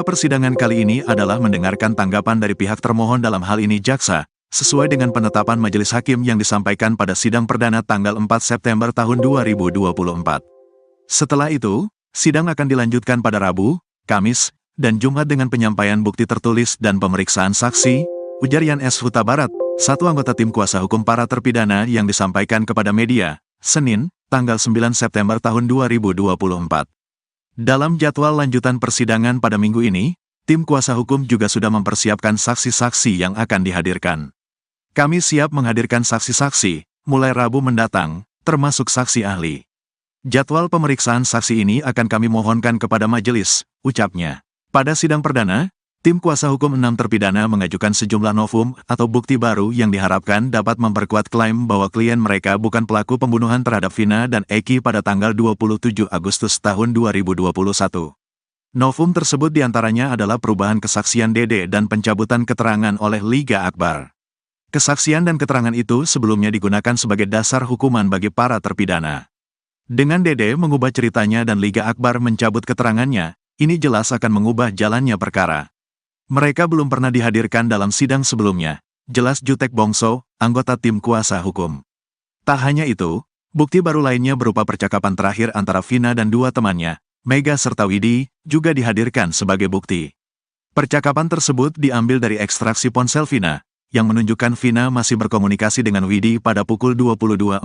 Persidangan kali ini adalah mendengarkan tanggapan dari pihak termohon dalam hal ini jaksa, sesuai dengan penetapan majelis hakim yang disampaikan pada sidang perdana tanggal 4 September tahun 2024. Setelah itu, sidang akan dilanjutkan pada Rabu, Kamis, dan Jumat dengan penyampaian bukti tertulis dan pemeriksaan saksi, ujar Yan S. Huta Barat, satu anggota tim kuasa hukum para terpidana yang disampaikan kepada media, Senin, tanggal 9 September tahun 2024. Dalam jadwal lanjutan persidangan pada minggu ini, tim kuasa hukum juga sudah mempersiapkan saksi-saksi yang akan dihadirkan. Kami siap menghadirkan saksi-saksi, mulai Rabu mendatang, termasuk saksi ahli. Jadwal pemeriksaan saksi ini akan kami mohonkan kepada majelis, ucapnya. Pada sidang perdana, tim kuasa hukum 6 terpidana mengajukan sejumlah novum atau bukti baru yang diharapkan dapat memperkuat klaim bahwa klien mereka bukan pelaku pembunuhan terhadap Vina dan Eki pada tanggal 27 Agustus tahun 2021. Novum tersebut diantaranya adalah perubahan kesaksian Dede dan pencabutan keterangan oleh Liga Akbar. Kesaksian dan keterangan itu sebelumnya digunakan sebagai dasar hukuman bagi para terpidana. Dengan Dede mengubah ceritanya dan Liga Akbar mencabut keterangannya, ini jelas akan mengubah jalannya perkara. Mereka belum pernah dihadirkan dalam sidang sebelumnya, jelas Jutek Bongso, anggota tim kuasa hukum. Tak hanya itu, bukti baru lainnya berupa percakapan terakhir antara Vina dan dua temannya, Mega serta Widi, juga dihadirkan sebagai bukti. Percakapan tersebut diambil dari ekstraksi ponsel Vina, yang menunjukkan Vina masih berkomunikasi dengan Widi pada pukul 22.14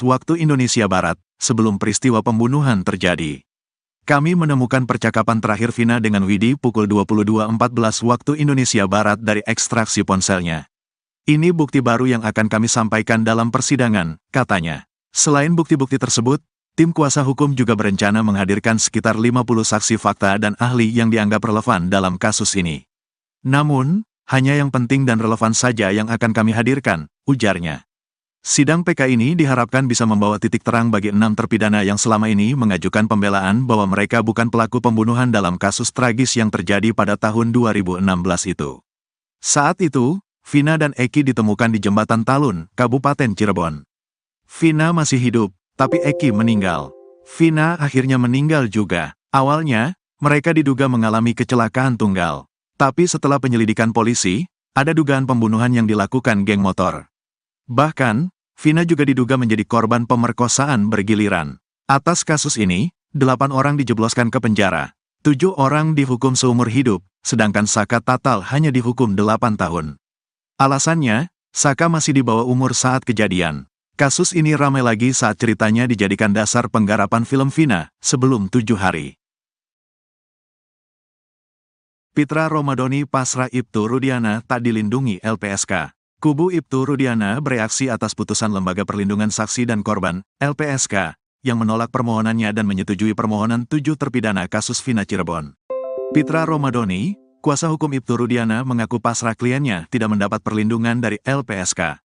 waktu Indonesia Barat, sebelum peristiwa pembunuhan terjadi. Kami menemukan percakapan terakhir Vina dengan Widi pukul 22.14 waktu Indonesia Barat dari ekstraksi ponselnya. Ini bukti baru yang akan kami sampaikan dalam persidangan, katanya. Selain bukti-bukti tersebut, tim kuasa hukum juga berencana menghadirkan sekitar 50 saksi fakta dan ahli yang dianggap relevan dalam kasus ini. Namun, hanya yang penting dan relevan saja yang akan kami hadirkan, ujarnya. Sidang PK ini diharapkan bisa membawa titik terang bagi 6 terpidana yang selama ini mengajukan pembelaan bahwa mereka bukan pelaku pembunuhan dalam kasus tragis yang terjadi pada tahun 2016 itu. Saat itu, Vina dan Eki ditemukan di Jembatan Talun, Kabupaten Cirebon. Vina masih hidup, tapi Eki meninggal. Vina akhirnya meninggal juga. Awalnya, mereka diduga mengalami kecelakaan tunggal. Tapi setelah penyelidikan polisi, ada dugaan pembunuhan yang dilakukan geng motor. Bahkan, Vina juga diduga menjadi korban pemerkosaan bergiliran. Atas kasus ini, 8 orang dijebloskan ke penjara. 7 orang dihukum seumur hidup, sedangkan Saka Tatal hanya dihukum 8 tahun. Alasannya, Saka masih di bawah umur saat kejadian. Kasus ini ramai lagi saat ceritanya dijadikan dasar penggarapan film Vina, sebelum 7 hari. Pitra Romadhoni pasrah Ibtu Rudiana tak dilindungi LPSK. Kubu Ibtu Rudiana bereaksi atas putusan Lembaga Perlindungan Saksi dan Korban, LPSK, yang menolak permohonannya dan menyetujui permohonan 7 terpidana kasus Vina Cirebon. Pitra Romadhoni, kuasa hukum Ibtu Rudiana mengaku pasrah kliennya tidak mendapat perlindungan dari LPSK.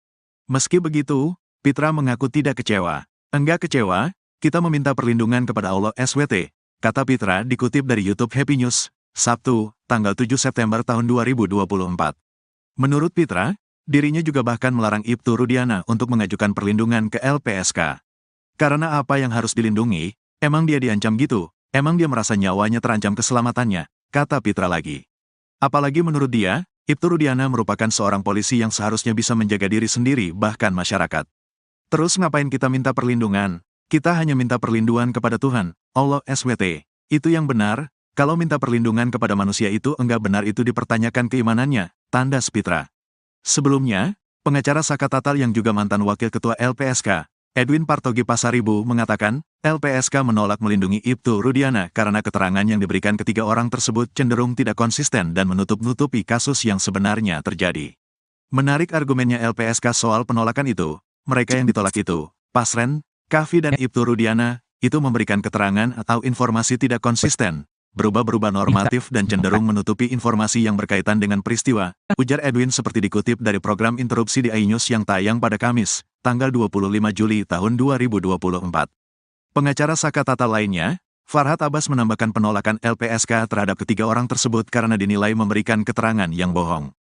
Meski begitu, Pitra mengaku tidak kecewa. Enggak kecewa, kita meminta perlindungan kepada Allah SWT, kata Pitra dikutip dari YouTube Happy News, Sabtu, tanggal 7 September tahun 2024. Menurut Pitra, dirinya juga bahkan melarang Ibtu Rudiana untuk mengajukan perlindungan ke LPSK. Karena apa yang harus dilindungi, emang dia diancam gitu, emang dia merasa nyawanya terancam keselamatannya, kata Pitra lagi. Apalagi menurut dia, Ibtu Rudiana merupakan seorang polisi yang seharusnya bisa menjaga diri sendiri bahkan masyarakat. Terus ngapain kita minta perlindungan? Kita hanya minta perlindungan kepada Tuhan, Allah SWT. Itu yang benar, kalau minta perlindungan kepada manusia itu enggak benar itu dipertanyakan keimanannya, tandas Pitra. Sebelumnya, pengacara Saka Tatal yang juga mantan wakil ketua LPSK, Edwin Partogi Pasaribu mengatakan, LPSK menolak melindungi Ibtu Rudiana karena keterangan yang diberikan ketiga orang tersebut cenderung tidak konsisten dan menutup-nutupi kasus yang sebenarnya terjadi. Menarik argumennya LPSK soal penolakan itu, mereka yang ditolak itu, Pasren, Kavi dan Ibtu Rudiana, itu memberikan keterangan atau informasi tidak konsisten, berubah-berubah normatif dan cenderung menutupi informasi yang berkaitan dengan peristiwa, ujar Edwin seperti dikutip dari program interupsi di iNews yang tayang pada Kamis, tanggal 25 Juli tahun 2024. Pengacara Saka Tatal lainnya, Farhad Abbas menambahkan penolakan LPSK terhadap ketiga orang tersebut karena dinilai memberikan keterangan yang bohong.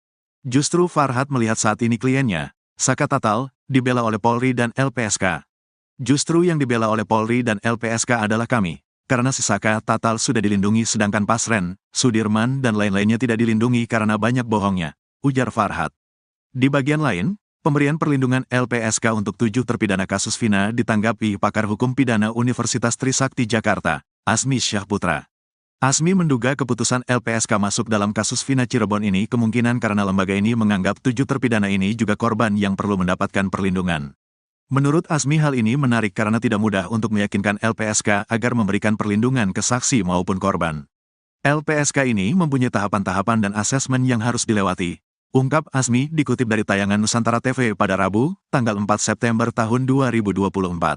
Justru Farhad melihat saat ini kliennya, Saka Tatal, dibela oleh Polri dan LPSK. Justru yang dibela oleh Polri dan LPSK adalah kami, karena si Saka Tatal sudah dilindungi sedangkan Pasren, Sudirman dan lain-lainnya tidak dilindungi karena banyak bohongnya, ujar Farhad. Di bagian lain, pemberian perlindungan LPSK untuk 7 terpidana kasus Vina ditanggapi pakar hukum pidana Universitas Trisakti Jakarta, Asmi Syahputra. Asmi menduga keputusan LPSK masuk dalam kasus Vina Cirebon ini kemungkinan karena lembaga ini menganggap 7 terpidana ini juga korban yang perlu mendapatkan perlindungan. Menurut Asmi hal ini menarik karena tidak mudah untuk meyakinkan LPSK agar memberikan perlindungan ke saksi maupun korban. LPSK ini mempunyai tahapan-tahapan dan asesmen yang harus dilewati, ungkap Asmi dikutip dari tayangan Nusantara TV pada Rabu, tanggal 4 September tahun 2024.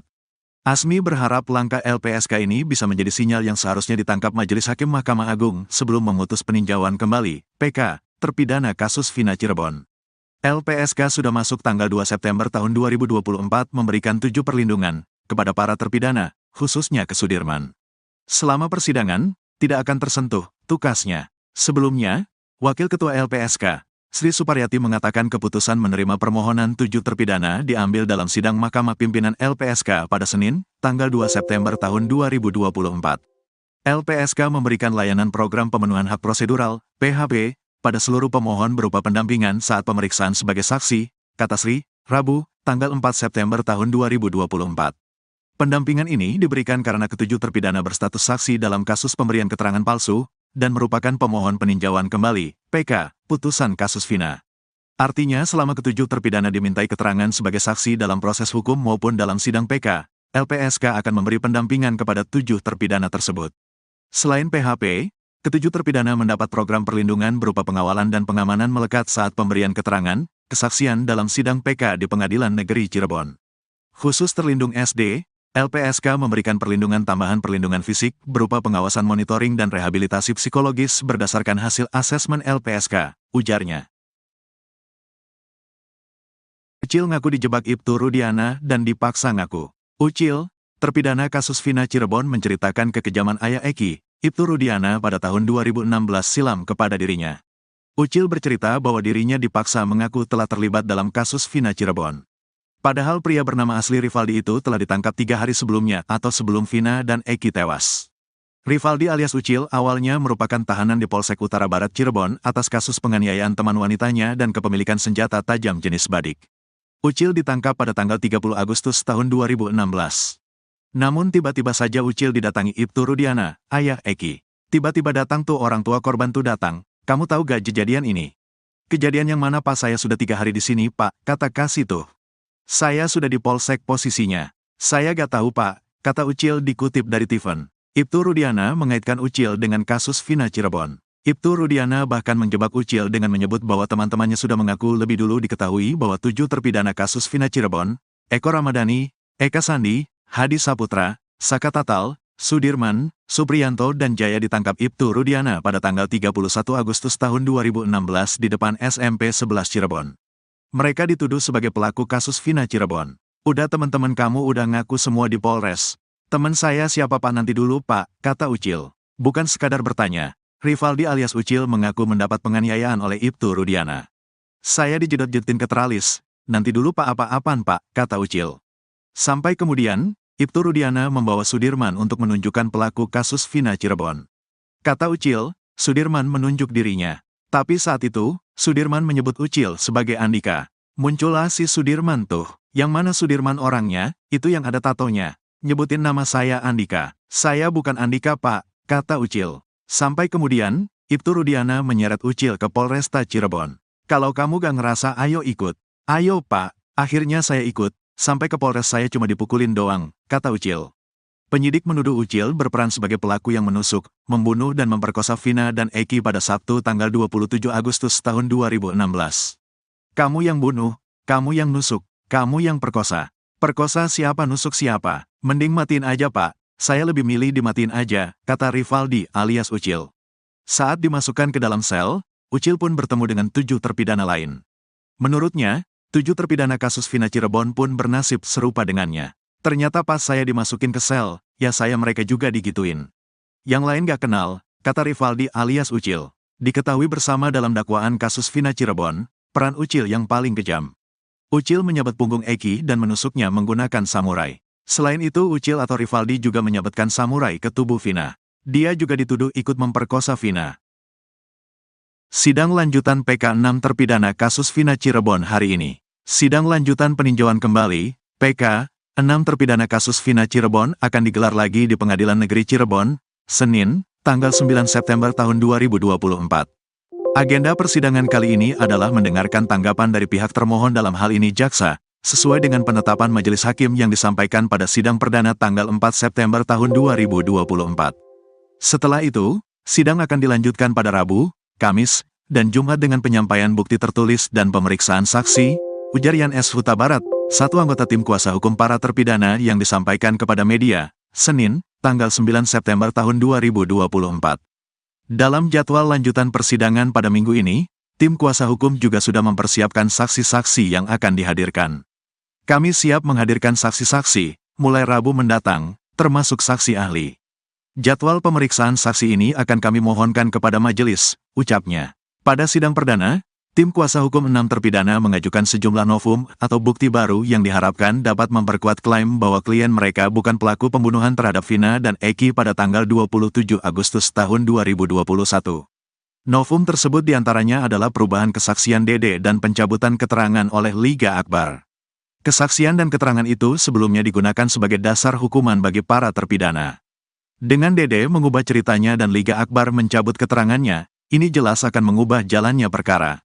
Asmi berharap langkah LPSK ini bisa menjadi sinyal yang seharusnya ditangkap Majelis Hakim Mahkamah Agung sebelum memutus peninjauan kembali, PK, terpidana kasus Vina Cirebon. LPSK sudah masuk tanggal 2 September tahun 2024 memberikan 7 perlindungan kepada para terpidana, khususnya ke Sudirman. Selama persidangan, tidak akan tersentuh, tukasnya. Sebelumnya, Wakil Ketua LPSK, Sri Suparyati mengatakan keputusan menerima permohonan 7 terpidana diambil dalam sidang Mahkamah Pimpinan LPSK pada Senin, tanggal 2 September tahun 2024. LPSK memberikan layanan program pemenuhan hak prosedural, PHP, pada seluruh pemohon berupa pendampingan saat pemeriksaan sebagai saksi, kata Sri, Rabu, tanggal 4 September tahun 2024. Pendampingan ini diberikan karena ketujuh terpidana berstatus saksi dalam kasus pemberian keterangan palsu, dan merupakan pemohon peninjauan kembali, PK, putusan kasus Vina. Artinya selama ketujuh terpidana dimintai keterangan sebagai saksi dalam proses hukum maupun dalam sidang PK, LPSK akan memberi pendampingan kepada 7 terpidana tersebut. Selain PHP, ketujuh terpidana mendapat program perlindungan berupa pengawalan dan pengamanan melekat saat pemberian keterangan, kesaksian dalam sidang PK di Pengadilan Negeri Cirebon. Khusus terlindung SD, LPSK memberikan perlindungan tambahan perlindungan fisik berupa pengawasan monitoring dan rehabilitasi psikologis berdasarkan hasil asesmen LPSK, ujarnya. Ucil ngaku dijebak Ibtu Rudiana dan dipaksa ngaku. Ucil, terpidana kasus Vina Cirebon menceritakan kekejaman ayah Eki, Ibtu Rudiana pada tahun 2016 silam kepada dirinya. Ucil bercerita bahwa dirinya dipaksa mengaku telah terlibat dalam kasus Vina Cirebon. Padahal pria bernama asli Rivaldi itu telah ditangkap 3 hari sebelumnya atau sebelum Vina dan Eki tewas. Rivaldi alias Ucil awalnya merupakan tahanan di Polsek Utara Barat Cirebon atas kasus penganiayaan teman wanitanya dan kepemilikan senjata tajam jenis badik. Ucil ditangkap pada tanggal 30 Agustus tahun 2016. Namun tiba-tiba saja Ucil didatangi Ibtu Rudiana, ayah Eki. Tiba-tiba datang tuh orang tua korban tuh datang. Kamu tahu gak kejadian ini? Kejadian yang mana Pak? Saya sudah 3 hari di sini Pak, kata Kasih tuh. Saya sudah di Polsek posisinya. Saya gak tahu Pak, kata Ucil dikutip dari Tiffen. Ibtu Rudiana mengaitkan Ucil dengan kasus Vina Cirebon. Ibtu Rudiana bahkan menjebak Ucil dengan menyebut bahwa teman-temannya sudah mengaku lebih dulu diketahui bahwa 7 terpidana kasus Vina Cirebon, Eko Ramadhani, Eka Sandi, Hadi Saputra, Saka Tatal, Sudirman, Supriyanto dan Jaya ditangkap Ibtu Rudiana pada tanggal 31 Agustus tahun 2016 di depan SMP 11 Cirebon. Mereka dituduh sebagai pelaku kasus Vina Cirebon. Udah teman-teman kamu udah ngaku semua di Polres. Teman saya siapa Pak nanti dulu Pak, kata Ucil. Bukan sekadar bertanya, Rivaldi alias Ucil mengaku mendapat penganiayaan oleh Ibtu Rudiana. Saya dijedot-jedotin ke teralis, nanti dulu Pak apa-apaan Pak, kata Ucil. Sampai kemudian, Ibtu Rudiana membawa Sudirman untuk menunjukkan pelaku kasus Vina Cirebon. Kata Ucil, Sudirman menunjuk dirinya. Tapi saat itu, Sudirman menyebut Ucil sebagai Andika. Muncullah si Sudirman tuh. Yang mana Sudirman orangnya, itu yang ada tatonya. Nyebutin nama saya Andika. Saya bukan Andika Pak, kata Ucil. Sampai kemudian, Ibtu Rudiana menyeret Ucil ke Polresta Cirebon. Kalau kamu gak ngerasa ayo ikut. Ayo Pak, akhirnya saya ikut. Sampai ke Polres saya cuma dipukulin doang, kata Ucil. Penyidik menuduh Ucil berperan sebagai pelaku yang menusuk, membunuh dan memperkosa Vina dan Eki pada Sabtu tanggal 27 Agustus tahun 2016. Kamu yang bunuh, kamu yang nusuk, kamu yang perkosa. Perkosa siapa nusuk siapa? Mending matiin aja Pak, saya lebih milih dimatiin aja, kata Rivaldi alias Ucil. Saat dimasukkan ke dalam sel, Ucil pun bertemu dengan 7 terpidana lain. Menurutnya, 7 terpidana kasus Vina Cirebon pun bernasib serupa dengannya. Ternyata pas saya dimasukin ke sel, ya saya mereka juga digituin. Yang lain gak kenal, kata Rivaldi alias Ucil. Diketahui bersama dalam dakwaan kasus Vina Cirebon, peran Ucil yang paling kejam. Ucil menyabet punggung Eki dan menusuknya menggunakan samurai. Selain itu, Ucil atau Rivaldi juga menyabetkan samurai ke tubuh Vina. Dia juga dituduh ikut memperkosa Vina. Sidang lanjutan PK 6 terpidana kasus Vina Cirebon hari ini. Sidang lanjutan peninjauan kembali, PK 6 terpidana kasus Vina Cirebon akan digelar lagi di Pengadilan Negeri Cirebon, Senin, tanggal 9 September tahun 2024. Agenda persidangan kali ini adalah mendengarkan tanggapan dari pihak termohon dalam hal ini jaksa, sesuai dengan penetapan majelis hakim yang disampaikan pada sidang perdana tanggal 4 September tahun 2024. Setelah itu, sidang akan dilanjutkan pada Rabu, Kamis, dan Jumat dengan penyampaian bukti tertulis dan pemeriksaan saksi, ujar Yan S. Huta Barat, satu anggota tim kuasa hukum para terpidana yang disampaikan kepada media, Senin, tanggal 9 September tahun 2024. Dalam jadwal lanjutan persidangan pada minggu ini, tim kuasa hukum juga sudah mempersiapkan saksi-saksi yang akan dihadirkan. Kami siap menghadirkan saksi-saksi, mulai Rabu mendatang, termasuk saksi ahli. Jadwal pemeriksaan saksi ini akan kami mohonkan kepada majelis, ucapnya. Pada sidang perdana, tim kuasa hukum 6 terpidana mengajukan sejumlah novum atau bukti baru yang diharapkan dapat memperkuat klaim bahwa klien mereka bukan pelaku pembunuhan terhadap Vina dan Eki pada tanggal 27 Agustus tahun 2021. Novum tersebut diantaranya adalah perubahan kesaksian Dede dan pencabutan keterangan oleh Liga Akbar. Kesaksian dan keterangan itu sebelumnya digunakan sebagai dasar hukuman bagi para terpidana. Dengan Dede mengubah ceritanya dan Liga Akbar mencabut keterangannya, ini jelas akan mengubah jalannya perkara.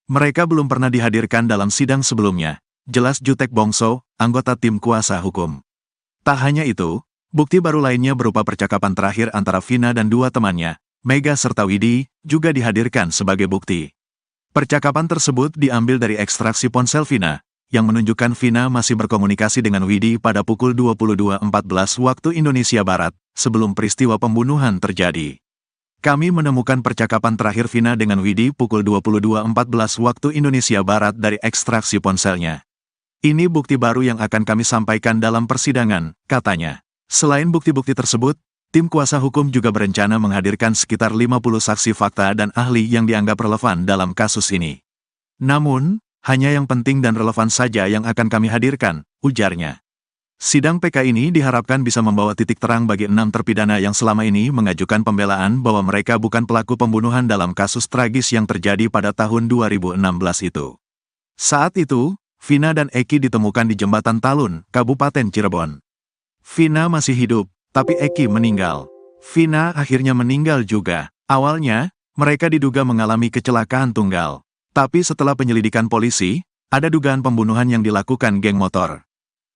Mereka belum pernah dihadirkan dalam sidang sebelumnya, jelas Jutek Bongso, anggota tim kuasa hukum. Tak hanya itu, bukti baru lainnya berupa percakapan terakhir antara Vina dan dua temannya, Mega serta Widi, juga dihadirkan sebagai bukti. Percakapan tersebut diambil dari ekstraksi ponsel Vina, yang menunjukkan Vina masih berkomunikasi dengan Widi pada pukul 22.14 waktu Indonesia Barat, sebelum peristiwa pembunuhan terjadi. Kami menemukan percakapan terakhir Vina dengan Widi pukul 22.14 waktu Indonesia Barat dari ekstraksi ponselnya. Ini bukti baru yang akan kami sampaikan dalam persidangan, katanya. Selain bukti-bukti tersebut, tim kuasa hukum juga berencana menghadirkan sekitar 50 saksi fakta dan ahli yang dianggap relevan dalam kasus ini. Namun, hanya yang penting dan relevan saja yang akan kami hadirkan, ujarnya. Sidang PK ini diharapkan bisa membawa titik terang bagi 6 terpidana yang selama ini mengajukan pembelaan bahwa mereka bukan pelaku pembunuhan dalam kasus tragis yang terjadi pada tahun 2016 itu. Saat itu, Vina dan Eki ditemukan di Jembatan Talun, Kabupaten Cirebon. Vina masih hidup, tapi Eki meninggal. Vina akhirnya meninggal juga. Awalnya, mereka diduga mengalami kecelakaan tunggal. Tapi setelah penyelidikan polisi, ada dugaan pembunuhan yang dilakukan geng motor.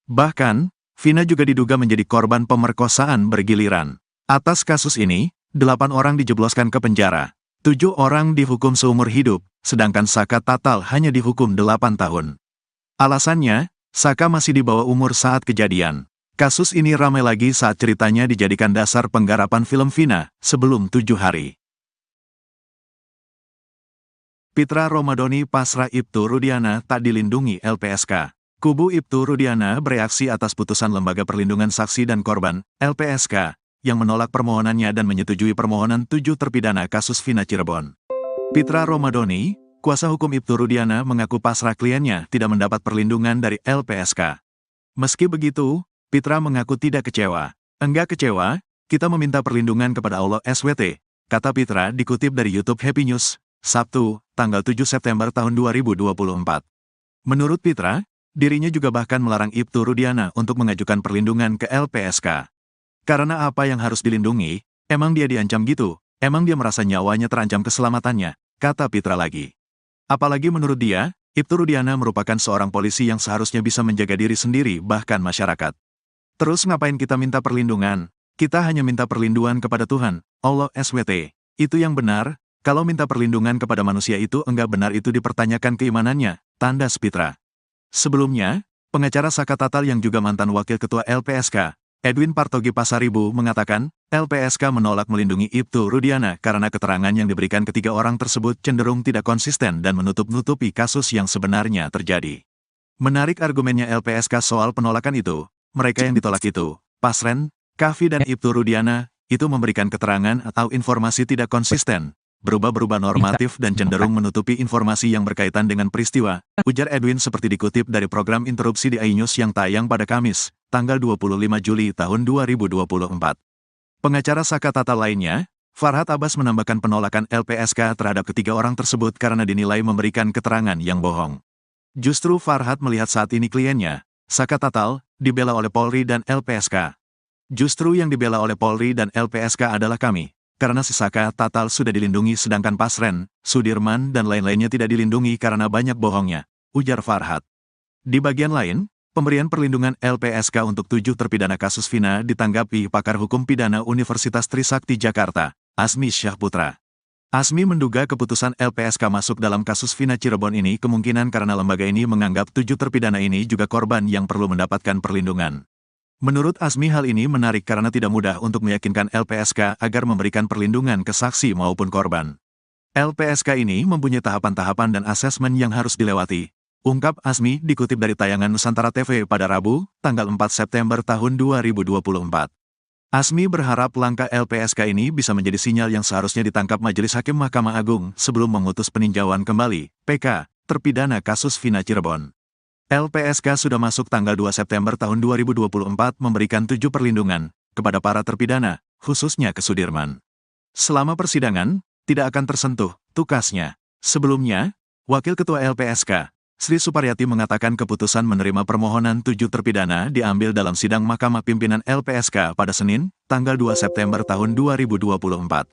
Bahkan, Vina juga diduga menjadi korban pemerkosaan bergiliran. Atas kasus ini, 8 orang dijebloskan ke penjara. 7 orang dihukum seumur hidup, sedangkan Saka Tatal hanya dihukum 8 tahun. Alasannya, Saka masih di bawah umur saat kejadian. Kasus ini ramai lagi saat ceritanya dijadikan dasar penggarapan film Vina, sebelum 7 hari. Pitra Romadhoni pasrah Ibtu Rudiana tak dilindungi LPSK. Kubu Ibtu Rudiana bereaksi atas putusan Lembaga Perlindungan Saksi dan Korban, LPSK, yang menolak permohonannya dan menyetujui permohonan 7 terpidana kasus Vina Cirebon. Pitra Romadhoni, kuasa hukum Ibtu Rudiana mengaku pasrah kliennya tidak mendapat perlindungan dari LPSK. Meski begitu, Pitra mengaku tidak kecewa. Enggak kecewa, kita meminta perlindungan kepada Allah SWT, kata Pitra dikutip dari YouTube Happy News, Sabtu, tanggal 7 September tahun 2024. Menurut Pitra, dirinya juga bahkan melarang Ibtu Rudiana untuk mengajukan perlindungan ke LPSK. Karena apa yang harus dilindungi, emang dia diancam gitu, emang dia merasa nyawanya terancam keselamatannya, kata Pitra lagi. Apalagi menurut dia, Ibtu Rudiana merupakan seorang polisi yang seharusnya bisa menjaga diri sendiri bahkan masyarakat. Terus ngapain kita minta perlindungan? Kita hanya minta perlindungan kepada Tuhan, Allah SWT. Itu yang benar. Kalau minta perlindungan kepada manusia itu enggak benar itu dipertanyakan keimanannya, tandas Pitra. Sebelumnya, pengacara Saka Tatal yang juga mantan wakil ketua LPSK, Edwin Partogi Pasaribu mengatakan, LPSK menolak melindungi Ibtu Rudiana karena keterangan yang diberikan ketiga orang tersebut cenderung tidak konsisten dan menutup-nutupi kasus yang sebenarnya terjadi. Menarik argumennya LPSK soal penolakan itu, mereka yang ditolak itu, Pasren, Kavi dan Ibtu Rudiana, itu memberikan keterangan atau informasi tidak konsisten, berubah-berubah normatif dan cenderung menutupi informasi yang berkaitan dengan peristiwa, ujar Edwin seperti dikutip dari program interupsi di iNews yang tayang pada Kamis, tanggal 25 Juli tahun 2024. Pengacara Saka Tatal lainnya, Farhad Abbas menambahkan penolakan LPSK terhadap ketiga orang tersebut karena dinilai memberikan keterangan yang bohong. Justru Farhad melihat saat ini kliennya, Saka Tatal, dibela oleh Polri dan LPSK. Justru yang dibela oleh Polri dan LPSK adalah kami. Karena si Saka Tatal sudah dilindungi sedangkan Pasren, Sudirman dan lain-lainnya tidak dilindungi karena banyak bohongnya, ujar Farhad. Di bagian lain, pemberian perlindungan LPSK untuk 7 terpidana kasus Vina ditanggapi pakar hukum pidana Universitas Trisakti Jakarta, Asmi Syahputra. Asmi menduga keputusan LPSK masuk dalam kasus Vina Cirebon ini kemungkinan karena lembaga ini menganggap 7 terpidana ini juga korban yang perlu mendapatkan perlindungan. Menurut Asmi hal ini menarik karena tidak mudah untuk meyakinkan LPSK agar memberikan perlindungan ke saksi maupun korban. LPSK ini mempunyai tahapan-tahapan dan asesmen yang harus dilewati, ungkap Asmi dikutip dari tayangan Nusantara TV pada Rabu, tanggal 4 September tahun 2024. Asmi berharap langkah LPSK ini bisa menjadi sinyal yang seharusnya ditangkap Majelis Hakim Mahkamah Agung sebelum memutus peninjauan kembali, PK, terpidana kasus Vina Cirebon. LPSK sudah masuk tanggal 2 September tahun 2024 memberikan 7 perlindungan kepada para terpidana, khususnya ke Sudirman. Selama persidangan, tidak akan tersentuh, tukasnya. Sebelumnya, Wakil Ketua LPSK, Sri Suparyati mengatakan keputusan menerima permohonan 7 terpidana diambil dalam sidang Mahkamah Pimpinan LPSK pada Senin, tanggal 2 September tahun 2024.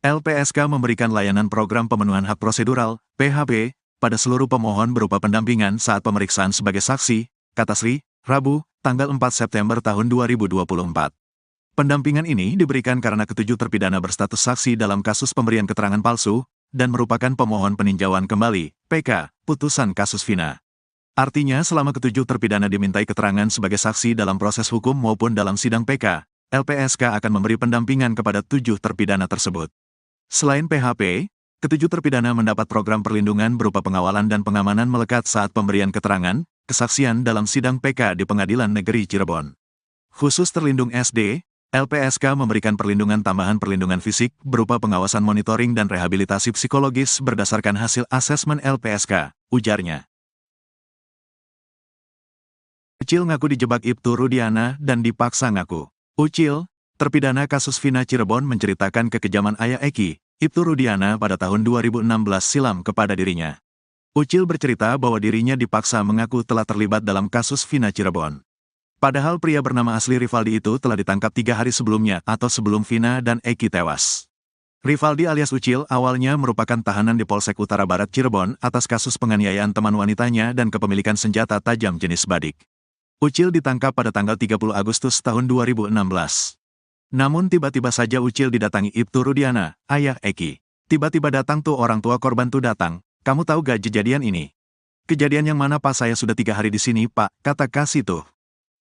LPSK memberikan layanan program pemenuhan hak prosedural, PHP, pada seluruh pemohon berupa pendampingan saat pemeriksaan sebagai saksi, kata Sri, Rabu, tanggal 4 September tahun 2024. Pendampingan ini diberikan karena ketujuh terpidana berstatus saksi dalam kasus pemberian keterangan palsu, dan merupakan pemohon peninjauan kembali, PK, putusan kasus Vina. Artinya selama ketujuh terpidana dimintai keterangan sebagai saksi dalam proses hukum maupun dalam sidang PK, LPSK akan memberi pendampingan kepada 7 terpidana tersebut. Selain PHP, ketujuh terpidana mendapat program perlindungan berupa pengawalan dan pengamanan melekat saat pemberian keterangan, kesaksian dalam sidang PK di Pengadilan Negeri Cirebon. Khusus terlindung SD, LPSK memberikan perlindungan tambahan perlindungan fisik berupa pengawasan monitoring dan rehabilitasi psikologis berdasarkan hasil asesmen LPSK, ujarnya. Ucil ngaku dijebak Ibtu Rudiana dan dipaksa ngaku. Ucil, terpidana kasus Vina Cirebon menceritakan kekejaman ayah Eki, Ibtu Rudiana pada tahun 2016 silam kepada dirinya. Ucil bercerita bahwa dirinya dipaksa mengaku telah terlibat dalam kasus Vina Cirebon. Padahal pria bernama asli Rivaldi itu telah ditangkap 3 hari sebelumnya atau sebelum Vina dan Eki tewas. Rivaldi alias Ucil awalnya merupakan tahanan di Polsek Utara Barat Cirebon atas kasus penganiayaan teman wanitanya dan kepemilikan senjata tajam jenis badik. Ucil ditangkap pada tanggal 30 Agustus tahun 2016. Namun tiba-tiba saja Ucil didatangi Ibtu Rudiana, ayah Eki. Tiba-tiba datang tuh orang tua korban tuh datang. Kamu tahu gak kejadian ini? Kejadian yang mana Pak? Saya sudah 3 hari di sini Pak, kata Kasih tuh.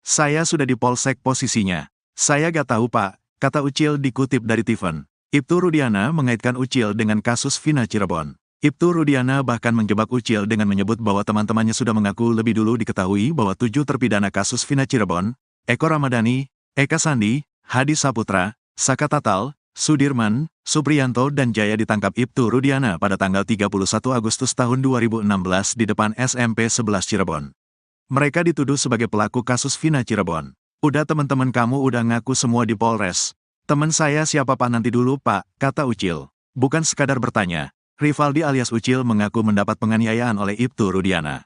Saya sudah di Polsek posisinya. Saya gak tahu Pak, kata Ucil dikutip dari Tiffen. Ibtu Rudiana mengaitkan Ucil dengan kasus Vina Cirebon. Ibtu Rudiana bahkan menjebak Ucil dengan menyebut bahwa teman-temannya sudah mengaku lebih dulu diketahui bahwa 7 terpidana kasus Vina Cirebon, Eko Ramadhani, Eka Sandi, Hadi Saputra, Saka Tatal, Sudirman, Supriyanto dan Jaya ditangkap Ibtu Rudiana pada tanggal 31 Agustus tahun 2016 di depan SMP 11 Cirebon. Mereka dituduh sebagai pelaku kasus Vina Cirebon. Udah teman-teman kamu udah ngaku semua di Polres. Teman saya siapa Pak? Nanti dulu Pak, kata Ucil. Bukan sekadar bertanya, Rivaldi alias Ucil mengaku mendapat penganiayaan oleh Ibtu Rudiana.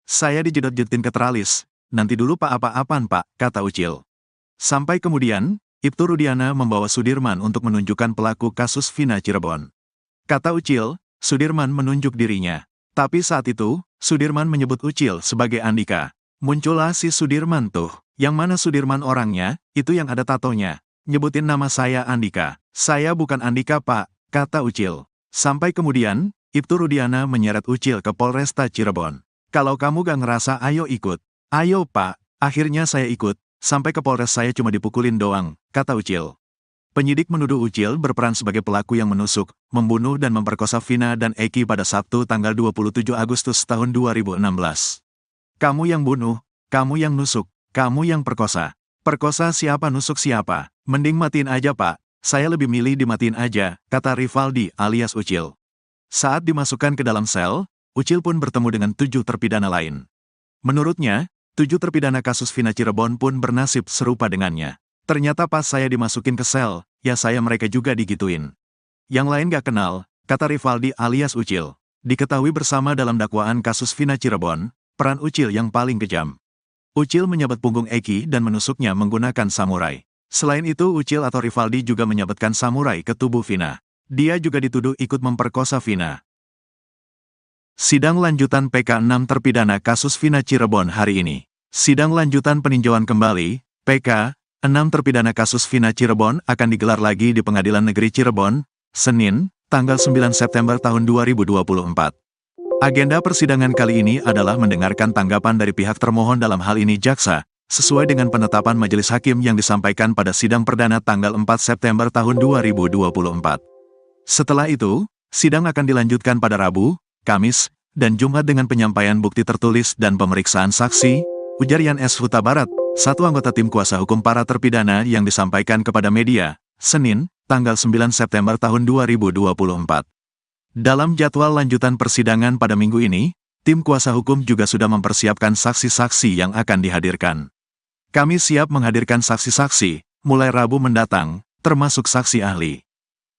Saya dijedot-jedotin ke teralis. Nanti dulu Pak, apa-apaan Pak, kata Ucil. Sampai kemudian, Ibtu Rudiana membawa Sudirman untuk menunjukkan pelaku kasus Vina Cirebon. Kata Ucil, Sudirman menunjuk dirinya. Tapi saat itu, Sudirman menyebut Ucil sebagai Andika. Muncullah si Sudirman tuh. Yang mana Sudirman orangnya, itu yang ada tatonya. Nyebutin nama saya Andika. Saya bukan Andika Pak, kata Ucil. Sampai kemudian, Ibtu Rudiana menyeret Ucil ke Polresta Cirebon. Kalau kamu gak ngerasa ayo ikut. Ayo Pak, akhirnya saya ikut. Sampai ke Polres saya cuma dipukulin doang, kata Ucil. Penyidik menuduh Ucil berperan sebagai pelaku yang menusuk, membunuh dan memperkosa Vina dan Eki pada Sabtu tanggal 27 Agustus tahun 2016. Kamu yang bunuh, kamu yang nusuk, kamu yang perkosa. Perkosa siapa nusuk siapa? Mending matiin aja Pak. saya lebih milih dimatiin aja, kata Rivaldi alias Ucil. Saat dimasukkan ke dalam sel, Ucil pun bertemu dengan 7 terpidana lain. Menurutnya, 7 terpidana kasus Vina Cirebon pun bernasib serupa dengannya. Ternyata pas saya dimasukin ke sel, ya saya mereka juga digituin. Yang lain gak kenal, kata Rivaldi alias Ucil. Diketahui bersama dalam dakwaan kasus Vina Cirebon, peran Ucil yang paling kejam. Ucil menyabet punggung Eki dan menusuknya menggunakan samurai. Selain itu Ucil atau Rivaldi juga menyabetkan samurai ke tubuh Vina. Dia juga dituduh ikut memperkosa Vina. Sidang lanjutan PK 6 terpidana kasus Vina Cirebon hari ini. Sidang lanjutan peninjauan kembali, PK 6 terpidana kasus Vina Cirebon akan digelar lagi di Pengadilan Negeri Cirebon, Senin, tanggal 9 September tahun 2024. Agenda persidangan kali ini adalah mendengarkan tanggapan dari pihak termohon dalam hal ini jaksa, sesuai dengan penetapan majelis hakim yang disampaikan pada sidang perdana tanggal 4 September tahun 2024. Setelah itu, sidang akan dilanjutkan pada Rabu, Kamis, dan Jumat dengan penyampaian bukti tertulis dan pemeriksaan saksi, ujar Yan S. Huta Barat, satu anggota tim kuasa hukum para terpidana yang disampaikan kepada media, Senin, tanggal 9 September tahun 2024. Dalam jadwal lanjutan persidangan pada minggu ini, tim kuasa hukum juga sudah mempersiapkan saksi-saksi yang akan dihadirkan. Kami siap menghadirkan saksi-saksi, mulai Rabu mendatang, termasuk saksi ahli.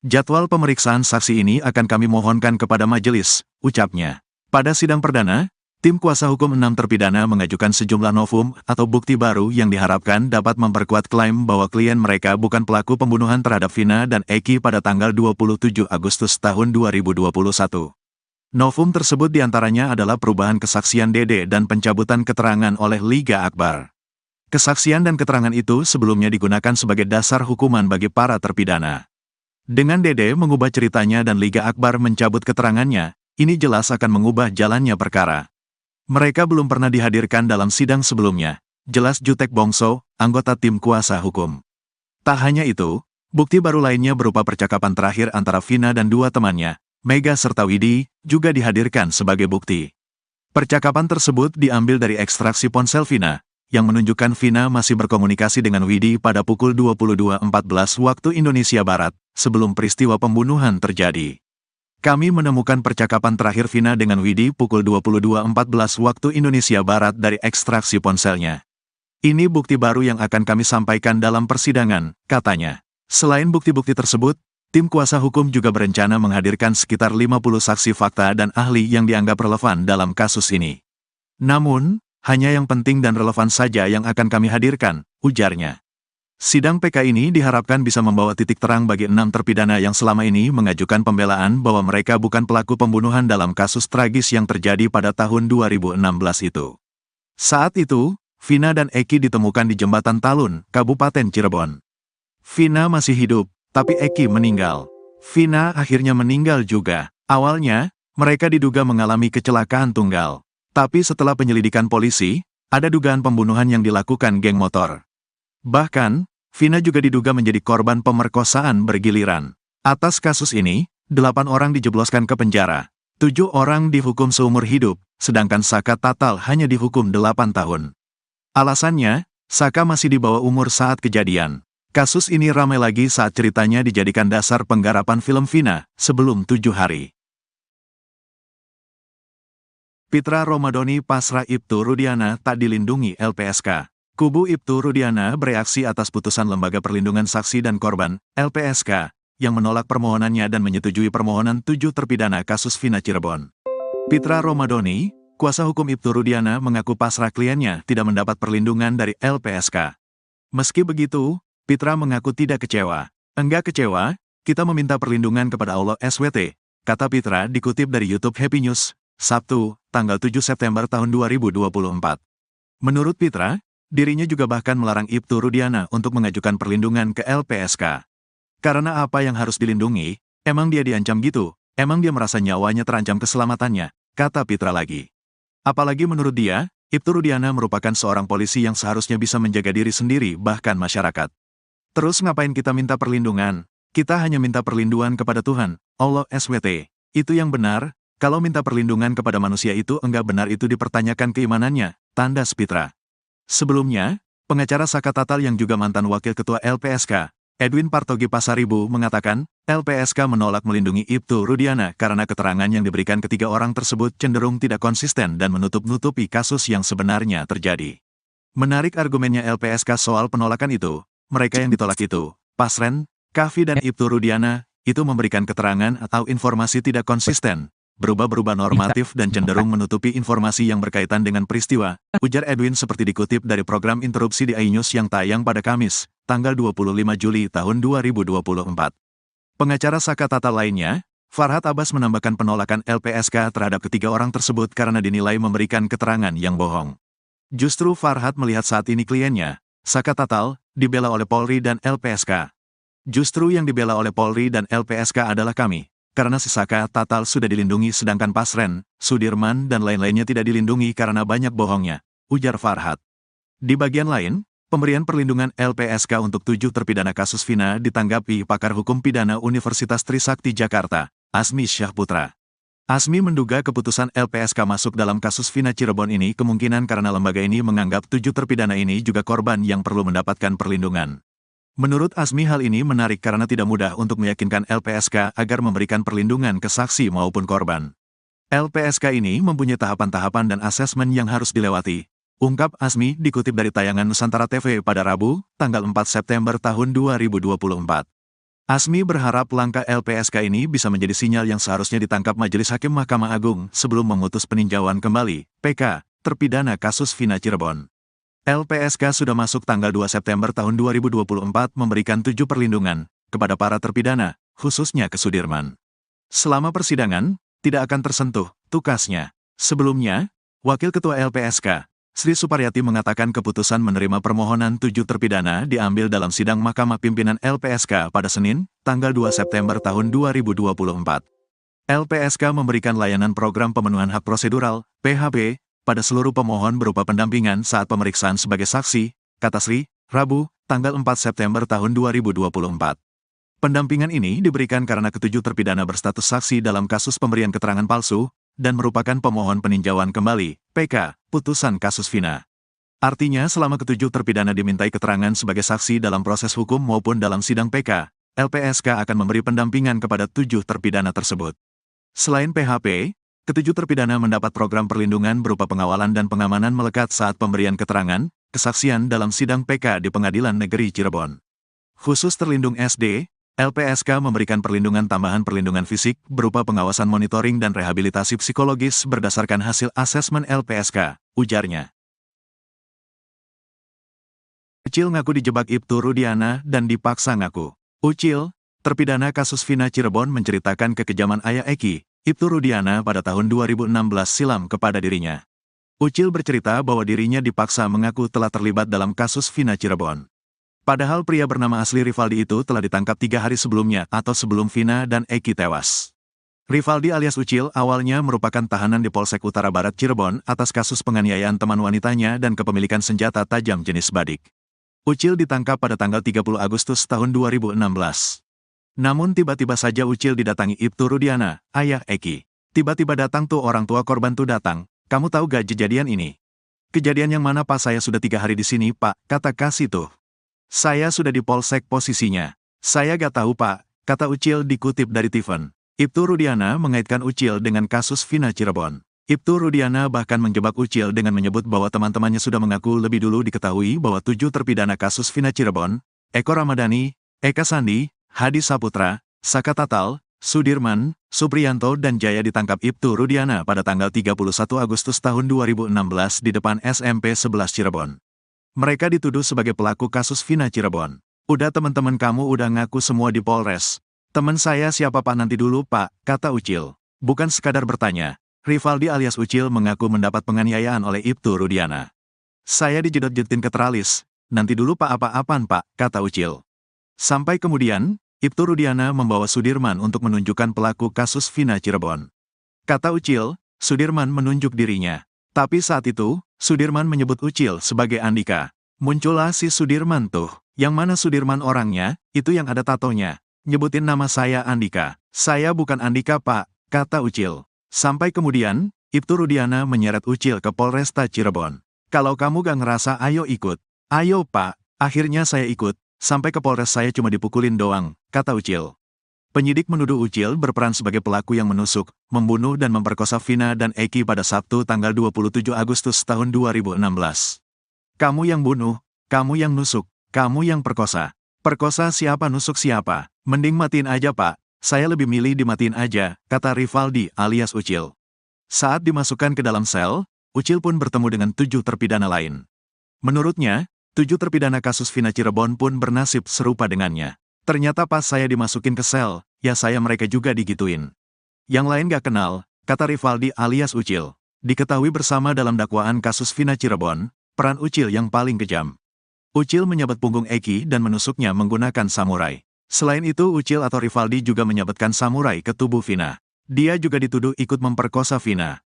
Jadwal pemeriksaan saksi ini akan kami mohonkan kepada majelis, ucapnya. Pada sidang perdana, tim kuasa hukum 6 terpidana mengajukan sejumlah novum atau bukti baru yang diharapkan dapat memperkuat klaim bahwa klien mereka bukan pelaku pembunuhan terhadap Vina dan Eki pada tanggal 27 Agustus tahun 2021. Novum tersebut diantaranya adalah perubahan kesaksian Dede dan pencabutan keterangan oleh Liga Akbar. Kesaksian dan keterangan itu sebelumnya digunakan sebagai dasar hukuman bagi para terpidana. Dengan Dede mengubah ceritanya dan Liga Akbar mencabut keterangannya, ini jelas akan mengubah jalannya perkara. Mereka belum pernah dihadirkan dalam sidang sebelumnya, jelas Jutek Bongso, anggota tim kuasa hukum. Tak hanya itu, bukti baru lainnya berupa percakapan terakhir antara Vina dan 2 temannya, Mega serta Widi, juga dihadirkan sebagai bukti. Percakapan tersebut diambil dari ekstraksi ponsel Vina, yang menunjukkan Vina masih berkomunikasi dengan Widi pada pukul 22.14 waktu Indonesia Barat, sebelum peristiwa pembunuhan terjadi. Kami menemukan percakapan terakhir Vina dengan Widi pukul 22.14 waktu Indonesia Barat dari ekstraksi ponselnya. Ini bukti baru yang akan kami sampaikan dalam persidangan, katanya. Selain bukti-bukti tersebut, tim kuasa hukum juga berencana menghadirkan sekitar 50 saksi fakta dan ahli yang dianggap relevan dalam kasus ini. Namun, hanya yang penting dan relevan saja yang akan kami hadirkan, ujarnya. Sidang PK ini diharapkan bisa membawa titik terang bagi 6 terpidana yang selama ini mengajukan pembelaan bahwa mereka bukan pelaku pembunuhan dalam kasus tragis yang terjadi pada tahun 2016 itu. Saat itu, Vina dan Eki ditemukan di Jembatan Talun, Kabupaten Cirebon. Vina masih hidup, tapi Eki meninggal. Vina akhirnya meninggal juga. Awalnya, mereka diduga mengalami kecelakaan tunggal. Tapi setelah penyelidikan polisi, ada dugaan pembunuhan yang dilakukan geng motor. Bahkan, Vina juga diduga menjadi korban pemerkosaan bergiliran. Atas kasus ini, 8 orang dijebloskan ke penjara. 7 orang dihukum seumur hidup, sedangkan Saka Tatal hanya dihukum 8 tahun. Alasannya, Saka masih di bawah umur saat kejadian. Kasus ini ramai lagi saat ceritanya dijadikan dasar penggarapan film Vina, sebelum 7 hari. Pitra Romadhoni pasrah Ibtu Rudiana tak dilindungi LPSK. Kubu Ibtu Rudiana bereaksi atas putusan Lembaga Perlindungan Saksi dan Korban, LPSK, yang menolak permohonannya dan menyetujui permohonan 7 terpidana kasus Vina Cirebon. Pitra Romadhoni, kuasa hukum Ibtu Rudiana mengaku pasrah kliennya tidak mendapat perlindungan dari LPSK. Meski begitu, Pitra mengaku tidak kecewa. Enggak kecewa, kita meminta perlindungan kepada Allah SWT, kata Pitra dikutip dari YouTube Happy News, Sabtu, tanggal 7 September tahun 2024. Menurut Pitra, dirinya juga bahkan melarang Ibtu Rudiana untuk mengajukan perlindungan ke LPSK. Karena apa yang harus dilindungi, emang dia diancam gitu, emang dia merasa nyawanya terancam keselamatannya, kata Pitra lagi. Apalagi menurut dia, Ibtu Rudiana merupakan seorang polisi yang seharusnya bisa menjaga diri sendiri bahkan masyarakat. Terus ngapain kita minta perlindungan? Kita hanya minta perlindungan kepada Tuhan, Allah SWT. Itu yang benar. Kalau minta perlindungan kepada manusia itu enggak benar itu dipertanyakan keimanannya, tandas Pitra. Sebelumnya, pengacara Saka Tatal yang juga mantan wakil ketua LPSK, Edwin Partogi Pasaribu mengatakan, LPSK menolak melindungi Ibtu Rudiana karena keterangan yang diberikan ketiga orang tersebut cenderung tidak konsisten dan menutup-nutupi kasus yang sebenarnya terjadi. Menarik argumennya LPSK soal penolakan itu, mereka yang ditolak itu, Pasren, Kavi dan Ibtu Rudiana, itu memberikan keterangan atau informasi tidak konsisten, berubah-berubah normatif dan cenderung menutupi informasi yang berkaitan dengan peristiwa, ujar Edwin seperti dikutip dari program interupsi di iNews yang tayang pada Kamis, tanggal 25 Juli tahun 2024. Pengacara Saka Tatal lainnya, Farhad Abbas menambahkan penolakan LPSK terhadap ketiga orang tersebut karena dinilai memberikan keterangan yang bohong. Justru Farhad melihat saat ini kliennya, Saka Tatal, dibela oleh Polri dan LPSK. Justru yang dibela oleh Polri dan LPSK adalah kami. Karena si Saka Tatal sudah dilindungi sedangkan Pasren, Sudirman dan lain-lainnya tidak dilindungi karena banyak bohongnya, ujar Farhad. Di bagian lain, pemberian perlindungan LPSK untuk 7 terpidana kasus Vina ditanggapi pakar hukum pidana Universitas Trisakti Jakarta, Asmi Syahputra. Asmi menduga keputusan LPSK masuk dalam kasus Vina Cirebon ini kemungkinan karena lembaga ini menganggap 7 terpidana ini juga korban yang perlu mendapatkan perlindungan. Menurut Asmi hal ini menarik karena tidak mudah untuk meyakinkan LPSK agar memberikan perlindungan ke saksi maupun korban. LPSK ini mempunyai tahapan-tahapan dan asesmen yang harus dilewati, ungkap Asmi dikutip dari tayangan Nusantara TV pada Rabu, tanggal 4 September tahun 2024. Asmi berharap langkah LPSK ini bisa menjadi sinyal yang seharusnya ditangkap Majelis Hakim Mahkamah Agung sebelum memutus peninjauan kembali, PK, terpidana kasus Vina Cirebon. LPSK sudah masuk tanggal 2 September tahun 2024 memberikan 7 perlindungan kepada para terpidana, khususnya ke Sudirman. Selama persidangan, tidak akan tersentuh, tukasnya. Sebelumnya, Wakil Ketua LPSK, Sri Suparyati mengatakan keputusan menerima permohonan 7 terpidana diambil dalam sidang Mahkamah Pimpinan LPSK pada Senin, tanggal 2 September tahun 2024. LPSK memberikan layanan program pemenuhan hak prosedural, PHP, pada seluruh pemohon berupa pendampingan saat pemeriksaan sebagai saksi, kata Sri, Rabu, tanggal 4 September tahun 2024. Pendampingan ini diberikan karena ketujuh terpidana berstatus saksi dalam kasus pemberian keterangan palsu, dan merupakan pemohon peninjauan kembali, PK, putusan kasus Vina. Artinya selama ketujuh terpidana dimintai keterangan sebagai saksi dalam proses hukum maupun dalam sidang PK, LPSK akan memberi pendampingan kepada 7 terpidana tersebut. Selain PHP, ketujuh terpidana mendapat program perlindungan berupa pengawalan dan pengamanan melekat saat pemberian keterangan, kesaksian dalam sidang PK di Pengadilan Negeri Cirebon. Khusus terlindung SD, LPSK memberikan perlindungan tambahan perlindungan fisik berupa pengawasan monitoring dan rehabilitasi psikologis berdasarkan hasil asesmen LPSK, ujarnya. Ucil ngaku dijebak Ibtu Rudiana dan dipaksa ngaku. Ucil, terpidana kasus Vina Cirebon menceritakan kekejaman ayah Eki, Ibtu Rudiana pada tahun 2016 silam kepada dirinya. Ucil bercerita bahwa dirinya dipaksa mengaku telah terlibat dalam kasus Vina Cirebon. Padahal pria bernama asli Rivaldi itu telah ditangkap 3 hari sebelumnya atau sebelum Vina dan Eki tewas. Rivaldi alias Ucil awalnya merupakan tahanan di Polsek Utara Barat Cirebon atas kasus penganiayaan teman wanitanya dan kepemilikan senjata tajam jenis badik. Ucil ditangkap pada tanggal 30 Agustus tahun 2016. Namun tiba-tiba saja Ucil didatangi Ibtu Rudiana, ayah Eki. Tiba-tiba datang tuh orang tua korban tuh datang, kamu tahu gak kejadian ini? Kejadian yang mana Pak? Saya sudah 3 hari di sini Pak, kata Kasih tuh. Saya sudah di Polsek posisinya. Saya gak tahu Pak, kata Ucil dikutip dari Tiffen. Ibtu Rudiana mengaitkan Ucil dengan kasus Vina Cirebon. Ibtu Rudiana bahkan menjebak Ucil dengan menyebut bahwa teman-temannya sudah mengaku lebih dulu diketahui bahwa 7 terpidana kasus Vina Cirebon, Eko Ramadhani, Eka Sandi, Hadi Saputra, Saka Tatal, Sudirman, Supriyanto dan Jaya ditangkap Ibtu Rudiana pada tanggal 31 Agustus tahun 2016 di depan SMP 11 Cirebon. Mereka dituduh sebagai pelaku kasus Vina Cirebon. Udah teman-teman kamu udah ngaku semua di Polres. Teman saya siapa Pak? Nanti dulu Pak, kata Ucil. Bukan sekadar bertanya, Rivaldi alias Ucil mengaku mendapat penganiayaan oleh Ibtu Rudiana. Saya dijedot-jedotin ke teralis. Nanti dulu Pak, apa-apaan Pak, kata Ucil. Sampai kemudian, Ibtu Rudiana membawa Sudirman untuk menunjukkan pelaku kasus Vina Cirebon. Kata Ucil, Sudirman menunjuk dirinya. Tapi saat itu, Sudirman menyebut Ucil sebagai Andika. Muncullah si Sudirman tuh. Yang mana Sudirman orangnya, itu yang ada tatonya. Nyebutin nama saya Andika. Saya bukan Andika Pak, kata Ucil. Sampai kemudian, Ibtu Rudiana menyeret Ucil ke Polresta Cirebon. Kalau kamu gak ngerasa ayo ikut. Ayo Pak, akhirnya saya ikut. sampai ke Polres saya cuma dipukulin doang, kata Ucil. Penyidik menuduh Ucil berperan sebagai pelaku yang menusuk, membunuh dan memperkosa Vina dan Eki pada Sabtu tanggal 27 Agustus tahun 2016. Kamu yang bunuh, kamu yang nusuk, kamu yang perkosa. Perkosa siapa nusuk siapa? Mending matiin aja Pak, saya lebih milih dimatiin aja, kata Rivaldi alias Ucil. Saat dimasukkan ke dalam sel, Ucil pun bertemu dengan 7 terpidana lain. Menurutnya, 7 terpidana kasus Vina Cirebon pun bernasib serupa dengannya. Ternyata pas saya dimasukin ke sel, ya saya mereka juga digituin. Yang lain gak kenal, kata Rivaldi alias Ucil. Diketahui bersama dalam dakwaan kasus Vina Cirebon, peran Ucil yang paling kejam. Ucil menyabet punggung Eki dan menusuknya menggunakan samurai. Selain itu Ucil atau Rivaldi juga menyabetkan samurai ke tubuh Vina. Dia juga dituduh ikut memperkosa Vina.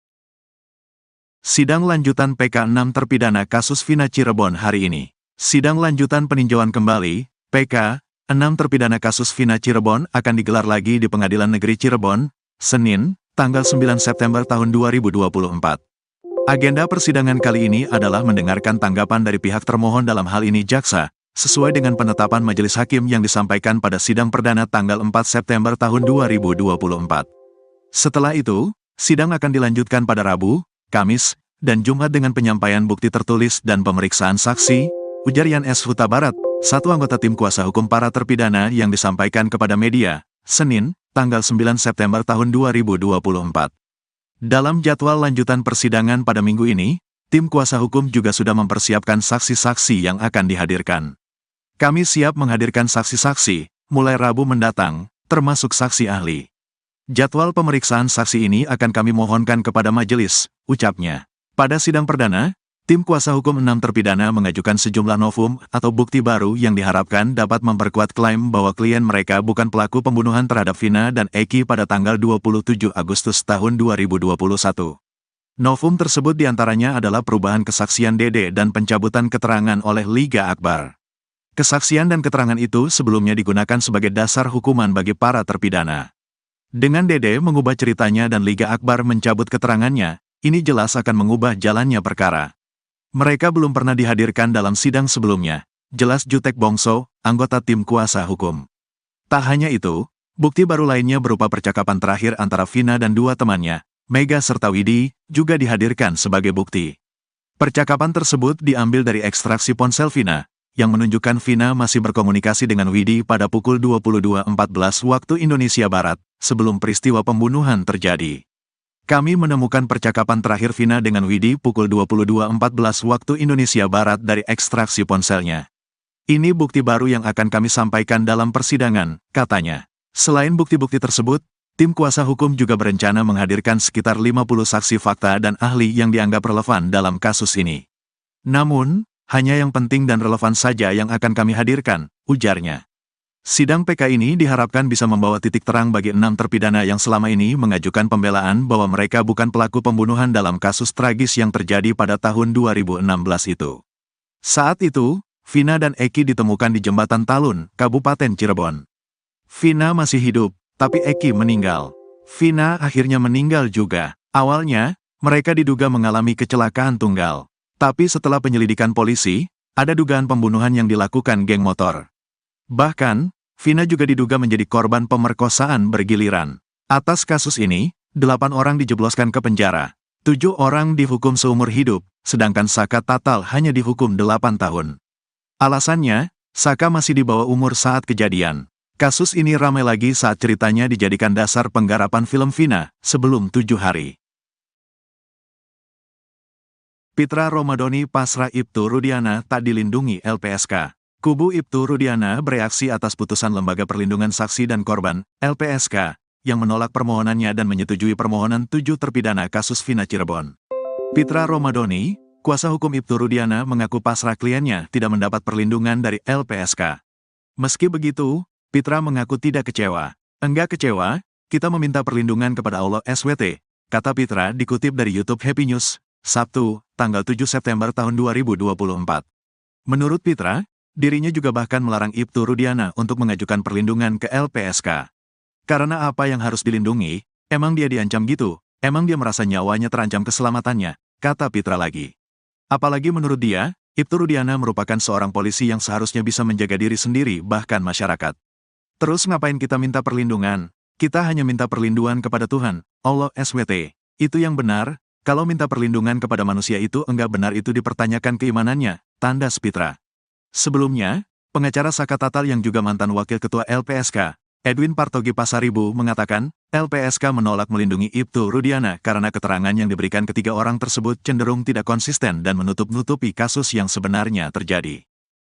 Sidang lanjutan PK 6 terpidana kasus Vina Cirebon hari ini. Sidang lanjutan peninjauan kembali, PK 6 terpidana kasus Vina Cirebon akan digelar lagi di Pengadilan Negeri Cirebon, Senin, tanggal 9 September tahun 2024. Agenda persidangan kali ini adalah mendengarkan tanggapan dari pihak termohon dalam hal ini jaksa, sesuai dengan penetapan majelis hakim yang disampaikan pada sidang perdana tanggal 4 September tahun 2024. Setelah itu, sidang akan dilanjutkan pada Rabu, Kamis, dan Jumat dengan penyampaian bukti tertulis dan pemeriksaan saksi, ujar Yan S. Huta Barat, satu anggota tim kuasa hukum para terpidana yang disampaikan kepada media, Senin, tanggal 9 September tahun 2024. Dalam jadwal lanjutan persidangan pada minggu ini, tim kuasa hukum juga sudah mempersiapkan saksi-saksi yang akan dihadirkan. Kami siap menghadirkan saksi-saksi, mulai Rabu mendatang, termasuk saksi ahli. Jadwal pemeriksaan saksi ini akan kami mohonkan kepada majelis, ucapnya. Pada sidang perdana, tim kuasa hukum 6 terpidana mengajukan sejumlah novum atau bukti baru yang diharapkan dapat memperkuat klaim bahwa klien mereka bukan pelaku pembunuhan terhadap Vina dan Eki pada tanggal 27 Agustus tahun 2021. Novum tersebut diantaranya adalah perubahan kesaksian Dede dan pencabutan keterangan oleh Liga Akbar. Kesaksian dan keterangan itu sebelumnya digunakan sebagai dasar hukuman bagi para terpidana. Dengan Dede mengubah ceritanya dan Liga Akbar mencabut keterangannya, ini jelas akan mengubah jalannya perkara. Mereka belum pernah dihadirkan dalam sidang sebelumnya, jelas Jutek Bongso, anggota tim kuasa hukum. Tak hanya itu, bukti baru lainnya berupa percakapan terakhir antara Vina dan 2 temannya, Mega serta Widi, juga dihadirkan sebagai bukti. Percakapan tersebut diambil dari ekstraksi ponsel Vina, yang menunjukkan Vina masih berkomunikasi dengan Widi pada pukul 22.14 waktu Indonesia Barat, sebelum peristiwa pembunuhan terjadi. Kami menemukan percakapan terakhir Vina dengan Widi pukul 22.14 waktu Indonesia Barat dari ekstraksi ponselnya. Ini bukti baru yang akan kami sampaikan dalam persidangan, katanya. Selain bukti-bukti tersebut, tim kuasa hukum juga berencana menghadirkan sekitar 50 saksi fakta dan ahli yang dianggap relevan dalam kasus ini. Namun, hanya yang penting dan relevan saja yang akan kami hadirkan, ujarnya. Sidang PK ini diharapkan bisa membawa titik terang bagi 6 terpidana yang selama ini mengajukan pembelaan bahwa mereka bukan pelaku pembunuhan dalam kasus tragis yang terjadi pada tahun 2016 itu. Saat itu, Vina dan Eki ditemukan di Jembatan Talun, Kabupaten Cirebon. Vina masih hidup, tapi Eki meninggal. Vina akhirnya meninggal juga. Awalnya, mereka diduga mengalami kecelakaan tunggal. Tapi setelah penyelidikan polisi, ada dugaan pembunuhan yang dilakukan geng motor. Bahkan, Vina juga diduga menjadi korban pemerkosaan bergiliran. Atas kasus ini, 8 orang dijebloskan ke penjara. 7 orang dihukum seumur hidup, sedangkan Saka Tatal hanya dihukum 8 tahun. Alasannya, Saka masih di bawah umur saat kejadian. Kasus ini ramai lagi saat ceritanya dijadikan dasar penggarapan film Vina, sebelum 7 hari. Pitra Romadhoni pasrah Ibtu Rudiana tak dilindungi LPSK. Kubu Ibtu Rudiana bereaksi atas putusan Lembaga Perlindungan Saksi dan Korban, LPSK, yang menolak permohonannya dan menyetujui permohonan 7 terpidana kasus Vina Cirebon. Pitra Romadhoni, kuasa hukum Ibtu Rudiana mengaku pasrah kliennya tidak mendapat perlindungan dari LPSK. Meski begitu, Pitra mengaku tidak kecewa. Enggak kecewa, kita meminta perlindungan kepada Allah SWT, kata Pitra dikutip dari YouTube Happy News, Sabtu, tanggal 7 September tahun 2024. Menurut Pitra, dirinya juga bahkan melarang Ibtu Rudiana untuk mengajukan perlindungan ke LPSK. Karena apa yang harus dilindungi, emang dia diancam gitu, emang dia merasa nyawanya terancam keselamatannya, kata Pitra lagi. Apalagi menurut dia, Ibtu Rudiana merupakan seorang polisi yang seharusnya bisa menjaga diri sendiri bahkan masyarakat. Terus ngapain kita minta perlindungan? Kita hanya minta perlindungan kepada Tuhan, Allah SWT. Itu yang benar, kalau minta perlindungan kepada manusia itu enggak benar itu dipertanyakan keimanannya, tanda Spitra. Sebelumnya, pengacara Saka Tatal yang juga mantan wakil ketua LPSK, Edwin Partogi Pasaribu mengatakan, LPSK menolak melindungi Ibtu Rudiana karena keterangan yang diberikan ketiga orang tersebut cenderung tidak konsisten dan menutup-nutupi kasus yang sebenarnya terjadi.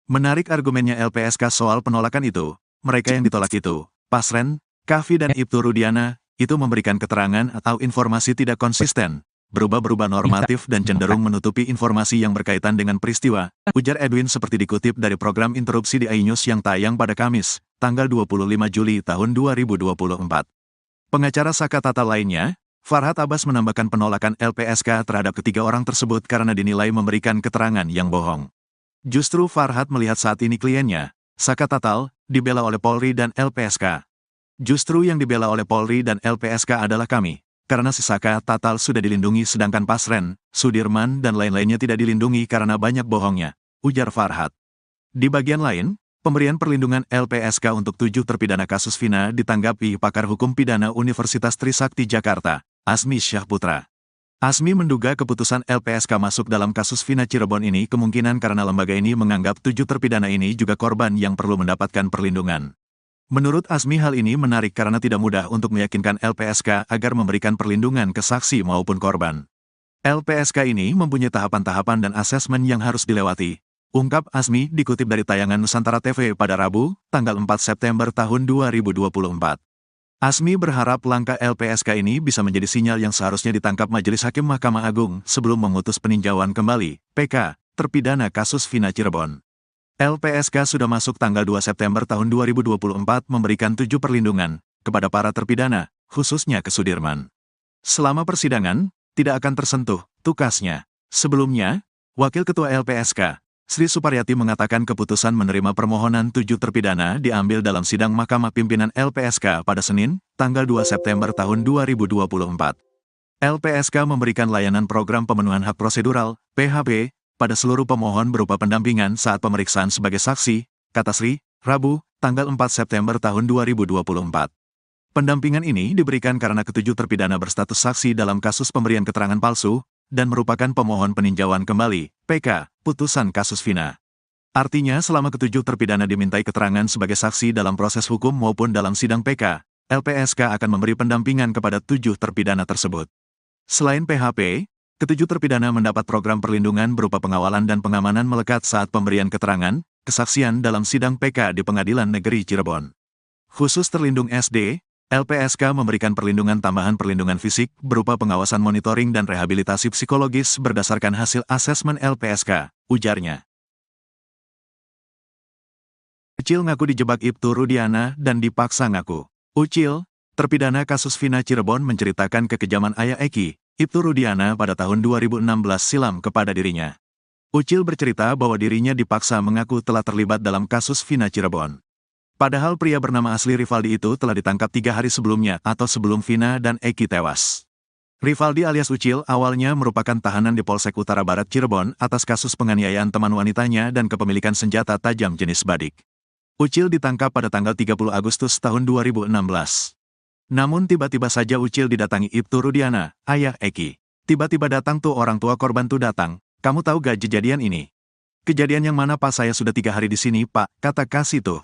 Menarik argumennya LPSK soal penolakan itu, mereka yang ditolak itu, Pasren, Kavi dan Ibtu Rudiana, itu memberikan keterangan atau informasi tidak konsisten, berubah-berubah normatif dan cenderung menutupi informasi yang berkaitan dengan peristiwa, ujar Edwin seperti dikutip dari program interupsi di iNews yang tayang pada Kamis, tanggal 25 Juli tahun 2024. Pengacara Saka Tatal lainnya, Farhad Abbas menambahkan penolakan LPSK terhadap ketiga orang tersebut karena dinilai memberikan keterangan yang bohong. Justru Farhad melihat saat ini kliennya, Saka Tatal, dibela oleh Polri dan LPSK. Justru yang dibela oleh Polri dan LPSK adalah kami, karena si Saka Tatal sudah dilindungi sedangkan Pasren, Sudirman dan lain-lainnya tidak dilindungi karena banyak bohongnya, ujar Farhad. Di bagian lain, pemberian perlindungan LPSK untuk 7 terpidana kasus Vina ditanggapi pakar hukum pidana Universitas Trisakti Jakarta, Asmi Syahputra. Asmi menduga keputusan LPSK masuk dalam kasus Vina Cirebon ini kemungkinan karena lembaga ini menganggap 7 terpidana ini juga korban yang perlu mendapatkan perlindungan. Menurut Asmi hal ini menarik karena tidak mudah untuk meyakinkan LPSK agar memberikan perlindungan ke saksi maupun korban. LPSK ini mempunyai tahapan-tahapan dan asesmen yang harus dilewati, ungkap Asmi dikutip dari tayangan Nusantara TV pada Rabu, tanggal 4 September tahun 2024. Asmi berharap langkah LPSK ini bisa menjadi sinyal yang seharusnya ditangkap Majelis Hakim Mahkamah Agung sebelum memutus peninjauan kembali, PK, terpidana kasus Vina Cirebon. LPSK sudah masuk tanggal 2 September tahun 2024 memberikan 7 perlindungan kepada para terpidana, khususnya ke Sudirman. Selama persidangan, tidak akan tersentuh, tukasnya. Sebelumnya, Wakil Ketua LPSK, Sri Suparyati mengatakan keputusan menerima permohonan 7 terpidana diambil dalam sidang Mahkamah Pimpinan LPSK pada Senin, tanggal 2 September tahun 2024. LPSK memberikan layanan program pemenuhan hak prosedural, PHP, pada seluruh pemohon berupa pendampingan saat pemeriksaan sebagai saksi, kata Sri, Rabu, tanggal 4 September tahun 2024. Pendampingan ini diberikan karena ketujuh terpidana berstatus saksi dalam kasus pemberian keterangan palsu, dan merupakan pemohon peninjauan kembali, PK, putusan kasus Vina. Artinya selama ketujuh terpidana dimintai keterangan sebagai saksi dalam proses hukum maupun dalam sidang PK, LPSK akan memberi pendampingan kepada 7 terpidana tersebut. Selain PHP, ketujuh terpidana mendapat program perlindungan berupa pengawalan dan pengamanan melekat saat pemberian keterangan, kesaksian dalam sidang PK di Pengadilan Negeri Cirebon. Khusus terlindung SD, LPSK memberikan perlindungan tambahan perlindungan fisik berupa pengawasan monitoring dan rehabilitasi psikologis berdasarkan hasil asesmen LPSK, ujarnya. Ucil ngaku dijebak Ibtu Rudiana dan dipaksa ngaku. Ucil, terpidana kasus Vina Cirebon menceritakan kekejaman ayah Eki, Ibtu Rudiana pada tahun 2016 silam kepada dirinya. Ucil bercerita bahwa dirinya dipaksa mengaku telah terlibat dalam kasus Vina Cirebon. Padahal pria bernama asli Rivaldi itu telah ditangkap 3 hari sebelumnya atau sebelum Vina dan Eki tewas. Rivaldi alias Ucil awalnya merupakan tahanan di Polsek Utara Barat Cirebon atas kasus penganiayaan teman wanitanya dan kepemilikan senjata tajam jenis badik. Ucil ditangkap pada tanggal 30 Agustus tahun 2016. Namun tiba-tiba saja Ucil didatangi Ibtu Rudiana, ayah Eki. Tiba-tiba datang tuh orang tua korban tuh datang, kamu tahu gak kejadian ini? Kejadian yang mana Pak? Saya sudah 3 hari di sini Pak, kata Kasih tuh.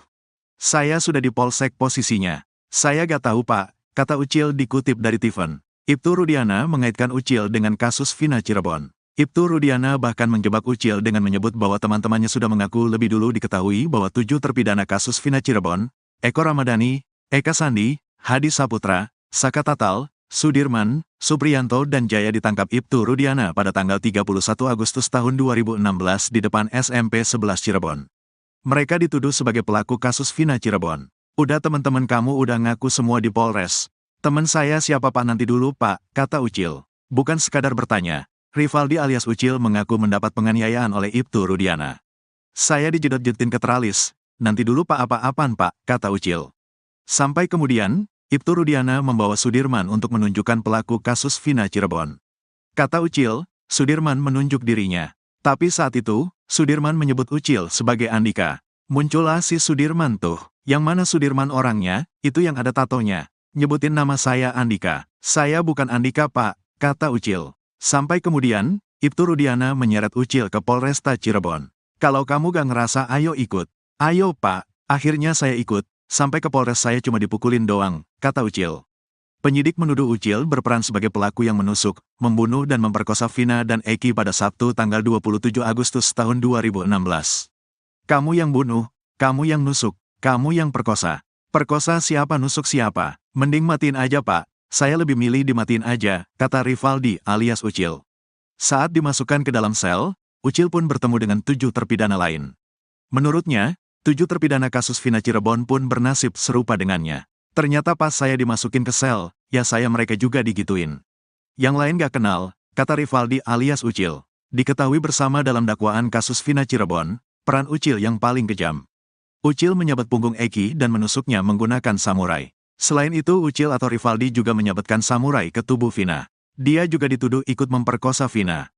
Saya sudah di Polsek posisinya. Saya gak tahu Pak, kata Ucil dikutip dari Tiffen. Ibtu Rudiana mengaitkan Ucil dengan kasus Vina Cirebon. Ibtu Rudiana bahkan menjebak Ucil dengan menyebut bahwa teman-temannya sudah mengaku lebih dulu diketahui bahwa 7 terpidana kasus Vina Cirebon, Eko Ramadhani, Eka Sandi, Hadi Saputra, Saka Tatal, Sudirman, Supriyanto dan Jaya ditangkap Ibtu Rudiana pada tanggal 31 Agustus tahun 2016 di depan SMP 11 Cirebon. Mereka dituduh sebagai pelaku kasus Vina Cirebon. Udah teman-teman kamu udah ngaku semua di Polres. Teman saya siapa Pak? Nanti dulu Pak, kata Ucil. Bukan sekadar bertanya, Rivaldi alias Ucil mengaku mendapat penganiayaan oleh Ibtu Rudiana. Saya dijedot-jedotin ke teralis. Nanti dulu Pak apa-apaan Pak, kata Ucil. Sampai kemudian, Ibtu Rudiana membawa Sudirman untuk menunjukkan pelaku kasus Vina Cirebon. Kata Ucil, Sudirman menunjuk dirinya. Tapi saat itu, Sudirman menyebut Ucil sebagai Andika. Muncullah si Sudirman tuh. Yang mana Sudirman orangnya, itu yang ada tatonya. Nyebutin nama saya Andika. Saya bukan Andika pak, kata Ucil. Sampai kemudian, Ibtu Rudiana menyeret Ucil ke Polresta Cirebon. Kalau kamu gak ngerasa ayo ikut. Ayo pak, akhirnya saya ikut. Sampai ke Polres saya cuma dipukulin doang, kata Ucil. Penyidik menuduh Ucil berperan sebagai pelaku yang menusuk, membunuh dan memperkosa Vina dan Eki pada Sabtu tanggal 27 Agustus tahun 2016. Kamu yang bunuh, kamu yang nusuk, kamu yang perkosa. Perkosa siapa nusuk siapa? Mending matiin aja pak, saya lebih milih dimatiin aja, kata Rivaldi alias Ucil. Saat dimasukkan ke dalam sel, Ucil pun bertemu dengan 7 terpidana lain. Menurutnya, 7 terpidana kasus Vina Cirebon pun bernasib serupa dengannya. Ternyata pas saya dimasukin ke sel, ya saya mereka juga digituin. Yang lain gak kenal, kata Rivaldi alias Ucil. Diketahui bersama dalam dakwaan kasus Vina Cirebon, peran Ucil yang paling kejam. Ucil menyabet punggung Eki dan menusuknya menggunakan samurai. Selain itu Ucil atau Rivaldi juga menyabetkan samurai ke tubuh Vina. Dia juga dituduh ikut memperkosa Vina.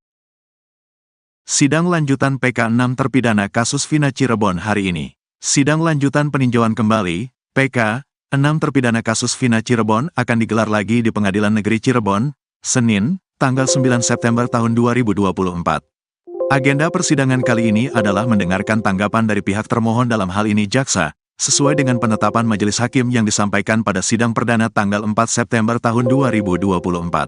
Sidang lanjutan PK 6 terpidana kasus Vina Cirebon hari ini. Sidang lanjutan peninjauan kembali, PK 6 terpidana kasus Vina Cirebon akan digelar lagi di Pengadilan Negeri Cirebon, Senin, tanggal 9 September tahun 2024. Agenda persidangan kali ini adalah mendengarkan tanggapan dari pihak termohon dalam hal ini jaksa, sesuai dengan penetapan majelis hakim yang disampaikan pada sidang perdana tanggal 4 September tahun 2024.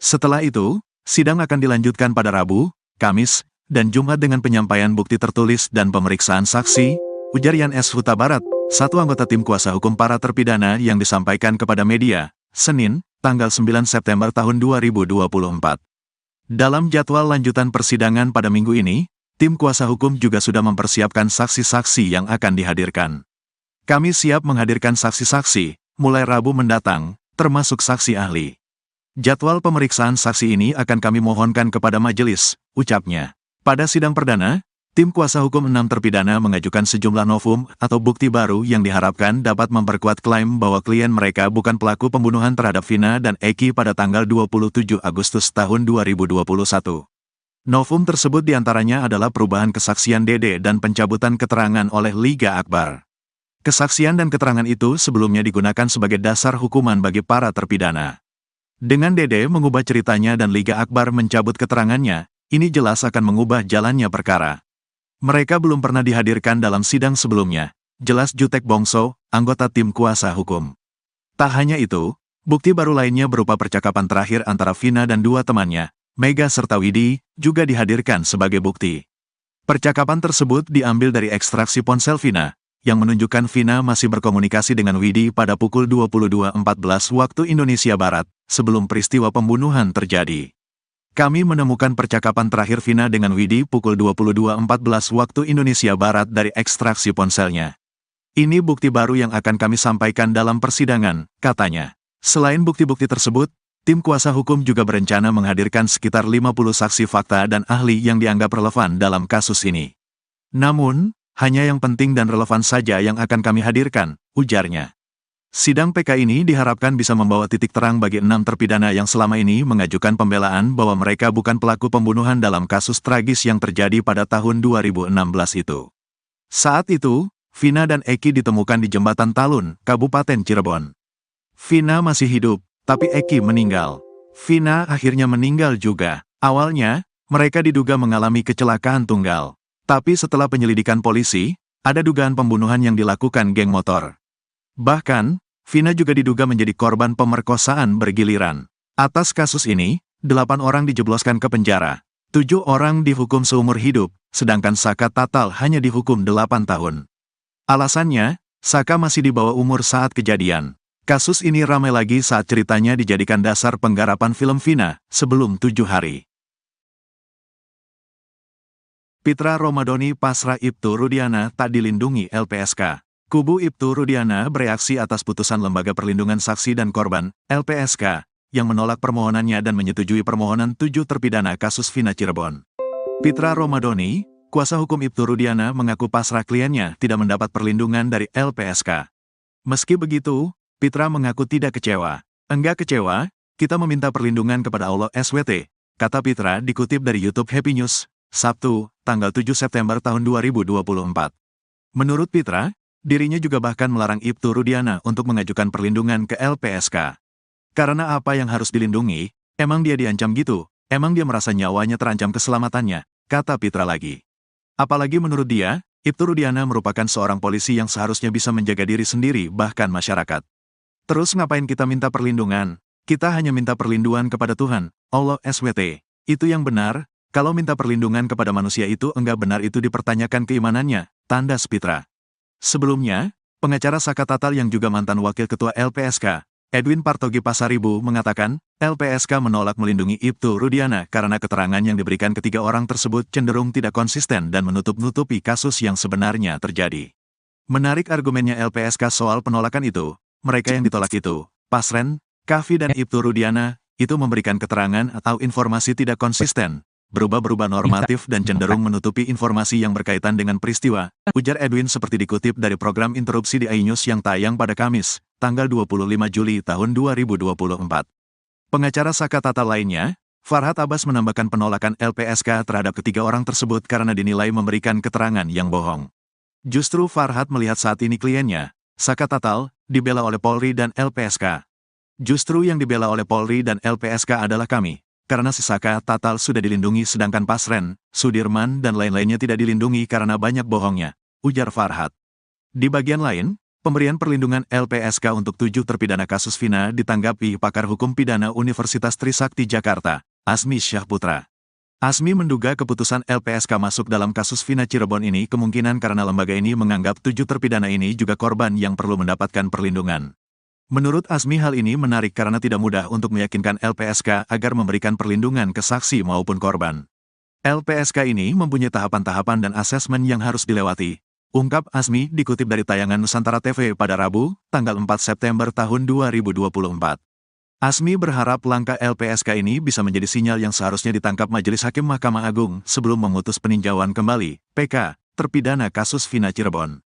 Setelah itu, sidang akan dilanjutkan pada Rabu, Kamis, dan Jumat dengan penyampaian bukti tertulis dan pemeriksaan saksi, ujar Yan S. Huta Barat, satu anggota tim kuasa hukum para terpidana yang disampaikan kepada media, Senin, tanggal 9 September tahun 2024. Dalam jadwal lanjutan persidangan pada minggu ini, tim kuasa hukum juga sudah mempersiapkan saksi-saksi yang akan dihadirkan. Kami siap menghadirkan saksi-saksi, mulai Rabu mendatang, termasuk saksi ahli. Jadwal pemeriksaan saksi ini akan kami mohonkan kepada majelis, ucapnya. Pada sidang perdana, tim kuasa hukum 6 terpidana mengajukan sejumlah novum atau bukti baru yang diharapkan dapat memperkuat klaim bahwa klien mereka bukan pelaku pembunuhan terhadap Vina dan Eki pada tanggal 27 Agustus tahun 2021. Novum tersebut diantaranya adalah perubahan kesaksian Dede dan pencabutan keterangan oleh Liga Akbar. Kesaksian dan keterangan itu sebelumnya digunakan sebagai dasar hukuman bagi para terpidana. Dengan Dede mengubah ceritanya dan Liga Akbar mencabut keterangannya, ini jelas akan mengubah jalannya perkara. Mereka belum pernah dihadirkan dalam sidang sebelumnya, jelas Jutek Bongso, anggota tim kuasa hukum. Tak hanya itu, bukti baru lainnya berupa percakapan terakhir antara Vina dan 2 temannya, Mega serta Widi, juga dihadirkan sebagai bukti. Percakapan tersebut diambil dari ekstraksi ponsel Vina, yang menunjukkan Vina masih berkomunikasi dengan Widi pada pukul 22.14 waktu Indonesia Barat, sebelum peristiwa pembunuhan terjadi. Kami menemukan percakapan terakhir Vina dengan Widi pukul 22.14 waktu Indonesia Barat dari ekstraksi ponselnya. Ini bukti baru yang akan kami sampaikan dalam persidangan, katanya. Selain bukti-bukti tersebut, tim kuasa hukum juga berencana menghadirkan sekitar 50 saksi fakta dan ahli yang dianggap relevan dalam kasus ini. Namun, hanya yang penting dan relevan saja yang akan kami hadirkan, ujarnya. Sidang PK ini diharapkan bisa membawa titik terang bagi 6 terpidana yang selama ini mengajukan pembelaan bahwa mereka bukan pelaku pembunuhan dalam kasus tragis yang terjadi pada tahun 2016 itu. Saat itu, Vina dan Eki ditemukan di Jembatan Talun, Kabupaten Cirebon. Vina masih hidup, tapi Eki meninggal. Vina akhirnya meninggal juga. Awalnya, mereka diduga mengalami kecelakaan tunggal. Tapi setelah penyelidikan polisi, ada dugaan pembunuhan yang dilakukan geng motor. Bahkan, Vina juga diduga menjadi korban pemerkosaan bergiliran. Atas kasus ini, 8 orang dijebloskan ke penjara. 7 orang dihukum seumur hidup, sedangkan Saka Tatal hanya dihukum 8 tahun. Alasannya, Saka masih di bawah umur saat kejadian. Kasus ini ramai lagi saat ceritanya dijadikan dasar penggarapan film Vina, sebelum 7 hari. Pitra Romadhoni pasrah Ibtu Rudiana tak dilindungi LPSK. Kubu Ibtu Rudiana bereaksi atas putusan Lembaga Perlindungan Saksi dan Korban, LPSK, yang menolak permohonannya dan menyetujui permohonan 7 terpidana kasus Vina Cirebon. Pitra Romadhoni, kuasa hukum Ibtu Rudiana mengaku pasrah kliennya tidak mendapat perlindungan dari LPSK. Meski begitu, Pitra mengaku tidak kecewa. Enggak kecewa, kita meminta perlindungan kepada Allah SWT, kata Pitra dikutip dari YouTube Happy News, Sabtu, tanggal 7 September tahun 2024. Menurut Pitra, dirinya juga bahkan melarang Ibtu Rudiana untuk mengajukan perlindungan ke LPSK. Karena apa yang harus dilindungi, emang dia diancam gitu, emang dia merasa nyawanya terancam keselamatannya, kata Pitra lagi. Apalagi menurut dia, Ibtu Rudiana merupakan seorang polisi yang seharusnya bisa menjaga diri sendiri bahkan masyarakat. Terus ngapain kita minta perlindungan? Kita hanya minta perlindungan kepada Tuhan, Allah SWT. Itu yang benar, kalau minta perlindungan kepada manusia itu enggak benar itu dipertanyakan keimanannya, tandas Pitra. Sebelumnya, pengacara Saka Tatal yang juga mantan wakil ketua LPSK, Edwin Partogi Pasaribu mengatakan, LPSK menolak melindungi Ibtu Rudiana karena keterangan yang diberikan ketiga orang tersebut cenderung tidak konsisten dan menutup-nutupi kasus yang sebenarnya terjadi. Menarik argumennya LPSK soal penolakan itu, mereka yang ditolak itu, Pasren, Kavi dan Ibtu Rudiana, itu memberikan keterangan atau informasi tidak konsisten, berubah-berubah normatif dan cenderung menutupi informasi yang berkaitan dengan peristiwa, ujar Edwin seperti dikutip dari program interupsi di iNews yang tayang pada Kamis, tanggal 25 Juli tahun 2024. Pengacara Saka Tatal lainnya, Farhad Abbas menambahkan penolakan LPSK terhadap ketiga orang tersebut karena dinilai memberikan keterangan yang bohong. Justru Farhad melihat saat ini kliennya, Saka Tatal, dibela oleh Polri dan LPSK. Justru yang dibela oleh Polri dan LPSK adalah kami, karena si Saka Tatal sudah dilindungi sedangkan Pasren, Sudirman dan lain-lainnya tidak dilindungi karena banyak bohongnya, ujar Farhad. Di bagian lain, pemberian perlindungan LPSK untuk 7 terpidana kasus Vina ditanggapi pakar hukum pidana Universitas Trisakti Jakarta, Asmi Syahputra. Asmi menduga keputusan LPSK masuk dalam kasus Vina Cirebon ini kemungkinan karena lembaga ini menganggap 7 terpidana ini juga korban yang perlu mendapatkan perlindungan. Menurut Asmi hal ini menarik karena tidak mudah untuk meyakinkan LPSK agar memberikan perlindungan ke saksi maupun korban. LPSK ini mempunyai tahapan-tahapan dan asesmen yang harus dilewati, ungkap Asmi dikutip dari tayangan Nusantara TV pada Rabu, tanggal 4 September tahun 2024. Asmi berharap langkah LPSK ini bisa menjadi sinyal yang seharusnya ditangkap Majelis Hakim Mahkamah Agung sebelum memutus peninjauan kembali, PK, terpidana kasus Vina Cirebon.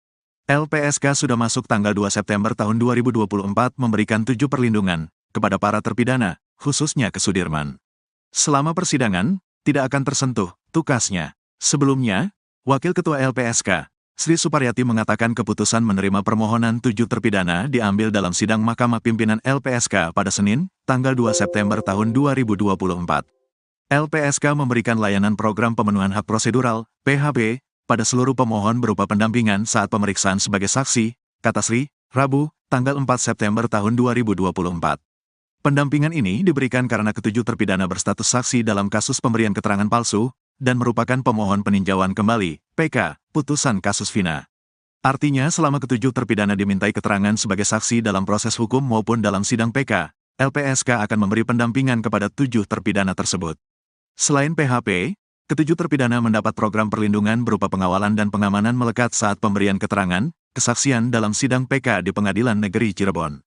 LPSK sudah masuk tanggal 2 September tahun 2024 memberikan 7 perlindungan kepada para terpidana, khususnya ke Sudirman. Selama persidangan, tidak akan tersentuh, tukasnya. Sebelumnya, Wakil Ketua LPSK, Sri Suparyati mengatakan keputusan menerima permohonan 7 terpidana diambil dalam sidang Mahkamah Pimpinan LPSK pada Senin, tanggal 2 September tahun 2024. LPSK memberikan layanan program pemenuhan hak prosedural, PHP, pada seluruh pemohon berupa pendampingan saat pemeriksaan sebagai saksi, kata Sri, Rabu, tanggal 4 September tahun 2024. Pendampingan ini diberikan karena ketujuh terpidana berstatus saksi dalam kasus pemberian keterangan palsu, dan merupakan pemohon peninjauan kembali, PK, putusan kasus Vina. Artinya selama ketujuh terpidana dimintai keterangan sebagai saksi dalam proses hukum maupun dalam sidang PK, LPSK akan memberi pendampingan kepada 7 terpidana tersebut. Selain PHP, ketujuh terpidana mendapat program perlindungan berupa pengawalan dan pengamanan melekat saat pemberian keterangan, kesaksian dalam sidang PK di Pengadilan Negeri Cirebon.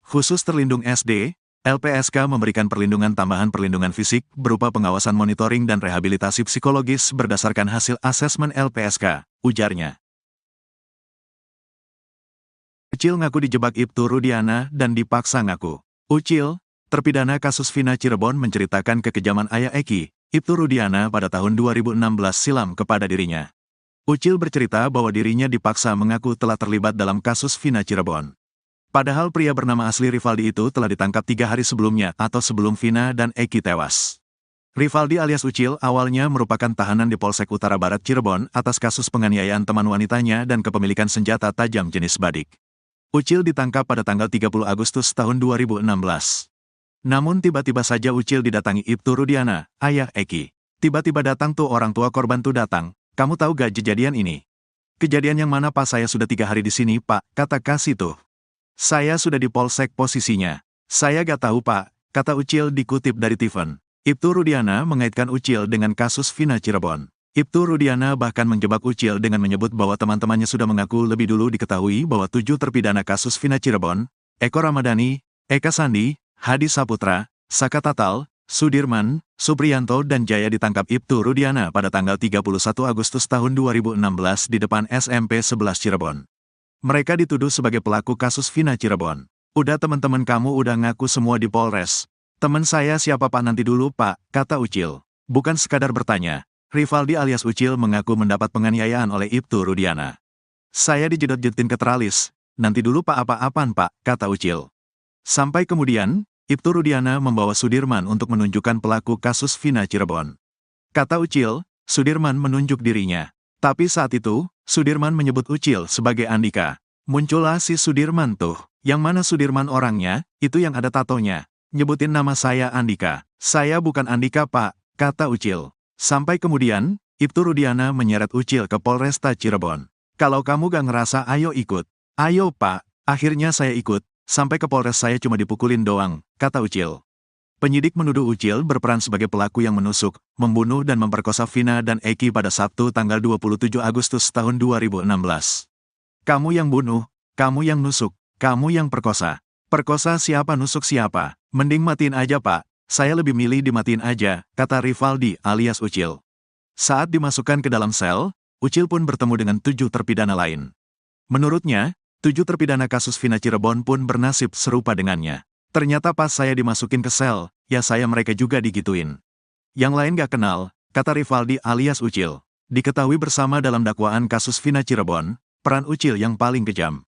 Khusus terlindung SD, LPSK memberikan perlindungan tambahan perlindungan fisik berupa pengawasan monitoring dan rehabilitasi psikologis berdasarkan hasil asesmen LPSK, ujarnya. Ucil ngaku dijebak Ibtu Rudiana dan dipaksa ngaku. Ucil, terpidana kasus Vina Cirebon menceritakan kekejaman ayah Eki, Ibtu Rudiana pada tahun 2016 silam kepada dirinya. Ucil bercerita bahwa dirinya dipaksa mengaku telah terlibat dalam kasus Vina Cirebon. Padahal pria bernama asli Rivaldi itu telah ditangkap 3 hari sebelumnya atau sebelum Vina dan Eki tewas. Rivaldi alias Ucil awalnya merupakan tahanan di Polsek Utara Barat Cirebon atas kasus penganiayaan teman wanitanya dan kepemilikan senjata tajam jenis badik. Ucil ditangkap pada tanggal 30 Agustus tahun 2016. Namun tiba-tiba saja Ucil didatangi Ibtu Rudiana, ayah Eki. Tiba-tiba datang tuh orang tua korban tuh datang. Kamu tahu gak kejadian ini? Kejadian yang mana Pak? Saya sudah 3 hari di sini Pak, kata Kasih tuh. Saya sudah di Polsek posisinya. Saya gak tahu Pak, kata Ucil dikutip dari Tiffen. Ibtu Rudiana mengaitkan Ucil dengan kasus Vina Cirebon. Ibtu Rudiana bahkan menjebak Ucil dengan menyebut bahwa teman-temannya sudah mengaku lebih dulu diketahui bahwa 7 terpidana kasus Vina Cirebon, Eko Ramadhani, Eka Sandi, Hadi Saputra, Saka Tatal, Sudirman, Supriyanto dan Jaya ditangkap Ibtu Rudiana pada tanggal 31 Agustus tahun 2016 di depan SMP 11 Cirebon. Mereka dituduh sebagai pelaku kasus Vina Cirebon. Udah teman-teman kamu udah ngaku semua di Polres. Teman saya siapa Pak nanti dulu Pak, kata Ucil. Bukan sekadar bertanya. Rivaldi alias Ucil mengaku mendapat penganiayaan oleh Ibtu Rudiana. Saya dijedot-jedotin ke teralis, nanti dulu Pak apa-apaan Pak, kata Ucil. Sampai kemudian, Ibtu Rudiana membawa Sudirman untuk menunjukkan pelaku kasus Vina Cirebon. Kata Ucil, Sudirman menunjuk dirinya. Tapi saat itu, Sudirman menyebut Ucil sebagai Andika. Muncullah si Sudirman tuh. Yang mana Sudirman orangnya, itu yang ada tatonya. Nyebutin nama saya Andika. Saya bukan Andika Pak, kata Ucil. Sampai kemudian, Ibtu Rudiana menyeret Ucil ke Polresta Cirebon. Kalau kamu gak ngerasa ayo ikut. Ayo Pak, akhirnya saya ikut. Sampai ke Polres saya cuma dipukulin doang, kata Ucil. Penyidik menuduh Ucil berperan sebagai pelaku yang menusuk, membunuh dan memperkosa Vina dan Eki pada Sabtu tanggal 27 Agustus tahun 2016. Kamu yang bunuh, kamu yang nusuk, kamu yang perkosa. Perkosa siapa nusuk siapa? Mending matiin aja Pak, saya lebih milih dimatiin aja, kata Rivaldi alias Ucil. Saat dimasukkan ke dalam sel, Ucil pun bertemu dengan 7 terpidana lain. Menurutnya, 7 terpidana kasus Vina Cirebon pun bernasib serupa dengannya. Ternyata pas saya dimasukin ke sel, ya saya mereka juga digituin. Yang lain gak kenal, kata Rivaldi alias Ucil. Diketahui bersama dalam dakwaan kasus Vina Cirebon, peran Ucil yang paling kejam.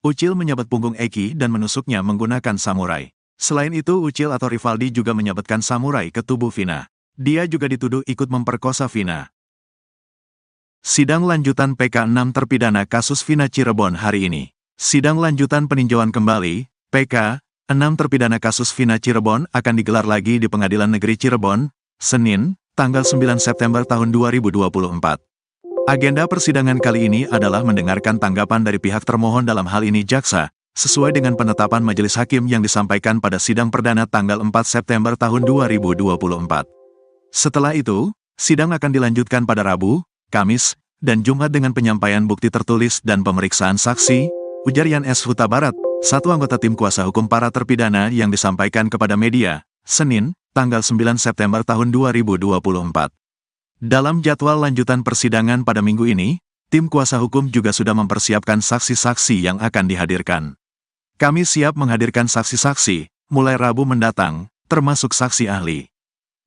Ucil menyabet punggung Eki dan menusuknya menggunakan samurai. Selain itu Ucil atau Rivaldi juga menyabetkan samurai ke tubuh Vina. Dia juga dituduh ikut memperkosa Vina. Sidang lanjutan PK 6 terpidana kasus Vina Cirebon hari ini. Sidang lanjutan peninjauan kembali, PK 6 terpidana kasus Vina Cirebon akan digelar lagi di Pengadilan Negeri Cirebon, Senin, tanggal 9 September tahun 2024. Agenda persidangan kali ini adalah mendengarkan tanggapan dari pihak termohon dalam hal ini jaksa, sesuai dengan penetapan majelis hakim yang disampaikan pada sidang perdana tanggal 4 September tahun 2024. Setelah itu, sidang akan dilanjutkan pada Rabu, Kamis, dan Jumat dengan penyampaian bukti tertulis dan pemeriksaan saksi, ujar Yan S. Huta Barat, satu anggota tim kuasa hukum para terpidana yang disampaikan kepada media, Senin, tanggal 9 September tahun 2024. Dalam jadwal lanjutan persidangan pada minggu ini, tim kuasa hukum juga sudah mempersiapkan saksi-saksi yang akan dihadirkan. Kami siap menghadirkan saksi-saksi, mulai Rabu mendatang, termasuk saksi ahli.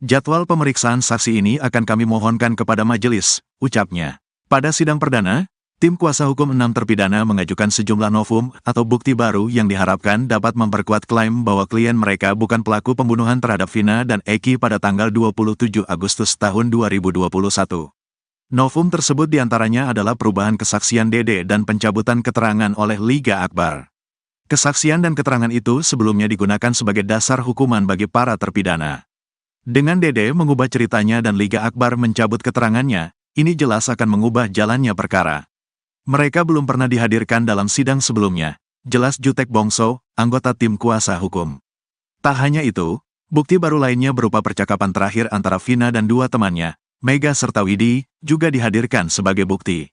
Jadwal pemeriksaan saksi ini akan kami mohonkan kepada majelis, ucapnya. Pada sidang perdana, tim kuasa hukum 6 terpidana mengajukan sejumlah novum atau bukti baru yang diharapkan dapat memperkuat klaim bahwa klien mereka bukan pelaku pembunuhan terhadap Vina dan Eki pada tanggal 27 Agustus tahun 2021. Novum tersebut diantaranya adalah perubahan kesaksian Dede dan pencabutan keterangan oleh Liga Akbar. Kesaksian dan keterangan itu sebelumnya digunakan sebagai dasar hukuman bagi para terpidana. Dengan Dede mengubah ceritanya dan Liga Akbar mencabut keterangannya, ini jelas akan mengubah jalannya perkara. Mereka belum pernah dihadirkan dalam sidang sebelumnya, jelas Jutek Bongso, anggota tim kuasa hukum. Tak hanya itu, bukti baru lainnya berupa percakapan terakhir antara Vina dan 2 temannya, Mega serta Widi, juga dihadirkan sebagai bukti.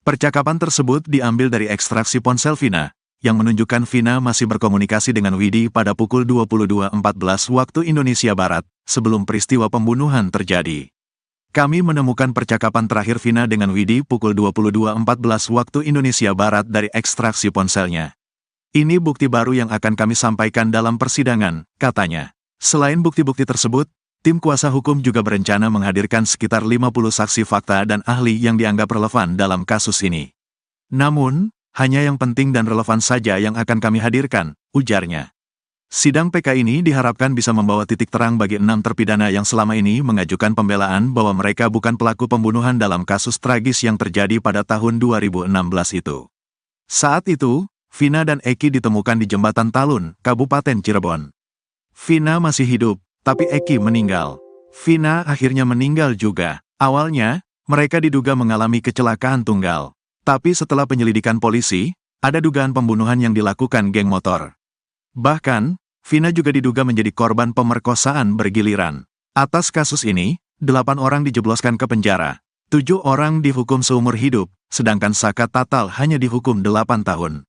Percakapan tersebut diambil dari ekstraksi ponsel Vina, yang menunjukkan Vina masih berkomunikasi dengan Widi pada pukul 22.14 waktu Indonesia Barat, sebelum peristiwa pembunuhan terjadi. Kami menemukan percakapan terakhir Vina dengan Widi pukul 22.14 waktu Indonesia Barat dari ekstraksi ponselnya. Ini bukti baru yang akan kami sampaikan dalam persidangan, katanya. Selain bukti-bukti tersebut, tim kuasa hukum juga berencana menghadirkan sekitar 50 saksi fakta dan ahli yang dianggap relevan dalam kasus ini. Namun, hanya yang penting dan relevan saja yang akan kami hadirkan, ujarnya. Sidang PK ini diharapkan bisa membawa titik terang bagi 6 terpidana yang selama ini mengajukan pembelaan bahwa mereka bukan pelaku pembunuhan dalam kasus tragis yang terjadi pada tahun 2016 itu. Saat itu, Vina dan Eki ditemukan di Jembatan Talun, Kabupaten Cirebon. Vina masih hidup, tapi Eki meninggal. Vina akhirnya meninggal juga. Awalnya, mereka diduga mengalami kecelakaan tunggal. Tapi setelah penyelidikan polisi, ada dugaan pembunuhan yang dilakukan geng motor. Bahkan, Vina juga diduga menjadi korban pemerkosaan bergiliran. Atas kasus ini, 8 orang dijebloskan ke penjara. 7 orang dihukum seumur hidup, sedangkan Saka Tatal hanya dihukum 8 tahun.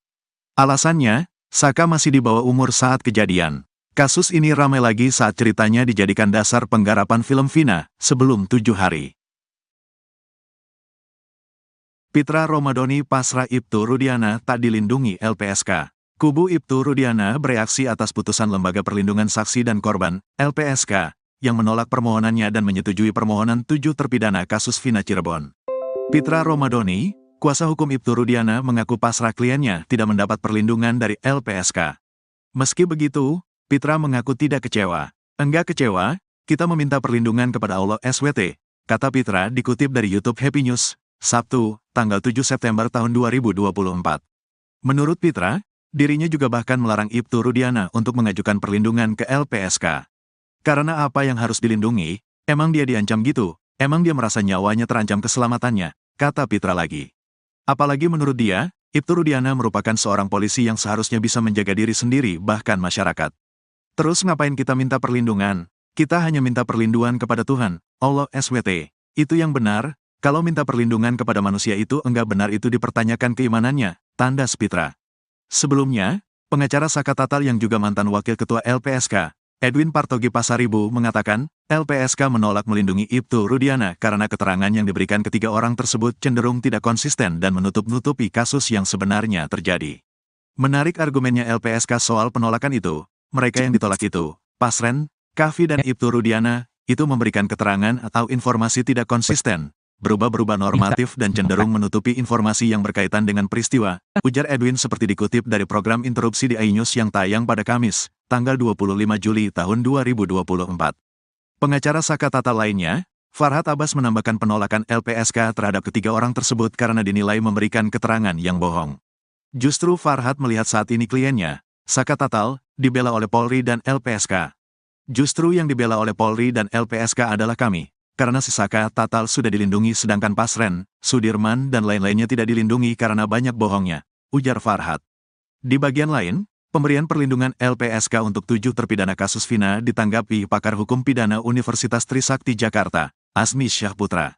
Alasannya, Saka masih di bawah umur saat kejadian. Kasus ini ramai lagi saat ceritanya dijadikan dasar penggarapan film Vina, sebelum 7 hari. Pitra Romadhoni pasrah Ibtu Rudiana tak dilindungi LPSK. Kubu Ibtu Rudiana bereaksi atas putusan Lembaga Perlindungan Saksi dan Korban, LPSK, yang menolak permohonannya dan menyetujui permohonan 7 terpidana kasus Vina Cirebon. Pitra Romadoni, kuasa hukum Ibtu Rudiana mengaku pasrah kliennya tidak mendapat perlindungan dari LPSK. Meski begitu, Pitra mengaku tidak kecewa. Enggak kecewa, kita meminta perlindungan kepada Allah SWT, kata Pitra dikutip dari YouTube Happy News, Sabtu, tanggal 7 September tahun 2024. Menurut Pitra, dirinya juga bahkan melarang Ibtu Rudiana untuk mengajukan perlindungan ke LPSK. Karena apa yang harus dilindungi, emang dia diancam gitu, emang dia merasa nyawanya terancam keselamatannya, kata Pitra lagi. Apalagi menurut dia, Ibtu Rudiana merupakan seorang polisi yang seharusnya bisa menjaga diri sendiri bahkan masyarakat. Terus ngapain kita minta perlindungan? Kita hanya minta perlindungan kepada Tuhan, Allah SWT. Itu yang benar, kalau minta perlindungan kepada manusia itu enggak benar itu dipertanyakan keimanannya, tandas Pitra. Sebelumnya, pengacara Saka Tatal yang juga mantan wakil ketua LPSK, Edwin Partogi Pasaribu mengatakan, LPSK menolak melindungi Ibtu Rudiana karena keterangan yang diberikan ketiga orang tersebut cenderung tidak konsisten dan menutup-nutupi kasus yang sebenarnya terjadi. Menarik argumennya LPSK soal penolakan itu, mereka yang ditolak itu, Pasren, Kavi dan Ibtu Rudiana, itu memberikan keterangan atau informasi tidak konsisten, berubah-berubah normatif dan cenderung menutupi informasi yang berkaitan dengan peristiwa, ujar Edwin seperti dikutip dari program interupsi di iNews yang tayang pada Kamis, tanggal 25 Juli tahun 2024. Pengacara Saka Tatal lainnya, Farhad Abbas menambahkan penolakan LPSK terhadap ketiga orang tersebut karena dinilai memberikan keterangan yang bohong. Justru Farhad melihat saat ini kliennya, Saka Tatal, dibela oleh Polri dan LPSK. Justru yang dibela oleh Polri dan LPSK adalah kami. Karena si Saka Tatal sudah dilindungi sedangkan Pasren, Sudirman dan lain-lainnya tidak dilindungi karena banyak bohongnya, ujar Farhad. Di bagian lain, pemberian perlindungan LPSK untuk 7 terpidana kasus Vina ditanggapi pakar hukum pidana Universitas Trisakti Jakarta, Asmi Syahputra.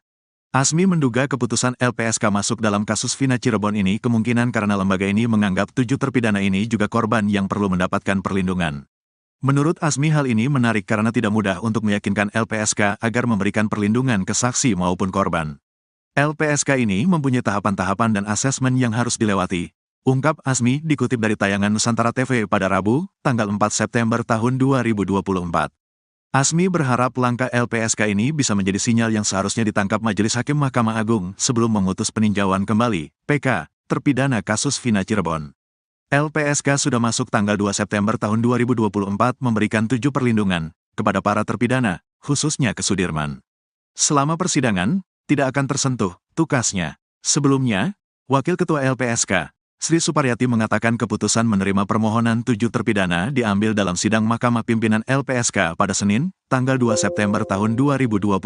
Asmi menduga keputusan LPSK masuk dalam kasus Vina Cirebon ini kemungkinan karena lembaga ini menganggap 7 terpidana ini juga korban yang perlu mendapatkan perlindungan. Menurut Asmi hal ini menarik karena tidak mudah untuk meyakinkan LPSK agar memberikan perlindungan ke saksi maupun korban. LPSK ini mempunyai tahapan-tahapan dan asesmen yang harus dilewati, ungkap Asmi dikutip dari tayangan Nusantara TV pada Rabu, tanggal 4 September tahun 2024. Asmi berharap langkah LPSK ini bisa menjadi sinyal yang seharusnya ditangkap Majelis Hakim Mahkamah Agung sebelum memutus peninjauan kembali, PK, terpidana kasus Vina Cirebon. LPSK sudah masuk tanggal 2 September tahun 2024 memberikan 7 perlindungan kepada para terpidana, khususnya ke Sudirman. Selama persidangan, tidak akan tersentuh, tukasnya. Sebelumnya, Wakil Ketua LPSK, Sri Suparyati mengatakan keputusan menerima permohonan 7 terpidana diambil dalam sidang Mahkamah Pimpinan LPSK pada Senin, tanggal 2 September tahun 2024.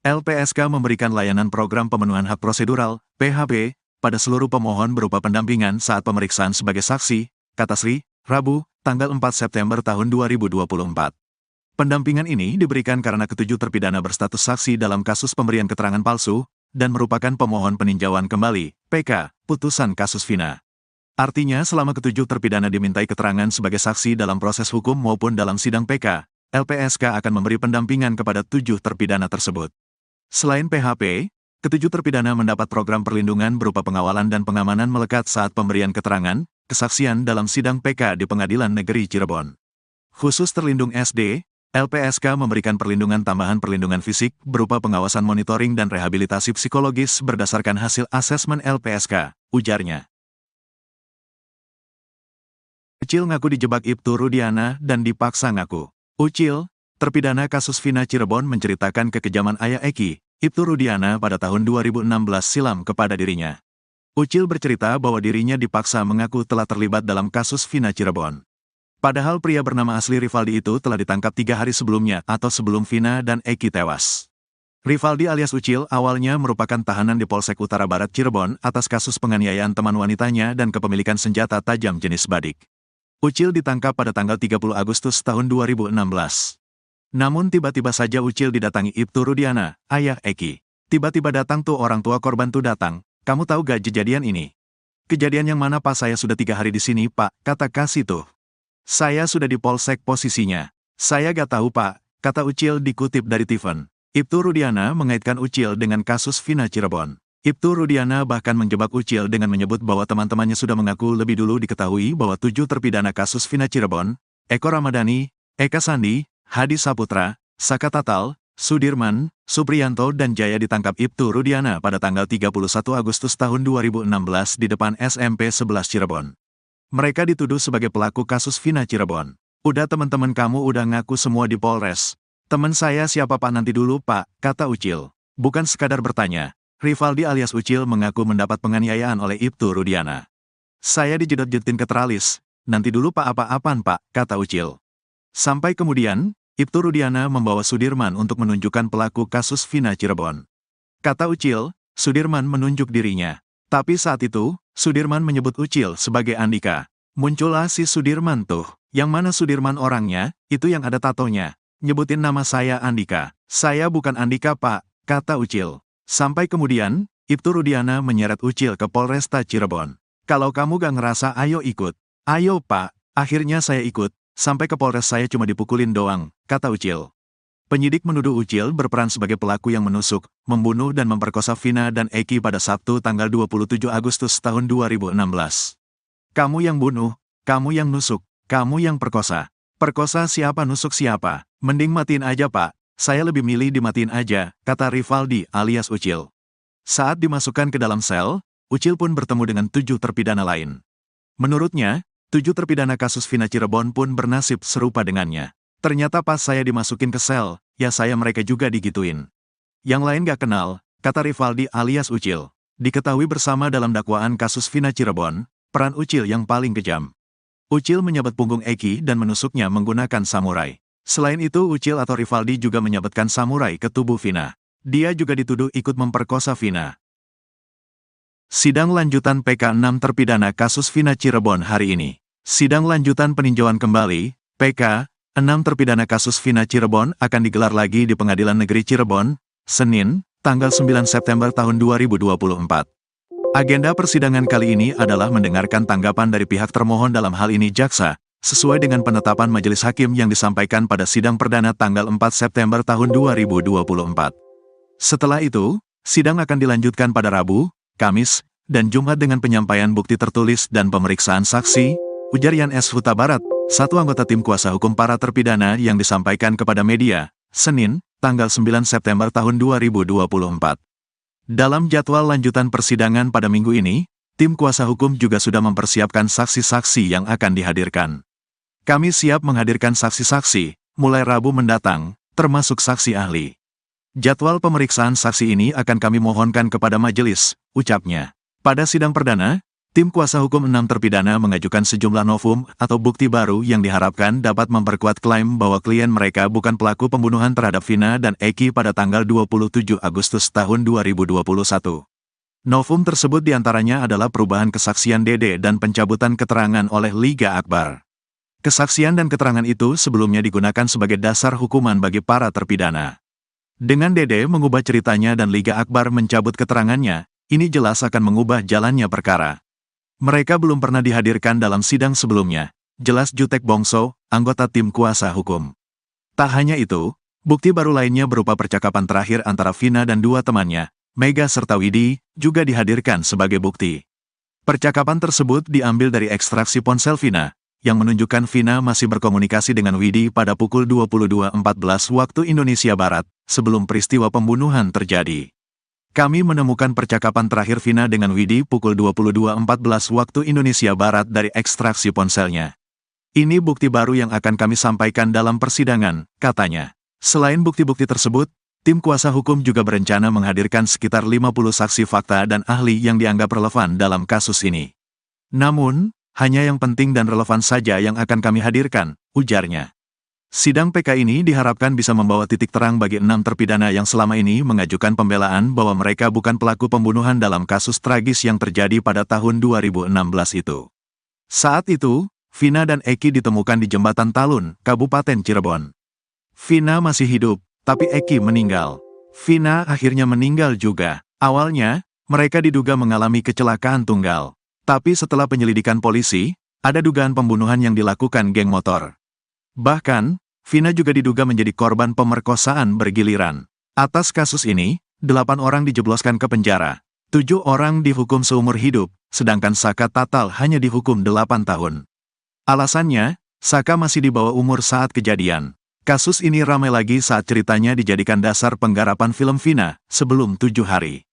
LPSK memberikan layanan program pemenuhan hak prosedural, PHP, pada seluruh pemohon berupa pendampingan saat pemeriksaan sebagai saksi, kata Sri, Rabu, tanggal 4 September tahun 2024. Pendampingan ini diberikan karena ketujuh terpidana berstatus saksi dalam kasus pemberian keterangan palsu, dan merupakan pemohon peninjauan kembali, PK, putusan kasus Vina. Artinya selama ketujuh terpidana dimintai keterangan sebagai saksi dalam proses hukum maupun dalam sidang PK, LPSK akan memberi pendampingan kepada 7 terpidana tersebut. Selain PHP, ketujuh terpidana mendapat program perlindungan berupa pengawalan dan pengamanan melekat saat pemberian keterangan, kesaksian dalam sidang PK di Pengadilan Negeri Cirebon. Khusus terlindung SD, LPSK memberikan perlindungan tambahan perlindungan fisik berupa pengawasan monitoring dan rehabilitasi psikologis berdasarkan hasil asesmen LPSK, ujarnya. Ucil ngaku dijebak Ibtu Rudiana dan dipaksa ngaku. Ucil, terpidana kasus Vina Cirebon menceritakan kekejaman ayah Eki, Ibtu Rudiana pada tahun 2016 silam kepada dirinya. Ucil bercerita bahwa dirinya dipaksa mengaku telah terlibat dalam kasus Vina Cirebon. Padahal pria bernama asli Rivaldi itu telah ditangkap 3 hari sebelumnya atau sebelum Vina dan Eki tewas. Rivaldi alias Ucil awalnya merupakan tahanan di Polsek Utara Barat Cirebon atas kasus penganiayaan teman wanitanya dan kepemilikan senjata tajam jenis badik. Ucil ditangkap pada tanggal 30 Agustus tahun 2016. Namun tiba-tiba saja Ucil didatangi Ibtu Rudiana, ayah Eki. Tiba-tiba datang tuh orang tua korban tuh datang, kamu tahu gak kejadian ini? Kejadian yang mana Pak? Saya sudah 3 hari di sini Pak, kata Kasih tuh. Saya sudah di Polsek posisinya. Saya gak tahu Pak, kata Ucil dikutip dari Tiffen. Ibtu Rudiana mengaitkan Ucil dengan kasus Vina Cirebon. Ibtu Rudiana bahkan menjebak Ucil dengan menyebut bahwa teman-temannya sudah mengaku lebih dulu diketahui bahwa 7 terpidana kasus Vina Cirebon, Eko Ramadhani, Eka Sandi, Hadi Saputra, Saka Tatal, Sudirman, Supriyanto dan Jaya ditangkap Ibtu Rudiana pada tanggal 31 Agustus tahun 2016 di depan SMP 11 Cirebon. Mereka dituduh sebagai pelaku kasus Vina Cirebon. Udah teman-teman kamu udah ngaku semua di Polres. Teman saya siapa Pak nanti dulu Pak, kata Ucil. Bukan sekadar bertanya, Rivaldi alias Ucil mengaku mendapat penganiayaan oleh Ibtu Rudiana. Saya dijedot-jedotin ke teralis. Nanti dulu Pak apa-apaan Pak, kata Ucil. Sampai kemudian, Ibtu Rudiana membawa Sudirman untuk menunjukkan pelaku kasus Vina Cirebon. Kata Ucil, Sudirman menunjuk dirinya. Tapi saat itu, Sudirman menyebut Ucil sebagai Andika. Muncullah si Sudirman tuh. Yang mana Sudirman orangnya, itu yang ada tatonya. Nyebutin nama saya Andika. Saya bukan Andika Pak, kata Ucil. Sampai kemudian, Ibtu Rudiana menyeret Ucil ke Polresta Cirebon. Kalau kamu gak ngerasa ayo ikut. Ayo Pak, akhirnya saya ikut. Sampai ke Polres saya cuma dipukulin doang, kata Ucil. Penyidik menuduh Ucil berperan sebagai pelaku yang menusuk, membunuh dan memperkosa Vina dan Eki pada Sabtu tanggal 27 Agustus tahun 2016. Kamu yang bunuh, kamu yang nusuk, kamu yang perkosa. Perkosa siapa nusuk siapa? Mending matiin aja Pak, saya lebih milih dimatiin aja, kata Rivaldi alias Ucil. Saat dimasukkan ke dalam sel, Ucil pun bertemu dengan 7 terpidana lain. Menurutnya, 7 terpidana kasus Vina Cirebon pun bernasib serupa dengannya. Ternyata pas saya dimasukin ke sel, ya saya mereka juga digituin. Yang lain gak kenal, kata Rivaldi alias Ucil. Diketahui bersama dalam dakwaan kasus Vina Cirebon, peran Ucil yang paling kejam. Ucil menyabet punggung Eki dan menusuknya menggunakan samurai. Selain itu Ucil atau Rivaldi juga menyabetkan samurai ke tubuh Vina. Dia juga dituduh ikut memperkosa Vina. Sidang lanjutan PK 6 terpidana kasus Vina Cirebon hari ini. Sidang lanjutan peninjauan kembali, PK 6 terpidana kasus Vina Cirebon akan digelar lagi di Pengadilan Negeri Cirebon, Senin, tanggal 9 September tahun 2024. Agenda persidangan kali ini adalah mendengarkan tanggapan dari pihak termohon dalam hal ini jaksa, sesuai dengan penetapan majelis hakim yang disampaikan pada sidang perdana tanggal 4 September tahun 2024. Setelah itu, sidang akan dilanjutkan pada Rabu, Kamis, dan Jumat dengan penyampaian bukti tertulis dan pemeriksaan saksi, ujar Yan S. Huta Barat, satu anggota tim kuasa hukum para terpidana yang disampaikan kepada media, Senin, tanggal 9 September tahun 2024. Dalam jadwal lanjutan persidangan pada minggu ini, tim kuasa hukum juga sudah mempersiapkan saksi-saksi yang akan dihadirkan. Kami siap menghadirkan saksi-saksi, mulai Rabu mendatang, termasuk saksi ahli. Jadwal pemeriksaan saksi ini akan kami mohonkan kepada majelis, ucapnya. Pada sidang perdana, tim kuasa hukum 6 terpidana mengajukan sejumlah novum atau bukti baru yang diharapkan dapat memperkuat klaim bahwa klien mereka bukan pelaku pembunuhan terhadap Vina dan Eki pada tanggal 27 Agustus tahun 2021. Novum tersebut diantaranya adalah perubahan kesaksian Dede dan pencabutan keterangan oleh Liga Akbar. Kesaksian dan keterangan itu sebelumnya digunakan sebagai dasar hukuman bagi para terpidana. Dengan Dede mengubah ceritanya dan Liga Akbar mencabut keterangannya, ini jelas akan mengubah jalannya perkara. Mereka belum pernah dihadirkan dalam sidang sebelumnya, jelas Jutek Bongso, anggota tim kuasa hukum. Tak hanya itu, bukti baru lainnya berupa percakapan terakhir antara Vina dan 2 temannya, Mega serta Widi, juga dihadirkan sebagai bukti. Percakapan tersebut diambil dari ekstraksi ponsel Vina, yang menunjukkan Vina masih berkomunikasi dengan Widi pada pukul 22.14 waktu Indonesia Barat, sebelum peristiwa pembunuhan terjadi. Kami menemukan percakapan terakhir Vina dengan Widi pukul 22.14 waktu Indonesia Barat dari ekstraksi ponselnya. Ini bukti baru yang akan kami sampaikan dalam persidangan, katanya. Selain bukti-bukti tersebut, tim kuasa hukum juga berencana menghadirkan sekitar 50 saksi fakta dan ahli yang dianggap relevan dalam kasus ini. Namun, hanya yang penting dan relevan saja yang akan kami hadirkan, ujarnya. Sidang PK ini diharapkan bisa membawa titik terang bagi 6 terpidana yang selama ini mengajukan pembelaan bahwa mereka bukan pelaku pembunuhan dalam kasus tragis yang terjadi pada tahun 2016 itu. Saat itu, Vina dan Eki ditemukan di Jembatan Talun, Kabupaten Cirebon. Vina masih hidup, tapi Eki meninggal. Vina akhirnya meninggal juga. Awalnya, mereka diduga mengalami kecelakaan tunggal. Tapi setelah penyelidikan polisi, ada dugaan pembunuhan yang dilakukan geng motor. Bahkan, Vina juga diduga menjadi korban pemerkosaan bergiliran. Atas kasus ini, 8 orang dijebloskan ke penjara. 7 orang dihukum seumur hidup, sedangkan Saka Tatal hanya dihukum 8 tahun. Alasannya, Saka masih di bawah umur saat kejadian. Kasus ini ramai lagi saat ceritanya dijadikan dasar penggarapan film Vina sebelum 7 hari.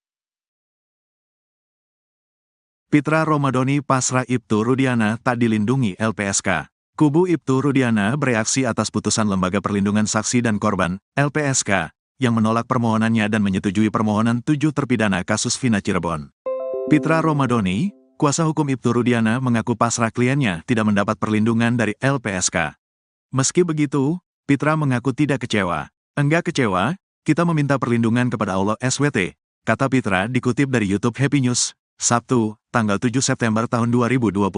Pitra Romadhoni pasrah Ibtu Rudiana tak dilindungi LPSK. Kubu Ibtu Rudiana bereaksi atas putusan Lembaga Perlindungan Saksi dan Korban, LPSK, yang menolak permohonannya dan menyetujui permohonan 7 terpidana kasus Vina Cirebon. Pitra Romadhoni, kuasa hukum Ibtu Rudiana, mengaku pasrah kliennya tidak mendapat perlindungan dari LPSK. Meski begitu, Pitra mengaku tidak kecewa. Enggak kecewa, kita meminta perlindungan kepada Allah SWT, kata Pitra dikutip dari YouTube Happy News, Sabtu, tanggal 7 September tahun 2024.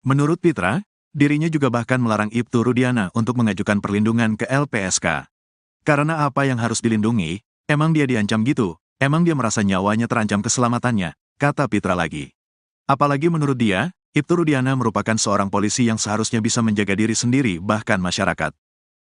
Menurut Pitra, dirinya juga bahkan melarang Ibtu Rudiana untuk mengajukan perlindungan ke LPSK. Karena apa yang harus dilindungi, emang dia diancam gitu, emang dia merasa nyawanya terancam keselamatannya, kata Pitra lagi. Apalagi menurut dia, Ibtu Rudiana merupakan seorang polisi yang seharusnya bisa menjaga diri sendiri bahkan masyarakat.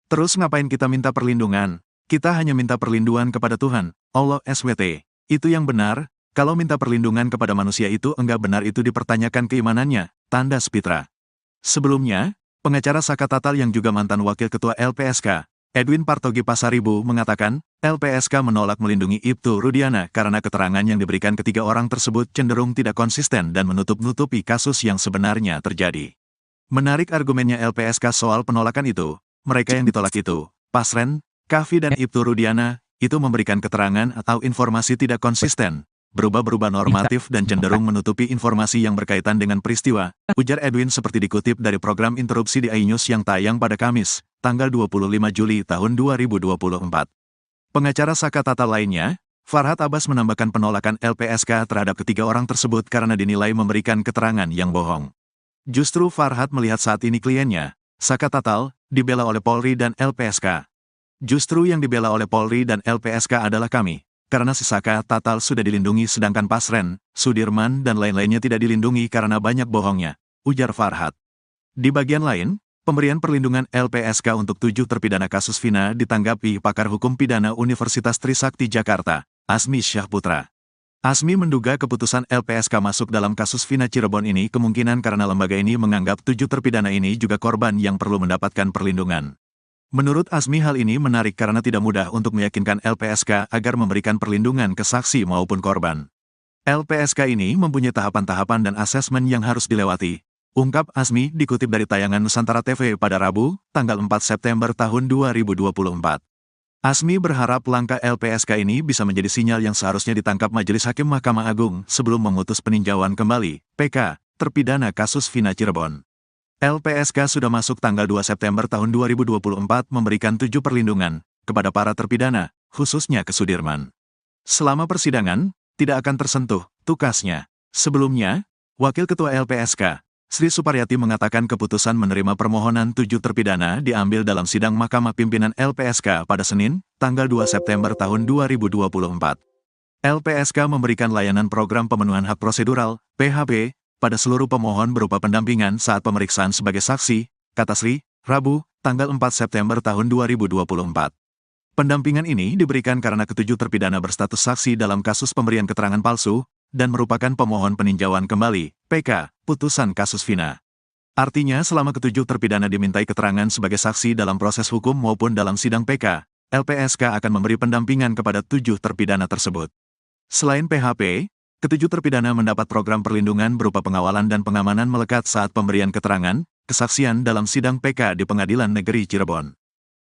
Terus ngapain kita minta perlindungan? Kita hanya minta perlindungan kepada Tuhan, Allah SWT. Itu yang benar, kalau minta perlindungan kepada manusia itu enggak benar itu dipertanyakan keimanannya, tandas Pitra. Sebelumnya, pengacara Saka Tatal yang juga mantan wakil ketua LPSK, Edwin Partogi Pasaribu mengatakan, LPSK menolak melindungi Ibtu Rudiana karena keterangan yang diberikan ketiga orang tersebut cenderung tidak konsisten dan menutup-nutupi kasus yang sebenarnya terjadi. Menarik argumennya LPSK soal penolakan itu, mereka yang ditolak itu, Pasren, Kavi dan Ibtu Rudiana, itu memberikan keterangan atau informasi tidak konsisten, berubah-berubah normatif dan cenderung menutupi informasi yang berkaitan dengan peristiwa, ujar Edwin seperti dikutip dari program interupsi di iNews yang tayang pada Kamis, tanggal 25 Juli tahun 2024. Pengacara Saka Tatal lainnya, Farhad Abbas menambahkan penolakan LPSK terhadap ketiga orang tersebut karena dinilai memberikan keterangan yang bohong. Justru Farhad melihat saat ini kliennya, Saka Tatal, dibela oleh Polri dan LPSK. Justru yang dibela oleh Polri dan LPSK adalah kami, karena si Saka Tatal sudah dilindungi sedangkan Pasren, Sudirman dan lain-lainnya tidak dilindungi karena banyak bohongnya, ujar Farhad. Di bagian lain, pemberian perlindungan LPSK untuk 7 terpidana kasus Vina ditanggapi pakar hukum pidana Universitas Trisakti Jakarta, Asmi Syahputra. Asmi menduga keputusan LPSK masuk dalam kasus Vina Cirebon ini kemungkinan karena lembaga ini menganggap 7 terpidana ini juga korban yang perlu mendapatkan perlindungan. Menurut Asmi hal ini menarik karena tidak mudah untuk meyakinkan LPSK agar memberikan perlindungan ke saksi maupun korban. LPSK ini mempunyai tahapan-tahapan dan asesmen yang harus dilewati, ungkap Asmi dikutip dari tayangan Nusantara TV pada Rabu, tanggal 4 September tahun 2024. Asmi berharap langkah LPSK ini bisa menjadi sinyal yang seharusnya ditangkap Majelis Hakim Mahkamah Agung sebelum memutus peninjauan kembali, PK, terpidana kasus Vina Cirebon. LPSK sudah masuk tanggal 2 September tahun 2024 memberikan 7 perlindungan kepada para terpidana, khususnya ke Sudirman. Selama persidangan, tidak akan tersentuh, tukasnya. Sebelumnya, Wakil Ketua LPSK, Sri Suparyati mengatakan keputusan menerima permohonan 7 terpidana diambil dalam sidang Mahkamah Pimpinan LPSK pada Senin, tanggal 2 September tahun 2024. LPSK memberikan layanan program pemenuhan hak prosedural, PHP, pada seluruh pemohon berupa pendampingan saat pemeriksaan sebagai saksi, kata Sri, Rabu, tanggal 4 September tahun 2024. Pendampingan ini diberikan karena ketujuh terpidana berstatus saksi dalam kasus pemberian keterangan palsu, dan merupakan pemohon peninjauan kembali, PK, putusan kasus Vina. Artinya selama ketujuh terpidana dimintai keterangan sebagai saksi dalam proses hukum maupun dalam sidang PK, LPSK akan memberi pendampingan kepada 7 terpidana tersebut. Selain PHP, ketujuh terpidana mendapat program perlindungan berupa pengawalan dan pengamanan melekat saat pemberian keterangan, kesaksian dalam sidang PK di Pengadilan Negeri Cirebon.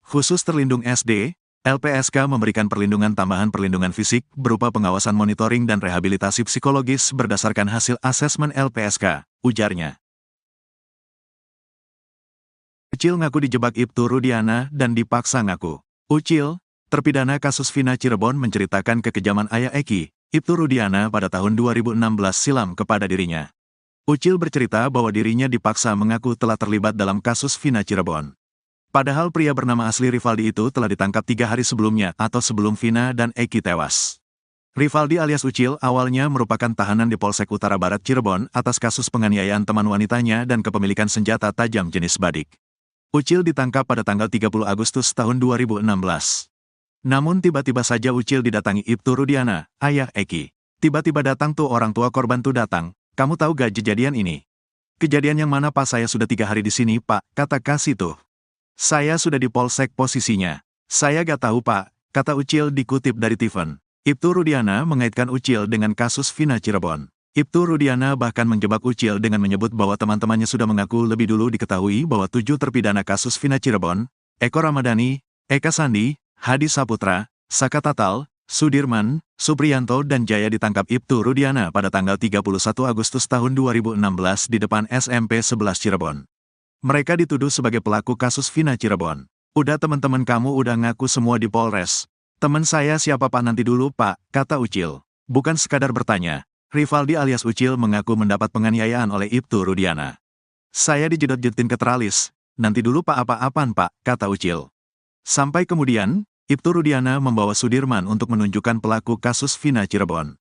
Khusus terlindung SD, LPSK memberikan perlindungan tambahan perlindungan fisik berupa pengawasan monitoring dan rehabilitasi psikologis berdasarkan hasil asesmen LPSK, ujarnya. Ucil ngaku dijebak Ibtu Rudiana dan dipaksa ngaku. Ucil, terpidana kasus Vina Cirebon menceritakan kekejaman ayah Eki, Ibtu Rudiana pada tahun 2016 silam kepada dirinya. Ucil bercerita bahwa dirinya dipaksa mengaku telah terlibat dalam kasus Vina Cirebon. Padahal pria bernama asli Rivaldi itu telah ditangkap 3 hari sebelumnya atau sebelum Vina dan Eki tewas. Rivaldi alias Ucil awalnya merupakan tahanan di Polsek Utara Barat Cirebon atas kasus penganiayaan teman wanitanya dan kepemilikan senjata tajam jenis badik. Ucil ditangkap pada tanggal 30 Agustus tahun 2016. Namun tiba-tiba saja Ucil didatangi Ibtu Rudiana, ayah Eki. Tiba-tiba datang tuh orang tua korban tuh datang, kamu tahu gak kejadian ini? Kejadian yang mana Pak? Saya sudah 3 hari di sini Pak, kata kasih tuh. Saya sudah di Polsek posisinya. Saya gak tahu Pak, kata Ucil dikutip dari Tiffen. Ibtu Rudiana mengaitkan Ucil dengan kasus Vina Cirebon. Ibtu Rudiana bahkan menjebak Ucil dengan menyebut bahwa teman-temannya sudah mengaku lebih dulu diketahui bahwa 7 terpidana kasus Vina Cirebon, Eko Ramadhani, Eka Sandi, Hadi Saputra, Saka Tatal, Sudirman, Supriyanto dan Jaya ditangkap Ibtu Rudiana pada tanggal 31 Agustus tahun 2016 di depan SMP 11 Cirebon. Mereka dituduh sebagai pelaku kasus Vina Cirebon. Udah teman-teman kamu udah ngaku semua di Polres. Teman saya siapa Pak nanti dulu Pak, kata Ucil. Bukan sekadar bertanya, Rivaldi alias Ucil mengaku mendapat penganiayaan oleh Ibtu Rudiana. Saya dijedot-jedotin ke teralis, nanti dulu Pak apa-apaan Pak, kata Ucil. Sampai kemudian, Ibtu Rudiana membawa Sudirman untuk menunjukkan pelaku kasus Vina Cirebon.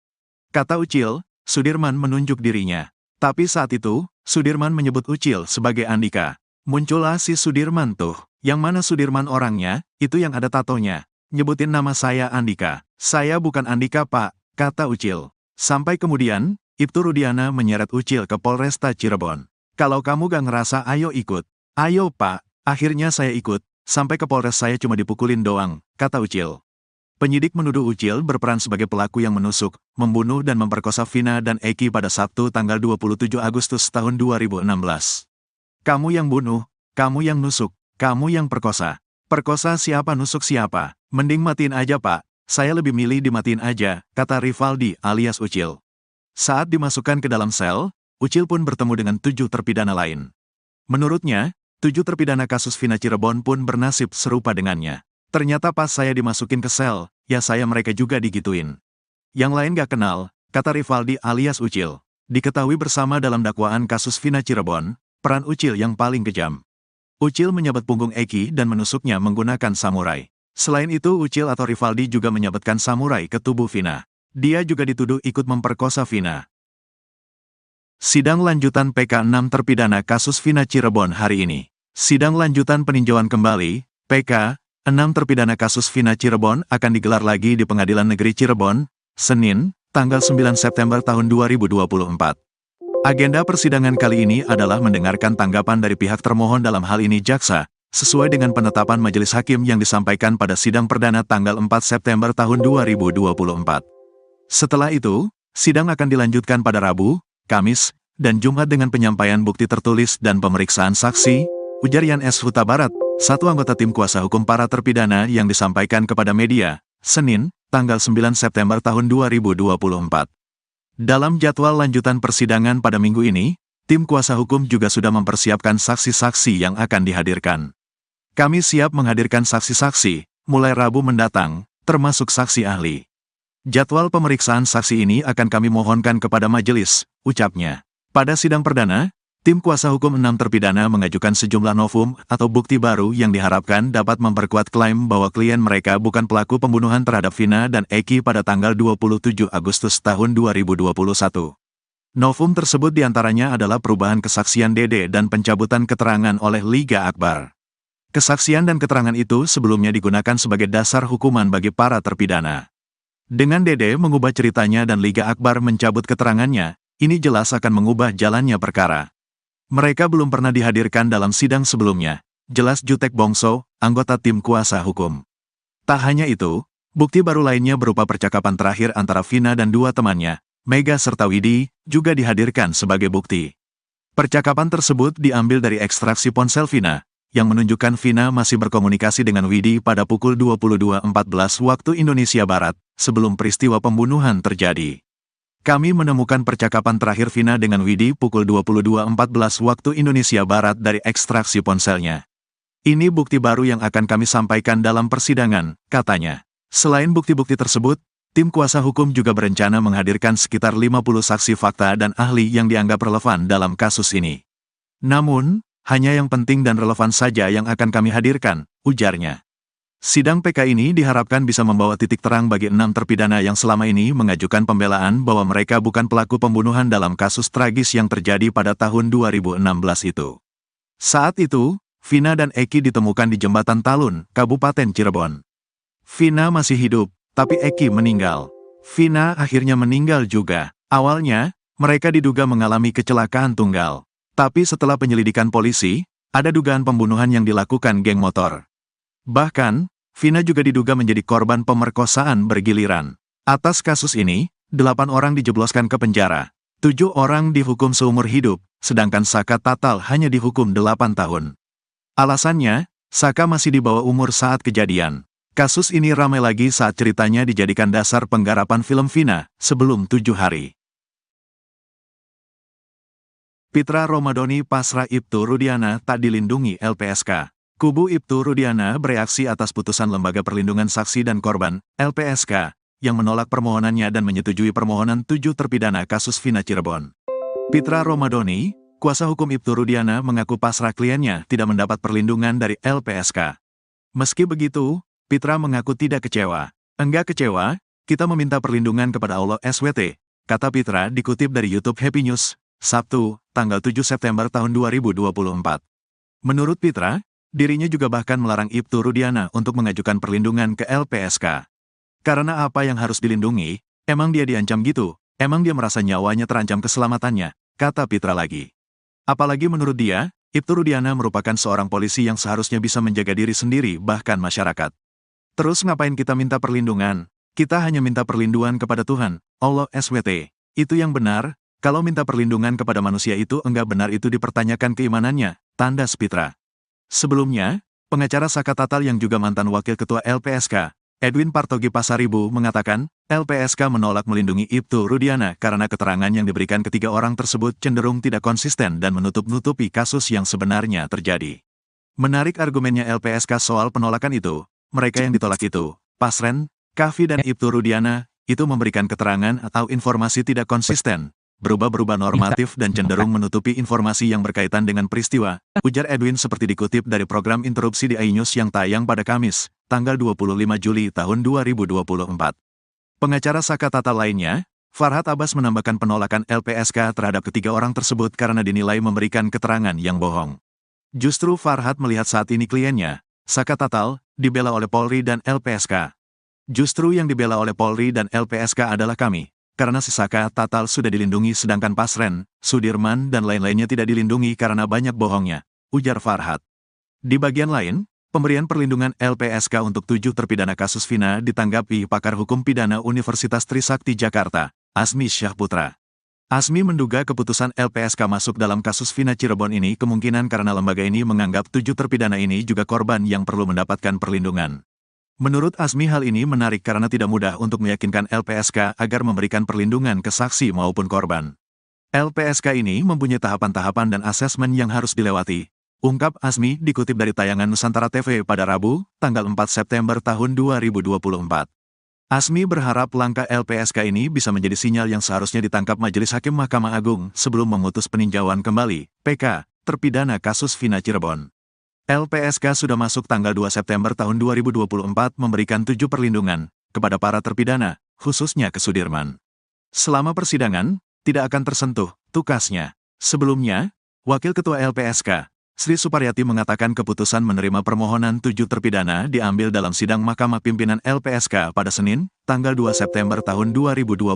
Kata Ucil, Sudirman menunjuk dirinya. Tapi saat itu, Sudirman menyebut Ucil sebagai Andika. Muncullah si Sudirman tuh. Yang mana Sudirman orangnya, itu yang ada tatonya. Nyebutin nama saya Andika. Saya bukan Andika Pak, kata Ucil. Sampai kemudian, Ibtu Rudiana menyeret Ucil ke Polresta Cirebon. Kalau kamu gak ngerasa ayo ikut. Ayo Pak, akhirnya saya ikut. Sampai ke Polres saya cuma dipukulin doang, kata Ucil. Penyidik menuduh Ucil berperan sebagai pelaku yang menusuk, membunuh dan memperkosa Vina dan Eki pada Sabtu tanggal 27 Agustus tahun 2016. Kamu yang bunuh, kamu yang nusuk, kamu yang perkosa. Perkosa siapa nusuk siapa? Mending matiin aja Pak, saya lebih milih dimatiin aja, kata Rivaldi alias Ucil. Saat dimasukkan ke dalam sel, Ucil pun bertemu dengan 7 terpidana lain. Menurutnya, 7 terpidana kasus Vina Cirebon pun bernasib serupa dengannya. Ternyata pas saya dimasukin ke sel, ya saya mereka juga digituin. Yang lain gak kenal, kata Rivaldi alias Ucil. Diketahui bersama dalam dakwaan kasus Vina Cirebon, peran Ucil yang paling kejam. Ucil menyabet punggung Eki dan menusuknya menggunakan samurai. Selain itu Ucil atau Rivaldi juga menyabetkan samurai ke tubuh Vina. Dia juga dituduh ikut memperkosa Vina. Sidang lanjutan PK 6 terpidana kasus Vina Cirebon hari ini. Sidang lanjutan peninjauan kembali, PK 6 terpidana kasus Vina Cirebon akan digelar lagi di Pengadilan Negeri Cirebon, Senin, tanggal 9 September tahun 2024. Agenda persidangan kali ini adalah mendengarkan tanggapan dari pihak termohon dalam hal ini jaksa, sesuai dengan penetapan majelis hakim yang disampaikan pada sidang perdana tanggal 4 September tahun 2024. Setelah itu, sidang akan dilanjutkan pada Rabu, Kamis, dan Jumat dengan penyampaian bukti tertulis dan pemeriksaan saksi, ujar Yan S. Huta Barat, satu anggota tim kuasa hukum para terpidana yang disampaikan kepada media, Senin, tanggal 9 September tahun 2024. Dalam jadwal lanjutan persidangan pada minggu ini, tim kuasa hukum juga sudah mempersiapkan saksi-saksi yang akan dihadirkan. Kami siap menghadirkan saksi-saksi, mulai Rabu mendatang, termasuk saksi ahli. Jadwal pemeriksaan saksi ini akan kami mohonkan kepada majelis, ucapnya. Pada sidang perdana, tim kuasa hukum 6 terpidana mengajukan sejumlah novum atau bukti baru yang diharapkan dapat memperkuat klaim bahwa klien mereka bukan pelaku pembunuhan terhadap Vina dan Eki pada tanggal 27 Agustus tahun 2021. Novum tersebut diantaranya adalah perubahan kesaksian Dede dan pencabutan keterangan oleh Liga Akbar. Kesaksian dan keterangan itu sebelumnya digunakan sebagai dasar hukuman bagi para terpidana. Dengan Dede mengubah ceritanya dan Liga Akbar mencabut keterangannya, ini jelas akan mengubah jalannya perkara. Mereka belum pernah dihadirkan dalam sidang sebelumnya, jelas Jutek Bongso, anggota tim kuasa hukum. Tak hanya itu, bukti baru lainnya berupa percakapan terakhir antara Vina dan 2 temannya, Mega serta Widi, juga dihadirkan sebagai bukti. Percakapan tersebut diambil dari ekstraksi ponsel Vina, yang menunjukkan Vina masih berkomunikasi dengan Widi pada pukul 22.14 waktu Indonesia Barat, sebelum peristiwa pembunuhan terjadi. Kami menemukan percakapan terakhir Vina dengan Widi pukul 22.14 waktu Indonesia Barat dari ekstraksi ponselnya. Ini bukti baru yang akan kami sampaikan dalam persidangan, katanya. Selain bukti-bukti tersebut, tim kuasa hukum juga berencana menghadirkan sekitar 50 saksi fakta dan ahli yang dianggap relevan dalam kasus ini. Namun, hanya yang penting dan relevan saja yang akan kami hadirkan, ujarnya. Sidang PK ini diharapkan bisa membawa titik terang bagi 6 terpidana yang selama ini mengajukan pembelaan bahwa mereka bukan pelaku pembunuhan dalam kasus tragis yang terjadi pada tahun 2016 itu. Saat itu, Vina dan Eki ditemukan di Jembatan Talun, Kabupaten Cirebon. Vina masih hidup, tapi Eki meninggal. Vina akhirnya meninggal juga. Awalnya, mereka diduga mengalami kecelakaan tunggal. Tapi setelah penyelidikan polisi, Ada dugaan pembunuhan yang dilakukan geng motor. Bahkan, Vina juga diduga menjadi korban pemerkosaan bergiliran. Atas kasus ini, 8 orang dijebloskan ke penjara. 7 orang dihukum seumur hidup, sedangkan Saka Tatal hanya dihukum 8 tahun. Alasannya, Saka masih di bawah umur saat kejadian. Kasus ini ramai lagi saat ceritanya dijadikan dasar penggarapan film Vina sebelum 7 hari. Pitra Romadhoni pasrah Ibtu Rudiana tak dilindungi LPSK. Kubu Ibtu Rudiana bereaksi atas putusan Lembaga Perlindungan Saksi dan Korban, LPSK, yang menolak permohonannya dan menyetujui permohonan 7 terpidana kasus Vina Cirebon. Pitra Romadhoni, kuasa hukum Ibtu Rudiana, mengaku pasrah kliennya tidak mendapat perlindungan dari LPSK. Meski begitu, Pitra mengaku tidak kecewa. Enggak kecewa, kita meminta perlindungan kepada Allah SWT, kata Pitra dikutip dari YouTube Happy News, Sabtu, tanggal 7 September tahun 2024. Menurut Pitra, dirinya juga bahkan melarang Ibtu Rudiana untuk mengajukan perlindungan ke LPSK. Karena apa yang harus dilindungi, emang dia diancam gitu, emang dia merasa nyawanya terancam keselamatannya, kata Pitra lagi. Apalagi menurut dia, Ibtu Rudiana merupakan seorang polisi yang seharusnya bisa menjaga diri sendiri bahkan masyarakat. Terus ngapain kita minta perlindungan? Kita hanya minta perlindungan kepada Tuhan, Allah SWT. Itu yang benar, kalau minta perlindungan kepada manusia itu enggak benar itu dipertanyakan keimanannya, tandas Pitra. Sebelumnya, pengacara Saka Tatal yang juga mantan wakil ketua LPSK, Edwin Partogi Pasaribu, mengatakan, LPSK menolak melindungi Ibtu Rudiana karena keterangan yang diberikan ketiga orang tersebut cenderung tidak konsisten dan menutup-nutupi kasus yang sebenarnya terjadi. Menarik argumennya LPSK soal penolakan itu, mereka yang ditolak itu, Pasren, Kavi dan Ibtu Rudiana, itu memberikan keterangan atau informasi tidak konsisten, berubah-berubah normatif dan cenderung menutupi informasi yang berkaitan dengan peristiwa, ujar Edwin seperti dikutip dari program interupsi di iNews yang tayang pada Kamis, tanggal 25 Juli tahun 2024. Pengacara Saka Tatal lainnya, Farhad Abbas, menambahkan penolakan LPSK terhadap ketiga orang tersebut karena dinilai memberikan keterangan yang bohong. Justru Farhad melihat saat ini kliennya, Saka Tatal, dibela oleh Polri dan LPSK. Justru yang dibela oleh Polri dan LPSK adalah kami, karena si Saka Tatal sudah dilindungi sedangkan Pasren, Sudirman dan lain-lainnya tidak dilindungi karena banyak bohongnya, ujar Farhad. Di bagian lain, pemberian perlindungan LPSK untuk 7 terpidana kasus Vina ditanggapi pakar hukum pidana Universitas Trisakti Jakarta, Asmi Syahputra. Asmi menduga keputusan LPSK masuk dalam kasus Vina Cirebon ini kemungkinan karena lembaga ini menganggap 7 terpidana ini juga korban yang perlu mendapatkan perlindungan. Menurut Asmi, hal ini menarik karena tidak mudah untuk meyakinkan LPSK agar memberikan perlindungan ke saksi maupun korban. LPSK ini mempunyai tahapan-tahapan dan asesmen yang harus dilewati, ungkap Asmi dikutip dari tayangan Nusantara TV pada Rabu, tanggal 4 September tahun 2024. Asmi berharap langkah LPSK ini bisa menjadi sinyal yang seharusnya ditangkap Majelis Hakim Mahkamah Agung sebelum memutus peninjauan kembali, PK, terpidana kasus Vina Cirebon. LPSK sudah masuk tanggal 2 September tahun 2024 memberikan 7 perlindungan kepada para terpidana, khususnya ke Sudirman. Selama persidangan, tidak akan tersentuh, tukasnya. Sebelumnya, Wakil Ketua LPSK, Sri Suparyati, mengatakan keputusan menerima permohonan 7 terpidana diambil dalam sidang Mahkamah Pimpinan LPSK pada Senin, tanggal 2 September tahun 2024.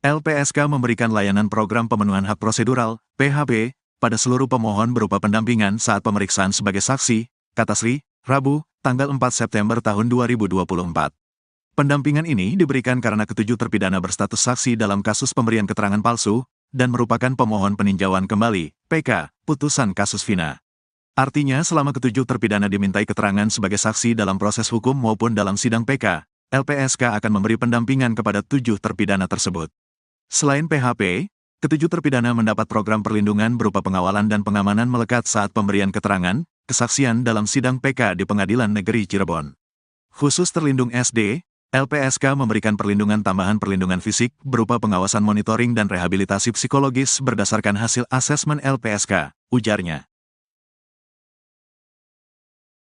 LPSK memberikan layanan program pemenuhan hak prosedural, PHP, pada seluruh pemohon berupa pendampingan saat pemeriksaan sebagai saksi, kata Sri, Rabu, tanggal 4 September tahun 2024. Pendampingan ini diberikan karena ketujuh terpidana berstatus saksi dalam kasus pemberian keterangan palsu, dan merupakan pemohon peninjauan kembali, PK, putusan kasus Vina. Artinya selama ketujuh terpidana dimintai keterangan sebagai saksi dalam proses hukum maupun dalam sidang PK, LPSK akan memberi pendampingan kepada 7 terpidana tersebut. Selain PHP, ketujuh terpidana mendapat program perlindungan berupa pengawalan dan pengamanan melekat saat pemberian keterangan, kesaksian dalam sidang PK di Pengadilan Negeri Cirebon. Khusus terlindung SD, LPSK memberikan perlindungan tambahan perlindungan fisik berupa pengawasan monitoring dan rehabilitasi psikologis berdasarkan hasil asesmen LPSK, ujarnya.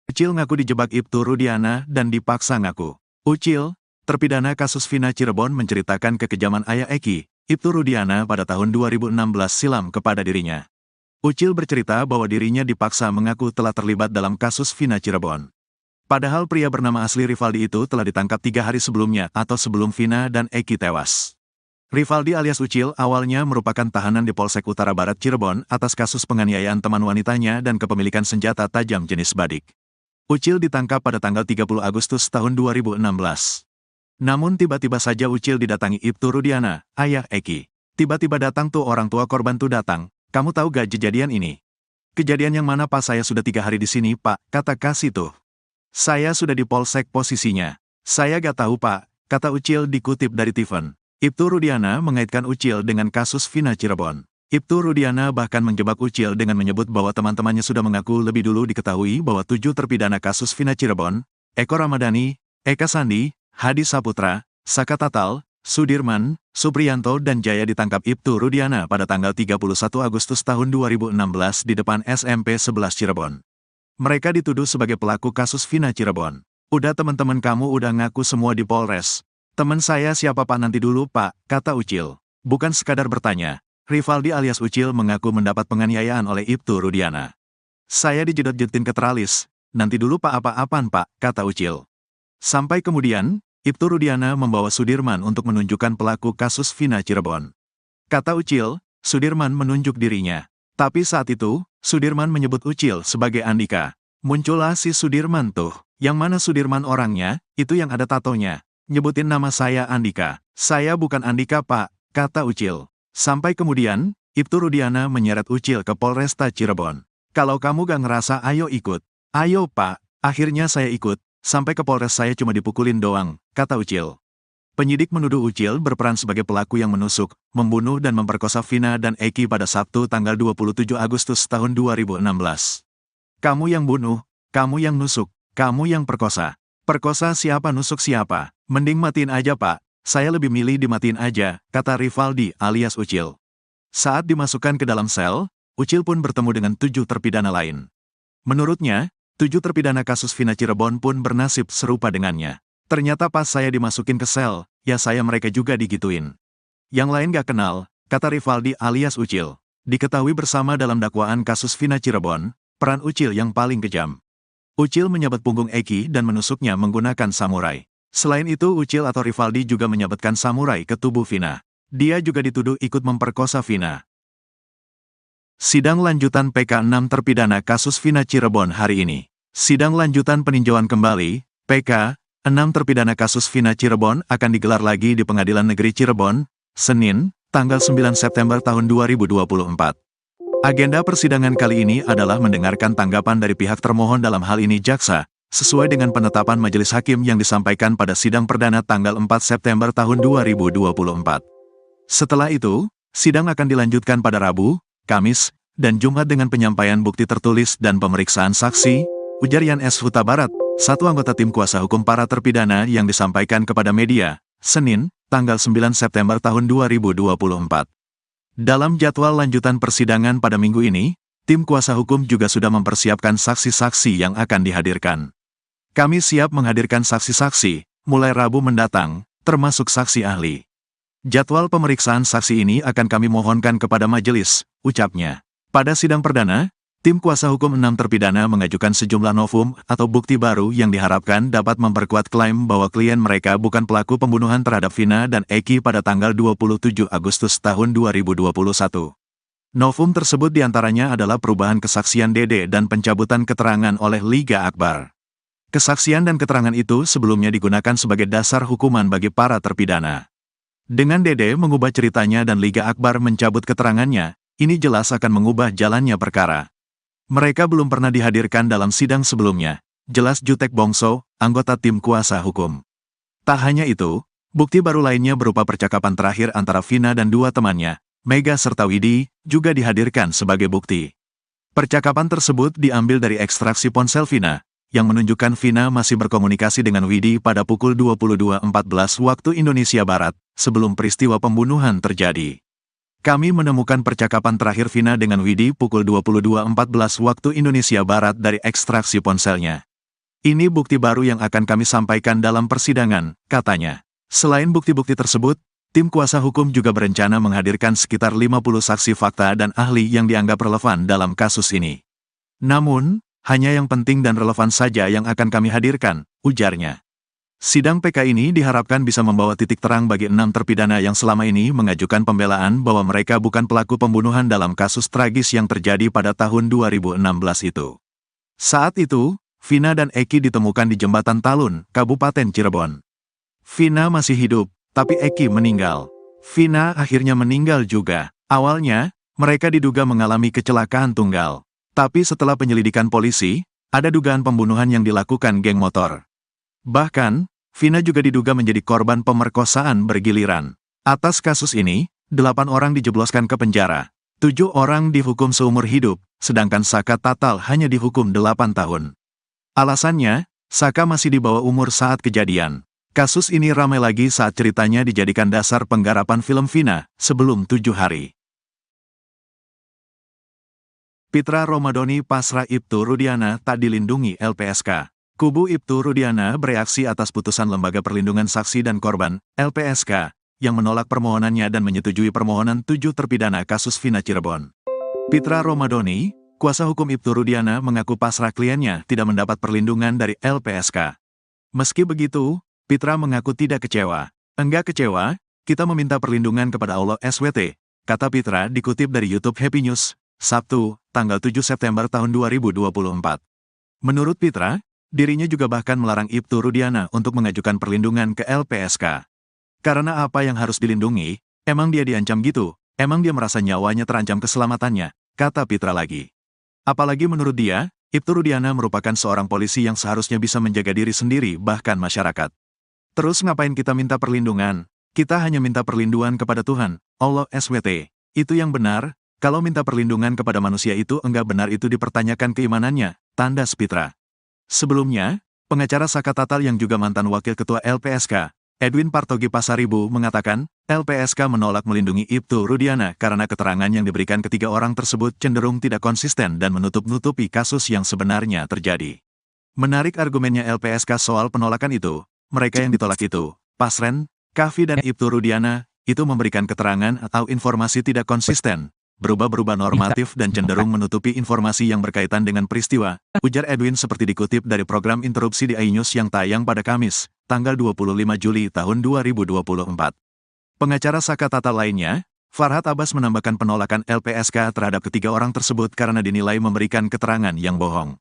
Ucil ngaku dijebak Ibtu Rudiana dan dipaksa ngaku. Ucil, terpidana kasus Vina Cirebon, menceritakan kekejaman ayah Eki, Ibtu Rudiana, pada tahun 2016 silam kepada dirinya. Ucil bercerita bahwa dirinya dipaksa mengaku telah terlibat dalam kasus Vina Cirebon. Padahal pria bernama asli Rivaldi itu telah ditangkap 3 hari sebelumnya atau sebelum Vina dan Eki tewas. Rivaldi alias Ucil awalnya merupakan tahanan di Polsek Utara Barat Cirebon atas kasus penganiayaan teman wanitanya dan kepemilikan senjata tajam jenis badik. Ucil ditangkap pada tanggal 30 Agustus tahun 2016. Namun tiba-tiba saja Ucil didatangi Ibtu Rudiana, ayah Eki. Tiba-tiba datang tuh orang tua korban tuh datang. Kamu tahu gak kejadian ini? Kejadian yang mana Pak? Saya sudah 3 hari di sini Pak, kata Kasih tuh. Saya sudah di Polsek posisinya. Saya gak tahu Pak, kata Ucil dikutip dari Tiffen. Ibtu Rudiana mengaitkan Ucil dengan kasus Vina Cirebon. Ibtu Rudiana bahkan menjebak Ucil dengan menyebut bahwa teman-temannya sudah mengaku lebih dulu diketahui bahwa 7 terpidana kasus Vina Cirebon, Eko Ramadhani, Eka Sandi, Hadi Saputra, Saka Tatal, Sudirman, Supriyanto dan Jaya ditangkap Ibtu Rudiana pada tanggal 31 Agustus tahun 2016 di depan SMP 11 Cirebon. Mereka dituduh sebagai pelaku kasus Vina Cirebon. Udah teman-teman kamu udah ngaku semua di Polres. Teman saya siapa Pak? Nanti dulu Pak, kata Ucil. Bukan sekadar bertanya, Rivaldi alias Ucil mengaku mendapat penganiayaan oleh Ibtu Rudiana. Saya dijedot-jedotin ke teralis. Nanti dulu Pak, apa-apaan Pak, kata Ucil. Sampai kemudian, Ibtu Rudiana membawa Sudirman untuk menunjukkan pelaku kasus Vina Cirebon. Kata Ucil, Sudirman menunjuk dirinya. Tapi saat itu, Sudirman menyebut Ucil sebagai Andika. Muncullah si Sudirman tuh. Yang mana Sudirman orangnya? Itu yang ada tatonya. Nyebutin nama saya Andika. Saya bukan Andika Pak, kata Ucil. Sampai kemudian, Ibtu Rudiana menyeret Ucil ke Polresta Cirebon. Kalau kamu gak ngerasa ayo ikut. Ayo Pak, akhirnya saya ikut. Sampai ke Polres saya cuma dipukulin doang, kata Ucil. Penyidik menuduh Ucil berperan sebagai pelaku yang menusuk, membunuh dan memperkosa Vina dan Eki pada Sabtu tanggal 27 Agustus tahun 2016. Kamu yang bunuh, kamu yang nusuk, kamu yang perkosa. Perkosa siapa, nusuk siapa? Mending matiin aja Pak, saya lebih milih dimatiin aja, kata Rivaldi alias Ucil. Saat dimasukkan ke dalam sel, Ucil pun bertemu dengan 7 terpidana lain. Menurutnya, 7 terpidana kasus Vina Cirebon pun bernasib serupa dengannya. Ternyata pas saya dimasukin ke sel, ya saya mereka juga digituin. Yang lain gak kenal, kata Rivaldi alias Ucil. Diketahui bersama dalam dakwaan kasus Vina Cirebon, peran Ucil yang paling kejam. Ucil menyabet punggung Eki dan menusuknya menggunakan samurai. Selain itu Ucil atau Rivaldi juga menyabetkan samurai ke tubuh Vina. Dia juga dituduh ikut memperkosa Vina. Sidang lanjutan PK 6 terpidana kasus Vina Cirebon hari ini. Sidang lanjutan peninjauan kembali, PK, 6 terpidana kasus Vina Cirebon akan digelar lagi di Pengadilan Negeri Cirebon, Senin, tanggal 9 September tahun 2024. Agenda persidangan kali ini adalah mendengarkan tanggapan dari pihak termohon dalam hal ini jaksa, sesuai dengan penetapan majelis hakim yang disampaikan pada sidang perdana tanggal 4 September tahun 2024. Setelah itu, sidang akan dilanjutkan pada Rabu, Kamis, dan Jumat dengan penyampaian bukti tertulis dan pemeriksaan saksi, ujar Yan S. Huta Barat, satu anggota tim kuasa hukum para terpidana yang disampaikan kepada media, Senin, tanggal 9 September tahun 2024. Dalam jadwal lanjutan persidangan pada minggu ini, tim kuasa hukum juga sudah mempersiapkan saksi-saksi yang akan dihadirkan. Kami siap menghadirkan saksi-saksi, mulai Rabu mendatang, termasuk saksi ahli. Jadwal pemeriksaan saksi ini akan kami mohonkan kepada majelis, ucapnya. Pada sidang perdana, tim kuasa hukum 6 terpidana mengajukan sejumlah novum atau bukti baru yang diharapkan dapat memperkuat klaim bahwa klien mereka bukan pelaku pembunuhan terhadap Vina dan Eki pada tanggal 27 Agustus tahun 2021. Novum tersebut diantaranya adalah perubahan kesaksian Dede dan pencabutan keterangan oleh Liga Akbar. Kesaksian dan keterangan itu sebelumnya digunakan sebagai dasar hukuman bagi para terpidana. Dengan Dede mengubah ceritanya dan Liga Akbar mencabut keterangannya, ini jelas akan mengubah jalannya perkara. Mereka belum pernah dihadirkan dalam sidang sebelumnya, jelas Jutek Bongso, anggota tim kuasa hukum. Tak hanya itu, bukti baru lainnya berupa percakapan terakhir antara Vina dan 2 temannya, Mega serta Widi, juga dihadirkan sebagai bukti. Percakapan tersebut diambil dari ekstraksi ponsel Vina, yang menunjukkan Vina masih berkomunikasi dengan Widi pada pukul 22.14 waktu Indonesia Barat, sebelum peristiwa pembunuhan terjadi. Kami menemukan percakapan terakhir Vina dengan Widi pukul 22.14 waktu Indonesia Barat dari ekstraksi ponselnya. Ini bukti baru yang akan kami sampaikan dalam persidangan, katanya. Selain bukti-bukti tersebut, tim kuasa hukum juga berencana menghadirkan sekitar 50 saksi fakta dan ahli yang dianggap relevan dalam kasus ini. Namun, hanya yang penting dan relevan saja yang akan kami hadirkan, ujarnya. Sidang PK ini diharapkan bisa membawa titik terang bagi 6 terpidana yang selama ini mengajukan pembelaan bahwa mereka bukan pelaku pembunuhan dalam kasus tragis yang terjadi pada tahun 2016 itu. Saat itu, Vina dan Eki ditemukan di Jembatan Talun, Kabupaten Cirebon. Vina masih hidup, tapi Eki meninggal. Vina akhirnya meninggal juga. Awalnya, mereka diduga mengalami kecelakaan tunggal. Tapi setelah penyelidikan polisi, ada dugaan pembunuhan yang dilakukan geng motor. Bahkan, Vina juga diduga menjadi korban pemerkosaan bergiliran. Atas kasus ini, 8 orang dijebloskan ke penjara. 7 orang dihukum seumur hidup, sedangkan Saka Tatal hanya dihukum 8 tahun. Alasannya, Saka masih di bawah umur saat kejadian. Kasus ini ramai lagi saat ceritanya dijadikan dasar penggarapan film Vina sebelum 7 hari. Pitra Romadhoni pasrah Ibtu Rudiana tak dilindungi LPSK. Kubu Ibtu Rudiana bereaksi atas putusan Lembaga Perlindungan Saksi dan Korban, LPSK, yang menolak permohonannya dan menyetujui permohonan 7 terpidana kasus Vina Cirebon. Pitra Romadhoni, kuasa hukum Ibtu Rudiana, mengaku pasrah kliennya tidak mendapat perlindungan dari LPSK. Meski begitu, Pitra mengaku tidak kecewa. Enggak kecewa, kita meminta perlindungan kepada Allah SWT, kata Pitra dikutip dari YouTube Happy News, Sabtu, tanggal 7 September tahun 2024. Menurut Pitra, dirinya juga bahkan melarang Ibtu Rudiana untuk mengajukan perlindungan ke LPSK. Karena apa yang harus dilindungi, emang dia diancam gitu, emang dia merasa nyawanya terancam keselamatannya, kata Pitra lagi. Apalagi menurut dia, Ibtu Rudiana merupakan seorang polisi yang seharusnya bisa menjaga diri sendiri bahkan masyarakat. Terus ngapain kita minta perlindungan? Kita hanya minta perlindungan kepada Tuhan, Allah SWT. Itu yang benar, kalau minta perlindungan kepada manusia itu enggak benar itu dipertanyakan keimanannya, tandas Pitra. Sebelumnya, pengacara Saka Tatal yang juga mantan wakil ketua LPSK, Edwin Partogi Pasaribu mengatakan, LPSK menolak melindungi Ibtu Rudiana karena keterangan yang diberikan ketiga orang tersebut cenderung tidak konsisten dan menutup-nutupi kasus yang sebenarnya terjadi. Menarik argumennya LPSK soal penolakan itu, mereka yang ditolak itu, Pasren, Kavi dan Ibtu Rudiana, itu memberikan keterangan atau informasi tidak konsisten, berubah-berubah normatif dan cenderung menutupi informasi yang berkaitan dengan peristiwa, ujar Edwin seperti dikutip dari program interupsi di iNews yang tayang pada Kamis, tanggal 25 Juli tahun 2024. Pengacara Saka Tatal lainnya, Farhad Abbas menambahkan penolakan LPSK terhadap ketiga orang tersebut karena dinilai memberikan keterangan yang bohong.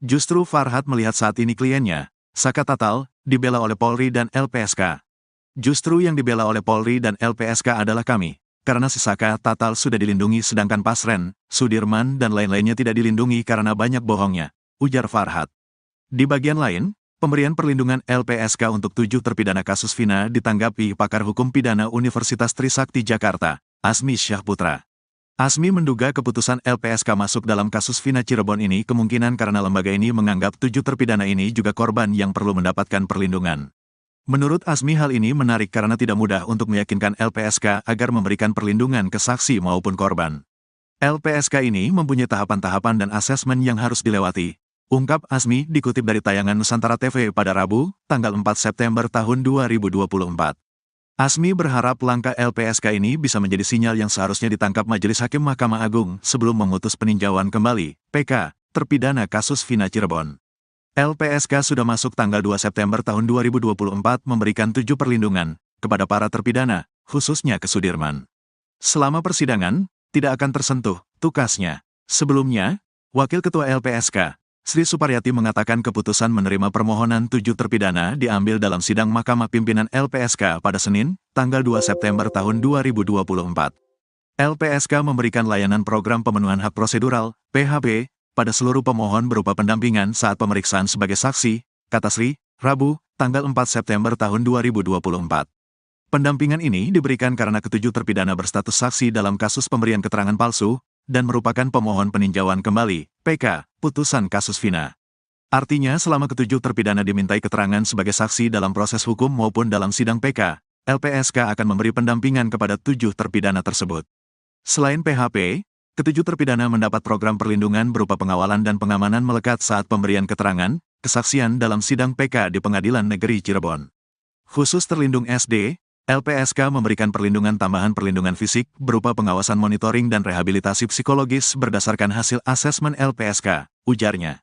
Justru Farhad melihat saat ini kliennya, Saka Tatal, dibela oleh Polri dan LPSK. Justru yang dibela oleh Polri dan LPSK adalah kami, karena si Saka Tatal sudah dilindungi sedangkan Pasren, Sudirman dan lain-lainnya tidak dilindungi karena banyak bohongnya, ujar Farhad. Di bagian lain, pemberian perlindungan LPSK untuk 7 terpidana kasus Vina ditanggapi pakar hukum pidana Universitas Trisakti Jakarta, Asmi Syahputra. Asmi menduga keputusan LPSK masuk dalam kasus Vina Cirebon ini kemungkinan karena lembaga ini menganggap 7 terpidana ini juga korban yang perlu mendapatkan perlindungan. Menurut Asmi hal ini menarik karena tidak mudah untuk meyakinkan LPSK agar memberikan perlindungan ke saksi maupun korban. LPSK ini mempunyai tahapan-tahapan dan asesmen yang harus dilewati, ungkap Asmi dikutip dari tayangan Nusantara TV pada Rabu, tanggal 4 September tahun 2024. Asmi berharap langkah LPSK ini bisa menjadi sinyal yang seharusnya ditangkap Majelis Hakim Mahkamah Agung sebelum memutus peninjauan kembali, PK, terpidana kasus Vina Cirebon. LPSK sudah masuk tanggal 2 September tahun 2024 memberikan 7 perlindungan kepada para terpidana, khususnya ke Sudirman. Selama persidangan, tidak akan tersentuh, tukasnya. Sebelumnya, Wakil Ketua LPSK, Sri Suparyati mengatakan keputusan menerima permohonan 7 terpidana diambil dalam sidang Mahkamah Pimpinan LPSK pada Senin, tanggal 2 September tahun 2024. LPSK memberikan layanan program pemenuhan hak prosedural, PHP, pada seluruh pemohon berupa pendampingan saat pemeriksaan sebagai saksi, kata Sri, Rabu, tanggal 4 September tahun 2024. Pendampingan ini diberikan karena ketujuh terpidana berstatus saksi dalam kasus pemberian keterangan palsu, dan merupakan pemohon peninjauan kembali, PK, putusan kasus Vina. Artinya selama ketujuh terpidana dimintai keterangan sebagai saksi dalam proses hukum maupun dalam sidang PK, LPSK akan memberi pendampingan kepada 7 terpidana tersebut. Selain PHP, ketujuh terpidana mendapat program perlindungan berupa pengawalan dan pengamanan melekat saat pemberian keterangan, kesaksian dalam sidang PK di Pengadilan Negeri Cirebon. Khusus terlindung SD, LPSK memberikan perlindungan tambahan perlindungan fisik berupa pengawasan monitoring dan rehabilitasi psikologis berdasarkan hasil asesmen LPSK, ujarnya.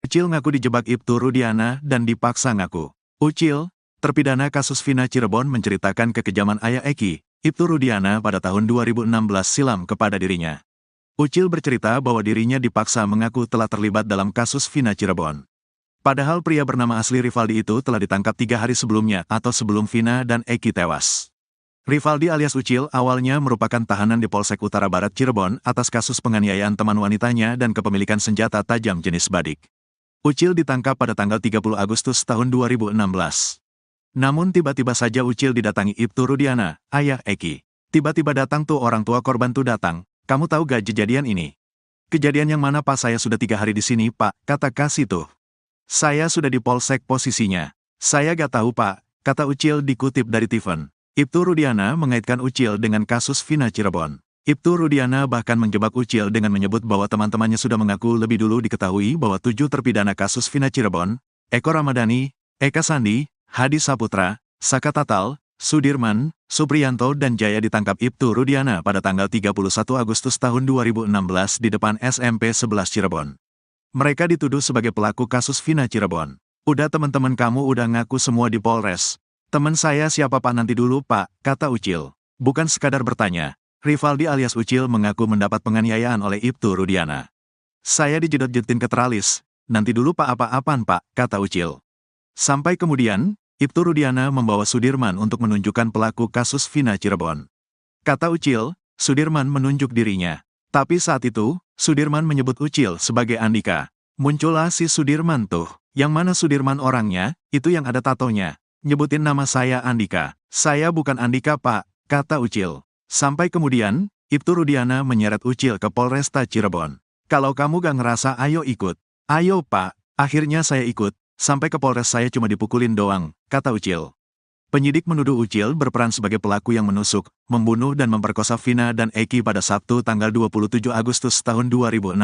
Ucil ngaku dijebak Ibtu Rudiana dan dipaksa ngaku. Ucil, terpidana kasus Vina Cirebon menceritakan kekejaman ayah Eki, Ibtu Rudiana pada tahun 2016 silam kepada dirinya. Ucil bercerita bahwa dirinya dipaksa mengaku telah terlibat dalam kasus Vina Cirebon. Padahal pria bernama asli Rivaldi itu telah ditangkap 3 hari sebelumnya atau sebelum Vina dan Eki tewas. Rivaldi alias Ucil awalnya merupakan tahanan di Polsek Utara Barat Cirebon atas kasus penganiayaan teman wanitanya dan kepemilikan senjata tajam jenis badik. Ucil ditangkap pada tanggal 30 Agustus tahun 2016. Namun tiba-tiba saja Ucil didatangi Ibtu Rudiana, ayah Eki. Tiba-tiba datang tuh orang tua korban tuh datang, kamu tahu gak kejadian ini? Kejadian yang mana Pak? Saya sudah 3 hari di sini Pak, kata Kasih tuh. Saya sudah di Polsek posisinya. Saya gak tahu Pak, kata Ucil dikutip dari Tiffen. Ibtu Rudiana mengaitkan Ucil dengan kasus Vina Cirebon. Ibtu Rudiana bahkan menjebak Ucil dengan menyebut bahwa teman-temannya sudah mengaku lebih dulu diketahui bahwa 7 terpidana kasus Vina Cirebon, Eko Ramadhani, Eka Sandi, Hadi Saputra, Saka Tatal, Sudirman, Supriyanto dan Jaya ditangkap Ibtu Rudiana pada tanggal 31 Agustus tahun 2016 di depan SMP 11 Cirebon. Mereka dituduh sebagai pelaku kasus Vina Cirebon. Udah teman-teman kamu udah ngaku semua di Polres. Teman saya siapa Pak? Nanti dulu Pak, kata Ucil. Bukan sekadar bertanya, Rivaldi alias Ucil mengaku mendapat penganiayaan oleh Ibtu Rudiana. Saya dijedot-jedotin ke teralis. Nanti dulu Pak, apa-apaan Pak, kata Ucil. Sampai kemudian, Ibtu Rudiana membawa Sudirman untuk menunjukkan pelaku kasus Vina Cirebon. Kata Ucil, Sudirman menunjuk dirinya. Tapi saat itu, Sudirman menyebut Ucil sebagai Andika. Muncullah si Sudirman tuh. Yang mana Sudirman orangnya, itu yang ada tatonya. Nyebutin nama saya Andika. Saya bukan Andika Pak, kata Ucil. Sampai kemudian, Ibtu Rudiana menyeret Ucil ke Polresta Cirebon. Kalau kamu gak ngerasa ayo ikut. Ayo Pak, akhirnya saya ikut. Sampai ke Polres saya cuma dipukulin doang, kata Ucil. Penyidik menuduh Ucil berperan sebagai pelaku yang menusuk, membunuh dan memperkosa Vina dan Eki pada Sabtu tanggal 27 Agustus tahun 2016.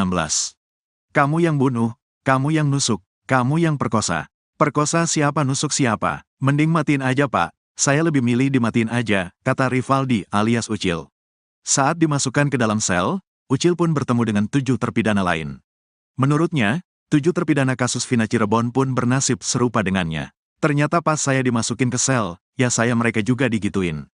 Kamu yang bunuh, kamu yang nusuk, kamu yang perkosa. Perkosa siapa, nusuk siapa? Mending matiin aja Pak, saya lebih milih dimatiin aja, kata Rivaldi alias Ucil. Saat dimasukkan ke dalam sel, Ucil pun bertemu dengan 7 terpidana lain. Menurutnya, 7 terpidana kasus Vina Cirebon pun bernasib serupa dengannya. Ternyata pas saya dimasukin ke sel, ya saya mereka juga digituin.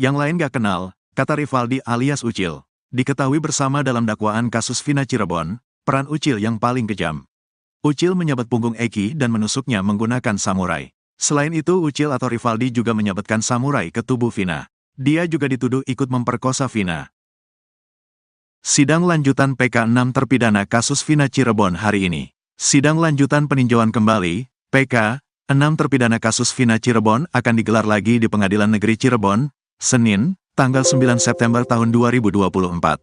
Yang lain gak kenal, kata Rivaldi alias Ucil. Diketahui bersama dalam dakwaan kasus Vina Cirebon, peran Ucil yang paling kejam. Ucil menyabet punggung Eki dan menusuknya menggunakan samurai. Selain itu Ucil atau Rivaldi juga menyabetkan samurai ke tubuh Vina. Dia juga dituduh ikut memperkosa Vina. Sidang lanjutan PK 6 terpidana kasus Vina Cirebon hari ini. Sidang lanjutan peninjauan kembali, PK, 6 terpidana kasus Vina Cirebon akan digelar lagi di Pengadilan Negeri Cirebon, Senin, tanggal 9 September tahun 2024.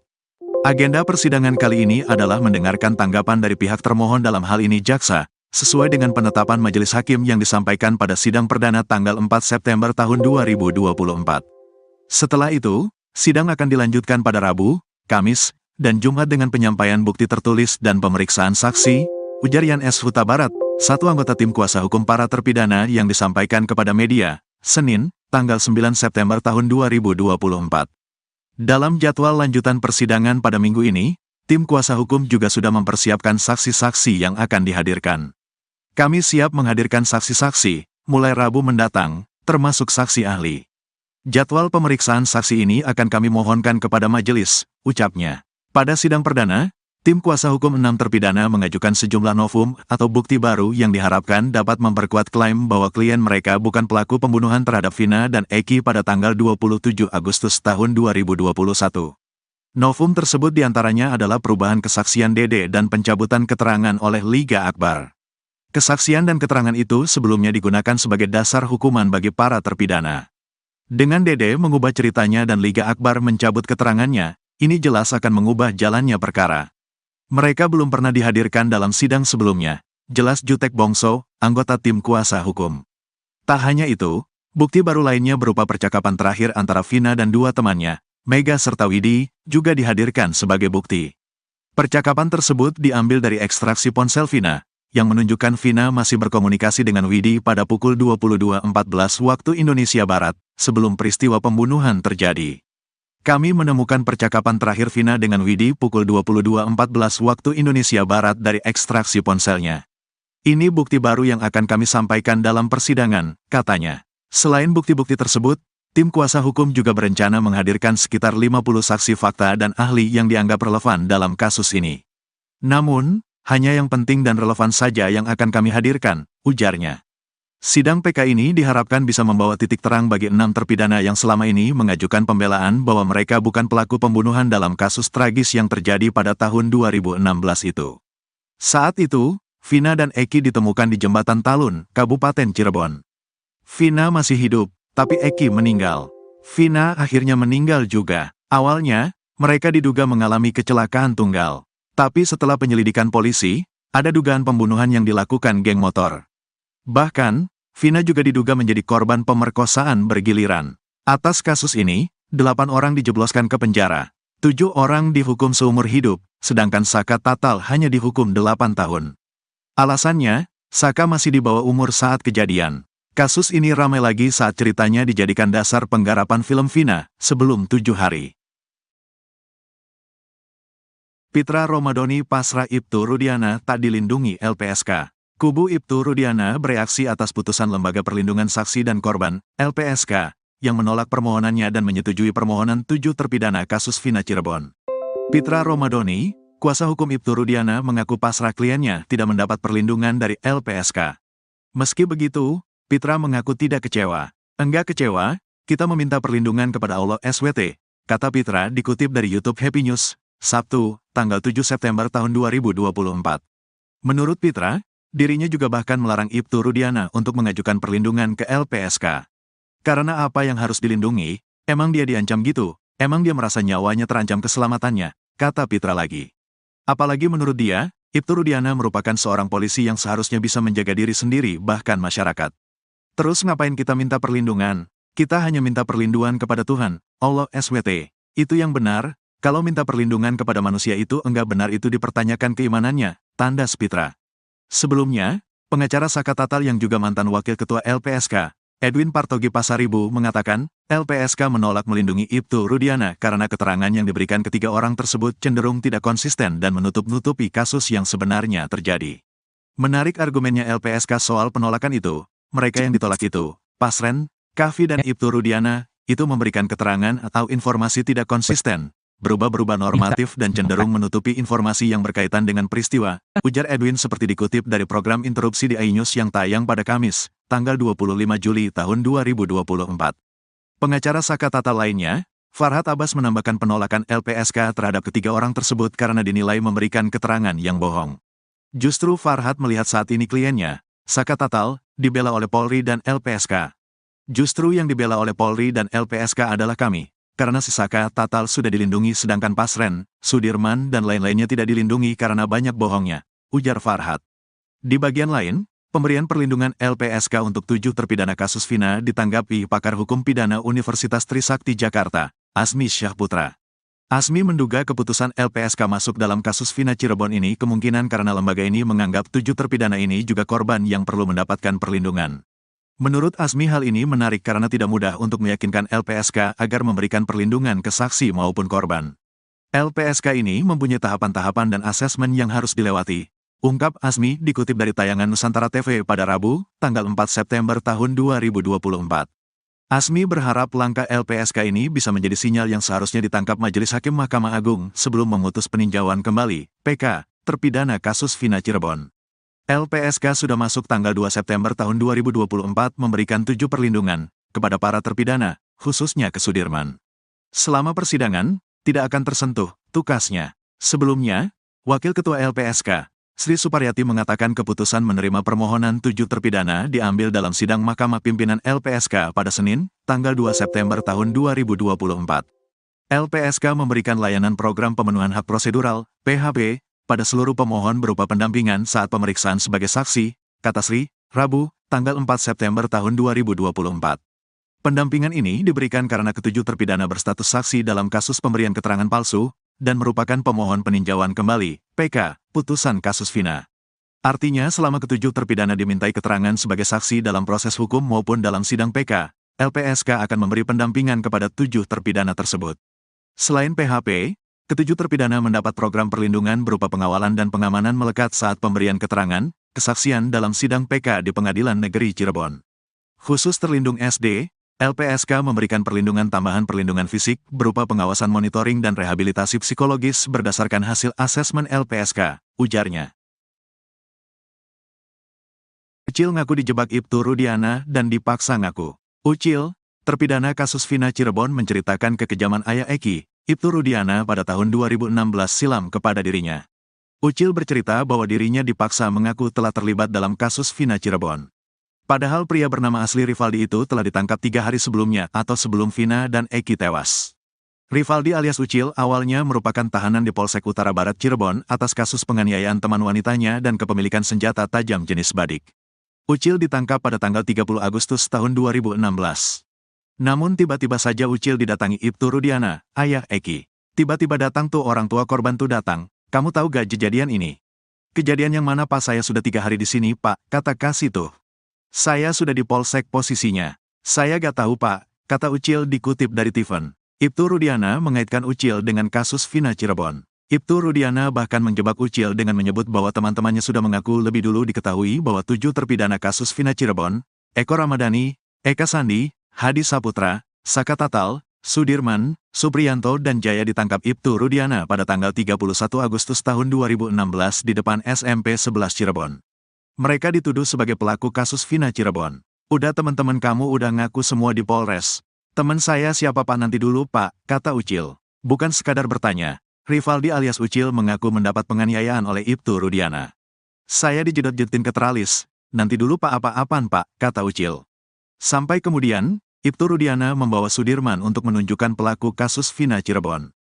Agenda persidangan kali ini adalah mendengarkan tanggapan dari pihak termohon dalam hal ini jaksa, sesuai dengan penetapan majelis hakim yang disampaikan pada sidang perdana tanggal 4 September tahun 2024. Setelah itu, sidang akan dilanjutkan pada Rabu, Kamis, dan Jumat dengan penyampaian bukti tertulis dan pemeriksaan saksi, ujar Yan S. Huta Barat, satu anggota tim kuasa hukum para terpidana yang disampaikan kepada media, Senin, tanggal 9 September tahun 2024. Dalam jadwal lanjutan persidangan pada minggu ini, tim kuasa hukum juga sudah mempersiapkan saksi-saksi yang akan dihadirkan. Kami siap menghadirkan saksi-saksi, mulai Rabu mendatang, termasuk saksi ahli. Jadwal pemeriksaan saksi ini akan kami mohonkan kepada majelis, ucapnya. Pada sidang perdana, tim kuasa hukum 6 terpidana mengajukan sejumlah novum atau bukti baru yang diharapkan dapat memperkuat klaim bahwa klien mereka bukan pelaku pembunuhan terhadap Vina dan Eki pada tanggal 27 Agustus tahun 2021. Novum tersebut diantaranya adalah perubahan kesaksian Dede dan pencabutan keterangan oleh Liga Akbar. Kesaksian dan keterangan itu sebelumnya digunakan sebagai dasar hukuman bagi para terpidana. Dengan Dede mengubah ceritanya dan Liga Akbar mencabut keterangannya, ini jelas akan mengubah jalannya perkara. Mereka belum pernah dihadirkan dalam sidang sebelumnya, jelas Jutek Bongso, anggota tim kuasa hukum. Tak hanya itu, bukti baru lainnya berupa percakapan terakhir antara Vina dan 2 temannya, Mega serta Widi, juga dihadirkan sebagai bukti. Percakapan tersebut diambil dari ekstraksi ponsel Vina, yang menunjukkan Vina masih berkomunikasi dengan Widi pada pukul 22.14 waktu Indonesia Barat, sebelum peristiwa pembunuhan terjadi. Kami menemukan percakapan terakhir Vina dengan Widi pukul 22.14 waktu Indonesia Barat dari ekstraksi ponselnya. Ini bukti baru yang akan kami sampaikan dalam persidangan, katanya. Selain bukti-bukti tersebut, tim kuasa hukum juga berencana menghadirkan sekitar 50 saksi fakta dan ahli yang dianggap relevan dalam kasus ini. Namun, hanya yang penting dan relevan saja yang akan kami hadirkan, ujarnya. Sidang PK ini diharapkan bisa membawa titik terang bagi 6 terpidana yang selama ini mengajukan pembelaan bahwa mereka bukan pelaku pembunuhan dalam kasus tragis yang terjadi pada tahun 2016 itu. Saat itu, Vina dan Eki ditemukan di Jembatan Talun, Kabupaten Cirebon. Vina masih hidup, tapi Eki meninggal. Vina akhirnya meninggal juga. Awalnya, mereka diduga mengalami kecelakaan tunggal. Tapi setelah penyelidikan polisi, ada dugaan pembunuhan yang dilakukan geng motor. Bahkan, Vina juga diduga menjadi korban pemerkosaan bergiliran. Atas kasus ini, 8 orang dijebloskan ke penjara. 7 orang dihukum seumur hidup, sedangkan Saka Tatal hanya dihukum 8 tahun. Alasannya, Saka masih di bawah umur saat kejadian. Kasus ini ramai lagi saat ceritanya dijadikan dasar penggarapan film Vina sebelum 7 hari. Pitra Romadhoni pasrah Ibtu Rudiana tak dilindungi LPSK. Kubu Ibtu Rudiana bereaksi atas putusan Lembaga Perlindungan Saksi dan Korban, LPSK, yang menolak permohonannya dan menyetujui permohonan 7 terpidana kasus Vina Cirebon. Pitra Romadhoni, kuasa hukum Ibtu Rudiana, mengaku pasrah kliennya tidak mendapat perlindungan dari LPSK. Meski begitu, Pitra mengaku tidak kecewa. Enggak kecewa, kita meminta perlindungan kepada Allah SWT, kata Pitra dikutip dari YouTube Happy News, Sabtu, tanggal 7 September tahun 2024. Menurut Pitra, dirinya juga bahkan melarang Ibtu Rudiana untuk mengajukan perlindungan ke LPSK. Karena apa yang harus dilindungi, emang dia diancam gitu, emang dia merasa nyawanya terancam keselamatannya, kata Pitra lagi. Apalagi menurut dia, Ibtu Rudiana merupakan seorang polisi yang seharusnya bisa menjaga diri sendiri bahkan masyarakat. Terus ngapain kita minta perlindungan? Kita hanya minta perlindungan kepada Tuhan, Allah SWT. Itu yang benar, kalau minta perlindungan kepada manusia itu enggak benar itu dipertanyakan keimanannya, tandas Pitra. Sebelumnya, pengacara Saka Tatal yang juga mantan wakil ketua LPSK, Edwin Partogi Pasaribu, mengatakan, LPSK menolak melindungi Ibtu Rudiana karena keterangan yang diberikan ketiga orang tersebut cenderung tidak konsisten dan menutup-nutupi kasus yang sebenarnya terjadi. Menarik argumennya LPSK soal penolakan itu, mereka yang ditolak itu, Pasren, Kavi dan Ibtu Rudiana, itu memberikan keterangan atau informasi tidak konsisten, berubah-berubah normatif dan cenderung menutupi informasi yang berkaitan dengan peristiwa, ujar Edwin seperti dikutip dari program interupsi di iNews yang tayang pada Kamis, tanggal 25 Juli tahun 2024. Pengacara Saka Tatal lainnya, Farhad Abbas, menambahkan penolakan LPSK terhadap ketiga orang tersebut karena dinilai memberikan keterangan yang bohong. Justru Farhad melihat saat ini kliennya, Saka Tatal, dibela oleh Polri dan LPSK. Justru yang dibela oleh Polri dan LPSK adalah kami. Karena si Saka Tatal sudah dilindungi sedangkan Pasren, Sudirman dan lain-lainnya tidak dilindungi karena banyak bohongnya, ujar Farhad. Di bagian lain, pemberian perlindungan LPSK untuk 7 terpidana kasus Vina ditanggapi pakar hukum pidana Universitas Trisakti Jakarta, Asmi Syahputra. Asmi menduga keputusan LPSK masuk dalam kasus Vina Cirebon ini kemungkinan karena lembaga ini menganggap 7 terpidana ini juga korban yang perlu mendapatkan perlindungan. Menurut Asmi, hal ini menarik karena tidak mudah untuk meyakinkan LPSK agar memberikan perlindungan ke saksi maupun korban. LPSK ini mempunyai tahapan-tahapan dan asesmen yang harus dilewati, ungkap Asmi dikutip dari tayangan Nusantara TV pada Rabu, tanggal 4 September tahun 2024. Asmi berharap langkah LPSK ini bisa menjadi sinyal yang seharusnya ditangkap Majelis Hakim Mahkamah Agung sebelum memutus peninjauan kembali, PK, terpidana kasus Vina Cirebon. LPSK sudah masuk tanggal 2 September tahun 2024 memberikan 7 perlindungan kepada para terpidana, khususnya ke Sudirman. Selama persidangan, tidak akan tersentuh, tukasnya. Sebelumnya, Wakil Ketua LPSK, Sri Suparyati, mengatakan keputusan menerima permohonan 7 terpidana diambil dalam sidang Mahkamah Pimpinan LPSK pada Senin, tanggal 2 September tahun 2024. LPSK memberikan layanan program pemenuhan hak prosedural, PHP, pada seluruh pemohon berupa pendampingan saat pemeriksaan sebagai saksi, kata Sri, Rabu, tanggal 4 September tahun 2024. Pendampingan ini diberikan karena ketujuh terpidana berstatus saksi dalam kasus pemberian keterangan palsu, dan merupakan pemohon peninjauan kembali, PK, putusan kasus Vina. Artinya selama ketujuh terpidana dimintai keterangan sebagai saksi dalam proses hukum maupun dalam sidang PK, LPSK akan memberi pendampingan kepada 7 terpidana tersebut. Selain PHP, ketujuh terpidana mendapat program perlindungan berupa pengawalan dan pengamanan melekat saat pemberian keterangan, kesaksian dalam sidang PK di Pengadilan Negeri Cirebon. Khusus terlindung SD, LPSK memberikan perlindungan tambahan perlindungan fisik berupa pengawasan monitoring dan rehabilitasi psikologis berdasarkan hasil asesmen LPSK, ujarnya. Ucil ngaku dijebak Ibtu Rudiana dan dipaksa ngaku. Ucil, terpidana kasus Vina Cirebon menceritakan kekejaman ayah Eki, Ibtu Rudiana pada tahun 2016 silam kepada dirinya. Ucil bercerita bahwa dirinya dipaksa mengaku telah terlibat dalam kasus Vina Cirebon. Padahal pria bernama asli Rivaldi itu telah ditangkap 3 hari sebelumnya atau sebelum Vina dan Eki tewas. Rivaldi alias Ucil awalnya merupakan tahanan di Polsek Utara Barat Cirebon atas kasus penganiayaan teman wanitanya dan kepemilikan senjata tajam jenis badik. Ucil ditangkap pada tanggal 30 Agustus tahun 2016. Namun tiba-tiba saja Ucil didatangi Ibtu Rudiana, ayah Eki. Tiba-tiba datang tuh orang tua korban tuh datang. Kamu tahu gak kejadian ini? Kejadian yang mana Pak? Saya sudah 3 hari di sini Pak, kata Kasih tuh. Saya sudah di Polsek posisinya. Saya gak tahu Pak, kata Ucil dikutip dari Tiffen. Ibtu Rudiana mengaitkan Ucil dengan kasus Vina Cirebon. Ibtu Rudiana bahkan menjebak Ucil dengan menyebut bahwa teman-temannya sudah mengaku lebih dulu diketahui bahwa 7 terpidana kasus Vina Cirebon, Eko Ramadhani, Eka Sandi, Hadi Saputra, Saka Tatal, Sudirman, Supriyanto dan Jaya ditangkap Ibtu Rudiana pada tanggal 31 Agustus tahun 2016 di depan SMP 11 Cirebon. Mereka dituduh sebagai pelaku kasus Vina Cirebon. Udah teman-teman kamu udah ngaku semua di Polres. Teman saya siapa Pak? Nanti dulu Pak, kata Ucil. Bukan sekadar bertanya, Rivaldi alias Ucil mengaku mendapat penganiayaan oleh Ibtu Rudiana. Saya dijedot-jedotin ke teralis. Nanti dulu Pak, apa-apaan Pak, kata Ucil. Sampai kemudian, Ibtu Rudiana membawa Sudirman untuk menunjukkan pelaku kasus Vina Cirebon.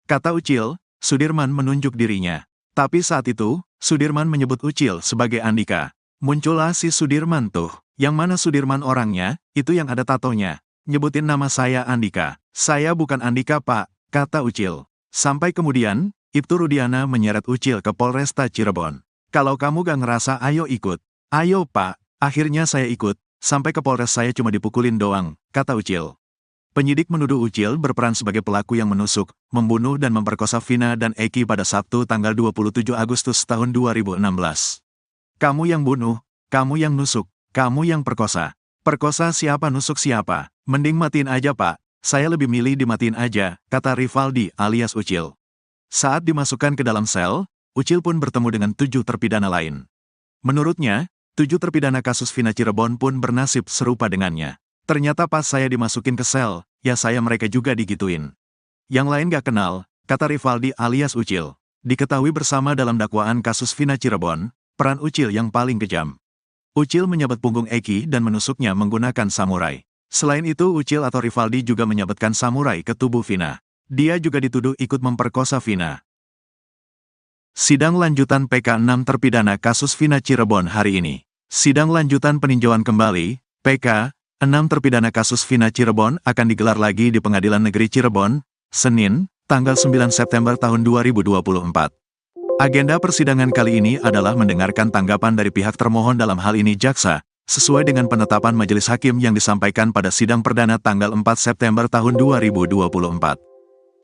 Kata Ucil, Sudirman menunjuk dirinya. Tapi saat itu, Sudirman menyebut Ucil sebagai Andika. Muncullah si Sudirman tuh. Yang mana Sudirman orangnya? Itu yang ada tatonya. Nyebutin nama saya Andika. Saya bukan Andika Pak, kata Ucil. Sampai kemudian, Ibtu Rudiana menyeret Ucil ke Polresta Cirebon. Kalau kamu gak ngerasa ayo ikut. Ayo Pak, akhirnya saya ikut. Sampai ke Polres saya cuma dipukulin doang, kata Ucil. Penyidik menuduh Ucil berperan sebagai pelaku yang menusuk, membunuh dan memperkosa Vina dan Eki pada Sabtu tanggal 27 Agustus tahun 2016. Kamu yang bunuh, kamu yang nusuk, kamu yang perkosa. Perkosa siapa, nusuk siapa? Mending matiin aja Pak, saya lebih milih dimatiin aja, kata Rivaldi alias Ucil. Saat dimasukkan ke dalam sel, Ucil pun bertemu dengan 7 terpidana lain. Menurutnya, 7 terpidana kasus Vina Cirebon pun bernasib serupa dengannya. Ternyata pas saya dimasukin ke sel, ya saya mereka juga digituin. Yang lain gak kenal, kata Rivaldi alias Ucil. Diketahui bersama dalam dakwaan kasus Vina Cirebon, peran Ucil yang paling kejam. Ucil menyabet punggung Eki dan menusuknya menggunakan samurai. Selain itu Ucil atau Rivaldi juga menyabetkan samurai ke tubuh Vina. Dia juga dituduh ikut memperkosa Vina. Sidang lanjutan PK 6 terpidana kasus Vina Cirebon hari ini. Sidang lanjutan peninjauan kembali, PK, 6 terpidana kasus Vina Cirebon akan digelar lagi di Pengadilan Negeri Cirebon, Senin, tanggal 9 September tahun 2024. Agenda persidangan kali ini adalah mendengarkan tanggapan dari pihak termohon dalam hal ini jaksa, sesuai dengan penetapan majelis hakim yang disampaikan pada sidang perdana tanggal 4 September tahun 2024.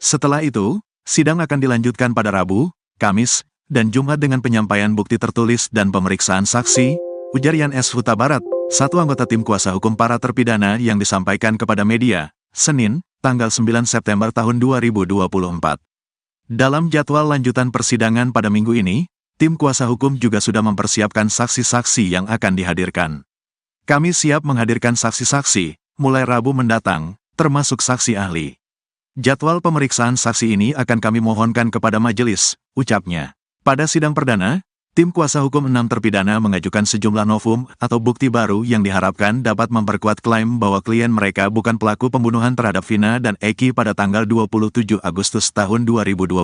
Setelah itu, sidang akan dilanjutkan pada Rabu, Kamis, dan Jumat dengan penyampaian bukti tertulis dan pemeriksaan saksi, ujar Yan S. Huta Barat, satu anggota tim kuasa hukum para terpidana yang disampaikan kepada media, Senin, tanggal 9 September tahun 2024. Dalam jadwal lanjutan persidangan pada minggu ini, tim kuasa hukum juga sudah mempersiapkan saksi-saksi yang akan dihadirkan. Kami siap menghadirkan saksi-saksi, mulai Rabu mendatang, termasuk saksi ahli. Jadwal pemeriksaan saksi ini akan kami mohonkan kepada majelis, ucapnya. Pada sidang perdana, tim kuasa hukum 6 terpidana mengajukan sejumlah novum atau bukti baru yang diharapkan dapat memperkuat klaim bahwa klien mereka bukan pelaku pembunuhan terhadap Vina dan Eki pada tanggal 27 Agustus tahun 2021.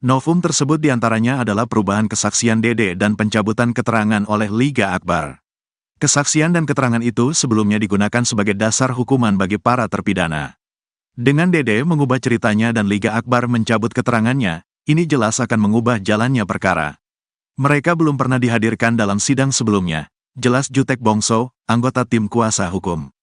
Novum tersebut diantaranya adalah perubahan kesaksian Dede dan pencabutan keterangan oleh Liga Akbar. Kesaksian dan keterangan itu sebelumnya digunakan sebagai dasar hukuman bagi para terpidana. Dengan Dede mengubah ceritanya dan Liga Akbar mencabut keterangannya, ini jelas akan mengubah jalannya perkara. Mereka belum pernah dihadirkan dalam sidang sebelumnya, jelas Jutek Bongso, anggota tim kuasa hukum.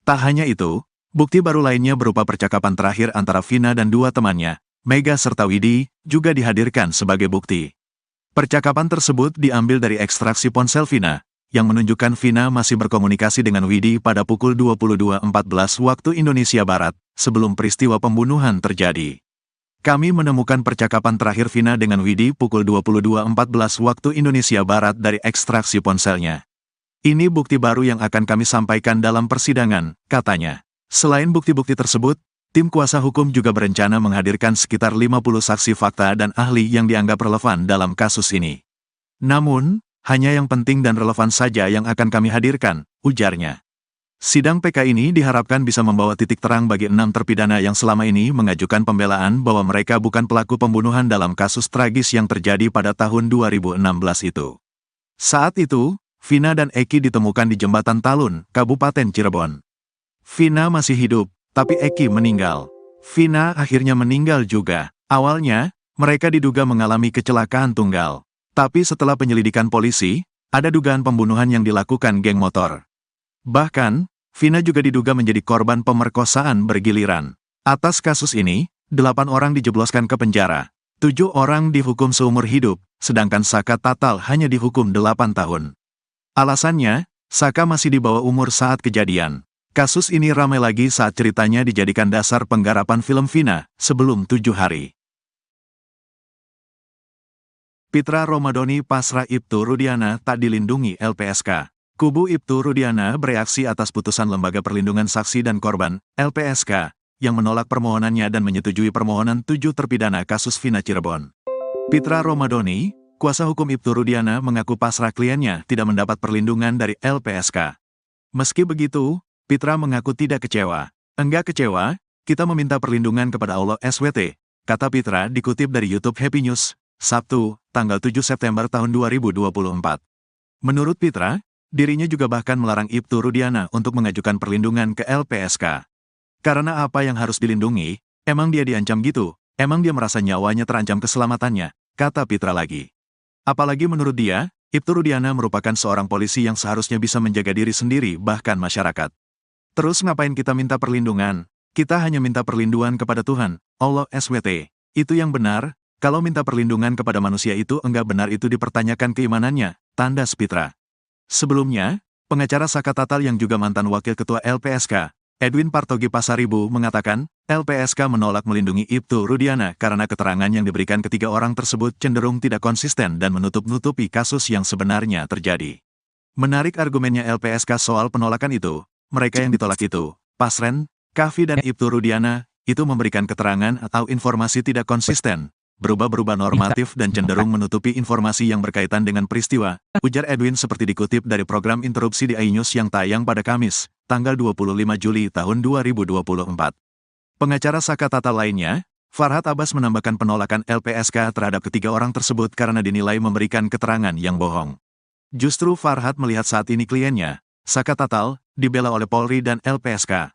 Tak hanya itu, bukti baru lainnya berupa percakapan terakhir antara Vina dan 2 temannya, Mega serta Widi, juga dihadirkan sebagai bukti. Percakapan tersebut diambil dari ekstraksi ponsel Vina, yang menunjukkan Vina masih berkomunikasi dengan Widi pada pukul 22.14 waktu Indonesia Barat, sebelum peristiwa pembunuhan terjadi. Kami menemukan percakapan terakhir Vina dengan Widi pukul 22.14 waktu Indonesia Barat dari ekstraksi ponselnya. Ini bukti baru yang akan kami sampaikan dalam persidangan, katanya. Selain bukti-bukti tersebut, tim kuasa hukum juga berencana menghadirkan sekitar 50 saksi fakta dan ahli yang dianggap relevan dalam kasus ini. Namun, hanya yang penting dan relevan saja yang akan kami hadirkan, ujarnya. Sidang PK ini diharapkan bisa membawa titik terang bagi 6 terpidana yang selama ini mengajukan pembelaan bahwa mereka bukan pelaku pembunuhan dalam kasus tragis yang terjadi pada tahun 2016 itu. Saat itu, Vina dan Eki ditemukan di Jembatan Talun, Kabupaten Cirebon. Vina masih hidup, tapi Eki meninggal. Vina akhirnya meninggal juga. Awalnya, mereka diduga mengalami kecelakaan tunggal. Tapi setelah penyelidikan polisi, ada dugaan pembunuhan yang dilakukan geng motor. Bahkan, Vina juga diduga menjadi korban pemerkosaan bergiliran. Atas kasus ini, 8 orang dijebloskan ke penjara. 7 orang dihukum seumur hidup, sedangkan Saka Tatal hanya dihukum 8 tahun. Alasannya, Saka masih di bawah umur saat kejadian. Kasus ini ramai lagi saat ceritanya dijadikan dasar penggarapan film Vina sebelum 7 hari. Pitra Romadhoni pasrah Ibtu Rudiana tak dilindungi LPSK. Kubu Ibtu Rudiana bereaksi atas putusan Lembaga Perlindungan Saksi dan Korban, LPSK, yang menolak permohonannya dan menyetujui permohonan 7 terpidana kasus Vina Cirebon. Pitra Romadhoni, kuasa hukum Ibtu Rudiana, mengaku pasrah kliennya tidak mendapat perlindungan dari LPSK. Meski begitu, Pitra mengaku tidak kecewa. Enggak kecewa, kita meminta perlindungan kepada Allah SWT, kata Pitra dikutip dari YouTube Happy News, Sabtu, tanggal 7 September tahun 2024. Menurut Pitra, dirinya juga bahkan melarang Ibtu Rudiana untuk mengajukan perlindungan ke LPSK. Karena apa yang harus dilindungi, emang dia diancam gitu, emang dia merasa nyawanya terancam keselamatannya, kata Pitra lagi. Apalagi menurut dia, Ibtu Rudiana merupakan seorang polisi yang seharusnya bisa menjaga diri sendiri bahkan masyarakat. Terus ngapain kita minta perlindungan? Kita hanya minta perlindungan kepada Tuhan, Allah SWT. Itu yang benar, kalau minta perlindungan kepada manusia itu enggak benar itu dipertanyakan keimanannya, tandas Pitra. Sebelumnya, pengacara Saka Tatal yang juga mantan wakil ketua LPSK, Edwin Partogi Pasaribu mengatakan, LPSK menolak melindungi Ibtu Rudiana karena keterangan yang diberikan ketiga orang tersebut cenderung tidak konsisten dan menutup-nutupi kasus yang sebenarnya terjadi. Menarik argumennya LPSK soal penolakan itu, mereka yang ditolak itu, Pasren, Kavi dan Ibtu Rudiana, itu memberikan keterangan atau informasi tidak konsisten, berubah-berubah normatif dan cenderung menutupi informasi yang berkaitan dengan peristiwa, ujar Edwin seperti dikutip dari program interupsi di iNews yang tayang pada Kamis, tanggal 25 Juli tahun 2024. Pengacara Saka Tatal lainnya, Farhad Abbas menambahkan penolakan LPSK terhadap ketiga orang tersebut karena dinilai memberikan keterangan yang bohong. Justru Farhad melihat saat ini kliennya, Saka Tatal, dibela oleh Polri dan LPSK.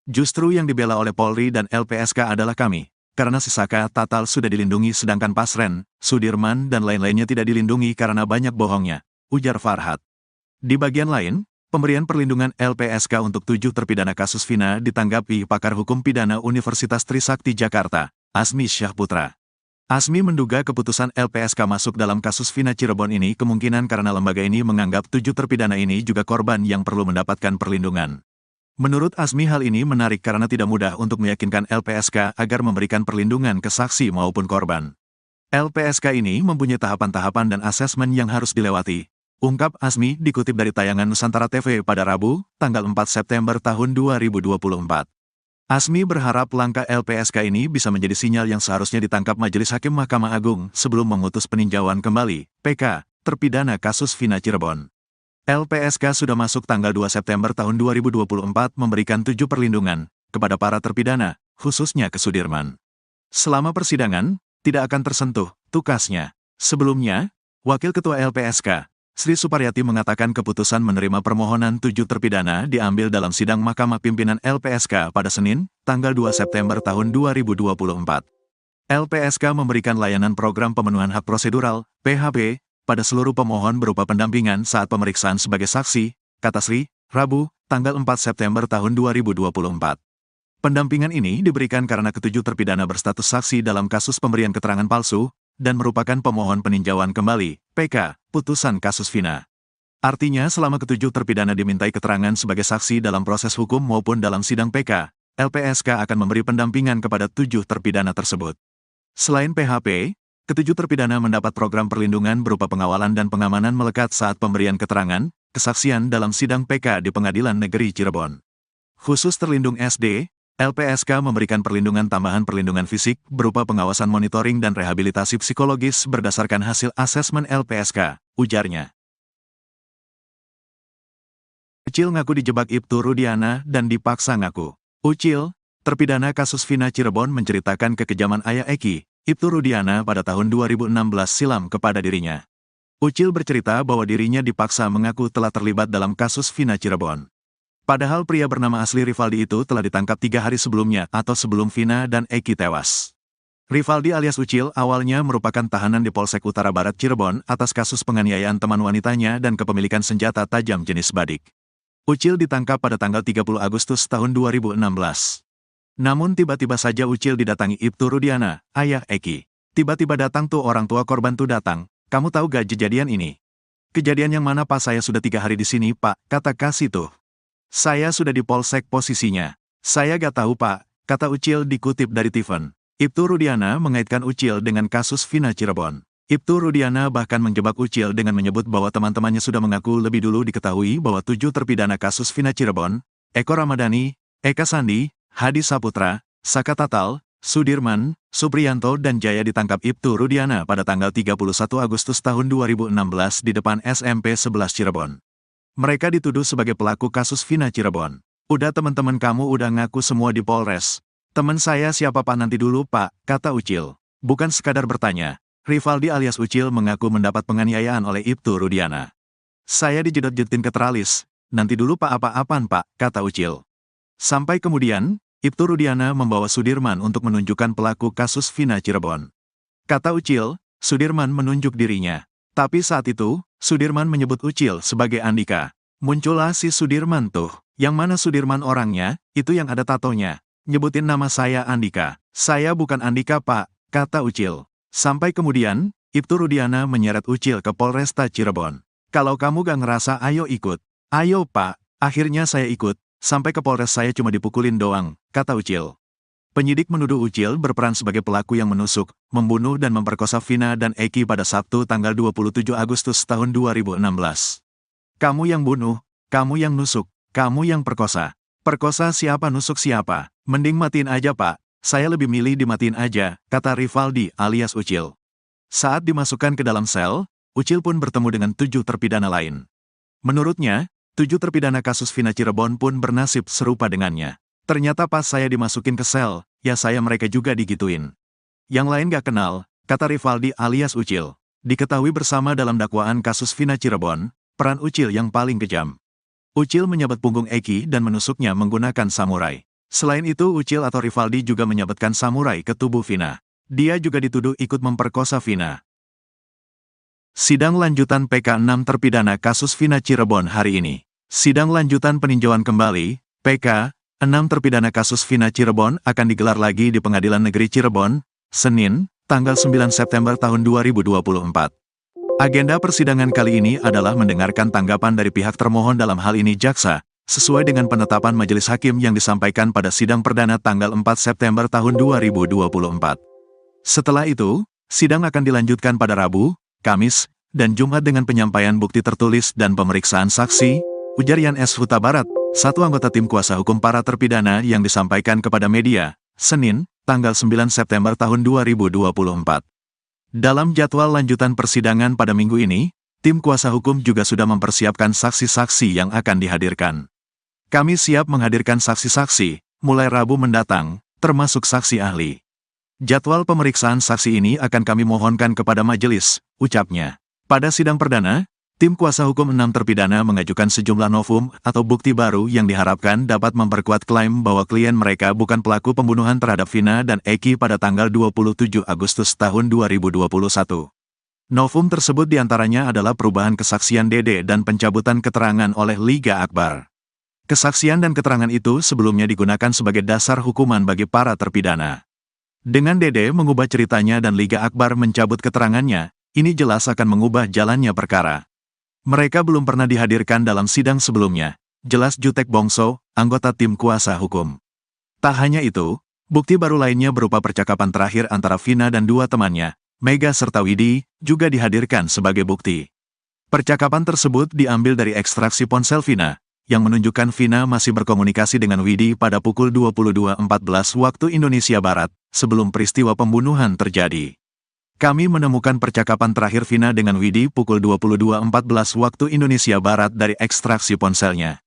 Justru yang dibela oleh Polri dan LPSK adalah kami, karena si Saka Tatal sudah dilindungi sedangkan Pasren, Sudirman dan lain-lainnya tidak dilindungi karena banyak bohongnya, ujar Farhad. Di bagian lain, pemberian perlindungan LPSK untuk 7 terpidana kasus Vina ditanggapi pakar hukum pidana Universitas Trisakti Jakarta, Asmi Syahputra. Asmi menduga keputusan LPSK masuk dalam kasus Vina Cirebon ini kemungkinan karena lembaga ini menganggap 7 terpidana ini juga korban yang perlu mendapatkan perlindungan. Menurut Asmi hal ini menarik karena tidak mudah untuk meyakinkan LPSK agar memberikan perlindungan ke saksi maupun korban. LPSK ini mempunyai tahapan-tahapan dan asesmen yang harus dilewati, ungkap Asmi dikutip dari tayangan Nusantara TV pada Rabu, tanggal 4 September tahun 2024. Asmi berharap langkah LPSK ini bisa menjadi sinyal yang seharusnya ditangkap Majelis Hakim Mahkamah Agung sebelum memutus peninjauan kembali, PK, terpidana kasus Vina Cirebon. LPSK sudah masuk tanggal 2 September tahun 2024 memberikan 7 perlindungan kepada para terpidana, khususnya ke Sudirman. Selama persidangan, tidak akan tersentuh, tukasnya. Sebelumnya, Wakil Ketua LPSK, Sri Suparyati mengatakan keputusan menerima permohonan 7 terpidana diambil dalam sidang Mahkamah Pimpinan LPSK pada Senin, tanggal 2 September tahun 2024. LPSK memberikan layanan program pemenuhan hak prosedural, PHP, pada seluruh pemohon berupa pendampingan saat pemeriksaan sebagai saksi, kata Sri, Rabu, tanggal 4 September tahun 2024. Pendampingan ini diberikan karena ketujuh terpidana berstatus saksi dalam kasus pemberian keterangan palsu, dan merupakan pemohon peninjauan kembali, PK, putusan kasus Vina. Artinya selama ketujuh terpidana dimintai keterangan sebagai saksi dalam proses hukum maupun dalam sidang PK, LPSK akan memberi pendampingan kepada 7 terpidana tersebut. Selain PHP, ketujuh terpidana mendapat program perlindungan berupa pengawalan dan pengamanan melekat saat pemberian keterangan, kesaksian dalam sidang PK di Pengadilan Negeri Cirebon. Khusus terlindung SD, LPSK memberikan perlindungan tambahan perlindungan fisik berupa pengawasan monitoring dan rehabilitasi psikologis berdasarkan hasil asesmen LPSK, ujarnya. Ucil ngaku dijebak Ibtu Rudiana dan dipaksa ngaku. Ucil, terpidana kasus Vina Cirebon menceritakan kekejaman ayah Eki, Ibtu Rudiana pada tahun 2016 silam kepada dirinya. Ucil bercerita bahwa dirinya dipaksa mengaku telah terlibat dalam kasus Vina Cirebon. Padahal pria bernama asli Rivaldi itu telah ditangkap 3 hari sebelumnya atau sebelum Vina dan Eki tewas. Rivaldi alias Ucil awalnya merupakan tahanan di Polsek Utara Barat Cirebon atas kasus penganiayaan teman wanitanya dan kepemilikan senjata tajam jenis badik. Ucil ditangkap pada tanggal 30 Agustus tahun 2016. Namun tiba-tiba saja Ucil didatangi Ibtu Rudiana, ayah Eki. Tiba-tiba datang tuh orang tua korban tuh datang, kamu tahu gak kejadian ini? Kejadian yang mana Pak? Saya sudah 3 hari di sini Pak, kata Kasih tuh. Saya sudah di Polsek posisinya. Saya gak tahu Pak, kata Ucil dikutip dari Tiffen. Ibtu Rudiana mengaitkan Ucil dengan kasus Vina Cirebon. Ibtu Rudiana bahkan menjebak Ucil dengan menyebut bahwa teman-temannya sudah mengaku lebih dulu diketahui bahwa 7 terpidana kasus Vina Cirebon, Eko Ramadhani, Eka Sandi, Hadi Saputra, Saka Tatal, Sudirman, Supriyanto dan Jaya ditangkap Ibtu Rudiana pada tanggal 31 Agustus tahun 2016 di depan SMP 11 Cirebon. Mereka dituduh sebagai pelaku kasus Vina Cirebon. Udah teman-teman kamu udah ngaku semua di Polres. Teman saya siapa Pak nanti dulu Pak, kata Ucil. Bukan sekadar bertanya, Rivaldi alias Ucil mengaku mendapat penganiayaan oleh Ibtu Rudiana. Saya dijedot-jedotin ke teralis, nanti dulu Pak apa-apaan Pak, kata Ucil. Sampai kemudian, Ibtu Rudiana membawa Sudirman untuk menunjukkan pelaku kasus Vina Cirebon. Kata Ucil, Sudirman menunjuk dirinya. Tapi saat itu, Sudirman menyebut Ucil sebagai Andika. Muncullah si Sudirman tuh. Yang mana Sudirman orangnya, itu yang ada tatonya. Nyebutin nama saya Andika. Saya bukan Andika Pak, kata Ucil. Sampai kemudian, Ibtu Rudiana menyeret Ucil ke Polresta Cirebon. Kalau kamu gak ngerasa ayo ikut. Ayo Pak, akhirnya saya ikut. Sampai ke Polres saya cuma dipukulin doang, kata Ucil. Penyidik menuduh Ucil berperan sebagai pelaku yang menusuk, membunuh dan memperkosa Vina dan Eki pada Sabtu tanggal 27 Agustus tahun 2016. Kamu yang bunuh, kamu yang nusuk, kamu yang perkosa. Perkosa siapa nusuk siapa? Mending matiin aja Pak, saya lebih milih dimatiin aja, kata Rivaldi alias Ucil. Saat dimasukkan ke dalam sel, Ucil pun bertemu dengan 7 terpidana lain. Menurutnya, 7 terpidana kasus Vina Cirebon pun bernasib serupa dengannya. Ternyata pas saya dimasukin ke sel, ya saya mereka juga digituin. Yang lain gak kenal, kata Rivaldi alias Ucil. Diketahui bersama dalam dakwaan kasus Vina Cirebon, peran Ucil yang paling kejam. Ucil menyabet punggung Eki dan menusuknya menggunakan samurai. Selain itu Ucil atau Rivaldi juga menyabetkan samurai ke tubuh Vina. Dia juga dituduh ikut memperkosa Vina. Sidang lanjutan PK 6 terpidana kasus Vina Cirebon hari ini. Sidang lanjutan peninjauan kembali, PK 6 terpidana kasus Vina Cirebon akan digelar lagi di Pengadilan Negeri Cirebon, Senin, tanggal 9 September tahun 2024. Agenda persidangan kali ini adalah mendengarkan tanggapan dari pihak termohon dalam hal ini jaksa, sesuai dengan penetapan majelis hakim yang disampaikan pada sidang perdana tanggal 4 September tahun 2024. Setelah itu, sidang akan dilanjutkan pada Rabu, Kamis, dan Jumat dengan penyampaian bukti tertulis dan pemeriksaan saksi, ujar Yan S. Huta Barat, satu anggota tim kuasa hukum para terpidana yang disampaikan kepada media, Senin, tanggal 9 September tahun 2024. Dalam jadwal lanjutan persidangan pada minggu ini, tim kuasa hukum juga sudah mempersiapkan saksi-saksi yang akan dihadirkan. Kami siap menghadirkan saksi-saksi, mulai Rabu mendatang, termasuk saksi ahli. Jadwal pemeriksaan saksi ini akan kami mohonkan kepada majelis, ucapnya. Pada sidang perdana, tim kuasa hukum 6 terpidana mengajukan sejumlah novum atau bukti baru yang diharapkan dapat memperkuat klaim bahwa klien mereka bukan pelaku pembunuhan terhadap Vina dan Eki pada tanggal 27 Agustus tahun 2021. Novum tersebut diantaranya adalah perubahan kesaksian Dede dan pencabutan keterangan oleh Liga Akbar. Kesaksian dan keterangan itu sebelumnya digunakan sebagai dasar hukuman bagi para terpidana. Dengan Dede mengubah ceritanya dan Liga Akbar mencabut keterangannya, ini jelas akan mengubah jalannya perkara. Mereka belum pernah dihadirkan dalam sidang sebelumnya, jelas Jutek Bongso, anggota tim kuasa hukum. Tak hanya itu, bukti baru lainnya berupa percakapan terakhir antara Vina dan dua temannya, Mega serta Widi, juga dihadirkan sebagai bukti. Percakapan tersebut diambil dari ekstraksi ponsel Vina, yang menunjukkan Vina masih berkomunikasi dengan Widi pada pukul 22.14 waktu Indonesia Barat, sebelum peristiwa pembunuhan terjadi. Kami menemukan percakapan terakhir Vina dengan Widi pukul 22.14 waktu Indonesia Barat dari ekstraksi ponselnya.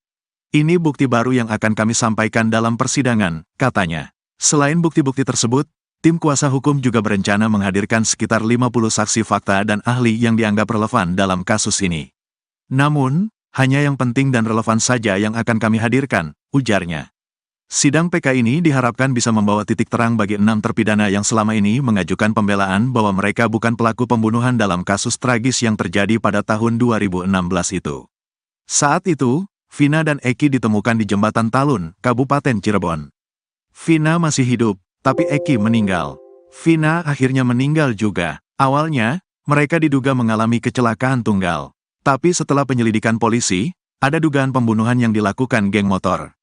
Ini bukti baru yang akan kami sampaikan dalam persidangan, katanya. Selain bukti-bukti tersebut, tim kuasa hukum juga berencana menghadirkan sekitar 50 saksi fakta dan ahli yang dianggap relevan dalam kasus ini. Namun, hanya yang penting dan relevan saja yang akan kami hadirkan, ujarnya. Sidang PK ini diharapkan bisa membawa titik terang bagi 6 terpidana yang selama ini mengajukan pembelaan bahwa mereka bukan pelaku pembunuhan dalam kasus tragis yang terjadi pada tahun 2016 itu. Saat itu, Vina dan Eki ditemukan di Jembatan Talun, Kabupaten Cirebon. Vina masih hidup, tapi Eki meninggal. Vina akhirnya meninggal juga. Awalnya, mereka diduga mengalami kecelakaan tunggal. Tapi setelah penyelidikan polisi, ada dugaan pembunuhan yang dilakukan geng motor.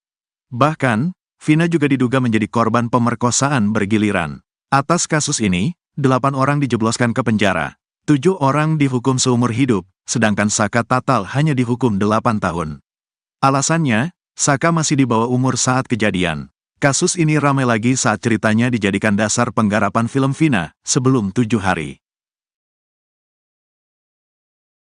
Bahkan, Vina juga diduga menjadi korban pemerkosaan bergiliran. Atas kasus ini, 8 orang dijebloskan ke penjara. 7 orang dihukum seumur hidup, sedangkan Saka Tatal hanya dihukum 8 tahun. Alasannya, Saka masih di bawah umur saat kejadian. Kasus ini ramai lagi saat ceritanya dijadikan dasar penggarapan film Vina sebelum 7 hari.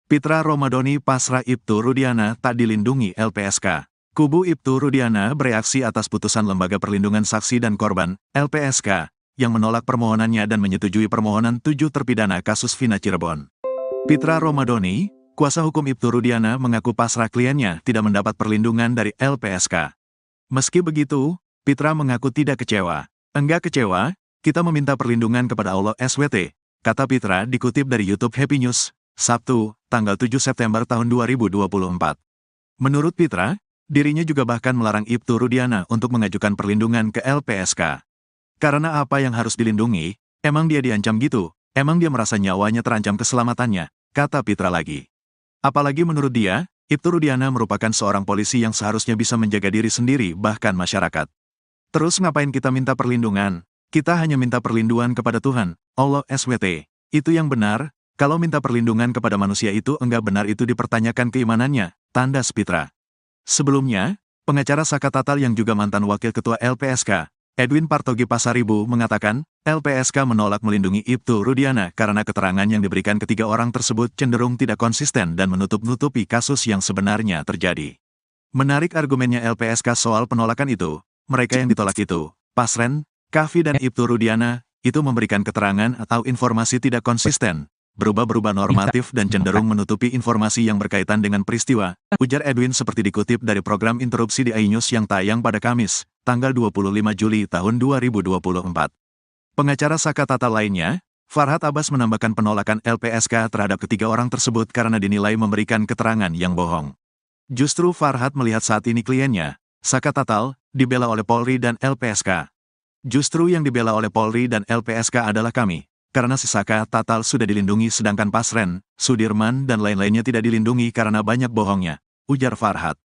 Pitra Romadhoni pasrah Ibtu Rudiana tak dilindungi LPSK. Kubu Ibtu Rudiana bereaksi atas putusan Lembaga Perlindungan Saksi dan Korban, LPSK, yang menolak permohonannya dan menyetujui permohonan 7 terpidana kasus Vina Cirebon. Pitra Romadhoni, kuasa hukum Ibtu Rudiana mengaku pasrah kliennya tidak mendapat perlindungan dari LPSK. Meski begitu, Pitra mengaku tidak kecewa. Enggak kecewa, kita meminta perlindungan kepada Allah SWT, kata Pitra dikutip dari YouTube Happy News, Sabtu, tanggal 7 September tahun 2024. Menurut Pitra, dirinya juga bahkan melarang Ibtu Rudiana untuk mengajukan perlindungan ke LPSK. Karena apa yang harus dilindungi, emang dia diancam gitu, emang dia merasa nyawanya terancam keselamatannya, kata Pitra lagi. Apalagi menurut dia, Ibtu Rudiana merupakan seorang polisi yang seharusnya bisa menjaga diri sendiri bahkan masyarakat. Terus ngapain kita minta perlindungan? Kita hanya minta perlindungan kepada Tuhan, Allah SWT. Itu yang benar. Kalau minta perlindungan kepada manusia itu enggak benar itu dipertanyakan keimanannya, tandas Pitra. Sebelumnya, pengacara Saka Tatal yang juga mantan wakil ketua LPSK, Edwin Partogi Pasaribu mengatakan, LPSK menolak melindungi Ibtu Rudiana karena keterangan yang diberikan ketiga orang tersebut cenderung tidak konsisten dan menutup-nutupi kasus yang sebenarnya terjadi. Menarik argumennya LPSK soal penolakan itu, mereka yang ditolak itu, Pasren, Kavi dan Ibtu Rudiana, itu memberikan keterangan atau informasi tidak konsisten, berubah-berubah normatif dan cenderung menutupi informasi yang berkaitan dengan peristiwa, ujar Edwin seperti dikutip dari program interupsi di iNews yang tayang pada Kamis, tanggal 25 Juli tahun 2024. Pengacara Saka Tatal lainnya, Farhad Abbas menambahkan penolakan LPSK terhadap ketiga orang tersebut karena dinilai memberikan keterangan yang bohong. Justru Farhad melihat saat ini kliennya, Saka Tatal, dibela oleh Polri dan LPSK. Justru yang dibela oleh Polri dan LPSK adalah kami. Karena si Saka Tatal sudah dilindungi sedangkan Pasren, Sudirman dan lain-lainnya tidak dilindungi karena banyak bohongnya, ujar Farhad.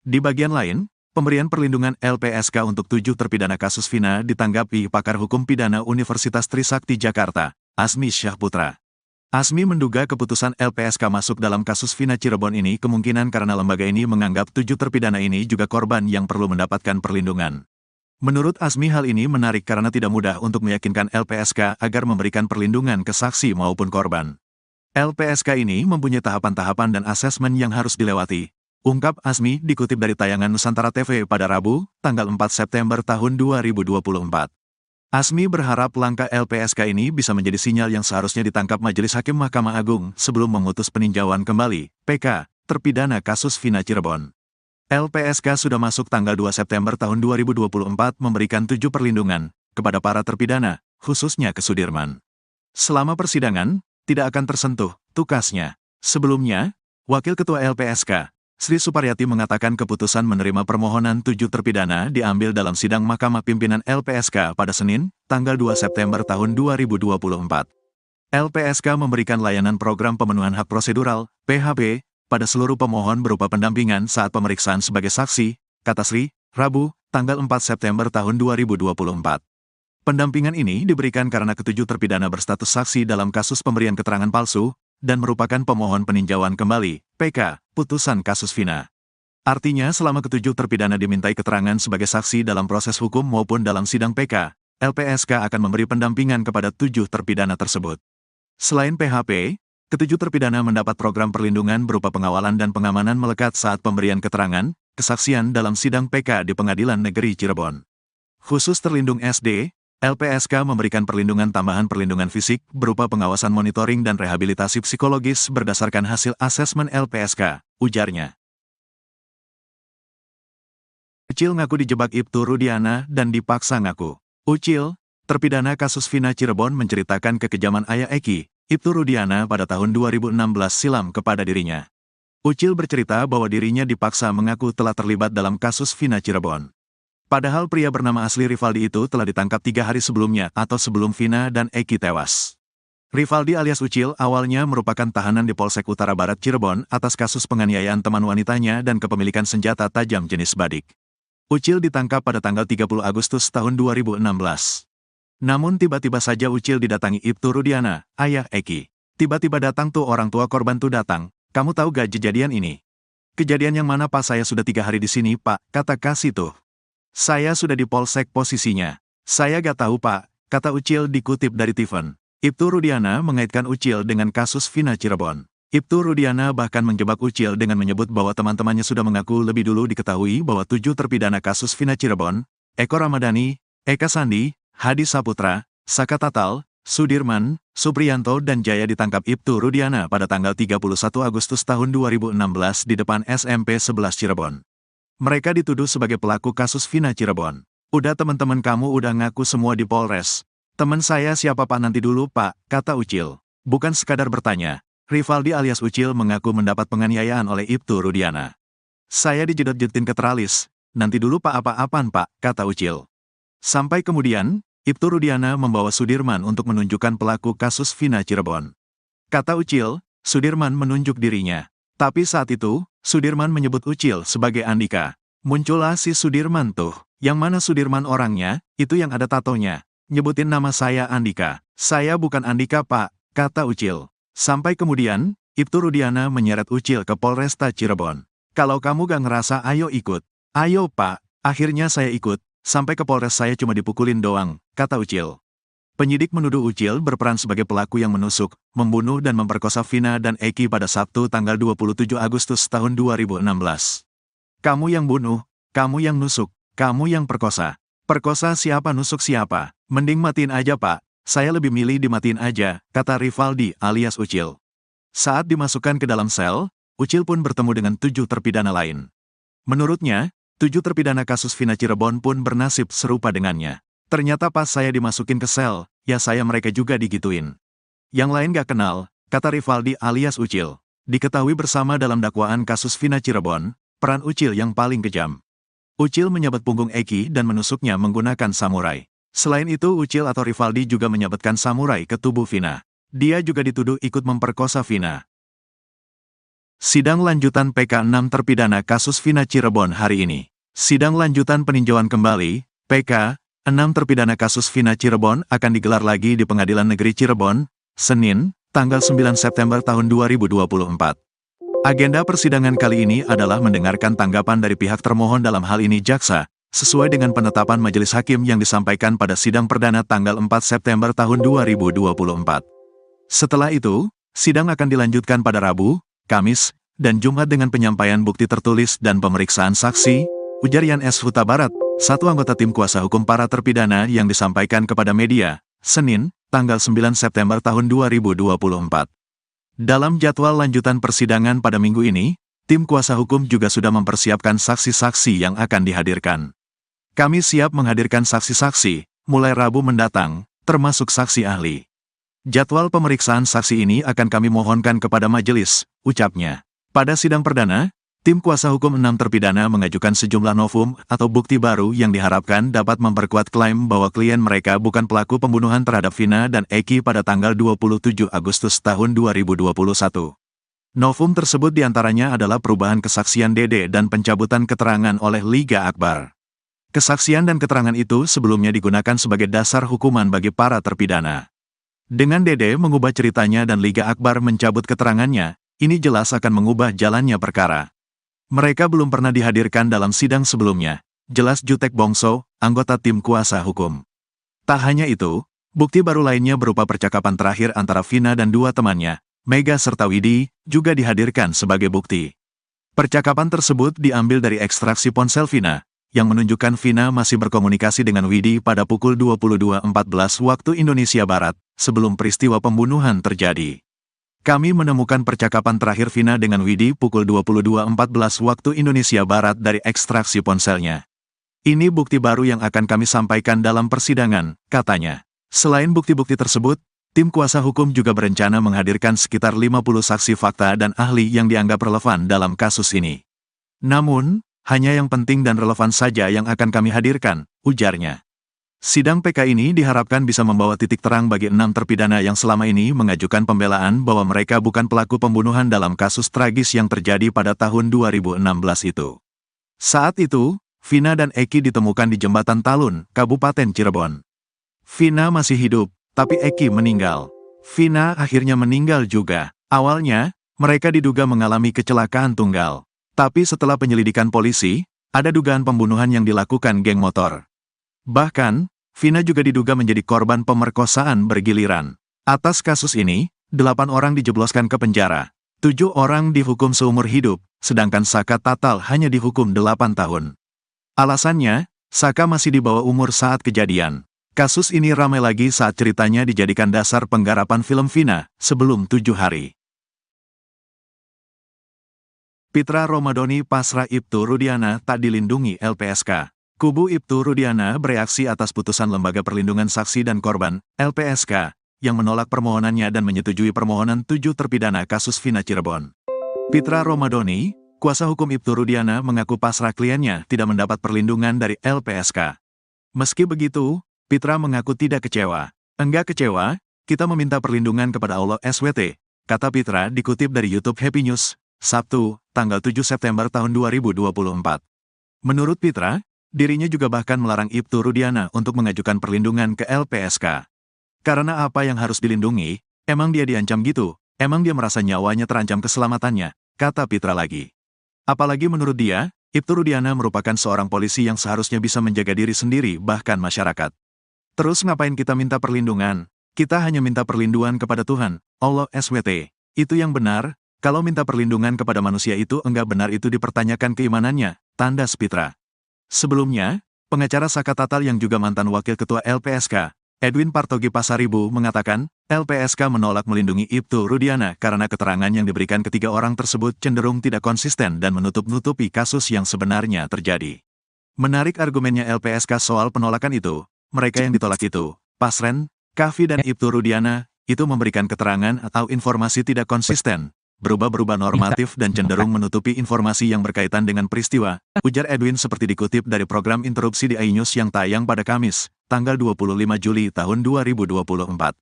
Di bagian lain, pemberian perlindungan LPSK untuk 7 terpidana kasus Vina ditanggapi pakar hukum pidana Universitas Trisakti Jakarta, Asmi Syahputra. Asmi menduga keputusan LPSK masuk dalam kasus Vina Cirebon ini kemungkinan karena lembaga ini menganggap 7 terpidana ini juga korban yang perlu mendapatkan perlindungan. Menurut Asmi hal ini menarik karena tidak mudah untuk meyakinkan LPSK agar memberikan perlindungan ke saksi maupun korban. LPSK ini mempunyai tahapan-tahapan dan asesmen yang harus dilewati, ungkap Asmi dikutip dari tayangan Nusantara TV pada Rabu, tanggal 4 September tahun 2024. Asmi berharap langkah LPSK ini bisa menjadi sinyal yang seharusnya ditangkap Majelis Hakim Mahkamah Agung sebelum memutus peninjauan kembali, PK, terpidana kasus Vina Cirebon. LPSK sudah masuk tanggal 2 September tahun 2024 memberikan 7 perlindungan kepada para terpidana, khususnya ke Sudirman. Selama persidangan, tidak akan tersentuh, tukasnya. Sebelumnya, Wakil Ketua LPSK, Sri Suparyati mengatakan keputusan menerima permohonan 7 terpidana diambil dalam sidang Mahkamah Pimpinan LPSK pada Senin, tanggal 2 September tahun 2024. LPSK memberikan layanan program pemenuhan hak prosedural, PHP, pada seluruh pemohon berupa pendampingan saat pemeriksaan sebagai saksi, kata Sri, Rabu, tanggal 4 September tahun 2024. Pendampingan ini diberikan karena ketujuh terpidana berstatus saksi dalam kasus pemberian keterangan palsu, dan merupakan pemohon peninjauan kembali, PK, putusan kasus Vina. Artinya selama ketujuh terpidana dimintai keterangan sebagai saksi dalam proses hukum maupun dalam sidang PK, LPSK akan memberi pendampingan kepada 7 terpidana tersebut. Selain PHP, ketujuh terpidana mendapat program perlindungan berupa pengawalan dan pengamanan melekat saat pemberian keterangan, kesaksian dalam sidang PK di Pengadilan Negeri Cirebon. Khusus terlindung SD, LPSK memberikan perlindungan tambahan perlindungan fisik berupa pengawasan monitoring dan rehabilitasi psikologis berdasarkan hasil asesmen LPSK, ujarnya. Ucil ngaku dijebak Ibtu Rudiana dan dipaksa ngaku. Ucil, terpidana kasus Vina Cirebon menceritakan kekejaman ayah Eki, Ibtu Rudiana pada tahun 2016 silam kepada dirinya. Ucil bercerita bahwa dirinya dipaksa mengaku telah terlibat dalam kasus Vina Cirebon. Padahal pria bernama asli Rivaldi itu telah ditangkap 3 hari sebelumnya atau sebelum Vina dan Eki tewas. Rivaldi alias Ucil awalnya merupakan tahanan di Polsek Utara Barat Cirebon atas kasus penganiayaan teman wanitanya dan kepemilikan senjata tajam jenis badik. Ucil ditangkap pada tanggal 30 Agustus tahun 2016. Namun tiba-tiba saja Ucil didatangi Ibtu Rudiana, ayah Eki. Tiba-tiba datang tuh orang tua korban tuh datang, kamu tahu gak kejadian ini? Kejadian yang mana Pak? Saya sudah 3 hari di sini Pak, kata Kasih tuh. Saya sudah di Polsek posisinya. Saya gak tahu Pak, kata Ucil dikutip dari Tiffen. Ibtu Rudiana mengaitkan Ucil dengan kasus Vina Cirebon. Ibtu Rudiana bahkan menjebak Ucil dengan menyebut bahwa teman-temannya sudah mengaku lebih dulu diketahui bahwa 7 terpidana kasus Vina Cirebon, Eko Ramadhani, Eka Sandi, Hadi Saputra, Saka Tatal, Sudirman, Supriyanto dan Jaya ditangkap Ibtu Rudiana pada tanggal 31 Agustus tahun 2016 di depan SMP 11 Cirebon. Mereka dituduh sebagai pelaku kasus Vina Cirebon. Udah teman-teman kamu udah ngaku semua di Polres. Teman saya siapa Pak? Nanti dulu Pak, kata Ucil. Bukan sekadar bertanya, Rivaldi alias Ucil mengaku mendapat penganiayaan oleh Ibtu Rudiana. Saya dijedot-jedotin ke teralis. Nanti dulu Pak apa-apaan Pak, kata Ucil. Sampai kemudian, Ibtu Rudiana membawa Sudirman untuk menunjukkan pelaku kasus Vina Cirebon. Kata Ucil, Sudirman menunjuk dirinya. Tapi saat itu, Sudirman menyebut Ucil sebagai Andika. Muncullah si Sudirman tuh. Yang mana Sudirman orangnya, itu yang ada tatonya. Nyebutin nama saya Andika. Saya bukan Andika Pak, kata Ucil. Sampai kemudian, Ibtu Rudiana menyeret Ucil ke Polresta Cirebon. Kalau kamu gak ngerasa ayo ikut. Ayo Pak, akhirnya saya ikut. Sampai ke Polres saya cuma dipukulin doang, kata Ucil. Penyidik menuduh Ucil berperan sebagai pelaku yang menusuk, membunuh dan memperkosa Vina dan Eki pada Sabtu tanggal 27 Agustus tahun 2016. Kamu yang bunuh, kamu yang nusuk, kamu yang perkosa. Perkosa siapa nusuk siapa? Mending matiin aja Pak, saya lebih milih dimatiin aja, kata Rivaldi alias Ucil. Saat dimasukkan ke dalam sel, Ucil pun bertemu dengan 7 terpidana lain. Menurutnya, 7 terpidana kasus Vina Cirebon pun bernasib serupa dengannya. Ternyata pas saya dimasukin ke sel, ya saya mereka juga digituin. Yang lain gak kenal, kata Rivaldi alias Ucil. Diketahui bersama dalam dakwaan kasus Vina Cirebon, peran Ucil yang paling kejam. Ucil menyabet punggung Eki dan menusuknya menggunakan samurai. Selain itu Ucil atau Rivaldi juga menyabetkan samurai ke tubuh Vina. Dia juga dituduh ikut memperkosa Vina. Sidang lanjutan PK 6 terpidana kasus Vina Cirebon hari ini. Sidang lanjutan peninjauan kembali, PK 6 terpidana kasus Vina Cirebon akan digelar lagi di Pengadilan Negeri Cirebon, Senin, tanggal 9 September tahun 2024. Agenda persidangan kali ini adalah mendengarkan tanggapan dari pihak termohon dalam hal ini jaksa, sesuai dengan penetapan majelis hakim yang disampaikan pada sidang perdana tanggal 4 September tahun 2024. Setelah itu, sidang akan dilanjutkan pada Rabu, Kamis, dan Jumat dengan penyampaian bukti tertulis dan pemeriksaan saksi, ujar Yan S. Huta Barat, satu anggota tim kuasa hukum para terpidana yang disampaikan kepada media, Senin, tanggal 9 September tahun 2024. Dalam jadwal lanjutan persidangan pada minggu ini, tim kuasa hukum juga sudah mempersiapkan saksi-saksi yang akan dihadirkan. Kami siap menghadirkan saksi-saksi, mulai Rabu mendatang, termasuk saksi ahli. Jadwal pemeriksaan saksi ini akan kami mohonkan kepada majelis, ucapnya. Pada sidang perdana, Tim kuasa hukum 6 terpidana mengajukan sejumlah novum atau bukti baru yang diharapkan dapat memperkuat klaim bahwa klien mereka bukan pelaku pembunuhan terhadap Vina dan Eki pada tanggal 27 Agustus tahun 2021. Novum tersebut diantaranya adalah perubahan kesaksian Dede dan pencabutan keterangan oleh Liga Akbar. Kesaksian dan keterangan itu sebelumnya digunakan sebagai dasar hukuman bagi para terpidana. Dengan Dede mengubah ceritanya dan Liga Akbar mencabut keterangannya, ini jelas akan mengubah jalannya perkara. Mereka belum pernah dihadirkan dalam sidang sebelumnya, jelas Jutek Bongso, anggota tim kuasa hukum. Tak hanya itu, bukti baru lainnya berupa percakapan terakhir antara Vina dan dua temannya, Mega serta Widi, juga dihadirkan sebagai bukti. Percakapan tersebut diambil dari ekstraksi ponsel Vina, yang menunjukkan Vina masih berkomunikasi dengan Widi pada pukul 22.14 waktu Indonesia Barat, sebelum peristiwa pembunuhan terjadi. Kami menemukan percakapan terakhir Vina dengan Widi pukul 22.14 waktu Indonesia Barat dari ekstraksi ponselnya. Ini bukti baru yang akan kami sampaikan dalam persidangan, katanya. Selain bukti-bukti tersebut, tim kuasa hukum juga berencana menghadirkan sekitar 50 saksi fakta dan ahli yang dianggap relevan dalam kasus ini. Namun, hanya yang penting dan relevan saja yang akan kami hadirkan, ujarnya. Sidang PK ini diharapkan bisa membawa titik terang bagi 6 terpidana yang selama ini mengajukan pembelaan bahwa mereka bukan pelaku pembunuhan dalam kasus tragis yang terjadi pada tahun 2016 itu. Saat itu, Vina dan Eki ditemukan di Jembatan Talun, Kabupaten Cirebon. Vina masih hidup, tapi Eki meninggal. Vina akhirnya meninggal juga. Awalnya, mereka diduga mengalami kecelakaan tunggal. Tapi setelah penyelidikan polisi, ada dugaan pembunuhan yang dilakukan geng motor. Bahkan, Vina juga diduga menjadi korban pemerkosaan bergiliran. Atas kasus ini, 8 orang dijebloskan ke penjara. 7 orang dihukum seumur hidup, sedangkan Saka Tatal hanya dihukum 8 tahun. Alasannya, Saka masih di bawah umur saat kejadian. Kasus ini ramai lagi saat ceritanya dijadikan dasar penggarapan film Vina sebelum 7 hari. Pitra Romadhoni pasrah Ibtu Rudiana tak dilindungi LPSK. Kubu Ibtu Rudiana bereaksi atas putusan Lembaga Perlindungan Saksi dan Korban, LPSK, yang menolak permohonannya dan menyetujui permohonan 7 terpidana kasus Vina Cirebon. Pitra Romadhoni, kuasa hukum Ibtu Rudiana mengaku pasrah kliennya tidak mendapat perlindungan dari LPSK. Meski begitu, Pitra mengaku tidak kecewa. Enggak kecewa, kita meminta perlindungan kepada Allah SWT, kata Pitra dikutip dari YouTube Happy News, Sabtu, tanggal 7 September tahun 2024. Menurut Pitra, dirinya juga bahkan melarang Ibtu Rudiana untuk mengajukan perlindungan ke LPSK. Karena apa yang harus dilindungi, emang dia diancam gitu, emang dia merasa nyawanya terancam keselamatannya, kata Pitra lagi. Apalagi menurut dia, Ibtu Rudiana merupakan seorang polisi yang seharusnya bisa menjaga diri sendiri bahkan masyarakat. Terus ngapain kita minta perlindungan? Kita hanya minta perlindungan kepada Tuhan, Allah SWT. Itu yang benar, kalau minta perlindungan kepada manusia itu enggak benar itu dipertanyakan keimanannya, tandas Pitra. Sebelumnya, pengacara Saka Tatal yang juga mantan wakil ketua LPSK, Edwin Partogi Pasaribu mengatakan, LPSK menolak melindungi Ibtu Rudiana karena keterangan yang diberikan ketiga orang tersebut cenderung tidak konsisten dan menutup-nutupi kasus yang sebenarnya terjadi. Menarik argumennya LPSK soal penolakan itu, mereka yang ditolak itu, Pasren, Kavi dan Ibtu Rudiana, itu memberikan keterangan atau informasi tidak konsisten, berubah-berubah normatif dan cenderung menutupi informasi yang berkaitan dengan peristiwa, ujar Edwin seperti dikutip dari program interupsi di iNews yang tayang pada Kamis, tanggal 25 Juli tahun 2024.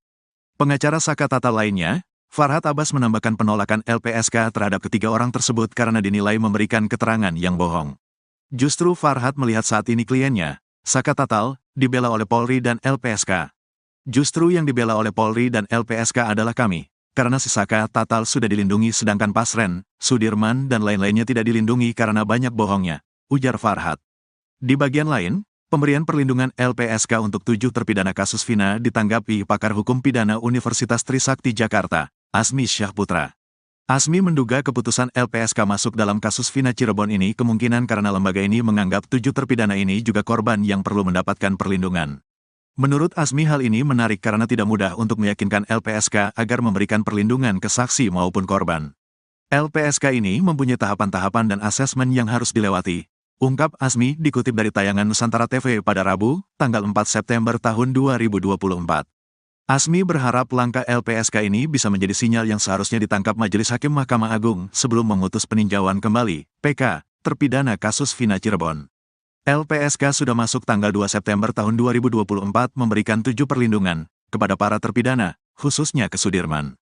Pengacara Saka Tatal lainnya, Farhad Abbas menambahkan penolakan LPSK terhadap ketiga orang tersebut karena dinilai memberikan keterangan yang bohong. Justru Farhad melihat saat ini kliennya, Saka Tatal, dibela oleh Polri dan LPSK. Justru yang dibela oleh Polri dan LPSK adalah kami. Karena si Saka Tatal sudah dilindungi sedangkan Pasren, Sudirman dan lain-lainnya tidak dilindungi karena banyak bohongnya, ujar Farhad. Di bagian lain, pemberian perlindungan LPSK untuk 7 terpidana kasus Vina ditanggapi pakar hukum pidana Universitas Trisakti Jakarta, Asmi Syahputra. Asmi menduga keputusan LPSK masuk dalam kasus Vina Cirebon ini kemungkinan karena lembaga ini menganggap 7 terpidana ini juga korban yang perlu mendapatkan perlindungan. Menurut Asmi hal ini menarik karena tidak mudah untuk meyakinkan LPSK agar memberikan perlindungan ke saksi maupun korban. LPSK ini mempunyai tahapan-tahapan dan asesmen yang harus dilewati, ungkap Asmi dikutip dari tayangan Nusantara TV pada Rabu, tanggal 4 September tahun 2024. Asmi berharap langkah LPSK ini bisa menjadi sinyal yang seharusnya ditangkap Majelis Hakim Mahkamah Agung sebelum memutus peninjauan kembali PK terpidana kasus Vina Cirebon. LPSK sudah masuk tanggal 2 September tahun 2024 memberikan 7 perlindungan kepada para terpidana, khususnya ke Sudirman.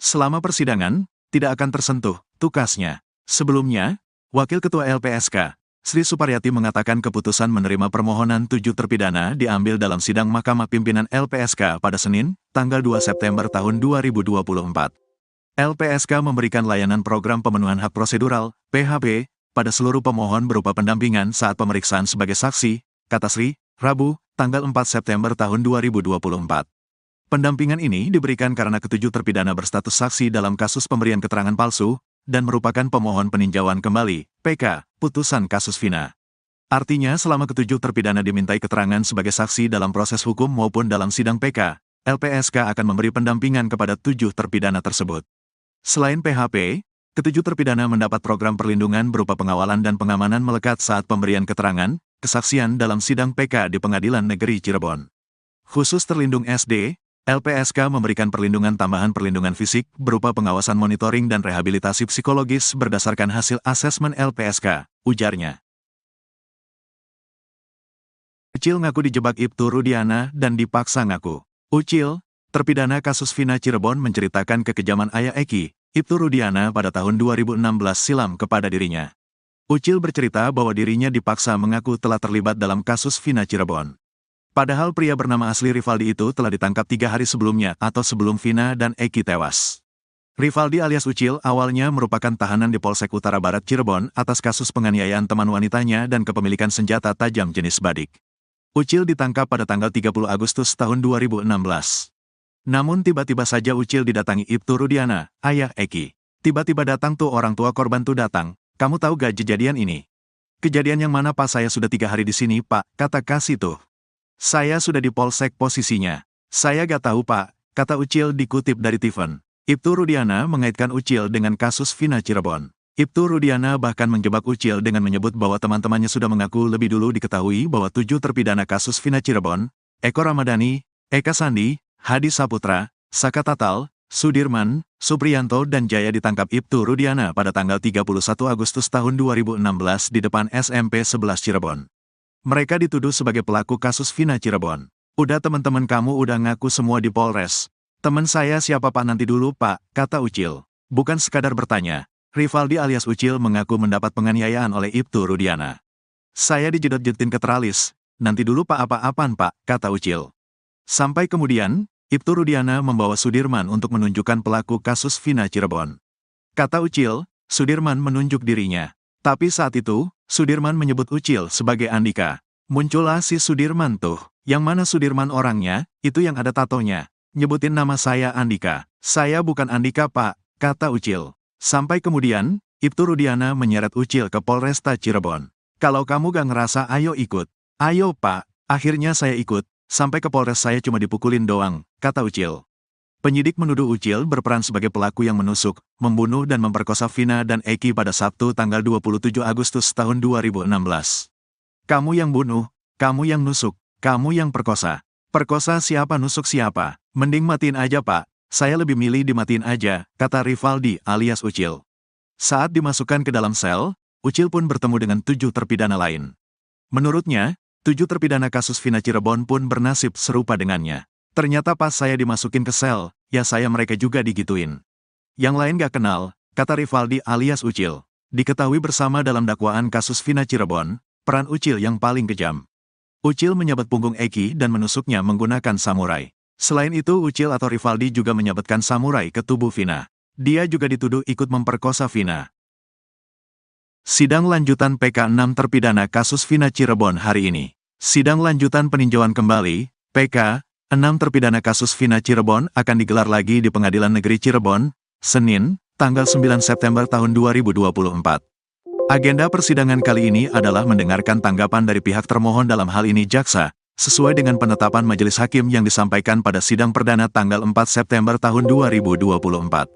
Selama persidangan, tidak akan tersentuh, tukasnya. Sebelumnya, Wakil Ketua LPSK, Sri Suparyati mengatakan keputusan menerima permohonan 7 terpidana diambil dalam sidang Mahkamah Pimpinan LPSK pada Senin, tanggal 2 September tahun 2024. LPSK memberikan layanan program pemenuhan hak prosedural, PHP, pada seluruh pemohon berupa pendampingan saat pemeriksaan sebagai saksi, kata Sri, Rabu, tanggal 4 September tahun 2024. Pendampingan ini diberikan karena ketujuh terpidana berstatus saksi dalam kasus pemberian keterangan palsu, dan merupakan pemohon peninjauan kembali, PK, putusan kasus Vina. Artinya selama ketujuh terpidana dimintai keterangan sebagai saksi dalam proses hukum maupun dalam sidang PK, LPSK akan memberi pendampingan kepada 7 terpidana tersebut. Selain PHP, ketujuh terpidana mendapat program perlindungan berupa pengawalan dan pengamanan melekat saat pemberian keterangan, kesaksian dalam sidang PK di Pengadilan Negeri Cirebon. Khusus terlindung SD, LPSK memberikan perlindungan tambahan perlindungan fisik berupa pengawasan monitoring dan rehabilitasi psikologis berdasarkan hasil asesmen LPSK, ujarnya. Ucil ngaku dijebak Ibtu Rudiana dan dipaksa ngaku. Ucil, terpidana kasus Vina Cirebon menceritakan kekejaman ayah Eki, Ibtu Rudiana pada tahun 2016 silam kepada dirinya. Ucil bercerita bahwa dirinya dipaksa mengaku telah terlibat dalam kasus Vina Cirebon. Padahal pria bernama asli Rivaldi itu telah ditangkap 3 hari sebelumnya atau sebelum Vina dan Eki tewas. Rivaldi alias Ucil awalnya merupakan tahanan di Polsek Utara Barat Cirebon atas kasus penganiayaan teman wanitanya dan kepemilikan senjata tajam jenis badik. Ucil ditangkap pada tanggal 30 Agustus tahun 2016. Namun tiba-tiba saja Ucil didatangi Ibtu Rudiana, ayah Eki. Tiba-tiba datang tuh orang tua korban tuh datang, kamu tahu gak kejadian ini? Kejadian yang mana Pak? Saya sudah 3 hari di sini Pak, kata Kasih tuh. Saya sudah di Polsek posisinya. Saya gak tahu Pak, kata Ucil dikutip dari Tiffen. Ibtu Rudiana mengaitkan Ucil dengan kasus Vina Cirebon. Ibtu Rudiana bahkan menjebak Ucil dengan menyebut bahwa teman-temannya sudah mengaku lebih dulu diketahui bahwa 7 terpidana kasus Vina Cirebon, Eko Ramadhani, Eka Sandi, Hadi Saputra, Saka Tatal, Sudirman, Supriyanto dan Jaya ditangkap Ibtu Rudiana pada tanggal 31 Agustus tahun 2016 di depan SMP 11 Cirebon. Mereka dituduh sebagai pelaku kasus Vina Cirebon. Udah teman-teman kamu udah ngaku semua di Polres. Teman saya siapa Pak? Nanti dulu Pak, kata Ucil. Bukan sekadar bertanya, Rivaldi alias Ucil mengaku mendapat penganiayaan oleh Ibtu Rudiana. Saya dijedot-jedotin ke teralis. Nanti dulu Pak, apa-apaan Pak, kata Ucil. Sampai kemudian, Ibtu Rudiana membawa Sudirman untuk menunjukkan pelaku kasus Vina Cirebon. Kata Ucil, Sudirman menunjuk dirinya. Tapi saat itu, Sudirman menyebut Ucil sebagai Andika. Muncullah si Sudirman tuh. Yang mana Sudirman orangnya, itu yang ada tatonya. Nyebutin nama saya Andika. Saya bukan Andika Pak, kata Ucil. Sampai kemudian, Ibtu Rudiana menyeret Ucil ke Polresta Cirebon. Kalau kamu gak ngerasa ayo ikut. Ayo Pak, akhirnya saya ikut. Sampai ke Polres saya cuma dipukulin doang, kata Ucil. Penyidik menuduh Ucil berperan sebagai pelaku yang menusuk, membunuh dan memperkosa Vina dan Eki pada Sabtu tanggal 27 Agustus tahun 2016. Kamu yang bunuh, kamu yang nusuk, kamu yang perkosa. Perkosa siapa, nusuk siapa? Mending matiin aja Pak, saya lebih milih dimatiin aja, kata Rivaldi alias Ucil. Saat dimasukkan ke dalam sel, Ucil pun bertemu dengan 7 terpidana lain. Menurutnya, 7 terpidana kasus Vina Cirebon pun bernasib serupa dengannya. Ternyata pas saya dimasukin ke sel, ya saya mereka juga digituin. Yang lain gak kenal, kata Rivaldi alias Ucil. Diketahui bersama dalam dakwaan kasus Vina Cirebon, peran Ucil yang paling kejam. Ucil menyabet punggung Eki dan menusuknya menggunakan samurai. Selain itu Ucil atau Rivaldi juga menyabetkan samurai ke tubuh Vina. Dia juga dituduh ikut memperkosa Vina. Sidang lanjutan PK 6 terpidana kasus Vina Cirebon hari ini. Sidang lanjutan peninjauan kembali, PK 6 terpidana kasus Vina Cirebon akan digelar lagi di Pengadilan Negeri Cirebon, Senin, tanggal 9 September tahun 2024. Agenda persidangan kali ini adalah mendengarkan tanggapan dari pihak termohon dalam hal ini jaksa, sesuai dengan penetapan majelis hakim yang disampaikan pada sidang perdana tanggal 4 September tahun 2024.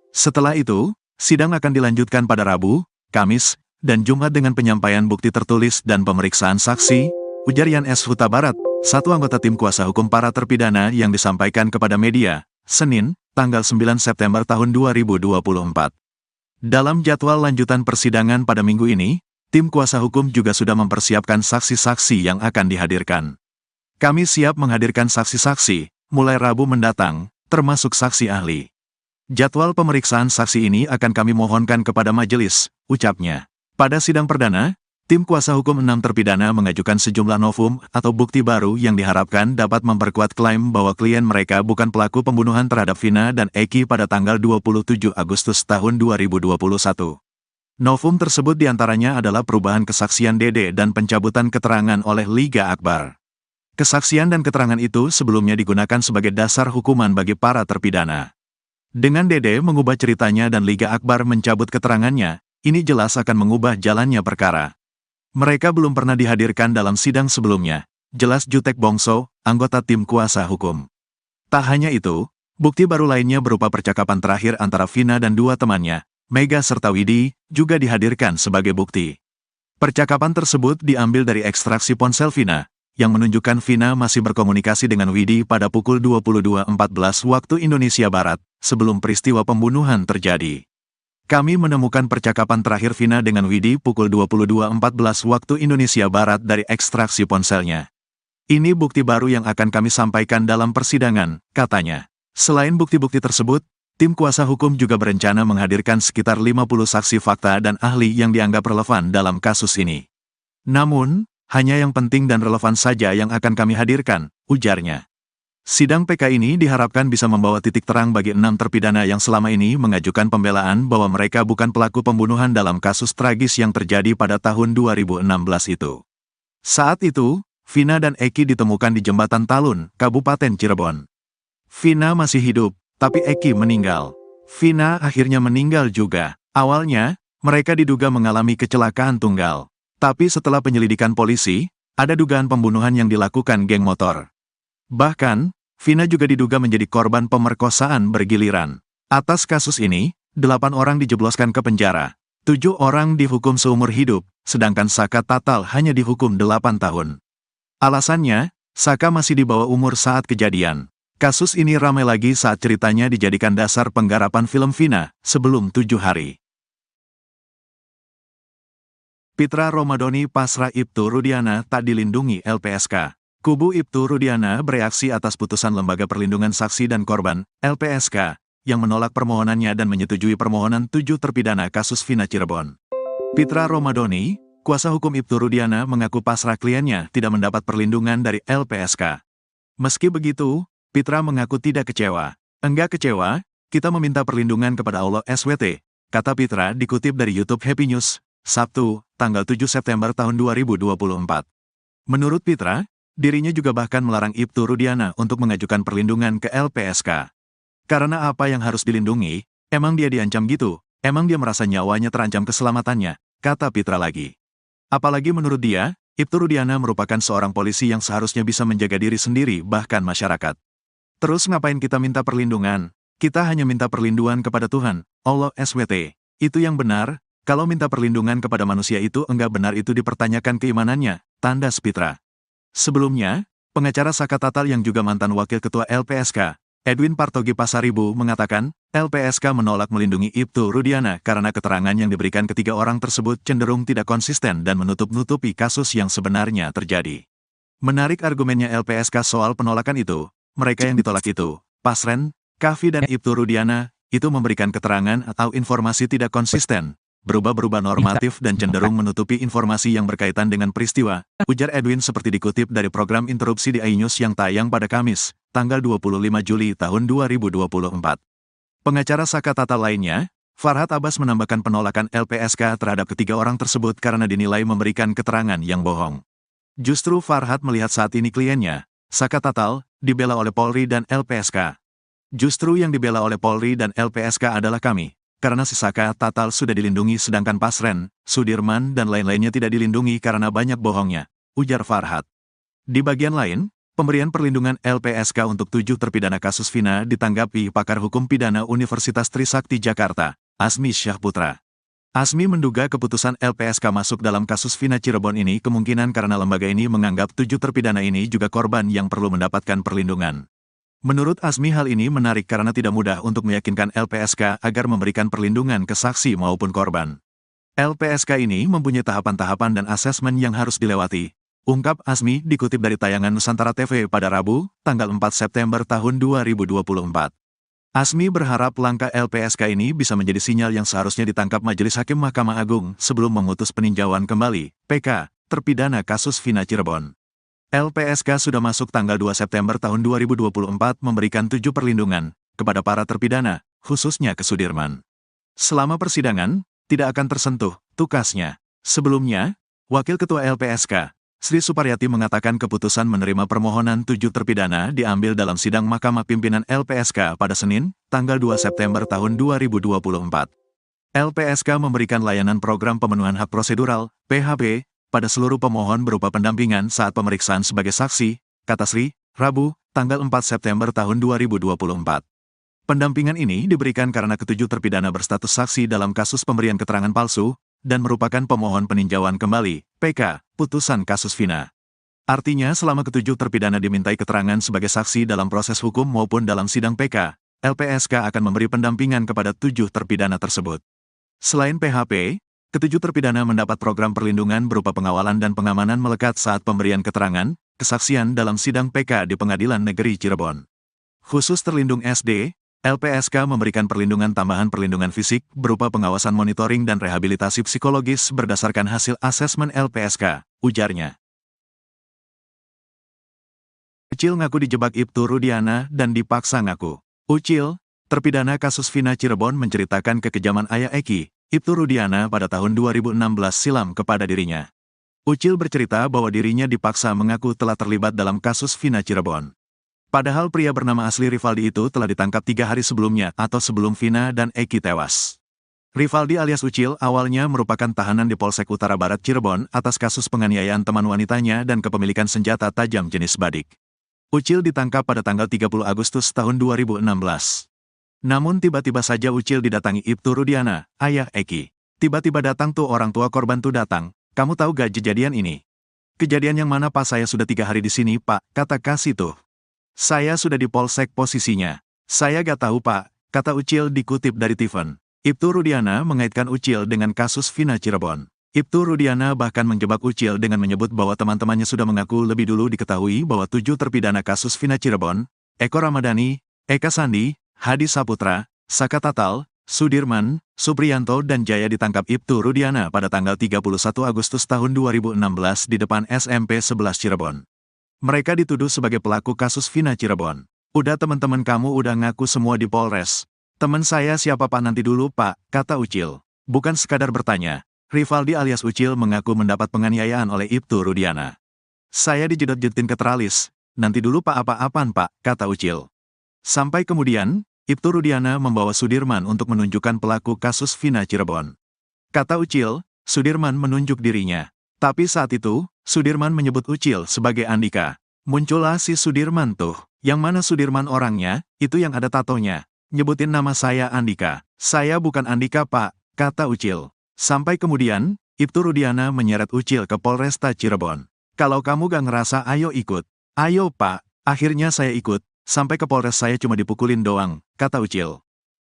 Setelah itu, sidang akan dilanjutkan pada Rabu, Kamis, dan Jumat dengan penyampaian bukti tertulis dan pemeriksaan saksi, ujar Yan S. Huta Barat, Satu anggota tim kuasa hukum para terpidana yang disampaikan kepada media, Senin, tanggal 9 September tahun 2024. Dalam jadwal lanjutan persidangan pada minggu ini, tim kuasa hukum juga sudah mempersiapkan saksi-saksi yang akan dihadirkan. Kami siap menghadirkan saksi-saksi, mulai Rabu mendatang, termasuk saksi ahli. Jadwal pemeriksaan saksi ini akan kami mohonkan kepada majelis, ucapnya. Pada sidang perdana, tim kuasa hukum 6 terpidana mengajukan sejumlah novum atau bukti baru yang diharapkan dapat memperkuat klaim bahwa klien mereka bukan pelaku pembunuhan terhadap Vina dan Eki pada tanggal 27 Agustus tahun 2021. Novum tersebut diantaranya adalah perubahan kesaksian Dede dan pencabutan keterangan oleh Liga Akbar. Kesaksian dan keterangan itu sebelumnya digunakan sebagai dasar hukuman bagi para terpidana. Dengan Dede mengubah ceritanya dan Liga Akbar mencabut keterangannya, ini jelas akan mengubah jalannya perkara. Mereka belum pernah dihadirkan dalam sidang sebelumnya, jelas Jutek Bongso, anggota tim kuasa hukum. Tak hanya itu, bukti baru lainnya berupa percakapan terakhir antara Vina dan dua temannya, Mega serta Widi, juga dihadirkan sebagai bukti. Percakapan tersebut diambil dari ekstraksi ponsel Vina, yang menunjukkan Vina masih berkomunikasi dengan Widi pada pukul 22.14 waktu Indonesia Barat, sebelum peristiwa pembunuhan terjadi. Kami menemukan percakapan terakhir Vina dengan Widi pukul 22.14 waktu Indonesia Barat dari ekstraksi ponselnya. Ini bukti baru yang akan kami sampaikan dalam persidangan, katanya. Selain bukti-bukti tersebut, tim kuasa hukum juga berencana menghadirkan sekitar 50 saksi fakta dan ahli yang dianggap relevan dalam kasus ini. Namun, hanya yang penting dan relevan saja yang akan kami hadirkan, ujarnya. Sidang PK ini diharapkan bisa membawa titik terang bagi 6 terpidana yang selama ini mengajukan pembelaan bahwa mereka bukan pelaku pembunuhan dalam kasus tragis yang terjadi pada tahun 2016 itu. Saat itu, Vina dan Eki ditemukan di Jembatan Talun, Kabupaten Cirebon. Vina masih hidup, tapi Eki meninggal. Vina akhirnya meninggal juga. Awalnya, mereka diduga mengalami kecelakaan tunggal. Tapi setelah penyelidikan polisi, ada dugaan pembunuhan yang dilakukan geng motor. Bahkan, Vina juga diduga menjadi korban pemerkosaan bergiliran. Atas kasus ini, 8 orang dijebloskan ke penjara. 7 orang dihukum seumur hidup, sedangkan Saka Tatal hanya dihukum 8 tahun. Alasannya, Saka masih di bawah umur saat kejadian. Kasus ini ramai lagi saat ceritanya dijadikan dasar penggarapan film Vina, sebelum 7 hari. Pitra Romadhoni pasrah Ibtu Rudiana tak dilindungi LPSK. Kubu Ibtu Rudiana bereaksi atas putusan Lembaga Perlindungan Saksi dan Korban, LPSK, yang menolak permohonannya dan menyetujui permohonan 7 terpidana kasus Vina Cirebon. Pitra Romadhoni, kuasa hukum Ibtu Rudiana mengaku pasrah kliennya tidak mendapat perlindungan dari LPSK. Meski begitu, Pitra mengaku tidak kecewa. Enggak kecewa, kita meminta perlindungan kepada Allah SWT, kata Pitra dikutip dari YouTube Happy News, Sabtu, tanggal 7 September tahun 2024. Menurut Pitra, dirinya juga bahkan melarang Ibtu Rudiana untuk mengajukan perlindungan ke LPSK. Karena apa yang harus dilindungi, emang dia diancam gitu, emang dia merasa nyawanya terancam keselamatannya, kata Pitra lagi. Apalagi menurut dia, Ibtu Rudiana merupakan seorang polisi yang seharusnya bisa menjaga diri sendiri bahkan masyarakat. Terus ngapain kita minta perlindungan? Kita hanya minta perlindungan kepada Tuhan, Allah SWT. Itu yang benar, kalau minta perlindungan kepada manusia itu enggak benar itu dipertanyakan keimanannya, tandas Pitra. Sebelumnya, pengacara Saka Tatal yang juga mantan wakil ketua LPSK, Edwin Partogi Pasaribu mengatakan, LPSK menolak melindungi Ibtu Rudiana karena keterangan yang diberikan ketiga orang tersebut cenderung tidak konsisten dan menutup-nutupi kasus yang sebenarnya terjadi. Menarik argumennya LPSK soal penolakan itu, mereka yang ditolak itu, Pasren, Kavi dan Ibtu Rudiana, itu memberikan keterangan atau informasi tidak konsisten, berubah-berubah normatif dan cenderung menutupi informasi yang berkaitan dengan peristiwa, ujar Edwin seperti dikutip dari program interupsi di iNews yang tayang pada Kamis, tanggal 25 Juli tahun 2024. Pengacara Saka Tatal lainnya, Farhad Abbas menambahkan penolakan LPSK terhadap ketiga orang tersebut karena dinilai memberikan keterangan yang bohong. Justru Farhad melihat saat ini kliennya, Saka Tatal, dibela oleh Polri dan LPSK. Justru yang dibela oleh Polri dan LPSK adalah kami. Karena si Saka Tatal sudah dilindungi sedangkan Pasren, Sudirman dan lain-lainnya tidak dilindungi karena banyak bohongnya, ujar Farhad. Di bagian lain, pemberian perlindungan LPSK untuk 7 terpidana kasus Vina ditanggapi pakar hukum pidana Universitas Trisakti Jakarta, Azmi Syahputra. Azmi menduga keputusan LPSK masuk dalam kasus Vina Cirebon ini kemungkinan karena lembaga ini menganggap 7 terpidana ini juga korban yang perlu mendapatkan perlindungan. Menurut Azmi hal ini menarik karena tidak mudah untuk meyakinkan LPSK agar memberikan perlindungan ke saksi maupun korban. LPSK ini mempunyai tahapan-tahapan dan asesmen yang harus dilewati, ungkap Azmi dikutip dari tayangan Nusantara TV pada Rabu, tanggal 4 September tahun 2024. Azmi berharap langkah LPSK ini bisa menjadi sinyal yang seharusnya ditangkap Majelis Hakim Mahkamah Agung sebelum memutus peninjauan kembali, PK, terpidana kasus Vina Cirebon. LPSK sudah masuk tanggal 2 September tahun 2024 memberikan 7 perlindungan kepada para terpidana, khususnya ke Sudirman. Selama persidangan, tidak akan tersentuh, tukasnya. Sebelumnya, Wakil Ketua LPSK, Sri Suparyati mengatakan keputusan menerima permohonan 7 terpidana diambil dalam sidang Mahkamah Pimpinan LPSK pada Senin, tanggal 2 September tahun 2024. LPSK memberikan layanan program pemenuhan hak prosedural, PHP, pada seluruh pemohon berupa pendampingan saat pemeriksaan sebagai saksi, kata Sri, Rabu, tanggal 4 September tahun 2024. Pendampingan ini diberikan karena ketujuh terpidana berstatus saksi dalam kasus pemberian keterangan palsu, dan merupakan pemohon peninjauan kembali, PK, putusan kasus Vina. Artinya selama ketujuh terpidana dimintai keterangan sebagai saksi dalam proses hukum maupun dalam sidang PK, LPSK akan memberi pendampingan kepada 7 terpidana tersebut. Selain PHP, ketujuh terpidana mendapat program perlindungan berupa pengawalan dan pengamanan melekat saat pemberian keterangan, kesaksian dalam sidang PK di Pengadilan Negeri Cirebon. Khusus terlindung SD, LPSK memberikan perlindungan tambahan perlindungan fisik berupa pengawasan monitoring dan rehabilitasi psikologis berdasarkan hasil asesmen LPSK, ujarnya. Ucil ngaku dijebak Ibtu Rudiana dan dipaksa ngaku. Ucil, terpidana kasus Vina Cirebon menceritakan kekejaman ayah Eki, Ibtu Rudiana pada tahun 2016 silam kepada dirinya. Ucil bercerita bahwa dirinya dipaksa mengaku telah terlibat dalam kasus Vina Cirebon. Padahal pria bernama asli Rivaldi itu telah ditangkap 3 hari sebelumnya atau sebelum Vina dan Eki tewas. Rivaldi alias Ucil awalnya merupakan tahanan di Polsek Utara Barat Cirebon atas kasus penganiayaan teman wanitanya dan kepemilikan senjata tajam jenis badik. Ucil ditangkap pada tanggal 30 Agustus tahun 2016. Namun tiba-tiba saja Ucil didatangi Ibtu Rudiana, ayah Eki. Tiba-tiba datang tuh orang tua korban tuh datang, kamu tahu gak kejadian ini? Kejadian yang mana pas saya sudah 3 hari di sini pak, kata Kasih tuh. Saya sudah di Polsek posisinya. Saya gak tahu pak, kata Ucil dikutip dari Tiffen. Ibtu Rudiana mengaitkan Ucil dengan kasus Vina Cirebon. Ibtu Rudiana bahkan menjebak Ucil dengan menyebut bahwa teman-temannya sudah mengaku lebih dulu diketahui bahwa 7 terpidana kasus Vina Cirebon, Eko Ramadhani, Eka Sandi, Hadi Saputra, Saka Tatal, Sudirman, Supriyanto dan Jaya ditangkap Ibtu Rudiana pada tanggal 31 Agustus tahun 2016 di depan SMP 11 Cirebon. Mereka dituduh sebagai pelaku kasus Vina Cirebon. Udah teman-teman kamu udah ngaku semua di Polres. Teman saya siapa pak nanti dulu pak, kata Ucil. Bukan sekadar bertanya, Rivaldi alias Ucil mengaku mendapat penganiayaan oleh Ibtu Rudiana. Saya dijedot-jedotin ke teralis, nanti dulu pak apa-apaan pak, kata Ucil. Sampai kemudian, Ibtu Rudiana membawa Sudirman untuk menunjukkan pelaku kasus Vina Cirebon. Kata Ucil, Sudirman menunjuk dirinya. Tapi saat itu, Sudirman menyebut Ucil sebagai Andika. Muncullah si Sudirman tuh. Yang mana Sudirman orangnya, itu yang ada tatonya. Nyebutin nama saya Andika. Saya bukan Andika pak, kata Ucil. Sampai kemudian, Ibtu Rudiana menyeret Ucil ke Polresta Cirebon. Kalau kamu gak ngerasa ayo ikut. Ayo pak, akhirnya saya ikut. Sampai ke Polres saya cuma dipukulin doang, kata Ucil.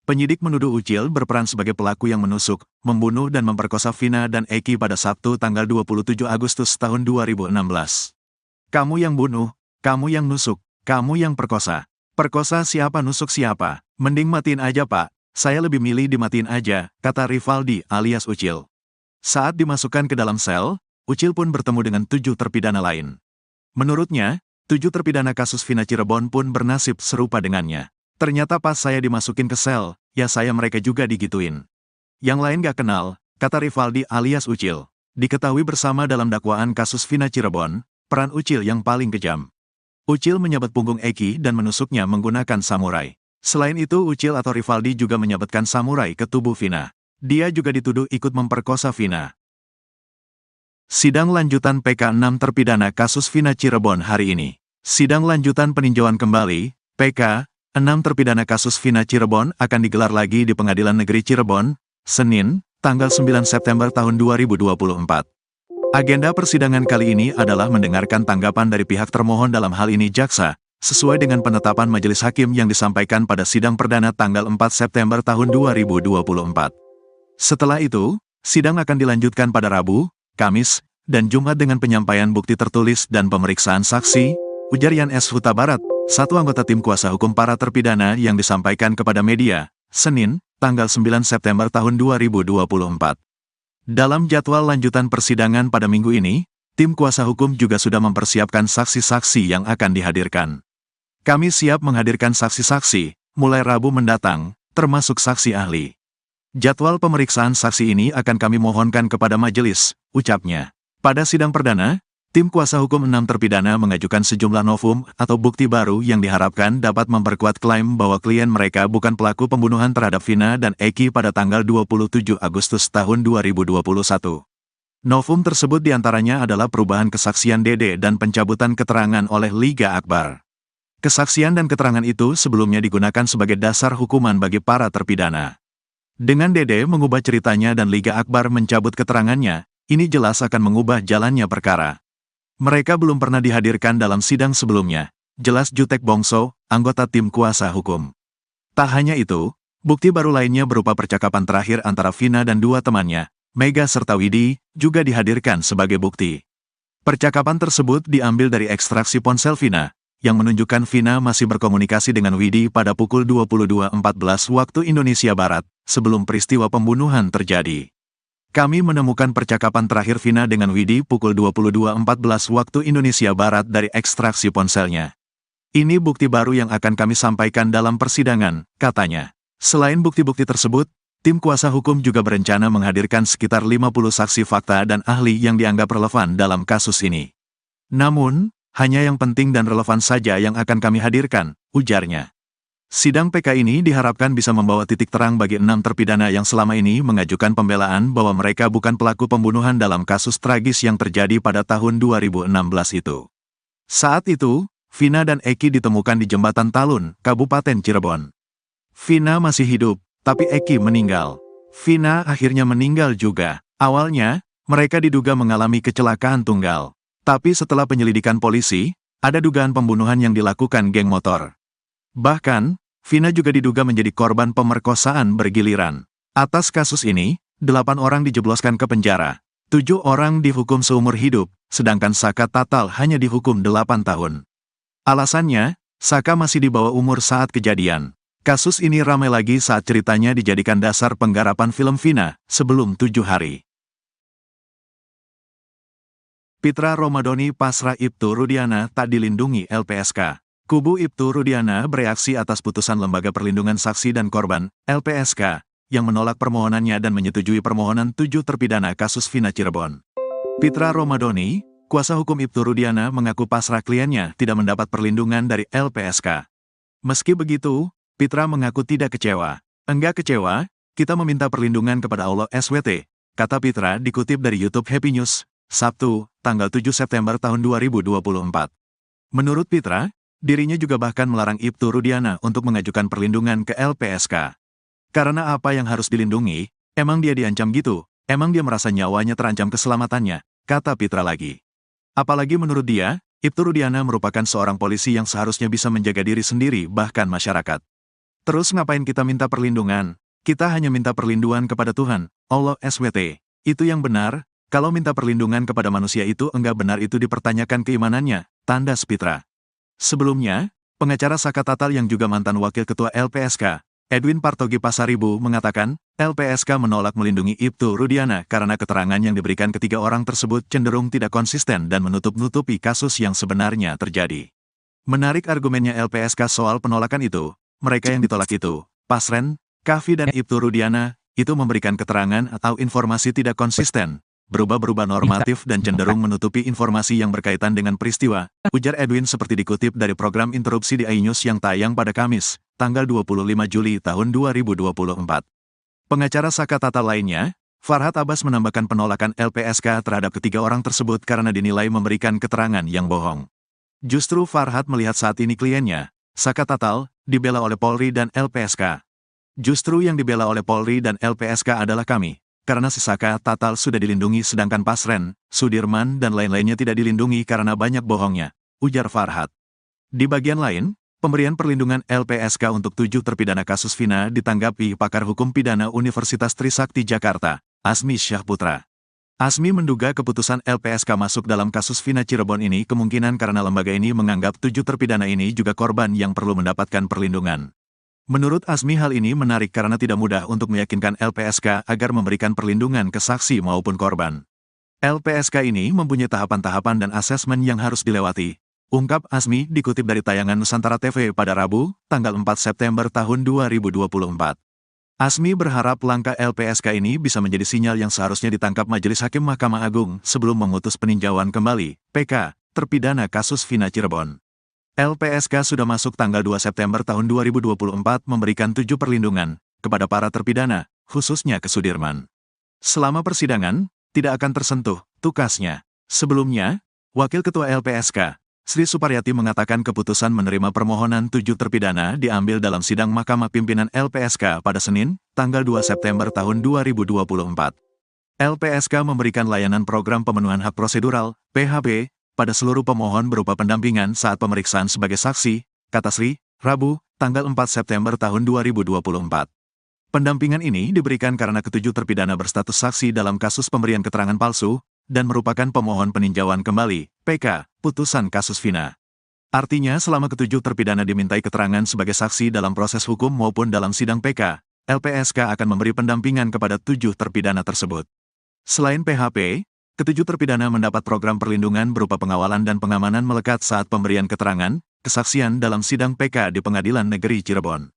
Penyidik menuduh Ucil berperan sebagai pelaku yang menusuk, membunuh dan memperkosa Vina dan Eki pada Sabtu tanggal 27 Agustus tahun 2016. Kamu yang bunuh, kamu yang nusuk, kamu yang perkosa. Perkosa siapa nusuk siapa? Mending matiin aja pak, saya lebih milih dimatiin aja, kata Rivaldi alias Ucil. Saat dimasukkan ke dalam sel, Ucil pun bertemu dengan 7 terpidana lain. Menurutnya, 7 terpidana kasus Vina Cirebon pun bernasib serupa dengannya. Ternyata pas saya dimasukin ke sel, ya saya mereka juga digituin. Yang lain gak kenal, kata Rivaldi alias Ucil. Diketahui bersama dalam dakwaan kasus Vina Cirebon, peran Ucil yang paling kejam. Ucil menyabet punggung Eki dan menusuknya menggunakan samurai. Selain itu Ucil atau Rivaldi juga menyabetkan samurai ke tubuh Vina. Dia juga dituduh ikut memperkosa Vina. Sidang lanjutan PK 6 terpidana kasus Vina Cirebon hari ini. Sidang lanjutan peninjauan kembali, PK 6 terpidana kasus Vina Cirebon akan digelar lagi di Pengadilan Negeri Cirebon, Senin, tanggal 9 September tahun 2024. Agenda persidangan kali ini adalah mendengarkan tanggapan dari pihak termohon dalam hal ini jaksa, sesuai dengan penetapan majelis hakim yang disampaikan pada sidang perdana tanggal 4 September tahun 2024. Setelah itu, sidang akan dilanjutkan pada Rabu, Kamis, dan Jumat dengan penyampaian bukti tertulis dan pemeriksaan saksi, ujar Yan S. Huta Barat, satu anggota tim kuasa hukum para terpidana yang disampaikan kepada media, Senin, tanggal 9 September tahun 2024. Dalam jadwal lanjutan persidangan pada minggu ini, tim kuasa hukum juga sudah mempersiapkan saksi-saksi yang akan dihadirkan. Kami siap menghadirkan saksi-saksi, mulai Rabu mendatang, termasuk saksi ahli. Jadwal pemeriksaan saksi ini akan kami mohonkan kepada majelis, ucapnya. Pada sidang perdana, tim kuasa hukum 6 terpidana mengajukan sejumlah novum atau bukti baru yang diharapkan dapat memperkuat klaim bahwa klien mereka bukan pelaku pembunuhan terhadap Vina dan Eki pada tanggal 27 Agustus tahun 2021. Novum tersebut diantaranya adalah perubahan kesaksian Dede dan pencabutan keterangan oleh Liga Akbar. Kesaksian dan keterangan itu sebelumnya digunakan sebagai dasar hukuman bagi para terpidana. Dengan Dede mengubah ceritanya dan Liga Akbar mencabut keterangannya, ini jelas akan mengubah jalannya perkara. Mereka belum pernah dihadirkan dalam sidang sebelumnya, jelas Jutek Bongso, anggota tim kuasa hukum. Tak hanya itu, bukti baru lainnya berupa percakapan terakhir antara Vina dan dua temannya, Mega serta Widi, juga dihadirkan sebagai bukti. Percakapan tersebut diambil dari ekstraksi ponsel Vina, yang menunjukkan Vina masih berkomunikasi dengan Widi pada pukul 22.14 waktu Indonesia Barat, sebelum peristiwa pembunuhan terjadi. Kami menemukan percakapan terakhir Vina dengan Widi pukul 22.14 waktu Indonesia Barat dari ekstraksi ponselnya. Ini bukti baru yang akan kami sampaikan dalam persidangan, katanya. Selain bukti-bukti tersebut, tim kuasa hukum juga berencana menghadirkan sekitar 50 saksi fakta dan ahli yang dianggap relevan dalam kasus ini. Namun, hanya yang penting dan relevan saja yang akan kami hadirkan, ujarnya. Sidang PK ini diharapkan bisa membawa titik terang bagi 6 terpidana yang selama ini mengajukan pembelaan bahwa mereka bukan pelaku pembunuhan dalam kasus tragis yang terjadi pada tahun 2016 itu. Saat itu, Vina dan Eki ditemukan di Jembatan Talun, Kabupaten Cirebon. Vina masih hidup, tapi Eki meninggal. Vina akhirnya meninggal juga. Awalnya, mereka diduga mengalami kecelakaan tunggal. Tapi setelah penyelidikan polisi, ada dugaan pembunuhan yang dilakukan geng motor. Bahkan, Vina juga diduga menjadi korban pemerkosaan bergiliran. Atas kasus ini, 8 orang dijebloskan ke penjara. 7 orang dihukum seumur hidup, sedangkan Saka Tatal hanya dihukum 8 tahun. Alasannya, Saka masih di bawah umur saat kejadian. Kasus ini ramai lagi saat ceritanya dijadikan dasar penggarapan film Vina, sebelum 7 hari. Pitra Romadhoni pasrah Ibtu Rudiana tak dilindungi LPSK. Kubu Ibtu Rudiana bereaksi atas putusan Lembaga Perlindungan Saksi dan Korban, LPSK, yang menolak permohonannya dan menyetujui permohonan 7 terpidana kasus Vina Cirebon. Pitra Romadhoni, kuasa hukum Ibtu Rudiana mengaku pasrah kliennya tidak mendapat perlindungan dari LPSK. Meski begitu, Pitra mengaku tidak kecewa. Enggak kecewa, kita meminta perlindungan kepada Allah SWT, kata Pitra dikutip dari YouTube Happy News, Sabtu, tanggal 7 September tahun 2024. Menurut Pitra, dirinya juga bahkan melarang Ibtu Rudiana untuk mengajukan perlindungan ke LPSK. Karena apa yang harus dilindungi, emang dia diancam gitu, emang dia merasa nyawanya terancam keselamatannya, kata Pitra lagi. Apalagi menurut dia, Ibtu Rudiana merupakan seorang polisi yang seharusnya bisa menjaga diri sendiri bahkan masyarakat. Terus ngapain kita minta perlindungan? Kita hanya minta perlindungan kepada Tuhan, Allah SWT. Itu yang benar, kalau minta perlindungan kepada manusia itu enggak benar itu dipertanyakan keimanannya, tandas Pitra. Sebelumnya, pengacara Saka Tatal yang juga mantan wakil ketua LPSK, Edwin Partogi Pasaribu mengatakan, LPSK menolak melindungi Ibtu Rudiana karena keterangan yang diberikan ketiga orang tersebut cenderung tidak konsisten dan menutup-nutupi kasus yang sebenarnya terjadi. Menarik argumennya LPSK soal penolakan itu, mereka yang ditolak itu, Pasren, Kavi dan Ibtu Rudiana, itu memberikan keterangan atau informasi tidak konsisten, berubah-berubah normatif dan cenderung menutupi informasi yang berkaitan dengan peristiwa, ujar Edwin seperti dikutip dari program interupsi di iNews yang tayang pada Kamis, tanggal 25 Juli tahun 2024. Pengacara Saka Tatal lainnya, Farhad Abbas menambahkan penolakan LPSK terhadap ketiga orang tersebut karena dinilai memberikan keterangan yang bohong. Justru Farhad melihat saat ini kliennya, Saka Tatal, dibela oleh Polri dan LPSK. Justru yang dibela oleh Polri dan LPSK adalah kami, karena si Saka Tatal sudah dilindungi sedangkan Pasren, Sudirman dan lain-lainnya tidak dilindungi karena banyak bohongnya, ujar Farhad. Di bagian lain, pemberian perlindungan LPSK untuk 7 terpidana kasus Vina ditanggapi pakar hukum pidana Universitas Trisakti Jakarta, Asmi Syahputra. Asmi menduga keputusan LPSK masuk dalam kasus Vina Cirebon ini kemungkinan karena lembaga ini menganggap 7 terpidana ini juga korban yang perlu mendapatkan perlindungan. Menurut Asmi hal ini menarik karena tidak mudah untuk meyakinkan LPSK agar memberikan perlindungan ke saksi maupun korban. LPSK ini mempunyai tahapan-tahapan dan asesmen yang harus dilewati, ungkap Asmi dikutip dari tayangan Nusantara TV pada Rabu, tanggal 4 September tahun 2024. Asmi berharap langkah LPSK ini bisa menjadi sinyal yang seharusnya ditangkap Majelis Hakim Mahkamah Agung sebelum memutus peninjauan kembali, PK, terpidana kasus Vina Cirebon. LPSK sudah masuk tanggal 2 September tahun 2024 memberikan 7 perlindungan kepada para terpidana, khususnya ke Sudirman. Selama persidangan, tidak akan tersentuh, tukasnya. Sebelumnya, Wakil Ketua LPSK, Sri Suparyati mengatakan keputusan menerima permohonan 7 terpidana diambil dalam sidang Mahkamah Pimpinan LPSK pada Senin, tanggal 2 September tahun 2024. LPSK memberikan layanan program pemenuhan hak prosedural, PHP, pada seluruh pemohon berupa pendampingan saat pemeriksaan sebagai saksi, kata Sri, Rabu, tanggal 4 September tahun 2024. Pendampingan ini diberikan karena ketujuh terpidana berstatus saksi dalam kasus pemberian keterangan palsu, dan merupakan pemohon peninjauan kembali, PK, putusan kasus Vina. Artinya selama ketujuh terpidana dimintai keterangan sebagai saksi dalam proses hukum maupun dalam sidang PK, LPSK akan memberi pendampingan kepada 7 terpidana tersebut. Selain PHP, ketujuh terpidana mendapat program perlindungan berupa pengawalan dan pengamanan melekat saat pemberian keterangan, kesaksian dalam sidang PK di Pengadilan Negeri Cirebon.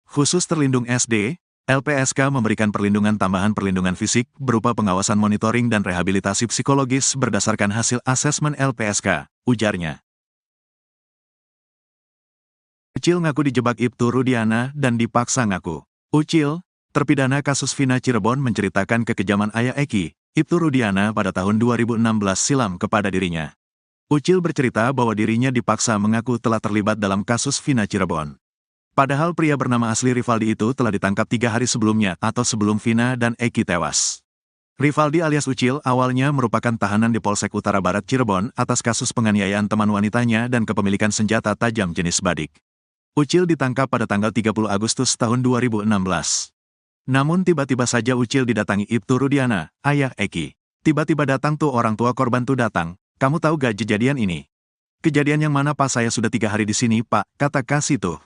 Khusus terlindung SD, LPSK memberikan perlindungan tambahan perlindungan fisik berupa pengawasan monitoring dan rehabilitasi psikologis berdasarkan hasil asesmen LPSK, ujarnya. Ucil ngaku dijebak Ibtu Rudiana dan dipaksa ngaku. Ucil, terpidana kasus Vina Cirebon menceritakan kekejaman ayah Eki, Ibtu Rudiana pada tahun 2016 silam kepada dirinya. Ucil bercerita bahwa dirinya dipaksa mengaku telah terlibat dalam kasus Vina Cirebon. Padahal pria bernama asli Rivaldi itu telah ditangkap 3 hari sebelumnya atau sebelum Vina dan Eki tewas. Rivaldi alias Ucil awalnya merupakan tahanan di Polsek Utara Barat Cirebon atas kasus penganiayaan teman wanitanya dan kepemilikan senjata tajam jenis badik. Ucil ditangkap pada tanggal 30 Agustus tahun 2016. Namun tiba-tiba saja Ucil didatangi Ibtu Rudiana, ayah Eki. Tiba-tiba datang tuh orang tua korban tuh datang, kamu tahu gak kejadian ini? Kejadian yang mana Pak? Saya sudah 3 hari di sini Pak, kata Kasih tuh.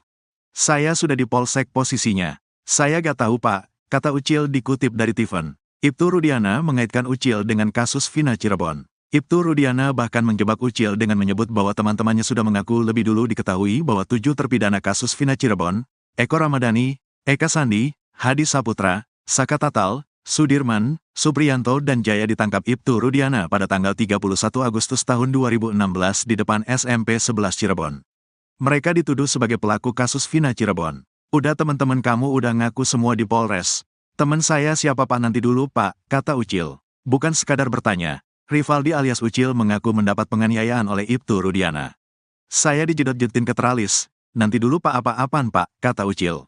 Saya sudah di Polsek posisinya. Saya gak tahu Pak, kata Ucil dikutip dari Tiffen. Ibtu Rudiana mengaitkan Ucil dengan kasus Vina Cirebon. Ibtu Rudiana bahkan menjebak Ucil dengan menyebut bahwa teman-temannya sudah mengaku lebih dulu diketahui bahwa 7 terpidana kasus Vina Cirebon, Eko Ramadhani, Eka Sandi, Hadi Saputra, Saka Tatal, Sudirman, Supriyanto dan Jaya ditangkap Ibtu Rudiana pada tanggal 31 Agustus tahun 2016 di depan SMP 11 Cirebon. Mereka dituduh sebagai pelaku kasus Vina Cirebon. Udah teman-teman kamu udah ngaku semua di Polres. Teman saya siapa Pak? Nanti dulu Pak, kata Ucil. Bukan sekadar bertanya, Rivaldi alias Ucil mengaku mendapat penganiayaan oleh Ibtu Rudiana. Saya dijedot-jedotin ke teralis. Nanti dulu Pak, apa-apaan Pak, kata Ucil.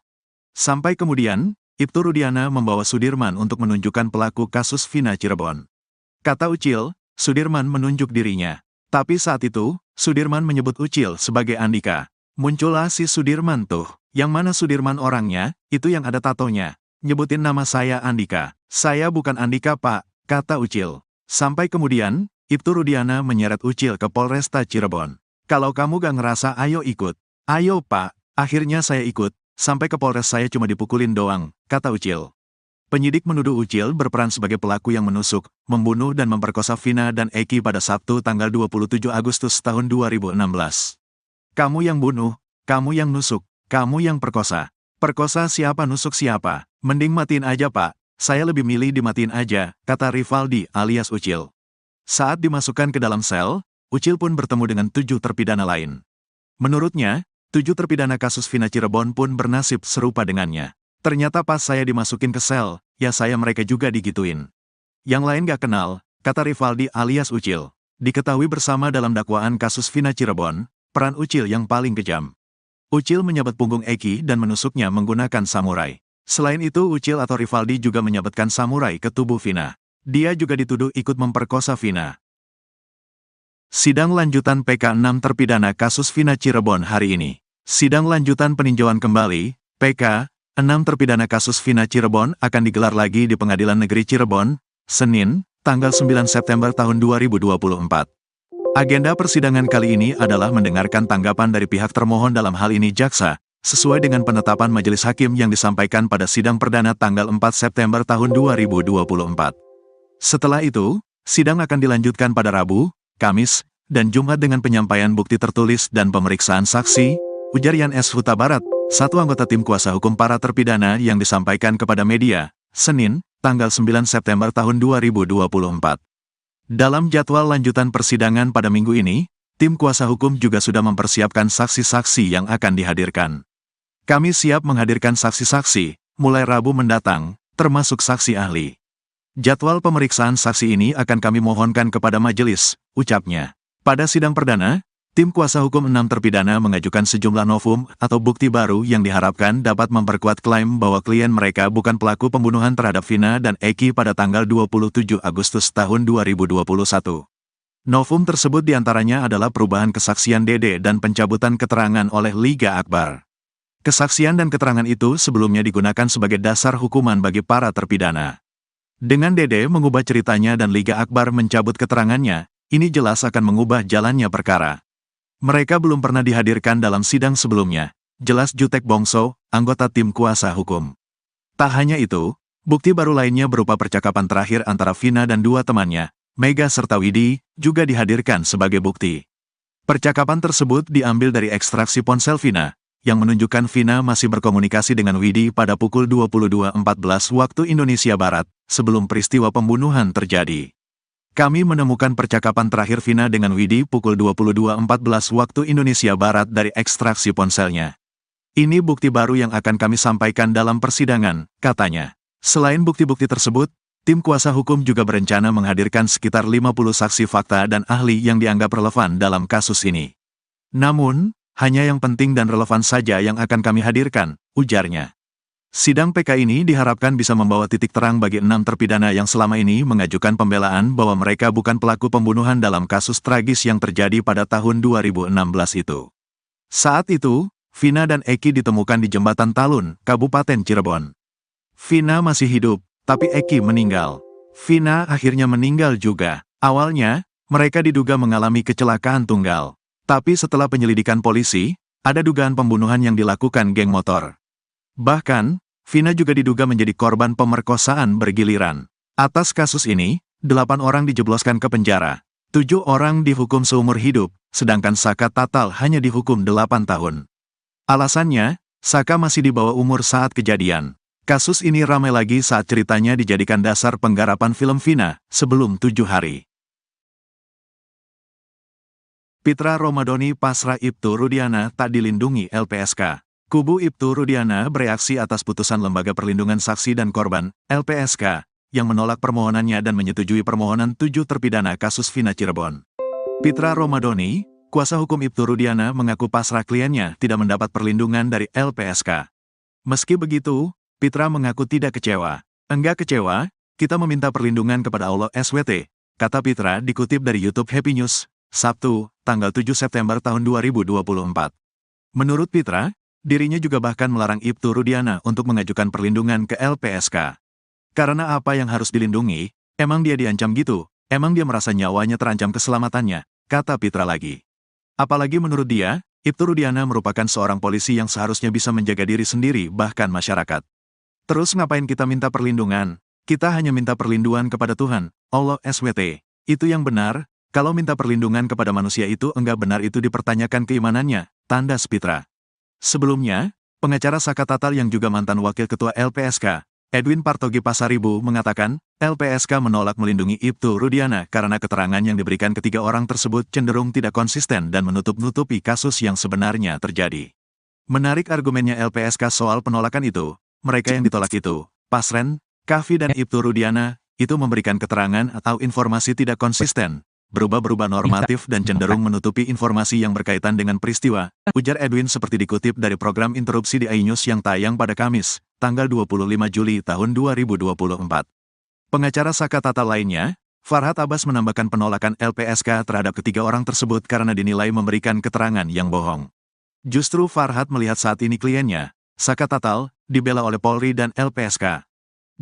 Sampai kemudian, Ibtu Rudiana membawa Sudirman untuk menunjukkan pelaku kasus Vina Cirebon. Kata Ucil, Sudirman menunjuk dirinya. Tapi saat itu, Sudirman menyebut Ucil sebagai Andika. Muncullah si Sudirman tuh. Yang mana Sudirman orangnya, itu yang ada tatonya. Nyebutin nama saya Andika. Saya bukan Andika Pak, kata Ucil. Sampai kemudian, Ibtu Rudiana menyeret Ucil ke Polresta Cirebon. Kalau kamu gak ngerasa ayo ikut. Ayo Pak, akhirnya saya ikut. Sampai ke Polres saya cuma dipukulin doang, kata Ucil. Penyidik menuduh Ucil berperan sebagai pelaku yang menusuk, membunuh dan memperkosa Vina dan Eki pada Sabtu tanggal 27 Agustus tahun 2016. Kamu yang bunuh, kamu yang nusuk, kamu yang perkosa. Perkosa siapa, nusuk siapa? Mending matiin aja Pak, saya lebih milih dimatiin aja, kata Rivaldi alias Ucil. Saat dimasukkan ke dalam sel, Ucil pun bertemu dengan 7 terpidana lain. Menurutnya, 7 terpidana kasus Vina Cirebon pun bernasib serupa dengannya. Ternyata pas saya dimasukin ke sel, ya saya mereka juga digituin. Yang lain gak kenal, kata Rivaldi alias Ucil. Diketahui bersama dalam dakwaan kasus Vina Cirebon, peran Ucil yang paling kejam. Ucil menyabet punggung Eki dan menusuknya menggunakan samurai. Selain itu, Ucil atau Rivaldi juga menyabetkan samurai ke tubuh Vina. Dia juga dituduh ikut memperkosa Vina. Sidang lanjutan PK 6 terpidana kasus Vina Cirebon hari ini. Sidang lanjutan peninjauan kembali, PK 6 terpidana kasus Vina Cirebon akan digelar lagi di Pengadilan Negeri Cirebon, Senin, tanggal 9 September tahun 2024. Agenda persidangan kali ini adalah mendengarkan tanggapan dari pihak termohon dalam hal ini jaksa, sesuai dengan penetapan majelis hakim yang disampaikan pada sidang perdana tanggal 4 September tahun 2024. Setelah itu, sidang akan dilanjutkan pada Rabu, Kamis, dan Jumat dengan penyampaian bukti tertulis dan pemeriksaan saksi, ujar Yan S. Huta Barat, satu anggota tim kuasa hukum para terpidana yang disampaikan kepada media, Senin, tanggal 9 September tahun 2024. Dalam jadwal lanjutan persidangan pada minggu ini, tim kuasa hukum juga sudah mempersiapkan saksi-saksi yang akan dihadirkan. Kami siap menghadirkan saksi-saksi, mulai Rabu mendatang, termasuk saksi ahli. Jadwal pemeriksaan saksi ini akan kami mohonkan kepada majelis, ucapnya. Pada sidang perdana, tim kuasa hukum 6 terpidana mengajukan sejumlah novum atau bukti baru yang diharapkan dapat memperkuat klaim bahwa klien mereka bukan pelaku pembunuhan terhadap Vina dan Eki pada tanggal 27 Agustus tahun 2021. Novum tersebut diantaranya adalah perubahan kesaksian Dede dan pencabutan keterangan oleh Liga Akbar. Kesaksian dan keterangan itu sebelumnya digunakan sebagai dasar hukuman bagi para terpidana. Dengan Dede mengubah ceritanya dan Liga Akbar mencabut keterangannya, ini jelas akan mengubah jalannya perkara. Mereka belum pernah dihadirkan dalam sidang sebelumnya, jelas Jutek Bongso, anggota tim kuasa hukum. Tak hanya itu, bukti baru lainnya berupa percakapan terakhir antara Vina dan dua temannya, Mega serta Widi, juga dihadirkan sebagai bukti. Percakapan tersebut diambil dari ekstraksi ponsel Vina, yang menunjukkan Vina masih berkomunikasi dengan Widi pada pukul 22.14 waktu Indonesia Barat, sebelum peristiwa pembunuhan terjadi. Kami menemukan percakapan terakhir Vina dengan Widi pukul 22.14 waktu Indonesia Barat dari ekstraksi ponselnya. Ini bukti baru yang akan kami sampaikan dalam persidangan, katanya. Selain bukti-bukti tersebut, tim kuasa hukum juga berencana menghadirkan sekitar 50 saksi fakta dan ahli yang dianggap relevan dalam kasus ini. Namun, hanya yang penting dan relevan saja yang akan kami hadirkan, ujarnya. Sidang PK ini diharapkan bisa membawa titik terang bagi 6 terpidana yang selama ini mengajukan pembelaan bahwa mereka bukan pelaku pembunuhan dalam kasus tragis yang terjadi pada tahun 2016 itu. Saat itu, Vina dan Eki ditemukan di Jembatan Talun, Kabupaten Cirebon. Vina masih hidup, tapi Eki meninggal. Vina akhirnya meninggal juga. Awalnya, mereka diduga mengalami kecelakaan tunggal. Tapi setelah penyelidikan polisi, ada dugaan pembunuhan yang dilakukan geng motor. Bahkan, Vina juga diduga menjadi korban pemerkosaan bergiliran. Atas kasus ini, 8 orang dijebloskan ke penjara. 7 orang dihukum seumur hidup, sedangkan Saka Tatal hanya dihukum 8 tahun. Alasannya, Saka masih di bawah umur saat kejadian. Kasus ini ramai lagi saat ceritanya dijadikan dasar penggarapan film Vina, sebelum 7 hari. Pitra Romadhoni pasrah Ibtu Rudiana tak dilindungi LPSK. Kubu Ibtu Rudiana bereaksi atas putusan Lembaga Perlindungan Saksi dan Korban, LPSK, yang menolak permohonannya dan menyetujui permohonan 7 terpidana kasus Vina Cirebon. Pitra Romadhoni, kuasa hukum Ibtu Rudiana mengaku pasrah kliennya tidak mendapat perlindungan dari LPSK. Meski begitu, Pitra mengaku tidak kecewa. Enggak kecewa, kita meminta perlindungan kepada Allah SWT, kata Pitra dikutip dari YouTube Happy News, Sabtu, tanggal 7 September tahun 2024. Menurut Pitra, dirinya juga bahkan melarang Ibtu Rudiana untuk mengajukan perlindungan ke LPSK. Karena apa yang harus dilindungi, emang dia diancam gitu, emang dia merasa nyawanya terancam keselamatannya, kata Pitra lagi. Apalagi menurut dia, Ibtu Rudiana merupakan seorang polisi yang seharusnya bisa menjaga diri sendiri bahkan masyarakat. Terus ngapain kita minta perlindungan? Kita hanya minta perlindungan kepada Tuhan, Allah SWT. Itu yang benar, kalau minta perlindungan kepada manusia itu enggak benar itu dipertanyakan keimanannya, tandas Pitra. Sebelumnya, pengacara Saka Tatal yang juga mantan wakil ketua LPSK, Edwin Partogi Pasaribu mengatakan, LPSK menolak melindungi Ibtu Rudiana karena keterangan yang diberikan ketiga orang tersebut cenderung tidak konsisten dan menutup-nutupi kasus yang sebenarnya terjadi. Menarik argumennya LPSK soal penolakan itu, mereka yang ditolak itu, Pasren, Kavi dan Ibtu Rudiana, itu memberikan keterangan atau informasi tidak konsisten, berubah-berubah normatif dan cenderung menutupi informasi yang berkaitan dengan peristiwa, ujar Edwin seperti dikutip dari program interupsi di iNews yang tayang pada Kamis, tanggal 25 Juli tahun 2024. Pengacara Saka Tatal lainnya, Farhad Abbas menambahkan penolakan LPSK terhadap ketiga orang tersebut karena dinilai memberikan keterangan yang bohong. Justru Farhad melihat saat ini kliennya, Saka Tatal, dibela oleh Polri dan LPSK.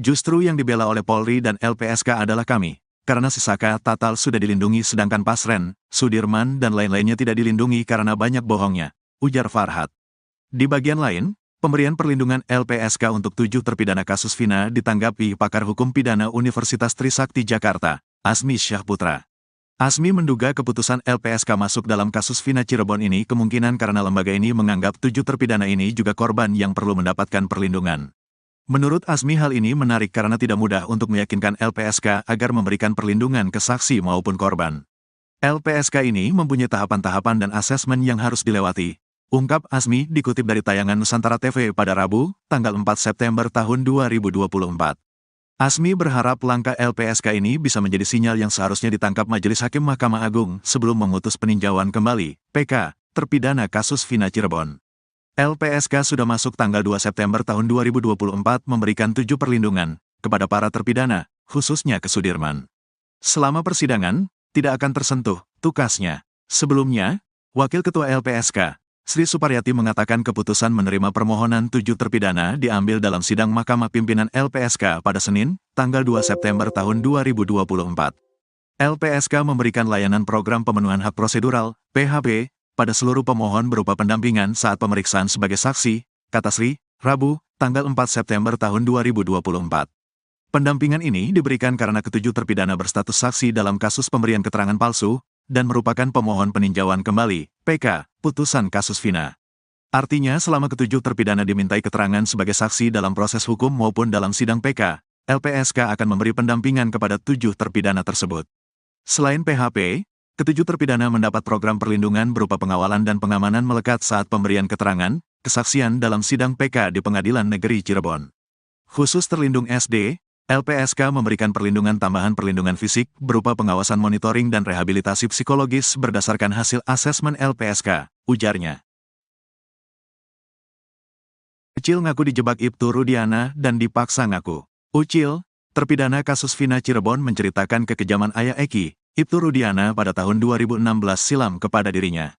Justru yang dibela oleh Polri dan LPSK adalah kami, karena si Saka Tatal sudah dilindungi sedangkan Pasren, Sudirman dan lain-lainnya tidak dilindungi karena banyak bohongnya, ujar Farhad. Di bagian lain, pemberian perlindungan LPSK untuk 7 terpidana kasus Vina ditanggapi pakar hukum pidana Universitas Trisakti Jakarta, Asmi Syahputra. Asmi menduga keputusan LPSK masuk dalam kasus Vina Cirebon ini kemungkinan karena lembaga ini menganggap 7 terpidana ini juga korban yang perlu mendapatkan perlindungan. Menurut Asmi hal ini menarik karena tidak mudah untuk meyakinkan LPSK agar memberikan perlindungan ke saksi maupun korban. LPSK ini mempunyai tahapan-tahapan dan asesmen yang harus dilewati, ungkap Asmi dikutip dari tayangan Nusantara TV pada Rabu, tanggal 4 September tahun 2024. Asmi berharap langkah LPSK ini bisa menjadi sinyal yang seharusnya ditangkap Majelis Hakim Mahkamah Agung sebelum memutus peninjauan kembali, PK, terpidana kasus Vina Cirebon. LPSK sudah masuk tanggal 2 September tahun 2024 memberikan 7 perlindungan kepada para terpidana, khususnya ke Sudirman. Selama persidangan, tidak akan tersentuh, tukasnya. Sebelumnya, Wakil Ketua LPSK, Sri Suparyati mengatakan keputusan menerima permohonan 7 terpidana diambil dalam sidang Mahkamah Pimpinan LPSK pada Senin, tanggal 2 September tahun 2024. LPSK memberikan layanan program pemenuhan hak prosedural, PHP, pada seluruh pemohon berupa pendampingan saat pemeriksaan sebagai saksi, kata Sri, Rabu, tanggal 4 September tahun 2024. Pendampingan ini diberikan karena ketujuh terpidana berstatus saksi dalam kasus pemberian keterangan palsu, dan merupakan pemohon peninjauan kembali, PK, putusan kasus Vina. Artinya selama ketujuh terpidana dimintai keterangan sebagai saksi dalam proses hukum maupun dalam sidang PK, LPSK akan memberi pendampingan kepada 7 terpidana tersebut. Selain PHP, ketujuh terpidana mendapat program perlindungan berupa pengawalan dan pengamanan melekat saat pemberian keterangan, kesaksian dalam sidang PK di Pengadilan Negeri Cirebon. Khusus terlindung SD, LPSK memberikan perlindungan tambahan perlindungan fisik berupa pengawasan monitoring dan rehabilitasi psikologis berdasarkan hasil asesmen LPSK, ujarnya. Ucil ngaku dijebak Ibtu Rudiana dan dipaksa ngaku. Ucil, terpidana kasus Vina Cirebon menceritakan kekejaman ayah Eki, Ibtu Rudiana pada tahun 2016 silam kepada dirinya.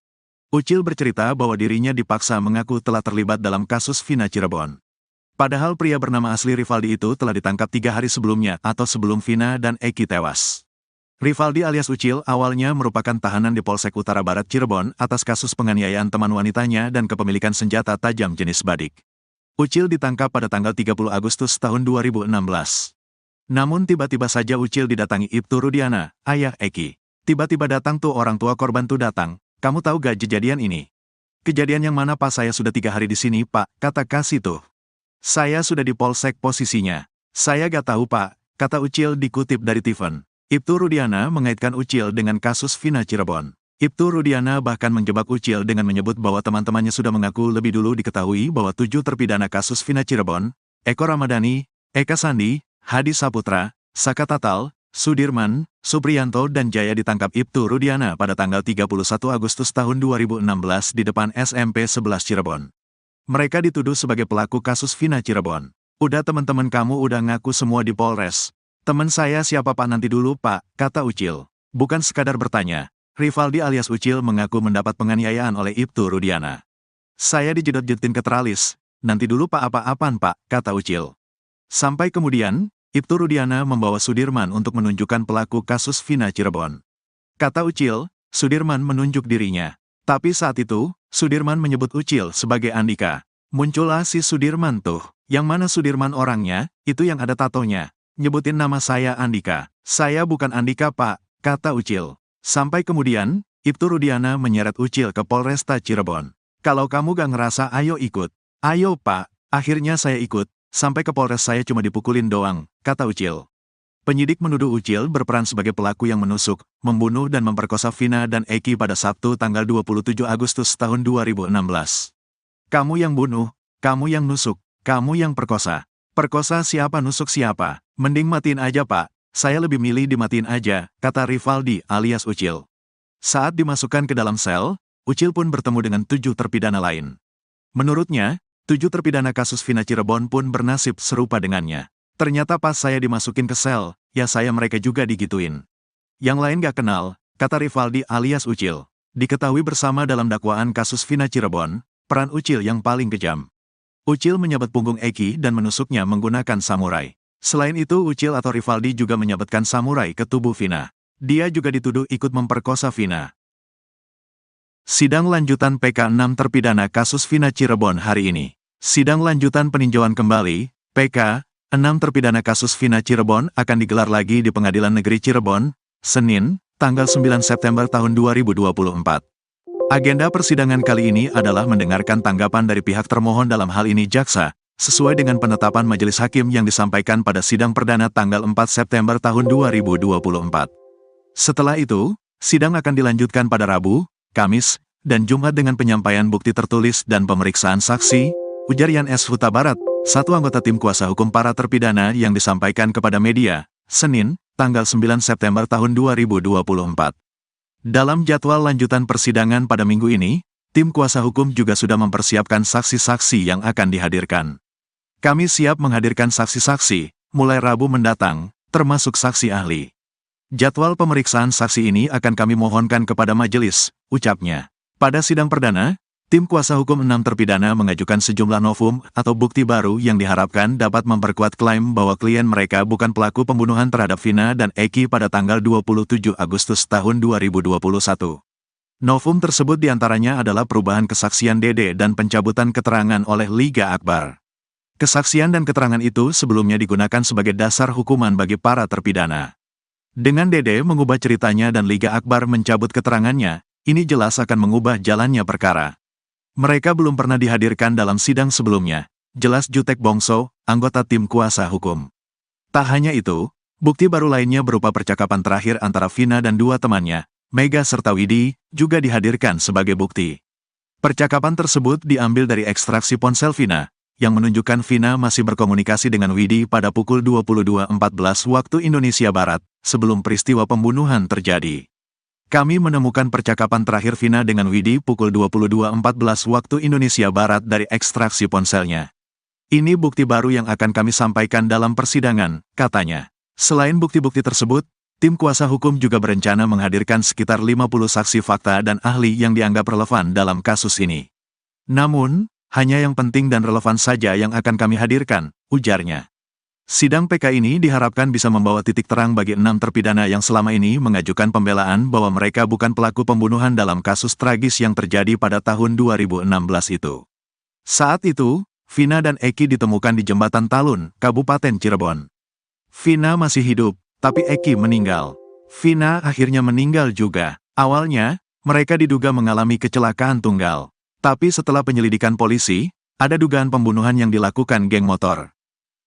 Ucil bercerita bahwa dirinya dipaksa mengaku telah terlibat dalam kasus Vina Cirebon. Padahal pria bernama asli Rivaldi itu telah ditangkap 3 hari sebelumnya atau sebelum Vina dan Eki tewas. Rivaldi alias Ucil awalnya merupakan tahanan di Polsek Utara Barat Cirebon atas kasus penganiayaan teman wanitanya dan kepemilikan senjata tajam jenis badik. Ucil ditangkap pada tanggal 30 Agustus tahun 2016. Namun tiba-tiba saja Ucil didatangi Ibtu Rudiana, ayah Eki. Tiba-tiba datang tuh orang tua korban tuh datang, kamu tahu gak kejadian ini? Kejadian yang mana Pak? Saya sudah 3 hari di sini Pak, kata Kasih tuh. Saya sudah di Polsek posisinya. Saya gak tahu Pak, kata Ucil dikutip dari Tiffen. Ibtu Rudiana mengaitkan Ucil dengan kasus Vina Cirebon. Ibtu Rudiana bahkan menjebak Ucil dengan menyebut bahwa teman-temannya sudah mengaku lebih dulu diketahui bahwa 7 terpidana kasus Vina Cirebon, Eko Ramadhani, Eka Sandi, Hadi Saputra, Saka Tatal, Sudirman, Supriyanto dan Jaya ditangkap Ibtu Rudiana pada tanggal 31 Agustus tahun 2016 di depan SMP 11 Cirebon. Mereka dituduh sebagai pelaku kasus Vina Cirebon. Udah teman-teman kamu udah ngaku semua di Polres. Teman saya siapa Pak? Nanti dulu Pak, kata Ucil. Bukan sekadar bertanya, Rivaldi alias Ucil mengaku mendapat penganiayaan oleh Ibtu Rudiana. Saya dijedot-jedotin ke teralis. Nanti dulu Pak apa-apaan Pak, kata Ucil. Sampai kemudian, Ibtu Rudiana membawa Sudirman untuk menunjukkan pelaku kasus Vina Cirebon. Kata Ucil, Sudirman menunjuk dirinya. Tapi saat itu, Sudirman menyebut Ucil sebagai Andika. Muncullah si Sudirman tuh. Yang mana Sudirman orangnya, itu yang ada tatonya. Nyebutin nama saya Andika. Saya bukan Andika Pak, kata Ucil. Sampai kemudian, Ibtu Rudiana menyeret Ucil ke Polresta Cirebon. Kalau kamu gak ngerasa ayo ikut. Ayo Pak, akhirnya saya ikut. Sampai ke Polres saya cuma dipukulin doang, kata Ucil. Penyidik menuduh Ucil berperan sebagai pelaku yang menusuk, membunuh dan memperkosa Vina dan Eki pada Sabtu tanggal 27 Agustus tahun 2016. Kamu yang bunuh, kamu yang nusuk, kamu yang perkosa. Perkosa siapa nusuk siapa? Mending matiin aja Pak, saya lebih milih dimatiin aja, kata Rivaldi alias Ucil. Saat dimasukkan ke dalam sel, Ucil pun bertemu dengan 7 terpidana lain. Menurutnya, 7 terpidana kasus Vina Cirebon pun bernasib serupa dengannya. Ternyata pas saya dimasukin ke sel, ya saya mereka juga digituin. Yang lain gak kenal, kata Rivaldi alias Ucil. Diketahui bersama dalam dakwaan kasus Vina Cirebon, peran Ucil yang paling kejam. Ucil menyabet punggung Eki dan menusuknya menggunakan samurai. Selain itu Ucil atau Rivaldi juga menyabetkan samurai ke tubuh Vina. Dia juga dituduh ikut memperkosa Vina. Sidang lanjutan PK 6 terpidana kasus Vina Cirebon hari ini. Sidang lanjutan peninjauan kembali, PK 6 terpidana kasus Vina Cirebon akan digelar lagi di Pengadilan Negeri Cirebon, Senin, tanggal 9 September tahun 2024. Agenda persidangan kali ini adalah mendengarkan tanggapan dari pihak termohon dalam hal ini jaksa, sesuai dengan penetapan majelis hakim yang disampaikan pada sidang perdana tanggal 4 September tahun 2024. Setelah itu, sidang akan dilanjutkan pada Rabu, Kamis, dan Jumat dengan penyampaian bukti tertulis dan pemeriksaan saksi, ujar Yan S. Huta Barat, satu anggota tim kuasa hukum para terpidana yang disampaikan kepada media, Senin, tanggal 9 September tahun 2024. Dalam jadwal lanjutan persidangan pada minggu ini, tim kuasa hukum juga sudah mempersiapkan saksi-saksi yang akan dihadirkan. Kami siap menghadirkan saksi-saksi, mulai Rabu mendatang, termasuk saksi ahli. Jadwal pemeriksaan saksi ini akan kami mohonkan kepada majelis, ucapnya. Pada sidang perdana, tim kuasa hukum 6 terpidana mengajukan sejumlah novum atau bukti baru yang diharapkan dapat memperkuat klaim bahwa klien mereka bukan pelaku pembunuhan terhadap Vina dan Eki pada tanggal 27 Agustus tahun 2021. Novum tersebut diantaranya adalah perubahan kesaksian Dede dan pencabutan keterangan oleh Liga Akbar. Kesaksian dan keterangan itu sebelumnya digunakan sebagai dasar hukuman bagi para terpidana. Dengan Dede mengubah ceritanya dan Liga Akbar mencabut keterangannya, ini jelas akan mengubah jalannya perkara. Mereka belum pernah dihadirkan dalam sidang sebelumnya, jelas Jutek Bongso, anggota tim kuasa hukum. Tak hanya itu, bukti baru lainnya berupa percakapan terakhir antara Vina dan 2 temannya, Mega serta Widi, juga dihadirkan sebagai bukti. Percakapan tersebut diambil dari ekstraksi ponsel Vina, yang menunjukkan Vina masih berkomunikasi dengan Widi pada pukul 22.14 waktu Indonesia Barat, sebelum peristiwa pembunuhan terjadi. Kami menemukan percakapan terakhir Vina dengan Widi pukul 22.14 waktu Indonesia Barat dari ekstraksi ponselnya. Ini bukti baru yang akan kami sampaikan dalam persidangan, katanya. Selain bukti-bukti tersebut, tim kuasa hukum juga berencana menghadirkan sekitar 50 saksi fakta dan ahli yang dianggap relevan dalam kasus ini. Namun, hanya yang penting dan relevan saja yang akan kami hadirkan, ujarnya. Sidang PK ini diharapkan bisa membawa titik terang bagi 6 terpidana yang selama ini mengajukan pembelaan bahwa mereka bukan pelaku pembunuhan dalam kasus tragis yang terjadi pada tahun 2016 itu. Saat itu, Vina dan Eki ditemukan di Jembatan Talun, Kabupaten Cirebon. Vina masih hidup, tapi Eki meninggal. Vina akhirnya meninggal juga. Awalnya, mereka diduga mengalami kecelakaan tunggal. Tapi setelah penyelidikan polisi, ada dugaan pembunuhan yang dilakukan geng motor.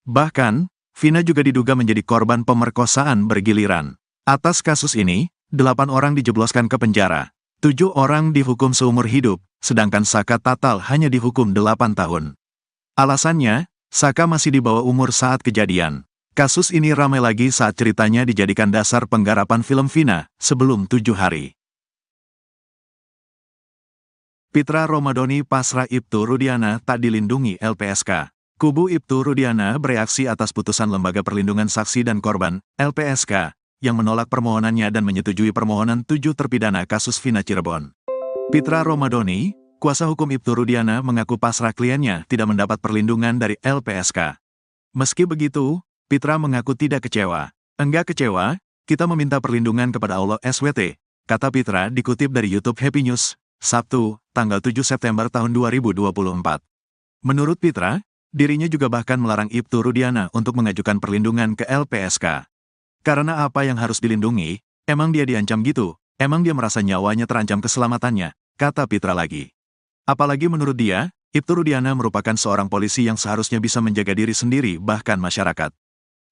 Bahkan, Vina juga diduga menjadi korban pemerkosaan bergiliran. Atas kasus ini, 8 orang dijebloskan ke penjara. 7 orang dihukum seumur hidup, sedangkan Saka Tatal hanya dihukum 8 tahun. Alasannya, Saka masih di bawah umur saat kejadian. Kasus ini ramai lagi saat ceritanya dijadikan dasar penggarapan film Vina, sebelum 7 hari. Pitra Romadhoni pasrah Ibtu Rudiana tak dilindungi LPSK. Kubu Ibtu Rudiana bereaksi atas putusan Lembaga Perlindungan Saksi dan Korban, LPSK, yang menolak permohonannya dan menyetujui permohonan 7 terpidana kasus Vina Cirebon. Pitra Romadhoni, kuasa hukum Ibtu Rudiana mengaku pasrah kliennya tidak mendapat perlindungan dari LPSK. Meski begitu, Pitra mengaku tidak kecewa. Enggak kecewa, kita meminta perlindungan kepada Allah SWT, kata Pitra dikutip dari YouTube Happy News, Sabtu, tanggal 7 September tahun 2024. Menurut Pitra, dirinya juga bahkan melarang Ibtu Rudiana untuk mengajukan perlindungan ke LPSK. Karena apa yang harus dilindungi, emang dia diancam gitu, emang dia merasa nyawanya terancam keselamatannya, kata Pitra lagi. Apalagi menurut dia, Ibtu Rudiana merupakan seorang polisi yang seharusnya bisa menjaga diri sendiri bahkan masyarakat.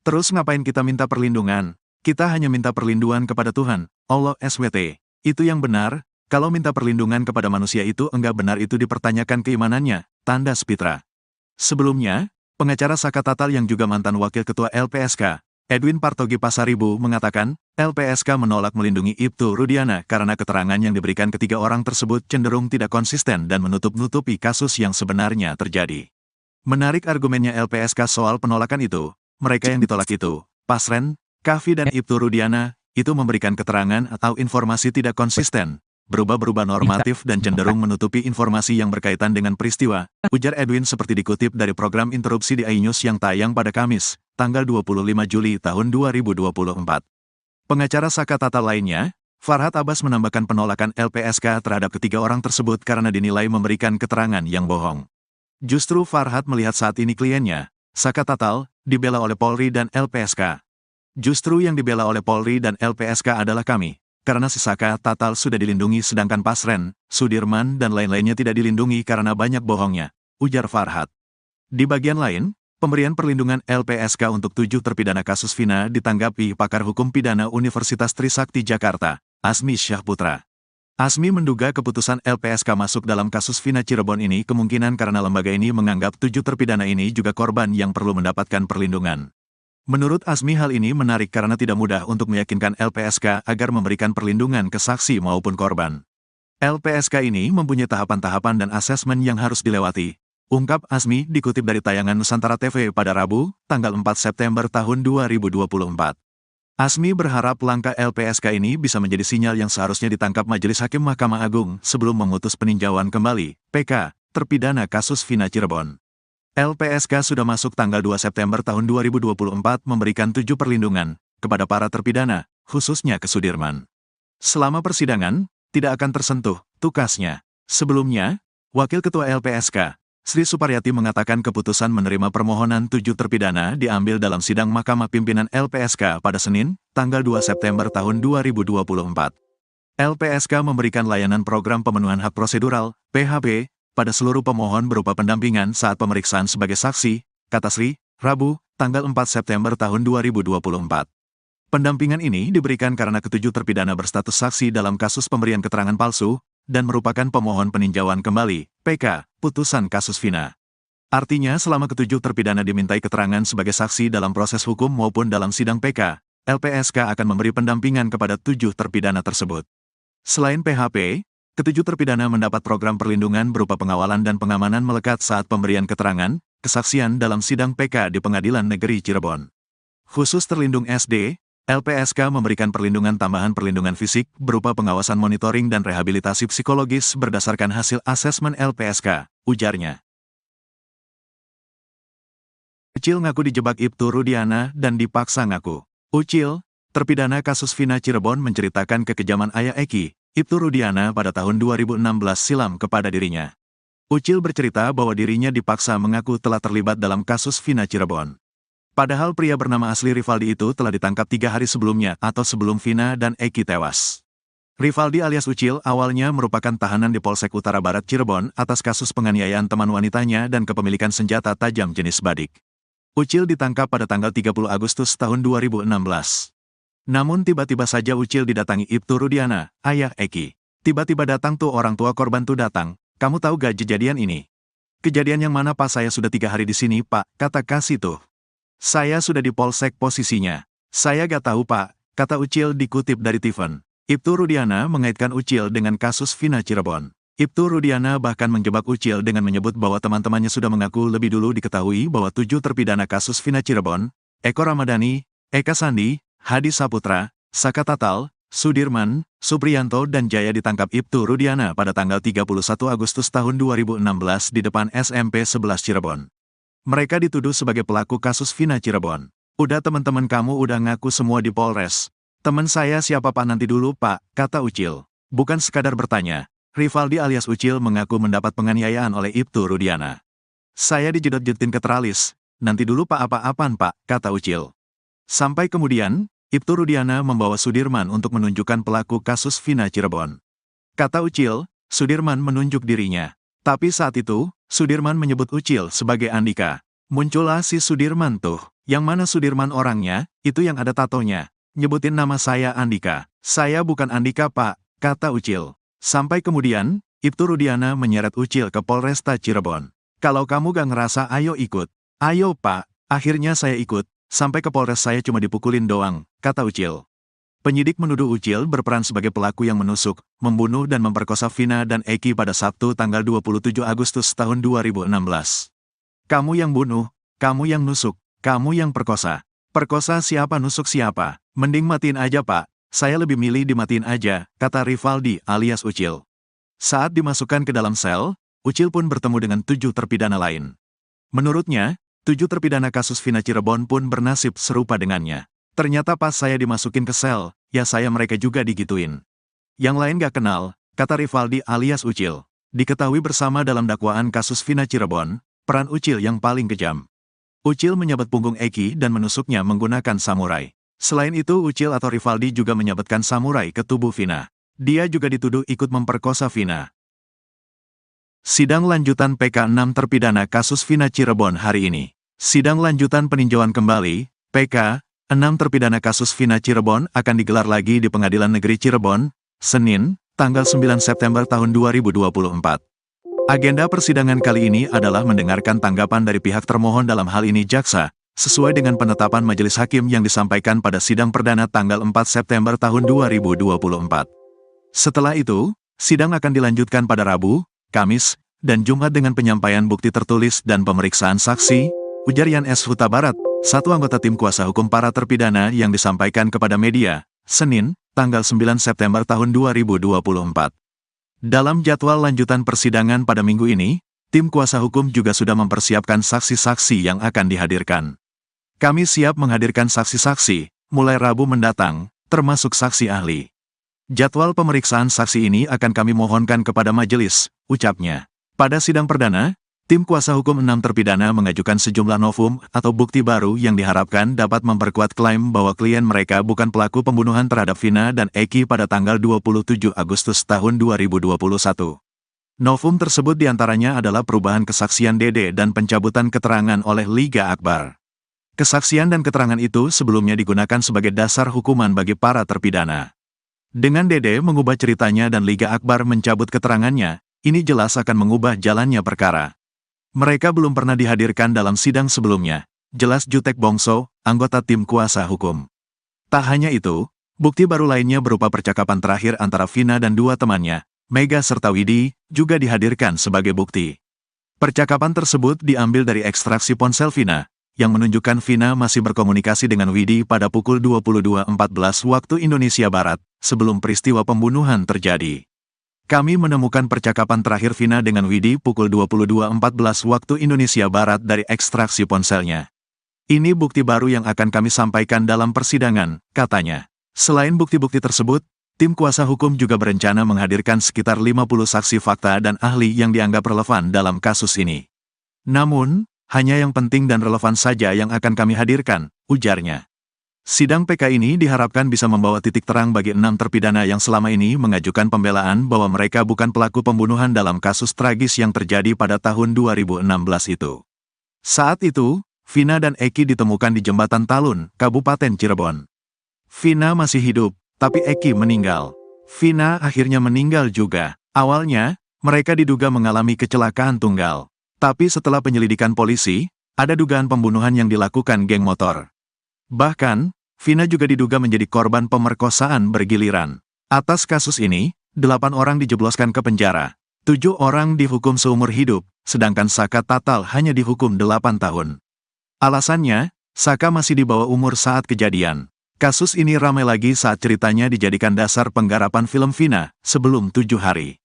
Terus ngapain kita minta perlindungan? Kita hanya minta perlindungan kepada Tuhan, Allah SWT. Itu yang benar, kalau minta perlindungan kepada manusia itu enggak benar itu dipertanyakan keimanannya, tandas Pitra. Sebelumnya, pengacara Saka Tatal yang juga mantan wakil ketua LPSK, Edwin Partogi Pasaribu mengatakan, LPSK menolak melindungi Ibtu Rudiana karena keterangan yang diberikan ketiga orang tersebut cenderung tidak konsisten dan menutup-nutupi kasus yang sebenarnya terjadi. Menarik argumennya LPSK soal penolakan itu, mereka yang ditolak itu, Pasren, Kavi dan Ibtu Rudiana, itu memberikan keterangan atau informasi tidak konsisten, berubah-berubah normatif dan cenderung menutupi informasi yang berkaitan dengan peristiwa, ujar Edwin seperti dikutip dari program interupsi di iNews yang tayang pada Kamis, tanggal 25 Juli tahun 2024. Pengacara Saka Tatal lainnya, Farhad Abbas menambahkan penolakan LPSK terhadap ketiga orang tersebut karena dinilai memberikan keterangan yang bohong. Justru Farhad melihat saat ini kliennya, Saka Tatal, dibela oleh Polri dan LPSK. Justru yang dibela oleh Polri dan LPSK adalah kami, karena si Saka Tatal sudah dilindungi sedangkan Pasren, Sudirman dan lain-lainnya tidak dilindungi karena banyak bohongnya, ujar Farhad. Di bagian lain, pemberian perlindungan LPSK untuk 7 terpidana kasus Vina ditanggapi pakar hukum pidana Universitas Trisakti Jakarta, Asmi Syahputra. Asmi menduga keputusan LPSK masuk dalam kasus Vina Cirebon ini kemungkinan karena lembaga ini menganggap 7 terpidana ini juga korban yang perlu mendapatkan perlindungan. Menurut Asmi hal ini menarik karena tidak mudah untuk meyakinkan LPSK agar memberikan perlindungan ke saksi maupun korban. LPSK ini mempunyai tahapan-tahapan dan asesmen yang harus dilewati, ungkap Asmi dikutip dari tayangan Nusantara TV pada Rabu, tanggal 4 September tahun 2024. Asmi berharap langkah LPSK ini bisa menjadi sinyal yang seharusnya ditangkap Majelis Hakim Mahkamah Agung sebelum memutus peninjauan kembali, PK, terpidana kasus Vina Cirebon. LPSK sudah masuk tanggal 2 September tahun 2024 memberikan 7 perlindungan kepada para terpidana, khususnya ke Sudirman. Selama persidangan, tidak akan tersentuh, tukasnya. Sebelumnya, Wakil Ketua LPSK, Sri Suparyati mengatakan keputusan menerima permohonan 7 terpidana diambil dalam sidang Mahkamah Pimpinan LPSK pada Senin, tanggal 2 September tahun 2024. LPSK memberikan layanan program pemenuhan hak prosedural, PHP, pada seluruh pemohon berupa pendampingan saat pemeriksaan sebagai saksi, kata Sri, Rabu, tanggal 4 September tahun 2024. Pendampingan ini diberikan karena ketujuh terpidana berstatus saksi dalam kasus pemberian keterangan palsu, dan merupakan pemohon peninjauan kembali, PK, putusan kasus Vina. Artinya selama ketujuh terpidana dimintai keterangan sebagai saksi dalam proses hukum maupun dalam sidang PK, LPSK akan memberi pendampingan kepada 7 terpidana tersebut. Selain PHP, ketujuh terpidana mendapat program perlindungan berupa pengawalan dan pengamanan melekat saat pemberian keterangan, kesaksian dalam sidang PK di Pengadilan Negeri Cirebon. Khusus terlindung SD, LPSK memberikan perlindungan tambahan perlindungan fisik berupa pengawasan monitoring dan rehabilitasi psikologis berdasarkan hasil asesmen LPSK, ujarnya. Ucil ngaku dijebak Ibtu Rudiana dan dipaksa ngaku. Ucil, terpidana kasus Vina Cirebon menceritakan kekejaman ayah Eki, Ibtu Rudiana pada tahun 2016 silam kepada dirinya. Ucil bercerita bahwa dirinya dipaksa mengaku telah terlibat dalam kasus Vina Cirebon. Padahal pria bernama asli Rivaldi itu telah ditangkap 3 hari sebelumnya atau sebelum Vina dan Eki tewas. Rivaldi alias Ucil awalnya merupakan tahanan di Polsek Utara Barat Cirebon atas kasus penganiayaan teman wanitanya dan kepemilikan senjata tajam jenis badik. Ucil ditangkap pada tanggal 30 Agustus tahun 2016. Namun tiba-tiba saja Ucil didatangi Ibtu Rudiana, ayah Eki. Tiba-tiba datang tuh orang tua korban tuh datang. Kamu tahu gak kejadian ini? Kejadian yang mana pas saya sudah 3 hari di sini pak, kata Kasih tuh. Saya sudah di Polsek posisinya. Saya gak tahu pak, kata Ucil dikutip dari Tiffen. Ibtu Rudiana mengaitkan Ucil dengan kasus Vina Cirebon. Ibtu Rudiana bahkan menjebak Ucil dengan menyebut bahwa teman-temannya sudah mengaku lebih dulu diketahui bahwa 7 terpidana kasus Vina Cirebon, Eko Ramadhani, Eka Sandi, Hadi Saputra, Saka Tatal, Sudirman, Supriyanto dan Jaya ditangkap Ibtu Rudiana pada tanggal 31 Agustus tahun 2016 di depan SMP 11 Cirebon. Mereka dituduh sebagai pelaku kasus Vina Cirebon. Udah teman-teman kamu udah ngaku semua di Polres. Teman saya siapa pak nanti dulu pak, kata Ucil. Bukan sekadar bertanya, Rivaldi alias Ucil mengaku mendapat penganiayaan oleh Ibtu Rudiana. Saya dijedot-jedotin ke teralis, nanti dulu pak apa-apaan pak, kata Ucil. Sampai kemudian, Ibtu Rudiana membawa Sudirman untuk menunjukkan pelaku kasus Vina Cirebon. Kata Ucil, Sudirman menunjuk dirinya. Tapi saat itu, Sudirman menyebut Ucil sebagai Andika. Muncullah si Sudirman tuh. Yang mana Sudirman orangnya, itu yang ada tatonya. Nyebutin nama saya Andika. Saya bukan Andika pak, kata Ucil. Sampai kemudian, Ibtu Rudiana menyeret Ucil ke Polresta Cirebon. Kalau kamu gak ngerasa ayo ikut. Ayo pak, akhirnya saya ikut. sampai ke Polres saya cuma dipukulin doang, kata Ucil. Penyidik menuduh Ucil berperan sebagai pelaku yang menusuk, membunuh dan memperkosa Vina dan Eki pada Sabtu tanggal 27 Agustus tahun 2016. Kamu yang bunuh, kamu yang nusuk, kamu yang perkosa. Perkosa siapa, nusuk siapa? Mending matiin aja Pak, saya lebih milih dimatiin aja, kata Rivaldi alias Ucil. Saat dimasukkan ke dalam sel, Ucil pun bertemu dengan 7 terpidana lain. Menurutnya, 7 terpidana kasus Vina Cirebon pun bernasib serupa dengannya. Ternyata pas saya dimasukin ke sel, ya saya mereka juga digituin. Yang lain gak kenal, kata Rivaldi alias Ucil. Diketahui bersama dalam dakwaan kasus Vina Cirebon, peran Ucil yang paling kejam. Ucil menyabet punggung Eki dan menusuknya menggunakan samurai. Selain itu Ucil atau Rivaldi juga menyabetkan samurai ke tubuh Vina. Dia juga dituduh ikut memperkosa Vina. Sidang lanjutan PK 6 terpidana kasus Vina Cirebon hari ini. Sidang lanjutan peninjauan kembali, PK 6 terpidana kasus Vina Cirebon akan digelar lagi di Pengadilan Negeri Cirebon, Senin, tanggal 9 September tahun 2024. Agenda persidangan kali ini adalah mendengarkan tanggapan dari pihak termohon dalam hal ini jaksa, sesuai dengan penetapan majelis hakim yang disampaikan pada sidang perdana tanggal 4 September tahun 2024. Setelah itu, sidang akan dilanjutkan pada Rabu, Kamis, dan Jumat dengan penyampaian bukti tertulis dan pemeriksaan saksi, ujar Yan S. Huta Barat, satu anggota tim kuasa hukum para terpidana yang disampaikan kepada media, Senin, tanggal 9 September tahun 2024. Dalam jadwal lanjutan persidangan pada minggu ini, tim kuasa hukum juga sudah mempersiapkan saksi-saksi yang akan dihadirkan. Kami siap menghadirkan saksi-saksi, mulai Rabu mendatang, termasuk saksi ahli. Jadwal pemeriksaan saksi ini akan kami mohonkan kepada majelis, ucapnya. Pada sidang perdana, tim kuasa hukum 6 terpidana mengajukan sejumlah novum atau bukti baru yang diharapkan dapat memperkuat klaim bahwa klien mereka bukan pelaku pembunuhan terhadap Vina dan Eki pada tanggal 27 Agustus tahun 2021. Novum tersebut diantaranya adalah perubahan kesaksian Dede dan pencabutan keterangan oleh Liga Akbar. Kesaksian dan keterangan itu sebelumnya digunakan sebagai dasar hukuman bagi para terpidana. Dengan Dede mengubah ceritanya dan Liga Akbar mencabut keterangannya, ini jelas akan mengubah jalannya perkara. Mereka belum pernah dihadirkan dalam sidang sebelumnya, jelas Jutek Bongso, anggota tim kuasa hukum. Tak hanya itu, bukti baru lainnya berupa percakapan terakhir antara Vina dan 2 temannya, Mega serta Widi, juga dihadirkan sebagai bukti. Percakapan tersebut diambil dari ekstraksi ponsel Vina, yang menunjukkan Vina masih berkomunikasi dengan Widi pada pukul 22.14 waktu Indonesia Barat, sebelum peristiwa pembunuhan terjadi. Kami menemukan percakapan terakhir Vina dengan Widi pukul 22.14 waktu Indonesia Barat dari ekstraksi ponselnya. Ini bukti baru yang akan kami sampaikan dalam persidangan, katanya. Selain bukti-bukti tersebut, tim kuasa hukum juga berencana menghadirkan sekitar 50 saksi fakta dan ahli yang dianggap relevan dalam kasus ini. Namun, hanya yang penting dan relevan saja yang akan kami hadirkan, ujarnya. Sidang PK ini diharapkan bisa membawa titik terang bagi 6 terpidana yang selama ini mengajukan pembelaan bahwa mereka bukan pelaku pembunuhan dalam kasus tragis yang terjadi pada tahun 2016 itu. Saat itu, Vina dan Eki ditemukan di Jembatan Talun, Kabupaten Cirebon. Vina masih hidup, tapi Eki meninggal. Vina akhirnya meninggal juga. Awalnya, mereka diduga mengalami kecelakaan tunggal. Tapi setelah penyelidikan polisi, ada dugaan pembunuhan yang dilakukan geng motor. Bahkan, Vina juga diduga menjadi korban pemerkosaan bergiliran. Atas kasus ini, 8 orang dijebloskan ke penjara. 7 orang dihukum seumur hidup, sedangkan Saka Tatal hanya dihukum 8 tahun. Alasannya, Saka masih di bawah umur saat kejadian. Kasus ini ramai lagi saat ceritanya dijadikan dasar penggarapan film Vina, sebelum 7 hari.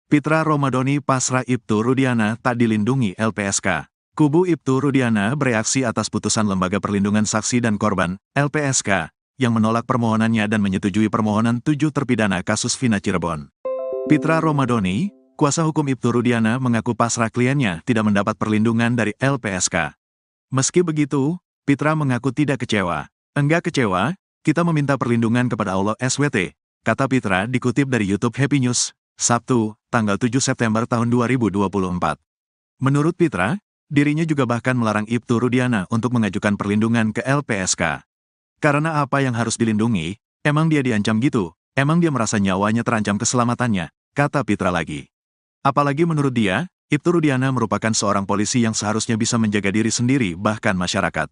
Pitra Romadhoni pasrah Ibtu Rudiana tak dilindungi LPSK. Kubu Ibtu Rudiana bereaksi atas putusan Lembaga Perlindungan Saksi dan Korban, LPSK, yang menolak permohonannya dan menyetujui permohonan 7 terpidana kasus Vina Cirebon. Pitra Romadhoni, kuasa hukum Ibtu Rudiana mengaku pasrah kliennya tidak mendapat perlindungan dari LPSK. Meski begitu, Pitra mengaku tidak kecewa. Enggak kecewa, kita meminta perlindungan kepada Allah SWT, kata Pitra dikutip dari YouTube Happy News, Sabtu, tanggal 7 September tahun 2024. Menurut Pitra, dirinya juga bahkan melarang Ibtu Rudiana untuk mengajukan perlindungan ke LPSK. Karena apa yang harus dilindungi, emang dia diancam gitu, emang dia merasa nyawanya terancam keselamatannya, kata Pitra lagi. Apalagi menurut dia, Ibtu Rudiana merupakan seorang polisi yang seharusnya bisa menjaga diri sendiri bahkan masyarakat.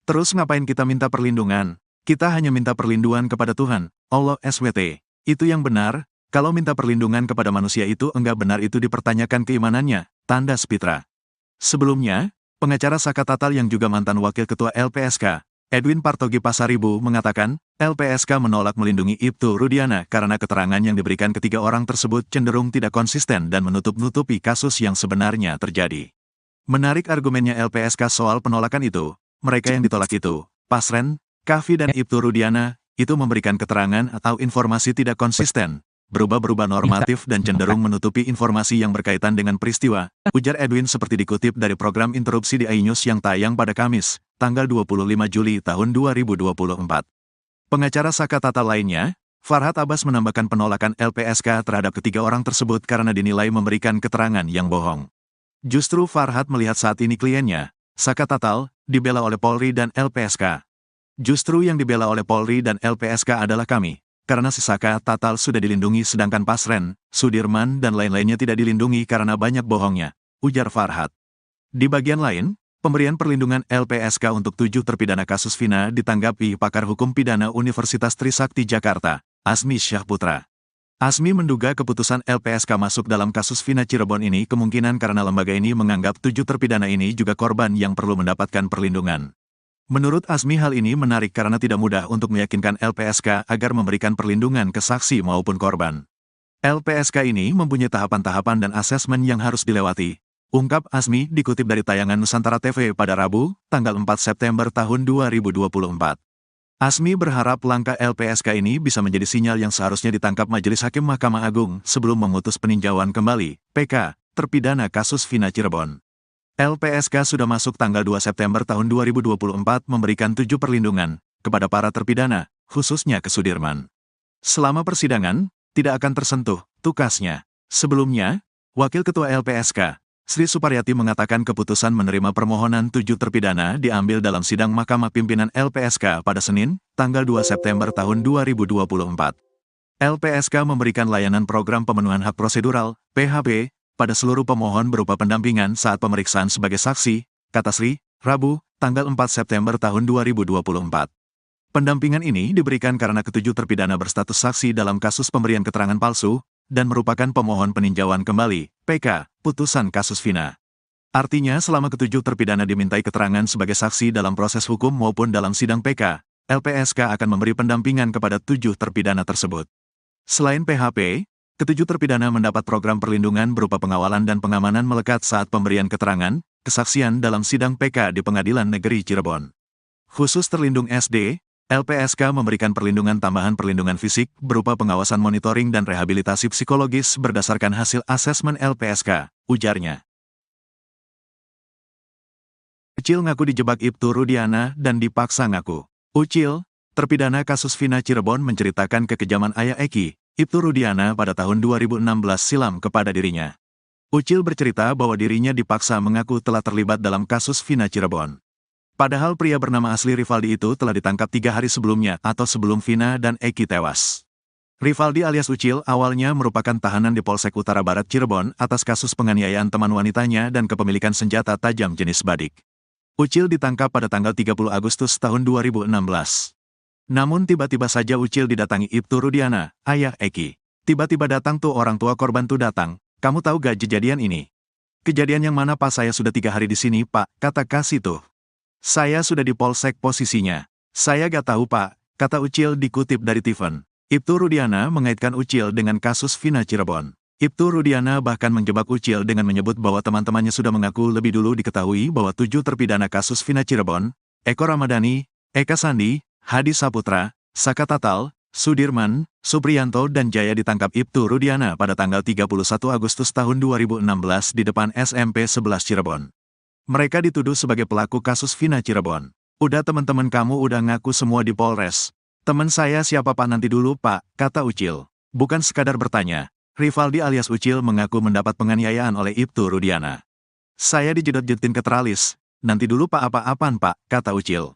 Terus ngapain kita minta perlindungan? Kita hanya minta perlindungan kepada Tuhan, Allah SWT. Itu yang benar, kalau minta perlindungan kepada manusia itu enggak benar itu dipertanyakan keimanannya, tanda Spitra. Sebelumnya, pengacara Saka Tatal yang juga mantan wakil ketua LPSK, Edwin Partogi Pasaribu mengatakan, LPSK menolak melindungi Ibtu Rudiana karena keterangan yang diberikan ketiga orang tersebut cenderung tidak konsisten dan menutup-nutupi kasus yang sebenarnya terjadi. Menarik argumennya LPSK soal penolakan itu, mereka yang ditolak itu, Pasren, Kavi dan Ibtu Rudiana, itu memberikan keterangan atau informasi tidak konsisten, berubah-berubah normatif dan cenderung menutupi informasi yang berkaitan dengan peristiwa, ujar Edwin seperti dikutip dari program interupsi di iNews yang tayang pada Kamis, tanggal 25 Juli tahun 2024. Pengacara Saka Tatal lainnya, Farhad Abbas menambahkan penolakan LPSK terhadap ketiga orang tersebut karena dinilai memberikan keterangan yang bohong. Justru Farhad melihat saat ini kliennya, Saka Tatal, dibela oleh Polri dan LPSK. Justru yang dibela oleh Polri dan LPSK adalah kami. Karena si Saka Tatal sudah dilindungi sedangkan Pasren, Sudirman dan lain-lainnya tidak dilindungi karena banyak bohongnya, ujar Farhad. Di bagian lain, pemberian perlindungan LPSK untuk 7 terpidana kasus Vina ditanggapi pakar hukum pidana Universitas Trisakti Jakarta, Asmi Syahputra. Asmi menduga keputusan LPSK masuk dalam kasus Vina Cirebon ini kemungkinan karena lembaga ini menganggap 7 terpidana ini juga korban yang perlu mendapatkan perlindungan. Menurut Asmi hal ini menarik karena tidak mudah untuk meyakinkan LPSK agar memberikan perlindungan ke saksi maupun korban. LPSK ini mempunyai tahapan-tahapan dan asesmen yang harus dilewati, ungkap Asmi dikutip dari tayangan Nusantara TV pada Rabu, tanggal 4 September tahun 2024. Asmi berharap langkah LPSK ini bisa menjadi sinyal yang seharusnya ditangkap Majelis Hakim Mahkamah Agung sebelum memutus peninjauan kembali, PK, terpidana kasus Vina Cirebon. LPSK sudah masuk tanggal 2 September tahun 2024 memberikan 7 perlindungan kepada para terpidana, khususnya ke Sudirman. Selama persidangan, tidak akan tersentuh, tukasnya. Sebelumnya, Wakil Ketua LPSK, Sri Suparyati mengatakan keputusan menerima permohonan 7 terpidana diambil dalam sidang Mahkamah Pimpinan LPSK pada Senin, tanggal 2 September tahun 2024. LPSK memberikan layanan program pemenuhan hak prosedural, PHP, pada seluruh pemohon berupa pendampingan saat pemeriksaan sebagai saksi, kata Sri, Rabu, tanggal 4 September tahun 2024. Pendampingan ini diberikan karena ketujuh terpidana berstatus saksi dalam kasus pemberian keterangan palsu, dan merupakan pemohon peninjauan kembali, PK, putusan kasus Vina. Artinya selama ketujuh terpidana dimintai keterangan sebagai saksi dalam proses hukum maupun dalam sidang PK, LPSK akan memberi pendampingan kepada 7 terpidana tersebut. Selain PHP, ketujuh terpidana mendapat program perlindungan berupa pengawalan dan pengamanan melekat saat pemberian keterangan, kesaksian dalam sidang PK di Pengadilan Negeri Cirebon. Khusus terlindung SD, LPSK memberikan perlindungan tambahan perlindungan fisik berupa pengawasan monitoring dan rehabilitasi psikologis berdasarkan hasil asesmen LPSK, ujarnya. Ucil ngaku dijebak Ibtu Rudiana dan dipaksa ngaku. Ucil, terpidana kasus Vina Cirebon menceritakan kekejaman ayah Eki, Ibtu Rudiana pada tahun 2016 silam kepada dirinya. Ucil bercerita bahwa dirinya dipaksa mengaku telah terlibat dalam kasus Vina Cirebon. Padahal pria bernama asli Rivaldi itu telah ditangkap 3 hari sebelumnya atau sebelum Vina dan Eki tewas. Rivaldi alias Ucil awalnya merupakan tahanan di Polsek Utara Barat Cirebon atas kasus penganiayaan teman wanitanya dan kepemilikan senjata tajam jenis badik. Ucil ditangkap pada tanggal 30 Agustus tahun 2016. Namun tiba-tiba saja Ucil didatangi Ibtu Rudiana, ayah Eki. Tiba-tiba datang tuh orang tua korban tuh datang, kamu tahu gak kejadian ini? Kejadian yang mana Pak? Saya sudah 3 hari di sini Pak, kata Kasih tuh. Saya sudah di Polsek posisinya. Saya gak tahu Pak, kata Ucil dikutip dari Tiffen. Ibtu Rudiana mengaitkan Ucil dengan kasus Vina Cirebon. Ibtu Rudiana bahkan menjebak Ucil dengan menyebut bahwa teman-temannya sudah mengaku lebih dulu diketahui bahwa 7 terpidana kasus Vina Cirebon, Eko Ramadhani, Eka Sandi, Hadi Saputra, Saka Tatal, Sudirman, Supriyanto dan Jaya ditangkap Ibtu Rudiana pada tanggal 31 Agustus tahun 2016 di depan SMP 11 Cirebon. Mereka dituduh sebagai pelaku kasus Vina Cirebon. Udah teman-teman kamu udah ngaku semua di Polres. Teman saya siapa Pak nanti dulu Pak, kata Ucil. Bukan sekadar bertanya, Rivaldi alias Ucil mengaku mendapat penganiayaan oleh Ibtu Rudiana. Saya dijedot-jedotin ke teralis, nanti dulu Pak apa-apaan Pak, kata Ucil.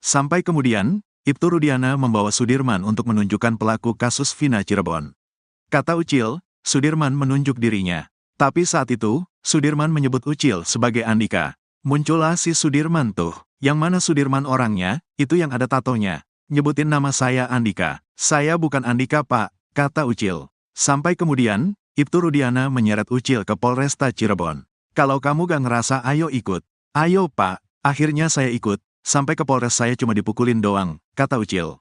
Sampai kemudian, Ibtu Rudiana membawa Sudirman untuk menunjukkan pelaku kasus Vina Cirebon. Kata Ucil, Sudirman menunjuk dirinya. Tapi saat itu, Sudirman menyebut Ucil sebagai Andika. Muncullah si Sudirman tuh. Yang mana Sudirman orangnya, itu yang ada tatonya. Nyebutin nama saya Andika. Saya bukan Andika pak, kata Ucil. Sampai kemudian, Ibtu Rudiana menyeret Ucil ke Polresta Cirebon. Kalau kamu gak ngerasa ayo ikut. Ayo pak, akhirnya saya ikut. Sampai ke Polres saya cuma dipukulin doang, kata Ucil.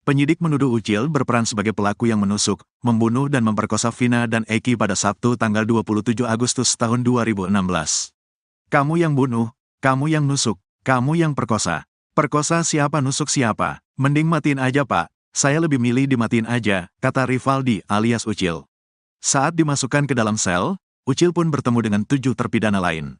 Penyidik menuduh Ucil berperan sebagai pelaku yang menusuk, membunuh dan memperkosa Vina dan Eki pada Sabtu tanggal 27 Agustus tahun 2016. Kamu yang bunuh, kamu yang nusuk, kamu yang perkosa. Perkosa siapa nusuk siapa? Mending matiin aja pak, saya lebih milih dimatiin aja, kata Rivaldi alias Ucil. Saat dimasukkan ke dalam sel, Ucil pun bertemu dengan 7 terpidana lain.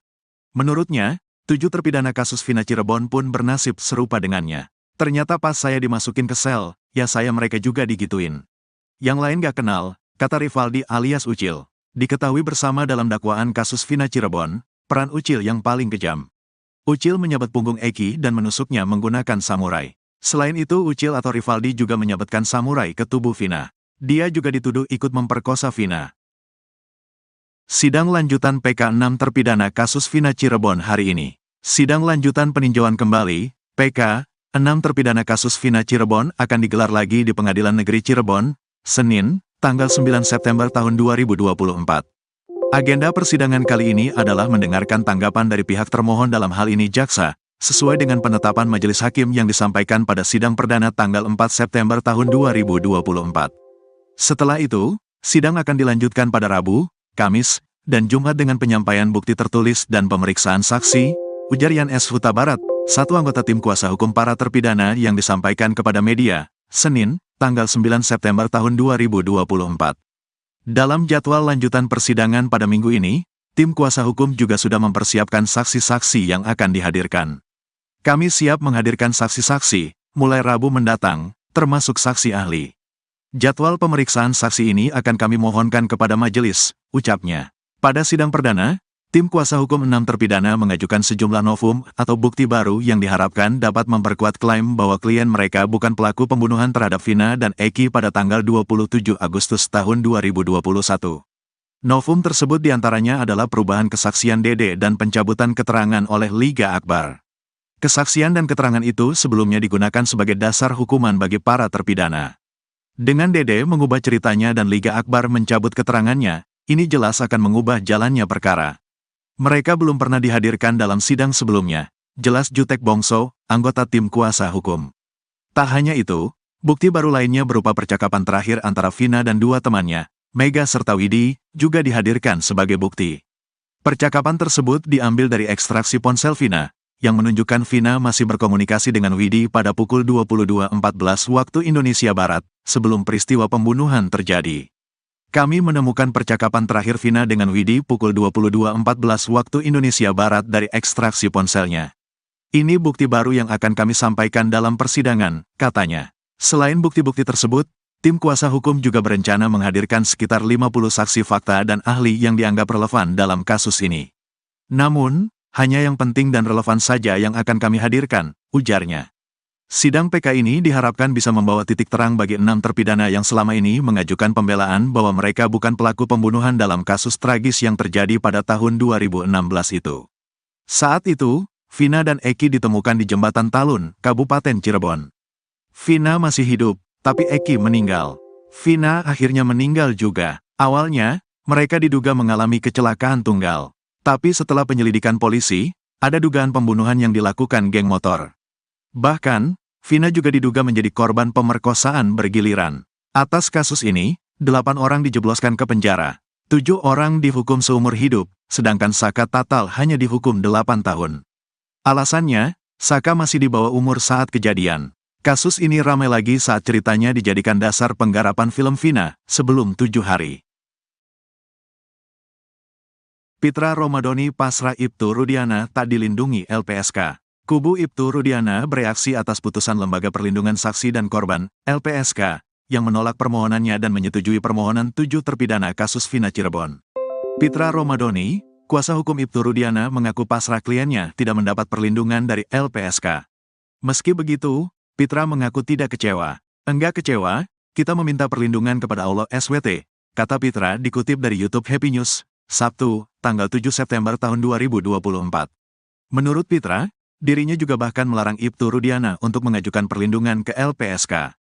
Menurutnya, 7 terpidana kasus Vina Cirebon pun bernasib serupa dengannya. Ternyata pas saya dimasukin ke sel, ya saya mereka juga digituin. Yang lain gak kenal, kata Rivaldi alias Ucil. Diketahui bersama dalam dakwaan kasus Vina Cirebon, peran Ucil yang paling kejam. Ucil menyabet punggung Eki dan menusuknya menggunakan samurai. Selain itu Ucil atau Rivaldi juga menyabetkan samurai ke tubuh Vina. Dia juga dituduh ikut memperkosa Vina. Sidang lanjutan PK 6 terpidana kasus Vina Cirebon hari ini. Sidang lanjutan peninjauan kembali, PK 6 terpidana kasus Vina Cirebon akan digelar lagi di Pengadilan Negeri Cirebon, Senin, tanggal 9 September tahun 2024. Agenda persidangan kali ini adalah mendengarkan tanggapan dari pihak termohon dalam hal ini jaksa, sesuai dengan penetapan majelis hakim yang disampaikan pada sidang perdana tanggal 4 September tahun 2024. Setelah itu, sidang akan dilanjutkan pada Rabu, Kamis, dan Jumat dengan penyampaian bukti tertulis dan pemeriksaan saksi, ujar Yan S. Huta Barat, satu anggota tim kuasa hukum para terpidana yang disampaikan kepada media, Senin, tanggal 9 September tahun 2024. Dalam jadwal lanjutan persidangan pada minggu ini, tim kuasa hukum juga sudah mempersiapkan saksi-saksi yang akan dihadirkan. Kami siap menghadirkan saksi-saksi, mulai Rabu mendatang, termasuk saksi ahli. Jadwal pemeriksaan saksi ini akan kami mohonkan kepada majelis, ucapnya. Pada sidang perdana, tim kuasa hukum 6 terpidana mengajukan sejumlah novum atau bukti baru yang diharapkan dapat memperkuat klaim bahwa klien mereka bukan pelaku pembunuhan terhadap Vina dan Eki pada tanggal 27 Agustus tahun 2021. Novum tersebut diantaranya adalah perubahan kesaksian Dede dan pencabutan keterangan oleh Liga Akbar. Kesaksian dan keterangan itu sebelumnya digunakan sebagai dasar hukuman bagi para terpidana. Dengan Dede mengubah ceritanya dan Liga Akbar mencabut keterangannya, ini jelas akan mengubah jalannya perkara. Mereka belum pernah dihadirkan dalam sidang sebelumnya, jelas Jutek Bongso, anggota tim kuasa hukum. Tak hanya itu, bukti baru lainnya berupa percakapan terakhir antara Vina dan 2 temannya, Mega serta Widi, juga dihadirkan sebagai bukti. Percakapan tersebut diambil dari ekstraksi ponsel Vina, yang menunjukkan Vina masih berkomunikasi dengan Widi pada pukul 22.14 waktu Indonesia Barat, sebelum peristiwa pembunuhan terjadi. Kami menemukan percakapan terakhir Vina dengan Widi pukul 22.14 waktu Indonesia Barat dari ekstraksi ponselnya. Ini bukti baru yang akan kami sampaikan dalam persidangan, katanya. Selain bukti-bukti tersebut, tim kuasa hukum juga berencana menghadirkan sekitar 50 saksi fakta dan ahli yang dianggap relevan dalam kasus ini. Namun, hanya yang penting dan relevan saja yang akan kami hadirkan, ujarnya. Sidang PK ini diharapkan bisa membawa titik terang bagi 6 terpidana yang selama ini mengajukan pembelaan bahwa mereka bukan pelaku pembunuhan dalam kasus tragis yang terjadi pada tahun 2016 itu. Saat itu, Vina dan Eki ditemukan di Jembatan Talun, Kabupaten Cirebon. Vina masih hidup, tapi Eki meninggal. Vina akhirnya meninggal juga. Awalnya, mereka diduga mengalami kecelakaan tunggal. Tapi setelah penyelidikan polisi, ada dugaan pembunuhan yang dilakukan geng motor. Bahkan, Vina juga diduga menjadi korban pemerkosaan bergiliran. Atas kasus ini, 8 orang dijebloskan ke penjara. 7 orang dihukum seumur hidup, sedangkan Saka Tatal hanya dihukum 8 tahun. Alasannya, Saka masih di bawah umur saat kejadian. Kasus ini ramai lagi saat ceritanya dijadikan dasar penggarapan film Vina, sebelum 7 hari. Pitra Romadoni pasrah Ibtu Rudiana tak dilindungi LPSK. Kubu Ibtu Rudiana bereaksi atas putusan Lembaga Perlindungan Saksi dan Korban, LPSK, yang menolak permohonannya dan menyetujui permohonan 7 terpidana kasus Vina Cirebon. Pitra Romadoni, kuasa hukum Ibtu Rudiana mengaku pasrah kliennya tidak mendapat perlindungan dari LPSK. Meski begitu, Pitra mengaku tidak kecewa. Enggak kecewa, kita meminta perlindungan kepada Allah SWT, kata Pitra dikutip dari YouTube Happy News, Sabtu, tanggal 7 September tahun 2024. Menurut Pitra, dirinya juga bahkan melarang Ibtu Rudiana untuk mengajukan perlindungan ke LPSK.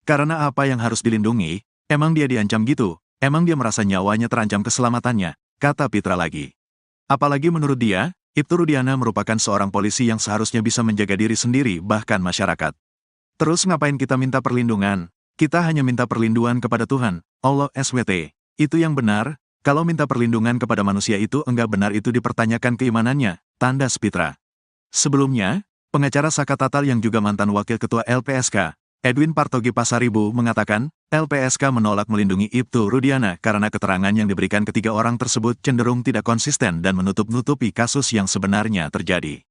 Karena apa yang harus dilindungi, emang dia diancam gitu, emang dia merasa nyawanya terancam keselamatannya, kata Pitra lagi. Apalagi menurut dia, Ibtu Rudiana merupakan seorang polisi yang seharusnya bisa menjaga diri sendiri bahkan masyarakat. Terus ngapain kita minta perlindungan? Kita hanya minta perlindungan kepada Tuhan, Allah SWT. Itu yang benar, kalau minta perlindungan kepada manusia itu enggak benar itu dipertanyakan keimanannya, tandas Pitra. Sebelumnya, pengacara Saka Tatal yang juga mantan wakil ketua LPSK, Edwin Partogi Pasaribu mengatakan, LPSK menolak melindungi Ibtu Rudiana karena keterangan yang diberikan ketiga orang tersebut cenderung tidak konsisten dan menutup-nutupi kasus yang sebenarnya terjadi.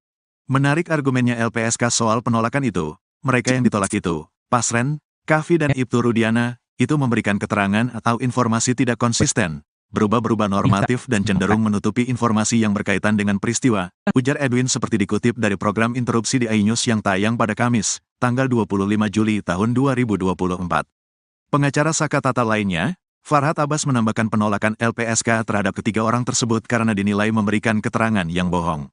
Menarik argumennya LPSK soal penolakan itu, mereka yang ditolak itu, Pasren, Kavi dan Ibtu Rudiana, itu memberikan keterangan atau informasi tidak konsisten, berubah-berubah normatif dan cenderung menutupi informasi yang berkaitan dengan peristiwa, ujar Edwin seperti dikutip dari program interupsi di iNews yang tayang pada Kamis, tanggal 25 Juli tahun 2024. Pengacara Saka Tatal lainnya, Farhad Abbas menambahkan penolakan LPSK terhadap ketiga orang tersebut karena dinilai memberikan keterangan yang bohong.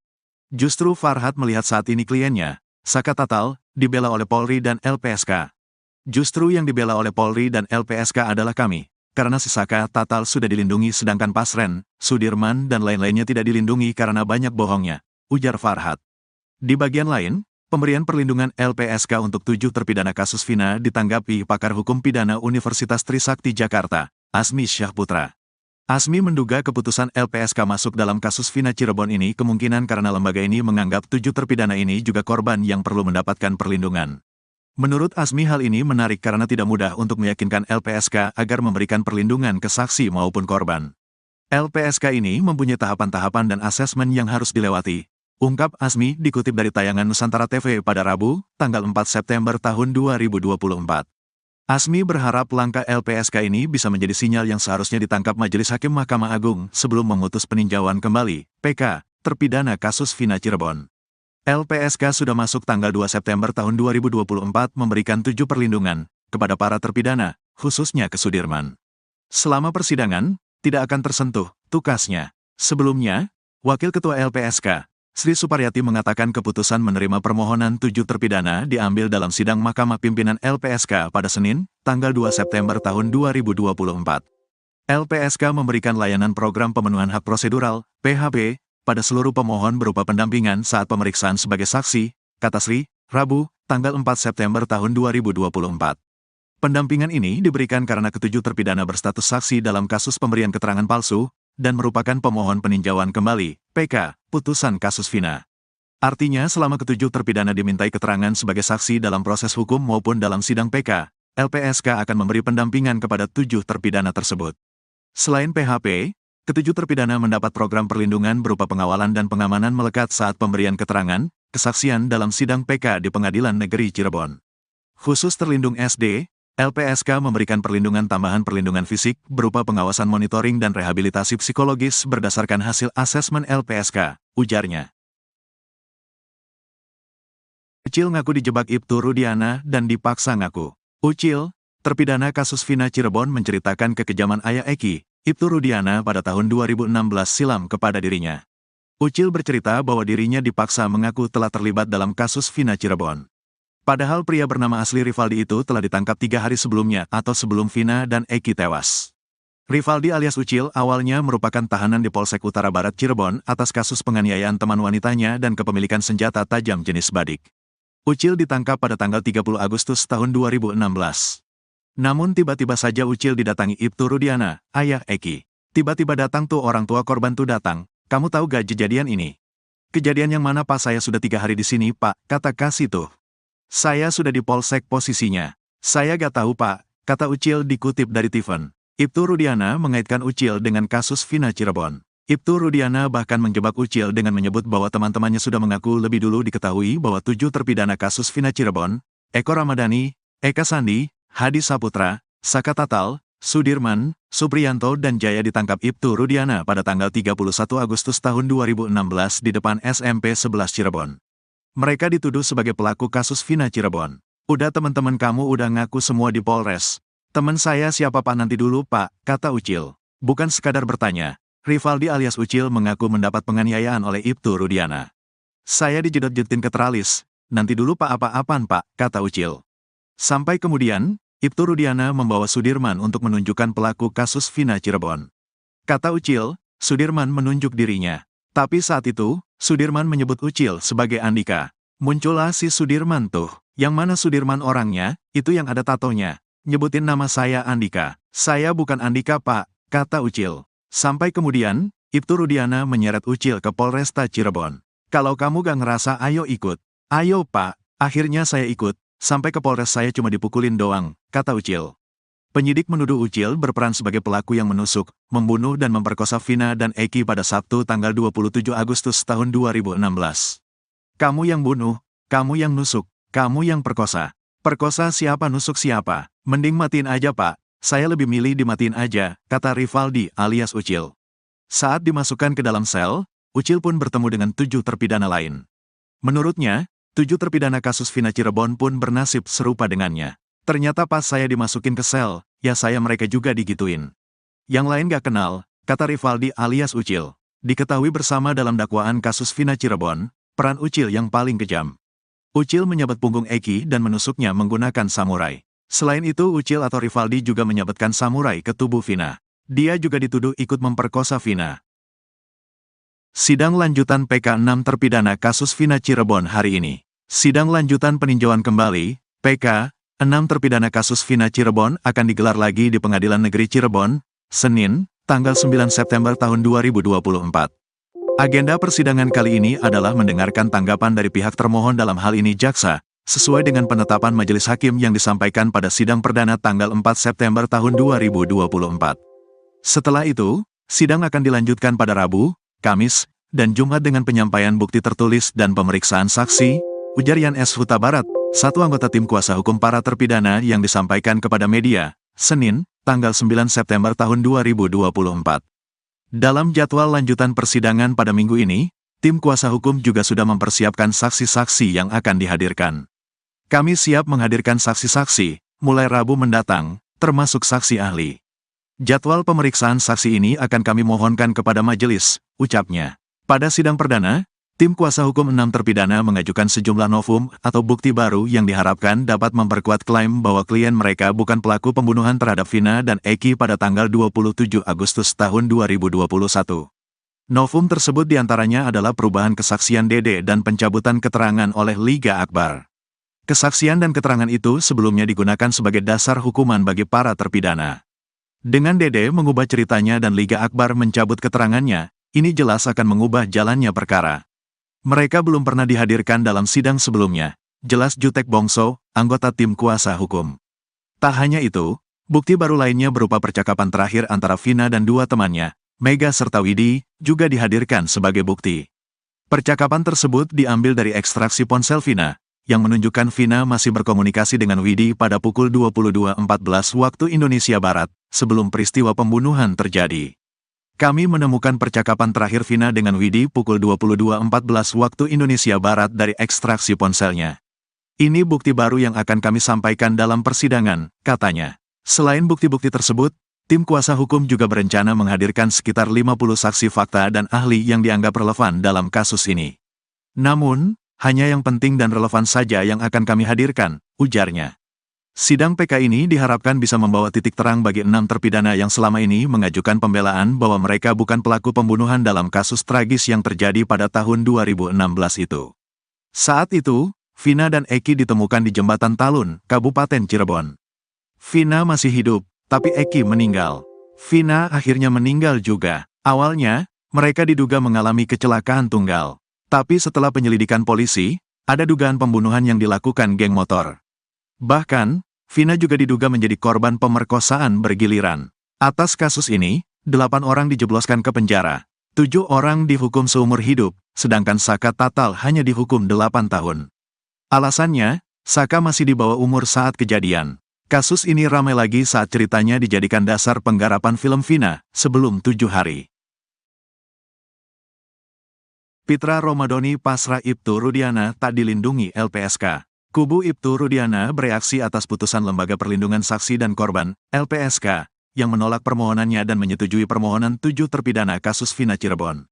Justru Farhad melihat saat ini kliennya, Saka Tatal, dibela oleh Polri dan LPSK. Justru yang dibela oleh Polri dan LPSK adalah kami. Karena si Saka Tatal sudah dilindungi sedangkan Pasren, Sudirman dan lain-lainnya tidak dilindungi karena banyak bohongnya, ujar Farhad. Di bagian lain, pemberian perlindungan LPSK untuk 7 terpidana kasus Vina ditanggapi pakar hukum pidana Universitas Trisakti Jakarta, Asmi Syahputra. Asmi menduga keputusan LPSK masuk dalam kasus Vina Cirebon ini kemungkinan karena lembaga ini menganggap 7 terpidana ini juga korban yang perlu mendapatkan perlindungan. Menurut Asmi hal ini menarik karena tidak mudah untuk meyakinkan LPSK agar memberikan perlindungan ke saksi maupun korban. LPSK ini mempunyai tahapan-tahapan dan asesmen yang harus dilewati, ungkap Asmi dikutip dari tayangan Nusantara TV pada Rabu, tanggal 4 September tahun 2024. Asmi berharap langkah LPSK ini bisa menjadi sinyal yang seharusnya ditangkap Majelis Hakim Mahkamah Agung sebelum memutus peninjauan kembali, PK, terpidana kasus Vina Cirebon. LPSK sudah masuk tanggal 2 September tahun 2024 memberikan 7 perlindungan kepada para terpidana, khususnya ke Sudirman. Selama persidangan, tidak akan tersentuh, tukasnya. Sebelumnya, Wakil Ketua LPSK, Sri Suparyati mengatakan keputusan menerima permohonan 7 terpidana diambil dalam sidang Mahkamah Pimpinan LPSK pada Senin, tanggal 2 September tahun 2024. LPSK memberikan layanan program pemenuhan hak prosedural, PHP, pada seluruh pemohon berupa pendampingan saat pemeriksaan sebagai saksi, kata Sri, Rabu, tanggal 4 September tahun 2024. Pendampingan ini diberikan karena ketujuh terpidana berstatus saksi dalam kasus pemberian keterangan palsu, dan merupakan pemohon peninjauan kembali, PK, putusan kasus Vina. Artinya selama ketujuh terpidana dimintai keterangan sebagai saksi dalam proses hukum maupun dalam sidang PK, LPSK akan memberi pendampingan kepada 7 terpidana tersebut. Selain PHP, ketujuh terpidana mendapat program perlindungan berupa pengawalan dan pengamanan melekat saat pemberian keterangan, kesaksian dalam sidang PK di Pengadilan Negeri Cirebon. Khusus terlindung SD, LPSK memberikan perlindungan tambahan perlindungan fisik berupa pengawasan monitoring dan rehabilitasi psikologis berdasarkan hasil asesmen LPSK, ujarnya. Ucil ngaku dijebak Ibtu Rudiana dan dipaksa ngaku. Ucil, terpidana kasus Vina Cirebon menceritakan kekejaman ayah Eki, Ibtu Rudiana pada tahun 2016 silam kepada dirinya. Ucil bercerita bahwa dirinya dipaksa mengaku telah terlibat dalam kasus Vina Cirebon. Padahal pria bernama asli Rivaldi itu telah ditangkap 3 hari sebelumnya atau sebelum Vina dan Eki tewas. Rivaldi alias Ucil awalnya merupakan tahanan di Polsek Utara Barat Cirebon atas kasus penganiayaan teman wanitanya dan kepemilikan senjata tajam jenis badik. Ucil ditangkap pada tanggal 30 Agustus tahun 2016. Namun tiba-tiba saja Ucil didatangi Ibtu Rudiana, ayah Eki. Tiba-tiba datang tuh orang tua korban tuh datang, kamu tahu gak kejadian ini? Kejadian yang mana Pak? Saya sudah 3 hari di sini Pak, kata Kasih tuh. Saya sudah di Polsek posisinya. Saya gak tahu Pak, kata Ucil dikutip dari Tiffen. Ibtu Rudiana mengaitkan Ucil dengan kasus Vina Cirebon. Ibtu Rudiana bahkan menjebak Ucil dengan menyebut bahwa teman-temannya sudah mengaku lebih dulu diketahui bahwa 7 terpidana kasus Vina Cirebon, Eko Ramadhani, Eka Sandi, Hadi Saputra, Saka Tatal, Sudirman, Supriyanto dan Jaya ditangkap Ibtu Rudiana pada tanggal 31 Agustus tahun 2016 di depan SMP 11 Cirebon. Mereka dituduh sebagai pelaku kasus Vina Cirebon. Udah teman-teman kamu udah ngaku semua di Polres. Teman saya siapa Pak nanti dulu Pak, kata Ucil. Bukan sekadar bertanya. Rivaldi alias Ucil mengaku mendapat penganiayaan oleh Ibtu Rudiana. Saya dijedot-jedotin ke teralis, nanti dulu Pak apa-apaan Pak, kata Ucil. Sampai kemudian, Ibtu Rudiana membawa Sudirman untuk menunjukkan pelaku kasus Vina Cirebon. Kata Ucil, Sudirman menunjuk dirinya. Tapi saat itu, Sudirman menyebut Ucil sebagai Andika. Muncullah si Sudirman tuh. Yang mana Sudirman orangnya, itu yang ada tatonya. Nyebutin nama saya Andika. Saya bukan Andika Pak, kata Ucil. Sampai kemudian, Ibtu Rudiana menyeret Ucil ke Polresta Cirebon. Kalau kamu gak ngerasa ayo ikut. Ayo Pak, akhirnya saya ikut. Sampai ke Polres saya cuma dipukulin doang, kata Ucil. Penyidik menuduh Ucil berperan sebagai pelaku yang menusuk, membunuh dan memperkosa Vina dan Eki pada Sabtu tanggal 27 Agustus tahun 2016. Kamu yang bunuh, kamu yang nusuk, kamu yang perkosa. Perkosa siapa nusuk siapa? Mending matiin aja Pak, saya lebih milih dimatiin aja, kata Rivaldi alias Ucil. Saat dimasukkan ke dalam sel, Ucil pun bertemu dengan 7 terpidana lain. Menurutnya, 7 terpidana kasus Vina Cirebon pun bernasib serupa dengannya. Ternyata pas saya dimasukin ke sel, ya saya mereka juga digituin. Yang lain gak kenal, kata Rivaldi alias Ucil. Diketahui bersama dalam dakwaan kasus Vina Cirebon, peran Ucil yang paling kejam. Ucil menyabet punggung Eki dan menusuknya menggunakan samurai. Selain itu Ucil atau Rivaldi juga menyabetkan samurai ke tubuh Vina. Dia juga dituduh ikut memperkosa Vina. Sidang lanjutan PK 6 terpidana kasus Vina Cirebon hari ini. Sidang lanjutan peninjauan kembali, PK, 6 terpidana kasus Vina Cirebon akan digelar lagi di Pengadilan Negeri Cirebon, Senin, tanggal 9 September tahun 2024. Agenda persidangan kali ini adalah mendengarkan tanggapan dari pihak termohon dalam hal ini jaksa, sesuai dengan penetapan majelis hakim yang disampaikan pada sidang perdana tanggal 4 September tahun 2024. Setelah itu, sidang akan dilanjutkan pada Rabu, Kamis, dan Jumat dengan penyampaian bukti tertulis dan pemeriksaan saksi, ujar Yan S. Huta Barat, satu anggota tim kuasa hukum para terpidana yang disampaikan kepada media, Senin, tanggal 9 September tahun 2024. Dalam jadwal lanjutan persidangan pada minggu ini, tim kuasa hukum juga sudah mempersiapkan saksi-saksi yang akan dihadirkan. Kami siap menghadirkan saksi-saksi, mulai Rabu mendatang, termasuk saksi ahli. Jadwal pemeriksaan saksi ini akan kami mohonkan kepada majelis, ucapnya. Pada sidang perdana, tim kuasa hukum 6 terpidana mengajukan sejumlah novum atau bukti baru yang diharapkan dapat memperkuat klaim bahwa klien mereka bukan pelaku pembunuhan terhadap Vina dan Eki pada tanggal 27 Agustus tahun 2021. Novum tersebut diantaranya adalah perubahan kesaksian Dede dan pencabutan keterangan oleh Liga Akbar. Kesaksian dan keterangan itu sebelumnya digunakan sebagai dasar hukuman bagi para terpidana. Dengan Dede mengubah ceritanya dan Liga Akbar mencabut keterangannya, ini jelas akan mengubah jalannya perkara. Mereka belum pernah dihadirkan dalam sidang sebelumnya, jelas Jutek Bongso, anggota tim kuasa hukum. Tak hanya itu, bukti baru lainnya berupa percakapan terakhir antara Vina dan 2 temannya, Mega serta Widi, juga dihadirkan sebagai bukti. Percakapan tersebut diambil dari ekstraksi ponsel Vina, yang menunjukkan Vina masih berkomunikasi dengan Widi pada pukul 22.14 waktu Indonesia Barat, sebelum peristiwa pembunuhan terjadi. Kami menemukan percakapan terakhir Vina dengan Widi pukul 22.14 waktu Indonesia Barat dari ekstraksi ponselnya. Ini bukti baru yang akan kami sampaikan dalam persidangan, katanya. Selain bukti-bukti tersebut, tim kuasa hukum juga berencana menghadirkan sekitar 50 saksi fakta dan ahli yang dianggap relevan dalam kasus ini. Namun, hanya yang penting dan relevan saja yang akan kami hadirkan, ujarnya. Sidang PK ini diharapkan bisa membawa titik terang bagi 6 terpidana yang selama ini mengajukan pembelaan bahwa mereka bukan pelaku pembunuhan dalam kasus tragis yang terjadi pada tahun 2016 itu. Saat itu, Vina dan Eki ditemukan di Jembatan Talun, Kabupaten Cirebon. Vina masih hidup, tapi Eki meninggal. Vina akhirnya meninggal juga. Awalnya, mereka diduga mengalami kecelakaan tunggal. Tapi setelah penyelidikan polisi, ada dugaan pembunuhan yang dilakukan geng motor. Bahkan, Vina juga diduga menjadi korban pemerkosaan bergiliran. Atas kasus ini, 8 orang dijebloskan ke penjara. 7 orang dihukum seumur hidup, sedangkan Saka Tatal hanya dihukum 8 tahun. Alasannya, Saka masih di bawah umur saat kejadian. Kasus ini ramai lagi saat ceritanya dijadikan dasar penggarapan film Vina, sebelum 7 hari. Pitra Romadoni pasrah Ibtu Rudiana tak dilindungi LPSK. Kubu Ibtu Rudiana bereaksi atas putusan Lembaga Perlindungan Saksi dan Korban, LPSK, yang menolak permohonannya dan menyetujui permohonan 7 terpidana kasus Vina Cirebon.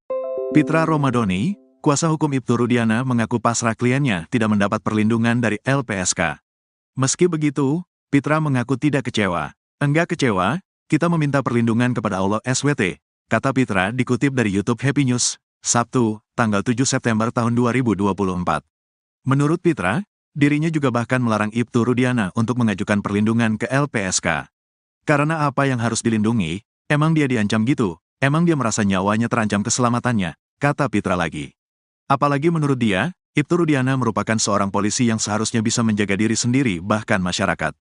Pitra Romadoni, kuasa hukum Ibtu Rudiana, mengaku pasrah kliennya tidak mendapat perlindungan dari LPSK. Meski begitu, Pitra mengaku tidak kecewa. Enggak kecewa, kita meminta perlindungan kepada Allah SWT, kata Pitra dikutip dari YouTube Happy News, Sabtu, tanggal 7 September tahun 2024. Menurut Pitra, dirinya juga bahkan melarang Ibtu Rudiana untuk mengajukan perlindungan ke LPSK. Karena apa yang harus dilindungi, emang dia diancam gitu, emang dia merasa nyawanya terancam keselamatannya, kata Pitra lagi. Apalagi menurut dia, Ibtu Rudiana merupakan seorang polisi yang seharusnya bisa menjaga diri sendiri bahkan masyarakat.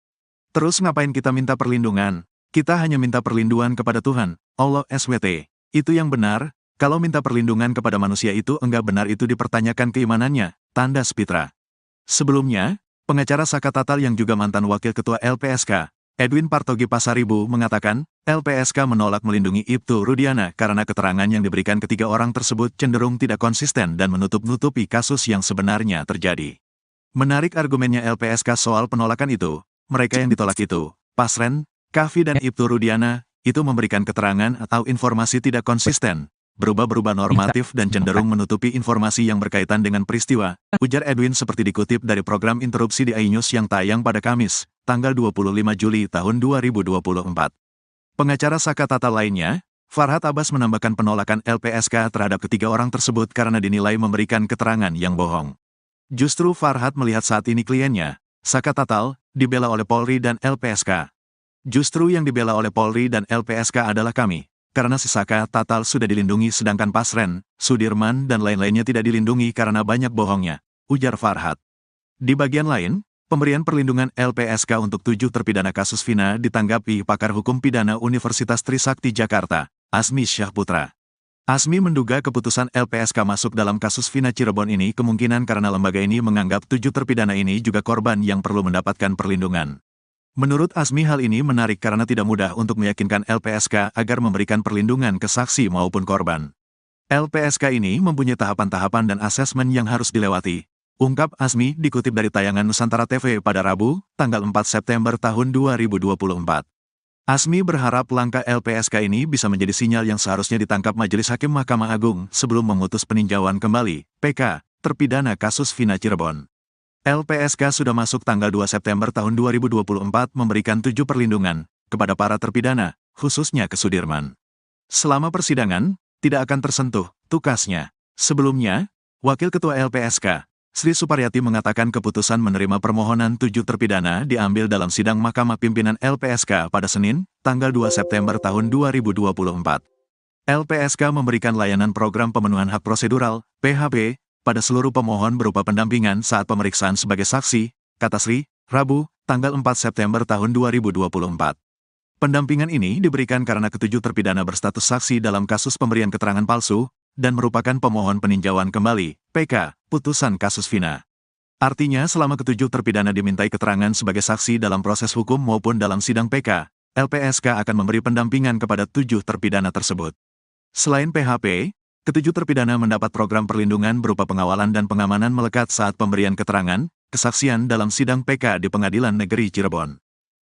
Terus ngapain kita minta perlindungan? Kita hanya minta perlindungan kepada Tuhan, Allah SWT. Itu yang benar, kalau minta perlindungan kepada manusia itu enggak benar itu dipertanyakan keimanannya, tandas Pitra. Sebelumnya, pengacara Saka Tatal yang juga mantan wakil ketua LPSK, Edwin Partogi Pasaribu mengatakan, LPSK menolak melindungi Ibtu Rudiana karena keterangan yang diberikan ketiga orang tersebut cenderung tidak konsisten dan menutup-nutupi kasus yang sebenarnya terjadi. Menarik argumennya LPSK soal penolakan itu, mereka yang ditolak itu, Pasren, Kavi dan Ibtu Rudiana, itu memberikan keterangan atau informasi tidak konsisten, berubah-berubah normatif dan cenderung menutupi informasi yang berkaitan dengan peristiwa, ujar Edwin seperti dikutip dari program interupsi di iNews yang tayang pada Kamis, tanggal 25 Juli tahun 2024. Pengacara Saka Tatal lainnya, Farhad Abbas menambahkan penolakan LPSK terhadap ketiga orang tersebut karena dinilai memberikan keterangan yang bohong. Justru Farhad melihat saat ini kliennya, Saka Tatal, dibela oleh Polri dan LPSK. Justru yang dibela oleh Polri dan LPSK adalah kami, karena si Saka Tatal sudah dilindungi sedangkan Pasren, Sudirman dan lain-lainnya tidak dilindungi karena banyak bohongnya, ujar Farhad. Di bagian lain, pemberian perlindungan LPSK untuk 7 terpidana kasus Vina ditanggapi pakar hukum pidana Universitas Trisakti Jakarta, Asmi Syahputra. Asmi menduga keputusan LPSK masuk dalam kasus Vina Cirebon ini kemungkinan karena lembaga ini menganggap 7 terpidana ini juga korban yang perlu mendapatkan perlindungan. Menurut Asmi hal ini menarik karena tidak mudah untuk meyakinkan LPSK agar memberikan perlindungan ke saksi maupun korban. LPSK ini mempunyai tahapan-tahapan dan asesmen yang harus dilewati, ungkap Asmi dikutip dari tayangan Nusantara TV pada Rabu, tanggal 4 September tahun 2024. Asmi berharap langkah LPSK ini bisa menjadi sinyal yang seharusnya ditangkap Majelis Hakim Mahkamah Agung sebelum memutus peninjauan kembali, PK, terpidana kasus Vina Cirebon. LPSK sudah masuk tanggal 2 September tahun 2024 memberikan 7 perlindungan kepada para terpidana, khususnya ke Sudirman. Selama persidangan, tidak akan tersentuh, tukasnya. Sebelumnya, Wakil Ketua LPSK, Sri Suparyati mengatakan keputusan menerima permohonan 7 terpidana diambil dalam sidang Mahkamah Pimpinan LPSK pada Senin, tanggal 2 September tahun 2024. LPSK memberikan layanan program pemenuhan hak prosedural, PHP, pada seluruh pemohon berupa pendampingan saat pemeriksaan sebagai saksi, kata Sri, Rabu, tanggal 4 September tahun 2024. Pendampingan ini diberikan karena ketujuh terpidana berstatus saksi dalam kasus pemberian keterangan palsu, dan merupakan pemohon peninjauan kembali, PK, putusan kasus Vina. Artinya selama ketujuh terpidana dimintai keterangan sebagai saksi dalam proses hukum maupun dalam sidang PK, LPSK akan memberi pendampingan kepada 7 terpidana tersebut. Selain PHP, ketujuh terpidana mendapat program perlindungan berupa pengawalan dan pengamanan melekat saat pemberian keterangan, kesaksian dalam sidang PK di Pengadilan Negeri Cirebon.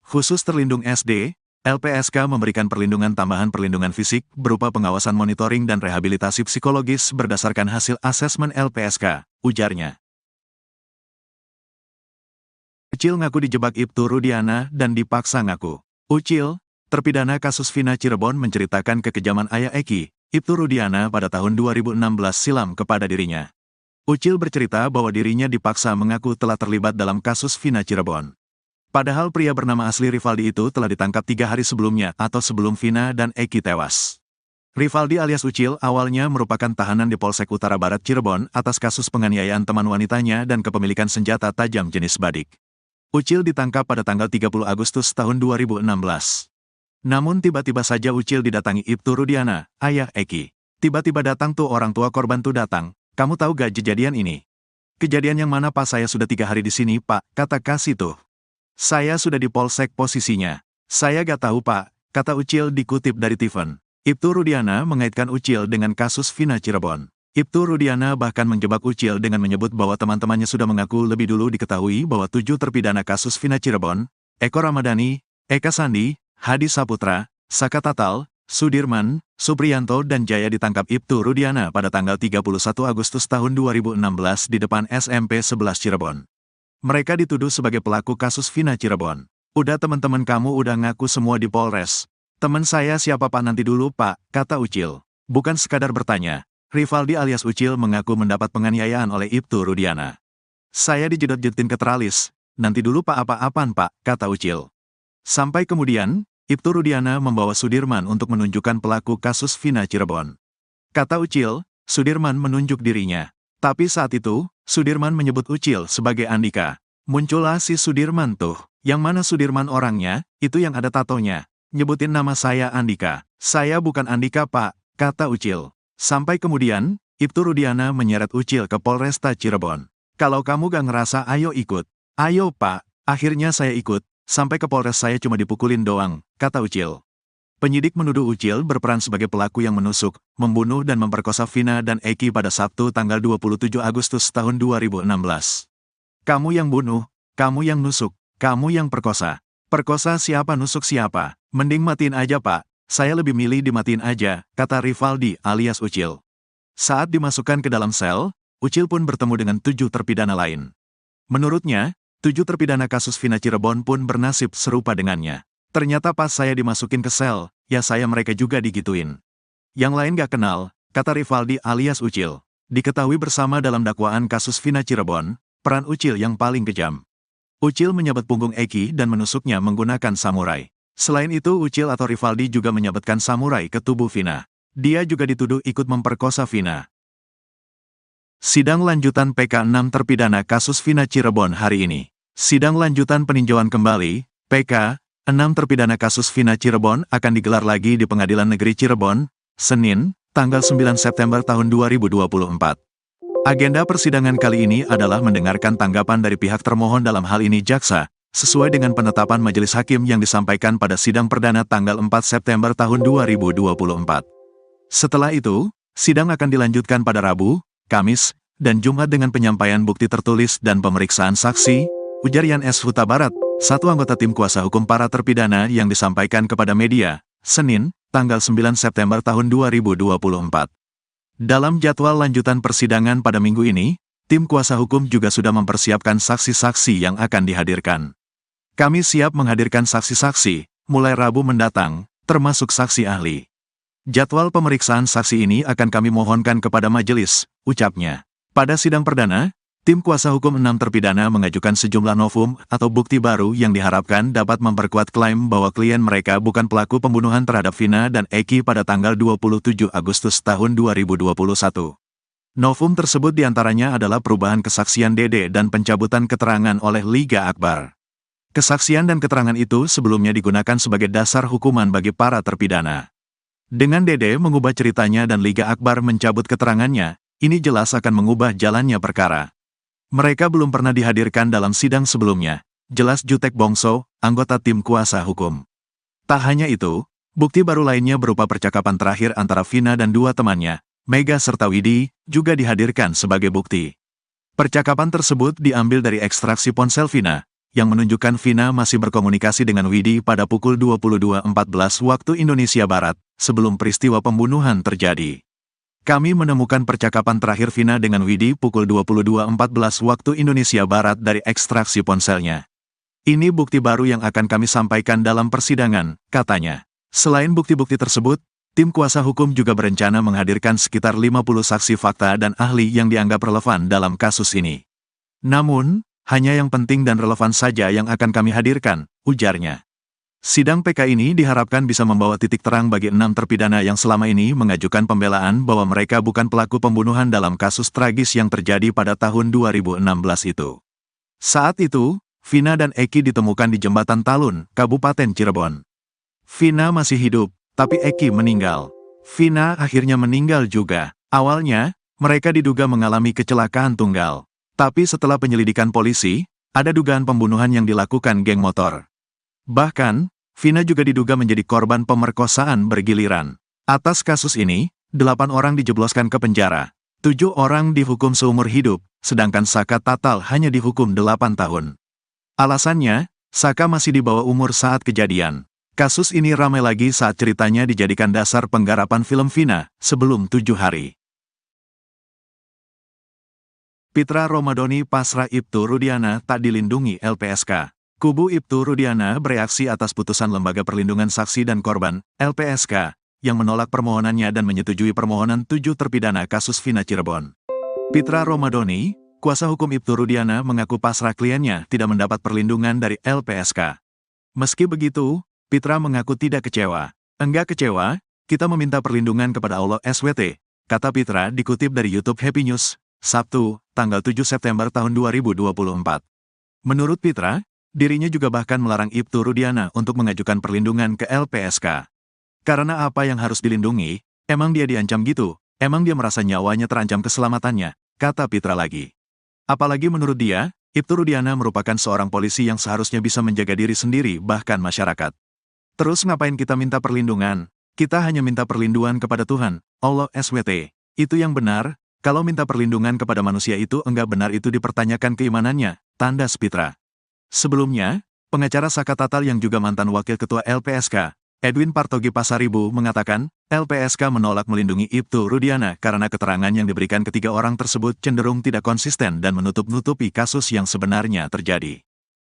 Khusus terlindung SD, LPSK memberikan perlindungan tambahan perlindungan fisik berupa pengawasan monitoring dan rehabilitasi psikologis berdasarkan hasil asesmen LPSK, ujarnya. Ucil ngaku dijebak Ibtu Rudiana dan dipaksa ngaku. Ucil, terpidana kasus Vina Cirebon menceritakan kekejaman ayah Eki, Ibtu Rudiana pada tahun 2016 silam kepada dirinya. Ucil bercerita bahwa dirinya dipaksa mengaku telah terlibat dalam kasus Vina Cirebon. Padahal pria bernama asli Rivaldi itu telah ditangkap 3 hari sebelumnya atau sebelum Vina dan Eki tewas. Rivaldi alias Ucil awalnya merupakan tahanan di Polsek Utara Barat Cirebon atas kasus penganiayaan teman wanitanya dan kepemilikan senjata tajam jenis badik. Ucil ditangkap pada tanggal 30 Agustus tahun 2016. Namun tiba-tiba saja Ucil didatangi Ibtu Rudiana, ayah Eki. Tiba-tiba datang tuh orang tua korban tuh datang. Kamu tahu gak kejadian ini? Kejadian yang mana Pak? Saya sudah 3 hari di sini Pak, kata Kasih tuh. Saya sudah di Polsek posisinya. Saya gak tahu Pak, kata Ucil dikutip dari Tiffen. Ibtu Rudiana mengaitkan Ucil dengan kasus Vina Cirebon. Ibtu Rudiana bahkan menjebak Ucil dengan menyebut bahwa teman-temannya sudah mengaku lebih dulu diketahui bahwa 7 terpidana kasus Vina Cirebon, Eko Ramadhani, Eka Sandi, Hadi Saputra, Saka Tatal, Sudirman, Supriyanto dan Jaya ditangkap Ibtu Rudiana pada tanggal 31 Agustus tahun 2016 di depan SMP 11 Cirebon. Mereka dituduh sebagai pelaku kasus Vina Cirebon. Udah teman-teman kamu udah ngaku semua di Polres. Teman saya siapa Pak nanti dulu Pak, kata Ucil. Bukan sekadar bertanya, Rivaldi alias Ucil mengaku mendapat penganiayaan oleh Ibtu Rudiana. Saya dijedot-jedotin ke teralis, nanti dulu Pak apa-apaan Pak, kata Ucil. Sampai kemudian, Ibtu Rudiana membawa Sudirman untuk menunjukkan pelaku kasus Vina Cirebon. Kata Ucil, Sudirman menunjuk dirinya. Tapi saat itu, Sudirman menyebut Ucil sebagai Andika. Muncullah si Sudirman tuh. Yang mana Sudirman orangnya, itu yang ada tatonya. Nyebutin nama saya Andika. Saya bukan Andika Pak, kata Ucil. Sampai kemudian, Ibtu Rudiana menyeret Ucil ke Polresta Cirebon. Kalau kamu gak ngerasa ayo ikut. Ayo Pak, akhirnya saya ikut. Sampai ke Polres saya cuma dipukulin doang, kata Ucil. Penyidik menuduh Ucil berperan sebagai pelaku yang menusuk, membunuh dan memperkosa Vina dan Eki pada Sabtu tanggal 27 Agustus tahun 2016. Kamu yang bunuh, kamu yang nusuk, kamu yang perkosa. Perkosa siapa nusuk siapa? Mending matiin aja Pak, saya lebih milih dimatiin aja, kata Rivaldi alias Ucil. Saat dimasukkan ke dalam sel, Ucil pun bertemu dengan 7 terpidana lain. Menurutnya, 7 terpidana kasus Vina Cirebon pun bernasib serupa dengannya. Ternyata pas saya dimasukin ke sel, ya saya mereka juga digituin. Yang lain gak kenal, kata Rivaldi alias Ucil. Diketahui bersama dalam dakwaan kasus Vina Cirebon, peran Ucil yang paling kejam. Ucil menyabet punggung Eki dan menusuknya menggunakan samurai. Selain itu Ucil atau Rivaldi juga menyabetkan samurai ke tubuh Vina. Dia juga dituduh ikut memperkosa Vina. Sidang lanjutan PK 6 terpidana kasus Vina Cirebon hari ini. Sidang lanjutan peninjauan kembali, PK, 6 terpidana kasus Vina Cirebon akan digelar lagi di Pengadilan Negeri Cirebon, Senin, tanggal 9 September tahun 2024. Agenda persidangan kali ini adalah mendengarkan tanggapan dari pihak termohon dalam hal ini jaksa, sesuai dengan penetapan majelis hakim yang disampaikan pada sidang perdana tanggal 4 September tahun 2024. Setelah itu, sidang akan dilanjutkan pada Rabu, Kamis, dan Jumat dengan penyampaian bukti tertulis dan pemeriksaan saksi, ujar Yan S. Huta Barat, satu anggota tim kuasa hukum para terpidana yang disampaikan kepada media, Senin, tanggal 9 September tahun 2024. Dalam jadwal lanjutan persidangan pada minggu ini, tim kuasa hukum juga sudah mempersiapkan saksi-saksi yang akan dihadirkan. Kami siap menghadirkan saksi-saksi, mulai Rabu mendatang, termasuk saksi ahli. Jadwal pemeriksaan saksi ini akan kami mohonkan kepada majelis, ucapnya. Pada sidang perdana, tim kuasa hukum 6 terpidana mengajukan sejumlah novum atau bukti baru yang diharapkan dapat memperkuat klaim bahwa klien mereka bukan pelaku pembunuhan terhadap Vina dan Eki pada tanggal 27 Agustus tahun 2021. Novum tersebut diantaranya adalah perubahan kesaksian Dede dan pencabutan keterangan oleh Liga Akbar. Kesaksian dan keterangan itu sebelumnya digunakan sebagai dasar hukuman bagi para terpidana. Dengan Dede mengubah ceritanya dan Liga Akbar mencabut keterangannya, ini jelas akan mengubah jalannya perkara. Mereka belum pernah dihadirkan dalam sidang sebelumnya, jelas Jutek Bongso, anggota tim kuasa hukum. Tak hanya itu, bukti baru lainnya berupa percakapan terakhir antara Vina dan 2 temannya, Mega serta Widi, juga dihadirkan sebagai bukti. Percakapan tersebut diambil dari ekstraksi ponsel Vina, yang menunjukkan Vina masih berkomunikasi dengan Widi pada pukul 22.14 waktu Indonesia Barat, sebelum peristiwa pembunuhan terjadi. Kami menemukan percakapan terakhir Vina dengan Widi pukul 22.14 waktu Indonesia Barat dari ekstraksi ponselnya. Ini bukti baru yang akan kami sampaikan dalam persidangan, katanya. Selain bukti-bukti tersebut, tim kuasa hukum juga berencana menghadirkan sekitar 50 saksi fakta dan ahli yang dianggap relevan dalam kasus ini. Namun, hanya yang penting dan relevan saja yang akan kami hadirkan, ujarnya. Sidang PK ini diharapkan bisa membawa titik terang bagi 6 terpidana yang selama ini mengajukan pembelaan bahwa mereka bukan pelaku pembunuhan dalam kasus tragis yang terjadi pada tahun 2016 itu. Saat itu, Vina dan Eki ditemukan di Jembatan Talun, Kabupaten Cirebon. Vina masih hidup, tapi Eki meninggal. Vina akhirnya meninggal juga. Awalnya, mereka diduga mengalami kecelakaan tunggal. Tapi setelah penyelidikan polisi, ada dugaan pembunuhan yang dilakukan geng motor. Bahkan, Vina juga diduga menjadi korban pemerkosaan bergiliran. Atas kasus ini, 8 orang dijebloskan ke penjara. 7 orang dihukum seumur hidup, sedangkan Saka Tatal hanya dihukum 8 tahun. Alasannya, Saka masih di bawah umur saat kejadian. Kasus ini ramai lagi saat ceritanya dijadikan dasar penggarapan film Vina sebelum 7 hari. Pitra Romadhoni pasrah Ibtu Rudiana tak dilindungi LPSK. Kubu Ibtu Rudiana bereaksi atas putusan Lembaga Perlindungan Saksi dan Korban, LPSK, yang menolak permohonannya dan menyetujui permohonan 7 terpidana kasus Vina Cirebon. Pitra Romadhoni, kuasa hukum Ibtu Rudiana, mengaku pasrah kliennya tidak mendapat perlindungan dari LPSK. Meski begitu, Pitra mengaku tidak kecewa. Enggak kecewa, kita meminta perlindungan kepada Allah SWT, kata Pitra dikutip dari YouTube Happy News, Sabtu, tanggal 7 September tahun 2024. Menurut Pitra, dirinya juga bahkan melarang Ibtu Rudiana untuk mengajukan perlindungan ke LPSK. Karena apa yang harus dilindungi, emang dia diancam gitu, emang dia merasa nyawanya terancam keselamatannya, kata Pitra lagi. Apalagi menurut dia, Ibtu Rudiana merupakan seorang polisi yang seharusnya bisa menjaga diri sendiri bahkan masyarakat. Terus ngapain kita minta perlindungan? Kita hanya minta perlindungan kepada Tuhan, Allah SWT. Itu yang benar, kalau minta perlindungan kepada manusia itu enggak benar itu dipertanyakan keimanannya, tandas Pitra. Sebelumnya, pengacara Saka Tatal yang juga mantan wakil ketua LPSK, Edwin Partogi Pasaribu mengatakan, LPSK menolak melindungi Ibtu Rudiana karena keterangan yang diberikan ketiga orang tersebut cenderung tidak konsisten dan menutup-nutupi kasus yang sebenarnya terjadi.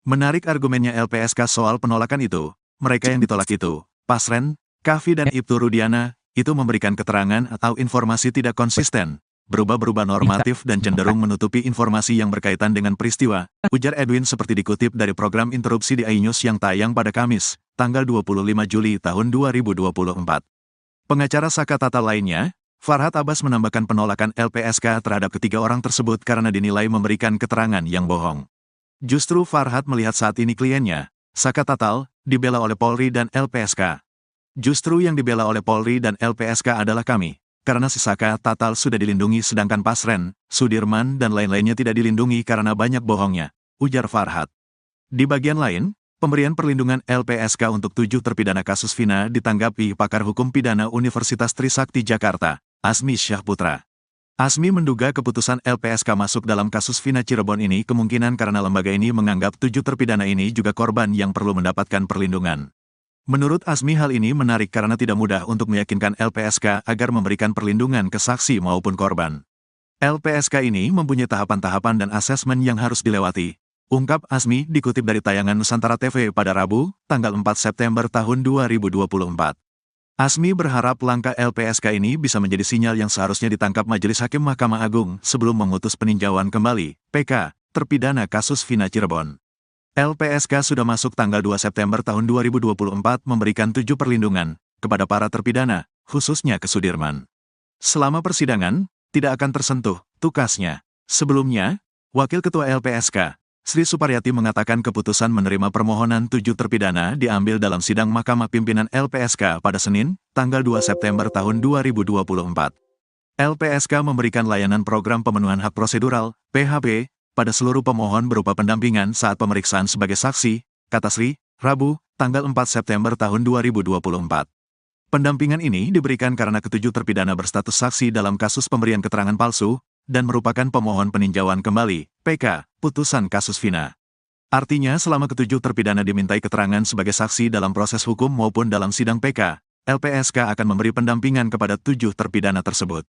Menarik argumennya LPSK soal penolakan itu, mereka yang ditolak itu, Pasren, Kavi dan Ibtu Rudiana, itu memberikan keterangan atau informasi tidak konsisten, berubah-berubah normatif dan cenderung menutupi informasi yang berkaitan dengan peristiwa, ujar Edwin seperti dikutip dari program Interupsi di iNews yang tayang pada Kamis, tanggal 25 Juli tahun 2024. Pengacara Saka Tatal lainnya, Farhad Abbas menambahkan penolakan LPSK terhadap ketiga orang tersebut karena dinilai memberikan keterangan yang bohong. Justru Farhad melihat saat ini kliennya, Saka Tatal, dibela oleh Polri dan LPSK. Justru yang dibela oleh Polri dan LPSK adalah kami, karena si Saka Tatal sudah dilindungi sedangkan Pasren, Sudirman dan lain-lainnya tidak dilindungi karena banyak bohongnya, ujar Farhad. Di bagian lain, pemberian perlindungan LPSK untuk 7 terpidana kasus Vina ditanggapi pakar hukum pidana Universitas Trisakti Jakarta, Asmi Syahputra. Asmi menduga keputusan LPSK masuk dalam kasus Vina Cirebon ini kemungkinan karena lembaga ini menganggap 7 terpidana ini juga korban yang perlu mendapatkan perlindungan. Menurut Asmi hal ini menarik karena tidak mudah untuk meyakinkan LPSK agar memberikan perlindungan ke saksi maupun korban. LPSK ini mempunyai tahapan-tahapan dan asesmen yang harus dilewati, ungkap Asmi dikutip dari tayangan Nusantara TV pada Rabu, tanggal 4 September tahun 2024. Asmi berharap langkah LPSK ini bisa menjadi sinyal yang seharusnya ditangkap Majelis Hakim Mahkamah Agung sebelum memutus peninjauan kembali, PK, terpidana kasus Vina Cirebon. LPSK sudah masuk tanggal 2 September tahun 2024 memberikan 7 perlindungan kepada para terpidana, khususnya ke Sudirman. Selama persidangan, tidak akan tersentuh, tukasnya. Sebelumnya, Wakil Ketua LPSK, Sri Suparyati mengatakan keputusan menerima permohonan 7 terpidana diambil dalam sidang Mahkamah Pimpinan LPSK pada Senin, tanggal 2 September tahun 2024. LPSK memberikan layanan program pemenuhan hak prosedural, PHP, pada seluruh pemohon berupa pendampingan saat pemeriksaan sebagai saksi, kata Sri, Rabu, tanggal 4 September tahun 2024. Pendampingan ini diberikan karena ketujuh terpidana berstatus saksi dalam kasus pemberian keterangan palsu, dan merupakan pemohon peninjauan kembali, PK, putusan kasus Vina. Artinya selama ketujuh terpidana dimintai keterangan sebagai saksi dalam proses hukum maupun dalam sidang PK, LPSK akan memberi pendampingan kepada 7 terpidana tersebut.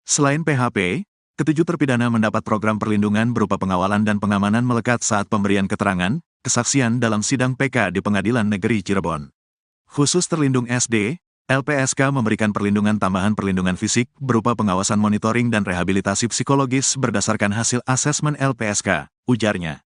Selain PHP, ketujuh terpidana mendapat program perlindungan berupa pengawalan dan pengamanan melekat saat pemberian keterangan, kesaksian dalam sidang PK di Pengadilan Negeri Cirebon. Khusus terlindung SD, LPSK memberikan perlindungan tambahan perlindungan fisik berupa pengawasan monitoring dan rehabilitasi psikologis berdasarkan hasil asesmen LPSK, ujarnya.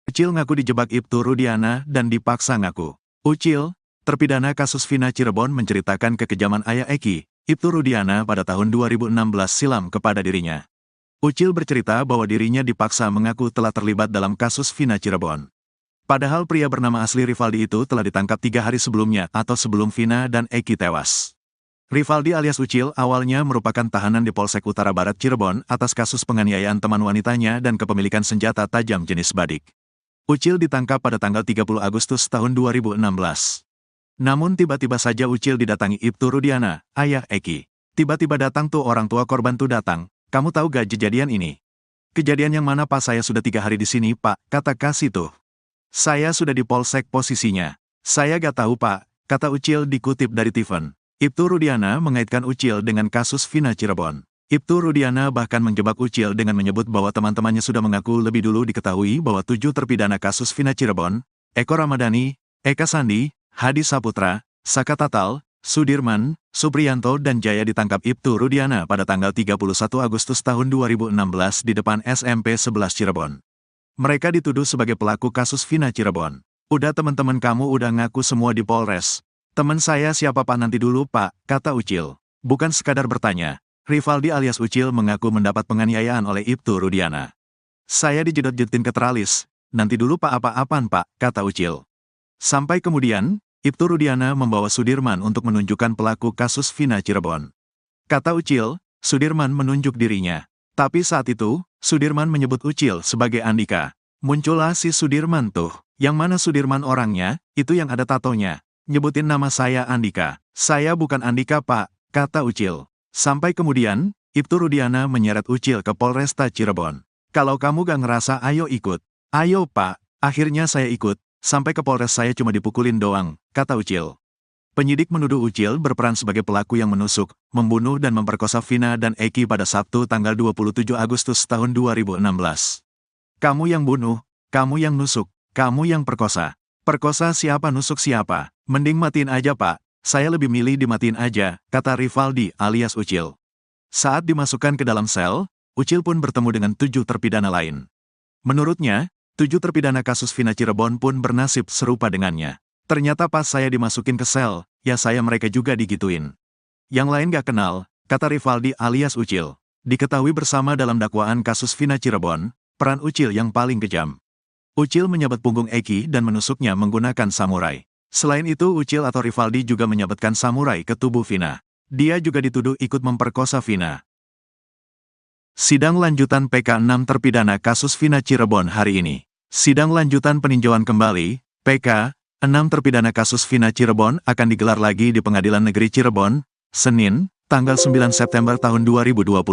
Ucil ngaku dijebak Ibtu Rudiana dan dipaksa ngaku. Ucil, terpidana kasus Vina Cirebon menceritakan kekejaman ayah Eki, Ibtu Rudiana pada tahun 2016 silam kepada dirinya. Ucil bercerita bahwa dirinya dipaksa mengaku telah terlibat dalam kasus Vina Cirebon. Padahal pria bernama asli Rivaldi itu telah ditangkap 3 hari sebelumnya atau sebelum Vina dan Eki tewas. Rivaldi alias Ucil awalnya merupakan tahanan di Polsek Utara Barat Cirebon atas kasus penganiayaan teman wanitanya dan kepemilikan senjata tajam jenis badik. Ucil ditangkap pada tanggal 30 Agustus tahun 2016. Namun tiba-tiba saja Ucil didatangi Ibtu Rudiana, ayah Eki. Tiba-tiba datang tuh orang tua korban tuh datang, kamu tahu gak kejadian ini? Kejadian yang mana Pak? Saya sudah 3 hari di sini Pak, kata kasih tuh. Saya sudah di Polsek posisinya. Saya gak tahu Pak, kata Ucil dikutip dari Tiffen. Ibtu Rudiana mengaitkan Ucil dengan kasus Vina Cirebon. Ibtu Rudiana bahkan menjebak Ucil dengan menyebut bahwa teman-temannya sudah mengaku lebih dulu diketahui bahwa 7 terpidana kasus Vina Cirebon, Eko Ramadhani, Eka Sandi, Hadi Saputra, Saka Tatal, Sudirman, Supriyanto dan Jaya ditangkap Ibtu Rudiana pada tanggal 31 Agustus tahun 2016 di depan SMP 11 Cirebon. Mereka dituduh sebagai pelaku kasus Vina Cirebon. Udah teman-teman kamu udah ngaku semua di Polres. Teman saya siapa Pak nanti dulu Pak, kata Ucil. Bukan sekadar bertanya. Rivaldi alias Ucil mengaku mendapat penganiayaan oleh Ibtu Rudiana. Saya dijedot-jedotin ke teralis. Nanti dulu Pak apa-apaan Pak, kata Ucil. Sampai kemudian, Ibtu Rudiana membawa Sudirman untuk menunjukkan pelaku kasus Vina Cirebon. Kata Ucil, Sudirman menunjuk dirinya. Tapi saat itu, Sudirman menyebut Ucil sebagai Andika. Muncullah si Sudirman tuh. Yang mana Sudirman orangnya, itu yang ada tatonya. Nyebutin nama saya Andika. Saya bukan Andika Pak, kata Ucil. Sampai kemudian, Ibtu Rudiana menyeret Ucil ke Polresta Cirebon. Kalau kamu gak ngerasa ayo ikut. Ayo Pak, akhirnya saya ikut. Sampai ke Polres saya cuma dipukulin doang, kata Ucil. Penyidik menuduh Ucil berperan sebagai pelaku yang menusuk, membunuh dan memperkosa Vina dan Eki pada Sabtu tanggal 27 Agustus tahun 2016. Kamu yang bunuh, kamu yang nusuk, kamu yang perkosa. Perkosa siapa nusuk siapa? Mending matiin aja Pak. Saya lebih milih dimatiin aja, kata Rivaldi alias Ucil. Saat dimasukkan ke dalam sel, Ucil pun bertemu dengan 7 terpidana lain. Menurutnya, 7 terpidana kasus Vina Cirebon pun bernasib serupa dengannya. Ternyata pas saya dimasukin ke sel, ya saya mereka juga digituin. Yang lain gak kenal, kata Rivaldi alias Ucil. Diketahui bersama dalam dakwaan kasus Vina Cirebon, peran Ucil yang paling kejam. Ucil menyabet punggung Eki dan menusuknya menggunakan samurai. Selain itu Ucil atau Rivaldi juga menyabetkan samurai ke tubuh Vina. Dia juga dituduh ikut memperkosa Vina. Sidang lanjutan PK 6 terpidana kasus Vina Cirebon hari ini. Sidang lanjutan peninjauan kembali, PK 6 terpidana kasus Vina Cirebon akan digelar lagi di Pengadilan Negeri Cirebon, Senin, tanggal 9 September tahun 2024.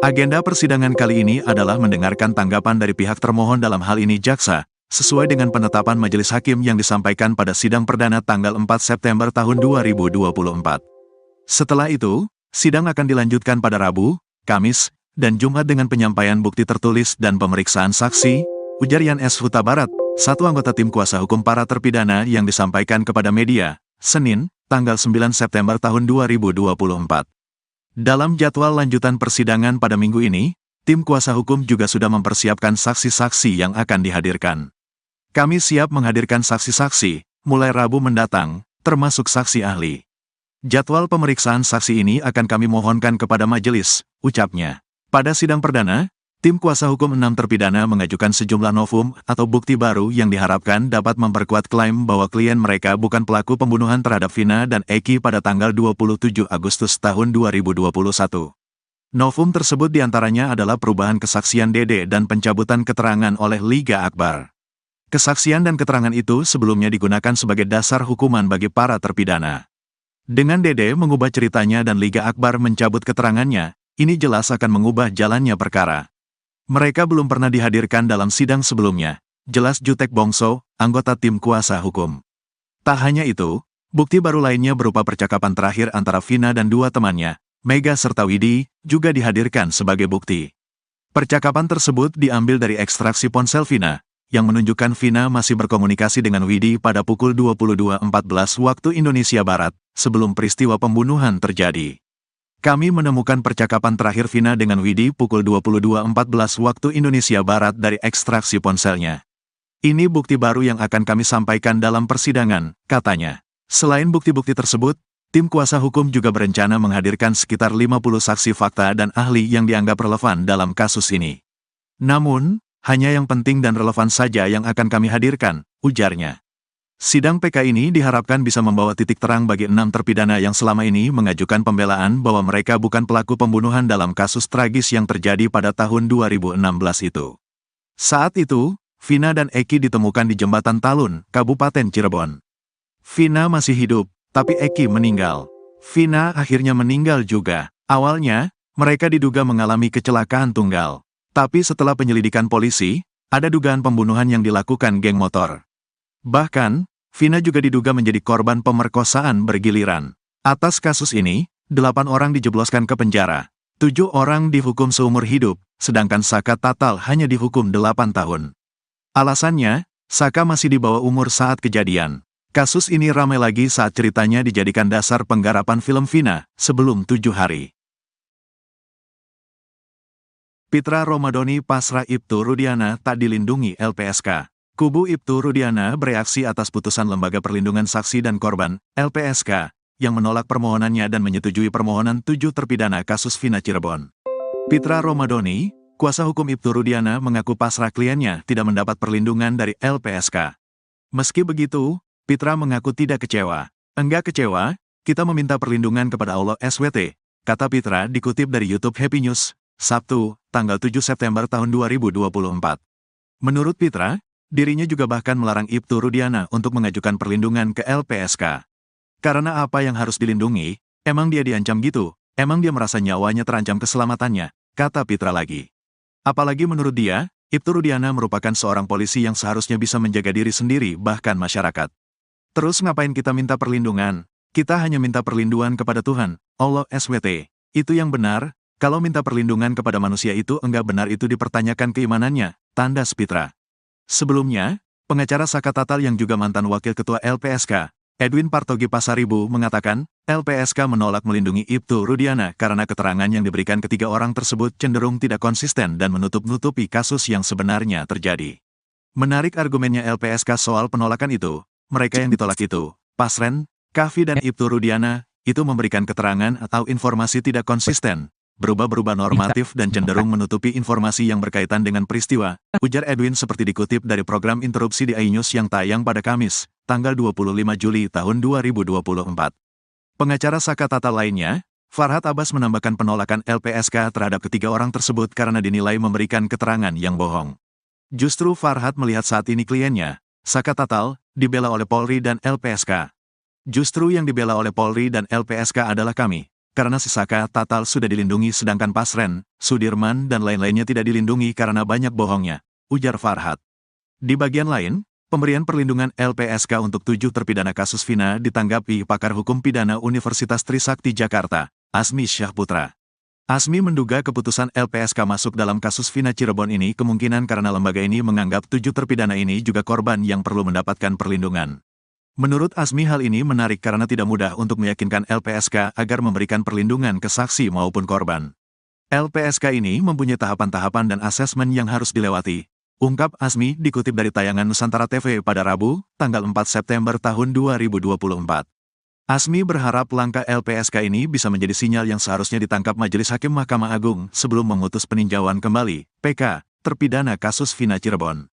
Agenda persidangan kali ini adalah mendengarkan tanggapan dari pihak termohon dalam hal ini jaksa, sesuai dengan penetapan majelis hakim yang disampaikan pada sidang perdana tanggal 4 September tahun 2024. Setelah itu, sidang akan dilanjutkan pada Rabu, Kamis, dan Jumat dengan penyampaian bukti tertulis dan pemeriksaan saksi, ujar Yan S. Huta Barat, satu anggota tim kuasa hukum para terpidana yang disampaikan kepada media, Senin, tanggal 9 September tahun 2024. Dalam jadwal lanjutan persidangan pada minggu ini, tim kuasa hukum juga sudah mempersiapkan saksi-saksi yang akan dihadirkan. Kami siap menghadirkan saksi-saksi, mulai Rabu mendatang, termasuk saksi ahli. Jadwal pemeriksaan saksi ini akan kami mohonkan kepada majelis, ucapnya. Pada sidang perdana, tim kuasa hukum 6 terpidana mengajukan sejumlah novum atau bukti baru yang diharapkan dapat memperkuat klaim bahwa klien mereka bukan pelaku pembunuhan terhadap Vina dan Eki pada tanggal 27 Agustus tahun 2021. Novum tersebut diantaranya adalah perubahan kesaksian Dede dan pencabutan keterangan oleh Liga Akbar. Kesaksian dan keterangan itu sebelumnya digunakan sebagai dasar hukuman bagi para terpidana. Dengan Dede mengubah ceritanya dan Liga Akbar mencabut keterangannya, ini jelas akan mengubah jalannya perkara. Mereka belum pernah dihadirkan dalam sidang sebelumnya, jelas Jutek Bongso, anggota tim kuasa hukum. Tak hanya itu, bukti baru lainnya berupa percakapan terakhir antara Vina dan 2 temannya, Mega serta Widi, juga dihadirkan sebagai bukti. Percakapan tersebut diambil dari ekstraksi ponsel Vina, yang menunjukkan Vina masih berkomunikasi dengan Widi pada pukul 22.14 waktu Indonesia Barat, sebelum peristiwa pembunuhan terjadi. Kami menemukan percakapan terakhir Vina dengan Widi pukul 22.14 waktu Indonesia Barat dari ekstraksi ponselnya. Ini bukti baru yang akan kami sampaikan dalam persidangan, katanya. Selain bukti-bukti tersebut, tim kuasa hukum juga berencana menghadirkan sekitar 50 saksi fakta dan ahli yang dianggap relevan dalam kasus ini. Namun, hanya yang penting dan relevan saja yang akan kami hadirkan, ujarnya. Sidang PK ini diharapkan bisa membawa titik terang bagi 6 terpidana yang selama ini mengajukan pembelaan bahwa mereka bukan pelaku pembunuhan dalam kasus tragis yang terjadi pada tahun 2016 itu. Saat itu, Vina dan Eki ditemukan di Jembatan Talun, Kabupaten Cirebon. Vina masih hidup, tapi Eki meninggal. Vina akhirnya meninggal juga. Awalnya, mereka diduga mengalami kecelakaan tunggal. Tapi setelah penyelidikan polisi, Ada dugaan pembunuhan yang dilakukan geng motor. Bahkan, Vina juga diduga menjadi korban pemerkosaan bergiliran. Atas kasus ini, 8 orang dijebloskan ke penjara. 7 orang dihukum seumur hidup, sedangkan Saka Tatal hanya dihukum 8 tahun. Alasannya, Saka masih di bawah umur saat kejadian. Kasus ini ramai lagi saat ceritanya dijadikan dasar penggarapan film Vina sebelum 7 hari. Pitra Romadhoni pasrah Ibtu Rudiana tak dilindungi LPSK. Kubu Ibtu Rudiana bereaksi atas putusan Lembaga Perlindungan Saksi dan Korban, LPSK, yang menolak permohonannya dan menyetujui permohonan 7 terpidana kasus Vina Cirebon. Pitra Romadhoni, kuasa hukum Ibtu Rudiana, mengaku pasrah kliennya tidak mendapat perlindungan dari LPSK. Meski begitu, Pitra mengaku tidak kecewa. Enggak kecewa, kita meminta perlindungan kepada Allah SWT, kata Pitra dikutip dari YouTube Happy News, Sabtu, tanggal 7 September tahun 2024. Menurut Pitra, dirinya juga bahkan melarang Ibtu Rudiana untuk mengajukan perlindungan ke LPSK. Karena apa yang harus dilindungi? Emang dia diancam gitu? Emang dia merasa nyawanya terancam keselamatannya? Kata Pitra lagi. Apalagi menurut dia, Ibtu Rudiana merupakan seorang polisi yang seharusnya bisa menjaga diri sendiri bahkan masyarakat. Terus ngapain kita minta perlindungan? Kita hanya minta perlindungan kepada Tuhan, Allah SWT. Itu yang benar. Kalau minta perlindungan kepada manusia itu enggak benar, itu dipertanyakan keimanannya, tandas Pitra. Sebelumnya, pengacara Saka Tatal yang juga mantan wakil ketua LPSK, Edwin Partogi Pasaribu, mengatakan, LPSK menolak melindungi Ibtu Rudiana karena keterangan yang diberikan ketiga orang tersebut cenderung tidak konsisten dan menutup-nutupi kasus yang sebenarnya terjadi. Menarik argumennya LPSK soal penolakan itu, mereka yang ditolak itu, Pasren, Kavi dan Ibtu Rudiana, itu memberikan keterangan atau informasi tidak konsisten, berubah-berubah normatif dan cenderung menutupi informasi yang berkaitan dengan peristiwa, ujar Edwin seperti dikutip dari program interupsi di iNews yang tayang pada Kamis, tanggal 25 Juli tahun 2024. Pengacara Saka Tatal lainnya, Farhad Abbas, menambahkan penolakan LPSK terhadap ketiga orang tersebut karena dinilai memberikan keterangan yang bohong. Justru Farhad melihat saat ini kliennya, Saka Tatal, dibela oleh Polri dan LPSK. Justru yang dibela oleh Polri dan LPSK adalah kami. Karena si Saka Tatal sudah dilindungi sedangkan Pasren, Sudirman dan lain-lainnya tidak dilindungi karena banyak bohongnya, ujar Farhad. Di bagian lain, pemberian perlindungan LPSK untuk 7 terpidana kasus Vina ditanggapi pakar hukum pidana Universitas Trisakti Jakarta, Asmi Syahputra. Asmi menduga keputusan LPSK masuk dalam kasus Vina Cirebon ini kemungkinan karena lembaga ini menganggap 7 terpidana ini juga korban yang perlu mendapatkan perlindungan. Menurut Asmi, hal ini menarik karena tidak mudah untuk meyakinkan LPSK agar memberikan perlindungan ke saksi maupun korban. LPSK ini mempunyai tahapan-tahapan dan asesmen yang harus dilewati, ungkap Asmi dikutip dari tayangan Nusantara TV pada Rabu, tanggal 4 September tahun 2024. Asmi berharap langkah LPSK ini bisa menjadi sinyal yang seharusnya ditangkap Majelis Hakim Mahkamah Agung sebelum memutus peninjauan kembali PK terpidana kasus Vina Cirebon.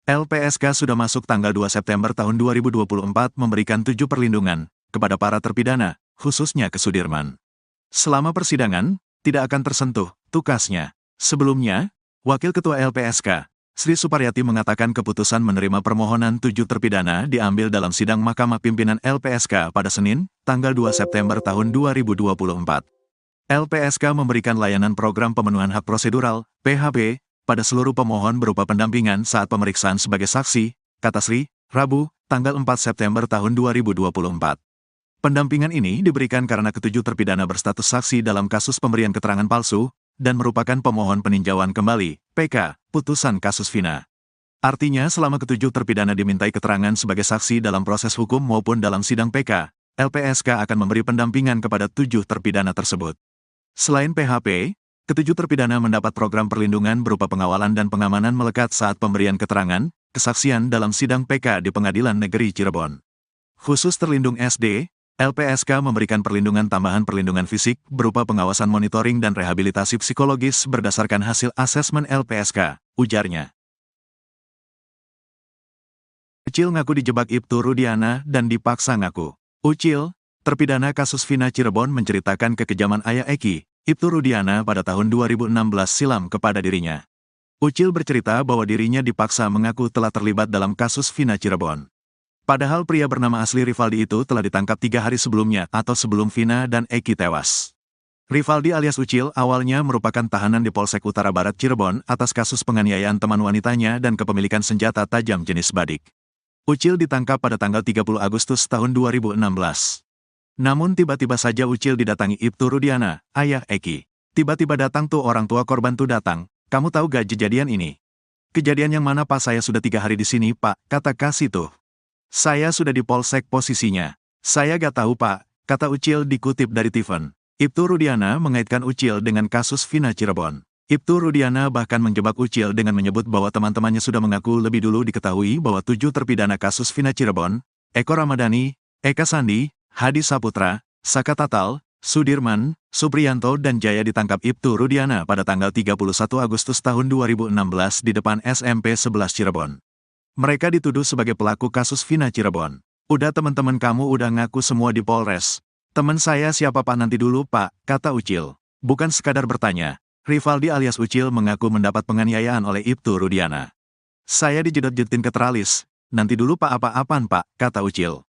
LPSK sudah masuk tanggal 2 September tahun 2024 memberikan 7 perlindungan kepada para terpidana, khususnya ke Sudirman. Selama persidangan, tidak akan tersentuh, tukasnya. Sebelumnya, Wakil Ketua LPSK, Sri Suparyati, mengatakan keputusan menerima permohonan 7 terpidana diambil dalam sidang Mahkamah Pimpinan LPSK pada Senin, tanggal 2 September tahun 2024. LPSK memberikan layanan program pemenuhan hak prosedural, PHP, pada seluruh pemohon berupa pendampingan saat pemeriksaan sebagai saksi, kata Sri, Rabu, tanggal 4 September tahun 2024. Pendampingan ini diberikan karena ketujuh terpidana berstatus saksi dalam kasus pemberian keterangan palsu, dan merupakan pemohon peninjauan kembali, PK, putusan kasus Vina. Artinya selama ketujuh terpidana dimintai keterangan sebagai saksi dalam proses hukum maupun dalam sidang PK, LPSK akan memberi pendampingan kepada 7 terpidana tersebut. Selain PHP, ketujuh terpidana mendapat program perlindungan berupa pengawalan dan pengamanan melekat saat pemberian keterangan, kesaksian dalam sidang PK di Pengadilan Negeri Cirebon. Khusus terlindung SD, LPSK memberikan perlindungan tambahan perlindungan fisik berupa pengawasan monitoring dan rehabilitasi psikologis berdasarkan hasil asesmen LPSK, ujarnya. Ucil ngaku dijebak Ibtu Rudiana dan dipaksa ngaku. Ucil, terpidana kasus Vina Cirebon, menceritakan kekejaman ayah Eki, Ibtu Rudiana, pada tahun 2016 silam kepada dirinya. Ucil bercerita bahwa dirinya dipaksa mengaku telah terlibat dalam kasus Vina Cirebon. Padahal pria bernama asli Rivaldi itu telah ditangkap 3 hari sebelumnya atau sebelum Vina dan Eki tewas. Rivaldi alias Ucil awalnya merupakan tahanan di Polsek Utara Barat Cirebon atas kasus penganiayaan teman wanitanya dan kepemilikan senjata tajam jenis badik. Ucil ditangkap pada tanggal 30 Agustus tahun 2016. Namun tiba-tiba saja Ucil didatangi Ibtu Rudiana, ayah Eki. Tiba-tiba datang tuh orang tua korban tuh datang. Kamu tahu gak kejadian ini? Kejadian yang mana Pak? Saya sudah 3 hari di sini Pak, kata Kasih tuh. Saya sudah di Polsek posisinya. Saya gak tahu Pak, kata Ucil dikutip dari Tiffen. Ibtu Rudiana mengaitkan Ucil dengan kasus Vina Cirebon. Ibtu Rudiana bahkan menjebak Ucil dengan menyebut bahwa teman-temannya sudah mengaku lebih dulu diketahui bahwa 7 terpidana kasus Vina Cirebon, Eko Ramadhani, Eka Sandi, Hadi Saputra, Saka Tatal, Sudirman, Supriyanto dan Jaya ditangkap Ibtu Rudiana pada tanggal 31 Agustus tahun 2016 di depan SMP 11 Cirebon. Mereka dituduh sebagai pelaku kasus Vina Cirebon. Udah teman-teman kamu udah ngaku semua di Polres. Teman saya siapa Pak? Nanti dulu Pak, kata Ucil. Bukan sekadar bertanya, Rivaldi alias Ucil mengaku mendapat penganiayaan oleh Ibtu Rudiana. Saya dijedot-jedotin ke teralis. Nanti dulu Pak. Apa-apaan Pak, kata Ucil.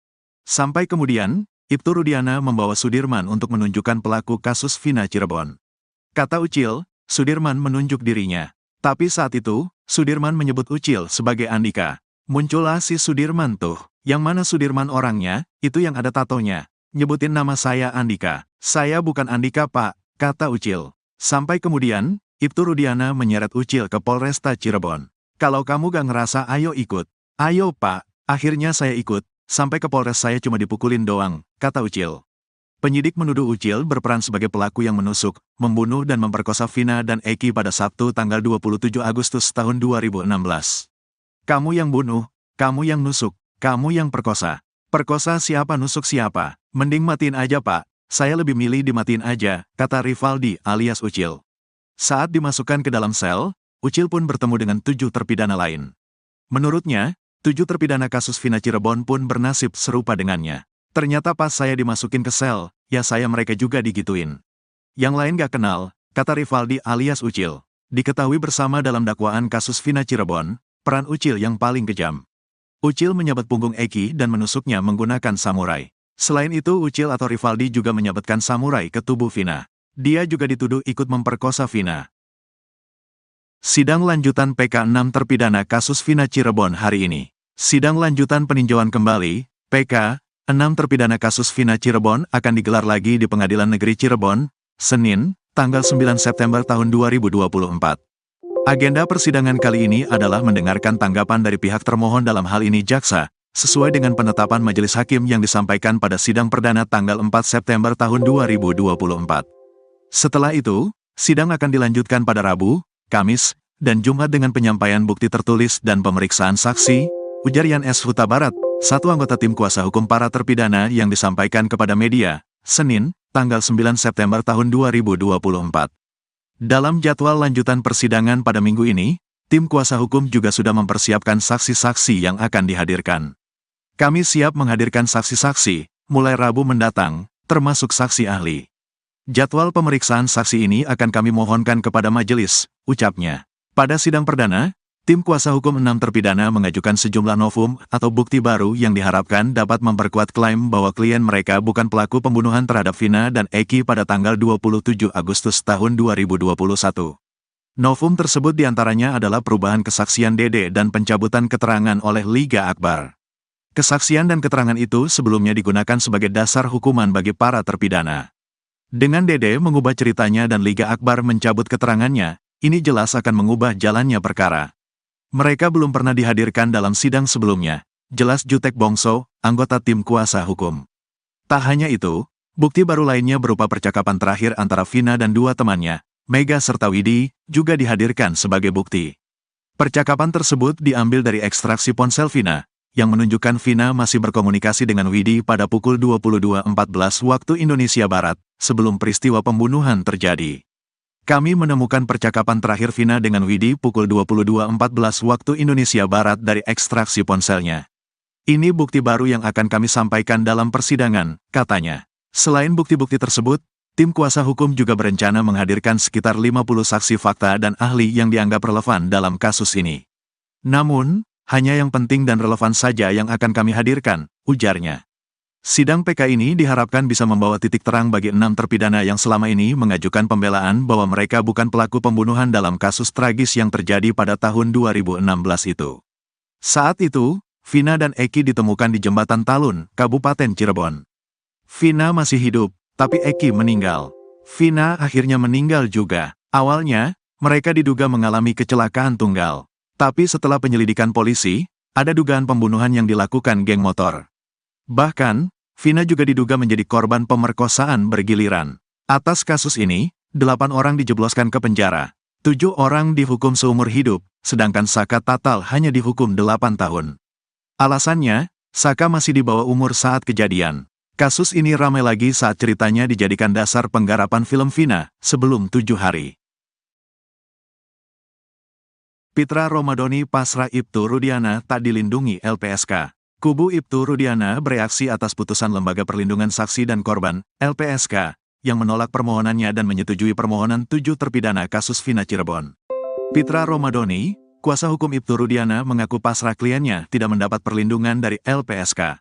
Sampai kemudian, Ibtu Rudiana membawa Sudirman untuk menunjukkan pelaku kasus Vina Cirebon. Kata Ucil, Sudirman menunjuk dirinya. Tapi saat itu, Sudirman menyebut Ucil sebagai Andika. Muncullah si Sudirman tuh. Yang mana Sudirman orangnya? Itu yang ada tatonya. Nyebutin nama saya Andika. Saya bukan Andika Pak, kata Ucil. Sampai kemudian, Ibtu Rudiana menyeret Ucil ke Polresta Cirebon. Kalau kamu gak ngerasa ayo ikut. Ayo Pak, akhirnya saya ikut. Sampai ke Polres saya cuma dipukulin doang, kata Ucil. Penyidik menuduh Ucil berperan sebagai pelaku yang menusuk, membunuh dan memperkosa Vina dan Eki pada Sabtu tanggal 27 Agustus tahun 2016. Kamu yang bunuh, kamu yang nusuk, kamu yang perkosa. Perkosa siapa nusuk siapa? Mending matiin aja Pak, saya lebih milih dimatiin aja, kata Rivaldi alias Ucil. Saat dimasukkan ke dalam sel, Ucil pun bertemu dengan 7 terpidana lain. Menurutnya, 7 terpidana kasus Vina Cirebon pun bernasib serupa dengannya. Ternyata pas saya dimasukin ke sel, ya saya mereka juga digituin. Yang lain gak kenal, kata Rivaldi alias Ucil. Diketahui bersama dalam dakwaan kasus Vina Cirebon, peran Ucil yang paling kejam. Ucil menyabet punggung Eki dan menusuknya menggunakan samurai. Selain itu Ucil atau Rivaldi juga menyabetkan samurai ke tubuh Vina. Dia juga dituduh ikut memperkosa Vina. Sidang lanjutan PK 6 terpidana kasus Vina Cirebon hari ini. Sidang lanjutan peninjauan kembali, PK 6 terpidana kasus Vina Cirebon akan digelar lagi di Pengadilan Negeri Cirebon, Senin, tanggal 9 September tahun 2024. Agenda persidangan kali ini adalah mendengarkan tanggapan dari pihak termohon dalam hal ini jaksa, sesuai dengan penetapan majelis hakim yang disampaikan pada sidang perdana tanggal 4 September tahun 2024. Setelah itu, sidang akan dilanjutkan pada Rabu, Kamis, dan Jumat dengan penyampaian bukti tertulis dan pemeriksaan saksi, ujar Yan S. Huta Barat, satu anggota tim kuasa hukum para terpidana yang disampaikan kepada media, Senin, tanggal 9 September tahun 2024. Dalam jadwal lanjutan persidangan pada minggu ini, tim kuasa hukum juga sudah mempersiapkan saksi-saksi yang akan dihadirkan. Kami siap menghadirkan saksi-saksi, mulai Rabu mendatang, termasuk saksi ahli. Jadwal pemeriksaan saksi ini akan kami mohonkan kepada majelis, ucapnya. Pada sidang perdana, tim kuasa hukum 6 terpidana mengajukan sejumlah novum atau bukti baru yang diharapkan dapat memperkuat klaim bahwa klien mereka bukan pelaku pembunuhan terhadap Vina dan Eki pada tanggal 27 Agustus tahun 2021. Novum tersebut diantaranya adalah perubahan kesaksian Dede dan pencabutan keterangan oleh Liga Akbar. Kesaksian dan keterangan itu sebelumnya digunakan sebagai dasar hukuman bagi para terpidana. Dengan Dede mengubah ceritanya dan Liga Akbar mencabut keterangannya, ini jelas akan mengubah jalannya perkara. Mereka belum pernah dihadirkan dalam sidang sebelumnya, jelas Jutek Bongso, anggota tim kuasa hukum. Tak hanya itu, bukti baru lainnya berupa percakapan terakhir antara Vina dan 2 temannya, Mega serta Widi, juga dihadirkan sebagai bukti. Percakapan tersebut diambil dari ekstraksi ponsel Vina, yang menunjukkan Vina masih berkomunikasi dengan Widi pada pukul 22.14 waktu Indonesia Barat, sebelum peristiwa pembunuhan terjadi. Kami menemukan percakapan terakhir Vina dengan Widi pukul 22.14 waktu Indonesia Barat dari ekstraksi ponselnya. Ini bukti baru yang akan kami sampaikan dalam persidangan, katanya. Selain bukti-bukti tersebut, tim kuasa hukum juga berencana menghadirkan sekitar 50 saksi fakta dan ahli yang dianggap relevan dalam kasus ini. Namun, hanya yang penting dan relevan saja yang akan kami hadirkan, ujarnya. Sidang PK ini diharapkan bisa membawa titik terang bagi 6 terpidana yang selama ini mengajukan pembelaan bahwa mereka bukan pelaku pembunuhan dalam kasus tragis yang terjadi pada tahun 2016 itu. Saat itu, Vina dan Eki ditemukan di Jembatan Talun, Kabupaten Cirebon. Vina masih hidup, tapi Eki meninggal. Vina akhirnya meninggal juga. Awalnya, mereka diduga mengalami kecelakaan tunggal. Tapi setelah penyelidikan polisi, ada dugaan pembunuhan yang dilakukan geng motor. Bahkan, Vina juga diduga menjadi korban pemerkosaan bergiliran. Atas kasus ini, 8 orang dijebloskan ke penjara. 7 orang dihukum seumur hidup, sedangkan Saka Tatal hanya dihukum 8 tahun. Alasannya, Saka masih di bawah umur saat kejadian. Kasus ini ramai lagi saat ceritanya dijadikan dasar penggarapan film Vina sebelum 7 hari. Pitra Romadhoni pasrah Ibtu Rudiana tak dilindungi LPSK. Kubu Ibtu Rudiana bereaksi atas putusan Lembaga Perlindungan Saksi dan Korban, LPSK, yang menolak permohonannya dan menyetujui permohonan 7 terpidana kasus Vina Cirebon. Pitra Romadhoni, kuasa hukum Ibtu Rudiana mengaku pasrah kliennya tidak mendapat perlindungan dari LPSK.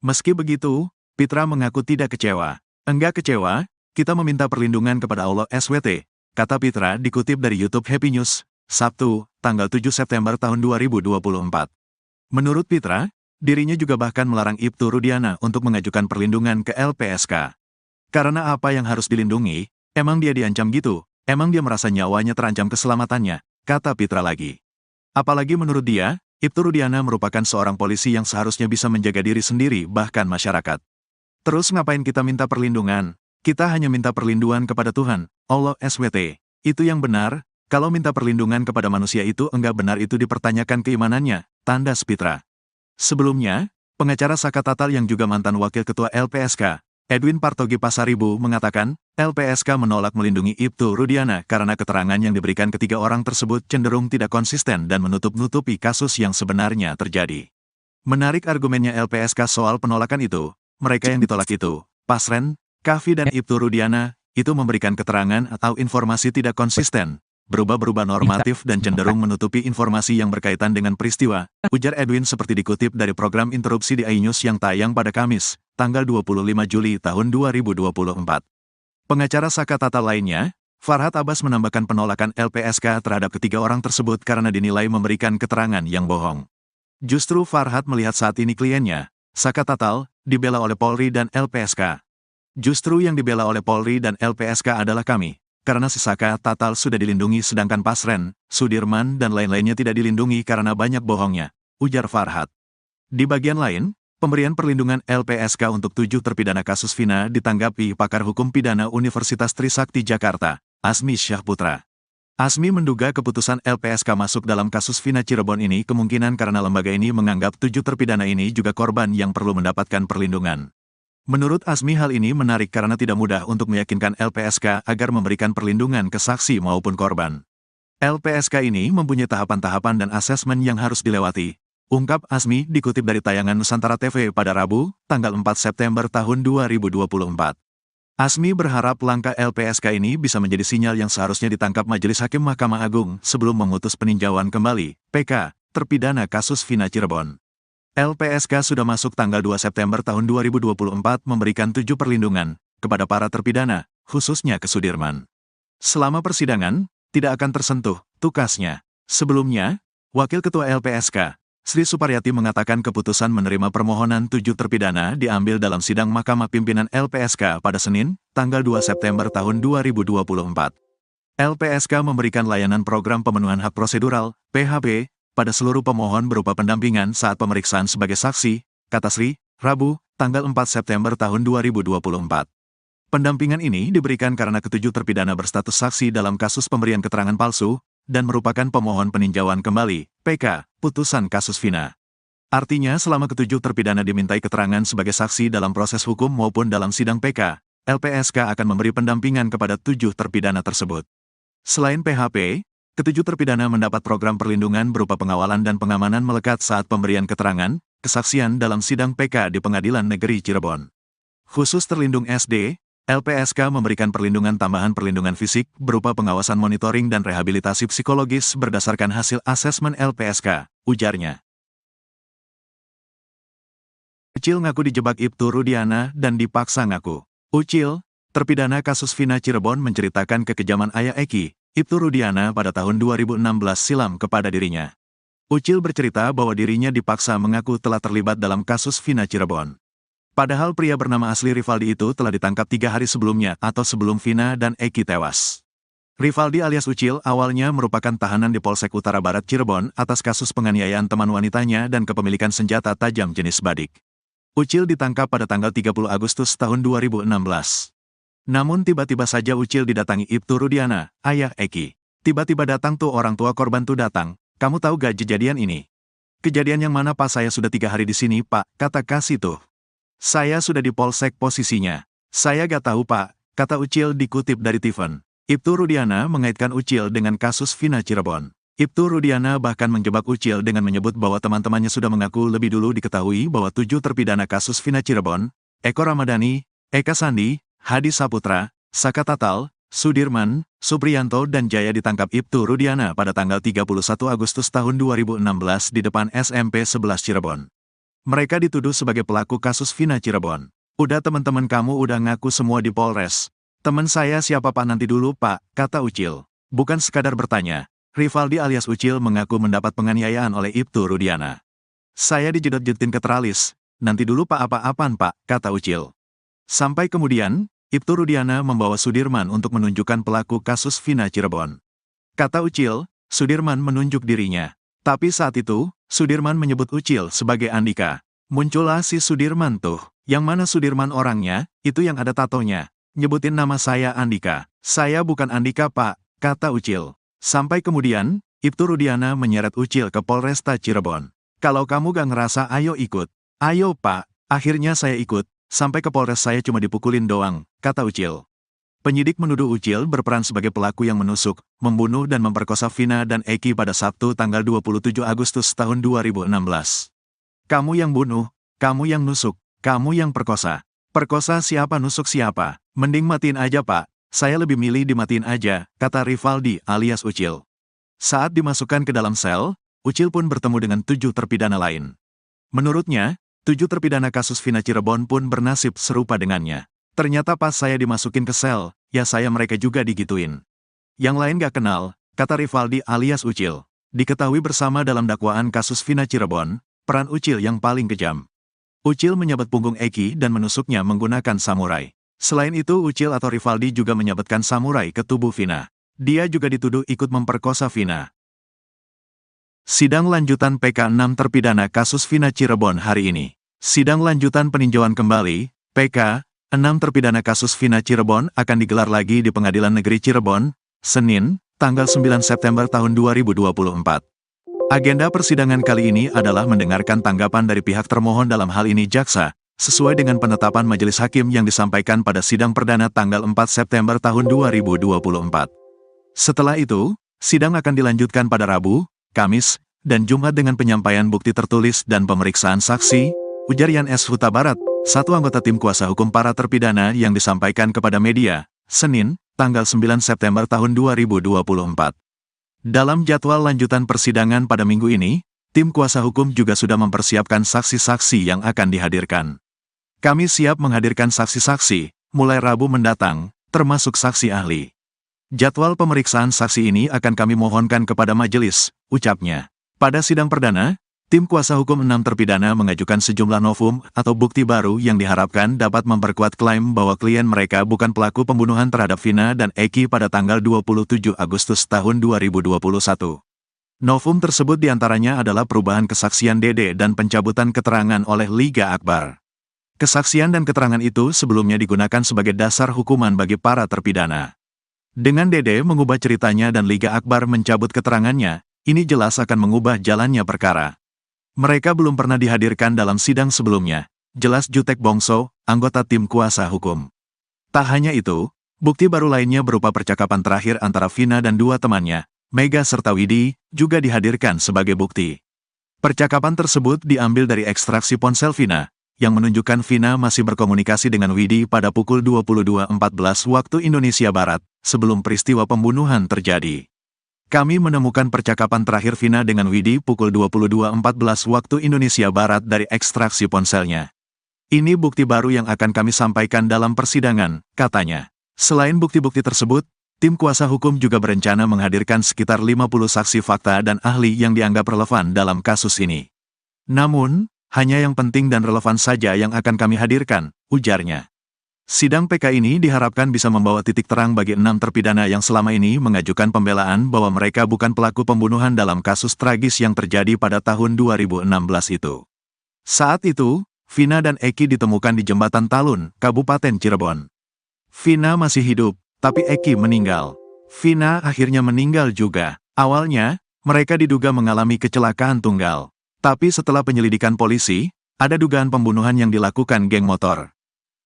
Meski begitu, Pitra mengaku tidak kecewa. Enggak kecewa, kita meminta perlindungan kepada Allah SWT, kata Pitra dikutip dari YouTube Happy News, Sabtu, tanggal 7 September tahun 2024. Menurut Pitra, dirinya juga bahkan melarang Ibtu Rudiana untuk mengajukan perlindungan ke LPSK. Karena apa yang harus dilindungi, emang dia diancam gitu, emang dia merasa nyawanya terancam keselamatannya, kata Pitra lagi. Apalagi menurut dia, Ibtu Rudiana merupakan seorang polisi yang seharusnya bisa menjaga diri sendiri bahkan masyarakat. Terus ngapain kita minta perlindungan? Kita hanya minta perlindungan kepada Tuhan, Allah SWT. Itu yang benar, kalau minta perlindungan kepada manusia itu enggak benar itu dipertanyakan keimanannya, tandas Pitra. Sebelumnya, pengacara Saka Tatal yang juga mantan wakil ketua LPSK, Edwin Partogi Pasaribu mengatakan, LPSK menolak melindungi Ibtu Rudiana karena keterangan yang diberikan ketiga orang tersebut cenderung tidak konsisten dan menutup-nutupi kasus yang sebenarnya terjadi. Menarik argumennya LPSK soal penolakan itu, mereka yang ditolak itu, Pasren, Kavi dan Ibtu Rudiana, itu memberikan keterangan atau informasi tidak konsisten, berubah-berubah normatif dan cenderung menutupi informasi yang berkaitan dengan peristiwa, ujar Edwin seperti dikutip dari program interupsi di iNews yang tayang pada Kamis, tanggal 25 Juli tahun 2024. Pengacara Saka Tatal lainnya, Farhad Abbas menambahkan penolakan LPSK terhadap ketiga orang tersebut karena dinilai memberikan keterangan yang bohong. Justru Farhad melihat saat ini kliennya, Saka Tatal, dibela oleh Polri dan LPSK. Justru yang dibela oleh Polri dan LPSK adalah kami. Karena si Saka Tatal sudah dilindungi sedangkan Pasren, Sudirman dan lain-lainnya tidak dilindungi karena banyak bohongnya, ujar Farhad. Di bagian lain, pemberian perlindungan LPSK untuk 7 terpidana kasus Vina ditanggapi pakar hukum pidana Universitas Trisakti Jakarta, Asmi Syahputra. Asmi menduga keputusan LPSK masuk dalam kasus Vina Cirebon ini kemungkinan karena lembaga ini menganggap 7 terpidana ini juga korban yang perlu mendapatkan perlindungan. Menurut Asmi hal ini menarik karena tidak mudah untuk meyakinkan LPSK agar memberikan perlindungan ke saksi maupun korban. LPSK ini mempunyai tahapan-tahapan dan asesmen yang harus dilewati, ungkap Asmi dikutip dari tayangan Nusantara TV pada Rabu, tanggal 4 September tahun 2024. Asmi berharap langkah LPSK ini bisa menjadi sinyal yang seharusnya ditangkap Majelis Hakim Mahkamah Agung sebelum memutus peninjauan kembali, PK, terpidana kasus Vina Cirebon. LPSK sudah masuk tanggal 2 September tahun 2024 memberikan 7 perlindungan kepada para terpidana, khususnya ke Sudirman. Selama persidangan, tidak akan tersentuh, tukasnya. Sebelumnya, Wakil Ketua LPSK, Sri Suparyati mengatakan keputusan menerima permohonan 7 terpidana diambil dalam sidang Mahkamah Pimpinan LPSK pada Senin, tanggal 2 September tahun 2024. LPSK memberikan layanan program pemenuhan hak prosedural, PHP, pada seluruh pemohon berupa pendampingan saat pemeriksaan sebagai saksi, kata Sri, Rabu, tanggal 4 September tahun 2024. Pendampingan ini diberikan karena ketujuh terpidana berstatus saksi dalam kasus pemberian keterangan palsu, dan merupakan pemohon peninjauan kembali, PK, putusan kasus Vina. Artinya selama ketujuh terpidana dimintai keterangan sebagai saksi dalam proses hukum maupun dalam sidang PK, LPSK akan memberi pendampingan kepada 7 terpidana tersebut. Selain PHP, ketujuh terpidana mendapat program perlindungan berupa pengawalan dan pengamanan melekat saat pemberian keterangan, kesaksian dalam sidang PK di Pengadilan Negeri Cirebon. Khusus terlindung SD, LPSK memberikan perlindungan tambahan perlindungan fisik berupa pengawasan monitoring dan rehabilitasi psikologis berdasarkan hasil asesmen LPSK, ujarnya. Ucil ngaku dijebak Ibtu Rudiana dan dipaksa ngaku. Ucil, terpidana kasus Vina Cirebon menceritakan kekejaman ayah Eki, Ibtu Rudiana pada tahun 2016 silam kepada dirinya. Ucil bercerita bahwa dirinya dipaksa mengaku telah terlibat dalam kasus Vina Cirebon. Padahal pria bernama asli Rivaldi itu telah ditangkap 3 hari sebelumnya atau sebelum Vina dan Eki tewas. Rivaldi alias Ucil awalnya merupakan tahanan di Polsek Utara Barat Cirebon atas kasus penganiayaan teman wanitanya dan kepemilikan senjata tajam jenis badik. Ucil ditangkap pada tanggal 30 Agustus tahun 2016. Namun tiba-tiba saja Ucil didatangi Ibtu Rudiana, ayah Eki. Tiba-tiba datang tuh orang tua korban tuh datang, kamu tahu gak kejadian ini? Kejadian yang mana Pak? Saya sudah 3 hari di sini Pak, kata Kasih tuh. Saya sudah di Polsek posisinya. Saya gak tahu Pak, kata Ucil dikutip dari Tiffen. Ibtu Rudiana mengaitkan Ucil dengan kasus Vina Cirebon. Ibtu Rudiana bahkan menjebak Ucil dengan menyebut bahwa teman-temannya sudah mengaku lebih dulu diketahui bahwa 7 terpidana kasus Vina Cirebon, Eko Ramadhani, Eka Sandi, Hadi Saputra, Saka Tatal, Sudirman, Supriyanto dan Jaya ditangkap Ibtu Rudiana pada tanggal 31 Agustus tahun 2016 di depan SMP 11 Cirebon. Mereka dituduh sebagai pelaku kasus Vina Cirebon. Udah teman-teman kamu udah ngaku semua di Polres. Teman saya siapa Pak? Nanti dulu Pak, kata Ucil. Bukan sekadar bertanya. Rivaldi alias Ucil mengaku mendapat penganiayaan oleh Ibtu Rudiana. Saya dijedot-jedotin ke teralis. Nanti dulu Pak, apa-apaan Pak, kata Ucil. Sampai kemudian, Ibtu Rudiana membawa Sudirman untuk menunjukkan pelaku kasus Vina Cirebon. Kata Ucil, Sudirman menunjuk dirinya. Tapi saat itu, Sudirman menyebut Ucil sebagai Andika. Muncullah si Sudirman tuh. Yang mana Sudirman orangnya, itu yang ada tatonya. Nyebutin nama saya Andika. Saya bukan Andika Pak, kata Ucil. Sampai kemudian, Ibtu Rudiana menyeret Ucil ke Polresta Cirebon. Kalau kamu gak ngerasa ayo ikut. Ayo Pak, akhirnya saya ikut. Sampai ke Polres saya cuma dipukulin doang, kata Ucil. Penyidik menuduh Ucil berperan sebagai pelaku yang menusuk, membunuh dan memperkosa Vina dan Eki pada Sabtu tanggal 27 Agustus tahun 2016. Kamu yang bunuh, kamu yang nusuk, kamu yang perkosa. Perkosa siapa, nusuk siapa? Mending matiin aja Pak. Saya lebih milih dimatiin aja, kata Rivaldi alias Ucil. Saat dimasukkan ke dalam sel, Ucil pun bertemu dengan 7 terpidana lain. Menurutnya, 7 terpidana kasus Vina Cirebon pun bernasib serupa dengannya. Ternyata pas saya dimasukin ke sel, ya saya mereka juga digituin. Yang lain gak kenal, kata Rivaldi alias Ucil. Diketahui bersama dalam dakwaan kasus Vina Cirebon, peran Ucil yang paling kejam. Ucil menyabet punggung Eki dan menusuknya menggunakan samurai. Selain itu Ucil atau Rivaldi juga menyabetkan samurai ke tubuh Vina. Dia juga dituduh ikut memperkosa Vina. Sidang lanjutan PK 6 terpidana kasus Vina Cirebon hari ini. Sidang lanjutan peninjauan kembali, PK, 6 terpidana kasus Vina Cirebon akan digelar lagi di Pengadilan Negeri Cirebon, Senin, tanggal 9 September tahun 2024. Agenda persidangan kali ini adalah mendengarkan tanggapan dari pihak termohon dalam hal ini jaksa, sesuai dengan penetapan majelis hakim yang disampaikan pada sidang perdana tanggal 4 September tahun 2024. Setelah itu, sidang akan dilanjutkan pada Rabu, Kamis, dan Jumat dengan penyampaian bukti tertulis dan pemeriksaan saksi, ujar Yan S. Huta Barat, satu anggota tim kuasa hukum para terpidana yang disampaikan kepada media, Senin, tanggal 9 September tahun 2024. Dalam jadwal lanjutan persidangan pada minggu ini, tim kuasa hukum juga sudah mempersiapkan saksi-saksi yang akan dihadirkan. Kami siap menghadirkan saksi-saksi, mulai Rabu mendatang, termasuk saksi ahli. Jadwal pemeriksaan saksi ini akan kami mohonkan kepada majelis, ucapnya. Pada sidang perdana, tim kuasa hukum 6 terpidana mengajukan sejumlah novum atau bukti baru yang diharapkan dapat memperkuat klaim bahwa klien mereka bukan pelaku pembunuhan terhadap Vina dan Eki pada tanggal 27 Agustus tahun 2021. Novum tersebut diantaranya adalah perubahan kesaksian Dede dan pencabutan keterangan oleh Liga Akbar. Kesaksian dan keterangan itu sebelumnya digunakan sebagai dasar hukuman bagi para terpidana. Dengan Dede mengubah ceritanya dan Liga Akbar mencabut keterangannya, ini jelas akan mengubah jalannya perkara. Mereka belum pernah dihadirkan dalam sidang sebelumnya, jelas Jutek Bongso, anggota tim kuasa hukum. Tak hanya itu, bukti baru lainnya berupa percakapan terakhir antara Vina dan 2 temannya, Mega serta Widi, juga dihadirkan sebagai bukti. Percakapan tersebut diambil dari ekstraksi ponsel Vina, yang menunjukkan Vina masih berkomunikasi dengan Widi pada pukul 22.14 waktu Indonesia Barat, sebelum peristiwa pembunuhan terjadi. Kami menemukan percakapan terakhir Vina dengan Widi pukul 22.14 waktu Indonesia Barat dari ekstraksi ponselnya. Ini bukti baru yang akan kami sampaikan dalam persidangan, katanya. Selain bukti-bukti tersebut, tim kuasa hukum juga berencana menghadirkan sekitar 50 saksi fakta dan ahli yang dianggap relevan dalam kasus ini. Namun, hanya yang penting dan relevan saja yang akan kami hadirkan, ujarnya. Sidang PK ini diharapkan bisa membawa titik terang bagi 6 terpidana yang selama ini mengajukan pembelaan bahwa mereka bukan pelaku pembunuhan dalam kasus tragis yang terjadi pada tahun 2016 itu. Saat itu, Vina dan Eki ditemukan di Jembatan Talun, Kabupaten Cirebon. Vina masih hidup, tapi Eki meninggal. Vina akhirnya meninggal juga. Awalnya, mereka diduga mengalami kecelakaan tunggal. Tapi setelah penyelidikan polisi, ada dugaan pembunuhan yang dilakukan geng motor.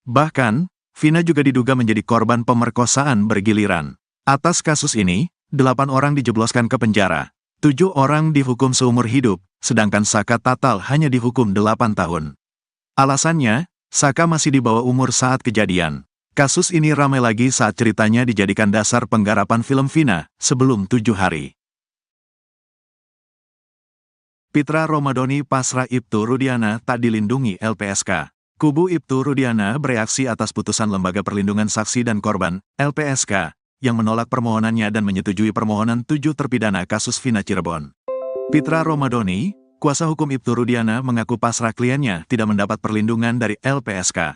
Bahkan, Vina juga diduga menjadi korban pemerkosaan bergiliran. Atas kasus ini, 8 orang dijebloskan ke penjara. 7 orang dihukum seumur hidup, sedangkan Saka Tatal hanya dihukum 8 tahun. Alasannya, Saka masih di bawah umur saat kejadian. Kasus ini ramai lagi saat ceritanya dijadikan dasar penggarapan film Vina sebelum 7 hari. Pitra Romadhoni pasrah Ibtu Rudiana tak dilindungi LPSK. Kubu Ibtu Rudiana bereaksi atas putusan Lembaga Perlindungan Saksi dan Korban, LPSK, yang menolak permohonannya dan menyetujui permohonan 7 terpidana kasus Vina Cirebon. Pitra Romadhoni, kuasa hukum Ibtu Rudiana, mengaku pasrah kliennya tidak mendapat perlindungan dari LPSK.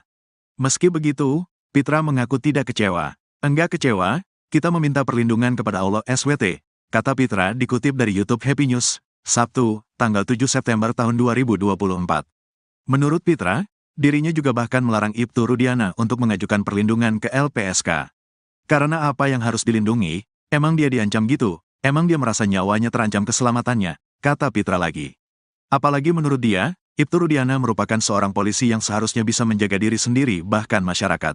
Meski begitu, Pitra mengaku tidak kecewa. Enggak kecewa, kita meminta perlindungan kepada Allah SWT, kata Pitra dikutip dari YouTube Happy News, Sabtu, tanggal 7 September tahun 2024. Menurut Pitra, dirinya juga bahkan melarang Ibtu Rudiana untuk mengajukan perlindungan ke LPSK. Karena apa yang harus dilindungi, emang dia diancam gitu, emang dia merasa nyawanya terancam keselamatannya, kata Pitra lagi. Apalagi menurut dia, Ibtu Rudiana merupakan seorang polisi yang seharusnya bisa menjaga diri sendiri bahkan masyarakat.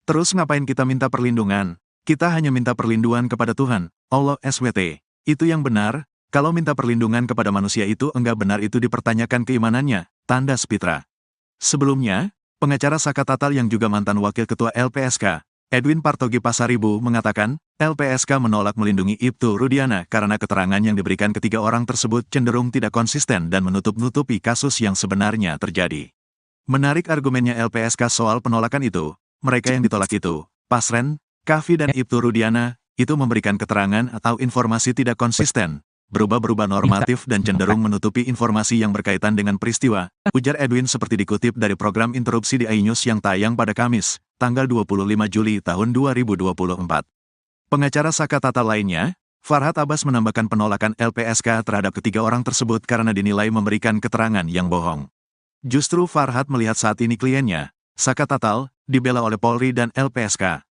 Terus ngapain kita minta perlindungan? Kita hanya minta perlindungan kepada Tuhan, Allah SWT. Itu yang benar, kalau minta perlindungan kepada manusia itu enggak benar itu dipertanyakan keimanannya, tandas Pitra. Sebelumnya, pengacara Saka Tatal yang juga mantan wakil ketua LPSK, Edwin Partogi Pasaribu, mengatakan, LPSK menolak melindungi Ibtu Rudiana karena keterangan yang diberikan ketiga orang tersebut cenderung tidak konsisten dan menutup-nutupi kasus yang sebenarnya terjadi. Menarik argumennya LPSK soal penolakan itu, mereka yang ditolak itu, Pasren, Kavi dan Ibtu Rudiana, itu memberikan keterangan atau informasi tidak konsisten, berubah-berubah normatif dan cenderung menutupi informasi yang berkaitan dengan peristiwa, ujar Edwin seperti dikutip dari program interupsi di iNews yang tayang pada Kamis, tanggal 25 Juli tahun 2024. Pengacara Saka Tatal lainnya, Farhad Abbas, menambahkan penolakan LPSK terhadap ketiga orang tersebut karena dinilai memberikan keterangan yang bohong. Justru Farhad melihat saat ini kliennya, Saka Tatal, dibela oleh Polri dan LPSK.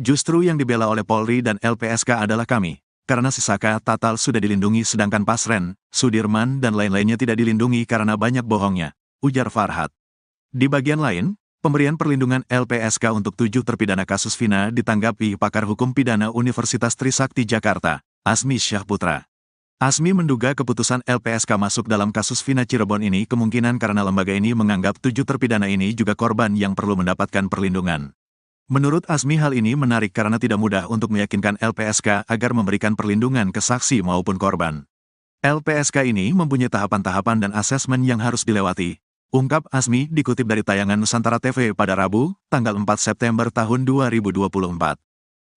Justru yang dibela oleh Polri dan LPSK adalah kami. Karena si Saka Tatal sudah dilindungi sedangkan Pasren, Sudirman dan lain-lainnya tidak dilindungi karena banyak bohongnya, ujar Farhad. Di bagian lain, pemberian perlindungan LPSK untuk 7 terpidana kasus Vina ditanggapi pakar hukum pidana Universitas Trisakti Jakarta, Asmi Syahputra. Asmi menduga keputusan LPSK masuk dalam kasus Vina Cirebon ini kemungkinan karena lembaga ini menganggap 7 terpidana ini juga korban yang perlu mendapatkan perlindungan. Menurut Asmi, hal ini menarik karena tidak mudah untuk meyakinkan LPSK agar memberikan perlindungan ke saksi maupun korban. LPSK ini mempunyai tahapan-tahapan dan asesmen yang harus dilewati, ungkap Asmi dikutip dari tayangan Nusantara TV pada Rabu, tanggal 4 September tahun 2024.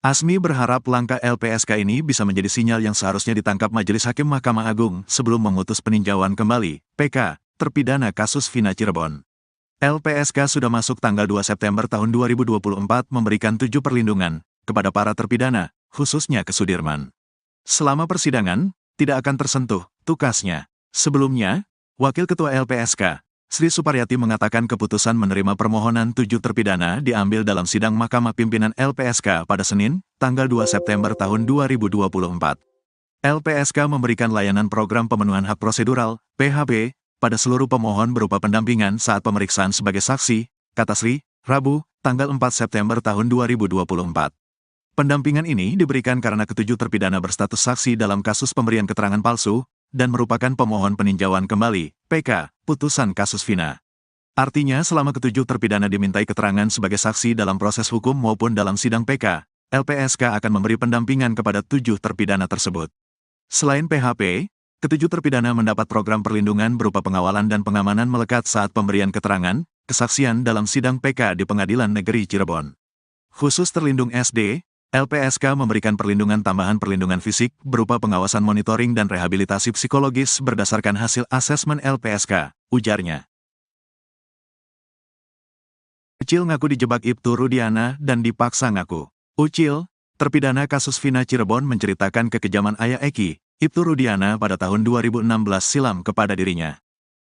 Asmi berharap langkah LPSK ini bisa menjadi sinyal yang seharusnya ditangkap Majelis Hakim Mahkamah Agung sebelum memutus peninjauan kembali, PK, terpidana kasus Vina Cirebon. LPSK sudah masuk tanggal 2 September tahun 2024 memberikan 7 perlindungan kepada para terpidana, khususnya ke Sudirman. Selama persidangan, tidak akan tersentuh, tukasnya. Sebelumnya, Wakil Ketua LPSK, Sri Suparyati, mengatakan keputusan menerima permohonan 7 terpidana diambil dalam sidang Mahkamah Pimpinan LPSK pada Senin, tanggal 2 September tahun 2024. LPSK memberikan layanan program pemenuhan hak prosedural, PHP, pada seluruh pemohon berupa pendampingan saat pemeriksaan sebagai saksi, kata Sri, Rabu, tanggal 4 September tahun 2024. Pendampingan ini diberikan karena ketujuh terpidana berstatus saksi dalam kasus pemberian keterangan palsu, dan merupakan pemohon peninjauan kembali, PK, putusan kasus Vina. Artinya selama ketujuh terpidana dimintai keterangan sebagai saksi dalam proses hukum maupun dalam sidang PK, LPSK akan memberi pendampingan kepada 7 terpidana tersebut. Selain PHP, ketujuh terpidana mendapat program perlindungan berupa pengawalan dan pengamanan melekat saat pemberian keterangan, Kesaksian dalam sidang PK di Pengadilan Negeri Cirebon. Khusus terlindung SD, LPSK memberikan perlindungan tambahan perlindungan fisik berupa pengawasan monitoring dan rehabilitasi psikologis berdasarkan hasil asesmen LPSK, ujarnya. Ucil ngaku dijebak Ibtu Rudiana dan dipaksa ngaku. Ucil, terpidana kasus Vina Cirebon menceritakan kekejaman ayah Eki, Ibtu Rudiana pada tahun 2016 silam kepada dirinya.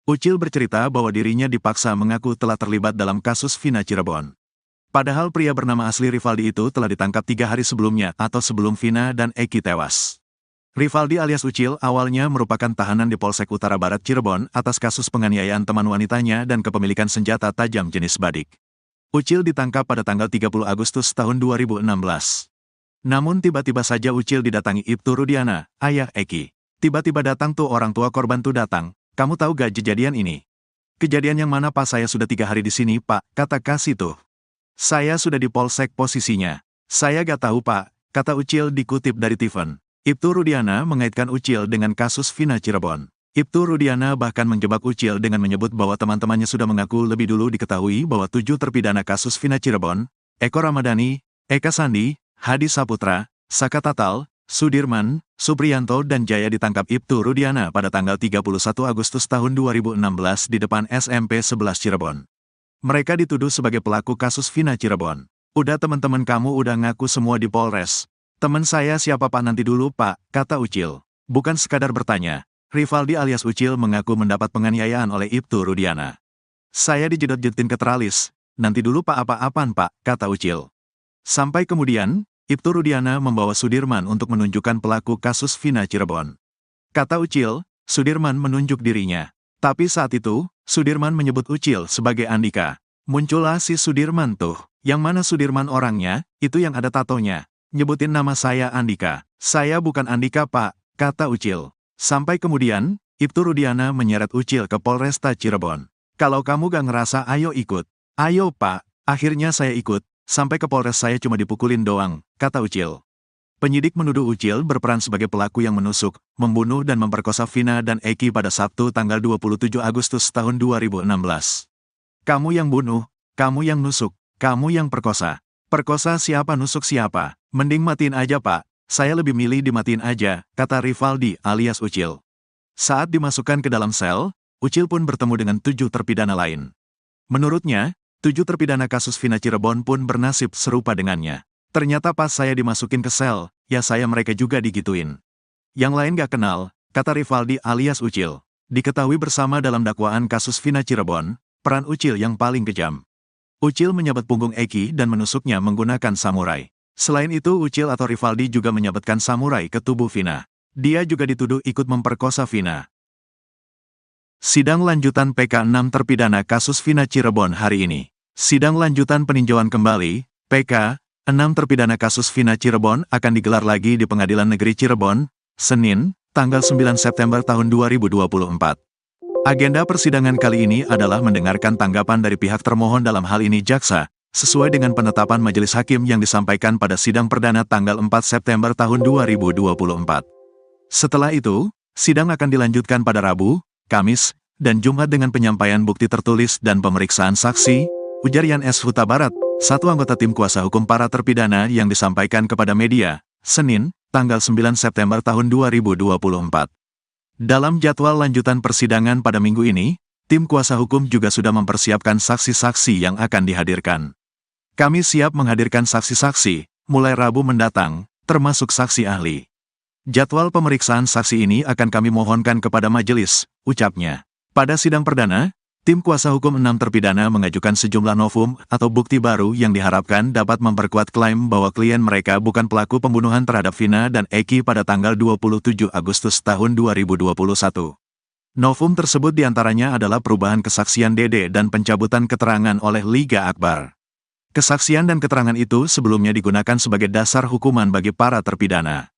Ucil bercerita bahwa dirinya dipaksa mengaku telah terlibat dalam kasus Vina Cirebon. Padahal pria bernama asli Rivaldi itu telah ditangkap 3 hari sebelumnya atau sebelum Vina dan Eki tewas. Rivaldi alias Ucil awalnya merupakan tahanan di Polsek Utara Barat Cirebon atas kasus penganiayaan teman wanitanya dan kepemilikan senjata tajam jenis badik. Ucil ditangkap pada tanggal 30 Agustus tahun 2016. Namun tiba-tiba saja Ucil didatangi Ibtu Rudiana, ayah Eki. Tiba-tiba datang tuh orang tua korban tuh datang, kamu tahu gak kejadian ini? Kejadian yang mana Pak? Saya sudah 3 hari di sini Pak, kata Kasih tuh. Saya sudah di Polsek posisinya. Saya gak tahu Pak, kata Ucil dikutip dari Tiffen. Ibtu Rudiana mengaitkan Ucil dengan kasus Vina Cirebon. Ibtu Rudiana bahkan menjebak Ucil dengan menyebut bahwa teman-temannya sudah mengaku lebih dulu diketahui bahwa 7 terpidana kasus Vina Cirebon, Eko Ramadhani, Eka Sandi, Hadi Saputra, Saka Tatal, Sudirman, Supriyanto dan Jaya ditangkap Ibtu Rudiana pada tanggal 31 Agustus tahun 2016 di depan SMP 11 Cirebon. Mereka dituduh sebagai pelaku kasus Vina Cirebon. Udah teman-teman kamu udah ngaku semua di Polres. Teman saya siapa Pak? Nanti dulu Pak, kata Ucil. Bukan sekadar bertanya. Rivaldi alias Ucil mengaku mendapat penganiayaan oleh Ibtu Rudiana. Saya dijedot-jedotin ke teralis. Nanti dulu Pak, apa-apaan Pak, kata Ucil. Sampai kemudian, Ibtu Rudiana membawa Sudirman untuk menunjukkan pelaku kasus Vina Cirebon. Kata Ucil, Sudirman menunjuk dirinya. Tapi saat itu, Sudirman menyebut Ucil sebagai Andika. Muncullah si Sudirman tuh. Yang mana Sudirman orangnya, itu yang ada tatonya. Nyebutin nama saya Andika. Saya bukan Andika Pak, kata Ucil. Sampai kemudian, Ibtu Rudiana menyeret Ucil ke Polresta Cirebon. Kalau kamu gak ngerasa ayo ikut. Ayo Pak, akhirnya saya ikut. Sampai ke Polres saya cuma dipukulin doang, kata Ucil. Penyidik menuduh Ucil berperan sebagai pelaku yang menusuk, membunuh dan memperkosa Vina dan Eki pada Sabtu tanggal 27 Agustus tahun 2016. Kamu yang bunuh, kamu yang nusuk, kamu yang perkosa. Perkosa siapa, nusuk siapa? Mending matiin aja Pak. Saya lebih milih dimatiin aja, kata Rivaldi alias Ucil. Saat dimasukkan ke dalam sel, Ucil pun bertemu dengan 7 terpidana lain. Menurutnya, 7 terpidana kasus Vina Cirebon pun bernasib serupa dengannya. Ternyata pas saya dimasukin ke sel, ya saya mereka juga digituin. Yang lain gak kenal, kata Rivaldi alias Ucil. Diketahui bersama dalam dakwaan kasus Vina Cirebon, peran Ucil yang paling kejam. Ucil menyabet punggung Eki dan menusuknya menggunakan samurai. Selain itu Ucil atau Rivaldi juga menyabetkan samurai ke tubuh Vina. Dia juga dituduh ikut memperkosa Vina. Sidang lanjutan PK 6 terpidana kasus Vina Cirebon hari ini. Sidang lanjutan peninjauan kembali, PK, 6 terpidana kasus Vina Cirebon akan digelar lagi di Pengadilan Negeri Cirebon, Senin, tanggal 9 September tahun 2024. Agenda persidangan kali ini adalah mendengarkan tanggapan dari pihak termohon dalam hal ini jaksa, sesuai dengan penetapan majelis hakim yang disampaikan pada sidang perdana tanggal 4 September tahun 2024. Setelah itu, sidang akan dilanjutkan pada Rabu, Kamis, dan Jumat dengan penyampaian bukti tertulis dan pemeriksaan saksi, ujar Yan S. Huta Barat, satu anggota tim kuasa hukum para terpidana yang disampaikan kepada media, Senin, tanggal 9 September tahun 2024. Dalam jadwal lanjutan persidangan pada minggu ini, tim kuasa hukum juga sudah mempersiapkan saksi-saksi yang akan dihadirkan. Kami siap menghadirkan saksi-saksi, mulai Rabu mendatang, termasuk saksi ahli. Jadwal pemeriksaan saksi ini akan kami mohonkan kepada majelis, ucapnya. Pada sidang perdana, tim kuasa hukum 6 terpidana mengajukan sejumlah novum atau bukti baru yang diharapkan dapat memperkuat klaim bahwa klien mereka bukan pelaku pembunuhan terhadap Vina dan Eki pada tanggal 27 Agustus tahun 2021. Novum tersebut diantaranya adalah perubahan kesaksian Dede dan pencabutan keterangan oleh Liga Akbar. Kesaksian dan keterangan itu sebelumnya digunakan sebagai dasar hukuman bagi para terpidana.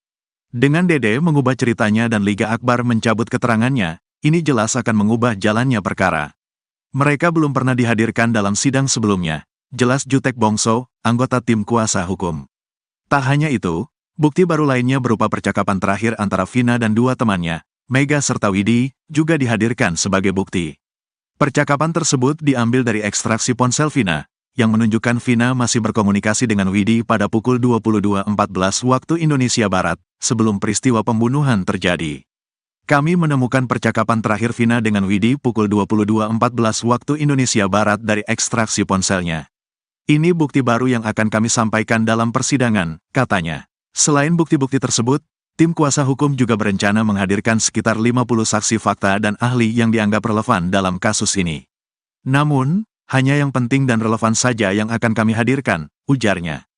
Dengan Dede mengubah ceritanya dan Liga Akbar mencabut keterangannya, ini jelas akan mengubah jalannya perkara. Mereka belum pernah dihadirkan dalam sidang sebelumnya, jelas Jutek Bongso, anggota tim kuasa hukum. Tak hanya itu, bukti baru lainnya berupa percakapan terakhir antara Vina dan 2 temannya, Mega serta Widi, juga dihadirkan sebagai bukti. Percakapan tersebut diambil dari ekstraksi ponsel Vina, yang menunjukkan Vina masih berkomunikasi dengan Widi pada pukul 22.14 waktu Indonesia Barat, sebelum peristiwa pembunuhan terjadi. Kami menemukan percakapan terakhir Vina dengan Widi pukul 22.14 waktu Indonesia Barat dari ekstraksi ponselnya. Ini bukti baru yang akan kami sampaikan dalam persidangan, katanya. Selain bukti-bukti tersebut, tim kuasa hukum juga berencana menghadirkan sekitar 50 saksi fakta dan ahli yang dianggap relevan dalam kasus ini. Namun, hanya yang penting dan relevan saja yang akan kami hadirkan, ujarnya.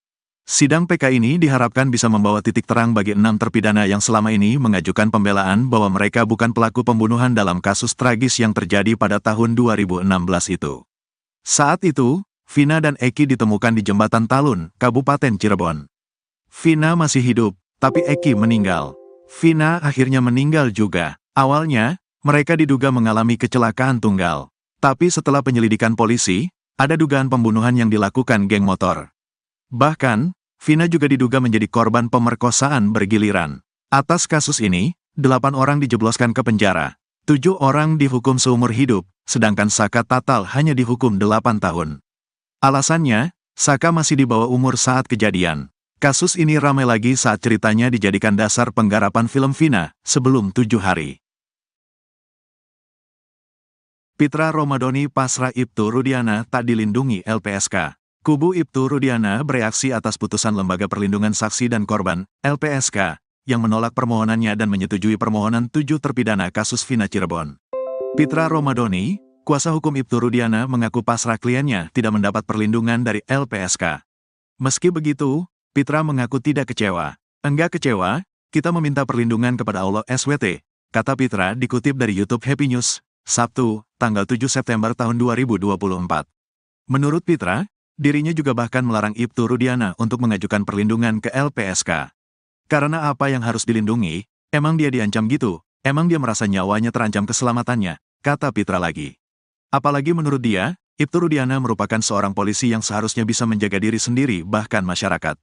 Sidang PK ini diharapkan bisa membawa titik terang bagi 6 terpidana yang selama ini mengajukan pembelaan bahwa mereka bukan pelaku pembunuhan dalam kasus tragis yang terjadi pada tahun 2016 itu. Saat itu, Vina dan Eki ditemukan di Jembatan Talun, Kabupaten Cirebon. Vina masih hidup, tapi Eki meninggal. Vina akhirnya meninggal juga. Awalnya, mereka diduga mengalami kecelakaan tunggal. Tapi setelah penyelidikan polisi, ada dugaan pembunuhan yang dilakukan geng motor. Bahkan, Vina juga diduga menjadi korban pemerkosaan bergiliran. Atas kasus ini, 8 orang dijebloskan ke penjara. 7 orang dihukum seumur hidup, sedangkan Saka Tatal hanya dihukum 8 tahun. Alasannya, Saka masih di bawah umur saat kejadian. Kasus ini ramai lagi saat ceritanya dijadikan dasar penggarapan film Vina sebelum 7 hari. Pitra Romadhoni pasrah Ibtu Rudiana tak dilindungi LPSK. Kubu Ibtu Rudiana bereaksi atas putusan Lembaga Perlindungan Saksi dan Korban, LPSK, yang menolak permohonannya dan menyetujui permohonan 7 terpidana kasus Vina Cirebon. Pitra Romadhoni, kuasa hukum Ibtu Rudiana, mengaku pasrah kliennya tidak mendapat perlindungan dari LPSK. Meski begitu, Pitra mengaku tidak kecewa. Enggak kecewa, kita meminta perlindungan kepada Allah SWT, kata Pitra dikutip dari YouTube Happy News, Sabtu, tanggal 7 September tahun 2024. Menurut Pitra, dirinya juga bahkan melarang Ibtu Rudiana untuk mengajukan perlindungan ke LPSK. Karena apa yang harus dilindungi, emang dia diancam gitu, emang dia merasa nyawanya terancam keselamatannya, kata Pitra lagi. Apalagi menurut dia, Ibtu Rudiana merupakan seorang polisi yang seharusnya bisa menjaga diri sendiri bahkan masyarakat.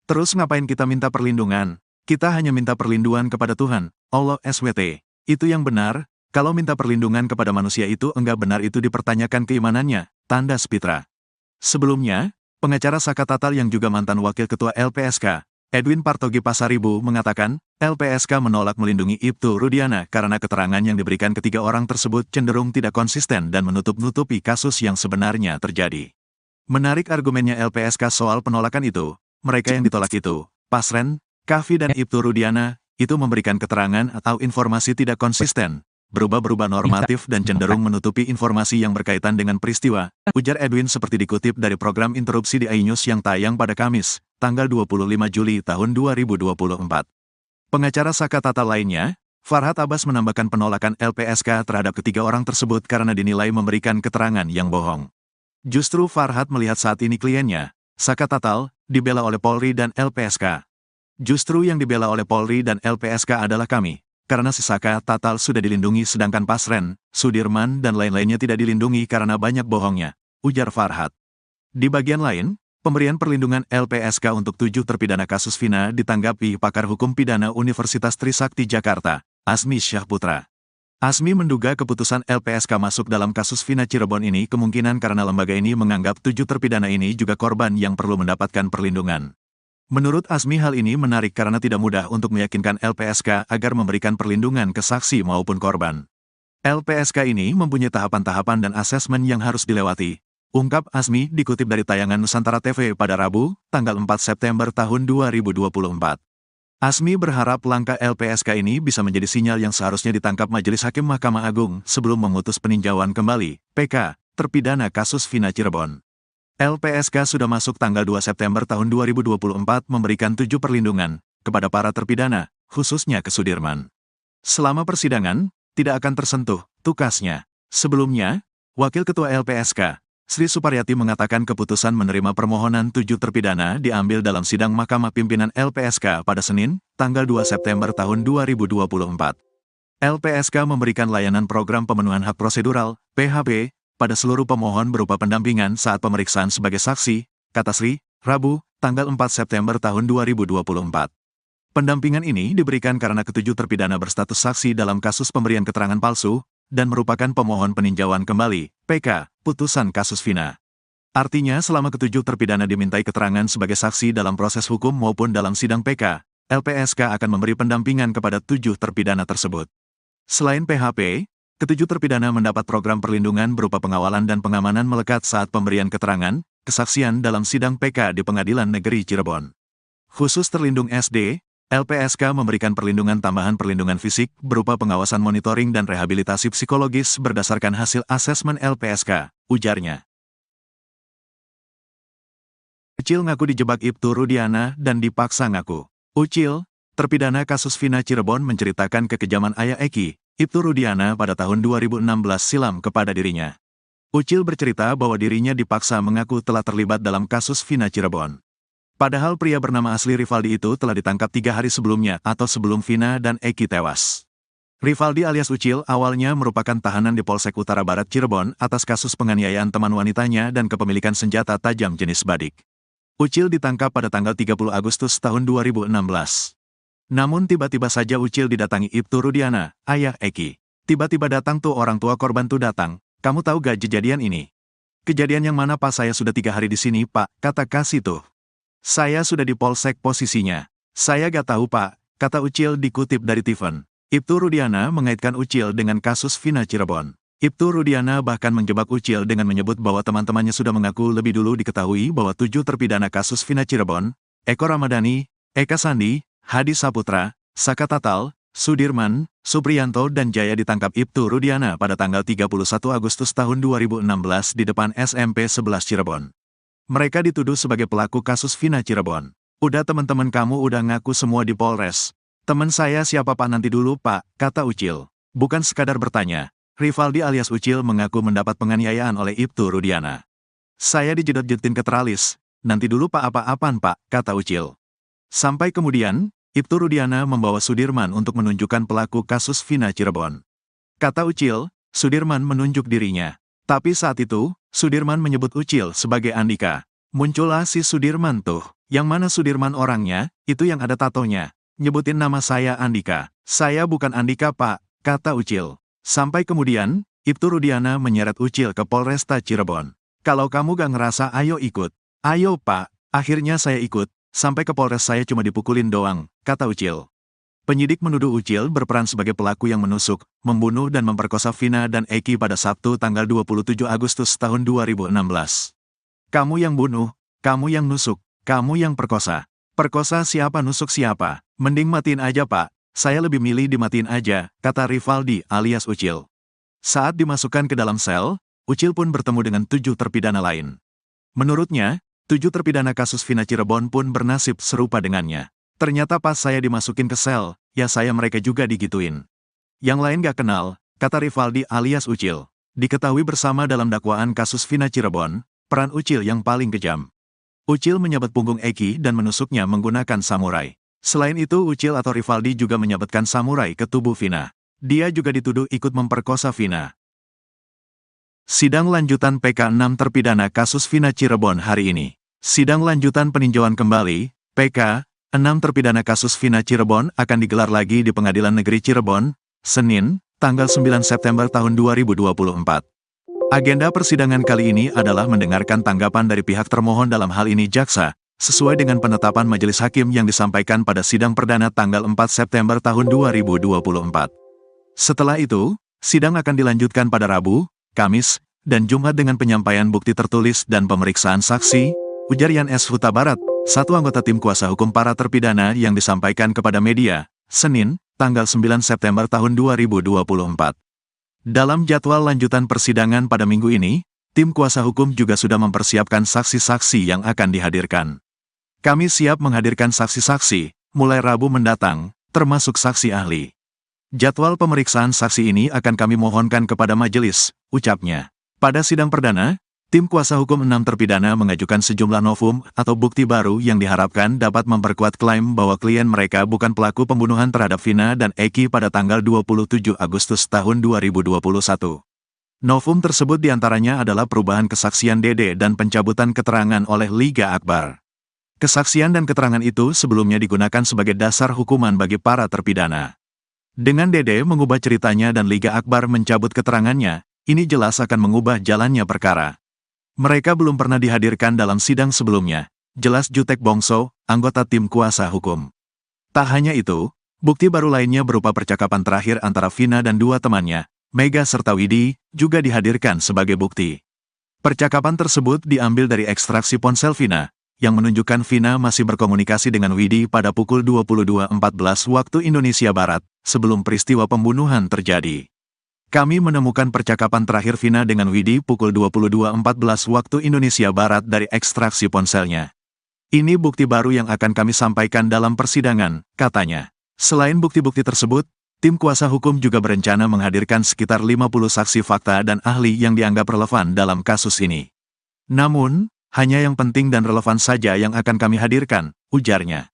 Terus ngapain kita minta perlindungan? Kita hanya minta perlindungan kepada Tuhan, Allah SWT. Itu yang benar, kalau minta perlindungan kepada manusia itu enggak benar itu dipertanyakan keimanannya, tandas Pitra. Sebelumnya, pengacara Saka Tatal yang juga mantan wakil ketua LPSK, Edwin Partogi Pasaribu, mengatakan, LPSK menolak melindungi Ibtu Rudiana karena keterangan yang diberikan ketiga orang tersebut cenderung tidak konsisten dan menutup-nutupi kasus yang sebenarnya terjadi. Menarik argumennya LPSK soal penolakan itu, mereka yang ditolak itu, Pasren, Kavi dan Ibtu Rudiana, itu memberikan keterangan atau informasi tidak konsisten, berubah-berubah normatif dan cenderung menutupi informasi yang berkaitan dengan peristiwa, ujar Edwin seperti dikutip dari program interupsi di iNews yang tayang pada Kamis, tanggal 25 Juli tahun 2024. Pengacara Saka Tatal lainnya, Farhad Abbas, menambahkan penolakan LPSK terhadap ketiga orang tersebut karena dinilai memberikan keterangan yang bohong. Justru Farhad melihat saat ini kliennya, Saka Tatal, dibela oleh Polri dan LPSK. Justru yang dibela oleh Polri dan LPSK adalah kami, karena si Saka Tatal sudah dilindungi sedangkan Pasren, Sudirman dan lain-lainnya tidak dilindungi karena banyak bohongnya, ujar Farhad. Di bagian lain, pemberian perlindungan LPSK untuk 7 terpidana kasus Vina ditanggapi pakar hukum pidana Universitas Trisakti Jakarta, Asmi Syahputra. Asmi menduga keputusan LPSK masuk dalam kasus Vina Cirebon ini kemungkinan karena lembaga ini menganggap 7 terpidana ini juga korban yang perlu mendapatkan perlindungan. Menurut Asmi, hal ini menarik karena tidak mudah untuk meyakinkan LPSK agar memberikan perlindungan ke saksi maupun korban. LPSK ini mempunyai tahapan-tahapan dan asesmen yang harus dilewati, ungkap Asmi dikutip dari tayangan Nusantara TV pada Rabu, tanggal 4 September tahun 2024. Asmi berharap langkah LPSK ini bisa menjadi sinyal yang seharusnya ditangkap Majelis Hakim Mahkamah Agung sebelum memutus peninjauan kembali, PK, terpidana kasus Vina Cirebon. LPSK sudah masuk tanggal 2 September tahun 2024 memberikan 7 perlindungan kepada para terpidana, khususnya ke Sudirman. Selama persidangan, tidak akan tersentuh, tukasnya. Sebelumnya, Wakil Ketua LPSK, Sri Suparyati, mengatakan keputusan menerima permohonan 7 terpidana diambil dalam sidang Mahkamah Pimpinan LPSK pada Senin, tanggal 2 September tahun 2024. LPSK memberikan layanan program pemenuhan hak prosedural, PHP, pada seluruh pemohon berupa pendampingan saat pemeriksaan sebagai saksi, kata Sri, Rabu, tanggal 4 September tahun 2024. Pendampingan ini diberikan karena ketujuh terpidana berstatus saksi dalam kasus pemberian keterangan palsu, dan merupakan pemohon peninjauan kembali, PK, putusan kasus Vina. Artinya selama ketujuh terpidana dimintai keterangan sebagai saksi dalam proses hukum maupun dalam sidang PK, LPSK akan memberi pendampingan kepada 7 terpidana tersebut. Selain PHP, ketujuh terpidana mendapat program perlindungan berupa pengawalan dan pengamanan melekat saat pemberian keterangan, kesaksian dalam sidang PK di Pengadilan Negeri Cirebon. Khusus terlindung SD, LPSK memberikan perlindungan tambahan perlindungan fisik berupa pengawasan monitoring dan rehabilitasi psikologis berdasarkan hasil asesmen LPSK, ujarnya. Ucil ngaku dijebak Ibtu Rudiana dan dipaksa ngaku. Ucil, terpidana kasus Vina Cirebon menceritakan kekejaman ayah Eki, Ibtu Rudiana pada tahun 2016 silam kepada dirinya. Ucil bercerita bahwa dirinya dipaksa mengaku telah terlibat dalam kasus Vina Cirebon. Padahal pria bernama asli Rivaldi itu telah ditangkap 3 hari sebelumnya atau sebelum Vina dan Eki tewas. Rivaldi alias Ucil awalnya merupakan tahanan di Polsek Utara Barat Cirebon atas kasus penganiayaan teman wanitanya dan kepemilikan senjata tajam jenis badik. Ucil ditangkap pada tanggal 30 Agustus tahun 2016. Namun tiba-tiba saja Ucil didatangi Ibtu Rudiana, ayah Eki. Tiba-tiba datang tuh orang tua korban tuh datang, kamu tahu gak kejadian ini? Kejadian yang mana Pak? Saya sudah 3 hari di sini Pak, kata Kasih tuh. Saya sudah di Polsek posisinya. Saya gak tahu Pak, kata Ucil dikutip dari Tiffen. Ibtu Rudiana mengaitkan Ucil dengan kasus Vina Cirebon. Ibtu Rudiana bahkan menjebak Ucil dengan menyebut bahwa teman-temannya sudah mengaku lebih dulu diketahui bahwa 7 terpidana kasus Vina Cirebon, Eko Ramadhani, Eka Sandi, Hadi Saputra, Saka Tatal, Sudirman, Supriyanto dan Jaya ditangkap Ibtu Rudiana pada tanggal 31 Agustus tahun 2016 di depan SMP 11 Cirebon. Mereka dituduh sebagai pelaku kasus Vina Cirebon. Udah teman-teman kamu udah ngaku semua di Polres. Teman saya siapa Pak? Nanti dulu Pak, kata Ucil. Bukan sekadar bertanya, Rivaldi alias Ucil mengaku mendapat penganiayaan oleh Ibtu Rudiana. Saya dijedot-jedotin ke teralis. Nanti dulu Pak. Apa-apaan Pak, kata Ucil. Sampai kemudian, Ibtu Rudiana membawa Sudirman untuk menunjukkan pelaku kasus Vina Cirebon. Kata Ucil, Sudirman menunjuk dirinya. Tapi saat itu, Sudirman menyebut Ucil sebagai Andika. Muncullah si Sudirman tuh. Yang mana Sudirman orangnya? Itu yang ada tatonya. Nyebutin nama saya Andika. Saya bukan Andika Pak, kata Ucil. Sampai kemudian, Ibtu Rudiana menyeret Ucil ke Polresta Cirebon. Kalau kamu gak ngerasa ayo ikut. Ayo Pak, akhirnya saya ikut. Sampai ke Polres saya cuma dipukulin doang, kata Ucil. Penyidik menuduh Ucil berperan sebagai pelaku yang menusuk, membunuh dan memperkosa Vina dan Eki pada Sabtu tanggal 27 Agustus tahun 2016. Kamu yang bunuh, kamu yang nusuk, kamu yang perkosa. Perkosa siapa nusuk siapa? Mending matiin aja Pak, saya lebih milih dimatiin aja, kata Rivaldi alias Ucil. Saat dimasukkan ke dalam sel, Ucil pun bertemu dengan 7 terpidana lain. Menurutnya, 7 terpidana kasus Vina Cirebon pun bernasib serupa dengannya. Ternyata pas saya dimasukin ke sel, ya saya mereka juga digituin. Yang lain gak kenal, kata Rivaldi alias Ucil. Diketahui bersama dalam dakwaan kasus Vina Cirebon, peran Ucil yang paling kejam. Ucil menyabet punggung Eki dan menusuknya menggunakan samurai. Selain itu Ucil atau Rivaldi juga menyabetkan samurai ke tubuh Vina. Dia juga dituduh ikut memperkosa Vina. Sidang lanjutan PK 6 terpidana kasus Vina Cirebon hari ini. Sidang lanjutan peninjauan kembali, PK 6 terpidana kasus Vina Cirebon akan digelar lagi di Pengadilan Negeri Cirebon, Senin, tanggal 9 September tahun 2024. Agenda persidangan kali ini adalah mendengarkan tanggapan dari pihak termohon dalam hal ini jaksa, sesuai dengan penetapan majelis hakim yang disampaikan pada sidang perdana tanggal 4 September tahun 2024. Setelah itu, sidang akan dilanjutkan pada Rabu, Kamis, dan Jumat dengan penyampaian bukti tertulis dan pemeriksaan saksi, ujar Yan S. Huta Barat, satu anggota tim kuasa hukum para terpidana yang disampaikan kepada media, Senin, tanggal 9 September tahun 2024. Dalam jadwal lanjutan persidangan pada minggu ini, tim kuasa hukum juga sudah mempersiapkan saksi-saksi yang akan dihadirkan. Kami siap menghadirkan saksi-saksi, mulai Rabu mendatang, termasuk saksi ahli. Jadwal pemeriksaan saksi ini akan kami mohonkan kepada majelis, ucapnya. Pada sidang perdana, tim kuasa hukum 6 terpidana mengajukan sejumlah novum atau bukti baru yang diharapkan dapat memperkuat klaim bahwa klien mereka bukan pelaku pembunuhan terhadap Vina dan Eki pada tanggal 27 Agustus tahun 2021. Novum tersebut diantaranya adalah perubahan kesaksian Dede dan pencabutan keterangan oleh Liga Akbar. Kesaksian dan keterangan itu sebelumnya digunakan sebagai dasar hukuman bagi para terpidana. Dengan Dede mengubah ceritanya dan Liga Akbar mencabut keterangannya, ini jelas akan mengubah jalannya perkara. Mereka belum pernah dihadirkan dalam sidang sebelumnya, jelas Jutek Bongso, anggota tim kuasa hukum. Tak hanya itu, bukti baru lainnya berupa percakapan terakhir antara Vina dan dua temannya, Mega serta Widi, juga dihadirkan sebagai bukti. Percakapan tersebut diambil dari ekstraksi ponsel Vina, yang menunjukkan Vina masih berkomunikasi dengan Widi pada pukul 22.14 waktu Indonesia Barat, sebelum peristiwa pembunuhan terjadi. Kami menemukan percakapan terakhir Vina dengan Widi pukul 22.14 waktu Indonesia Barat dari ekstraksi ponselnya. Ini bukti baru yang akan kami sampaikan dalam persidangan, katanya. Selain bukti-bukti tersebut, tim kuasa hukum juga berencana menghadirkan sekitar 50 saksi fakta dan ahli yang dianggap relevan dalam kasus ini. Namun, hanya yang penting dan relevan saja yang akan kami hadirkan, ujarnya.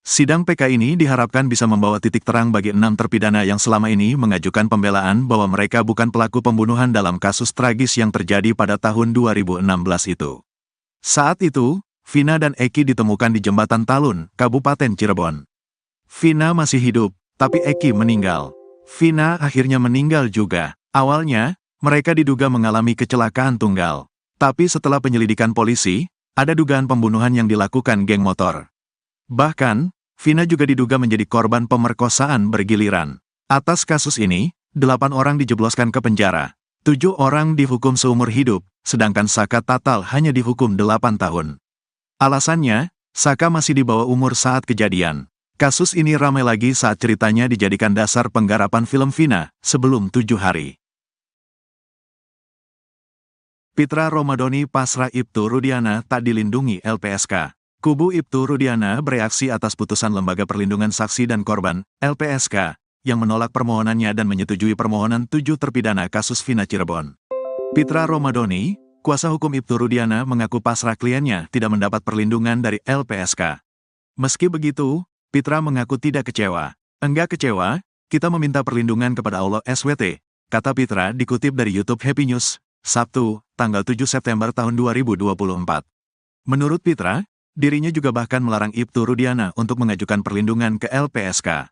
Sidang PK ini diharapkan bisa membawa titik terang bagi 6 terpidana yang selama ini mengajukan pembelaan bahwa mereka bukan pelaku pembunuhan dalam kasus tragis yang terjadi pada tahun 2016 itu. Saat itu, Vina dan Eki ditemukan di Jembatan Talun, Kabupaten Cirebon. Vina masih hidup, tapi Eki meninggal. Vina akhirnya meninggal juga. Awalnya, mereka diduga mengalami kecelakaan tunggal. Tapi setelah penyelidikan polisi, ada dugaan pembunuhan yang dilakukan geng motor. Bahkan, Vina juga diduga menjadi korban pemerkosaan bergiliran. Atas kasus ini, 8 orang dijebloskan ke penjara. 7 orang dihukum seumur hidup, sedangkan Saka Tatal hanya dihukum 8 tahun. Alasannya, Saka masih di bawah umur saat kejadian. Kasus ini ramai lagi saat ceritanya dijadikan dasar penggarapan film Vina, sebelum 7 hari. Pitra Romadhoni pasrah Ibtu Rudiana tak dilindungi LPSK. Kubu Ibtu Rudiana bereaksi atas putusan Lembaga Perlindungan Saksi dan Korban, LPSK, yang menolak permohonannya dan menyetujui permohonan 7 terpidana kasus Vina Cirebon. Pitra Romadhoni, kuasa hukum Ibtu Rudiana, mengaku pasrah kliennya tidak mendapat perlindungan dari LPSK. Meski begitu, Pitra mengaku tidak kecewa. Enggak kecewa, kita meminta perlindungan kepada Allah SWT, kata Pitra dikutip dari YouTube Happy News, Sabtu, tanggal 7 September tahun 2024. Menurut Pitra, dirinya juga bahkan melarang Ibtu Rudiana untuk mengajukan perlindungan ke LPSK.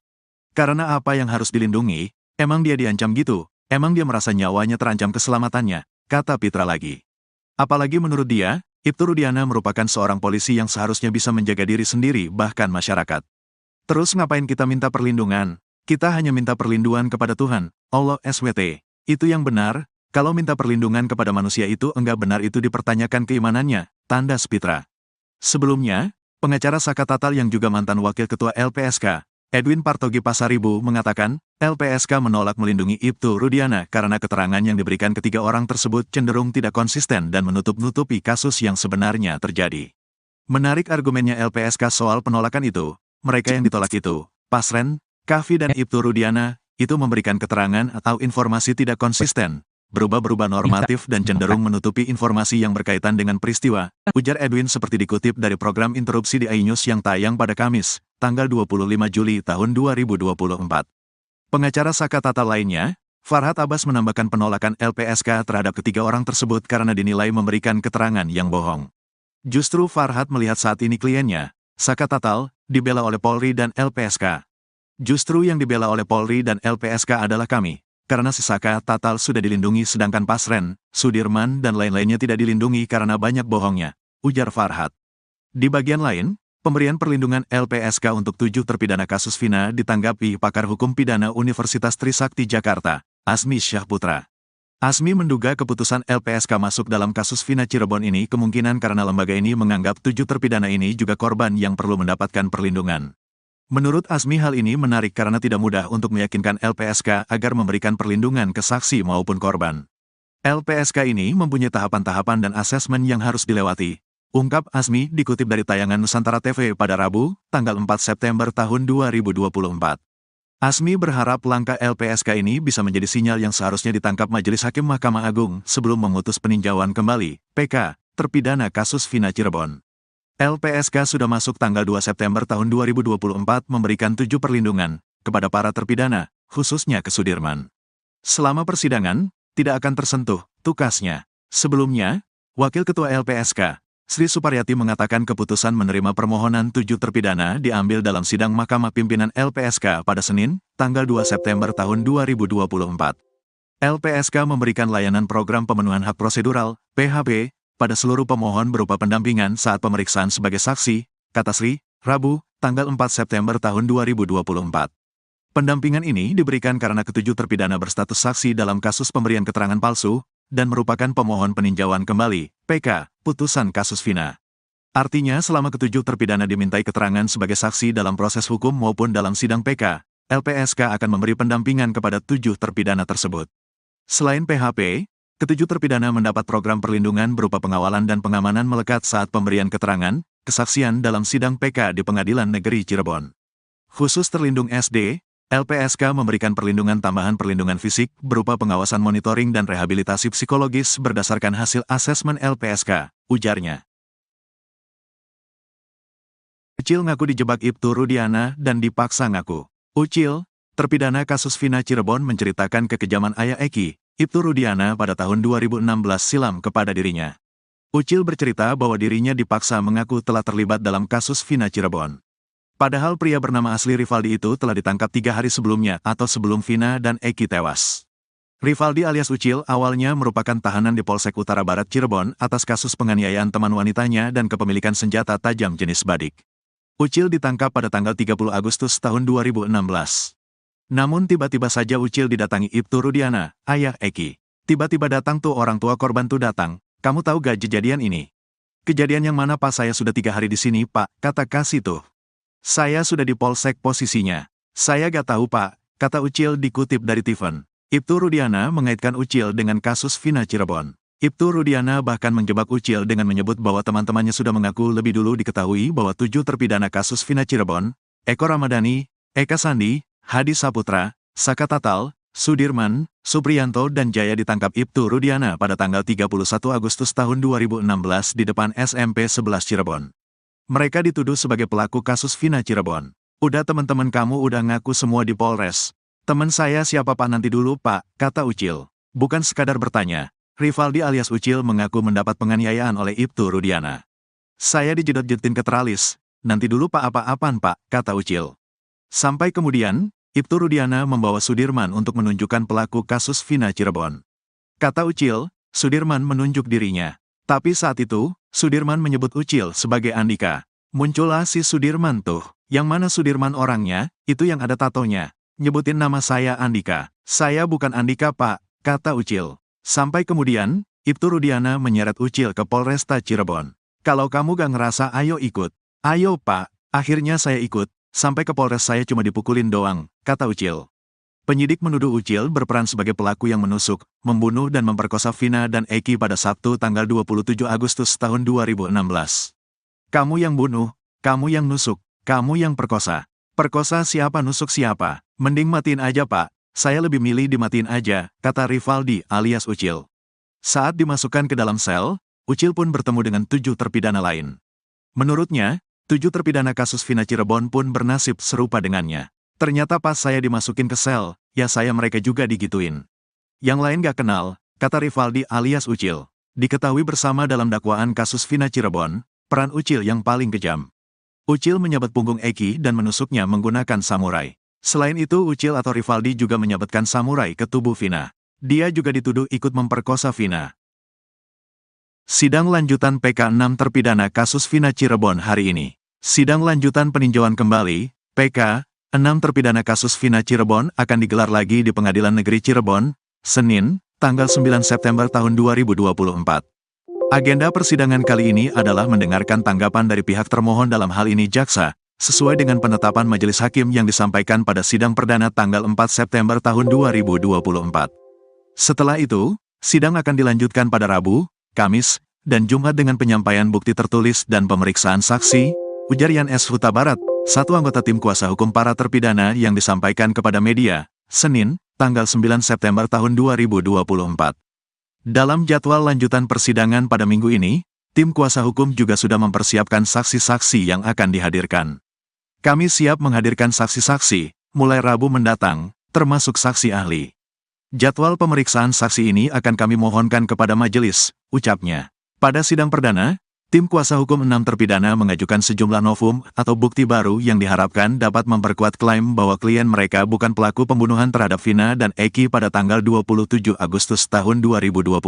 Karena apa yang harus dilindungi, emang dia diancam gitu, emang dia merasa nyawanya terancam keselamatannya, kata Pitra lagi. Apalagi menurut dia, Ibtu Rudiana merupakan seorang polisi yang seharusnya bisa menjaga diri sendiri bahkan masyarakat. Terus ngapain kita minta perlindungan? Kita hanya minta perlindungan kepada Tuhan, Allah SWT. Itu yang benar, kalau minta perlindungan kepada manusia itu enggak benar itu dipertanyakan keimanannya, tandas Pitra. Sebelumnya, pengacara Saka Tatal yang juga mantan wakil ketua LPSK, Edwin Partogi Pasaribu mengatakan, LPSK menolak melindungi Ibtu Rudiana karena keterangan yang diberikan ketiga orang tersebut cenderung tidak konsisten dan menutup-nutupi kasus yang sebenarnya terjadi. Menarik argumennya LPSK soal penolakan itu, mereka yang ditolak itu, Pasren, Kavi dan Ibtu Rudiana, itu memberikan keterangan atau informasi tidak konsisten, berubah-berubah normatif dan cenderung menutupi informasi yang berkaitan dengan peristiwa, ujar Edwin seperti dikutip dari program interupsi di iNews yang tayang pada Kamis, tanggal 25 Juli tahun 2024. Pengacara Saka Tatal lainnya, Farhad Abbas menambahkan penolakan LPSK terhadap ketiga orang tersebut karena dinilai memberikan keterangan yang bohong. Justru Farhad melihat saat ini kliennya, Saka Tatal, dibela oleh Polri dan LPSK. Justru yang dibela oleh Polri dan LPSK adalah kami. Karena si Saka Tatal sudah dilindungi sedangkan Pasren, Sudirman dan lain-lainnya tidak dilindungi karena banyak bohongnya, ujar Farhad. Di bagian lain, pemberian perlindungan LPSK untuk 7 terpidana kasus Vina ditanggapi pakar hukum pidana Universitas Trisakti Jakarta, Asmi Syahputra. Asmi menduga keputusan LPSK masuk dalam kasus Vina Cirebon ini kemungkinan karena lembaga ini menganggap 7 terpidana ini juga korban yang perlu mendapatkan perlindungan. Menurut Asmi hal ini menarik karena tidak mudah untuk meyakinkan LPSK agar memberikan perlindungan ke saksi maupun korban. LPSK ini mempunyai tahapan-tahapan dan asesmen yang harus dilewati, ungkap Asmi dikutip dari tayangan Nusantara TV pada Rabu, tanggal 4 September tahun 2024. Asmi berharap langkah LPSK ini bisa menjadi sinyal yang seharusnya ditangkap Majelis Hakim Mahkamah Agung sebelum memutus peninjauan kembali, PK, terpidana kasus Vina Cirebon. LPSK sudah masuk tanggal 2 September tahun 2024 memberikan 7 perlindungan kepada para terpidana, khususnya ke Sudirman. Selama persidangan, tidak akan tersentuh, tukasnya. Sebelumnya, Wakil Ketua LPSK, Sri Suparyati mengatakan keputusan menerima permohonan 7 terpidana diambil dalam sidang Mahkamah Pimpinan LPSK pada Senin, tanggal 2 September tahun 2024. LPSK memberikan layanan program pemenuhan hak prosedural, PHP, pada seluruh pemohon berupa pendampingan saat pemeriksaan sebagai saksi, kata Sri, Rabu, tanggal 4 September tahun 2024. Pendampingan ini diberikan karena ketujuh terpidana berstatus saksi dalam kasus pemberian keterangan palsu, dan merupakan pemohon peninjauan kembali, PK, putusan kasus Vina. Artinya selama ketujuh terpidana dimintai keterangan sebagai saksi dalam proses hukum maupun dalam sidang PK, LPSK akan memberi pendampingan kepada 7 terpidana tersebut. Selain PHP, ketujuh terpidana mendapat program perlindungan berupa pengawalan dan pengamanan melekat saat pemberian keterangan, kesaksian dalam sidang PK di Pengadilan Negeri Cirebon. Khusus terlindung SD, LPSK memberikan perlindungan tambahan perlindungan fisik berupa pengawasan monitoring dan rehabilitasi psikologis berdasarkan hasil asesmen LPSK, ujarnya. Ucil ngaku dijebak Ibtu Rudiana dan dipaksa ngaku. Ucil, terpidana kasus Vina Cirebon menceritakan kekejaman ayah Eki, Ibtu Rudiana pada tahun 2016 silam kepada dirinya. Ucil bercerita bahwa dirinya dipaksa mengaku telah terlibat dalam kasus Vina Cirebon. Padahal pria bernama asli Rivaldi itu telah ditangkap 3 hari sebelumnya atau sebelum Vina dan Eki tewas. Rivaldi alias Ucil awalnya merupakan tahanan di Polsek Utara Barat Cirebon atas kasus penganiayaan teman wanitanya dan kepemilikan senjata tajam jenis badik. Ucil ditangkap pada tanggal 30 Agustus tahun 2016. Namun tiba-tiba saja Ucil didatangi Ibtu Rudiana, ayah Eki. Tiba-tiba datang tuh orang tua korban tuh datang, kamu tahu gak kejadian ini? Kejadian yang mana Pak? Saya sudah 3 hari di sini Pak, kata Kasih tuh. Saya sudah di Polsek posisinya. Saya gak tahu Pak, kata Ucil dikutip dari Tiffen. Ibtu Rudiana mengaitkan Ucil dengan kasus Vina Cirebon. Ibtu Rudiana bahkan menjebak Ucil dengan menyebut bahwa teman-temannya sudah mengaku lebih dulu diketahui bahwa 7 terpidana kasus Vina Cirebon, Eko Ramadhani, Eka Sandi, Hadi Saputra, Saka Tatal, Sudirman, Supriyanto dan Jaya ditangkap Ibtu Rudiana pada tanggal 31 Agustus tahun 2016 di depan SMP 11 Cirebon. Mereka dituduh sebagai pelaku kasus Vina Cirebon. Udah teman-teman kamu udah ngaku semua di Polres. Teman saya siapa Pak? Nanti dulu Pak, kata Ucil. Bukan sekadar bertanya, Rivaldi alias Ucil mengaku mendapat penganiayaan oleh Ibtu Rudiana. Saya dijedot-jedotin ke teralis. Nanti dulu Pak, apa-apaan Pak, kata Ucil. Sampai kemudian, Ibtu Rudiana membawa Sudirman untuk menunjukkan pelaku kasus Vina Cirebon. Kata Ucil, Sudirman menunjuk dirinya. Tapi saat itu, Sudirman menyebut Ucil sebagai Andika. Muncullah si Sudirman tuh. Yang mana Sudirman orangnya, itu yang ada tatonya. Nyebutin nama saya Andika. Saya bukan Andika Pak, kata Ucil. Sampai kemudian, Ibtu Rudiana menyeret Ucil ke Polresta Cirebon. Kalau kamu gak ngerasa ayo ikut. Ayo Pak, akhirnya saya ikut. Sampai ke Polres saya cuma dipukulin doang, kata Ucil. Penyidik menuduh Ucil berperan sebagai pelaku yang menusuk, membunuh dan memperkosa Vina dan Eki pada Sabtu tanggal 27 Agustus tahun 2016. Kamu yang bunuh, kamu yang nusuk, kamu yang perkosa. Perkosa siapa, nusuk siapa? Mending matiin aja Pak, saya lebih milih dimatiin aja, kata Rivaldi alias Ucil. Saat dimasukkan ke dalam sel, Ucil pun bertemu dengan 7 terpidana lain. Menurutnya, 7 terpidana kasus Vina Cirebon pun bernasib serupa dengannya. Ternyata pas saya dimasukin ke sel, ya saya mereka juga digituin. Yang lain gak kenal, kata Rivaldi alias Ucil. Diketahui bersama dalam dakwaan kasus Vina Cirebon, peran Ucil yang paling kejam. Ucil menyabet punggung Eki dan menusuknya menggunakan samurai. Selain itu Ucil atau Rivaldi juga menyabetkan samurai ke tubuh Vina. Dia juga dituduh ikut memperkosa Vina. Sidang lanjutan PK 6 terpidana kasus Vina Cirebon hari ini. Sidang lanjutan peninjauan kembali, PK 6 terpidana kasus Vina Cirebon akan digelar lagi di Pengadilan Negeri Cirebon, Senin, tanggal 9 September tahun 2024. Agenda persidangan kali ini adalah mendengarkan tanggapan dari pihak termohon dalam hal ini jaksa, sesuai dengan penetapan majelis hakim yang disampaikan pada sidang perdana tanggal 4 September tahun 2024. Setelah itu, sidang akan dilanjutkan pada Rabu, Kamis, dan Jumat dengan penyampaian bukti tertulis dan pemeriksaan saksi, ujar Yan S. Huta Barat, satu anggota tim kuasa hukum para terpidana yang disampaikan kepada media, Senin, tanggal 9 September tahun 2024. Dalam jadwal lanjutan persidangan pada minggu ini, tim kuasa hukum juga sudah mempersiapkan saksi-saksi yang akan dihadirkan. Kami siap menghadirkan saksi-saksi, mulai Rabu mendatang, termasuk saksi ahli. Jadwal pemeriksaan saksi ini akan kami mohonkan kepada majelis, ucapnya. Pada sidang perdana, Tim kuasa hukum 6 terpidana mengajukan sejumlah novum atau bukti baru yang diharapkan dapat memperkuat klaim bahwa klien mereka bukan pelaku pembunuhan terhadap Vina dan Eki pada tanggal 27 Agustus tahun 2021.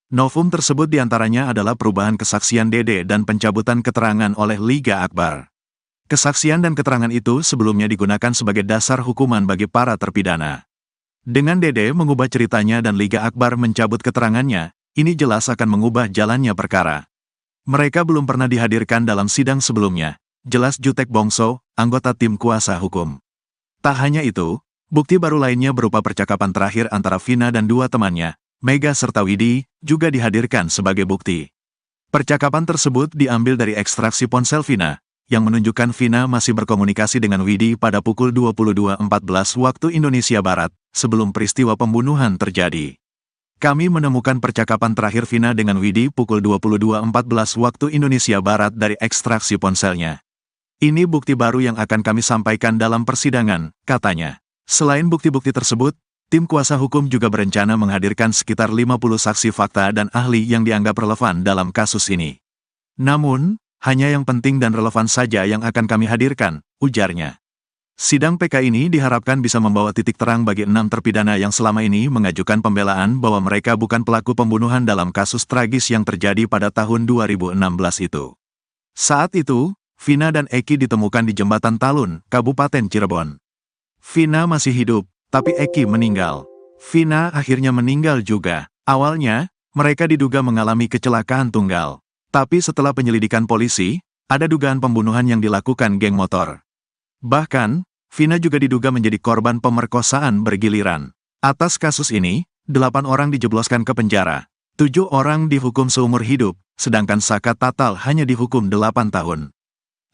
Novum tersebut diantaranya adalah perubahan kesaksian Dede dan pencabutan keterangan oleh Liga Akbar. Kesaksian dan keterangan itu sebelumnya digunakan sebagai dasar hukuman bagi para terpidana. Dengan Dede mengubah ceritanya dan Liga Akbar mencabut keterangannya, ini jelas akan mengubah jalannya perkara. Mereka belum pernah dihadirkan dalam sidang sebelumnya, jelas Jutek Bongso, anggota tim kuasa hukum. Tak hanya itu, bukti baru lainnya berupa percakapan terakhir antara Vina dan dua temannya, Mega serta Widi, juga dihadirkan sebagai bukti. Percakapan tersebut diambil dari ekstraksi ponsel Vina, yang menunjukkan Vina masih berkomunikasi dengan Widi pada pukul 22.14 waktu Indonesia Barat, sebelum peristiwa pembunuhan terjadi. Kami menemukan percakapan terakhir Vina dengan Widi pukul 22.14 waktu Indonesia Barat dari ekstraksi ponselnya. Ini bukti baru yang akan kami sampaikan dalam persidangan, katanya. Selain bukti-bukti tersebut, tim kuasa hukum juga berencana menghadirkan sekitar 50 saksi fakta dan ahli yang dianggap relevan dalam kasus ini. Namun, hanya yang penting dan relevan saja yang akan kami hadirkan, ujarnya. Sidang PK ini diharapkan bisa membawa titik terang bagi 6 terpidana yang selama ini mengajukan pembelaan bahwa mereka bukan pelaku pembunuhan dalam kasus tragis yang terjadi pada tahun 2016 itu. Saat itu, Vina dan Eki ditemukan di Jembatan Talun, Kabupaten Cirebon. Vina masih hidup, tapi Eki meninggal. Vina akhirnya meninggal juga. Awalnya, mereka diduga mengalami kecelakaan tunggal. Tapi setelah penyelidikan polisi, ada dugaan pembunuhan yang dilakukan geng motor. Bahkan, Vina juga diduga menjadi korban pemerkosaan bergiliran. Atas kasus ini, 8 orang dijebloskan ke penjara. 7 orang dihukum seumur hidup, sedangkan Saka Tatal hanya dihukum 8 tahun.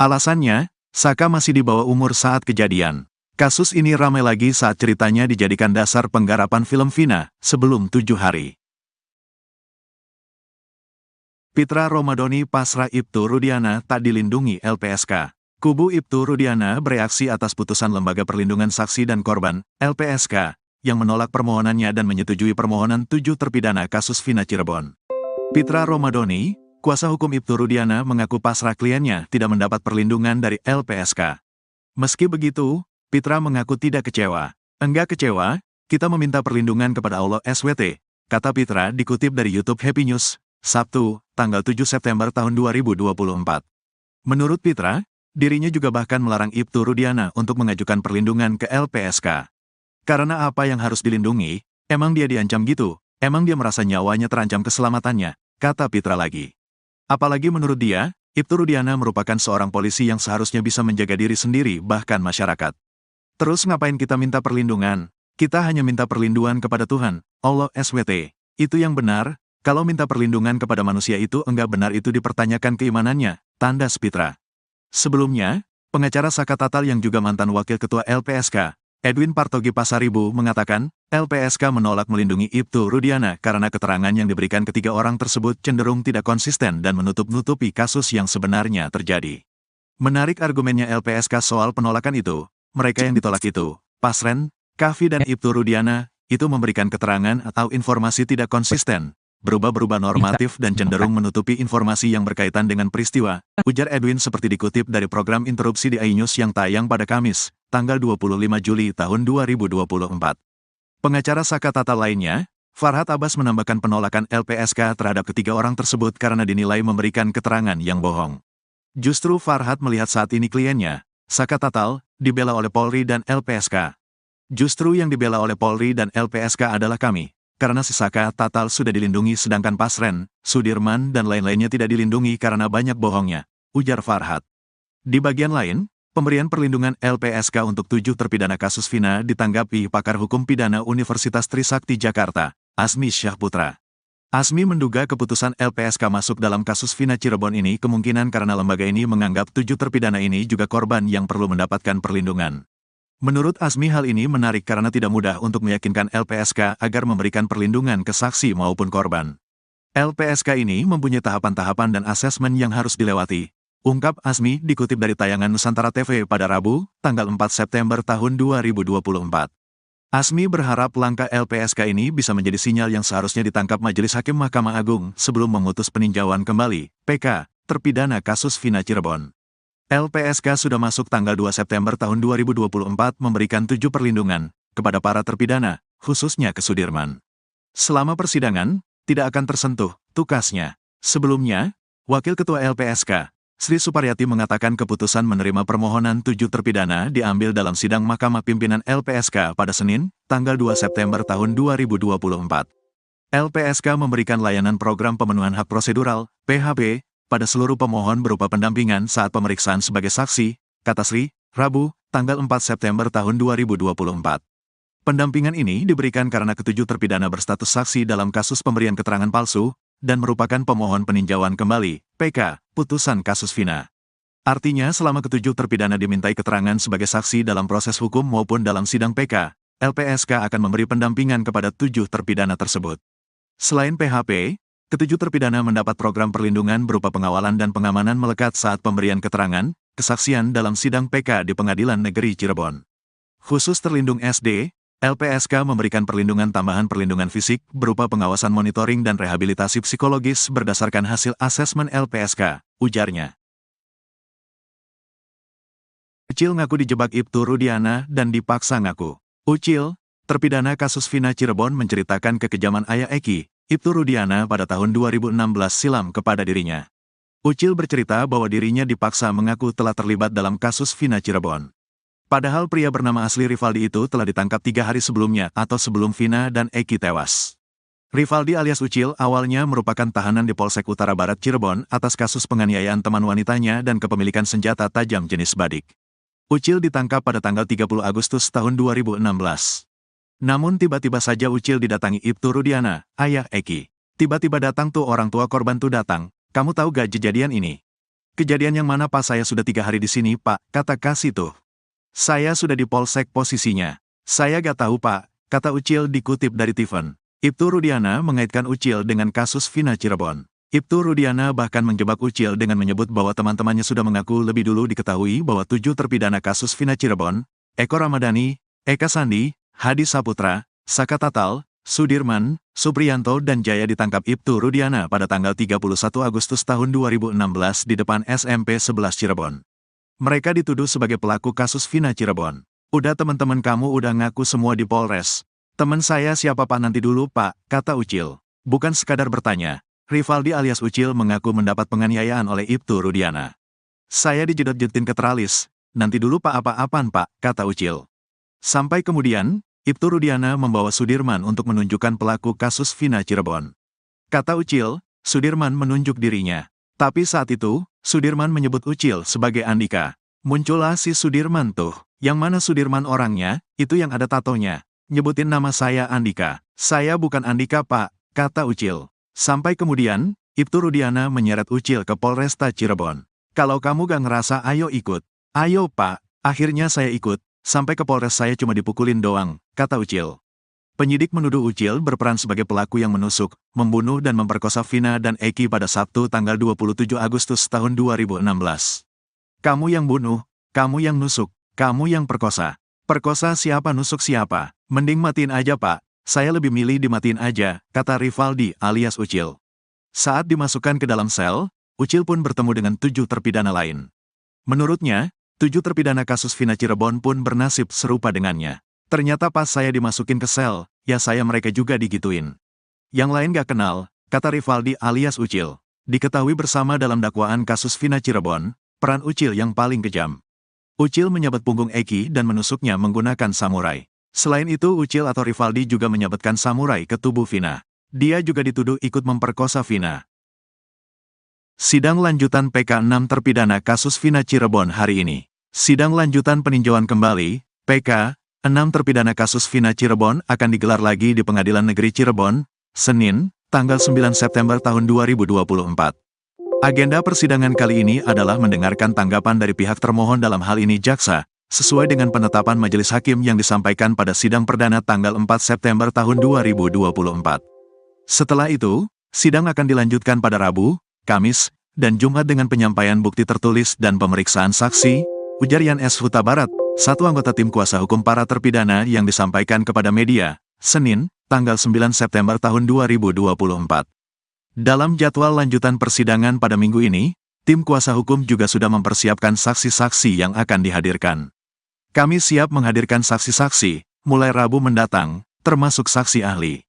Alasannya, Saka masih di bawah umur saat kejadian. Kasus ini ramai lagi saat ceritanya dijadikan dasar penggarapan film Vina sebelum 7 hari. Pitra Romadhoni pasrah Ibtu Rudiana tak dilindungi LPSK. Kubu Ibtu Rudiana bereaksi atas putusan Lembaga Perlindungan Saksi dan Korban, LPSK, yang menolak permohonannya dan menyetujui permohonan 7 terpidana kasus Vina Cirebon. Pitra Romadhoni, kuasa hukum Ibtu Rudiana mengaku pasrah kliennya tidak mendapat perlindungan dari LPSK. Meski begitu, Pitra mengaku tidak kecewa. Enggak kecewa, kita meminta perlindungan kepada Allah SWT, kata Pitra dikutip dari YouTube Happy News, Sabtu, tanggal 7 September tahun 2024. Menurut Pitra, dirinya juga bahkan melarang Ibtu Rudiana untuk mengajukan perlindungan ke LPSK. Karena apa yang harus dilindungi, emang dia diancam gitu, emang dia merasa nyawanya terancam keselamatannya, kata Pitra lagi. Apalagi menurut dia, Ibtu Rudiana merupakan seorang polisi yang seharusnya bisa menjaga diri sendiri bahkan masyarakat. Terus ngapain kita minta perlindungan? Kita hanya minta perlindungan kepada Tuhan, Allah SWT. Itu yang benar, kalau minta perlindungan kepada manusia itu enggak benar itu dipertanyakan keimanannya, tandas Pitra. Sebelumnya, pengacara Saka Tatal yang juga mantan wakil ketua LPSK, Edwin Partogi Pasaribu mengatakan, LPSK menolak melindungi Ibtu Rudiana karena keterangan yang diberikan ketiga orang tersebut cenderung tidak konsisten dan menutup-nutupi kasus yang sebenarnya terjadi. Menarik argumennya LPSK soal penolakan itu, mereka yang ditolak itu, Pasren, Kavi dan Ibtu Rudiana, itu memberikan keterangan atau informasi tidak konsisten, berubah-berubah normatif dan cenderung menutupi informasi yang berkaitan dengan peristiwa, ujar Edwin seperti dikutip dari program interupsi di iNews yang tayang pada Kamis, tanggal 25 Juli tahun 2024. Pengacara Saka Tatal lainnya, Farhad Abbas menambahkan penolakan LPSK terhadap ketiga orang tersebut karena dinilai memberikan keterangan yang bohong. Justru Farhad melihat saat ini kliennya, Saka Tatal, dibela oleh Polri dan LPSK. Justru yang dibela oleh Polri dan LPSK adalah kami. Karena si Saka Tatal sudah dilindungi sedangkan Pasren, Sudirman dan lain-lainnya tidak dilindungi karena banyak bohongnya, ujar Farhad. Di bagian lain, pemberian perlindungan LPSK untuk 7 terpidana kasus Vina ditanggapi pakar hukum pidana Universitas Trisakti Jakarta, Asmi Syahputra. Asmi menduga keputusan LPSK masuk dalam kasus Vina Cirebon ini kemungkinan karena lembaga ini menganggap 7 terpidana ini juga korban yang perlu mendapatkan perlindungan. Menurut Asmi hal ini menarik karena tidak mudah untuk meyakinkan LPSK agar memberikan perlindungan ke saksi maupun korban. LPSK ini mempunyai tahapan-tahapan dan asesmen yang harus dilewati, ungkap Asmi dikutip dari tayangan Nusantara TV pada Rabu, tanggal 4 September tahun 2024. Asmi berharap langkah LPSK ini bisa menjadi sinyal yang seharusnya ditangkap Majelis Hakim Mahkamah Agung sebelum memutus peninjauan kembali, PK, terpidana kasus Vina Cirebon. LPSK sudah masuk tanggal 2 September tahun 2024 memberikan 7 perlindungan kepada para terpidana, khususnya ke Sudirman. Selama persidangan, tidak akan tersentuh, tukasnya. Sebelumnya, Wakil Ketua LPSK, Sri Suparyati mengatakan keputusan menerima permohonan 7 terpidana diambil dalam sidang Mahkamah Pimpinan LPSK pada Senin, tanggal 2 September tahun 2024. LPSK memberikan layanan program pemenuhan hak prosedural, PHP, pada seluruh pemohon berupa pendampingan saat pemeriksaan sebagai saksi, kata Sri, Rabu, tanggal 4 September tahun 2024. Pendampingan ini diberikan karena ketujuh terpidana berstatus saksi dalam kasus pemberian keterangan palsu, dan merupakan pemohon peninjauan kembali, PK, putusan kasus Vina. Artinya selama ketujuh terpidana dimintai keterangan sebagai saksi dalam proses hukum maupun dalam sidang PK, LPSK akan memberi pendampingan kepada 7 terpidana tersebut. Selain PHP, ketujuh terpidana mendapat program perlindungan berupa pengawalan dan pengamanan melekat saat pemberian keterangan, kesaksian dalam sidang PK di Pengadilan Negeri Cirebon. Khusus terlindung SD, LPSK memberikan perlindungan tambahan perlindungan fisik berupa pengawasan monitoring dan rehabilitasi psikologis berdasarkan hasil asesmen LPSK, ujarnya. Ucil ngaku dijebak Ibtu Rudiana dan dipaksa ngaku. Ucil, terpidana kasus Vina Cirebon menceritakan kekejaman ayah Eki, Ibtu Rudiana pada tahun 2016 silam kepada dirinya. Ucil bercerita bahwa dirinya dipaksa mengaku telah terlibat dalam kasus Vina Cirebon. Padahal pria bernama asli Rivaldi itu telah ditangkap 3 hari sebelumnya atau sebelum Vina dan Eki tewas. Rivaldi alias Ucil awalnya merupakan tahanan di Polsek Utara Barat Cirebon atas kasus penganiayaan teman wanitanya dan kepemilikan senjata tajam jenis badik. Ucil ditangkap pada tanggal 30 Agustus tahun 2016. Namun tiba-tiba saja Ucil didatangi Ibtu Rudiana, ayah Eki. Tiba-tiba datang tuh orang tua korban tuh datang, kamu tahu gak kejadian ini? Kejadian yang mana Pak? Saya sudah 3 hari di sini Pak, kata Kasih tuh. Saya sudah di Polsek posisinya. Saya gak tahu Pak, kata Ucil dikutip dari Tiffen. Ibtu Rudiana mengaitkan Ucil dengan kasus Vina Cirebon. Ibtu Rudiana bahkan menjebak Ucil dengan menyebut bahwa teman-temannya sudah mengaku lebih dulu diketahui bahwa 7 terpidana kasus Vina Cirebon, Eko Ramadhani, Eka Sandi, Hadi Saputra, Saka Tatal, Sudirman, Supriyanto dan Jaya ditangkap Ibtu Rudiana pada tanggal 31 Agustus tahun 2016 di depan SMP 11 Cirebon. Mereka dituduh sebagai pelaku kasus Vina Cirebon. Udah teman-teman kamu udah ngaku semua di Polres. Teman saya siapa Pak nanti dulu Pak, kata Ucil. Bukan sekadar bertanya, Rivaldi alias Ucil mengaku mendapat penganiayaan oleh Ibtu Rudiana. Saya dijedot-jedotin ke teralis, nanti dulu Pak apa-apaan Pak, kata Ucil. Sampai kemudian, Ibtu Rudiana membawa Sudirman untuk menunjukkan pelaku kasus Vina Cirebon. Kata Ucil, Sudirman menunjuk dirinya. Tapi saat itu, Sudirman menyebut Ucil sebagai Andika. Muncullah si Sudirman tuh. Yang mana Sudirman orangnya, itu yang ada tatonya. Nyebutin nama saya Andika. Saya bukan Andika Pak, kata Ucil. Sampai kemudian, Ibtu Rudiana menyeret Ucil ke Polresta Cirebon. Kalau kamu gak ngerasa ayo ikut. Ayo Pak, akhirnya saya ikut. Sampai ke Polres saya cuma dipukulin doang, kata Ucil. Penyidik menuduh Ucil berperan sebagai pelaku yang menusuk, membunuh dan memperkosa Vina dan Eki pada Sabtu tanggal 27 Agustus tahun 2016. Kamu yang bunuh, kamu yang nusuk, kamu yang perkosa. Perkosa siapa nusuk siapa? Mending matiin aja Pak, saya lebih milih dimatiin aja, kata Rivaldi alias Ucil. Saat dimasukkan ke dalam sel, Ucil pun bertemu dengan 7 terpidana lain. Menurutnya, 7 terpidana kasus Vina Cirebon pun bernasib serupa dengannya. Ternyata pas saya dimasukin ke sel, ya saya mereka juga digituin. Yang lain gak kenal, kata Rivaldi alias Ucil. Diketahui bersama dalam dakwaan kasus Vina Cirebon, peran Ucil yang paling kejam. Ucil menyabet punggung Eki dan menusuknya menggunakan samurai. Selain itu Ucil atau Rivaldi juga menyabetkan samurai ke tubuh Vina. Dia juga dituduh ikut memperkosa Vina. Sidang lanjutan PK 6 terpidana kasus Vina Cirebon hari ini. Sidang lanjutan peninjauan kembali, PK 6 terpidana kasus Vina Cirebon akan digelar lagi di Pengadilan Negeri Cirebon, Senin, tanggal 9 September tahun 2024. Agenda persidangan kali ini adalah mendengarkan tanggapan dari pihak termohon dalam hal ini jaksa, sesuai dengan penetapan majelis hakim yang disampaikan pada sidang perdana tanggal 4 September tahun 2024. Setelah itu, sidang akan dilanjutkan pada Rabu, Kamis, dan Jumat dengan penyampaian bukti tertulis dan pemeriksaan saksi, ujar Yan S. Huta Barat, Satu anggota tim kuasa hukum para terpidana yang disampaikan kepada media, Senin, tanggal 9 September tahun 2024. Dalam jadwal lanjutan persidangan pada minggu ini, tim kuasa hukum juga sudah mempersiapkan saksi-saksi yang akan dihadirkan. Kami siap menghadirkan saksi-saksi, mulai Rabu mendatang, termasuk saksi ahli.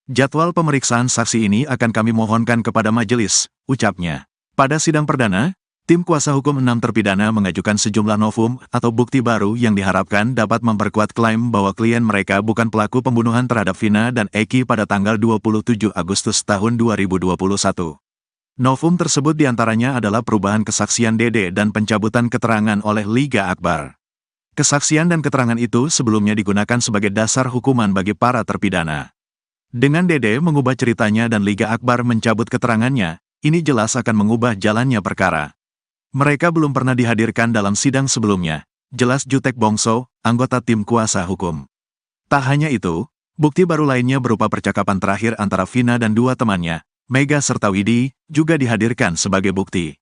Jadwal pemeriksaan saksi ini akan kami mohonkan kepada majelis, ucapnya. Pada sidang perdana, tim kuasa hukum 6 terpidana mengajukan sejumlah novum atau bukti baru yang diharapkan dapat memperkuat klaim bahwa klien mereka bukan pelaku pembunuhan terhadap Vina dan Eki pada tanggal 27 Agustus tahun 2021. Novum tersebut diantaranya adalah perubahan kesaksian Dede dan pencabutan keterangan oleh Liga Akbar. Kesaksian dan keterangan itu sebelumnya digunakan sebagai dasar hukuman bagi para terpidana. Dengan Dede mengubah ceritanya dan Liga Akbar mencabut keterangannya, ini jelas akan mengubah jalannya perkara. Mereka belum pernah dihadirkan dalam sidang sebelumnya, jelas Jutek Bongso, anggota tim kuasa hukum. Tak hanya itu, bukti baru lainnya berupa percakapan terakhir antara Vina dan dua temannya, Mega serta Widi, juga dihadirkan sebagai bukti.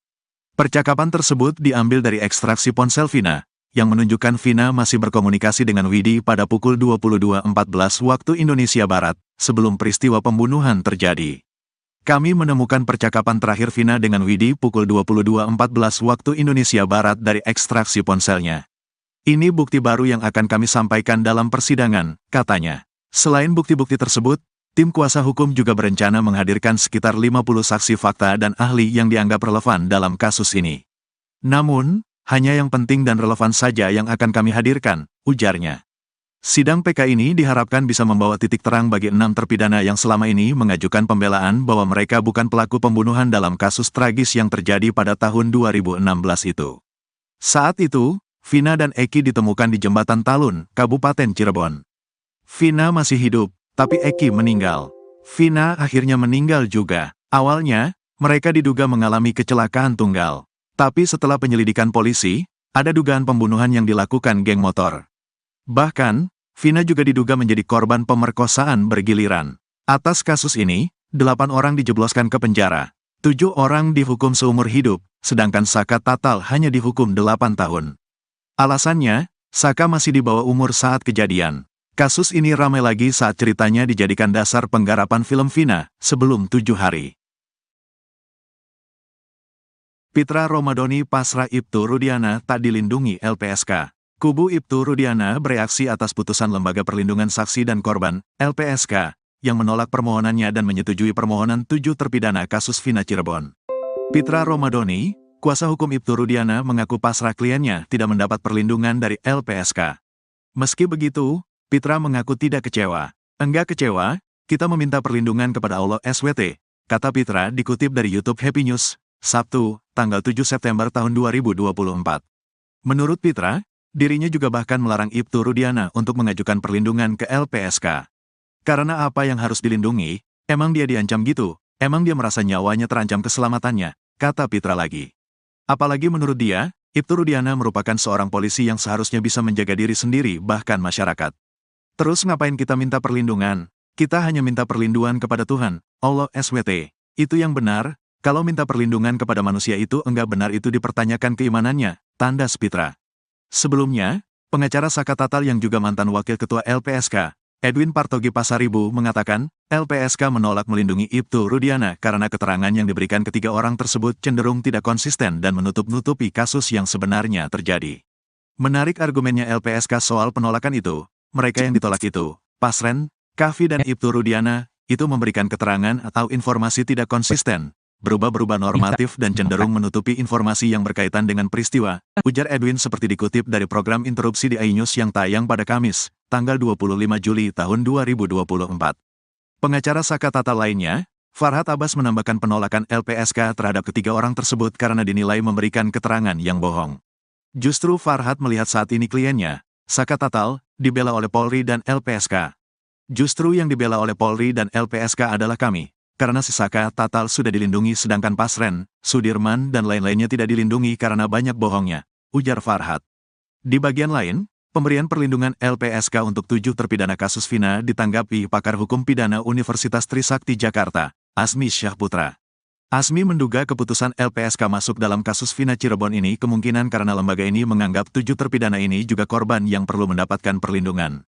Percakapan tersebut diambil dari ekstraksi ponsel Vina, yang menunjukkan Vina masih berkomunikasi dengan Widi pada pukul 22.14 waktu Indonesia Barat, sebelum peristiwa pembunuhan terjadi. Kami menemukan percakapan terakhir Vina dengan Widi pukul 22.14 waktu Indonesia Barat dari ekstraksi ponselnya. Ini bukti baru yang akan kami sampaikan dalam persidangan, katanya. Selain bukti-bukti tersebut, tim kuasa hukum juga berencana menghadirkan sekitar 50 saksi fakta dan ahli yang dianggap relevan dalam kasus ini. Namun, hanya yang penting dan relevan saja yang akan kami hadirkan, ujarnya. Sidang PK ini diharapkan bisa membawa titik terang bagi 6 terpidana yang selama ini mengajukan pembelaan bahwa mereka bukan pelaku pembunuhan dalam kasus tragis yang terjadi pada tahun 2016 itu. Saat itu, Vina dan Eki ditemukan di Jembatan Talun, Kabupaten Cirebon. Vina masih hidup, tapi Eki meninggal. Vina akhirnya meninggal juga. Awalnya, mereka diduga mengalami kecelakaan tunggal. Tapi setelah penyelidikan polisi, ada dugaan pembunuhan yang dilakukan geng motor. Bahkan, Vina juga diduga menjadi korban pemerkosaan bergiliran. Atas kasus ini, 8 orang dijebloskan ke penjara. 7 orang dihukum seumur hidup, sedangkan Saka Tatal hanya dihukum 8 tahun. Alasannya, Saka masih di bawah umur saat kejadian. Kasus ini ramai lagi saat ceritanya dijadikan dasar penggarapan film Vina, sebelum 7 hari. Pitra Romadhoni pasrah Ibtu Rudiana tak dilindungi LPSK. Kubu Ibtu Rudiana bereaksi atas putusan Lembaga Perlindungan Saksi dan Korban, LPSK, yang menolak permohonannya dan menyetujui permohonan 7 terpidana kasus Vina Cirebon. Pitra Romadhoni, kuasa hukum Ibtu Rudiana mengaku pasrah kliennya tidak mendapat perlindungan dari LPSK. Meski begitu, Pitra mengaku tidak kecewa. Enggak kecewa, kita meminta perlindungan kepada Allah SWT, kata Pitra dikutip dari YouTube Happy News, Sabtu, tanggal 7 September tahun 2024. Menurut Pitra, dirinya juga bahkan melarang Ibtu Rudiana untuk mengajukan perlindungan ke LPSK. Karena apa yang harus dilindungi, emang dia diancam gitu, emang dia merasa nyawanya terancam keselamatannya, kata Pitra lagi. Apalagi menurut dia, Ibtu Rudiana merupakan seorang polisi yang seharusnya bisa menjaga diri sendiri bahkan masyarakat. Terus ngapain kita minta perlindungan? Kita hanya minta perlindungan kepada Tuhan, Allah SWT. Itu yang benar, kalau minta perlindungan kepada manusia itu enggak benar itu dipertanyakan keimanannya, tandas Pitra. Sebelumnya, pengacara Saka Tatal yang juga mantan wakil ketua LPSK, Edwin Partogi Pasaribu mengatakan, LPSK menolak melindungi Ibtu Rudiana karena keterangan yang diberikan ketiga orang tersebut cenderung tidak konsisten dan menutup-nutupi kasus yang sebenarnya terjadi. Menarik argumennya LPSK soal penolakan itu, mereka yang ditolak itu, Pasren, Kavi dan Ibtu Rudiana, itu memberikan keterangan atau informasi tidak konsisten, berubah-berubah normatif dan cenderung menutupi informasi yang berkaitan dengan peristiwa, ujar Edwin seperti dikutip dari program interupsi di iNews yang tayang pada Kamis, tanggal 25 Juli tahun 2024. Pengacara Saka Tatal lainnya, Farhad Abbas menambahkan penolakan LPSK terhadap ketiga orang tersebut karena dinilai memberikan keterangan yang bohong. Justru Farhad melihat saat ini kliennya, Saka Tatal, dibela oleh Polri dan LPSK. Justru yang dibela oleh Polri dan LPSK adalah kami. Karena si Saka Tatal sudah dilindungi sedangkan Pasren, Sudirman dan lain-lainnya tidak dilindungi karena banyak bohongnya, ujar Farhad. Di bagian lain, pemberian perlindungan LPSK untuk 7 terpidana kasus Vina ditanggapi pakar hukum pidana Universitas Trisakti Jakarta, Asmi Syahputra. Azmi menduga keputusan LPSK masuk dalam kasus Vina Cirebon ini kemungkinan karena lembaga ini menganggap 7 terpidana ini juga korban yang perlu mendapatkan perlindungan.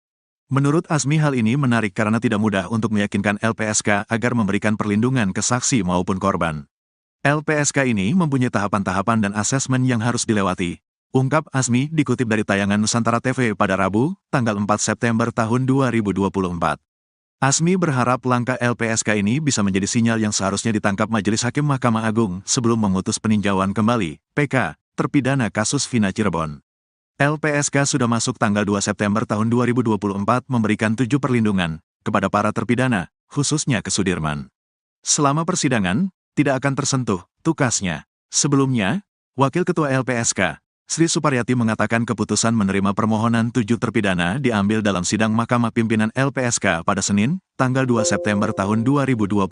Menurut Azmi hal ini menarik karena tidak mudah untuk meyakinkan LPSK agar memberikan perlindungan ke saksi maupun korban. LPSK ini mempunyai tahapan-tahapan dan asesmen yang harus dilewati, ungkap Azmi dikutip dari tayangan Nusantara TV pada Rabu, tanggal 4 September tahun 2024. Azmi berharap langkah LPSK ini bisa menjadi sinyal yang seharusnya ditangkap Majelis Hakim Mahkamah Agung sebelum memutus peninjauan kembali, PK, terpidana kasus Vina Cirebon. LPSK sudah masuk tanggal 2 September tahun 2024 memberikan 7 perlindungan kepada para terpidana, khususnya ke Sudirman. Selama persidangan, tidak akan tersentuh, tukasnya. Sebelumnya, Wakil Ketua LPSK, Sri Suparyati mengatakan keputusan menerima permohonan 7 terpidana diambil dalam sidang Mahkamah Pimpinan LPSK pada Senin, tanggal 2 September tahun 2024.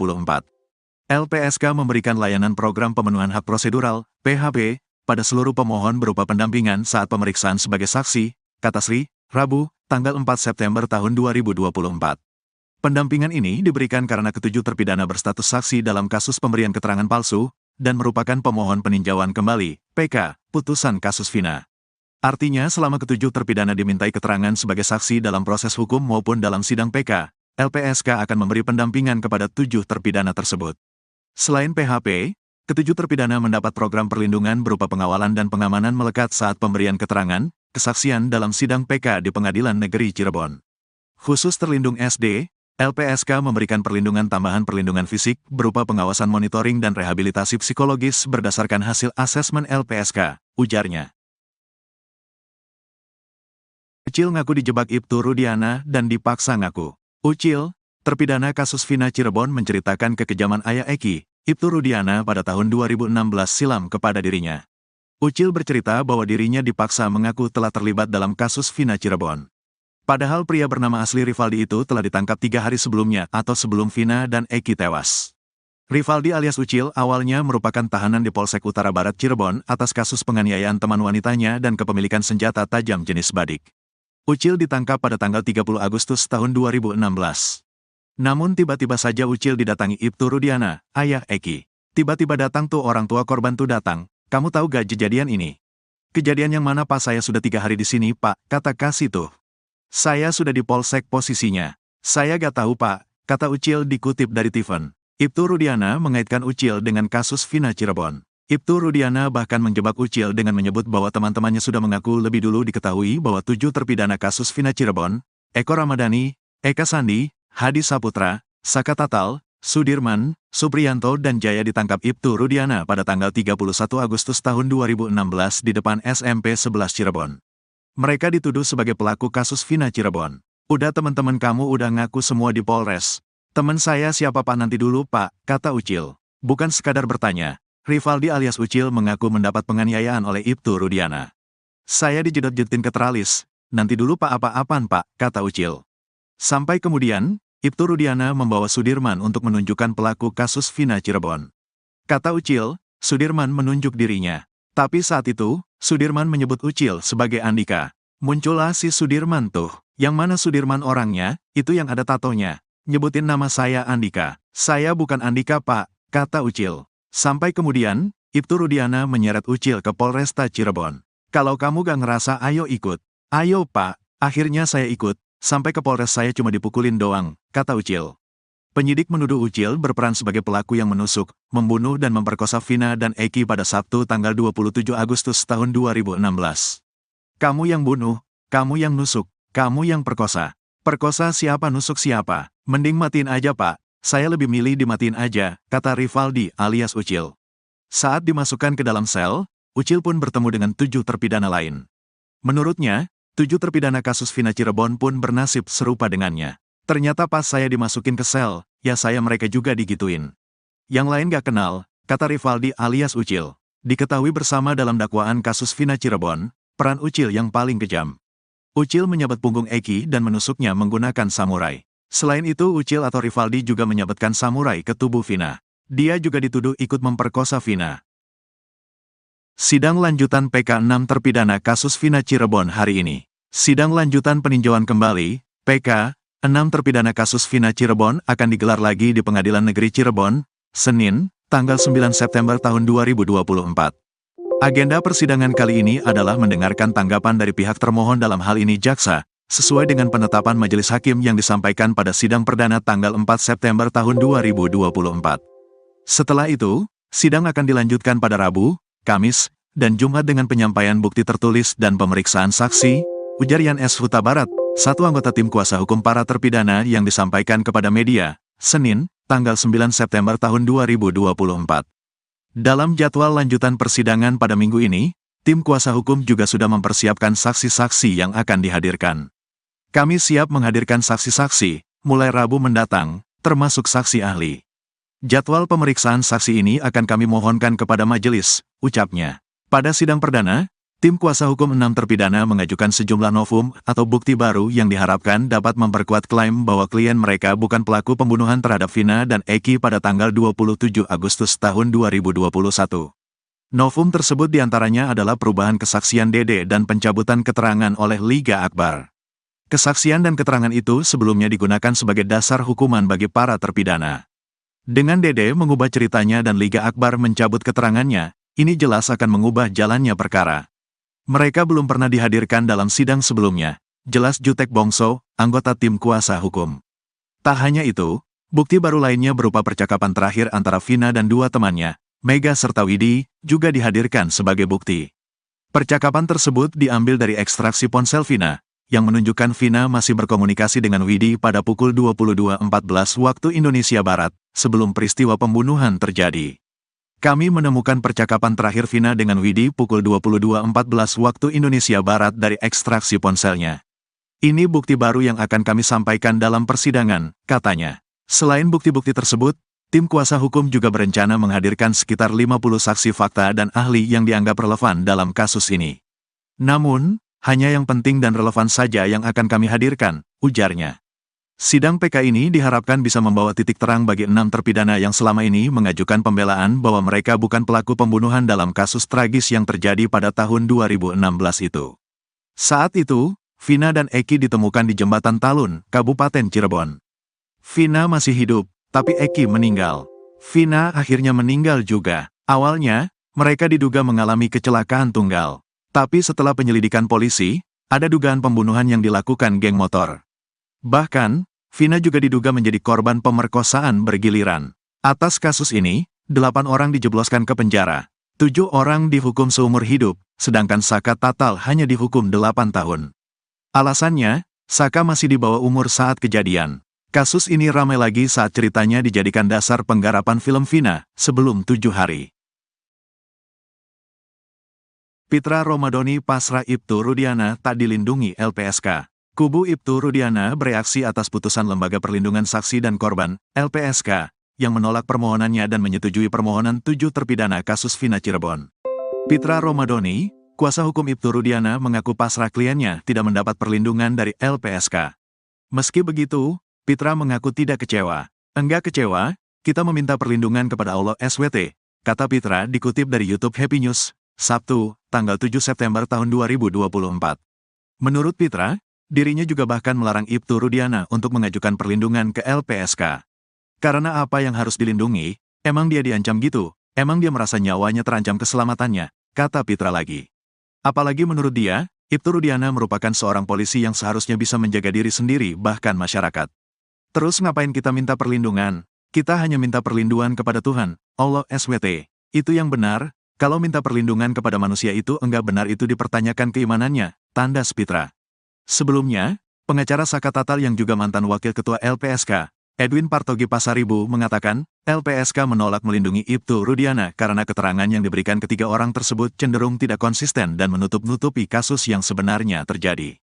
LPSK memberikan layanan program pemenuhan hak prosedural, PHP, pada seluruh pemohon berupa pendampingan saat pemeriksaan sebagai saksi, kata Sri, Rabu, tanggal 4 September tahun 2024. Pendampingan ini diberikan karena ketujuh terpidana berstatus saksi dalam kasus pemberian keterangan palsu, dan merupakan pemohon peninjauan kembali, PK, putusan kasus Vina. Artinya selama ketujuh terpidana dimintai keterangan sebagai saksi dalam proses hukum maupun dalam sidang PK, LPSK akan memberi pendampingan kepada 7 terpidana tersebut. Selain PHP, ketujuh terpidana mendapat program perlindungan berupa pengawalan dan pengamanan melekat saat pemberian keterangan, kesaksian dalam sidang PK di Pengadilan Negeri Cirebon. Khusus terlindung SD, LPSK memberikan perlindungan tambahan perlindungan fisik berupa pengawasan monitoring dan rehabilitasi psikologis berdasarkan hasil asesmen LPSK, ujarnya. Ucil ngaku dijebak Ibtu Rudiana dan dipaksa ngaku. Ucil, terpidana kasus Vina Cirebon menceritakan kekejaman ayah Eki, Ibtu Rudiana pada tahun 2016 silam kepada dirinya. Ucil bercerita bahwa dirinya dipaksa mengaku telah terlibat dalam kasus Vina Cirebon. Padahal pria bernama asli Rivaldi itu telah ditangkap 3 hari sebelumnya atau sebelum Vina dan Eki tewas. Rivaldi alias Ucil awalnya merupakan tahanan di Polsek Utara Barat Cirebon atas kasus penganiayaan teman wanitanya dan kepemilikan senjata tajam jenis badik. Ucil ditangkap pada tanggal 30 Agustus tahun 2016. Namun tiba-tiba saja Ucil didatangi Ibtu Rudiana, ayah Eki. Tiba-tiba datang tuh orang tua korban tuh datang, kamu tahu gak kejadian ini? Kejadian yang mana Pak? Saya sudah 3 hari di sini Pak, kata Kasih tuh. Saya sudah di Polsek posisinya. Saya gak tahu Pak, kata Ucil dikutip dari Tiffen. Ibtu Rudiana mengaitkan Ucil dengan kasus Vina Cirebon. Ibtu Rudiana bahkan menjebak Ucil dengan menyebut bahwa teman-temannya sudah mengaku lebih dulu diketahui bahwa 7 terpidana kasus Vina Cirebon, Eko Ramadhani, Eka Sandi, Hadi Saputra, Saka Tatal, Sudirman, Supriyanto dan Jaya ditangkap Ibtu Rudiana pada tanggal 31 Agustus tahun 2016 di depan SMP 11 Cirebon. Mereka dituduh sebagai pelaku kasus Vina Cirebon. Udah teman-teman kamu udah ngaku semua di Polres. Teman saya siapa Pak? Nanti dulu Pak, kata Ucil. Bukan sekadar bertanya, Rivaldi alias Ucil mengaku mendapat penganiayaan oleh Ibtu Rudiana. Saya dijedot-jedotin ke teralis. Nanti dulu Pak, apa-apaan Pak, kata Ucil. Sampai kemudian, Ibtu Rudiana membawa Sudirman untuk menunjukkan pelaku kasus Vina Cirebon. Kata Ucil, Sudirman menunjuk dirinya. Tapi saat itu, Sudirman menyebut Ucil sebagai Andika. Muncullah si Sudirman tuh. Yang mana Sudirman orangnya, itu yang ada tatonya. Nyebutin nama saya Andika. Saya bukan Andika Pak, kata Ucil. Sampai kemudian, Ibtu Rudiana menyeret Ucil ke Polresta Cirebon. Kalau kamu gak ngerasa ayo ikut. Ayo Pak, akhirnya saya ikut. Sampai ke Polres saya cuma dipukulin doang, kata Ucil. Penyidik menuduh Ucil berperan sebagai pelaku yang menusuk, membunuh dan memperkosa Vina dan Eki pada Sabtu tanggal 27 Agustus tahun 2016. Kamu yang bunuh, kamu yang nusuk, kamu yang perkosa. Perkosa siapa, nusuk siapa? Mending matiin aja Pak, saya lebih milih dimatiin aja, kata Rivaldi alias Ucil. Saat dimasukkan ke dalam sel, Ucil pun bertemu dengan 7 terpidana lain. Menurutnya, 7 terpidana kasus Vina Cirebon pun bernasib serupa dengannya. Ternyata pas saya dimasukin ke sel, ya saya mereka juga digituin. Yang lain gak kenal, kata Rivaldi alias Ucil. Diketahui bersama dalam dakwaan kasus Vina Cirebon, peran Ucil yang paling kejam. Ucil menyabet punggung Eki dan menusuknya menggunakan samurai. Selain itu Ucil atau Rivaldi juga menyabetkan samurai ke tubuh Vina. Dia juga dituduh ikut memperkosa Vina. Sidang lanjutan PK 6 terpidana kasus Vina Cirebon hari ini. Sidang lanjutan peninjauan kembali, PK 6 terpidana kasus Vina Cirebon akan digelar lagi di Pengadilan Negeri Cirebon, Senin, tanggal 9 September tahun 2024. Agenda persidangan kali ini adalah mendengarkan tanggapan dari pihak termohon dalam hal ini jaksa, sesuai dengan penetapan majelis hakim yang disampaikan pada sidang perdana tanggal 4 September tahun 2024. Setelah itu, sidang akan dilanjutkan pada Rabu, Kamis, dan Jumat dengan penyampaian bukti tertulis dan pemeriksaan saksi, ujar Yan S. Huta Barat, satu anggota tim kuasa hukum para terpidana yang disampaikan kepada media, Senin, tanggal 9 September tahun 2024. Dalam jadwal lanjutan persidangan pada minggu ini, tim kuasa hukum juga sudah mempersiapkan saksi-saksi yang akan dihadirkan. Kami siap menghadirkan saksi-saksi, mulai Rabu mendatang, termasuk saksi ahli. Jadwal pemeriksaan saksi ini akan kami mohonkan kepada majelis, ucapnya. Pada sidang perdana, tim kuasa hukum 6 terpidana mengajukan sejumlah novum atau bukti baru yang diharapkan dapat memperkuat klaim bahwa klien mereka bukan pelaku pembunuhan terhadap Vina dan Eki pada tanggal 27 Agustus tahun 2021. Novum tersebut diantaranya adalah perubahan kesaksian Dede dan pencabutan keterangan oleh Liga Akbar. Kesaksian dan keterangan itu sebelumnya digunakan sebagai dasar hukuman bagi para terpidana. Dengan Dede mengubah ceritanya dan Liga Akbar mencabut keterangannya, ini jelas akan mengubah jalannya perkara. Mereka belum pernah dihadirkan dalam sidang sebelumnya, jelas Jutek Bongso, anggota tim kuasa hukum. Tak hanya itu, bukti baru lainnya berupa percakapan terakhir antara Vina dan dua temannya, Mega serta Widi, juga dihadirkan sebagai bukti. Percakapan tersebut diambil dari ekstraksi ponsel Vina, yang menunjukkan Vina masih berkomunikasi dengan Widi pada pukul 22.14 waktu Indonesia Barat, sebelum peristiwa pembunuhan terjadi. Kami menemukan percakapan terakhir Vina dengan Widi pukul 22.14 waktu Indonesia Barat dari ekstraksi ponselnya. Ini bukti baru yang akan kami sampaikan dalam persidangan, katanya. Selain bukti-bukti tersebut, tim kuasa hukum juga berencana menghadirkan sekitar 50 saksi fakta dan ahli yang dianggap relevan dalam kasus ini. Namun, hanya yang penting dan relevan saja yang akan kami hadirkan, ujarnya. Sidang PK ini diharapkan bisa membawa titik terang bagi 6 terpidana yang selama ini mengajukan pembelaan bahwa mereka bukan pelaku pembunuhan dalam kasus tragis yang terjadi pada tahun 2016 itu. Saat itu, Vina dan Eki ditemukan di Jembatan Talun, Kabupaten Cirebon. Vina masih hidup, tapi Eki meninggal. Vina akhirnya meninggal juga. Awalnya, mereka diduga mengalami kecelakaan tunggal. Tapi setelah penyelidikan polisi, ada dugaan pembunuhan yang dilakukan geng motor. Bahkan, Vina juga diduga menjadi korban pemerkosaan bergiliran. Atas kasus ini, 8 orang dijebloskan ke penjara. 7 orang dihukum seumur hidup, sedangkan Saka Tatal hanya dihukum 8 tahun. Alasannya, Saka masih di bawah umur saat kejadian. Kasus ini ramai lagi saat ceritanya dijadikan dasar penggarapan film Vina, sebelum 7 hari. Pitra Romadhoni pasrah Ibtu Rudiana tak dilindungi LPSK. Kubu Ibtu Rudiana bereaksi atas putusan Lembaga Perlindungan Saksi dan Korban, LPSK, yang menolak permohonannya dan menyetujui permohonan 7 terpidana kasus Vina Cirebon. Pitra Romadhoni, kuasa hukum Ibtu Rudiana mengaku pasrah kliennya tidak mendapat perlindungan dari LPSK. Meski begitu, Pitra mengaku tidak kecewa. Enggak kecewa, kita meminta perlindungan kepada Allah SWT, kata Pitra dikutip dari YouTube Happy News, Sabtu, tanggal 7 September tahun 2024. Menurut Pitra, dirinya juga bahkan melarang Ibtu Rudiana untuk mengajukan perlindungan ke LPSK. Karena apa yang harus dilindungi, emang dia diancam gitu, emang dia merasa nyawanya terancam keselamatannya, kata Pitra lagi. Apalagi menurut dia, Ibtu Rudiana merupakan seorang polisi yang seharusnya bisa menjaga diri sendiri bahkan masyarakat. Terus ngapain kita minta perlindungan? Kita hanya minta perlindungan kepada Tuhan, Allah SWT. Itu yang benar, kalau minta perlindungan kepada manusia itu enggak benar itu dipertanyakan keimanannya, tandas Pitra. Sebelumnya, pengacara Saka Tatal yang juga mantan wakil ketua LPSK, Edwin Partogi Pasaribu mengatakan, LPSK menolak melindungi Ibtu Rudiana karena keterangan yang diberikan ketiga orang tersebut cenderung tidak konsisten dan menutup-nutupi kasus yang sebenarnya terjadi.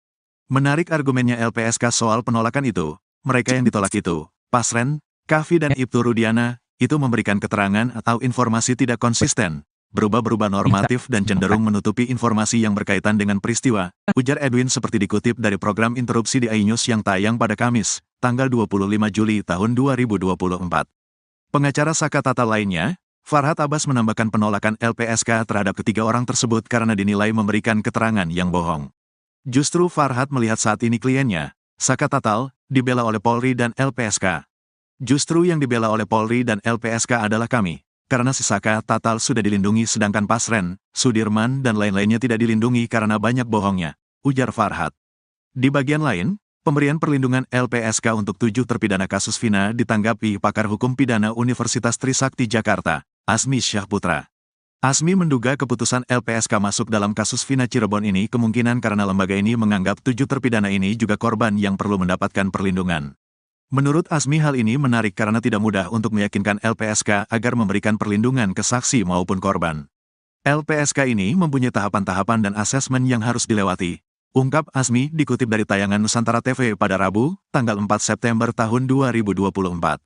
Menarik argumennya LPSK soal penolakan itu, mereka yang ditolak itu, Pasren, Kavi dan Ibtu Rudiana, itu memberikan keterangan atau informasi tidak konsisten, berubah-berubah normatif dan cenderung menutupi informasi yang berkaitan dengan peristiwa, ujar Edwin seperti dikutip dari program interupsi di iNews yang tayang pada Kamis, tanggal 25 Juli tahun 2024. Pengacara Saka Tatal lainnya, Farhad Abbas menambahkan penolakan LPSK terhadap ketiga orang tersebut karena dinilai memberikan keterangan yang bohong. Justru Farhad melihat saat ini kliennya, Saka Tatal, dibela oleh Polri dan LPSK. Justru yang dibela oleh Polri dan LPSK adalah kami, karena si Saka Tatal sudah dilindungi sedangkan Pasren, Sudirman dan lain-lainnya tidak dilindungi karena banyak bohongnya, ujar Farhad. Di bagian lain, pemberian perlindungan LPSK untuk 7 terpidana kasus Vina ditanggapi pakar hukum pidana Universitas Trisakti Jakarta, Asmi Syahputra. Asmi menduga keputusan LPSK masuk dalam kasus Vina Cirebon ini kemungkinan karena lembaga ini menganggap 7 terpidana ini juga korban yang perlu mendapatkan perlindungan. Menurut Asmi hal ini menarik karena tidak mudah untuk meyakinkan LPSK agar memberikan perlindungan ke saksi maupun korban. LPSK ini mempunyai tahapan-tahapan dan asesmen yang harus dilewati, ungkap Asmi dikutip dari tayangan Nusantara TV pada Rabu, tanggal 4 September tahun 2024.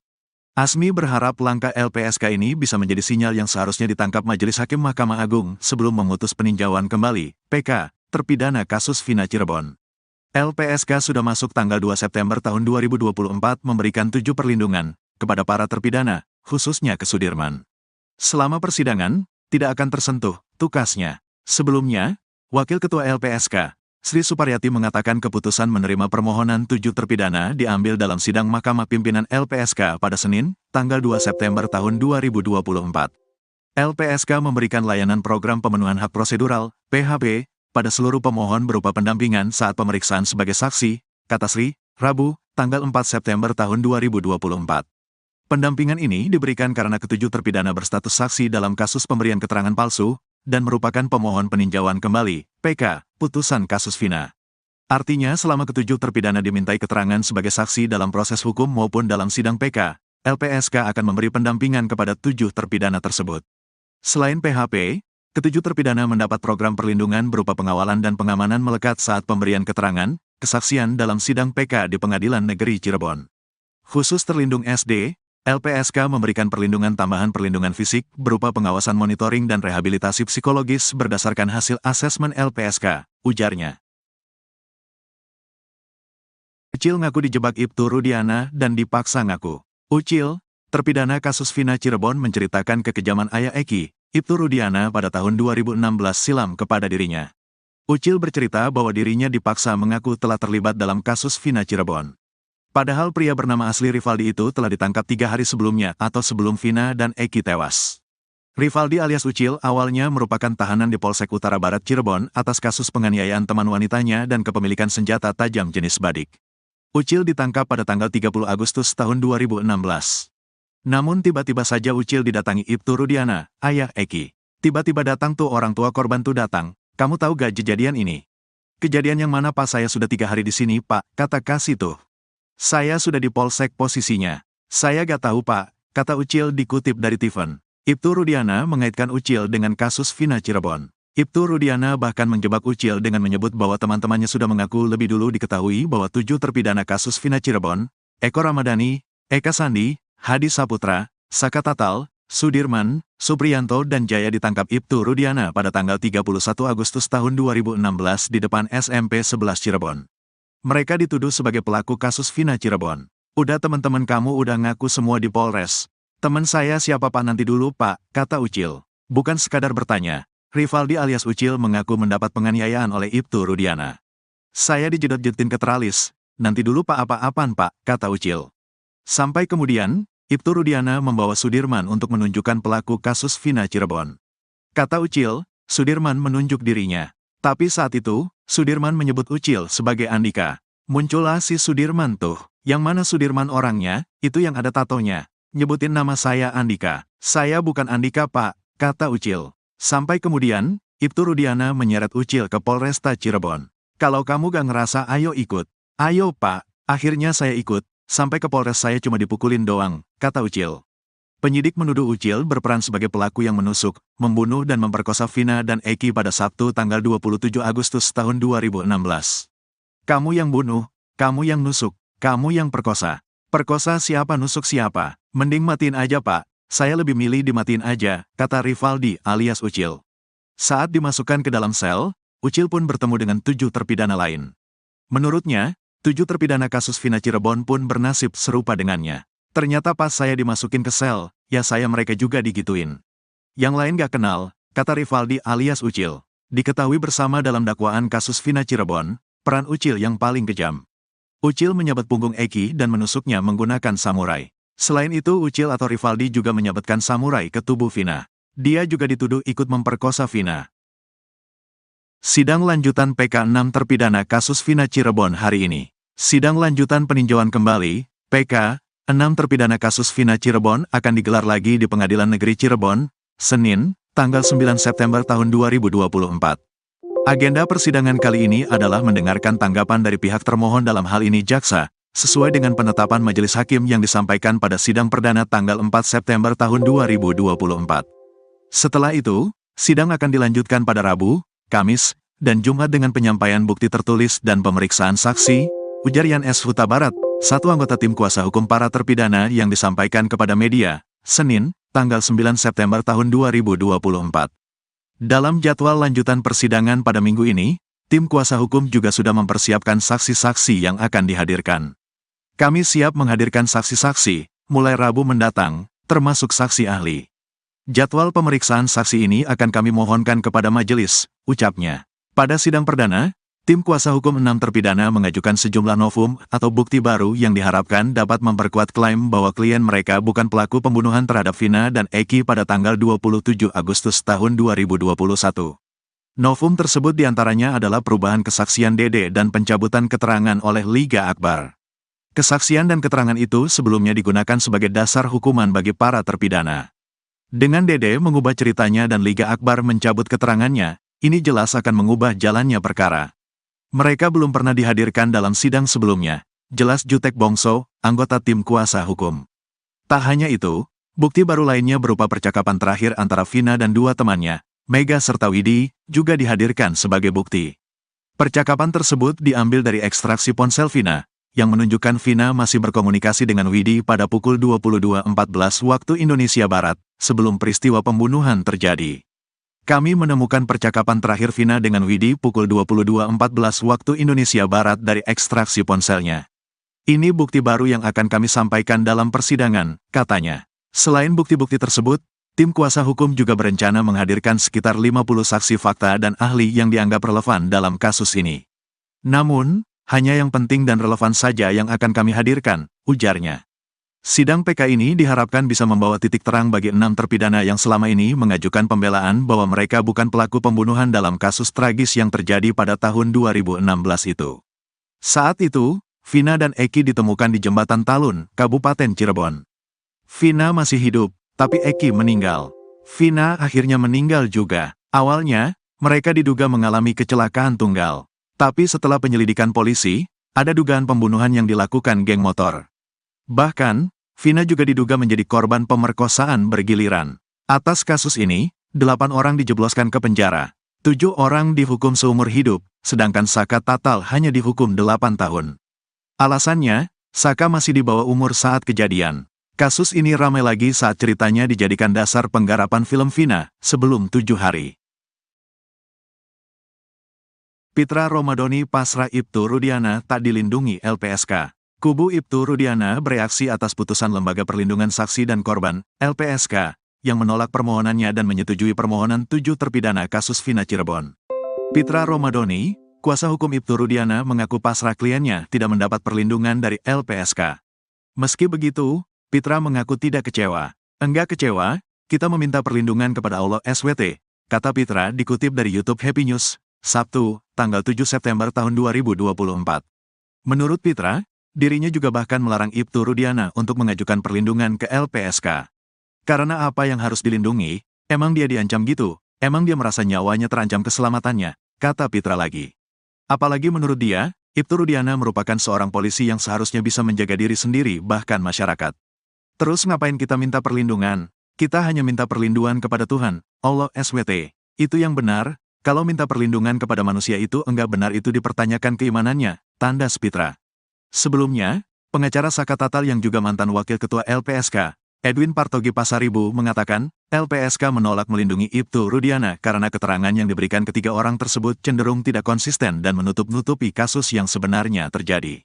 Asmi berharap langkah LPSK ini bisa menjadi sinyal yang seharusnya ditangkap Majelis Hakim Mahkamah Agung sebelum memutus peninjauan kembali, PK, terpidana kasus Vina Cirebon. LPSK sudah masuk tanggal 2 September tahun 2024 memberikan 7 perlindungan kepada para terpidana, khususnya ke Sudirman. Selama persidangan, tidak akan tersentuh, tukasnya. Sebelumnya, Wakil Ketua LPSK, Sri Suparyati mengatakan keputusan menerima permohonan 7 terpidana diambil dalam sidang Mahkamah Pimpinan LPSK pada Senin, tanggal 2 September tahun 2024. LPSK memberikan layanan program pemenuhan hak prosedural, PHP, pada seluruh pemohon berupa pendampingan saat pemeriksaan sebagai saksi, kata Sri, Rabu, tanggal 4 September tahun 2024. Pendampingan ini diberikan karena ketujuh terpidana berstatus saksi dalam kasus pemberian keterangan palsu, dan merupakan pemohon peninjauan kembali, PK, putusan kasus Vina. Artinya selama ketujuh terpidana dimintai keterangan sebagai saksi dalam proses hukum maupun dalam sidang PK, LPSK akan memberi pendampingan kepada 7 terpidana tersebut. Selain PHP, ketujuh terpidana mendapat program perlindungan berupa pengawalan dan pengamanan melekat saat pemberian keterangan, kesaksian dalam sidang PK di Pengadilan Negeri Cirebon. Khusus terlindung SD, LPSK memberikan perlindungan tambahan perlindungan fisik berupa pengawasan monitoring dan rehabilitasi psikologis berdasarkan hasil asesmen LPSK, ujarnya. Ucil ngaku dijebak Ibtu Rudiana dan dipaksa ngaku. Ucil, terpidana kasus Vina Cirebon menceritakan kekejaman ayah Eki, Ibtu Rudiana pada tahun 2016 silam kepada dirinya. Ucil bercerita bahwa dirinya dipaksa mengaku telah terlibat dalam kasus Vina Cirebon. Padahal pria bernama asli Rivaldi itu telah ditangkap 3 hari sebelumnya atau sebelum Vina dan Eki tewas. Rivaldi alias Ucil awalnya merupakan tahanan di Polsek Utara Barat Cirebon atas kasus penganiayaan teman wanitanya dan kepemilikan senjata tajam jenis badik. Ucil ditangkap pada tanggal 30 Agustus tahun 2016. Namun tiba-tiba saja Ucil didatangi Ibtu Rudiana, ayah Eki. Tiba-tiba datang tuh orang tua korban tuh datang, kamu tahu gak kejadian ini? Kejadian yang mana Pak? Saya sudah 3 hari di sini Pak, kata Kasih tuh. Saya sudah di Polsek posisinya. Saya gak tahu Pak, kata Ucil dikutip dari Tiffen. Ibtu Rudiana mengaitkan Ucil dengan kasus Vina Cirebon. Ibtu Rudiana bahkan menjebak Ucil dengan menyebut bahwa teman-temannya sudah mengaku lebih dulu diketahui bahwa 7 terpidana kasus Vina Cirebon, Eko Ramadhani, Eka Sandi, Hadi Saputra, Saka Tatal, Sudirman, Supriyanto dan Jaya ditangkap Ibtu Rudiana pada tanggal 31 Agustus tahun 2016 di depan SMP 11 Cirebon. Mereka dituduh sebagai pelaku kasus Vina Cirebon. Udah teman-teman kamu udah ngaku semua di Polres. Teman saya siapa Pak? Nanti dulu Pak, kata Ucil. Bukan sekadar bertanya, Rivaldi alias Ucil mengaku mendapat penganiayaan oleh Ibtu Rudiana. Saya dijedot-jedotin ke teralis. Nanti dulu Pak, apa-apaan Pak, kata Ucil. Sampai kemudian, Ibtu Rudiana membawa Sudirman untuk menunjukkan pelaku kasus Vina Cirebon. Kata Ucil, Sudirman menunjuk dirinya. Tapi saat itu, Sudirman menyebut Ucil sebagai Andika. Muncullah si Sudirman tuh. Yang mana Sudirman orangnya, itu yang ada tatonya. Nyebutin nama saya Andika. Saya bukan Andika Pak, kata Ucil. Sampai kemudian, Ibtu Rudiana menyeret Ucil ke Polresta Cirebon. Kalau kamu gak ngerasa ayo ikut. Ayo Pak, akhirnya saya ikut. Sampai ke Polres saya cuma dipukulin doang, kata Ucil. Penyidik menuduh Ucil berperan sebagai pelaku yang menusuk, membunuh dan memperkosa Vina dan Eki pada Sabtu tanggal 27 Agustus tahun 2016. Kamu yang bunuh, kamu yang nusuk, kamu yang perkosa. Perkosa siapa, nusuk siapa? Mending matiin aja Pak, saya lebih milih dimatiin aja, kata Rivaldi alias Ucil. Saat dimasukkan ke dalam sel, Ucil pun bertemu dengan 7 terpidana lain. Menurutnya, 7 terpidana kasus Vina Cirebon pun bernasib serupa dengannya. Ternyata pas saya dimasukin ke sel, ya saya mereka juga digituin. Yang lain gak kenal, kata Rivaldi alias Ucil. Diketahui bersama dalam dakwaan kasus Vina Cirebon, peran Ucil yang paling kejam. Ucil menyabet punggung Eki dan menusuknya menggunakan samurai. Selain itu, Ucil atau Rivaldi juga menyabetkan samurai ke tubuh Vina. Dia juga dituduh ikut memperkosa Vina. Sidang lanjutan PK 6 terpidana kasus Vina Cirebon hari ini. Sidang lanjutan peninjauan kembali, PK 6 terpidana kasus Vina Cirebon akan digelar lagi di Pengadilan Negeri Cirebon, Senin, tanggal 9 September tahun 2024. Agenda persidangan kali ini adalah mendengarkan tanggapan dari pihak termohon dalam hal ini jaksa, sesuai dengan penetapan majelis hakim yang disampaikan pada sidang perdana tanggal 4 September tahun 2024. Setelah itu, sidang akan dilanjutkan pada Rabu, Kamis, dan Jumat dengan penyampaian bukti tertulis dan pemeriksaan saksi, ujar Yan S. Huta Barat, satu anggota tim kuasa hukum para terpidana yang disampaikan kepada media, Senin, tanggal 9 September tahun 2024. Dalam jadwal lanjutan persidangan pada minggu ini, tim kuasa hukum juga sudah mempersiapkan saksi-saksi yang akan dihadirkan. Kami siap menghadirkan saksi-saksi, mulai Rabu mendatang, termasuk saksi ahli. Jadwal pemeriksaan saksi ini akan kami mohonkan kepada majelis, ucapnya. Pada sidang perdana, tim kuasa hukum 6 terpidana mengajukan sejumlah novum atau bukti baru yang diharapkan dapat memperkuat klaim bahwa klien mereka bukan pelaku pembunuhan terhadap Vina dan Eki pada tanggal 27 Agustus tahun 2021. Novum tersebut diantaranya adalah perubahan kesaksian Dede dan pencabutan keterangan oleh Liga Akbar. Kesaksian dan keterangan itu sebelumnya digunakan sebagai dasar hukuman bagi para terpidana. Dengan Dede mengubah ceritanya dan Liga Akbar mencabut keterangannya, ini jelas akan mengubah jalannya perkara. Mereka belum pernah dihadirkan dalam sidang sebelumnya, jelas Jutek Bongso, anggota tim kuasa hukum. Tak hanya itu, bukti baru lainnya berupa percakapan terakhir antara Vina dan dua temannya, Mega serta Widi, juga dihadirkan sebagai bukti. Percakapan tersebut diambil dari ekstraksi ponsel Vina, yang menunjukkan Vina masih berkomunikasi dengan Widi pada pukul 22.14 waktu Indonesia Barat, sebelum peristiwa pembunuhan terjadi. Kami menemukan percakapan terakhir Vina dengan Widi pukul 22.14 waktu Indonesia Barat dari ekstraksi ponselnya. Ini bukti baru yang akan kami sampaikan dalam persidangan, katanya. Selain bukti-bukti tersebut, tim kuasa hukum juga berencana menghadirkan sekitar 50 saksi fakta dan ahli yang dianggap relevan dalam kasus ini. Namun, hanya yang penting dan relevan saja yang akan kami hadirkan, ujarnya. Sidang PK ini diharapkan bisa membawa titik terang bagi 6 terpidana yang selama ini mengajukan pembelaan bahwa mereka bukan pelaku pembunuhan dalam kasus tragis yang terjadi pada tahun 2016 itu. Saat itu, Vina dan Eki ditemukan di Jembatan Talun, Kabupaten Cirebon. Vina masih hidup, tapi Eki meninggal. Vina akhirnya meninggal juga. Awalnya, mereka diduga mengalami kecelakaan tunggal. Tapi setelah penyelidikan polisi, ada dugaan pembunuhan yang dilakukan geng motor. Bahkan, Vina juga diduga menjadi korban pemerkosaan bergiliran. Atas kasus ini, 8 orang dijebloskan ke penjara. 7 orang dihukum seumur hidup, sedangkan Saka Tatal hanya dihukum 8 tahun. Alasannya, Saka masih di bawah umur saat kejadian. Kasus ini ramai lagi saat ceritanya dijadikan dasar penggarapan film Vina, sebelum 7 hari. Pitra Romadhoni pasrah Ibtu Rudiana tak dilindungi LPSK. Kubu Ibtu Rudiana bereaksi atas putusan Lembaga Perlindungan Saksi dan Korban, LPSK, yang menolak permohonannya dan menyetujui permohonan 7 terpidana kasus Vina Cirebon. Pitra Romadhoni, kuasa hukum Ibtu Rudiana mengaku pasrah kliennya tidak mendapat perlindungan dari LPSK. Meski begitu, Pitra mengaku tidak kecewa. Enggak kecewa, kita meminta perlindungan kepada Allah SWT, kata Pitra dikutip dari YouTube Happy News, Sabtu, tanggal 7 September tahun 2024. Menurut Pitra, dirinya juga bahkan melarang Ibtu Rudiana untuk mengajukan perlindungan ke LPSK. Karena apa yang harus dilindungi, emang dia diancam gitu, emang dia merasa nyawanya terancam keselamatannya, kata Pitra lagi. Apalagi menurut dia, Ibtu Rudiana merupakan seorang polisi yang seharusnya bisa menjaga diri sendiri bahkan masyarakat. Terus ngapain kita minta perlindungan? Kita hanya minta perlindungan kepada Tuhan, Allah SWT. Itu yang benar, kalau minta perlindungan kepada manusia itu enggak benar itu dipertanyakan keimanannya, tandas Pitra. Sebelumnya, pengacara Saka Tatal yang juga mantan wakil ketua LPSK, Edwin Partogi Pasaribu mengatakan, LPSK menolak melindungi Ibtu Rudiana karena keterangan yang diberikan ketiga orang tersebut cenderung tidak konsisten dan menutup-nutupi kasus yang sebenarnya terjadi.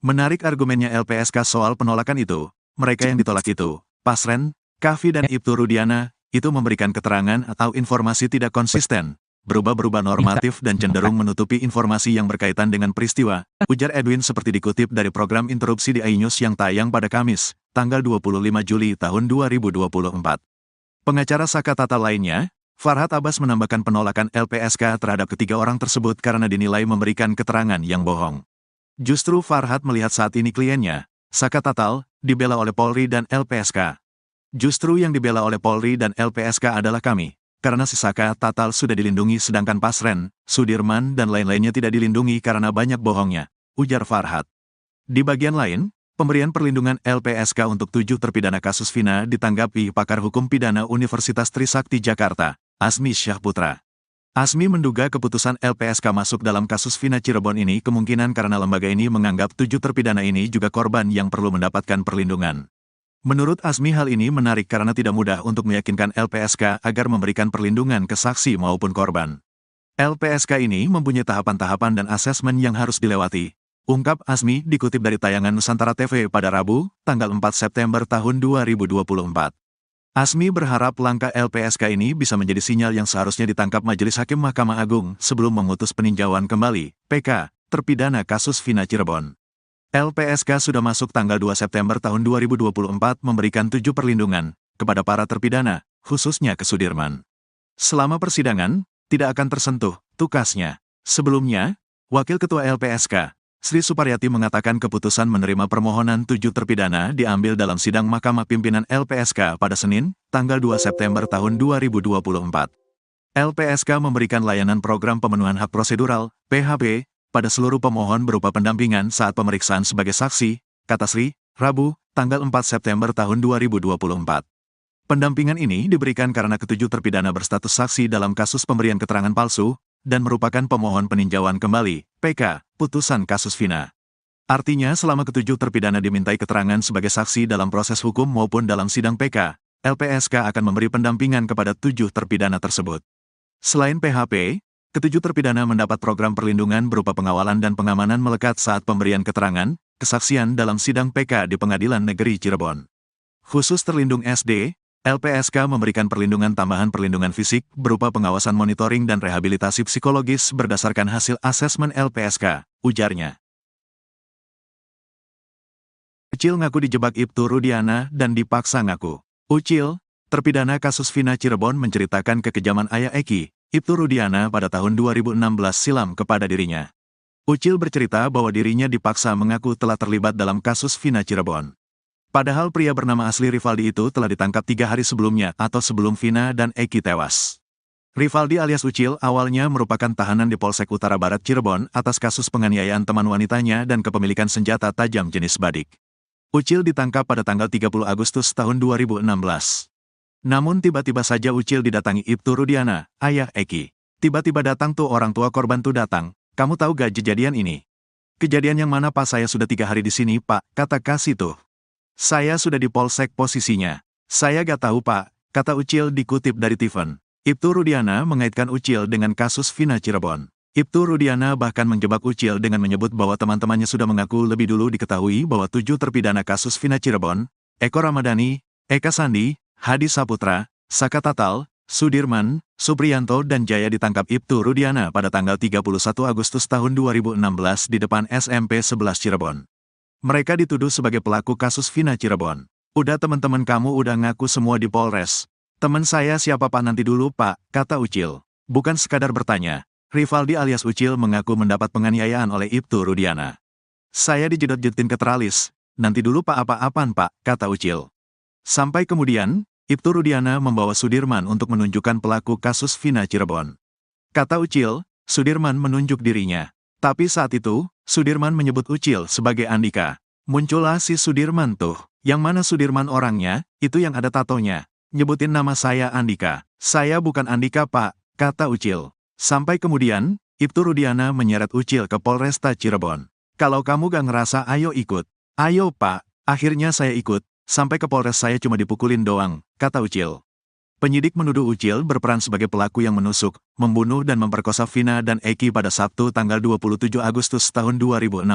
Menarik argumennya LPSK soal penolakan itu, mereka yang ditolak itu, Pasren, Kavi dan Ibtu Rudiana, itu memberikan keterangan atau informasi tidak konsisten, berubah-berubah normatif dan cenderung menutupi informasi yang berkaitan dengan peristiwa, ujar Edwin seperti dikutip dari program interupsi di iNews yang tayang pada Kamis, tanggal 25 Juli tahun 2024. Pengacara Saka Tatal lainnya, Farhad Abbas menambahkan penolakan LPSK terhadap ketiga orang tersebut karena dinilai memberikan keterangan yang bohong. Justru Farhad melihat saat ini kliennya, Saka Tatal, dibela oleh Polri dan LPSK. Justru yang dibela oleh Polri dan LPSK adalah kami, karena si Saka Tatal sudah dilindungi sedangkan Pasren, Sudirman dan lain-lainnya tidak dilindungi karena banyak bohongnya, ujar Farhad. Di bagian lain, pemberian perlindungan LPSK untuk 7 terpidana kasus Vina ditanggapi pakar hukum pidana Universitas Trisakti Jakarta, Asmi Syahputra. Asmi menduga keputusan LPSK masuk dalam kasus Vina Cirebon ini kemungkinan karena lembaga ini menganggap 7 terpidana ini juga korban yang perlu mendapatkan perlindungan. Menurut Asmi hal ini menarik karena tidak mudah untuk meyakinkan LPSK agar memberikan perlindungan ke saksi maupun korban. LPSK ini mempunyai tahapan-tahapan dan asesmen yang harus dilewati, ungkap Asmi dikutip dari tayangan Nusantara TV pada Rabu, tanggal 4 September tahun 2024. Asmi berharap langkah LPSK ini bisa menjadi sinyal yang seharusnya ditangkap Majelis Hakim Mahkamah Agung sebelum memutus peninjauan kembali, PK, terpidana kasus Vina Cirebon. LPSK sudah masuk tanggal 2 September tahun 2024 memberikan 7 perlindungan kepada para terpidana, khususnya ke Sudirman. Selama persidangan, tidak akan tersentuh, tukasnya. Sebelumnya, Wakil Ketua LPSK, Sri Suparyati mengatakan keputusan menerima permohonan 7 terpidana diambil dalam sidang Mahkamah Pimpinan LPSK pada Senin, tanggal 2 September tahun 2024. LPSK memberikan layanan program pemenuhan hak prosedural, PHP, pada seluruh pemohon berupa pendampingan saat pemeriksaan sebagai saksi, kata Sri, Rabu, tanggal 4 September tahun 2024. Pendampingan ini diberikan karena ketujuh terpidana berstatus saksi dalam kasus pemberian keterangan palsu, dan merupakan pemohon peninjauan kembali, PK, putusan kasus Vina. Artinya selama ketujuh terpidana dimintai keterangan sebagai saksi dalam proses hukum maupun dalam sidang PK, LPSK akan memberi pendampingan kepada 7 terpidana tersebut. Selain PHP, ketujuh terpidana mendapat program perlindungan berupa pengawalan dan pengamanan melekat saat pemberian keterangan, kesaksian dalam sidang PK di Pengadilan Negeri Cirebon. Khusus terlindung SD, LPSK memberikan perlindungan tambahan perlindungan fisik berupa pengawasan monitoring dan rehabilitasi psikologis berdasarkan hasil asesmen LPSK, ujarnya. Ucil ngaku dijebak Ibtu Rudiana dan dipaksa ngaku. Ucil, terpidana kasus Vina Cirebon menceritakan kekejaman ayah Eki, Ibtu Rudiana pada tahun 2016 silam kepada dirinya. Ucil bercerita bahwa dirinya dipaksa mengaku telah terlibat dalam kasus Vina Cirebon. Padahal pria bernama asli Rivaldi itu telah ditangkap 3 hari sebelumnya atau sebelum Vina dan Eki tewas. Rivaldi alias Ucil awalnya merupakan tahanan di Polsek Utara Barat Cirebon atas kasus penganiayaan teman wanitanya dan kepemilikan senjata tajam jenis badik. Ucil ditangkap pada tanggal 30 Agustus tahun 2016. Namun tiba-tiba saja Ucil didatangi Ibtu Rudiana, ayah Eki. Tiba-tiba datang tuh orang tua korban tuh datang. Kamu tahu gak kejadian ini? Kejadian yang mana Pak? Saya sudah 3 hari di sini Pak, kata Kasih tuh. Saya sudah di Polsek posisinya. Saya gak tahu Pak, kata Ucil dikutip dari Tiffen. Ibtu Rudiana mengaitkan Ucil dengan kasus Vina Cirebon. Ibtu Rudiana bahkan menjebak Ucil dengan menyebut bahwa teman-temannya sudah mengaku lebih dulu diketahui bahwa 7 terpidana kasus Vina Cirebon, Eko Ramadhani, Eka Sandi, Hadi Saputra, Saka Tatal, Sudirman, Supriyanto dan Jaya ditangkap Ibtu Rudiana pada tanggal 31 Agustus tahun 2016 di depan SMP 11 Cirebon. Mereka dituduh sebagai pelaku kasus Vina Cirebon. Udah teman-teman kamu udah ngaku semua di Polres. Teman saya siapa Pak? Nanti dulu Pak, kata Ucil. Bukan sekadar bertanya, Rivaldi alias Ucil mengaku mendapat penganiayaan oleh Ibtu Rudiana. Saya dijedot-jedotin ke teralis. Nanti dulu Pak apa-apaan Pak, kata Ucil. Sampai kemudian, Ibtu Rudiana membawa Sudirman untuk menunjukkan pelaku kasus Vina Cirebon. Kata Ucil, Sudirman menunjuk dirinya. Tapi saat itu, Sudirman menyebut Ucil sebagai Andika. Muncullah si Sudirman tuh. Yang mana Sudirman orangnya, itu yang ada tatonya. Nyebutin nama saya Andika. Saya bukan Andika Pak, kata Ucil. Sampai kemudian, Ibtu Rudiana menyeret Ucil ke Polresta Cirebon. Kalau kamu gak ngerasa ayo ikut. Ayo Pak, akhirnya saya ikut. Sampai ke Polres saya cuma dipukulin doang, kata Ucil. Penyidik menuduh Ucil berperan sebagai pelaku yang menusuk, membunuh dan memperkosa Vina dan Eki pada Sabtu tanggal 27 Agustus tahun 2016.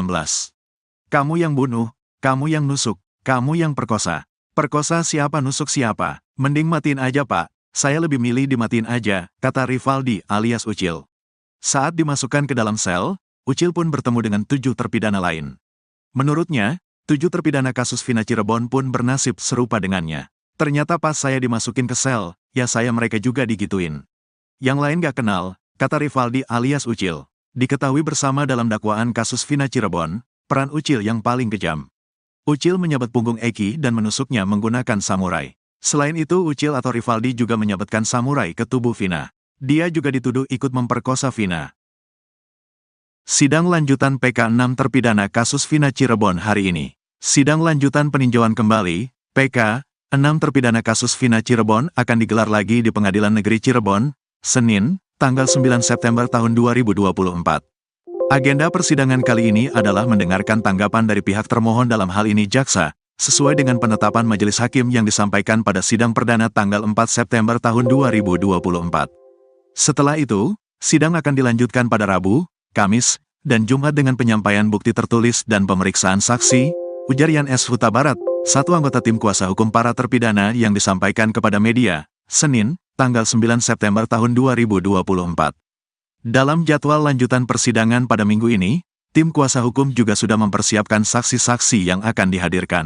Kamu yang bunuh, kamu yang nusuk, kamu yang perkosa. Perkosa siapa nusuk siapa? Mending matiin aja Pak, saya lebih milih dimatiin aja, kata Rivaldi alias Ucil. Saat dimasukkan ke dalam sel, Ucil pun bertemu dengan 7 terpidana lain. Menurutnya, 7 terpidana kasus Vina Cirebon pun bernasib serupa dengannya. Ternyata pas saya dimasukin ke sel, ya saya mereka juga digituin. Yang lain gak kenal, kata Rivaldi alias Ucil. Diketahui bersama dalam dakwaan kasus Vina Cirebon, peran Ucil yang paling kejam. Ucil menyabet punggung Eki dan menusuknya menggunakan samurai. Selain itu Ucil atau Rivaldi juga menyabetkan samurai ke tubuh Vina. Dia juga dituduh ikut memperkosa Vina. Sidang lanjutan PK 6 terpidana kasus Vina Cirebon hari ini. Sidang lanjutan peninjauan kembali, PK 6 terpidana kasus Vina Cirebon akan digelar lagi di Pengadilan Negeri Cirebon, Senin, tanggal 9 September tahun 2024. Agenda persidangan kali ini adalah mendengarkan tanggapan dari pihak termohon dalam hal ini jaksa, sesuai dengan penetapan majelis hakim yang disampaikan pada sidang perdana tanggal 4 September tahun 2024. Setelah itu, sidang akan dilanjutkan pada Rabu, Kamis, dan Jumat dengan penyampaian bukti tertulis dan pemeriksaan saksi, ujar Yan S. Huta Barat, satu anggota tim kuasa hukum para terpidana yang disampaikan kepada media, Senin, tanggal 9 September tahun 2024. Dalam jadwal lanjutan persidangan pada minggu ini, tim kuasa hukum juga sudah mempersiapkan saksi-saksi yang akan dihadirkan.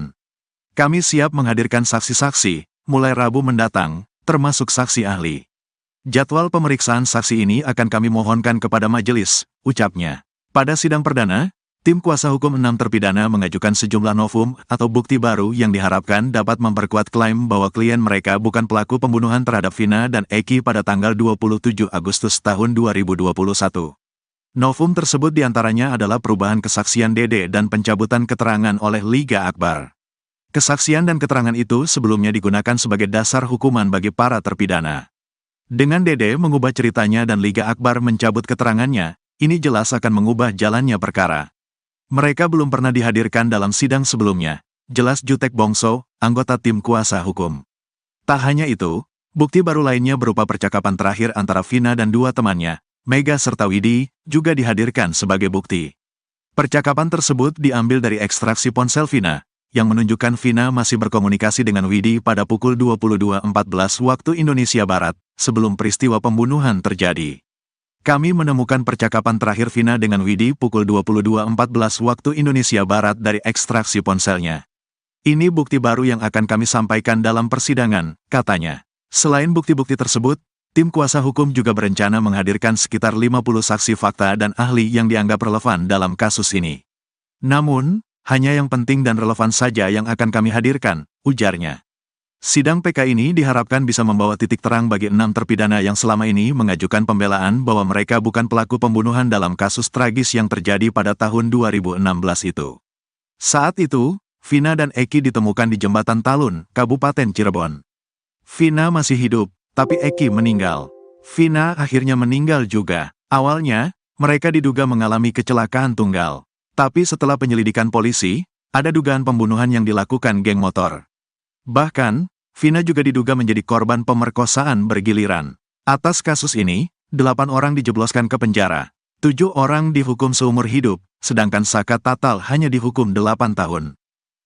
Kami siap menghadirkan saksi-saksi, mulai Rabu mendatang, termasuk saksi ahli. Jadwal pemeriksaan saksi ini akan kami mohonkan kepada majelis, ucapnya. Pada sidang perdana, tim kuasa hukum 6 terpidana mengajukan sejumlah novum atau bukti baru yang diharapkan dapat memperkuat klaim bahwa klien mereka bukan pelaku pembunuhan terhadap Vina dan Eki pada tanggal 27 Agustus tahun 2021. Novum tersebut diantaranya adalah perubahan kesaksian Dede dan pencabutan keterangan oleh Liga Akbar. Kesaksian dan keterangan itu sebelumnya digunakan sebagai dasar hukuman bagi para terpidana. Dengan Dede mengubah ceritanya dan Liga Akbar mencabut keterangannya, ini jelas akan mengubah jalannya perkara. Mereka belum pernah dihadirkan dalam sidang sebelumnya, jelas Jutek Bongso, anggota tim kuasa hukum. Tak hanya itu, bukti baru lainnya berupa percakapan terakhir antara Vina dan 2 temannya, Mega serta Widi, juga dihadirkan sebagai bukti. Percakapan tersebut diambil dari ekstraksi ponsel Vina, yang menunjukkan Vina masih berkomunikasi dengan Widi pada pukul 22.14 waktu Indonesia Barat, sebelum peristiwa pembunuhan terjadi. Kami menemukan percakapan terakhir Vina dengan Widi pukul 22.14 waktu Indonesia Barat dari ekstraksi ponselnya. Ini bukti baru yang akan kami sampaikan dalam persidangan, katanya. Selain bukti-bukti tersebut, tim kuasa hukum juga berencana menghadirkan sekitar 50 saksi fakta dan ahli yang dianggap relevan dalam kasus ini. Namun, hanya yang penting dan relevan saja yang akan kami hadirkan, ujarnya. Sidang PK ini diharapkan bisa membawa titik terang bagi 6 terpidana yang selama ini mengajukan pembelaan bahwa mereka bukan pelaku pembunuhan dalam kasus tragis yang terjadi pada tahun 2016 itu. Saat itu, Vina dan Eki ditemukan di Jembatan Talun, Kabupaten Cirebon. Vina masih hidup, tapi Eki meninggal. Vina akhirnya meninggal juga. Awalnya, mereka diduga mengalami kecelakaan tunggal. Tapi setelah penyelidikan polisi, ada dugaan pembunuhan yang dilakukan geng motor. Bahkan, Vina juga diduga menjadi korban pemerkosaan bergiliran. Atas kasus ini, 8 orang dijebloskan ke penjara. 7 orang dihukum seumur hidup, sedangkan Saka Tatal hanya dihukum 8 tahun.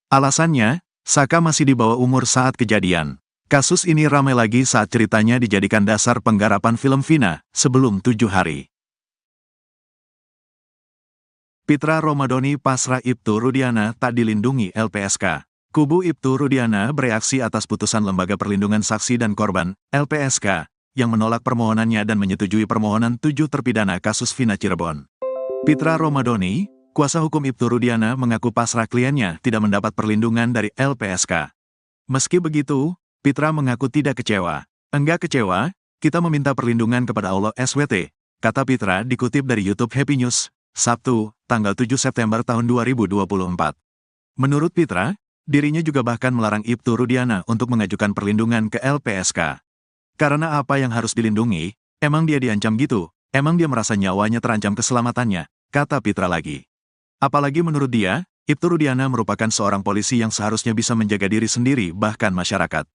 Alasannya, Saka masih di bawah umur saat kejadian. Kasus ini ramai lagi saat ceritanya dijadikan dasar penggarapan film Vina, sebelum 7 hari. Pitra Romadhoni pasrah Ibtu Rudiana tak dilindungi LPSK. Kubu Ibtu Rudiana bereaksi atas putusan Lembaga Perlindungan Saksi dan Korban, LPSK, yang menolak permohonannya dan menyetujui permohonan 7 terpidana kasus Vina Cirebon. Pitra Romadhoni, kuasa hukum Ibtu Rudiana mengaku pasrah kliennya tidak mendapat perlindungan dari LPSK. Meski begitu, Pitra mengaku tidak kecewa. Enggak kecewa, kita meminta perlindungan kepada Allah SWT, kata Pitra dikutip dari YouTube Happy News, Sabtu, tanggal 7 September tahun 2024. Menurut Pitra, dirinya juga bahkan melarang Ibtu Rudiana untuk mengajukan perlindungan ke LPSK. Karena apa yang harus dilindungi, emang dia diancam gitu, emang dia merasa nyawanya terancam keselamatannya, kata Pitra lagi. Apalagi menurut dia, Ibtu Rudiana merupakan seorang polisi yang seharusnya bisa menjaga diri sendiri bahkan masyarakat.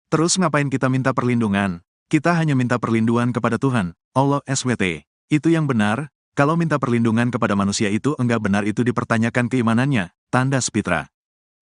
Terus ngapain kita minta perlindungan? Kita hanya minta perlindungan kepada Tuhan, Allah SWT. Itu yang benar. Kalau minta perlindungan kepada manusia itu enggak benar itu dipertanyakan keimanannya, tandas Pitra.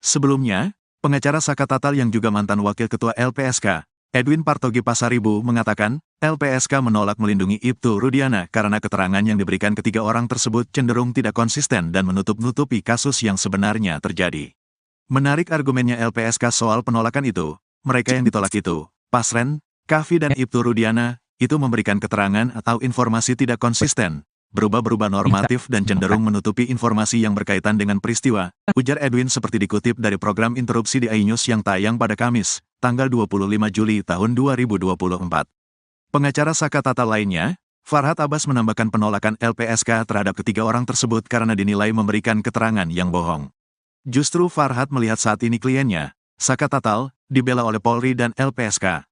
Sebelumnya, pengacara Saka Tatal yang juga mantan wakil ketua LPSK, Edwin Partogi Pasaribu mengatakan, LPSK menolak melindungi Ibtu Rudiana karena keterangan yang diberikan ketiga orang tersebut cenderung tidak konsisten dan menutup-nutupi kasus yang sebenarnya terjadi. Menarik argumennya LPSK soal penolakan itu, mereka yang ditolak itu, Pasren, Kavi dan Ibtu Rudiana, itu memberikan keterangan atau informasi tidak konsisten, berubah-berubah normatif dan cenderung menutupi informasi yang berkaitan dengan peristiwa, ujar Edwin seperti dikutip dari program interupsi di iNews yang tayang pada Kamis, tanggal 25 Juli tahun 2024. Pengacara Saka Tatal lainnya, Farhad Abbas menambahkan penolakan LPSK terhadap ketiga orang tersebut karena dinilai memberikan keterangan yang bohong. Justru Farhad melihat saat ini kliennya, Saka Tatal, dibela oleh Polri dan LPSK.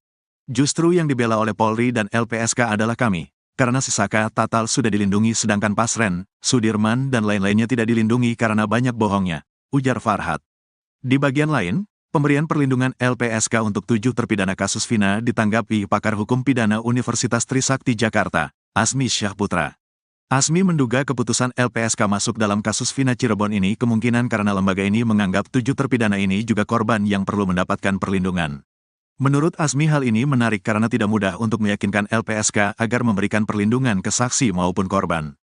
Justru yang dibela oleh Polri dan LPSK adalah kami, karena si Saka Tatal sudah dilindungi sedangkan Pasren, Sudirman dan lain-lainnya tidak dilindungi karena banyak bohongnya, ujar Farhad. Di bagian lain, pemberian perlindungan LPSK untuk 7 terpidana kasus Vina ditanggapi pakar hukum pidana Universitas Trisakti Jakarta, Asmi Syahputra. Asmi menduga keputusan LPSK masuk dalam kasus Vina Cirebon ini kemungkinan karena lembaga ini menganggap 7 terpidana ini juga korban yang perlu mendapatkan perlindungan. Menurut Asmi hal ini menarik karena tidak mudah untuk meyakinkan LPSK agar memberikan perlindungan ke saksi maupun korban.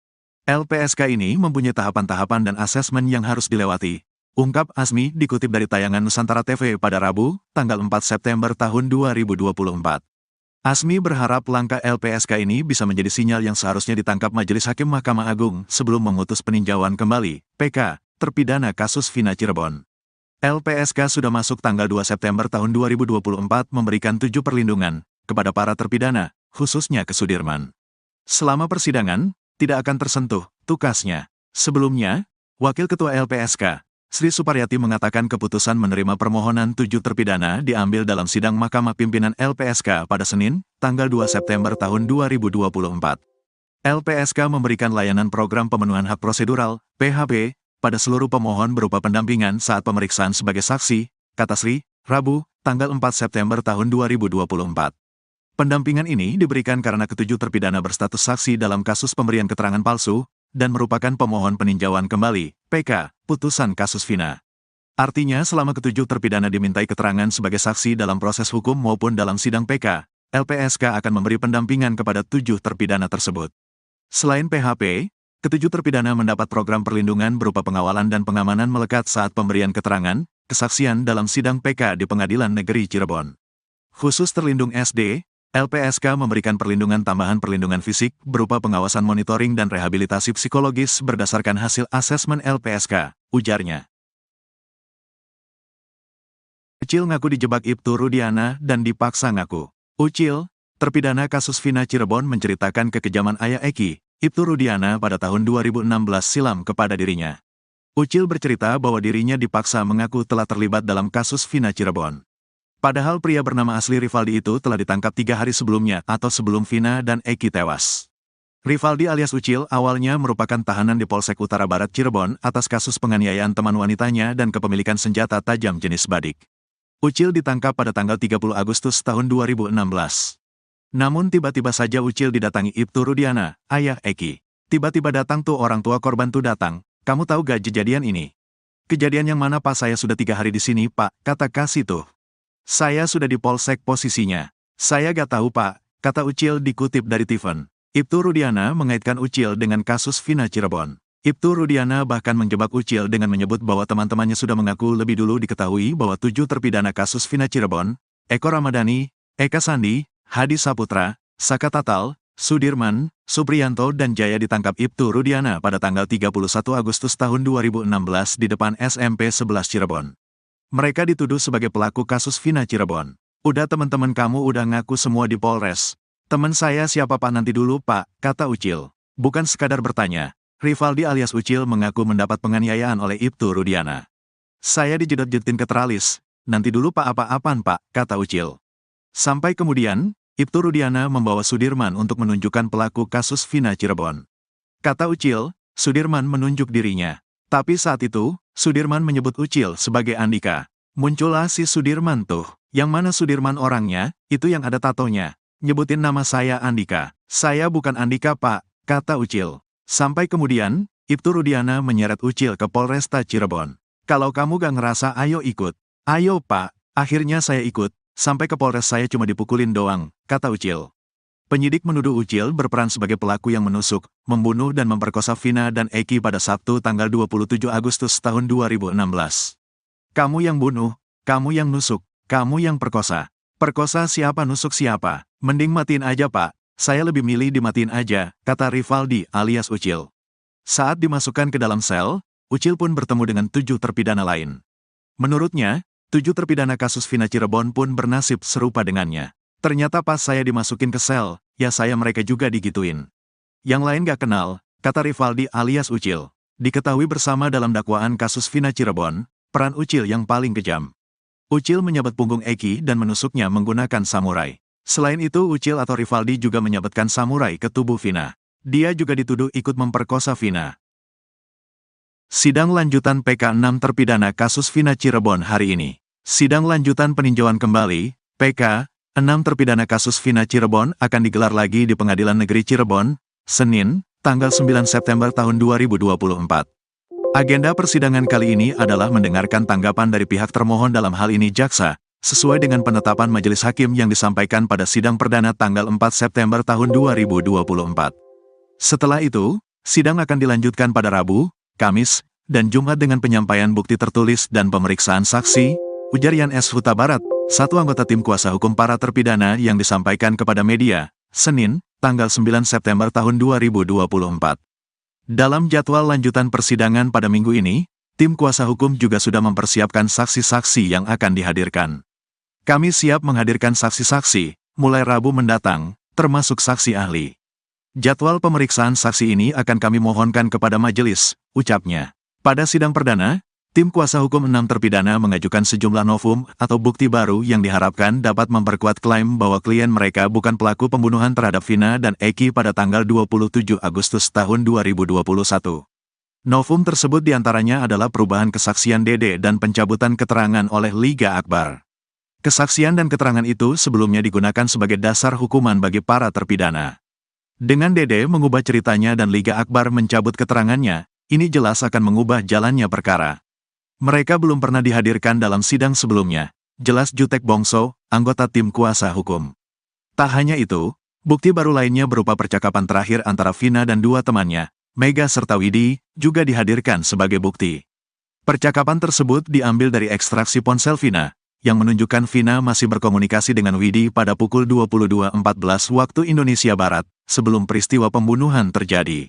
LPSK ini mempunyai tahapan-tahapan dan asesmen yang harus dilewati, ungkap Asmi dikutip dari tayangan Nusantara TV pada Rabu, tanggal 4 September tahun 2024. Asmi berharap langkah LPSK ini bisa menjadi sinyal yang seharusnya ditangkap Majelis Hakim Mahkamah Agung sebelum memutus peninjauan kembali, PK, terpidana kasus Vina Cirebon. LPSK sudah masuk tanggal 2 September tahun 2024 memberikan 7 perlindungan kepada para terpidana, khususnya ke Sudirman. Selama persidangan, tidak akan tersentuh, tukasnya. Sebelumnya, Wakil Ketua LPSK, Sri Suparyati mengatakan keputusan menerima permohonan 7 terpidana diambil dalam sidang Mahkamah Pimpinan LPSK pada Senin, tanggal 2 September tahun 2024. LPSK memberikan layanan program pemenuhan hak prosedural, PHP, pada seluruh pemohon berupa pendampingan saat pemeriksaan sebagai saksi, kata Sri, Rabu, tanggal 4 September tahun 2024. Pendampingan ini diberikan karena ketujuh terpidana berstatus saksi dalam kasus pemberian keterangan palsu, dan merupakan pemohon peninjauan kembali, PK, putusan kasus Vina. Artinya selama ketujuh terpidana dimintai keterangan sebagai saksi dalam proses hukum maupun dalam sidang PK, LPSK akan memberi pendampingan kepada 7 terpidana tersebut. Selain PHP, ketujuh terpidana mendapat program perlindungan berupa pengawalan dan pengamanan melekat saat pemberian keterangan, kesaksian dalam sidang PK di Pengadilan Negeri Cirebon. Khusus terlindung SD, LPSK memberikan perlindungan tambahan perlindungan fisik berupa pengawasan monitoring dan rehabilitasi psikologis berdasarkan hasil asesmen LPSK, ujarnya. Ucil ngaku dijebak Ibtu Rudiana dan dipaksa ngaku. Ucil, terpidana kasus Vina Cirebon menceritakan kekejaman ayah Eki, Ibtu Rudiana pada tahun 2016 silam kepada dirinya. Ucil bercerita bahwa dirinya dipaksa mengaku telah terlibat dalam kasus Vina Cirebon. Padahal pria bernama asli Rivaldi itu telah ditangkap 3 hari sebelumnya atau sebelum Vina dan Eki tewas. Rivaldi alias Ucil awalnya merupakan tahanan di Polsek Utara Barat Cirebon atas kasus penganiayaan teman wanitanya dan kepemilikan senjata tajam jenis badik. Ucil ditangkap pada tanggal 30 Agustus tahun 2016. Namun tiba-tiba saja Ucil didatangi Ibtu Rudiana, ayah Eki. Tiba-tiba datang tuh orang tua korban tuh datang. Kamu tahu gak kejadian ini? Kejadian yang mana Pak? Saya sudah 3 hari di sini Pak, kata Kasih tuh. Saya sudah di Polsek posisinya. Saya gak tahu Pak, kata Ucil dikutip dari Tiffen. Ibtu Rudiana mengaitkan Ucil dengan kasus Vina Cirebon. Ibtu Rudiana bahkan menjebak Ucil dengan menyebut bahwa teman-temannya sudah mengaku lebih dulu diketahui bahwa 7 terpidana kasus Vina Cirebon, Eko Ramadhani, Eka Sandi, Hadi Saputra, Saka Tatal, Sudirman, Supriyanto dan Jaya ditangkap Ibtu Rudiana pada tanggal 31 Agustus tahun 2016 di depan SMP 11 Cirebon. Mereka dituduh sebagai pelaku kasus Vina Cirebon. Udah teman-teman kamu udah ngaku semua di Polres. Teman saya siapa Pak? Nanti dulu Pak, kata Ucil. Bukan sekadar bertanya, Rivaldi alias Ucil mengaku mendapat penganiayaan oleh Ibtu Rudiana. Saya dijedot-jedotin ke teralis. Nanti dulu Pak, apa-apaan Pak, kata Ucil. Sampai kemudian, Ibtu Rudiana membawa Sudirman untuk menunjukkan pelaku kasus Vina Cirebon. Kata Ucil, Sudirman menunjuk dirinya. Tapi saat itu, Sudirman menyebut Ucil sebagai Andika. Muncullah si Sudirman tuh. Yang mana Sudirman orangnya, itu yang ada tatonya. Nyebutin nama saya Andika. Saya bukan Andika Pak, kata Ucil. Sampai kemudian, Ibtu Rudiana menyeret Ucil ke Polresta Cirebon. Kalau kamu gak ngerasa ayo ikut. Ayo Pak, akhirnya saya ikut. sampai ke Polres saya cuma dipukulin doang, kata Ucil. Penyidik menuduh Ucil berperan sebagai pelaku yang menusuk, membunuh dan memperkosa Vina dan Eki pada Sabtu tanggal 27 Agustus tahun 2016. Kamu yang bunuh, kamu yang nusuk, kamu yang perkosa. Perkosa siapa, nusuk siapa? Mending matiin aja Pak, saya lebih milih dimatiin aja, kata Rivaldi alias Ucil. Saat dimasukkan ke dalam sel, Ucil pun bertemu dengan 7 terpidana lain. Menurutnya, 7 terpidana kasus Vina Cirebon pun bernasib serupa dengannya. Ternyata pas saya dimasukin ke sel, ya saya mereka juga digituin. Yang lain gak kenal, kata Rivaldi alias Ucil. Diketahui bersama dalam dakwaan kasus Vina Cirebon, peran Ucil yang paling kejam. Ucil menyabet punggung Eki dan menusuknya menggunakan samurai. Selain itu Ucil atau Rivaldi juga menyabetkan samurai ke tubuh Vina. Dia juga dituduh ikut memperkosa Vina. Sidang lanjutan PK 6 terpidana kasus Vina Cirebon hari ini. Sidang lanjutan peninjauan kembali, PK 6 terpidana kasus Vina Cirebon akan digelar lagi di Pengadilan Negeri Cirebon, Senin, tanggal 9 September tahun 2024. Agenda persidangan kali ini adalah mendengarkan tanggapan dari pihak termohon dalam hal ini jaksa, sesuai dengan penetapan majelis hakim yang disampaikan pada sidang perdana tanggal 4 September tahun 2024. Setelah itu, sidang akan dilanjutkan pada Rabu, Kamis, dan Jumat dengan penyampaian bukti tertulis dan pemeriksaan saksi, ujar Yan S. Huta Barat, satu anggota tim kuasa hukum para terpidana yang disampaikan kepada media, Senin, tanggal 9 September tahun 2024. Dalam jadwal lanjutan persidangan pada minggu ini, tim kuasa hukum juga sudah mempersiapkan saksi-saksi yang akan dihadirkan. Kami siap menghadirkan saksi-saksi, mulai Rabu mendatang, termasuk saksi ahli. Jadwal pemeriksaan saksi ini akan kami mohonkan kepada majelis, ucapnya. Pada sidang perdana, tim kuasa hukum 6 terpidana mengajukan sejumlah novum atau bukti baru yang diharapkan dapat memperkuat klaim bahwa klien mereka bukan pelaku pembunuhan terhadap Vina dan Eki pada tanggal 27 Agustus tahun 2021. Novum tersebut diantaranya adalah perubahan kesaksian Dede dan pencabutan keterangan oleh Liga Akbar. Kesaksian dan keterangan itu sebelumnya digunakan sebagai dasar hukuman bagi para terpidana. Dengan Dede mengubah ceritanya dan Liga Akbar mencabut keterangannya, ini jelas akan mengubah jalannya perkara. Mereka belum pernah dihadirkan dalam sidang sebelumnya, jelas Jutek Bongso, anggota tim kuasa hukum. Tak hanya itu, bukti baru lainnya berupa percakapan terakhir antara Vina dan 2 temannya, Mega serta Widi, juga dihadirkan sebagai bukti. Percakapan tersebut diambil dari ekstraksi ponsel Vina, yang menunjukkan Vina masih berkomunikasi dengan Widi pada pukul 22.14 waktu Indonesia Barat, sebelum peristiwa pembunuhan terjadi.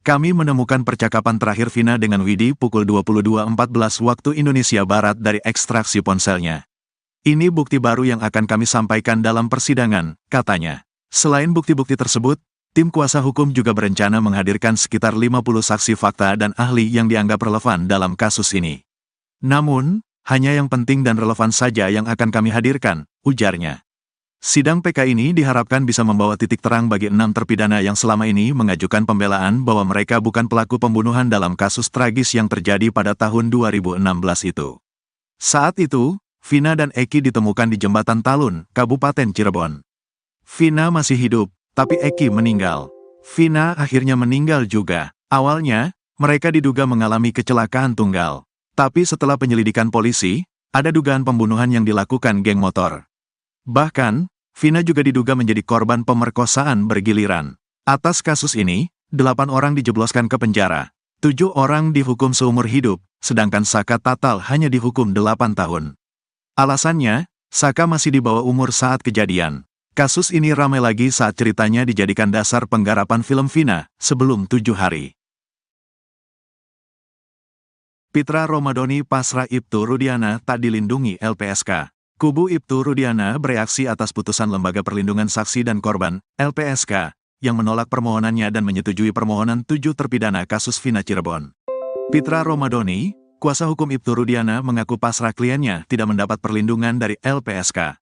Kami menemukan percakapan terakhir Vina dengan Widi pukul 22.14 waktu Indonesia Barat dari ekstraksi ponselnya. Ini bukti baru yang akan kami sampaikan dalam persidangan, katanya. Selain bukti-bukti tersebut, tim kuasa hukum juga berencana menghadirkan sekitar 50 saksi fakta dan ahli yang dianggap relevan dalam kasus ini. Namun, hanya yang penting dan relevan saja yang akan kami hadirkan, ujarnya. Sidang PK ini diharapkan bisa membawa titik terang bagi 6 terpidana yang selama ini mengajukan pembelaan bahwa mereka bukan pelaku pembunuhan dalam kasus tragis yang terjadi pada tahun 2016 itu. Saat itu, Vina dan Eki ditemukan di Jembatan Talun, Kabupaten Cirebon. Vina masih hidup, tapi Eki meninggal. Vina akhirnya meninggal juga. Awalnya, mereka diduga mengalami kecelakaan tunggal. Tapi setelah penyelidikan polisi, ada dugaan pembunuhan yang dilakukan geng motor. Bahkan, Vina juga diduga menjadi korban pemerkosaan bergiliran. Atas kasus ini, 8 orang dijebloskan ke penjara. 7 orang dihukum seumur hidup, sedangkan Saka Tatal hanya dihukum 8 tahun. Alasannya, Saka masih di bawah umur saat kejadian. Kasus ini ramai lagi saat ceritanya dijadikan dasar penggarapan film Vina, sebelum 7 hari. Pitra Romadhoni pasrah Ibtu Rudiana tak dilindungi LPSK. Kubu Ibtu Rudiana bereaksi atas putusan Lembaga Perlindungan Saksi dan Korban, LPSK, yang menolak permohonannya dan menyetujui permohonan 7 terpidana kasus Vina Cirebon. Pitra Romadhoni, kuasa hukum Ibtu Rudiana mengaku pasrah kliennya tidak mendapat perlindungan dari LPSK.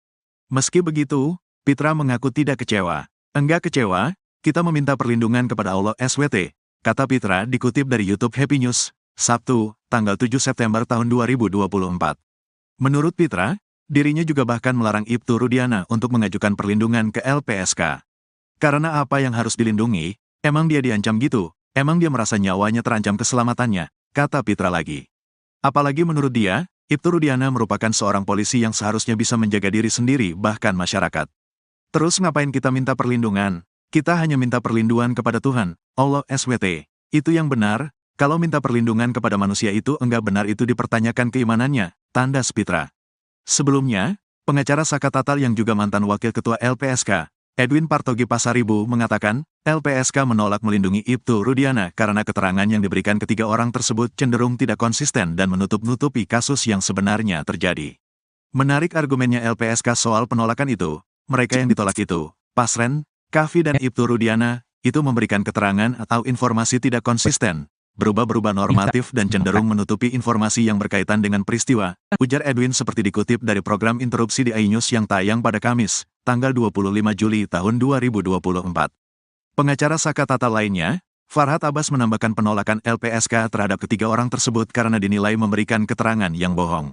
Meski begitu, Pitra mengaku tidak kecewa. Enggak kecewa, kita meminta perlindungan kepada Allah SWT, kata Pitra dikutip dari YouTube Happy News, Sabtu, tanggal 7 September tahun 2024. Menurut Pitra, dirinya juga bahkan melarang Ibtu Rudiana untuk mengajukan perlindungan ke LPSK. Karena apa yang harus dilindungi, emang dia diancam gitu, emang dia merasa nyawanya terancam keselamatannya, kata Pitra lagi. Apalagi menurut dia, Ibtu Rudiana merupakan seorang polisi yang seharusnya bisa menjaga diri sendiri bahkan masyarakat. Terus ngapain kita minta perlindungan? Kita hanya minta perlindungan kepada Tuhan, Allah SWT. Itu yang benar, kalau minta perlindungan kepada manusia itu enggak benar itu dipertanyakan keimanannya, tanda Spitra. Sebelumnya, pengacara Saka Tatal yang juga mantan wakil ketua LPSK, Edwin Partogi Pasaribu mengatakan, LPSK menolak melindungi Ibtu Rudiana karena keterangan yang diberikan ketiga orang tersebut cenderung tidak konsisten dan menutup-nutupi kasus yang sebenarnya terjadi. Menarik argumennya LPSK soal penolakan itu, mereka yang ditolak itu, Pasren, Kavi dan Ibtu Rudiana, itu memberikan keterangan atau informasi tidak konsisten, berubah-berubah normatif dan cenderung menutupi informasi yang berkaitan dengan peristiwa, ujar Edwin seperti dikutip dari program interupsi di iNews yang tayang pada Kamis, tanggal 25 Juli tahun 2024. Pengacara Saka Tatal lainnya, Farhad Abbas menambahkan penolakan LPSK terhadap ketiga orang tersebut karena dinilai memberikan keterangan yang bohong.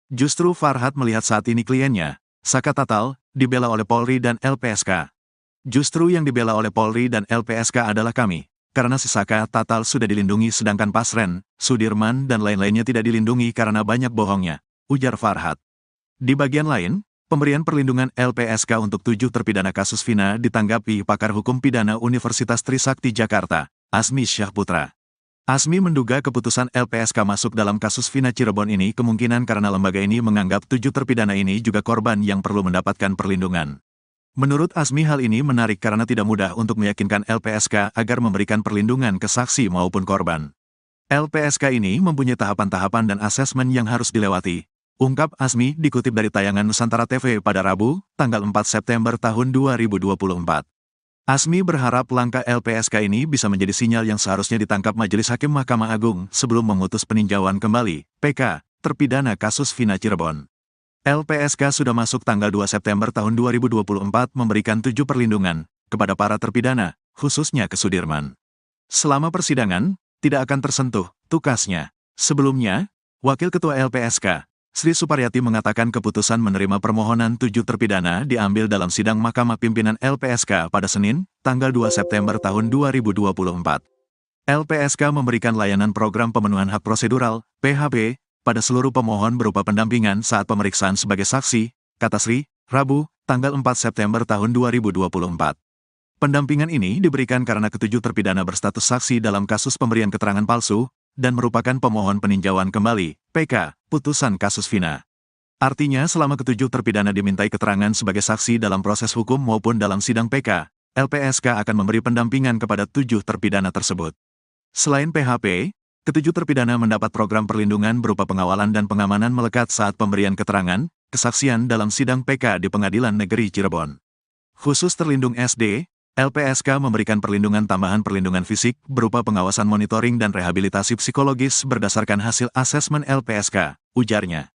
Justru Farhad melihat saat ini kliennya, Saka Tatal, dibela oleh Polri dan LPSK. Justru yang dibela oleh Polri dan LPSK adalah kami. Karena si Saka Tatal sudah dilindungi sedangkan Pasren, Sudirman dan lain-lainnya tidak dilindungi karena banyak bohongnya, ujar Farhad. Di bagian lain, pemberian perlindungan LPSK untuk 7 terpidana kasus Vina ditanggapi pakar hukum pidana Universitas Trisakti Jakarta, Asmi Syahputra. Asmi menduga keputusan LPSK masuk dalam kasus Vina Cirebon ini kemungkinan karena lembaga ini menganggap 7 terpidana ini juga korban yang perlu mendapatkan perlindungan. Menurut Asmi hal ini menarik karena tidak mudah untuk meyakinkan LPSK agar memberikan perlindungan ke saksi maupun korban. LPSK ini mempunyai tahapan-tahapan dan asesmen yang harus dilewati, ungkap Asmi dikutip dari tayangan Nusantara TV pada Rabu, tanggal 4 September tahun 2024. Asmi berharap langkah LPSK ini bisa menjadi sinyal yang seharusnya ditangkap Majelis Hakim Mahkamah Agung sebelum memutus peninjauan kembali, PK, terpidana kasus Vina Cirebon. LPSK sudah masuk tanggal 2 September tahun 2024 memberikan 7 perlindungan kepada para terpidana, khususnya ke Sudirman. Selama persidangan, tidak akan tersentuh, tukasnya. Sebelumnya, Wakil Ketua LPSK, Sri Suparyati mengatakan keputusan menerima permohonan 7 terpidana diambil dalam sidang Mahkamah Pimpinan LPSK pada Senin, tanggal 2 September tahun 2024. LPSK memberikan layanan program pemenuhan hak prosedural, PHP, pada seluruh pemohon berupa pendampingan saat pemeriksaan sebagai saksi, kata Sri, Rabu, tanggal 4 September tahun 2024. Pendampingan ini diberikan karena ketujuh terpidana berstatus saksi dalam kasus pemberian keterangan palsu, dan merupakan pemohon peninjauan kembali, PK, putusan kasus Vina. Artinya selama ketujuh terpidana dimintai keterangan sebagai saksi dalam proses hukum maupun dalam sidang PK, LPSK akan memberi pendampingan kepada 7 terpidana tersebut. Selain PHP, ketujuh terpidana mendapat program perlindungan berupa pengawalan dan pengamanan melekat saat pemberian keterangan, kesaksian dalam sidang PK di Pengadilan Negeri Cirebon. Khusus terlindung SD, LPSK memberikan perlindungan tambahan perlindungan fisik berupa pengawasan monitoring dan rehabilitasi psikologis berdasarkan hasil asesmen LPSK, ujarnya.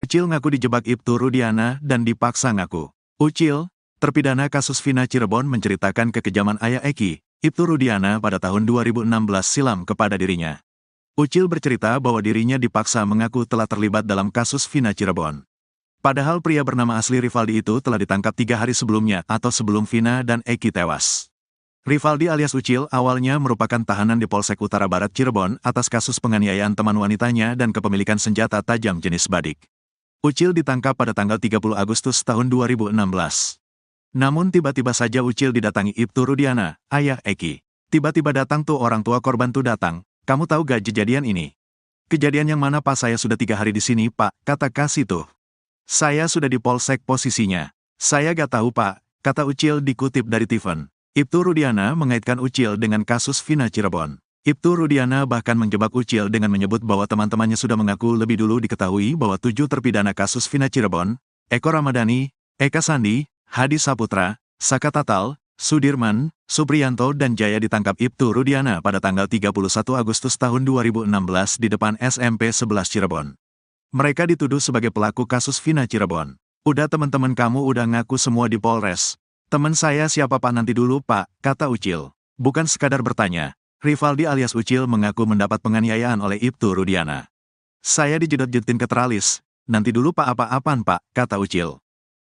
Ucil ngaku dijebak Ibtu Rudiana dan dipaksa ngaku. Ucil, terpidana kasus Vina Cirebon menceritakan kekejaman ayah Eki, Ibtu Rudiana pada tahun 2016 silam kepada dirinya. Ucil bercerita bahwa dirinya dipaksa mengaku telah terlibat dalam kasus Vina Cirebon. Padahal pria bernama asli Rivaldi itu telah ditangkap 3 hari sebelumnya atau sebelum Vina dan Eki tewas. Rivaldi alias Ucil awalnya merupakan tahanan di Polsek Utara Barat Cirebon atas kasus penganiayaan teman wanitanya dan kepemilikan senjata tajam jenis badik. Ucil ditangkap pada tanggal 30 Agustus tahun 2016. Namun tiba-tiba saja Ucil didatangi Ibtu Rudiana, ayah Eki. Tiba-tiba datang tuh orang tua korban tuh datang, kamu tahu gak kejadian ini? Kejadian yang mana Pak? Saya sudah 3 hari di sini Pak, kata Kasih tuh. Saya sudah di Polsek posisinya. Saya gak tahu Pak, kata Ucil dikutip dari Tiffen. Ibtu Rudiana mengaitkan Ucil dengan kasus Vina Cirebon. Ibtu Rudiana bahkan menjebak Ucil dengan menyebut bahwa teman-temannya sudah mengaku lebih dulu diketahui bahwa 7 terpidana kasus Vina Cirebon, Eko Ramadhani, Eka Sandi, Hadi Saputra, Saka Tatal, Sudirman, Supriyanto dan Jaya ditangkap Ibtu Rudiana pada tanggal 31 Agustus tahun 2016 di depan SMP 11 Cirebon. Mereka dituduh sebagai pelaku kasus Vina Cirebon. Udah teman-teman kamu udah ngaku semua di Polres. Teman saya siapa Pak nanti dulu Pak, kata Ucil. Bukan sekadar bertanya, Rivaldi alias Ucil mengaku mendapat penganiayaan oleh Ibtu Rudiana. Saya dijedot-jedotin ke teralis, nanti dulu Pak apa-apaan Pak, kata Ucil.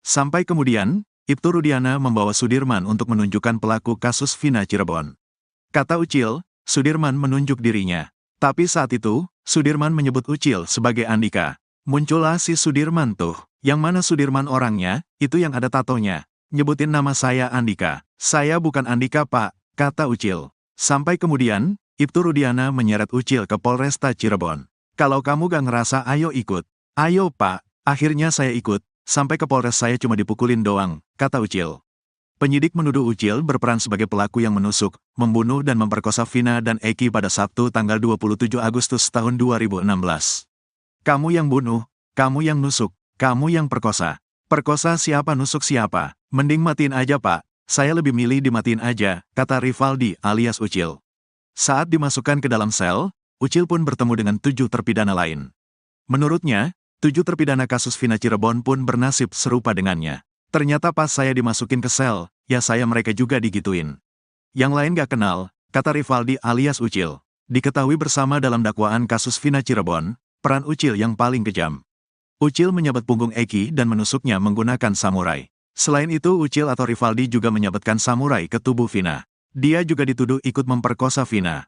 Sampai kemudian, Ibtu Rudiana membawa Sudirman untuk menunjukkan pelaku kasus Vina Cirebon. Kata Ucil, Sudirman menunjuk dirinya. Tapi saat itu, Sudirman menyebut Ucil sebagai Andika. Muncullah si Sudirman tuh. Yang mana Sudirman orangnya, itu yang ada tatonya. Nyebutin nama saya Andika. Saya bukan Andika pak, kata Ucil. Sampai kemudian, Ibtu Rudiana menyeret Ucil ke Polresta Cirebon. Kalau kamu gak ngerasa ayo ikut. Ayo pak, akhirnya saya ikut. Sampai ke Polres saya cuma dipukulin doang, kata Ucil. Penyidik menuduh Ucil berperan sebagai pelaku yang menusuk, membunuh dan memperkosa Vina dan Eki pada Sabtu tanggal 27 Agustus tahun 2016. Kamu yang bunuh, kamu yang nusuk, kamu yang perkosa. Perkosa siapa nusuk siapa? Mending matiin aja pak, saya lebih milih dimatiin aja, kata Rivaldi alias Ucil. Saat dimasukkan ke dalam sel, Ucil pun bertemu dengan 7 terpidana lain. Menurutnya, 7 terpidana kasus Vina Cirebon pun bernasib serupa dengannya. Ternyata pas saya dimasukin ke sel, ya saya mereka juga digituin. Yang lain gak kenal, kata Rivaldi alias Ucil. Diketahui bersama dalam dakwaan kasus Vina Cirebon, peran Ucil yang paling kejam. Ucil menyabet punggung Eki dan menusuknya menggunakan samurai. Selain itu Ucil atau Rivaldi juga menyabetkan samurai ke tubuh Vina. Dia juga dituduh ikut memperkosa Vina.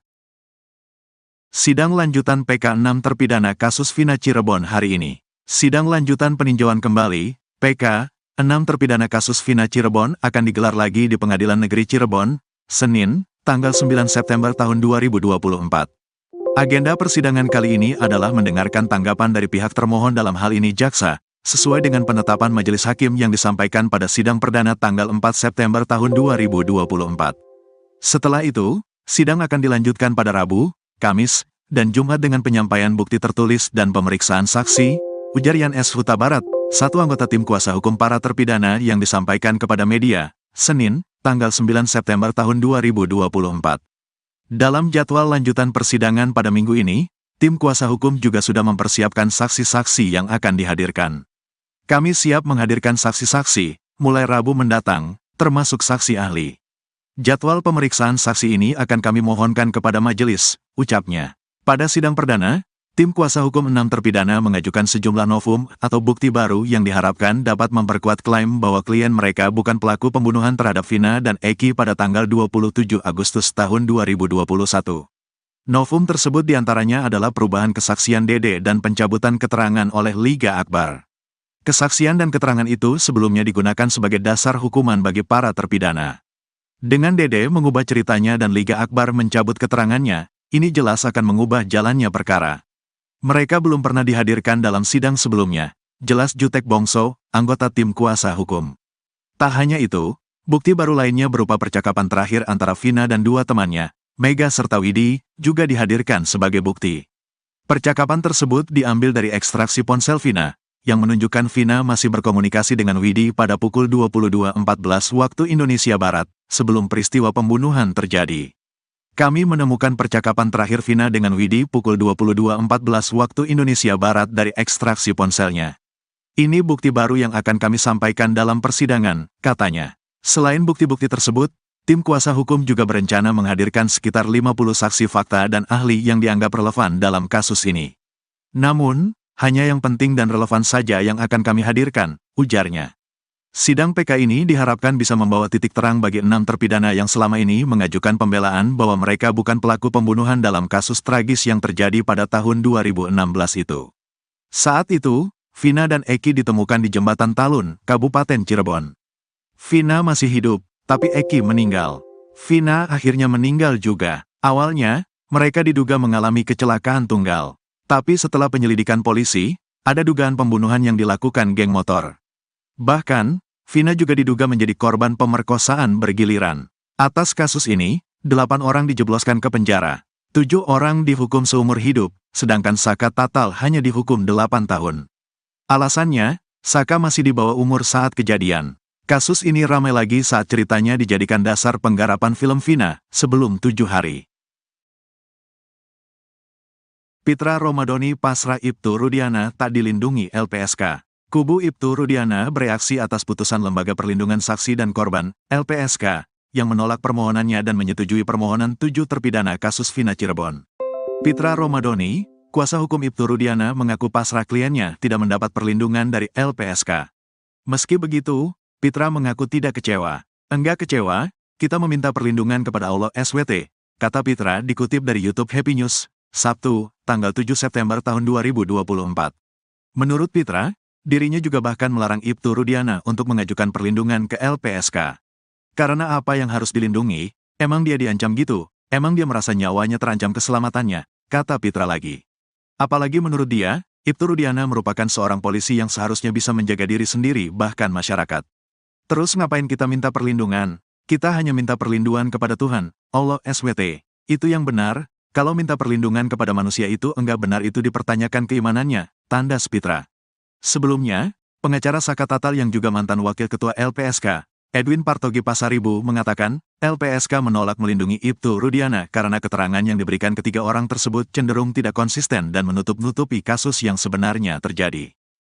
Sidang lanjutan PK 6 terpidana kasus Vina Cirebon hari ini. Sidang lanjutan peninjauan kembali, PK 6 terpidana kasus Vina Cirebon akan digelar lagi di Pengadilan Negeri Cirebon, Senin, tanggal 9 September tahun 2024. Agenda persidangan kali ini adalah mendengarkan tanggapan dari pihak termohon dalam hal ini jaksa, sesuai dengan penetapan majelis hakim yang disampaikan pada sidang perdana tanggal 4 September tahun 2024. Setelah itu, sidang akan dilanjutkan pada Rabu, Kamis, dan Jumat dengan penyampaian bukti tertulis dan pemeriksaan saksi, ujar Yan S. Huta Barat, satu anggota tim kuasa hukum para terpidana yang disampaikan kepada media, Senin, tanggal 9 September tahun 2024. Dalam jadwal lanjutan persidangan pada minggu ini, tim kuasa hukum juga sudah mempersiapkan saksi-saksi yang akan dihadirkan. Kami siap menghadirkan saksi-saksi, mulai Rabu mendatang, termasuk saksi ahli. Jadwal pemeriksaan saksi ini akan kami mohonkan kepada majelis, ucapnya. Pada sidang perdana, tim kuasa hukum 6 terpidana mengajukan sejumlah novum atau bukti baru yang diharapkan dapat memperkuat klaim bahwa klien mereka bukan pelaku pembunuhan terhadap Vina dan Eki pada tanggal 27 Agustus tahun 2021. Novum tersebut diantaranya adalah perubahan kesaksian Dede dan pencabutan keterangan oleh Liga Akbar. Kesaksian dan keterangan itu sebelumnya digunakan sebagai dasar hukuman bagi para terpidana. Dengan Dede mengubah ceritanya dan Liga Akbar mencabut keterangannya, ini jelas akan mengubah jalannya perkara. Mereka belum pernah dihadirkan dalam sidang sebelumnya, jelas Jutek Bongso, anggota tim kuasa hukum. Tak hanya itu, bukti baru lainnya berupa percakapan terakhir antara Vina dan 2 temannya, Mega serta Widi, juga dihadirkan sebagai bukti. Percakapan tersebut diambil dari ekstraksi ponsel Vina, yang menunjukkan Vina masih berkomunikasi dengan Widi pada pukul 22.14 waktu Indonesia Barat, sebelum peristiwa pembunuhan terjadi. Kami menemukan percakapan terakhir Vina dengan Widi pukul 22.14 waktu Indonesia Barat dari ekstraksi ponselnya. Ini bukti baru yang akan kami sampaikan dalam persidangan, katanya. Selain bukti-bukti tersebut, tim kuasa hukum juga berencana menghadirkan sekitar 50 saksi fakta dan ahli yang dianggap relevan dalam kasus ini. Namun, hanya yang penting dan relevan saja yang akan kami hadirkan, ujarnya. Sidang PK ini diharapkan bisa membawa titik terang bagi 6 terpidana yang selama ini mengajukan pembelaan bahwa mereka bukan pelaku pembunuhan dalam kasus tragis yang terjadi pada tahun 2016 itu. Saat itu, Vina dan Eki ditemukan di Jembatan Talun, Kabupaten Cirebon. Vina masih hidup, tapi Eki meninggal. Vina akhirnya meninggal juga. Awalnya, mereka diduga mengalami kecelakaan tunggal. Tapi setelah penyelidikan polisi, ada dugaan pembunuhan yang dilakukan geng motor. Bahkan, Vina juga diduga menjadi korban pemerkosaan bergiliran. Atas kasus ini, 8 orang dijebloskan ke penjara. 7 orang dihukum seumur hidup, sedangkan Saka Tatal hanya dihukum 8 tahun. Alasannya, Saka masih di bawah umur saat kejadian. Kasus ini ramai lagi saat ceritanya dijadikan dasar penggarapan film Vina, sebelum 7 hari. Pitra Romadhoni pasrah Ibtu Rudiana tak dilindungi LPSK. Kubu Ibtu Rudiana bereaksi atas putusan Lembaga Perlindungan Saksi dan Korban, LPSK, yang menolak permohonannya dan menyetujui permohonan 7 terpidana kasus Vina Cirebon. Pitra Romadhoni, kuasa hukum Ibtu Rudiana mengaku pasrah kliennya tidak mendapat perlindungan dari LPSK. Meski begitu, Pitra mengaku tidak kecewa. Enggak kecewa, kita meminta perlindungan kepada Allah SWT, kata Pitra dikutip dari YouTube Happy News, Sabtu, tanggal 7 September tahun 2024. Menurut Pitra, dirinya juga bahkan melarang Ibtu Rudiana untuk mengajukan perlindungan ke LPSK. Karena apa yang harus dilindungi, emang dia diancam gitu, emang dia merasa nyawanya terancam keselamatannya, kata Pitra lagi. Apalagi menurut dia, Ibtu Rudiana merupakan seorang polisi yang seharusnya bisa menjaga diri sendiri bahkan masyarakat. Terus ngapain kita minta perlindungan? Kita hanya minta perlindungan kepada Tuhan, Allah SWT. Itu yang benar, kalau minta perlindungan kepada manusia itu enggak benar itu dipertanyakan keimanannya, tandas Pitra. Sebelumnya, pengacara Saka Tatal yang juga mantan wakil ketua LPSK, Edwin Partogi Pasaribu mengatakan, LPSK menolak melindungi Ibtu Rudiana karena keterangan yang diberikan ketiga orang tersebut cenderung tidak konsisten dan menutup-nutupi kasus yang sebenarnya terjadi.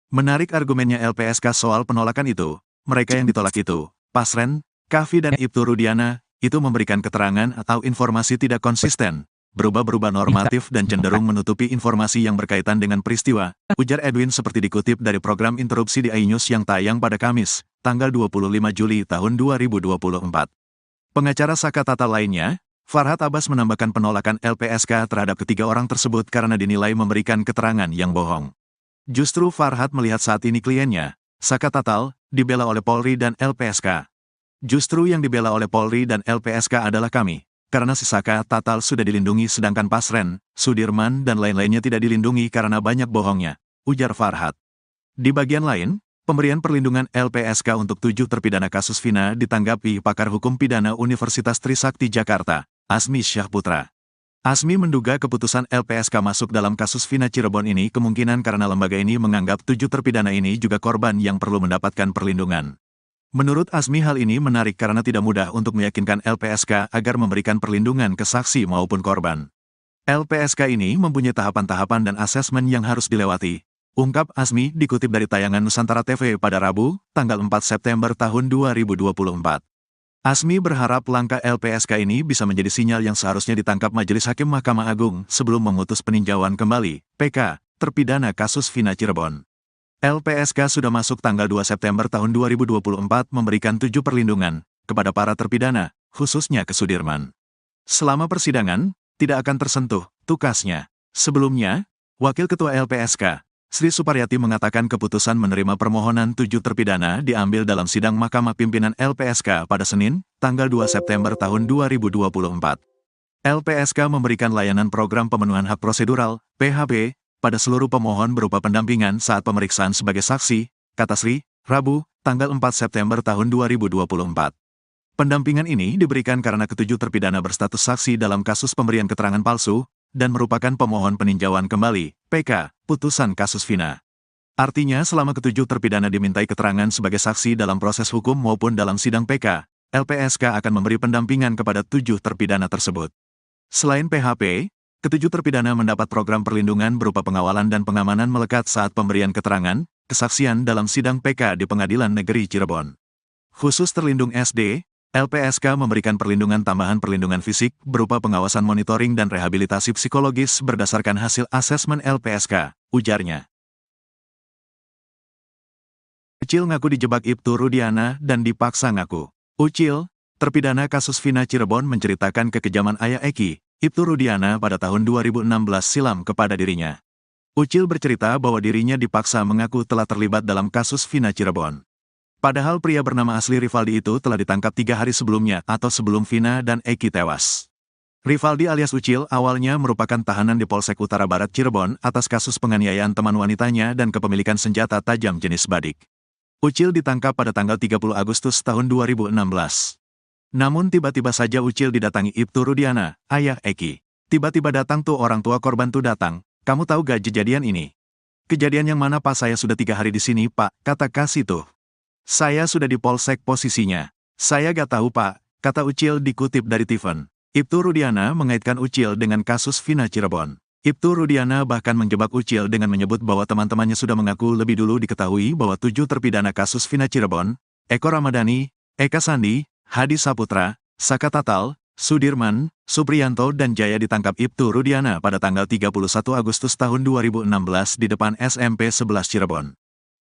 Menarik argumennya LPSK soal penolakan itu, mereka yang ditolak itu, Pasren, Kavi dan Ibtu Rudiana, itu memberikan keterangan atau informasi tidak konsisten, berubah-berubah normatif dan cenderung menutupi informasi yang berkaitan dengan peristiwa, ujar Edwin seperti dikutip dari program interupsi di iNews yang tayang pada Kamis, tanggal 25 Juli tahun 2024. Pengacara Saka Tatal lainnya, Farhad Abbas menambahkan penolakan LPSK terhadap ketiga orang tersebut karena dinilai memberikan keterangan yang bohong. Justru Farhad melihat saat ini kliennya, Saka Tatal, dibela oleh Polri dan LPSK. Justru yang dibela oleh Polri dan LPSK adalah kami, karena si Saka Tatal sudah dilindungi sedangkan Pasren, Sudirman dan lain-lainnya tidak dilindungi karena banyak bohongnya, ujar Farhad. Di bagian lain, pemberian perlindungan LPSK untuk 7 terpidana kasus Vina ditanggapi pakar hukum pidana Universitas Trisakti Jakarta, Asmi Syahputra. Asmi menduga keputusan LPSK masuk dalam kasus Vina Cirebon ini kemungkinan karena lembaga ini menganggap 7 terpidana ini juga korban yang perlu mendapatkan perlindungan. Menurut Asmi hal ini menarik karena tidak mudah untuk meyakinkan LPSK agar memberikan perlindungan ke saksi maupun korban. LPSK ini mempunyai tahapan-tahapan dan asesmen yang harus dilewati, ungkap Asmi dikutip dari tayangan Nusantara TV pada Rabu, tanggal 4 September tahun 2024. Asmi berharap langkah LPSK ini bisa menjadi sinyal yang seharusnya ditangkap Majelis Hakim Mahkamah Agung sebelum memutus peninjauan kembali, PK, terpidana kasus Vina Cirebon. LPSK sudah masuk tanggal 2 September tahun 2024 memberikan 7 perlindungan kepada para terpidana, khususnya ke Sudirman. Selama persidangan, tidak akan tersentuh, tukasnya. Sebelumnya, Wakil Ketua LPSK, Sri Suparyati mengatakan keputusan menerima permohonan 7 terpidana diambil dalam sidang Mahkamah Pimpinan LPSK pada Senin, tanggal 2 September tahun 2024. LPSK memberikan layanan program pemenuhan hak prosedural, PHP, pada seluruh pemohon berupa pendampingan saat pemeriksaan sebagai saksi, kata Sri, Rabu, tanggal 4 September tahun 2024. Pendampingan ini diberikan karena ketujuh terpidana berstatus saksi dalam kasus pemberian keterangan palsu, dan merupakan pemohon peninjauan kembali, PK, putusan kasus Vina. Artinya selama ketujuh terpidana dimintai keterangan sebagai saksi dalam proses hukum maupun dalam sidang PK, LPSK akan memberi pendampingan kepada 7 terpidana tersebut. Selain PHP, ketujuh terpidana mendapat program perlindungan berupa pengawalan dan pengamanan melekat saat pemberian keterangan, kesaksian dalam sidang PK di Pengadilan Negeri Cirebon. Khusus terlindung SD, LPSK memberikan perlindungan tambahan perlindungan fisik berupa pengawasan monitoring dan rehabilitasi psikologis berdasarkan hasil asesmen LPSK, ujarnya. Ucil ngaku dijebak Ibtu Rudiana dan dipaksa ngaku. Ucil, terpidana kasus Vina Cirebon menceritakan kekejaman ayah Eki, Ibtu Rudiana pada tahun 2016 silam kepada dirinya. Ucil bercerita bahwa dirinya dipaksa mengaku telah terlibat dalam kasus Vina Cirebon. Padahal pria bernama asli Rivaldi itu telah ditangkap 3 hari sebelumnya atau sebelum Vina dan Eki tewas. Rivaldi alias Ucil awalnya merupakan tahanan di Polsek Utara Barat Cirebon atas kasus penganiayaan teman wanitanya dan kepemilikan senjata tajam jenis badik. Ucil ditangkap pada tanggal 30 Agustus tahun 2016. Namun tiba-tiba saja Ucil didatangi Ibtu Rudiana, ayah Eki. Tiba-tiba datang tuh orang tua korban tuh datang, kamu tahu gak kejadian ini? Kejadian yang mana Pak? Saya sudah 3 hari di sini Pak, kata Kasih tuh. Saya sudah di Polsek posisinya. Saya gak tahu Pak, kata Ucil dikutip dari Tiffen. Ibtu Rudiana mengaitkan Ucil dengan kasus Vina Cirebon. Ibtu Rudiana bahkan menjebak Ucil dengan menyebut bahwa teman-temannya sudah mengaku lebih dulu diketahui bahwa 7 terpidana kasus Vina Cirebon, Eko Ramadhani, Eka Sandi, Hadi Saputra, Saka Tatal, Sudirman, Supriyanto dan Jaya ditangkap Ibtu Rudiana pada tanggal 31 Agustus tahun 2016 di depan SMP 11 Cirebon.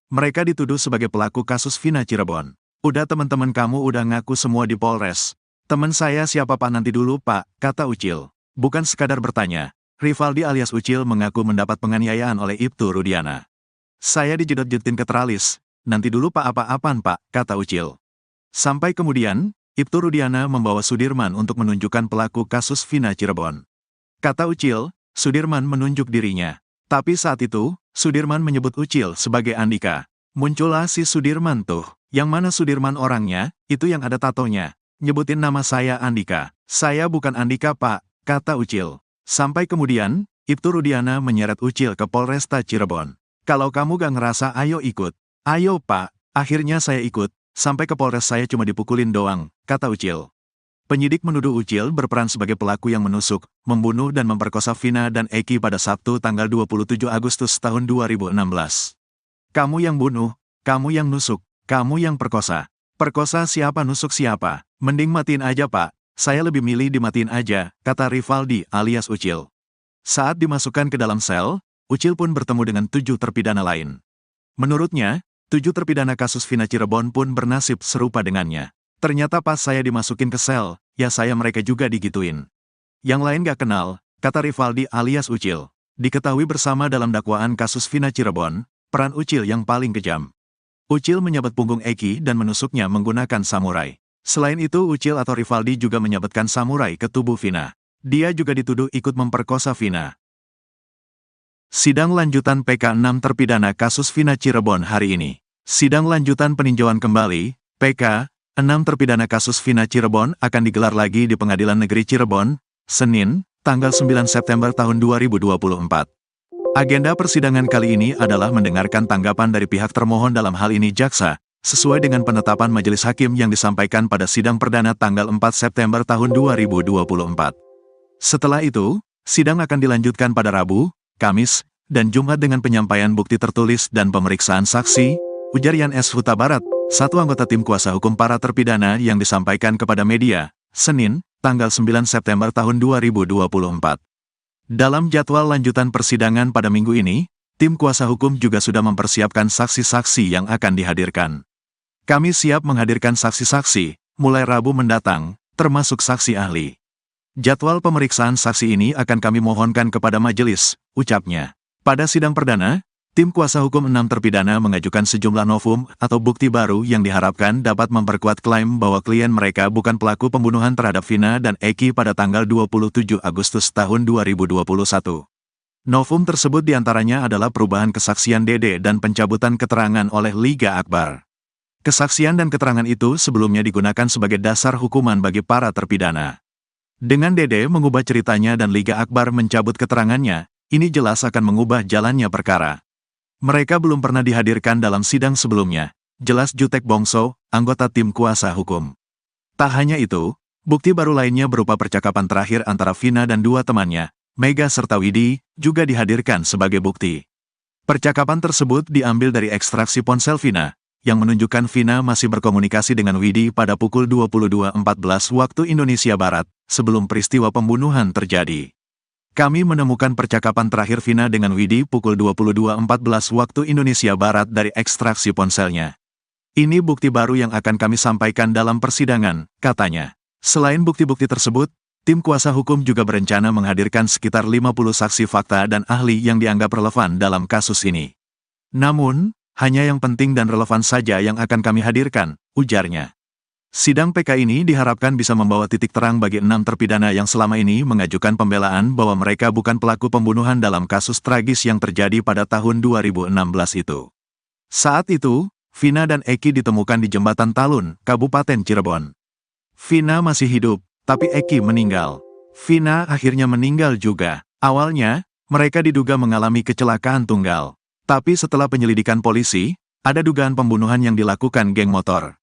Mereka dituduh sebagai pelaku kasus Vina Cirebon. Udah teman-teman kamu udah ngaku semua di Polres. Teman saya siapa Pak? Nanti dulu Pak, kata Ucil. Bukan sekadar bertanya, Rivaldi alias Ucil mengaku mendapat penganiayaan oleh Ibtu Rudiana. Saya dijedot-jedotin ke teralis, nanti dulu pak apa-apaan pak, kata Ucil. Sampai kemudian, Ibtu Rudiana membawa Sudirman untuk menunjukkan pelaku kasus Vina Cirebon. Kata Ucil, Sudirman menunjuk dirinya. Tapi saat itu, Sudirman menyebut Ucil sebagai Andika. Muncullah si Sudirman tuh. Yang mana Sudirman orangnya, itu yang ada tatonya. Nyebutin nama saya Andika. Saya bukan Andika pak, kata Ucil. Sampai kemudian, Ibtu Rudiana menyeret Ucil ke Polresta Cirebon. Kalau kamu gak ngerasa ayo ikut. Ayo pak, akhirnya saya ikut. Sampai ke Polres saya cuma dipukulin doang, kata Ucil. Penyidik menuduh Ucil berperan sebagai pelaku yang menusuk, membunuh dan memperkosa Vina dan Eki pada Sabtu tanggal 27 Agustus tahun 2016. Kamu yang bunuh, kamu yang nusuk, kamu yang perkosa. Perkosa siapa nusuk siapa? Mending matiin aja pak, saya lebih milih dimatiin aja, kata Rivaldi alias Ucil. Saat dimasukkan ke dalam sel, Ucil pun bertemu dengan 7 terpidana lain. Menurutnya, 7 terpidana kasus Vina Cirebon pun bernasib serupa dengannya. Ternyata pas saya dimasukin ke sel, ya saya mereka juga digituin. Yang lain gak kenal, kata Rivaldi alias Ucil. Diketahui bersama dalam dakwaan kasus Vina Cirebon, peran Ucil yang paling kejam. Ucil menyabet punggung Eki dan menusuknya menggunakan samurai. Selain itu Ucil atau Rivaldi juga menyabetkan samurai ke tubuh Vina. Dia juga dituduh ikut memperkosa Vina. Sidang lanjutan PK 6 terpidana kasus Vina Cirebon hari ini. Sidang lanjutan peninjauan kembali, PK 6 terpidana kasus Vina Cirebon akan digelar lagi di Pengadilan Negeri Cirebon, Senin, tanggal 9 September tahun 2024. Agenda persidangan kali ini adalah mendengarkan tanggapan dari pihak termohon dalam hal ini jaksa, sesuai dengan penetapan majelis hakim yang disampaikan pada sidang perdana tanggal 4 September tahun 2024. Setelah itu, sidang akan dilanjutkan pada Rabu, Kamis, dan Jumat dengan penyampaian bukti tertulis dan pemeriksaan saksi, ujar Yan S. Huta Barat, satu anggota tim kuasa hukum para terpidana yang disampaikan kepada media, Senin, tanggal 9 September tahun 2024. Dalam jadwal lanjutan persidangan pada minggu ini, tim kuasa hukum juga sudah mempersiapkan saksi-saksi yang akan dihadirkan. Kami siap menghadirkan saksi-saksi, mulai Rabu mendatang, termasuk saksi ahli. Jadwal pemeriksaan saksi ini akan kami mohonkan kepada majelis, ucapnya. Pada sidang perdana, tim kuasa hukum 6 terpidana mengajukan sejumlah novum atau bukti baru yang diharapkan dapat memperkuat klaim bahwa klien mereka bukan pelaku pembunuhan terhadap Vina dan Eki pada tanggal 27 Agustus tahun 2021. Novum tersebut diantaranya adalah perubahan kesaksian Dede dan pencabutan keterangan oleh Liga Akbar. Kesaksian dan keterangan itu sebelumnya digunakan sebagai dasar hukuman bagi para terpidana. Dengan Dede mengubah ceritanya dan Liga Akbar mencabut keterangannya, ini jelas akan mengubah jalannya perkara. Mereka belum pernah dihadirkan dalam sidang sebelumnya, jelas Jutek Bongso, anggota tim kuasa hukum. Tak hanya itu, bukti baru lainnya berupa percakapan terakhir antara Vina dan 2 temannya, Mega serta Widi, juga dihadirkan sebagai bukti. Percakapan tersebut diambil dari ekstraksi ponsel Vina, yang menunjukkan Vina masih berkomunikasi dengan Widi pada pukul 22.14 waktu Indonesia Barat, sebelum peristiwa pembunuhan terjadi. Kami menemukan percakapan terakhir Vina dengan Widi pukul 22.14 waktu Indonesia Barat dari ekstraksi ponselnya. Ini bukti baru yang akan kami sampaikan dalam persidangan, katanya. Selain bukti-bukti tersebut, tim kuasa hukum juga berencana menghadirkan sekitar 50 saksi fakta dan ahli yang dianggap relevan dalam kasus ini. Namun, hanya yang penting dan relevan saja yang akan kami hadirkan, ujarnya. Sidang PK ini diharapkan bisa membawa titik terang bagi 6 terpidana yang selama ini mengajukan pembelaan bahwa mereka bukan pelaku pembunuhan dalam kasus tragis yang terjadi pada tahun 2016 itu. Saat itu, Vina dan Eki ditemukan di Jembatan Talun, Kabupaten Cirebon. Vina masih hidup, tapi Eki meninggal. Vina akhirnya meninggal juga. Awalnya, mereka diduga mengalami kecelakaan tunggal. Tapi setelah penyelidikan polisi, ada dugaan pembunuhan yang dilakukan geng motor.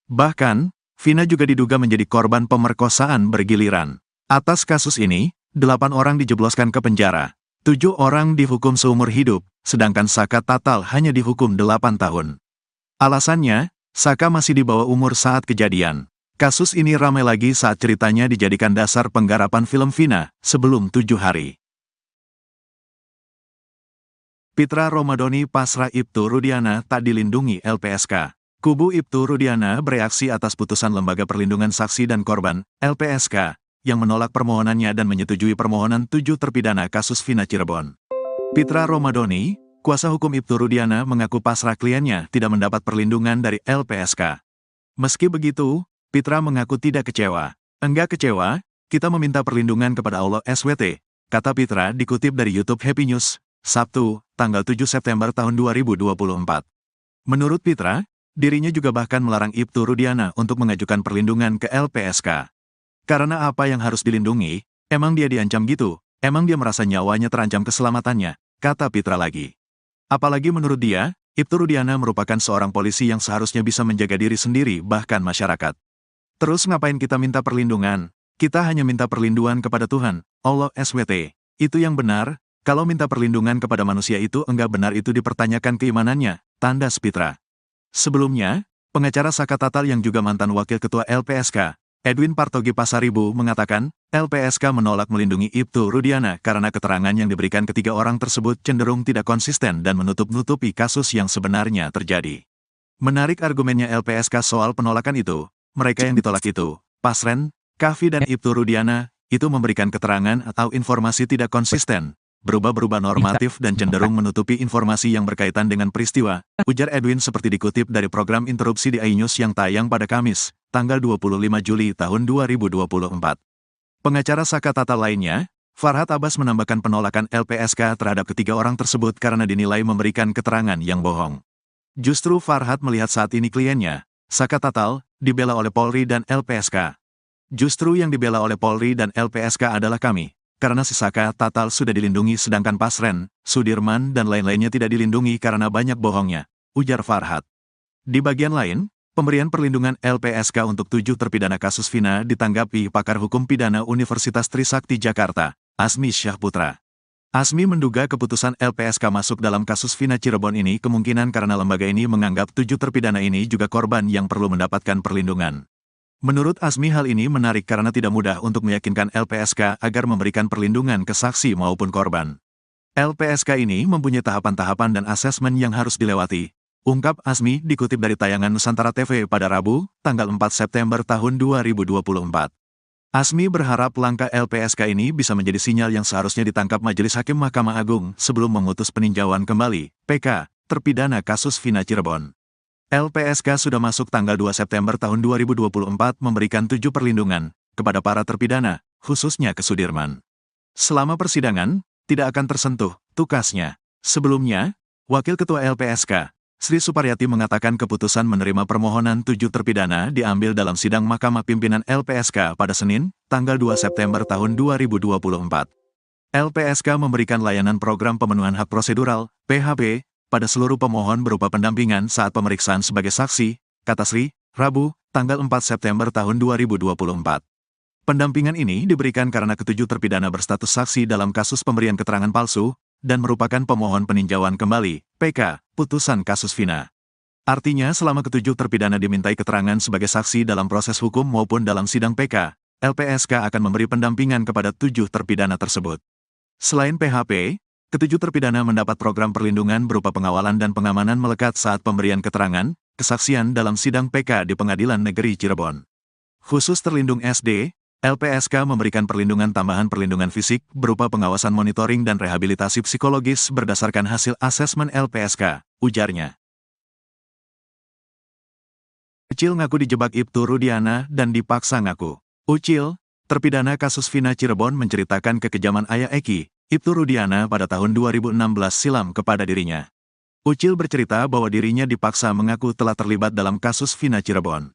Bahkan, Vina juga diduga menjadi korban pemerkosaan bergiliran. Atas kasus ini, 8 orang dijebloskan ke penjara. 7 orang dihukum seumur hidup, sedangkan Saka Tatal hanya dihukum 8 tahun. Alasannya, Saka masih di bawah umur saat kejadian. Kasus ini ramai lagi saat ceritanya dijadikan dasar penggarapan film Vina, sebelum 7 hari. Pitra Romadhoni pasrah Ibtu Rudiana tak dilindungi LPSK. Kubu Ibtu Rudiana bereaksi atas putusan Lembaga Perlindungan Saksi dan Korban, LPSK, yang menolak permohonannya dan menyetujui permohonan 7 terpidana kasus Vina Cirebon. Pitra Romadoni, kuasa hukum Ibtu Rudiana, mengaku pasrah kliennya tidak mendapat perlindungan dari LPSK. Meski begitu, Pitra mengaku tidak kecewa. Enggak kecewa, kita meminta perlindungan kepada Allah SWT, kata Pitra dikutip dari YouTube Happy News, Sabtu, tanggal 7 September tahun 2024. Menurut Pitra, dirinya juga bahkan melarang Ibtu Rudiana untuk mengajukan perlindungan ke LPSK. Karena apa yang harus dilindungi, emang dia diancam gitu, emang dia merasa nyawanya terancam keselamatannya, kata Pitra lagi. Apalagi menurut dia, Ibtu Rudiana merupakan seorang polisi yang seharusnya bisa menjaga diri sendiri bahkan masyarakat. Terus ngapain kita minta perlindungan? Kita hanya minta perlindungan kepada Tuhan, Allah SWT. Itu yang benar, kalau minta perlindungan kepada manusia itu enggak benar itu dipertanyakan keimanannya, tandas Pitra. Sebelumnya, pengacara Saka Tatal yang juga mantan wakil ketua LPSK, Edwin Partogi Pasaribu mengatakan, LPSK menolak melindungi Ibtu Rudiana karena keterangan yang diberikan ketiga orang tersebut cenderung tidak konsisten dan menutup-nutupi kasus yang sebenarnya terjadi. Menarik argumennya LPSK soal penolakan itu, mereka yang ditolak itu, Pasren, Kavi dan Ibtu Rudiana, itu memberikan keterangan atau informasi tidak konsisten, berubah-berubah normatif dan cenderung menutupi informasi yang berkaitan dengan peristiwa, ujar Edwin seperti dikutip dari program interupsi di iNews yang tayang pada Kamis, tanggal 25 Juli tahun 2024. Pengacara Saka Tatal lainnya, Farhad Abbas menambahkan penolakan LPSK terhadap ketiga orang tersebut karena dinilai memberikan keterangan yang bohong. Justru Farhad melihat saat ini kliennya, Saka Tatal, dibela oleh Polri dan LPSK. Justru yang dibela oleh Polri dan LPSK adalah kami, karena si Saka Tatal sudah dilindungi sedangkan Pasren, Sudirman dan lain-lainnya tidak dilindungi karena banyak bohongnya, ujar Farhad. Di bagian lain, pemberian perlindungan LPSK untuk 7 terpidana kasus Vina ditanggapi pakar hukum pidana Universitas Trisakti Jakarta, Asmi Syahputra. Asmi menduga keputusan LPSK masuk dalam kasus Vina Cirebon ini kemungkinan karena lembaga ini menganggap 7 terpidana ini juga korban yang perlu mendapatkan perlindungan. Menurut Asmi hal ini menarik karena tidak mudah untuk meyakinkan LPSK agar memberikan perlindungan ke saksi maupun korban. LPSK ini mempunyai tahapan-tahapan dan asesmen yang harus dilewati, ungkap Asmi dikutip dari tayangan Nusantara TV pada Rabu, tanggal 4 September tahun 2024. Asmi berharap langkah LPSK ini bisa menjadi sinyal yang seharusnya ditangkap Majelis Hakim Mahkamah Agung sebelum memutus peninjauan kembali, PK, terpidana kasus Vina Cirebon. LPSK sudah masuk tanggal 2 September tahun 2024 memberikan 7 perlindungan kepada para terpidana, khususnya ke Sudirman. Selama persidangan, tidak akan tersentuh, tukasnya. Sebelumnya, Wakil Ketua LPSK, Sri Suparyati mengatakan keputusan menerima permohonan 7 terpidana diambil dalam sidang Mahkamah Pimpinan LPSK pada Senin, tanggal 2 September tahun 2024. LPSK memberikan layanan program pemenuhan hak prosedural, PHP, pada seluruh pemohon berupa pendampingan saat pemeriksaan sebagai saksi, kata Sri, Rabu, tanggal 4 September tahun 2024. Pendampingan ini diberikan karena ketujuh terpidana berstatus saksi dalam kasus pemberian keterangan palsu, dan merupakan pemohon peninjauan kembali, PK, putusan kasus Vina. Artinya selama ketujuh terpidana dimintai keterangan sebagai saksi dalam proses hukum maupun dalam sidang PK, LPSK akan memberi pendampingan kepada 7 terpidana tersebut. Selain PHP, ketujuh terpidana mendapat program perlindungan berupa pengawalan dan pengamanan melekat saat pemberian keterangan, kesaksian dalam sidang PK di Pengadilan Negeri Cirebon. Khusus terlindung SD, LPSK memberikan perlindungan tambahan perlindungan fisik berupa pengawasan monitoring dan rehabilitasi psikologis berdasarkan hasil asesmen LPSK, ujarnya. Ucil ngaku dijebak Ibtu Rudiana dan dipaksa ngaku. Ucil, terpidana kasus Vina Cirebon menceritakan kekejaman ayah Eki, Ibtu Rudiana pada tahun 2016 silam kepada dirinya. Ucil bercerita bahwa dirinya dipaksa mengaku telah terlibat dalam kasus Vina Cirebon.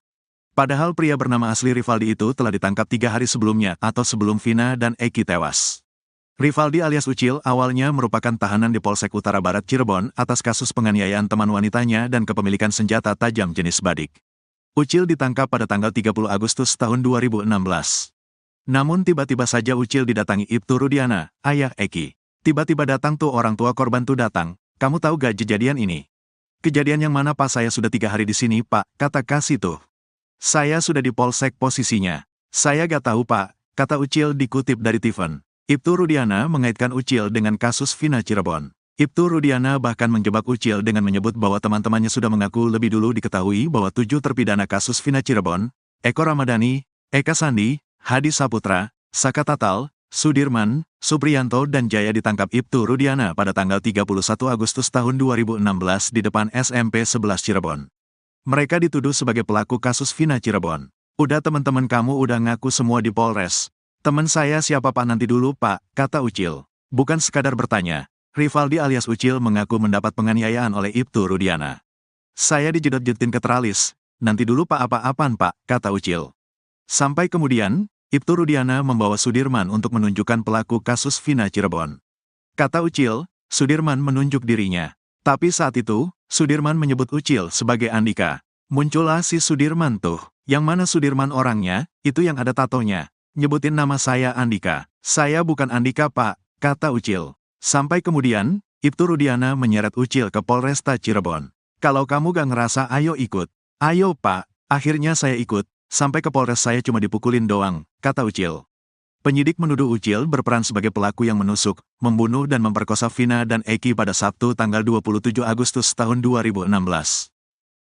Padahal pria bernama asli Rivaldi itu telah ditangkap 3 hari sebelumnya atau sebelum Vina dan Eki tewas. Rivaldi alias Ucil awalnya merupakan tahanan di Polsek Utara Barat Cirebon atas kasus penganiayaan teman wanitanya dan kepemilikan senjata tajam jenis badik. Ucil ditangkap pada tanggal 30 Agustus tahun 2016. Namun tiba-tiba saja Ucil didatangi Ibtu Rudiana, ayah Eki. Tiba-tiba datang tuh orang tua korban tuh datang, kamu tahu gak kejadian ini? Kejadian yang mana Pak? Saya sudah 3 hari di sini Pak, kata Kasih tuh. Saya sudah di Polsek posisinya. Saya gak tahu Pak, kata Ucil dikutip dari Tiffen. Ibtu Rudiana mengaitkan Ucil dengan kasus Vina Cirebon. Ibtu Rudiana bahkan menjebak Ucil dengan menyebut bahwa teman-temannya sudah mengaku lebih dulu diketahui bahwa 7 terpidana kasus Vina Cirebon, Eko Ramadhani, Eka Sandi, Hadi Saputra, Saka Tatal, Sudirman, Supriyanto dan Jaya ditangkap Ibtu Rudiana pada tanggal 31 Agustus tahun 2016 di depan SMP 11 Cirebon. Mereka dituduh sebagai pelaku kasus Vina Cirebon. Udah teman-teman kamu udah ngaku semua di Polres. Teman saya siapa Pak nanti dulu Pak, kata Ucil. Bukan sekadar bertanya, Rivaldi alias Ucil mengaku mendapat penganiayaan oleh Ibtu Rudiana. Saya dijedot-jedotin ke teralis, nanti dulu Pak apa-apaan Pak, kata Ucil. Sampai kemudian, Ibtu Rudiana membawa Sudirman untuk menunjukkan pelaku kasus Vina Cirebon. Kata Ucil, Sudirman menunjuk dirinya. Tapi saat itu, Sudirman menyebut Ucil sebagai Andika. Muncullah si Sudirman tuh. Yang mana Sudirman orangnya, itu yang ada tatonya. Nyebutin nama saya Andika. Saya bukan Andika Pak, kata Ucil. Sampai kemudian, Ibtu Rudiana menyeret Ucil ke Polresta Cirebon. Kalau kamu gak ngerasa ayo ikut. Ayo Pak, akhirnya saya ikut. Sampai ke Polres saya cuma dipukulin doang, kata Ucil. Penyidik menuduh Ucil berperan sebagai pelaku yang menusuk, membunuh dan memperkosa Vina dan Eki pada Sabtu tanggal 27 Agustus tahun 2016.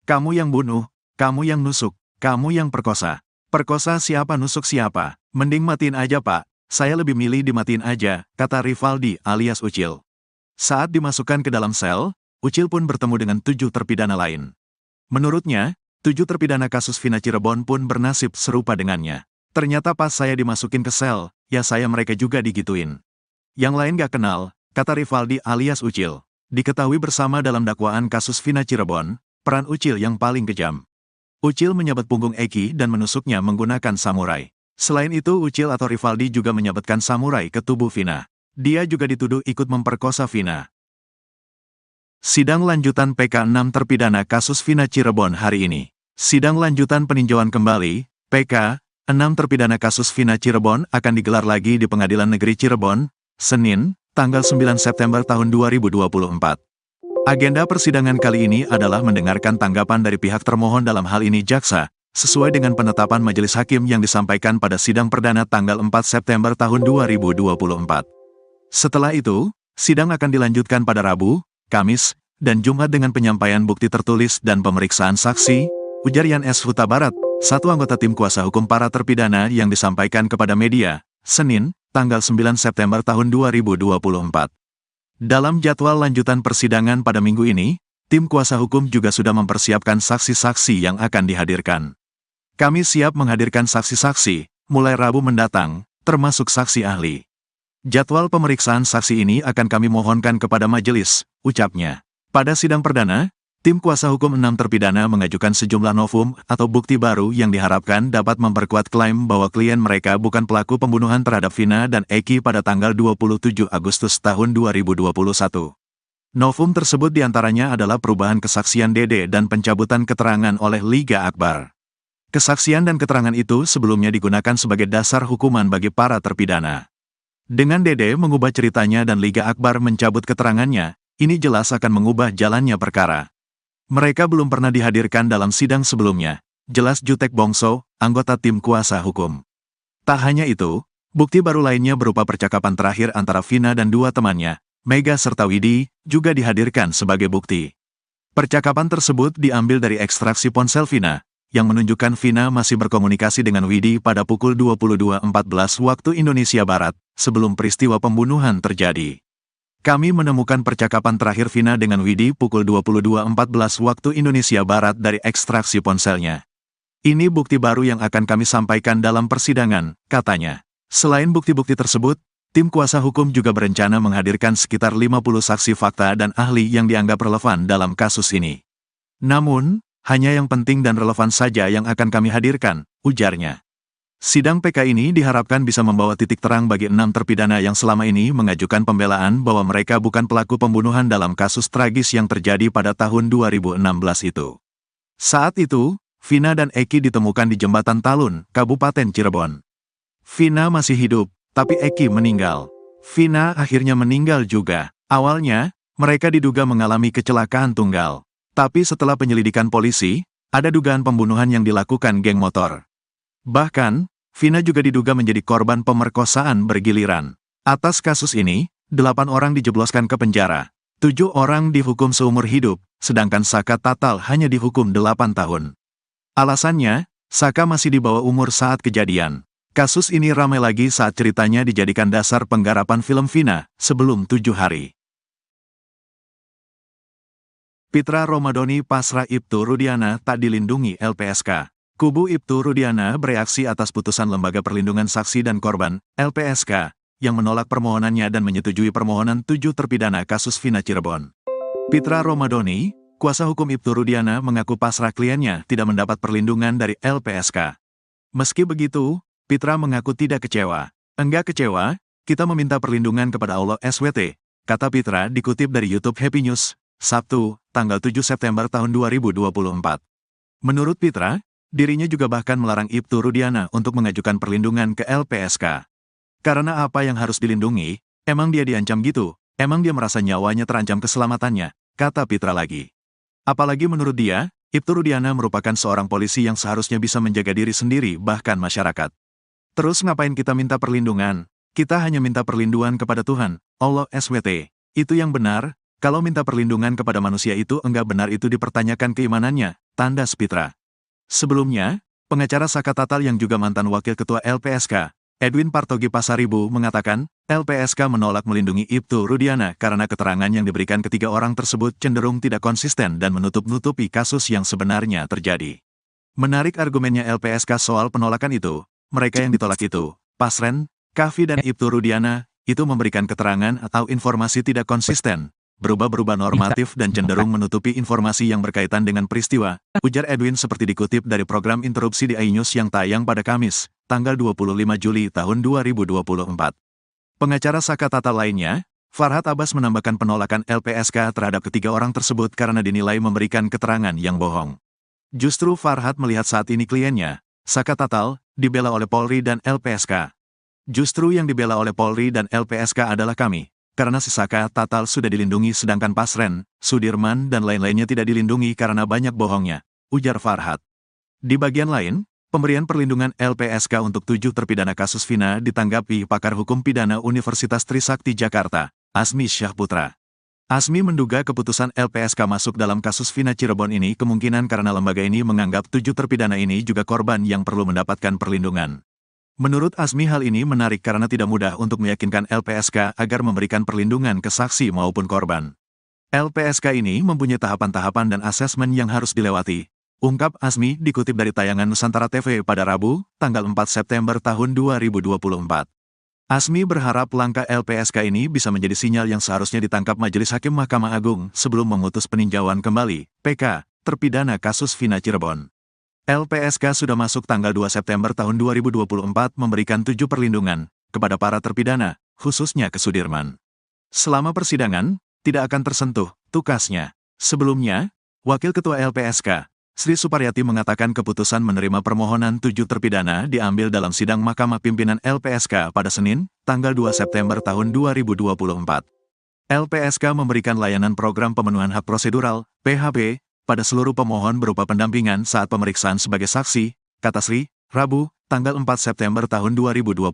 Kamu yang bunuh, kamu yang nusuk, kamu yang perkosa. Perkosa siapa nusuk siapa? Mending matiin aja Pak, saya lebih milih dimatiin aja, kata Rivaldi alias Ucil. Saat dimasukkan ke dalam sel, Ucil pun bertemu dengan 7 terpidana lain. Menurutnya, 7 terpidana kasus Vina Cirebon pun bernasib serupa dengannya. Ternyata pas saya dimasukin ke sel, ya saya mereka juga digituin. Yang lain gak kenal, kata Rivaldi alias Ucil. Diketahui bersama dalam dakwaan kasus Vina Cirebon, peran Ucil yang paling kejam. Ucil menyabet punggung Eki dan menusuknya menggunakan samurai. Selain itu Ucil atau Rivaldi juga menyabetkan samurai ke tubuh Vina. Dia juga dituduh ikut memperkosa Vina. Sidang lanjutan PK 6 terpidana kasus Vina Cirebon hari ini. Sidang lanjutan peninjauan kembali, PK, 6 terpidana kasus Vina Cirebon akan digelar lagi di Pengadilan Negeri Cirebon, Senin, tanggal 9 September tahun 2024. Agenda persidangan kali ini adalah mendengarkan tanggapan dari pihak termohon dalam hal ini jaksa, sesuai dengan penetapan majelis hakim yang disampaikan pada sidang perdana tanggal 4 September tahun 2024. Setelah itu, sidang akan dilanjutkan pada Rabu, Kamis, dan Jumat dengan penyampaian bukti tertulis dan pemeriksaan saksi, ujar Yan S. Huta Barat, satu anggota tim kuasa hukum para terpidana yang disampaikan kepada media, Senin, tanggal 9 September tahun 2024. Dalam jadwal lanjutan persidangan pada minggu ini, tim kuasa hukum juga sudah mempersiapkan saksi-saksi yang akan dihadirkan. Kami siap menghadirkan saksi-saksi, mulai Rabu mendatang, termasuk saksi ahli. Jadwal pemeriksaan saksi ini akan kami mohonkan kepada majelis, ucapnya. Pada sidang perdana, tim kuasa hukum 6 terpidana mengajukan sejumlah novum atau bukti baru yang diharapkan dapat memperkuat klaim bahwa klien mereka bukan pelaku pembunuhan terhadap Vina dan Eki pada tanggal 27 Agustus tahun 2021. Novum tersebut diantaranya adalah perubahan kesaksian Dede dan pencabutan keterangan oleh Liga Akbar. Kesaksian dan keterangan itu sebelumnya digunakan sebagai dasar hukuman bagi para terpidana. Dengan Dede mengubah ceritanya dan Liga Akbar mencabut keterangannya, ini jelas akan mengubah jalannya perkara. Mereka belum pernah dihadirkan dalam sidang sebelumnya, jelas Jutek Bongso, anggota tim kuasa hukum. Tak hanya itu, bukti baru lainnya berupa percakapan terakhir antara Vina dan 2 temannya, Mega serta Widi, juga dihadirkan sebagai bukti. Percakapan tersebut diambil dari ekstraksi ponsel Vina, yang menunjukkan Vina masih berkomunikasi dengan Widi pada pukul 22.14 waktu Indonesia Barat, sebelum peristiwa pembunuhan terjadi. Kami menemukan percakapan terakhir Vina dengan Widi pukul 22.14 waktu Indonesia Barat dari ekstraksi ponselnya. Ini bukti baru yang akan kami sampaikan dalam persidangan, katanya. Selain bukti-bukti tersebut, tim kuasa hukum juga berencana menghadirkan sekitar 50 saksi fakta dan ahli yang dianggap relevan dalam kasus ini. Namun, hanya yang penting dan relevan saja yang akan kami hadirkan, ujarnya. Sidang PK ini diharapkan bisa membawa titik terang bagi 6 terpidana yang selama ini mengajukan pembelaan bahwa mereka bukan pelaku pembunuhan dalam kasus tragis yang terjadi pada tahun 2016 itu. Saat itu, Vina dan Eki ditemukan di Jembatan Talun, Kabupaten Cirebon. Vina masih hidup, tapi Eki meninggal. Vina akhirnya meninggal juga. Awalnya, mereka diduga mengalami kecelakaan tunggal. Tapi setelah penyelidikan polisi, ada dugaan pembunuhan yang dilakukan geng motor. Bahkan, Vina juga diduga menjadi korban pemerkosaan bergiliran. Atas kasus ini, 8 orang dijebloskan ke penjara. 7 orang dihukum seumur hidup, sedangkan Saka Tatal hanya dihukum 8 tahun. Alasannya, Saka masih di bawah umur saat kejadian. Kasus ini ramai lagi saat ceritanya dijadikan dasar penggarapan film Vina sebelum 7 hari. Pitra Romadhoni pasrah Ibtu Rudiana tak dilindungi LPSK. Kubu Ibtu Rudiana bereaksi atas putusan Lembaga Perlindungan Saksi dan Korban, LPSK, yang menolak permohonannya dan menyetujui permohonan 7 terpidana kasus Vina Cirebon. Pitra Romadhoni, kuasa hukum Ibtu Rudiana, mengaku pasrah kliennya tidak mendapat perlindungan dari LPSK. Meski begitu, Pitra mengaku tidak kecewa. Enggak kecewa, kita meminta perlindungan kepada Allah SWT, kata Pitra dikutip dari YouTube Happy News, Sabtu, tanggal 7 September tahun 2024. Menurut Pitra, dirinya juga bahkan melarang Ibtu Rudiana untuk mengajukan perlindungan ke LPSK. Karena apa yang harus dilindungi, emang dia diancam gitu, emang dia merasa nyawanya terancam keselamatannya, kata Pitra lagi. Apalagi menurut dia, Ibtu Rudiana merupakan seorang polisi yang seharusnya bisa menjaga diri sendiri bahkan masyarakat. Terus ngapain kita minta perlindungan? Kita hanya minta perlindungan kepada Tuhan, Allah SWT. Itu yang benar, kalau minta perlindungan kepada manusia itu enggak benar itu dipertanyakan keimanannya, tandas Pitra. Sebelumnya, pengacara Saka Tatal yang juga mantan wakil ketua LPSK, Edwin Partogi Pasaribu mengatakan, LPSK menolak melindungi Ibtu Rudiana karena keterangan yang diberikan ketiga orang tersebut cenderung tidak konsisten dan menutup-nutupi kasus yang sebenarnya terjadi. Menarik argumennya LPSK soal penolakan itu. Mereka yang ditolak itu, Pasren, Kavi dan Ibtu Rudiana, itu memberikan keterangan atau informasi tidak konsisten, berubah-berubah normatif dan cenderung menutupi informasi yang berkaitan dengan peristiwa, ujar Edwin seperti dikutip dari program interupsi di iNews yang tayang pada Kamis, tanggal 25 Juli tahun 2024. Pengacara Saka Tatal lainnya, Farhad Abbas menambahkan penolakan LPSK terhadap ketiga orang tersebut karena dinilai memberikan keterangan yang bohong. Justru Farhad melihat saat ini kliennya, Saka Tatal, dibela oleh Polri dan LPSK. Justru yang dibela oleh Polri dan LPSK adalah kami, karena si Saka Tatal sudah dilindungi sedangkan Pasren, Sudirman dan lain-lainnya tidak dilindungi karena banyak bohongnya, ujar Farhad. Di bagian lain, pemberian perlindungan LPSK untuk 7 terpidana kasus Vina ditanggapi pakar hukum pidana Universitas Trisakti Jakarta, Asmi Syahputra. Asmi menduga keputusan LPSK masuk dalam kasus Vina Cirebon ini kemungkinan karena lembaga ini menganggap 7 terpidana ini juga korban yang perlu mendapatkan perlindungan. Menurut Asmi hal ini menarik karena tidak mudah untuk meyakinkan LPSK agar memberikan perlindungan ke saksi maupun korban. LPSK ini mempunyai tahapan-tahapan dan asesmen yang harus dilewati, ungkap Asmi dikutip dari tayangan Nusantara TV pada Rabu, tanggal 4 September tahun 2024. Asmi berharap langkah LPSK ini bisa menjadi sinyal yang seharusnya ditangkap Majelis Hakim Mahkamah Agung sebelum memutus peninjauan kembali, PK, terpidana kasus Vina Cirebon. LPSK sudah masuk tanggal 2 September tahun 2024 memberikan 7 perlindungan kepada para terpidana, khususnya ke Sudirman. Selama persidangan, tidak akan tersentuh, tukasnya. Sebelumnya, Wakil Ketua LPSK, Sri Suparyati mengatakan keputusan menerima permohonan 7 terpidana diambil dalam sidang Mahkamah Pimpinan LPSK pada Senin, tanggal 2 September tahun 2024. LPSK memberikan layanan program pemenuhan hak prosedural, PHP, pada seluruh pemohon berupa pendampingan saat pemeriksaan sebagai saksi, kata Sri, Rabu, tanggal 4 September tahun 2024.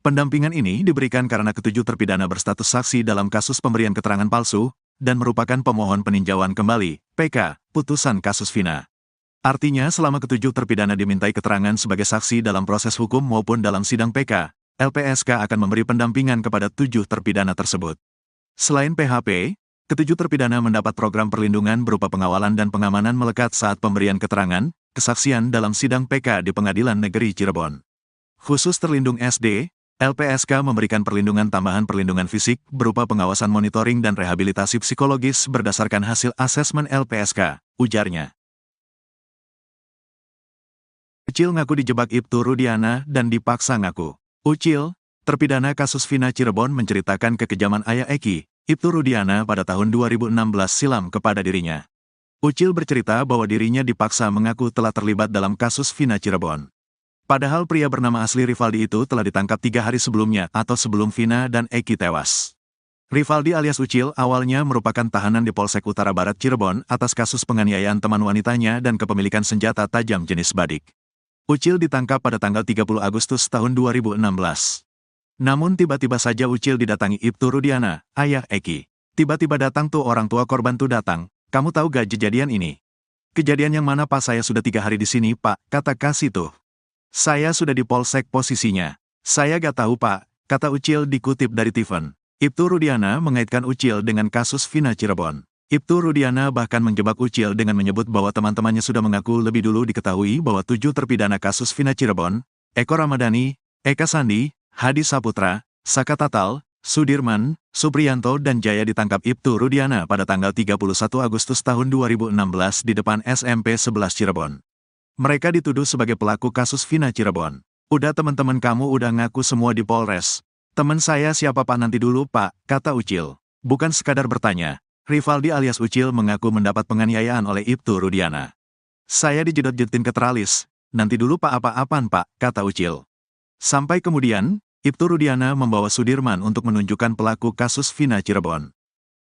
Pendampingan ini diberikan karena ketujuh terpidana berstatus saksi dalam kasus pemberian keterangan palsu, dan merupakan pemohon peninjauan kembali, PK, putusan kasus Vina. Artinya selama ketujuh terpidana dimintai keterangan sebagai saksi dalam proses hukum maupun dalam sidang PK, LPSK akan memberi pendampingan kepada 7 terpidana tersebut. Selain PHP, ketujuh terpidana mendapat program perlindungan berupa pengawalan dan pengamanan melekat saat pemberian keterangan, kesaksian dalam sidang PK di Pengadilan Negeri Cirebon. Khusus terlindung SD, LPSK memberikan perlindungan tambahan perlindungan fisik berupa pengawasan monitoring dan rehabilitasi psikologis berdasarkan hasil asesmen LPSK, ujarnya. Ucil ngaku dijebak Ibtu Rudiana dan dipaksa ngaku. Ucil, terpidana kasus Vina Cirebon menceritakan kekejaman ayah Eki, Ibtu Rudiana pada tahun 2016 silam kepada dirinya. Ucil bercerita bahwa dirinya dipaksa mengaku telah terlibat dalam kasus Vina Cirebon. Padahal pria bernama asli Rivaldi itu telah ditangkap 3 hari sebelumnya atau sebelum Vina dan Eki tewas. Rivaldi alias Ucil awalnya merupakan tahanan di Polsek Utara Barat Cirebon atas kasus penganiayaan teman wanitanya dan kepemilikan senjata tajam jenis badik. Ucil ditangkap pada tanggal 30 Agustus tahun 2016. Namun tiba-tiba saja Ucil didatangi Ibtu Rudiana, ayah Eki. Tiba-tiba datang tuh orang tua korban tuh datang, kamu tahu gak kejadian ini? Kejadian yang mana Pak? Saya sudah 3 hari di sini Pak, kata kasih tuh. Saya sudah di Polsek posisinya. Saya gak tahu Pak, kata Ucil dikutip dari Tiffen. Ibtu Rudiana mengaitkan Ucil dengan kasus Vina Cirebon. Ibtu Rudiana bahkan menjebak Ucil dengan menyebut bahwa teman-temannya sudah mengaku lebih dulu diketahui bahwa 7 terpidana kasus Vina Cirebon, Eko Ramadhani, Eka Sandi, Hadi Saputra, Saka Tatal, Sudirman, Supriyanto dan Jaya ditangkap Ibtu Rudiana pada tanggal 31 Agustus tahun 2016 di depan SMP 11 Cirebon. Mereka dituduh sebagai pelaku kasus Vina Cirebon. Udah teman-teman kamu udah ngaku semua di Polres. Teman saya siapa Pak nanti dulu Pak, kata Ucil. Bukan sekadar bertanya. Rivaldi alias Ucil mengaku mendapat penganiayaan oleh Ibtu Rudiana. Saya dijedot-jedotin ke teralis. Nanti dulu Pak apa-apaan Pak, kata Ucil. Sampai kemudian, Ibtu Rudiana membawa Sudirman untuk menunjukkan pelaku kasus Vina Cirebon.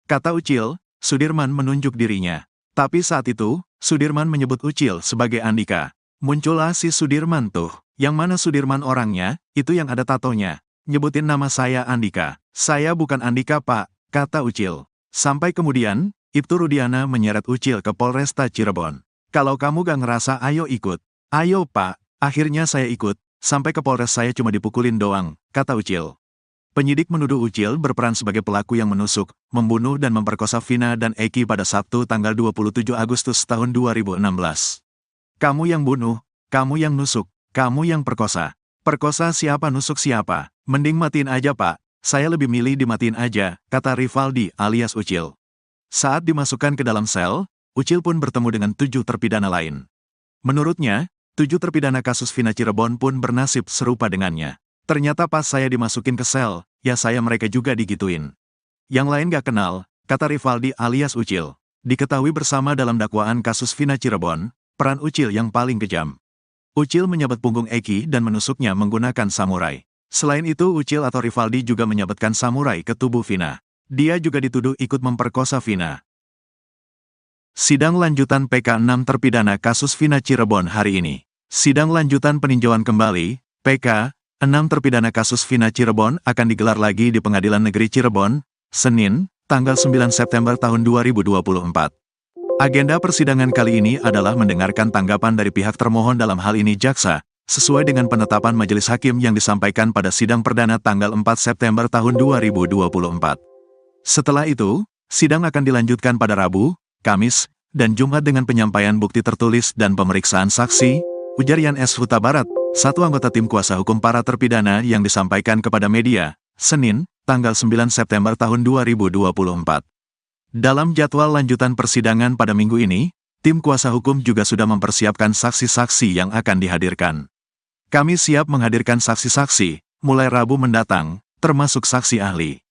Kata Ucil, Sudirman menunjuk dirinya. Tapi saat itu, Sudirman menyebut Ucil sebagai Andika. Muncullah si Sudirman tuh. Yang mana Sudirman orangnya, itu yang ada tatonya. Nyebutin nama saya Andika. Saya bukan Andika Pak, kata Ucil. Sampai kemudian, Ibtu Rudiana menyeret Ucil ke Polresta Cirebon. Kalau kamu gak ngerasa ayo ikut. Ayo Pak, akhirnya saya ikut. Sampai ke Polres saya cuma dipukulin doang, kata Ucil. Penyidik menuduh Ucil berperan sebagai pelaku yang menusuk, membunuh dan memperkosa Vina dan Eki pada Sabtu tanggal 27 Agustus tahun 2016. Kamu yang bunuh, kamu yang nusuk, kamu yang perkosa. Perkosa siapa nusuk siapa? Mending matiin aja Pak. Saya lebih milih dimatiin aja, kata Rivaldi alias Ucil. Saat dimasukkan ke dalam sel, Ucil pun bertemu dengan 7 terpidana lain. Menurutnya, 7 terpidana kasus Vina Cirebon pun bernasib serupa dengannya. Ternyata pas saya dimasukin ke sel, ya saya mereka juga digituin. Yang lain gak kenal, kata Rivaldi alias Ucil. Diketahui bersama dalam dakwaan kasus Vina Cirebon, peran Ucil yang paling kejam. Ucil menyabet punggung Eki dan menusuknya menggunakan samurai. Selain itu Ucil atau Rivaldi juga menyabetkan samurai ke tubuh Vina. Dia juga dituduh ikut memperkosa Vina. Sidang lanjutan PK 6 terpidana kasus Vina Cirebon hari ini. Sidang lanjutan peninjauan kembali, PK 6 terpidana kasus Vina Cirebon akan digelar lagi di Pengadilan Negeri Cirebon, Senin, tanggal 9 September tahun 2024. Agenda persidangan kali ini adalah mendengarkan tanggapan dari pihak termohon dalam hal ini jaksa, sesuai dengan penetapan majelis hakim yang disampaikan pada sidang perdana tanggal 4 September tahun 2024. Setelah itu, sidang akan dilanjutkan pada Rabu, Kamis, dan Jumat dengan penyampaian bukti tertulis dan pemeriksaan saksi, ujar Yan S. Huta Barat, satu anggota tim kuasa hukum para terpidana yang disampaikan kepada media, Senin, tanggal 9 September tahun 2024. Dalam jadwal lanjutan persidangan pada minggu ini, tim kuasa hukum juga sudah mempersiapkan saksi-saksi yang akan dihadirkan. Kami siap menghadirkan saksi-saksi, mulai Rabu mendatang, termasuk saksi ahli.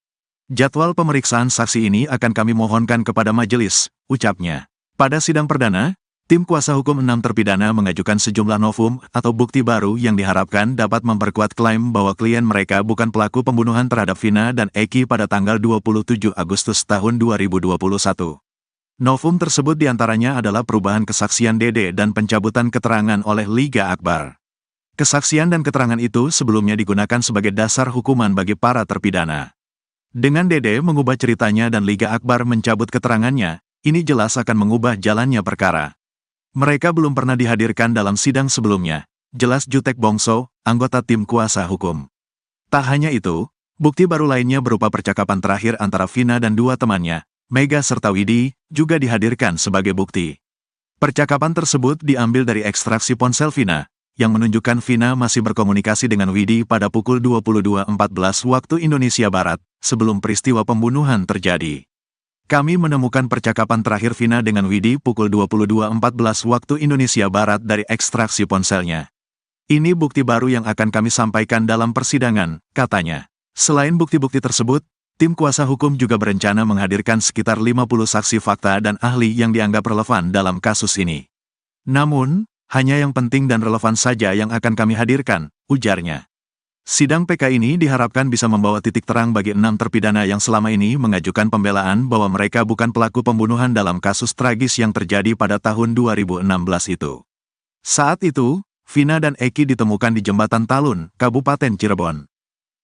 Jadwal pemeriksaan saksi ini akan kami mohonkan kepada majelis, ucapnya. Pada sidang perdana, tim kuasa hukum 6 terpidana mengajukan sejumlah novum atau bukti baru yang diharapkan dapat memperkuat klaim bahwa klien mereka bukan pelaku pembunuhan terhadap Vina dan Eki pada tanggal 27 Agustus tahun 2021. Novum tersebut diantaranya adalah perubahan kesaksian Dede dan pencabutan keterangan oleh Liga Akbar. Kesaksian dan keterangan itu sebelumnya digunakan sebagai dasar hukuman bagi para terpidana. Dengan Dede mengubah ceritanya dan Liga Akbar mencabut keterangannya, ini jelas akan mengubah jalannya perkara. Mereka belum pernah dihadirkan dalam sidang sebelumnya, jelas Jutek Bongso, anggota tim kuasa hukum. Tak hanya itu, bukti baru lainnya berupa percakapan terakhir antara Vina dan 2 temannya, Mega serta Widi, juga dihadirkan sebagai bukti. Percakapan tersebut diambil dari ekstraksi ponsel Vina, yang menunjukkan Vina masih berkomunikasi dengan Widi pada pukul 22.14 waktu Indonesia Barat, sebelum peristiwa pembunuhan terjadi. Kami menemukan percakapan terakhir Vina dengan Widi pukul 22.14 waktu Indonesia Barat dari ekstraksi ponselnya. Ini bukti baru yang akan kami sampaikan dalam persidangan, katanya. Selain bukti-bukti tersebut, tim kuasa hukum juga berencana menghadirkan sekitar 50 saksi fakta dan ahli yang dianggap relevan dalam kasus ini. Namun, hanya yang penting dan relevan saja yang akan kami hadirkan, ujarnya. Sidang PK ini diharapkan bisa membawa titik terang bagi 6 terpidana yang selama ini mengajukan pembelaan bahwa mereka bukan pelaku pembunuhan dalam kasus tragis yang terjadi pada tahun 2016 itu. Saat itu, Vina dan Eki ditemukan di Jembatan Talun, Kabupaten Cirebon.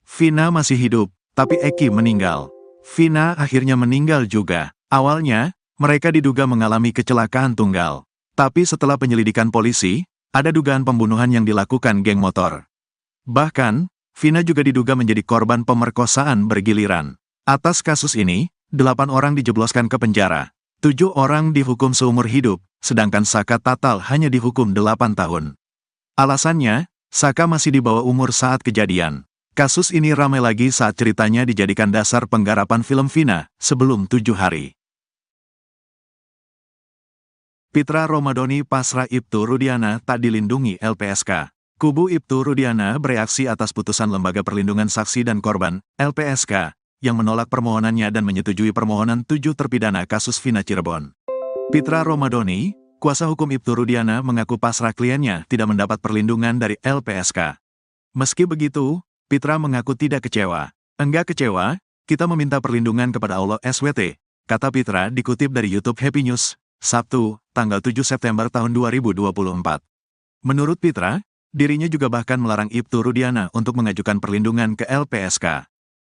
Vina masih hidup, tapi Eki meninggal. Vina akhirnya meninggal juga. Awalnya, mereka diduga mengalami kecelakaan tunggal. Tapi setelah penyelidikan polisi, Ada dugaan pembunuhan yang dilakukan geng motor. Bahkan, Vina juga diduga menjadi korban pemerkosaan bergiliran. Atas kasus ini, 8 orang dijebloskan ke penjara. 7 orang dihukum seumur hidup, sedangkan Saka Tatal hanya dihukum 8 tahun. Alasannya, Saka masih di bawah umur saat kejadian. Kasus ini ramai lagi saat ceritanya dijadikan dasar penggarapan film Vina sebelum 7 hari. Pitra Romadhoni pasrah Ibtu Rudiana tak dilindungi LPSK. Kubu Ibtu Rudiana bereaksi atas putusan Lembaga Perlindungan Saksi dan Korban, LPSK, yang menolak permohonannya dan menyetujui permohonan 7 terpidana kasus Vina Cirebon. Pitra Romadhoni, kuasa hukum Ibtu Rudiana, mengaku pasrah kliennya tidak mendapat perlindungan dari LPSK. Meski begitu, Pitra mengaku tidak kecewa. Enggak kecewa, kita meminta perlindungan kepada Allah SWT, kata Pitra dikutip dari YouTube Happy News, Sabtu, tanggal 7 September tahun 2024. Menurut Pitra, dirinya juga bahkan melarang Ibtu Rudiana untuk mengajukan perlindungan ke LPSK.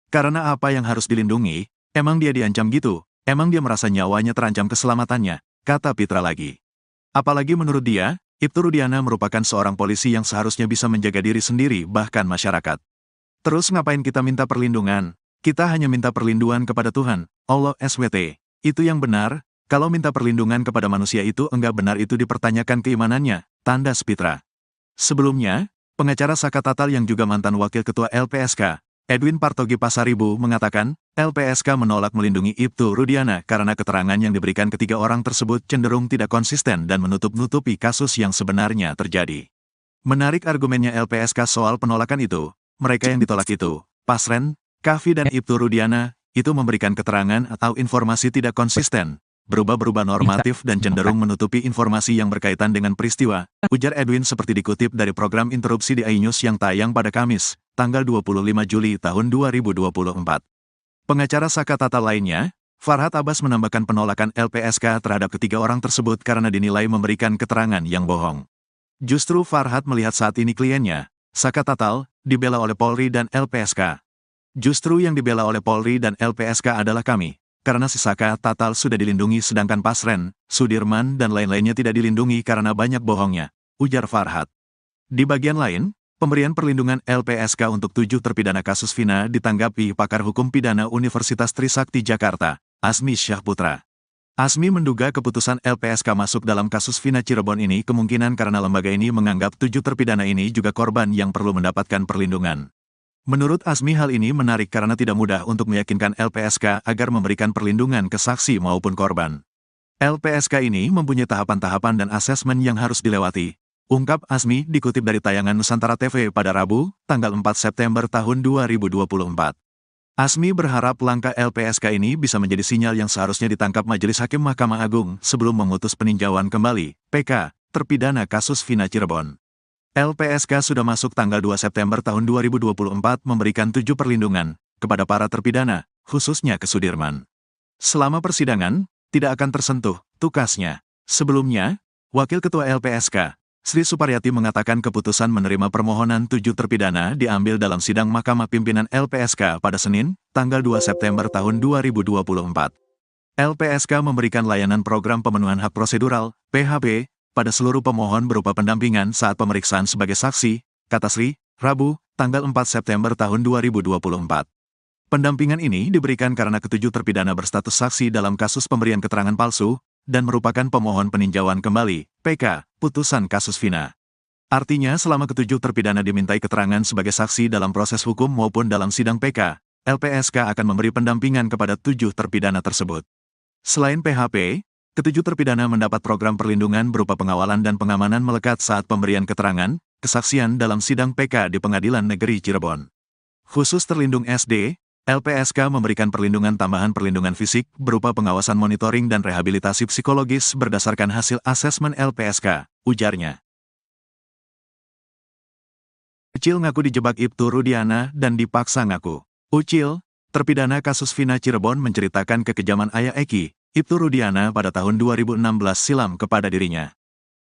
Karena apa yang harus dilindungi, emang dia diancam gitu, emang dia merasa nyawanya terancam keselamatannya, kata Pitra lagi. Apalagi menurut dia, Ibtu Rudiana merupakan seorang polisi yang seharusnya bisa menjaga diri sendiri bahkan masyarakat. Terus ngapain kita minta perlindungan? Kita hanya minta perlindungan kepada Tuhan, Allah SWT. Itu yang benar, kalau minta perlindungan kepada manusia itu enggak benar itu dipertanyakan keimanannya, tandas Pitra. Sebelumnya, pengacara Saka Tatal yang juga mantan wakil ketua LPSK, Edwin Partogi Pasaribu, mengatakan, LPSK menolak melindungi Ibtu Rudiana karena keterangan yang diberikan ketiga orang tersebut cenderung tidak konsisten dan menutup-nutupi kasus yang sebenarnya terjadi. Menarik argumennya LPSK soal penolakan itu, mereka yang ditolak itu, Pasren, Kavi dan Ibtu Rudiana, itu memberikan keterangan atau informasi tidak konsisten, berubah-berubah normatif dan cenderung menutupi informasi yang berkaitan dengan peristiwa, ujar Edwin seperti dikutip dari program interupsi di iNews yang tayang pada Kamis, tanggal 25 Juli tahun 2024. Pengacara Saka Tatal lainnya, Farhad Abbas, menambahkan penolakan LPSK terhadap ketiga orang tersebut karena dinilai memberikan keterangan yang bohong. Justru Farhad melihat saat ini kliennya, Saka Tatal, dibela oleh Polri dan LPSK. Justru yang dibela oleh Polri dan LPSK adalah kami, karena si Saka Tatal sudah dilindungi sedangkan Pasren, Sudirman dan lain-lainnya tidak dilindungi karena banyak bohongnya, ujar Farhad. Di bagian lain, pemberian perlindungan LPSK untuk 7 terpidana kasus Vina ditanggapi pakar hukum pidana Universitas Trisakti Jakarta, Asmi Syahputra. Asmi menduga keputusan LPSK masuk dalam kasus Vina Cirebon ini kemungkinan karena lembaga ini menganggap 7 terpidana ini juga korban yang perlu mendapatkan perlindungan. Menurut Asmi, hal ini menarik karena tidak mudah untuk meyakinkan LPSK agar memberikan perlindungan ke saksi maupun korban. LPSK ini mempunyai tahapan-tahapan dan asesmen yang harus dilewati, ungkap Asmi dikutip dari tayangan Nusantara TV pada Rabu, tanggal 4 September tahun 2024. Asmi berharap langkah LPSK ini bisa menjadi sinyal yang seharusnya ditangkap Majelis Hakim Mahkamah Agung sebelum memutus peninjauan kembali, PK, terpidana kasus Vina Cirebon. LPSK sudah masuk tanggal 2 September tahun 2024 memberikan 7 perlindungan kepada para terpidana, khususnya ke Sudirman. Selama persidangan, tidak akan tersentuh, tukasnya. Sebelumnya, Wakil Ketua LPSK, Sri Suparyati, mengatakan keputusan menerima permohonan 7 terpidana diambil dalam sidang Mahkamah Pimpinan LPSK pada Senin, tanggal 2 September tahun 2024. LPSK memberikan layanan program pemenuhan hak prosedural, PHP, pada seluruh pemohon berupa pendampingan saat pemeriksaan sebagai saksi, kata Sri, Rabu, tanggal 4 September tahun 2024. Pendampingan ini diberikan karena ketujuh terpidana berstatus saksi dalam kasus pemberian keterangan palsu, dan merupakan pemohon peninjauan kembali, PK, putusan kasus Vina. Artinya selama ketujuh terpidana dimintai keterangan sebagai saksi dalam proses hukum maupun dalam sidang PK, LPSK akan memberi pendampingan kepada 7 terpidana tersebut. Selain PHP, ketujuh terpidana mendapat program perlindungan berupa pengawalan dan pengamanan melekat saat pemberian keterangan, kesaksian dalam sidang PK di Pengadilan Negeri Cirebon. Khusus terlindung SD, LPSK memberikan perlindungan tambahan perlindungan fisik berupa pengawasan monitoring dan rehabilitasi psikologis berdasarkan hasil asesmen LPSK, ujarnya. Ucil ngaku dijebak Ibtu Rudiana dan dipaksa ngaku. Ucil, terpidana kasus Vina Cirebon, menceritakan kekejaman ayah Eki, Ibtu Rudiana, pada tahun 2016 silam kepada dirinya.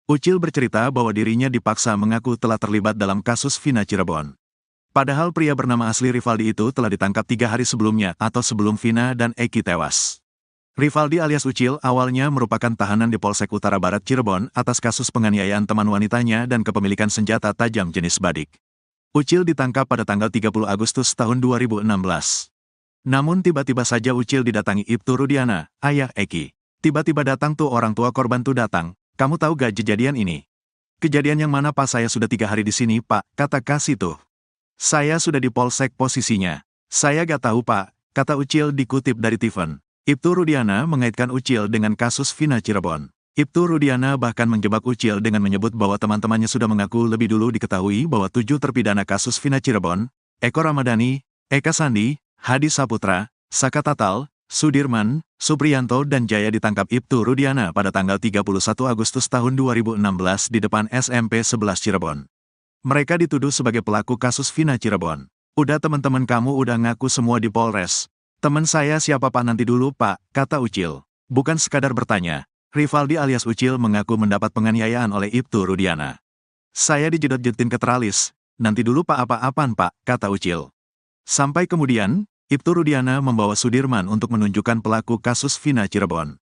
Ucil bercerita bahwa dirinya dipaksa mengaku telah terlibat dalam kasus Vina Cirebon. Padahal pria bernama asli Rivaldi itu telah ditangkap 3 hari sebelumnya atau sebelum Vina dan Eki tewas. Rivaldi alias Ucil awalnya merupakan tahanan di Polsek Utara Barat Cirebon atas kasus penganiayaan teman wanitanya dan kepemilikan senjata tajam jenis badik. Ucil ditangkap pada tanggal 30 Agustus tahun 2016. Namun tiba-tiba saja Ucil didatangi Ibtu Rudiana, ayah Eki. Tiba-tiba datang tuh orang tua korban tuh datang. Kamu tahu gak kejadian ini? Kejadian yang mana, Pak? Saya sudah 3 hari di sini, Pak, kata Kasih tuh. Saya sudah di Polsek posisinya. Saya gak tahu, Pak, kata Ucil dikutip dari Tiffen. Ibtu Rudiana mengaitkan Ucil dengan kasus Vina Cirebon. Ibtu Rudiana bahkan menjebak Ucil dengan menyebut bahwa teman-temannya sudah mengaku lebih dulu diketahui bahwa 7 terpidana kasus Vina Cirebon, Eko Ramadhani, Eka Sandi, Hadi Saputra, Saka Tatal, Sudirman, Supriyanto dan Jaya ditangkap Ibtu Rudiana pada tanggal 31 Agustus tahun 2016 di depan SMP 11 Cirebon. Mereka dituduh sebagai pelaku kasus Vina Cirebon. Udah, teman-teman kamu udah ngaku semua di Polres. Teman saya siapa, Pak? Nanti dulu, Pak, kata Ucil. Bukan sekadar bertanya, Rivaldi alias Ucil mengaku mendapat penganiayaan oleh Ibtu Rudiana. Saya dijedot-jedotin ke teralis. Nanti dulu, Pak. Apa-apaan, Pak, kata Ucil. Sampai kemudian, Ibtu Rudiana membawa Sudirman untuk menunjukkan pelaku kasus Vina Cirebon.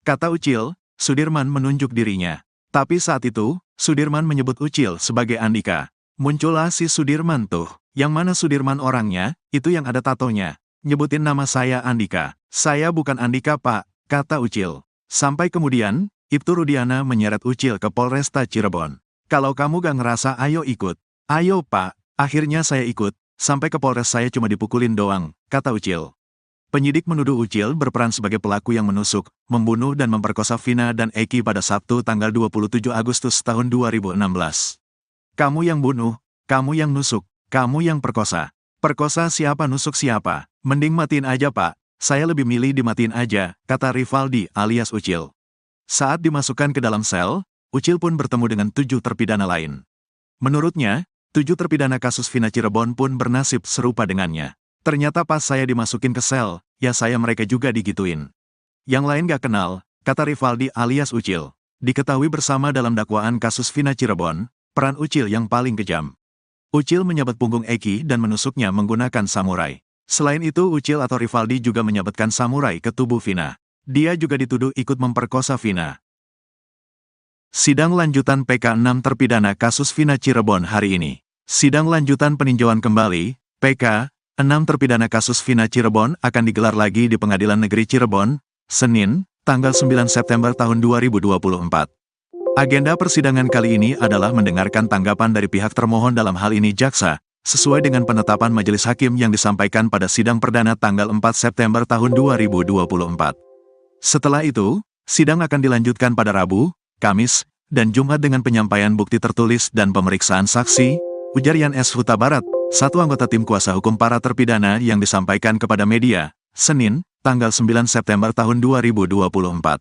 Kata Ucil, Sudirman menunjuk dirinya. Tapi saat itu, Sudirman menyebut Ucil sebagai Andika. Muncullah si Sudirman tuh. Yang mana Sudirman orangnya? Itu yang ada tatonya. Nyebutin nama saya Andika. Saya bukan Andika, Pak, kata Ucil. Sampai kemudian, Ibtu Rudiana menyeret Ucil ke Polresta Cirebon. Kalau kamu gak ngerasa, ayo ikut. Ayo, Pak. Akhirnya saya ikut. Sampai ke Polres saya cuma dipukulin doang, kata Ucil. Penyidik menuduh Ucil berperan sebagai pelaku yang menusuk, membunuh dan memperkosa Vina dan Eki pada Sabtu tanggal 27 Agustus tahun 2016. Kamu yang bunuh, kamu yang nusuk, kamu yang perkosa. Perkosa siapa, nusuk siapa? Mending matiin aja, Pak. Saya lebih milih dimatiin aja, kata Rivaldi alias Ucil. Saat dimasukkan ke dalam sel, Ucil pun bertemu dengan 7 terpidana lain. Menurutnya, 7 terpidana kasus Vina Cirebon pun bernasib serupa dengannya. Ternyata pas saya dimasukin ke sel, ya saya mereka juga digituin. Yang lain gak kenal, kata Rivaldi alias Ucil. Diketahui bersama dalam dakwaan kasus Vina Cirebon, peran Ucil yang paling kejam. Ucil menyabet punggung Eki dan menusuknya menggunakan samurai. Selain itu, Ucil atau Rivaldi juga menyabetkan samurai ke tubuh Vina. Dia juga dituduh ikut memperkosa Vina. Sidang lanjutan PK 6 terpidana kasus Vina Cirebon hari ini. Sidang lanjutan peninjauan kembali, PK 6 terpidana kasus Vina Cirebon akan digelar lagi di Pengadilan Negeri Cirebon, Senin, tanggal 9 September tahun 2024. Agenda persidangan kali ini adalah mendengarkan tanggapan dari pihak termohon dalam hal ini jaksa, sesuai dengan penetapan majelis hakim yang disampaikan pada sidang perdana tanggal 4 September tahun 2024. Setelah itu, sidang akan dilanjutkan pada Rabu, Kamis, dan Jumat dengan penyampaian bukti tertulis dan pemeriksaan saksi, ujar Yan S. Huta Barat, satu anggota tim kuasa hukum para terpidana yang disampaikan kepada media, Senin, tanggal 9 September tahun 2024.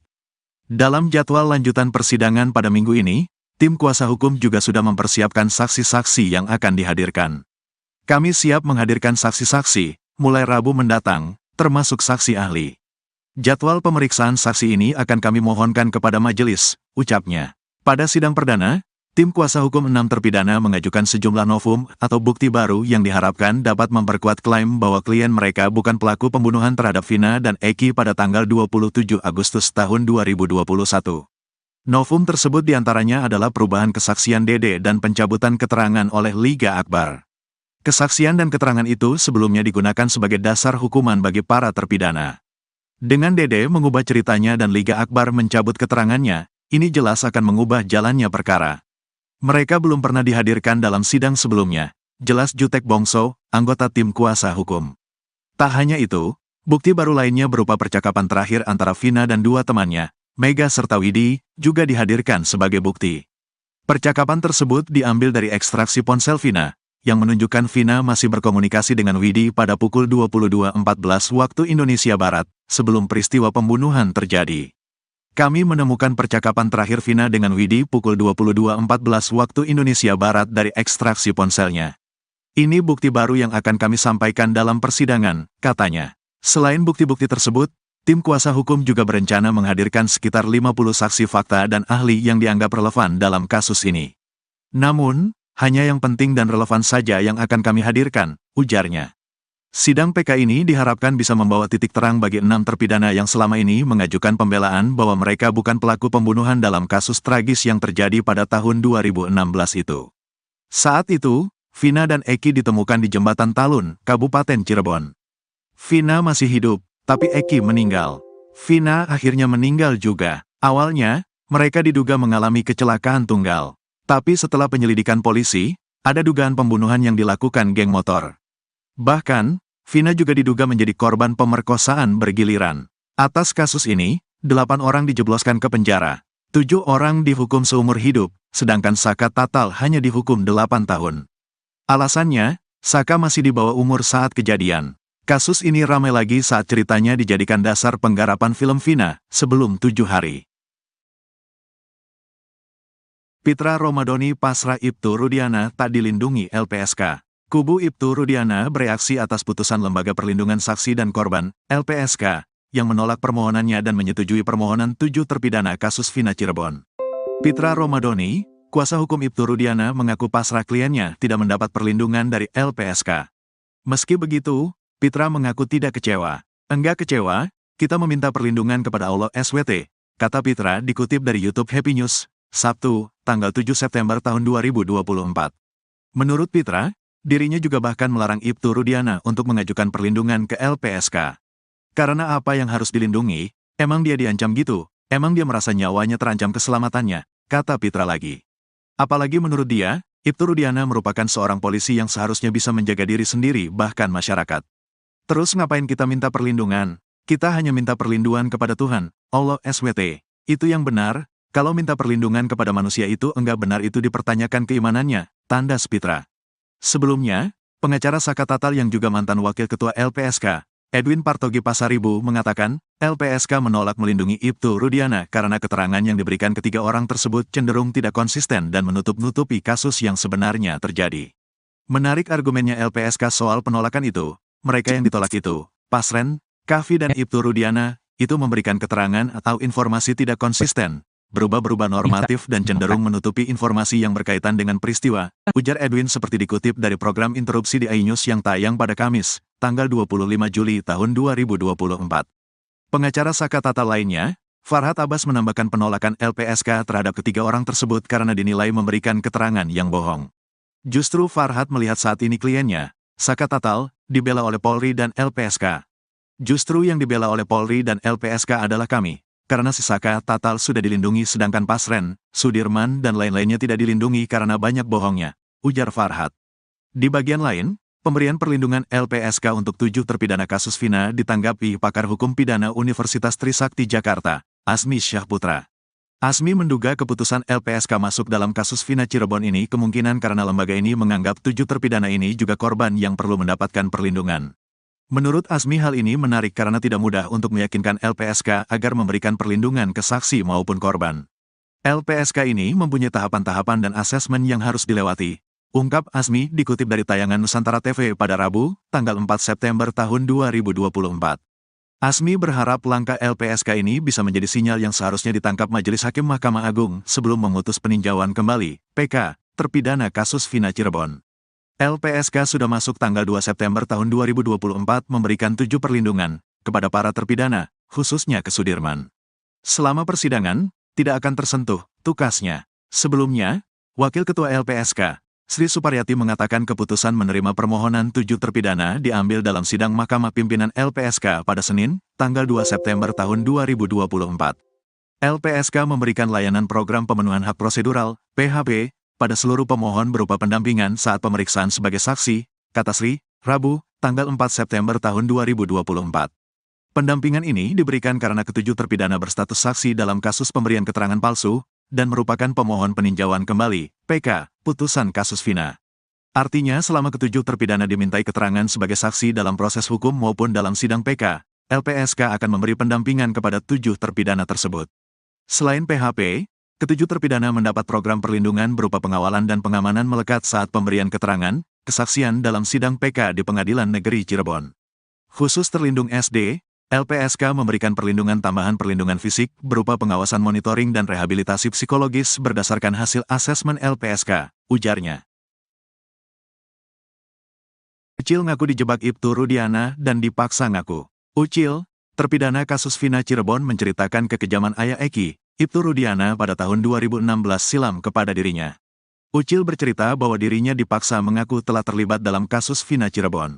Dalam jadwal lanjutan persidangan pada minggu ini, tim kuasa hukum juga sudah mempersiapkan saksi-saksi yang akan dihadirkan. Kami siap menghadirkan saksi-saksi, mulai Rabu mendatang, termasuk saksi ahli. Jadwal pemeriksaan saksi ini akan kami mohonkan kepada majelis, ucapnya. Pada sidang perdana, tim kuasa hukum 6 terpidana mengajukan sejumlah novum atau bukti baru yang diharapkan dapat memperkuat klaim bahwa klien mereka bukan pelaku pembunuhan terhadap Vina dan Eki pada tanggal 27 Agustus tahun 2021. Novum tersebut diantaranya adalah perubahan kesaksian Dede dan pencabutan keterangan oleh Liga Akbar. Kesaksian dan keterangan itu sebelumnya digunakan sebagai dasar hukuman bagi para terpidana. Dengan Dede mengubah ceritanya dan Liga Akbar mencabut keterangannya, ini jelas akan mengubah jalannya perkara. Mereka belum pernah dihadirkan dalam sidang sebelumnya, jelas Jutek Bongso, anggota tim kuasa hukum. Tak hanya itu, bukti baru lainnya berupa percakapan terakhir antara Vina dan 2 temannya, Mega serta Widi, juga dihadirkan sebagai bukti. Percakapan tersebut diambil dari ekstraksi ponsel Vina, yang menunjukkan Vina masih berkomunikasi dengan Widi pada pukul 22.14 waktu Indonesia Barat, sebelum peristiwa pembunuhan terjadi. Kami menemukan percakapan terakhir Vina dengan Widi pukul 22.14 waktu Indonesia Barat dari ekstraksi ponselnya. Ini bukti baru yang akan kami sampaikan dalam persidangan, katanya. Selain bukti-bukti tersebut, tim kuasa hukum juga berencana menghadirkan sekitar 50 saksi fakta dan ahli yang dianggap relevan dalam kasus ini. Namun, hanya yang penting dan relevan saja yang akan kami hadirkan, ujarnya. Sidang PK ini diharapkan bisa membawa titik terang bagi 6 terpidana yang selama ini mengajukan pembelaan bahwa mereka bukan pelaku pembunuhan dalam kasus tragis yang terjadi pada tahun 2016 itu. Saat itu, Vina dan Eki ditemukan di Jembatan Talun, Kabupaten Cirebon. Vina masih hidup, tapi Eki meninggal. Vina akhirnya meninggal juga. Awalnya, mereka diduga mengalami kecelakaan tunggal. Tapi setelah penyelidikan polisi, ada dugaan pembunuhan yang dilakukan geng motor. Bahkan, Vina juga diduga menjadi korban pemerkosaan bergiliran. Atas kasus ini, 8 orang dijebloskan ke penjara. 7 orang dihukum seumur hidup, sedangkan Saka Tatal hanya dihukum 8 tahun. Alasannya, Saka masih di bawah umur saat kejadian. Kasus ini ramai lagi saat ceritanya dijadikan dasar penggarapan film Vina sebelum 7 hari. Pitra Romadhoni pasrah Ibtu Rudiana tak dilindungi LPSK. Kubu Ibtu Rudiana bereaksi atas putusan Lembaga Perlindungan Saksi dan Korban, LPSK, yang menolak permohonannya dan menyetujui permohonan 7 terpidana kasus Vina Cirebon. Pitra Romadhoni, kuasa hukum Ibtu Rudiana mengaku pasrah kliennya tidak mendapat perlindungan dari LPSK. Meski begitu, Pitra mengaku tidak kecewa. Enggak kecewa, kita meminta perlindungan kepada Allah SWT, kata Pitra dikutip dari YouTube Happy News, Sabtu, tanggal 7 September tahun 2024. Menurut Pitra, dirinya juga bahkan melarang Ibtu Rudiana untuk mengajukan perlindungan ke LPSK. Karena apa yang harus dilindungi, emang dia diancam gitu, emang dia merasa nyawanya terancam keselamatannya, kata Pitra lagi. Apalagi menurut dia, Ibtu Rudiana merupakan seorang polisi yang seharusnya bisa menjaga diri sendiri bahkan masyarakat. Terus ngapain kita minta perlindungan? Kita hanya minta perlindungan kepada Tuhan, Allah SWT. Itu yang benar, kalau minta perlindungan kepada manusia itu enggak benar itu dipertanyakan keimanannya, tandas Pitra. Sebelumnya, pengacara Saka Tatal yang juga mantan wakil ketua LPSK, Edwin Partogi Pasaribu mengatakan, LPSK menolak melindungi Ibtu Rudiana karena keterangan yang diberikan ketiga orang tersebut cenderung tidak konsisten dan menutup-nutupi kasus yang sebenarnya terjadi. Menarik argumennya LPSK soal penolakan itu, mereka yang ditolak itu, Pasren, Kavi dan Ibtu Rudiana, itu memberikan keterangan atau informasi tidak konsisten, berubah-berubah normatif dan cenderung menutupi informasi yang berkaitan dengan peristiwa, ujar Edwin seperti dikutip dari program interupsi di iNews yang tayang pada Kamis, tanggal 25 Juli tahun 2024. Pengacara Saka Tatal lainnya, Farhad Abbas menambahkan penolakan LPSK terhadap ketiga orang tersebut karena dinilai memberikan keterangan yang bohong. Justru Farhad melihat saat ini kliennya, Saka Tatal, dibela oleh Polri dan LPSK. Justru yang dibela oleh Polri dan LPSK adalah kami. Karena si Saka Tatal sudah dilindungi sedangkan Pasren, Sudirman dan lain-lainnya tidak dilindungi karena banyak bohongnya, ujar Farhad. Di bagian lain, pemberian perlindungan LPSK untuk 7 terpidana kasus Vina ditanggapi pakar hukum pidana Universitas Trisakti Jakarta, Asmi Syahputra. Asmi menduga keputusan LPSK masuk dalam kasus Vina Cirebon ini kemungkinan karena lembaga ini menganggap 7 terpidana ini juga korban yang perlu mendapatkan perlindungan. Menurut Asmi hal ini menarik karena tidak mudah untuk meyakinkan LPSK agar memberikan perlindungan ke saksi maupun korban. LPSK ini mempunyai tahapan-tahapan dan asesmen yang harus dilewati, ungkap Asmi dikutip dari tayangan Nusantara TV pada Rabu, tanggal 4 September tahun 2024. Asmi berharap langkah LPSK ini bisa menjadi sinyal yang seharusnya ditangkap Majelis Hakim Mahkamah Agung sebelum memutus peninjauan kembali, PK, terpidana kasus Vina Cirebon. LPSK sudah masuk tanggal 2 September tahun 2024 memberikan 7 perlindungan kepada para terpidana, khususnya ke Sudirman. Selama persidangan, tidak akan tersentuh, tukasnya. Sebelumnya, Wakil Ketua LPSK, Sri Suparyati mengatakan keputusan menerima permohonan 7 terpidana diambil dalam sidang Mahkamah Pimpinan LPSK pada Senin, tanggal 2 September tahun 2024. LPSK memberikan layanan program pemenuhan hak prosedural, PHP, pada seluruh pemohon berupa pendampingan saat pemeriksaan sebagai saksi, kata Sri, Rabu, tanggal 4 September tahun 2024. Pendampingan ini diberikan karena ketujuh terpidana berstatus saksi dalam kasus pemberian keterangan palsu, dan merupakan pemohon peninjauan kembali, PK, putusan kasus Vina. Artinya selama ketujuh terpidana dimintai keterangan sebagai saksi dalam proses hukum maupun dalam sidang PK, LPSK akan memberi pendampingan kepada 7 terpidana tersebut. Selain PHP, ketujuh terpidana mendapat program perlindungan berupa pengawalan dan pengamanan melekat saat pemberian keterangan, kesaksian dalam sidang PK di Pengadilan Negeri Cirebon. Khusus terlindung SD, LPSK memberikan perlindungan tambahan perlindungan fisik berupa pengawasan monitoring dan rehabilitasi psikologis berdasarkan hasil asesmen LPSK, ujarnya. Ucil ngaku dijebak Ibtu Rudiana dan dipaksa ngaku. Ucil, terpidana kasus Vina Cirebon menceritakan kekejaman ayah Eki, Ibtu Rudiana pada tahun 2016 silam kepada dirinya. Ucil bercerita bahwa dirinya dipaksa mengaku telah terlibat dalam kasus Vina Cirebon.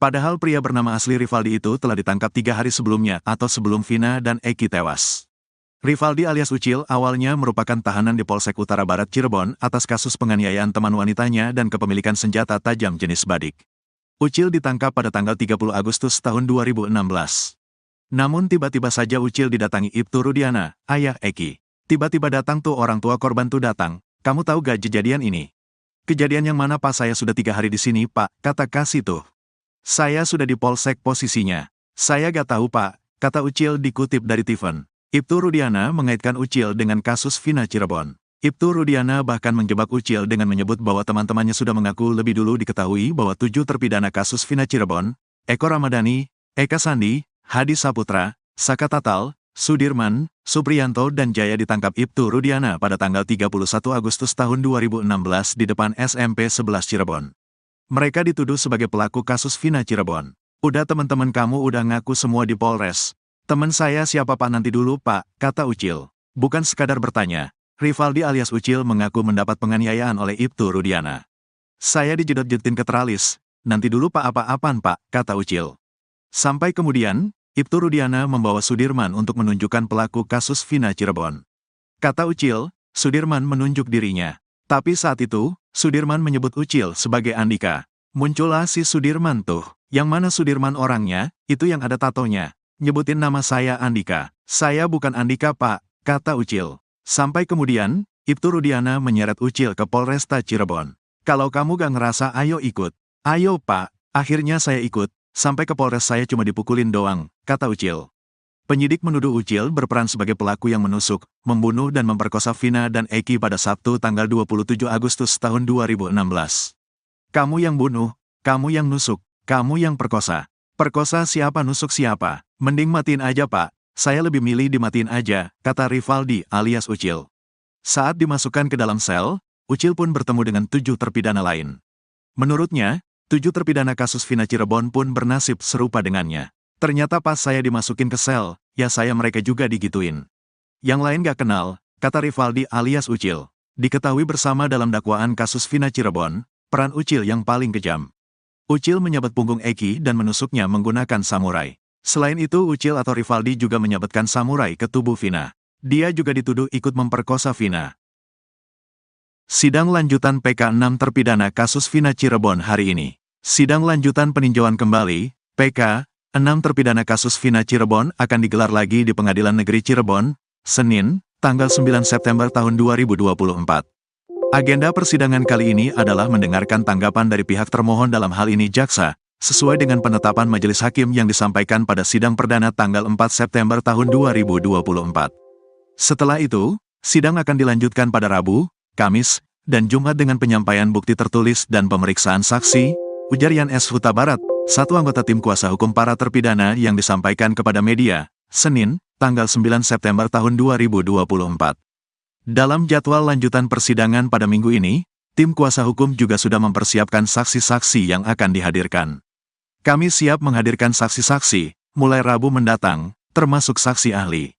Padahal pria bernama asli Rivaldi itu telah ditangkap 3 hari sebelumnya atau sebelum Vina dan Eki tewas. Rivaldi alias Ucil awalnya merupakan tahanan di Polsek Utara Barat Cirebon atas kasus penganiayaan teman wanitanya dan kepemilikan senjata tajam jenis badik. Ucil ditangkap pada tanggal 30 Agustus tahun 2016. Namun tiba-tiba saja Ucil didatangi Ibtu Rudiana, ayah Eki. Tiba-tiba datang tuh orang tua korban tuh datang. Kamu tahu gak kejadian ini? Kejadian yang mana Pak? Saya sudah 3 hari di sini Pak, kata Kasih tuh. Saya sudah di Polsek posisinya. Saya gak tahu Pak, kata Ucil dikutip dari Tiffen. Ibtu Rudiana mengaitkan Ucil dengan kasus Vina Cirebon. Ibtu Rudiana bahkan menjebak Ucil dengan menyebut bahwa teman-temannya sudah mengaku lebih dulu diketahui bahwa 7 terpidana kasus Vina Cirebon, Eko Ramadhani, Eka Sandi, Hadi Saputra, Saka Tatal, Sudirman, Supriyanto dan Jaya ditangkap Ibtu Rudiana pada tanggal 31 Agustus tahun 2016 di depan SMP 11 Cirebon. Mereka dituduh sebagai pelaku kasus Vina Cirebon. Udah teman-teman kamu udah ngaku semua di Polres. Teman saya siapa Pak? Nanti dulu Pak, kata Ucil. Bukan sekadar bertanya. Rivaldi alias Ucil mengaku mendapat penganiayaan oleh Ibtu Rudiana. Saya dijedot-jedotin ke teralis. Nanti dulu Pak. Apa-apaan Pak, kata Ucil. Sampai kemudian, Ibtu Rudiana membawa Sudirman untuk menunjukkan pelaku kasus Vina Cirebon. Kata Ucil, Sudirman menunjuk dirinya. Tapi saat itu, Sudirman menyebut Ucil sebagai Andika. Muncullah si Sudirman tuh. Yang mana Sudirman orangnya, itu yang ada tatonya. Nyebutin nama saya Andika. Saya bukan Andika Pak, kata Ucil. Sampai kemudian, Ibtu Rudiana menyeret Ucil ke Polresta Cirebon. Kalau kamu gak ngerasa ayo ikut. Ayo Pak, akhirnya saya ikut. Sampai ke Polres saya cuma dipukulin doang, kata Ucil. Penyidik menuduh Ucil berperan sebagai pelaku yang menusuk, membunuh dan memperkosa Vina dan Eki pada Sabtu tanggal 27 Agustus tahun 2016. Kamu yang bunuh, kamu yang nusuk, kamu yang perkosa. Perkosa siapa nusuk siapa? Mending matiin aja Pak. Saya lebih milih dimatiin aja, kata Rivaldi alias Ucil. Saat dimasukkan ke dalam sel, Ucil pun bertemu dengan 7 terpidana lain. Menurutnya, 7 terpidana kasus Vina Cirebon pun bernasib serupa dengannya. Ternyata pas saya dimasukin ke sel, ya saya mereka juga digituin. Yang lain gak kenal, kata Rivaldi alias Ucil. Diketahui bersama dalam dakwaan kasus Vina Cirebon, peran Ucil yang paling kejam. Ucil menyabet punggung Eki dan menusuknya menggunakan samurai. Selain itu Ucil atau Rivaldi juga menyabetkan samurai ke tubuh Vina. Dia juga dituduh ikut memperkosa Vina. Sidang lanjutan PK 6 terpidana kasus Vina Cirebon hari ini. Sidang lanjutan peninjauan kembali, PK 6 terpidana kasus Vina Cirebon akan digelar lagi di Pengadilan Negeri Cirebon, Senin, tanggal 9 September tahun 2024. Agenda persidangan kali ini adalah mendengarkan tanggapan dari pihak termohon dalam hal ini jaksa, sesuai dengan penetapan majelis hakim yang disampaikan pada sidang perdana tanggal 4 September tahun 2024. Setelah itu, sidang akan dilanjutkan pada Rabu, Kamis, dan Jumat dengan penyampaian bukti tertulis dan pemeriksaan saksi, ujar Yan S. Huta Barat, satu anggota tim kuasa hukum para terpidana yang disampaikan kepada media, Senin, tanggal 9 September tahun 2024. Dalam jadwal lanjutan persidangan pada minggu ini, tim kuasa hukum juga sudah mempersiapkan saksi-saksi yang akan dihadirkan. Kami siap menghadirkan saksi-saksi, mulai Rabu mendatang, termasuk saksi ahli.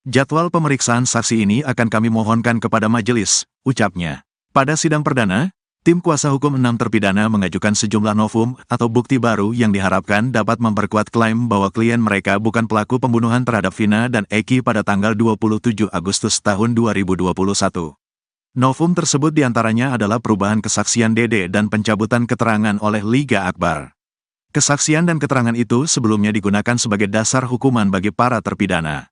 Jadwal pemeriksaan saksi ini akan kami mohonkan kepada majelis, ucapnya. Pada sidang perdana, tim kuasa hukum 6 terpidana mengajukan sejumlah novum atau bukti baru yang diharapkan dapat memperkuat klaim bahwa klien mereka bukan pelaku pembunuhan terhadap Vina dan Eki pada tanggal 27 Agustus tahun 2021. Novum tersebut diantaranya adalah perubahan kesaksian Dede dan pencabutan keterangan oleh Liga Akbar. Kesaksian dan keterangan itu sebelumnya digunakan sebagai dasar hukuman bagi para terpidana.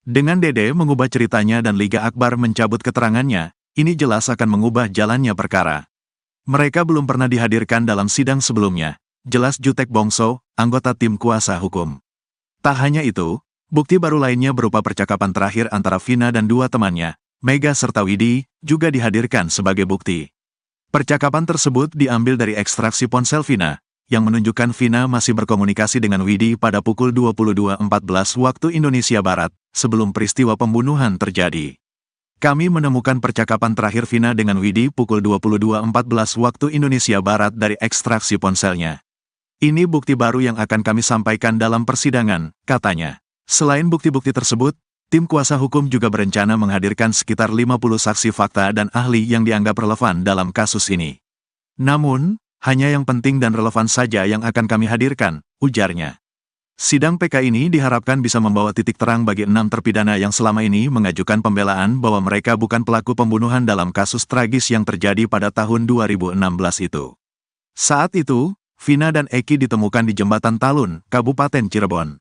Dengan Dede mengubah ceritanya dan Liga Akbar mencabut keterangannya, ini jelas akan mengubah jalannya perkara. Mereka belum pernah dihadirkan dalam sidang sebelumnya, jelas Jutek Bongso, anggota tim kuasa hukum. Tak hanya itu, bukti baru lainnya berupa percakapan terakhir antara Vina dan 2 temannya, Mega serta Widi, juga dihadirkan sebagai bukti. Percakapan tersebut diambil dari ekstraksi ponsel Vina, yang menunjukkan Vina masih berkomunikasi dengan Widi pada pukul 22.14 waktu Indonesia Barat, sebelum peristiwa pembunuhan terjadi. Kami menemukan percakapan terakhir Vina dengan Widi pukul 22.14 waktu Indonesia Barat dari ekstraksi ponselnya. Ini bukti baru yang akan kami sampaikan dalam persidangan, katanya. Selain bukti-bukti tersebut, tim kuasa hukum juga berencana menghadirkan sekitar 50 saksi fakta dan ahli yang dianggap relevan dalam kasus ini. Namun, hanya yang penting dan relevan saja yang akan kami hadirkan, ujarnya. Sidang PK ini diharapkan bisa membawa titik terang bagi 6 terpidana yang selama ini mengajukan pembelaan bahwa mereka bukan pelaku pembunuhan dalam kasus tragis yang terjadi pada tahun 2016 itu. Saat itu, Vina dan Eki ditemukan di Jembatan Talun, Kabupaten Cirebon.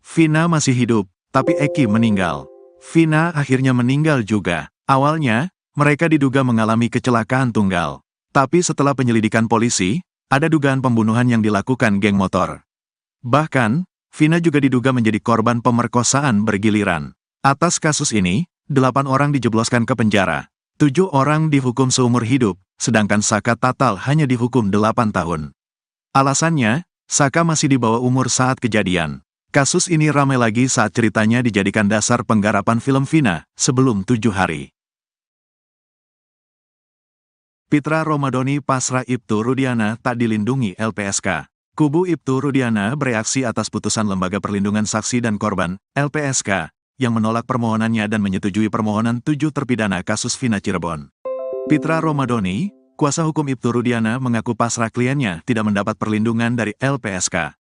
Vina masih hidup, tapi Eki meninggal. Vina akhirnya meninggal juga. Awalnya, mereka diduga mengalami kecelakaan tunggal. Tapi setelah penyelidikan polisi, ada dugaan pembunuhan yang dilakukan geng motor. Bahkan, Vina juga diduga menjadi korban pemerkosaan bergiliran. Atas kasus ini, 8 orang dijebloskan ke penjara. 7 orang dihukum seumur hidup, sedangkan Saka Tatal hanya dihukum 8 tahun. Alasannya, Saka masih di bawah umur saat kejadian. Kasus ini ramai lagi saat ceritanya dijadikan dasar penggarapan film Vina sebelum 7 hari. Pitra Romadhoni pasrah Ibtu Rudiana tak dilindungi LPSK. Kubu Ibtu Rudiana bereaksi atas putusan Lembaga Perlindungan Saksi dan Korban, LPSK, yang menolak permohonannya dan menyetujui permohonan 7 terpidana kasus Vina Cirebon. Pitra Romadhoni, kuasa hukum Ibtu Rudiana, mengaku pasrah kliennya tidak mendapat perlindungan dari LPSK.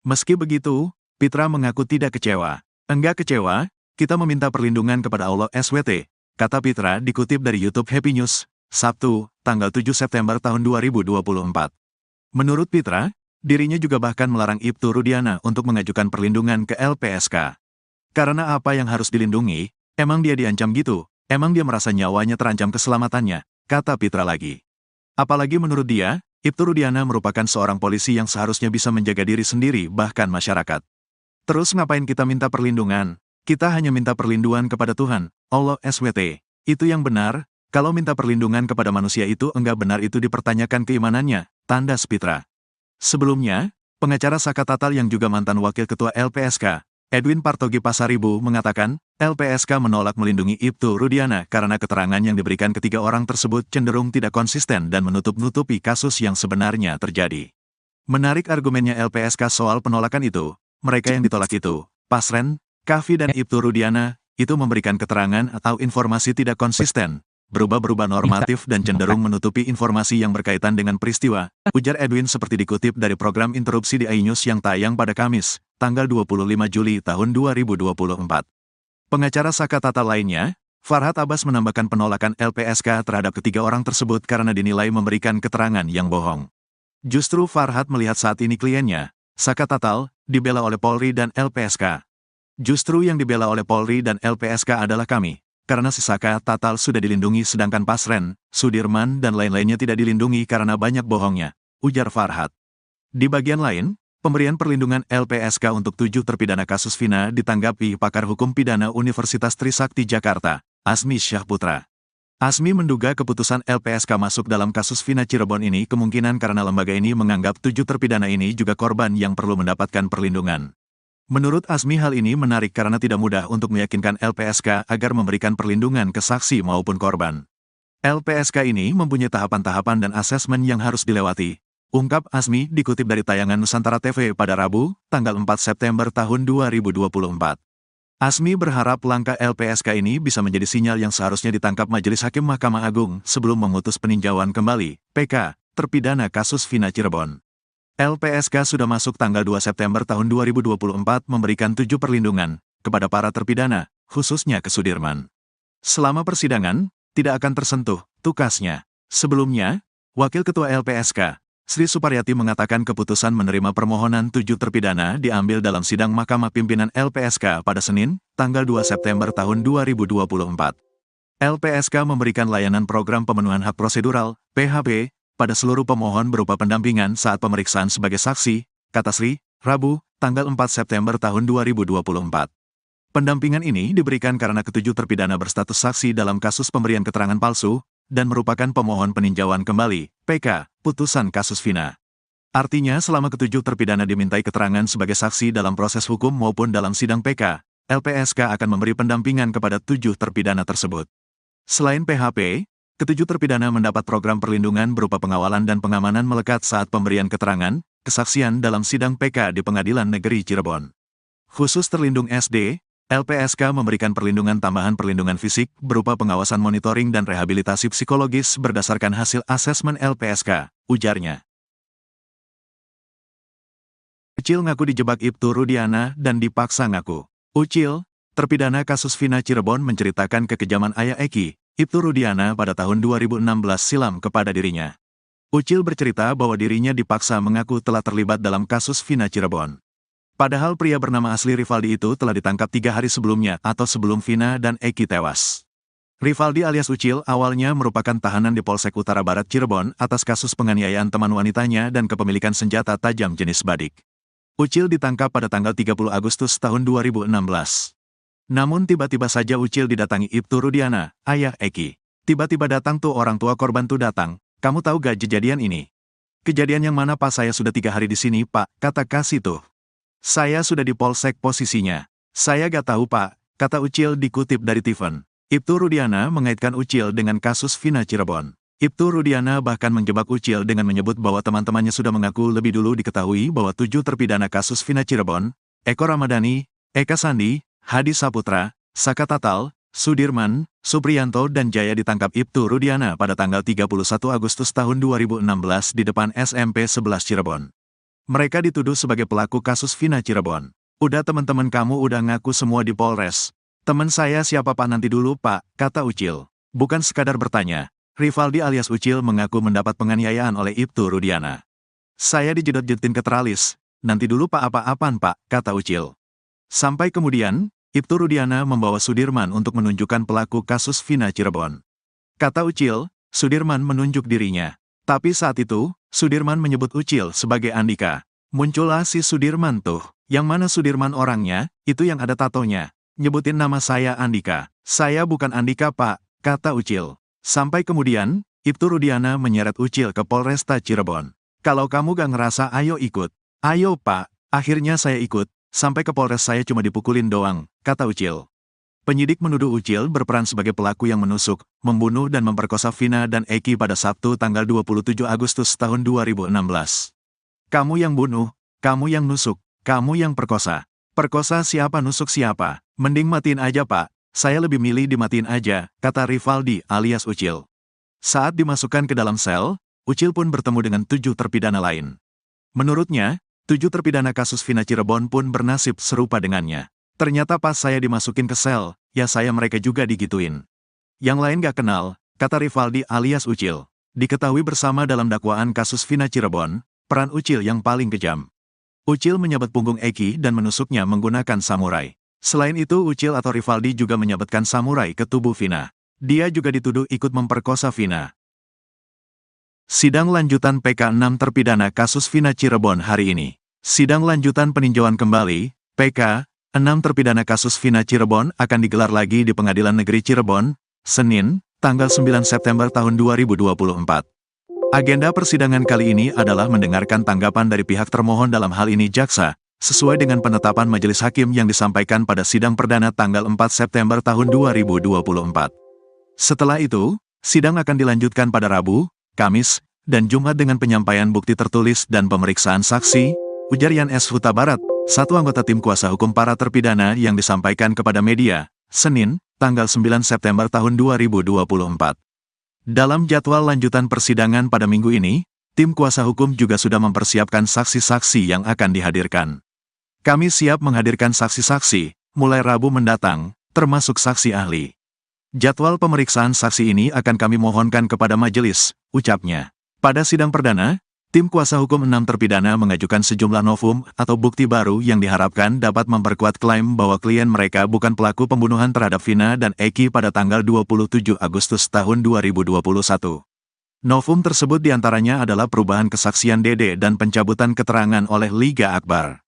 Meski begitu, Pitra mengaku tidak kecewa. Enggak kecewa, kita meminta perlindungan kepada Allah SWT, kata Pitra dikutip dari YouTube Happy News, Sabtu, tanggal 7 September tahun 2024. Menurut Pitra, dirinya juga bahkan melarang Ibtu Rudiana untuk mengajukan perlindungan ke LPSK. Karena apa yang harus dilindungi, emang dia diancam gitu, emang dia merasa nyawanya terancam keselamatannya, kata Pitra lagi. Apalagi menurut dia, Ibtu Rudiana merupakan seorang polisi yang seharusnya bisa menjaga diri sendiri bahkan masyarakat. Terus ngapain kita minta perlindungan? Kita hanya minta perlindungan kepada Tuhan, Allah SWT. Itu yang benar, kalau minta perlindungan kepada manusia itu enggak benar itu dipertanyakan keimanannya, tandas Pitra. Sebelumnya, pengacara Saka Tatal yang juga mantan wakil ketua LPSK, Edwin Partogi Pasaribu, mengatakan, LPSK menolak melindungi Ibtu Rudiana karena keterangan yang diberikan ketiga orang tersebut cenderung tidak konsisten dan menutup-nutupi kasus yang sebenarnya terjadi. Menarik argumennya LPSK soal penolakan itu, mereka yang ditolak itu, Pasren, Kavi dan Ibtu Rudiana, itu memberikan keterangan atau informasi tidak konsisten, berubah-berubah normatif dan cenderung menutupi informasi yang berkaitan dengan peristiwa, ujar Edwin seperti dikutip dari program interupsi di iNews yang tayang pada Kamis, tanggal 25 Juli tahun 2024. Pengacara Saka Tatal lainnya, Farhad Abbas, menambahkan penolakan LPSK terhadap ketiga orang tersebut karena dinilai memberikan keterangan yang bohong. Justru Farhad melihat saat ini kliennya, Saka Tatal, dibela oleh Polri dan LPSK. Justru yang dibela oleh Polri dan LPSK adalah kami. Karena si Saka Tatal sudah dilindungi sedangkan Pasren, Sudirman dan lain-lainnya tidak dilindungi karena banyak bohongnya, ujar Farhad. Di bagian lain, pemberian perlindungan LPSK untuk 7 terpidana kasus Vina ditanggapi pakar hukum pidana Universitas Trisakti Jakarta, Asmi Syahputra. Asmi menduga keputusan LPSK masuk dalam kasus Vina Cirebon ini kemungkinan karena lembaga ini menganggap 7 terpidana ini juga korban yang perlu mendapatkan perlindungan. Menurut Asmi, hal ini menarik karena tidak mudah untuk meyakinkan LPSK agar memberikan perlindungan ke saksi maupun korban. LPSK ini mempunyai tahapan-tahapan dan asesmen yang harus dilewati, ungkap Asmi dikutip dari tayangan Nusantara TV pada Rabu, tanggal 4 September tahun 2024. Asmi berharap langkah LPSK ini bisa menjadi sinyal yang seharusnya ditangkap Majelis Hakim Mahkamah Agung sebelum memutus peninjauan kembali, PK, terpidana kasus Vina Cirebon. LPSK sudah masuk tanggal 2 September tahun 2024 memberikan 7 perlindungan kepada para terpidana, khususnya ke Sudirman. Selama persidangan, tidak akan tersentuh, tukasnya. Sebelumnya, Wakil Ketua LPSK, Sri Suparyati, mengatakan keputusan menerima permohonan 7 terpidana diambil dalam sidang Mahkamah Pimpinan LPSK pada Senin, tanggal 2 September tahun 2024. LPSK memberikan layanan program pemenuhan hak prosedural, PHP, pada seluruh pemohon berupa pendampingan saat pemeriksaan sebagai saksi, kata Sri, Rabu, tanggal 4 September tahun 2024. Pendampingan ini diberikan karena ketujuh terpidana berstatus saksi dalam kasus pemberian keterangan palsu, dan merupakan pemohon peninjauan kembali, PK, putusan kasus Vina. Artinya selama ketujuh terpidana dimintai keterangan sebagai saksi dalam proses hukum maupun dalam sidang PK, LPSK akan memberi pendampingan kepada 7 terpidana tersebut. Selain PHP, ketujuh terpidana mendapat program perlindungan berupa pengawalan dan pengamanan melekat saat pemberian keterangan, kesaksian dalam sidang PK di Pengadilan Negeri Cirebon. Khusus terlindung SD, LPSK memberikan perlindungan tambahan perlindungan fisik berupa pengawasan monitoring dan rehabilitasi psikologis berdasarkan hasil asesmen LPSK, ujarnya. Ucil ngaku dijebak Ibtu Rudiana dan dipaksa ngaku. Ucil, terpidana kasus Vina Cirebon menceritakan kekejaman ayah Eki, Ibtu Rudiana pada tahun 2016 silam kepada dirinya. Ucil bercerita bahwa dirinya dipaksa mengaku telah terlibat dalam kasus Vina Cirebon. Padahal pria bernama asli Rivaldi itu telah ditangkap 3 hari sebelumnya atau sebelum Vina dan Eki tewas. Rivaldi alias Ucil awalnya merupakan tahanan di Polsek Utara Barat Cirebon atas kasus penganiayaan teman wanitanya dan kepemilikan senjata tajam jenis badik. Ucil ditangkap pada tanggal 30 Agustus tahun 2016. Namun tiba-tiba saja Ucil didatangi Ibtu Rudiana, ayah Eki. Tiba-tiba datang tuh orang tua korban tuh datang. Kamu tahu gak kejadian ini? Kejadian yang mana Pak? Saya sudah 3 hari di sini Pak, kata Kasih tuh. Saya sudah di Polsek posisinya. Saya gak tahu Pak, kata Ucil dikutip dari Tiffen. Ibtu Rudiana mengaitkan Ucil dengan kasus Vina Cirebon. Ibtu Rudiana bahkan menjebak Ucil dengan menyebut bahwa teman-temannya sudah mengaku lebih dulu diketahui bahwa 7 terpidana kasus Vina Cirebon, Eko Ramadhani, Eka Sandi, Hadi Saputra, Saka Tatal, Sudirman, Supriyanto dan Jaya ditangkap Ibtu Rudiana pada tanggal 31 Agustus tahun 2016 di depan SMP 11 Cirebon. Mereka dituduh sebagai pelaku kasus Vina Cirebon. Udah teman-teman kamu udah ngaku semua di Polres. Teman saya siapa Pak? Nanti dulu Pak, kata Ucil. Bukan sekadar bertanya, Rivaldi alias Ucil mengaku mendapat penganiayaan oleh Ibtu Rudiana. Saya dijedot-jedotin ke teralis. Nanti dulu Pak, apa-apaan Pak, kata Ucil. Sampai kemudian, Ibtu Rudiana membawa Sudirman untuk menunjukkan pelaku kasus Vina Cirebon. Kata Ucil, Sudirman menunjuk dirinya. Tapi saat itu, Sudirman menyebut Ucil sebagai Andika. Muncullah si Sudirman tuh. Yang mana Sudirman orangnya? Itu yang ada tatonya. Nyebutin nama saya Andika. Saya bukan Andika Pak, kata Ucil. Sampai kemudian, Ibtu Rudiana menyeret Ucil ke Polresta Cirebon. Kalau kamu gak ngerasa ayo ikut. Ayo Pak, akhirnya saya ikut. Sampai ke Polres saya cuma dipukulin doang, kata Ucil. Penyidik menuduh Ucil berperan sebagai pelaku yang menusuk, membunuh dan memperkosa Vina dan Eki pada Sabtu tanggal 27 Agustus tahun 2016. Kamu yang bunuh, kamu yang nusuk, kamu yang perkosa. Perkosa siapa, nusuk siapa? Mending matiin aja Pak, saya lebih milih dimatiin aja, kata Rivaldi alias Ucil. Saat dimasukkan ke dalam sel, Ucil pun bertemu dengan 7 terpidana lain. Menurutnya, 7 terpidana kasus Vina Cirebon pun bernasib serupa dengannya. Ternyata pas saya dimasukin ke sel, ya saya mereka juga digituin. Yang lain gak kenal, kata Rivaldi alias Ucil. Diketahui bersama dalam dakwaan kasus Vina Cirebon, peran Ucil yang paling kejam. Ucil menyabet punggung Eki dan menusuknya menggunakan samurai. Selain itu Ucil atau Rivaldi juga menyabetkan samurai ke tubuh Vina. Dia juga dituduh ikut memperkosa Vina. Sidang lanjutan PK 6 terpidana kasus Vina Cirebon hari ini. Sidang lanjutan peninjauan kembali, PK 6 terpidana kasus Vina Cirebon akan digelar lagi di Pengadilan Negeri Cirebon, Senin, tanggal 9 September tahun 2024. Agenda persidangan kali ini adalah mendengarkan tanggapan dari pihak termohon dalam hal ini jaksa, sesuai dengan penetapan majelis hakim yang disampaikan pada sidang perdana tanggal 4 September tahun 2024. Setelah itu, sidang akan dilanjutkan pada Rabu, Kamis, dan Jumat dengan penyampaian bukti tertulis dan pemeriksaan saksi, ujar Yan S. Huta Barat, satu anggota tim kuasa hukum para terpidana yang disampaikan kepada media, Senin, tanggal 9 September tahun 2024. Dalam jadwal lanjutan persidangan pada minggu ini, tim kuasa hukum juga sudah mempersiapkan saksi-saksi yang akan dihadirkan. Kami siap menghadirkan saksi-saksi, mulai Rabu mendatang, termasuk saksi ahli. Jadwal pemeriksaan saksi ini akan kami mohonkan kepada majelis, ucapnya. Pada sidang perdana, tim kuasa hukum 6 terpidana mengajukan sejumlah novum atau bukti baru yang diharapkan dapat memperkuat klaim bahwa klien mereka bukan pelaku pembunuhan terhadap Vina dan Eki pada tanggal 27 Agustus tahun 2021. Novum tersebut diantaranya adalah perubahan kesaksian Dede dan pencabutan keterangan oleh Liga Akbar.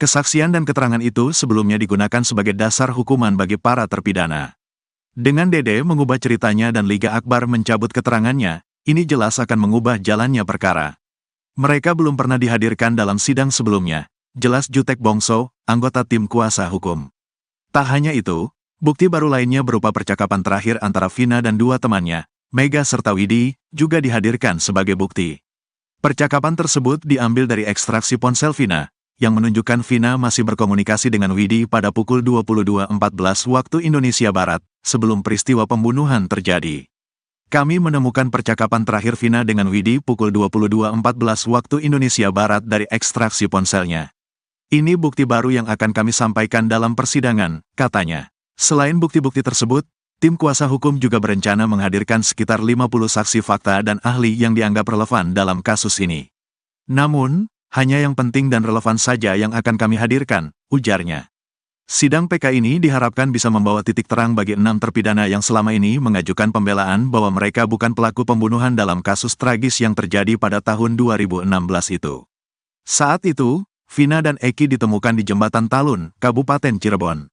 Kesaksian dan keterangan itu sebelumnya digunakan sebagai dasar hukuman bagi para terpidana. Dengan Dede mengubah ceritanya dan Liga Akbar mencabut keterangannya, ini jelas akan mengubah jalannya perkara. Mereka belum pernah dihadirkan dalam sidang sebelumnya, jelas Jutek Bongso, anggota tim kuasa hukum. Tak hanya itu, bukti baru lainnya berupa percakapan terakhir antara Vina dan 2 temannya, Mega serta Widi, juga dihadirkan sebagai bukti. Percakapan tersebut diambil dari ekstraksi ponsel Vina, yang menunjukkan Vina masih berkomunikasi dengan Widi pada pukul 22.14 waktu Indonesia Barat, sebelum peristiwa pembunuhan terjadi. Kami menemukan percakapan terakhir Vina dengan Widi pukul 22.14 waktu Indonesia Barat dari ekstraksi ponselnya. Ini bukti baru yang akan kami sampaikan dalam persidangan, katanya. Selain bukti-bukti tersebut, tim kuasa hukum juga berencana menghadirkan sekitar 50 saksi fakta dan ahli yang dianggap relevan dalam kasus ini. Namun, hanya yang penting dan relevan saja yang akan kami hadirkan, ujarnya. Sidang PK ini diharapkan bisa membawa titik terang bagi 6 terpidana yang selama ini mengajukan pembelaan bahwa mereka bukan pelaku pembunuhan dalam kasus tragis yang terjadi pada tahun 2016 itu. Saat itu, Vina dan Eki ditemukan di Jembatan Talun, Kabupaten Cirebon.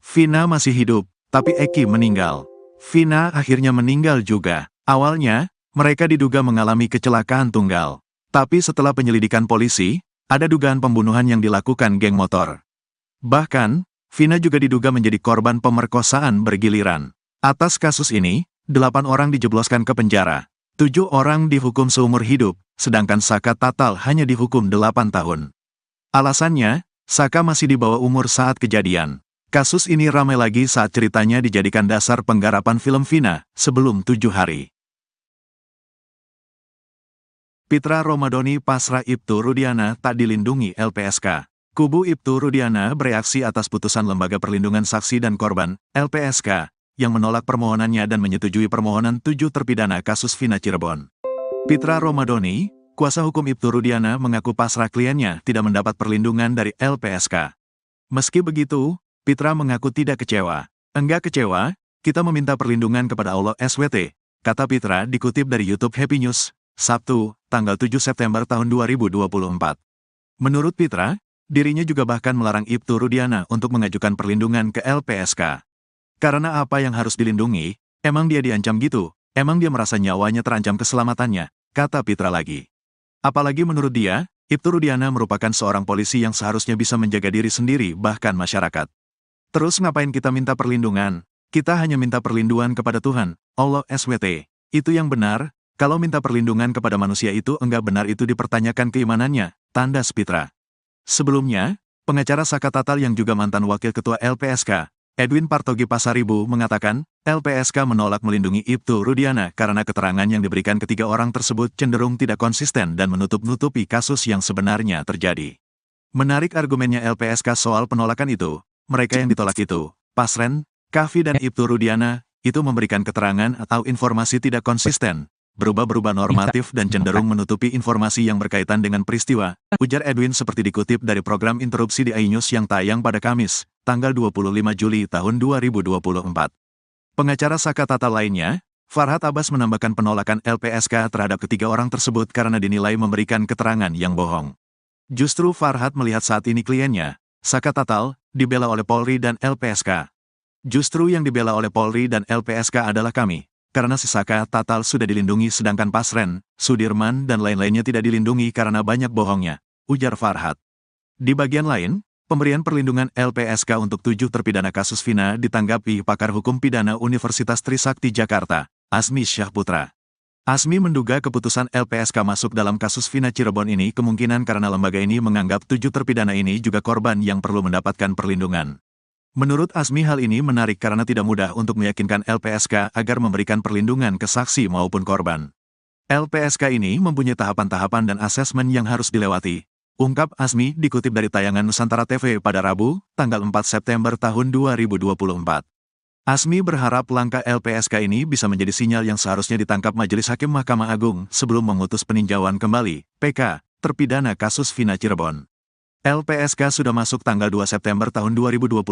Vina masih hidup, tapi Eki meninggal. Vina akhirnya meninggal juga. Awalnya, mereka diduga mengalami kecelakaan tunggal. Tapi setelah penyelidikan polisi, ada dugaan pembunuhan yang dilakukan geng motor. Bahkan, Vina juga diduga menjadi korban pemerkosaan bergiliran. Atas kasus ini, 8 orang dijebloskan ke penjara. 7 orang dihukum seumur hidup, sedangkan Saka Tatal hanya dihukum 8 tahun. Alasannya, Saka masih di bawah umur saat kejadian. Kasus ini ramai lagi saat ceritanya dijadikan dasar penggarapan film Vina sebelum 7 hari. Pitra Romadhoni pasrah Ibtu Rudiana tak dilindungi LPSK. Kubu Ibtu Rudiana bereaksi atas putusan Lembaga Perlindungan Saksi dan Korban, LPSK, yang menolak permohonannya dan menyetujui permohonan 7 terpidana kasus Vina Cirebon. Pitra Romadhoni, kuasa hukum Ibtu Rudiana, mengaku pasrah kliennya tidak mendapat perlindungan dari LPSK. Meski begitu, Pitra mengaku tidak kecewa. Enggak kecewa, kita meminta perlindungan kepada Allah SWT, kata Pitra dikutip dari YouTube Happy News, Sabtu, tanggal 7 September tahun 2024. Menurut Pitra, dirinya juga bahkan melarang Ibtu Rudiana untuk mengajukan perlindungan ke LPSK. Karena apa yang harus dilindungi, emang dia diancam gitu, emang dia merasa nyawanya terancam keselamatannya, kata Pitra lagi. Apalagi menurut dia, Ibtu Rudiana merupakan seorang polisi yang seharusnya bisa menjaga diri sendiri bahkan masyarakat. Terus ngapain kita minta perlindungan? Kita hanya minta perlindungan kepada Tuhan, Allah SWT. Itu yang benar, kalau minta perlindungan kepada manusia itu enggak benar itu dipertanyakan keimanannya, tandas Pitra. Sebelumnya, pengacara Saka Tatal yang juga mantan wakil ketua LPSK, Edwin Partogi Pasaribu, mengatakan, LPSK menolak melindungi Ibtu Rudiana karena keterangan yang diberikan ketiga orang tersebut cenderung tidak konsisten dan menutup-nutupi kasus yang sebenarnya terjadi. Menarik argumennya LPSK soal penolakan itu, mereka yang ditolak itu, Pasren, Kavi dan Ibtu Rudiana, itu memberikan keterangan atau informasi tidak konsisten, berubah-berubah normatif dan cenderung menutupi informasi yang berkaitan dengan peristiwa, ujar Edwin seperti dikutip dari program interupsi di iNews yang tayang pada Kamis, tanggal 25 Juli tahun 2024. Pengacara Saka Tatal lainnya, Farhad Abbas, menambahkan penolakan LPSK terhadap ketiga orang tersebut karena dinilai memberikan keterangan yang bohong. Justru Farhad melihat saat ini kliennya, Saka Tatal, dibela oleh Polri dan LPSK. Justru yang dibela oleh Polri dan LPSK adalah kami, karena si Saka Tatal sudah dilindungi sedangkan Pasren, Sudirman dan lain-lainnya tidak dilindungi karena banyak bohongnya, ujar Farhad. Di bagian lain, pemberian perlindungan LPSK untuk 7 terpidana kasus Vina ditanggapi pakar hukum pidana Universitas Trisakti Jakarta, Azmi Syahputra. Azmi menduga keputusan LPSK masuk dalam kasus Vina Cirebon ini kemungkinan karena lembaga ini menganggap 7 terpidana ini juga korban yang perlu mendapatkan perlindungan. Menurut Azmi hal ini menarik karena tidak mudah untuk meyakinkan LPSK agar memberikan perlindungan ke saksi maupun korban. LPSK ini mempunyai tahapan-tahapan dan asesmen yang harus dilewati, ungkap Azmi dikutip dari tayangan Nusantara TV pada Rabu, tanggal 4 September tahun 2024. Azmi berharap langkah LPSK ini bisa menjadi sinyal yang seharusnya ditangkap Majelis Hakim Mahkamah Agung sebelum memutus peninjauan kembali, PK, terpidana kasus Vina Cirebon. LPSK sudah masuk tanggal 2 September tahun 2024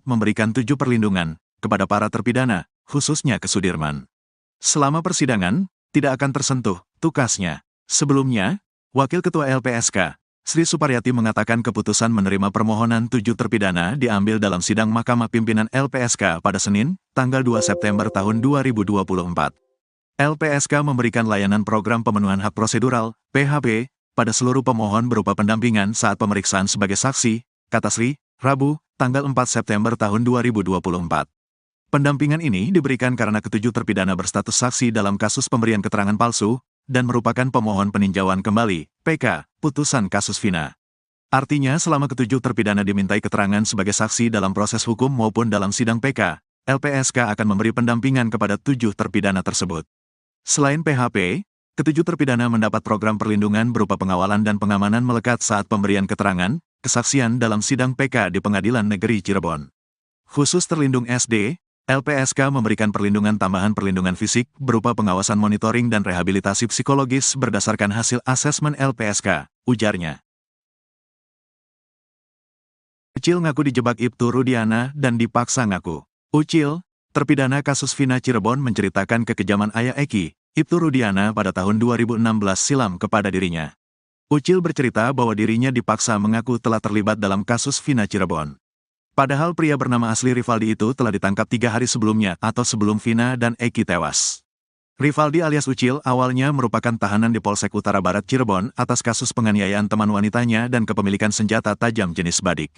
memberikan 7 perlindungan kepada para terpidana, khususnya ke Sudirman. Selama persidangan, tidak akan tersentuh, tukasnya. Sebelumnya, Wakil Ketua LPSK, Sri Suparyati, mengatakan keputusan menerima permohonan 7 terpidana diambil dalam sidang Mahkamah Pimpinan LPSK pada Senin, tanggal 2 September tahun 2024. LPSK memberikan layanan program pemenuhan hak prosedural, PHP, pada seluruh pemohon berupa pendampingan saat pemeriksaan sebagai saksi, kata Sri, Rabu, tanggal 4 September tahun 2024. Pendampingan ini diberikan karena ketujuh terpidana berstatus saksi dalam kasus pemberian keterangan palsu, dan merupakan pemohon peninjauan kembali, PK, putusan kasus Vina. Artinya selama ketujuh terpidana dimintai keterangan sebagai saksi dalam proses hukum maupun dalam sidang PK, LPSK akan memberi pendampingan kepada 7 terpidana tersebut. Selain PHP, ketujuh terpidana mendapat program perlindungan berupa pengawalan dan pengamanan melekat saat pemberian keterangan, kesaksian dalam sidang PK di Pengadilan Negeri Cirebon. Khusus terlindung SD, LPSK memberikan perlindungan tambahan perlindungan fisik berupa pengawasan monitoring dan rehabilitasi psikologis berdasarkan hasil asesmen LPSK, ujarnya. Ucil ngaku dijebak Ibtu Rudiana dan dipaksa ngaku. Ucil, terpidana kasus Vina Cirebon menceritakan kekejaman ayah Eki, Ibtu Rudiana pada tahun 2016 silam kepada dirinya. Ucil bercerita bahwa dirinya dipaksa mengaku telah terlibat dalam kasus Vina Cirebon. Padahal pria bernama asli Rivaldi itu telah ditangkap 3 hari sebelumnya atau sebelum Vina dan Eki tewas. Rivaldi alias Ucil awalnya merupakan tahanan di Polsek Utara Barat Cirebon atas kasus penganiayaan teman wanitanya dan kepemilikan senjata tajam jenis badik.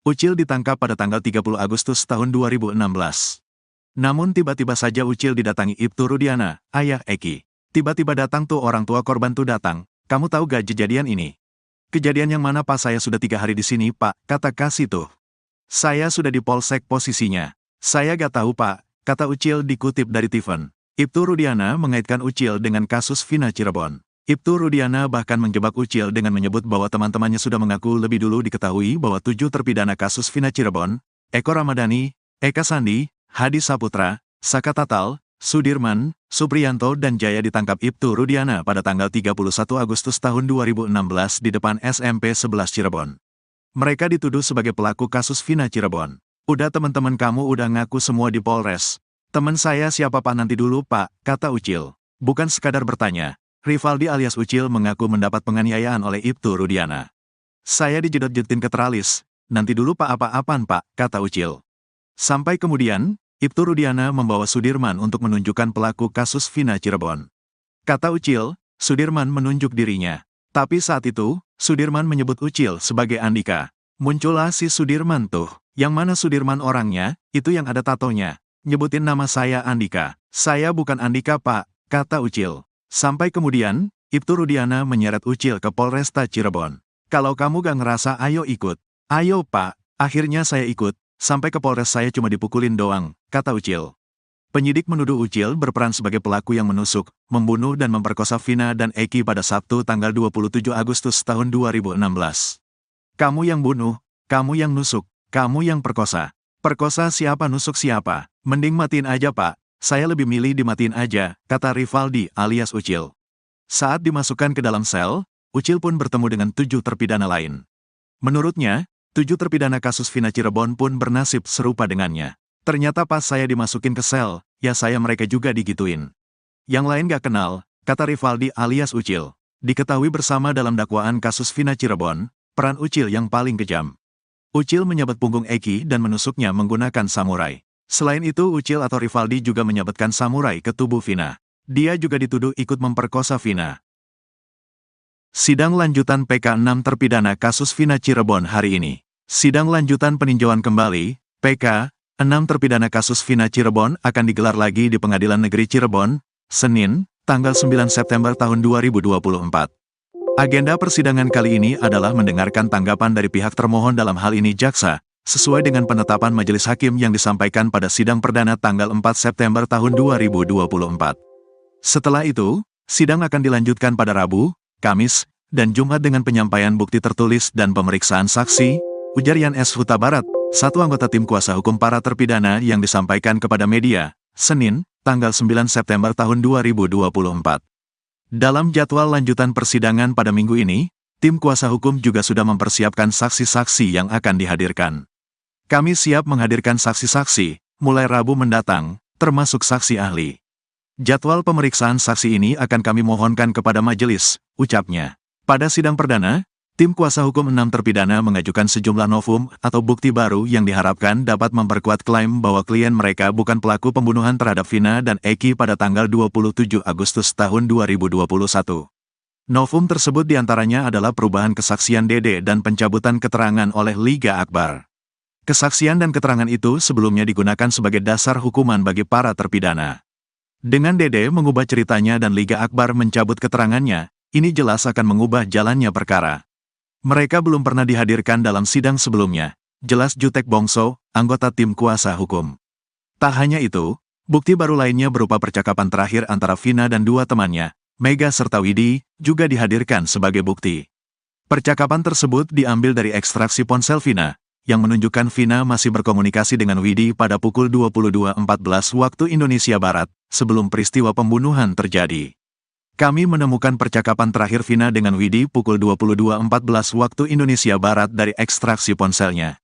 Ucil ditangkap pada tanggal 30 Agustus tahun 2016. Namun tiba-tiba saja Ucil didatangi Ibtu Rudiana, ayah Eki. Tiba-tiba datang tuh orang tua korban tuh datang. Kamu tahu gak kejadian ini? Kejadian yang mana Pak? Saya sudah 3 hari di sini Pak, kata Kasih tuh. Saya sudah di Polsek posisinya. Saya gak tahu Pak, kata Ucil dikutip dari Tiffen. Ibtu Rudiana mengaitkan Ucil dengan kasus Vina Cirebon. Ibtu Rudiana bahkan menjebak Ucil dengan menyebut bahwa teman-temannya sudah mengaku lebih dulu diketahui bahwa 7 terpidana kasus Vina Cirebon, Eko Ramadhani, Eka Sandi, Hadi Saputra, Saka Tatal, Sudirman, Supriyanto dan Jaya ditangkap Ibtu Rudiana pada tanggal 31 Agustus tahun 2016 di depan SMP 11 Cirebon. Mereka dituduh sebagai pelaku kasus Vina Cirebon. Udah teman-teman kamu udah ngaku semua di Polres. Teman saya siapa Pak nanti dulu Pak, kata Ucil. Bukan sekadar bertanya. Rivaldi alias Ucil mengaku mendapat penganiayaan oleh Ibtu Rudiana. Saya dijedot-jedotin ke teralis. Nanti dulu Pak apa-apaan Pak, kata Ucil. Sampai kemudian, Ibtu Rudiana membawa Sudirman untuk menunjukkan pelaku kasus Vina Cirebon. Kata Ucil, Sudirman menunjuk dirinya. Tapi saat itu, Sudirman menyebut Ucil sebagai Andika. Muncullah si Sudirman tuh. Yang mana Sudirman orangnya, itu yang ada tatonya. Nyebutin nama saya Andika. Saya bukan Andika Pak, kata Ucil. Sampai kemudian, Ibtu Rudiana menyeret Ucil ke Polresta Cirebon. Kalau kamu gak ngerasa ayo ikut. Ayo Pak, akhirnya saya ikut. Sampai ke Polres saya cuma dipukulin doang, kata Ucil. Penyidik menuduh Ucil berperan sebagai pelaku yang menusuk, membunuh dan memperkosa Vina dan Eki pada Sabtu tanggal 27 Agustus tahun 2016. Kamu yang bunuh, kamu yang nusuk, kamu yang perkosa. Perkosa siapa nusuk siapa? Mending matiin aja Pak. Saya lebih milih dimatiin aja, kata Rivaldi alias Ucil. Saat dimasukkan ke dalam sel, Ucil pun bertemu dengan 7 terpidana lain. Menurutnya, 7 terpidana kasus Vina Cirebon pun bernasib serupa dengannya. Ternyata pas saya dimasukin ke sel, ya saya mereka juga digituin. Yang lain gak kenal, kata Rivaldi alias Ucil. Diketahui bersama dalam dakwaan kasus Vina Cirebon, peran Ucil yang paling kejam. Ucil menyabet punggung Eki dan menusuknya menggunakan samurai. Selain itu Ucil atau Rivaldi juga menyabetkan samurai ke tubuh Vina. Dia juga dituduh ikut memperkosa Vina. Sidang lanjutan PK 6 terpidana kasus Vina Cirebon hari ini. Sidang lanjutan peninjauan kembali, PK, 6 terpidana kasus Vina Cirebon akan digelar lagi di Pengadilan Negeri Cirebon, Senin, tanggal 9 September tahun 2024. Agenda persidangan kali ini adalah mendengarkan tanggapan dari pihak termohon dalam hal ini jaksa, sesuai dengan penetapan majelis hakim yang disampaikan pada sidang perdana tanggal 4 September tahun 2024. Setelah itu, sidang akan dilanjutkan pada Rabu, Kamis, dan Jumat dengan penyampaian bukti tertulis dan pemeriksaan saksi, ujar Yan S. Huta Barat, satu anggota tim kuasa hukum para terpidana yang disampaikan kepada media, Senin, tanggal 9 September tahun 2024. Dalam jadwal lanjutan persidangan pada minggu ini, tim kuasa hukum juga sudah mempersiapkan saksi-saksi yang akan dihadirkan. Kami siap menghadirkan saksi-saksi, mulai Rabu mendatang, termasuk saksi ahli. Jadwal pemeriksaan saksi ini akan kami mohonkan kepada majelis, ucapnya. Pada sidang perdana, tim kuasa hukum 6 terpidana mengajukan sejumlah novum atau bukti baru yang diharapkan dapat memperkuat klaim bahwa klien mereka bukan pelaku pembunuhan terhadap Vina dan Eki pada tanggal 27 Agustus tahun 2021. Novum tersebut diantaranya adalah perubahan kesaksian Dede dan pencabutan keterangan oleh Liga Akbar. Kesaksian dan keterangan itu sebelumnya digunakan sebagai dasar hukuman bagi para terpidana. Dengan Dede mengubah ceritanya dan Liga Akbar mencabut keterangannya, ini jelas akan mengubah jalannya perkara. Mereka belum pernah dihadirkan dalam sidang sebelumnya, jelas Jutek Bongso, anggota tim kuasa hukum. Tak hanya itu, bukti baru lainnya berupa percakapan terakhir antara Vina dan dua temannya, Mega serta Widi, juga dihadirkan sebagai bukti. Percakapan tersebut diambil dari ekstraksi ponsel Vina, yang menunjukkan Vina masih berkomunikasi dengan Widi pada pukul 22.14 waktu Indonesia Barat, sebelum peristiwa pembunuhan terjadi. Kami menemukan percakapan terakhir Vina dengan Widi pukul 22.14 waktu Indonesia Barat dari ekstraksi ponselnya.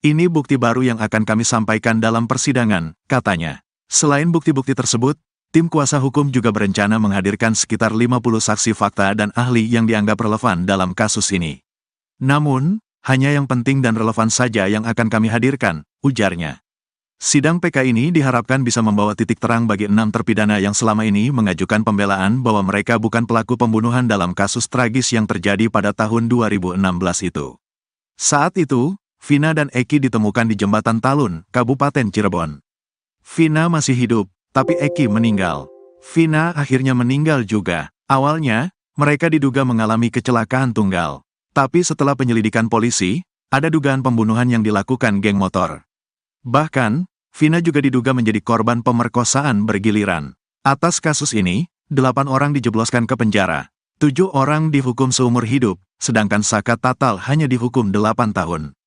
Ini bukti baru yang akan kami sampaikan dalam persidangan, katanya. Selain bukti-bukti tersebut, tim kuasa hukum juga berencana menghadirkan sekitar 50 saksi fakta dan ahli yang dianggap relevan dalam kasus ini. Namun, hanya yang penting dan relevan saja yang akan kami hadirkan, ujarnya. Sidang PK ini diharapkan bisa membawa titik terang bagi 6 terpidana yang selama ini mengajukan pembelaan bahwa mereka bukan pelaku pembunuhan dalam kasus tragis yang terjadi pada tahun 2016 itu. Saat itu, Vina dan Eki ditemukan di Jembatan Talun, Kabupaten Cirebon. Vina masih hidup, tapi Eki meninggal. Vina akhirnya meninggal juga. Awalnya, mereka diduga mengalami kecelakaan tunggal. Tapi setelah penyelidikan polisi, ada dugaan pembunuhan yang dilakukan geng motor. Bahkan, Vina juga diduga menjadi korban pemerkosaan bergiliran. Atas kasus ini, 8 orang dijebloskan ke penjara. 7 orang dihukum seumur hidup, sedangkan Saka Tatal hanya dihukum 8 tahun.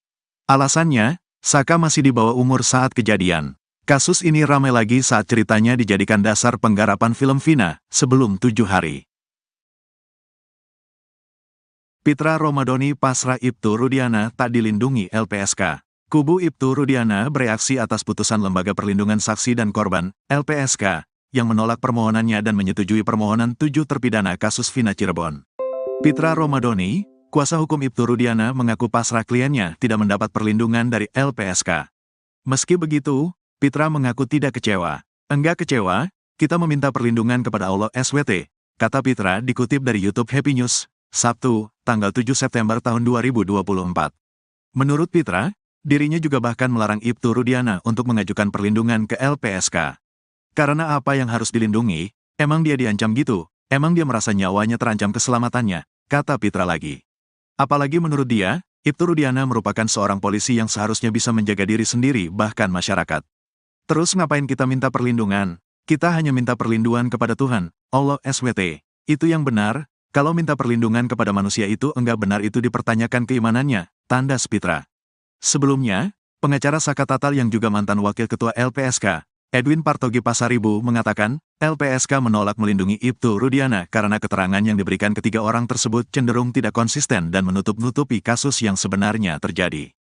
Alasannya, Saka masih di bawah umur saat kejadian. Kasus ini ramai lagi saat ceritanya dijadikan dasar penggarapan film Vina, sebelum 7 hari. Pitra Romadhoni pasrah Ibtu Rudiana tak dilindungi LPSK. Kubu Ibtu Rudiana bereaksi atas putusan Lembaga Perlindungan Saksi dan Korban, LPSK, yang menolak permohonannya dan menyetujui permohonan 7 terpidana kasus Vina Cirebon. Pitra Romadhoni, kuasa hukum Ibtu Rudiana mengaku pasrah kliennya tidak mendapat perlindungan dari LPSK. Meski begitu, Pitra mengaku tidak kecewa. Enggak kecewa, kita meminta perlindungan kepada Allah SWT, kata Pitra dikutip dari YouTube Happy News, Sabtu, tanggal 7 September tahun 2024. Menurut Pitra, dirinya juga bahkan melarang Ibtu Rudiana untuk mengajukan perlindungan ke LPSK. Karena apa yang harus dilindungi, emang dia diancam gitu, emang dia merasa nyawanya terancam keselamatannya, kata Pitra lagi. Apalagi menurut dia, Ibtu Rudiana merupakan seorang polisi yang seharusnya bisa menjaga diri sendiri bahkan masyarakat. Terus ngapain kita minta perlindungan? Kita hanya minta perlindungan kepada Tuhan, Allah SWT. Itu yang benar. Kalau minta perlindungan kepada manusia itu enggak benar itu dipertanyakan keimanannya, tandas Pitra. Sebelumnya, pengacara Saka Tatal yang juga mantan wakil ketua LPSK, Edwin Partogi Pasaribu mengatakan, LPSK menolak melindungi Ibtu Rudiana karena keterangan yang diberikan ketiga orang tersebut cenderung tidak konsisten dan menutup-nutupi kasus yang sebenarnya terjadi.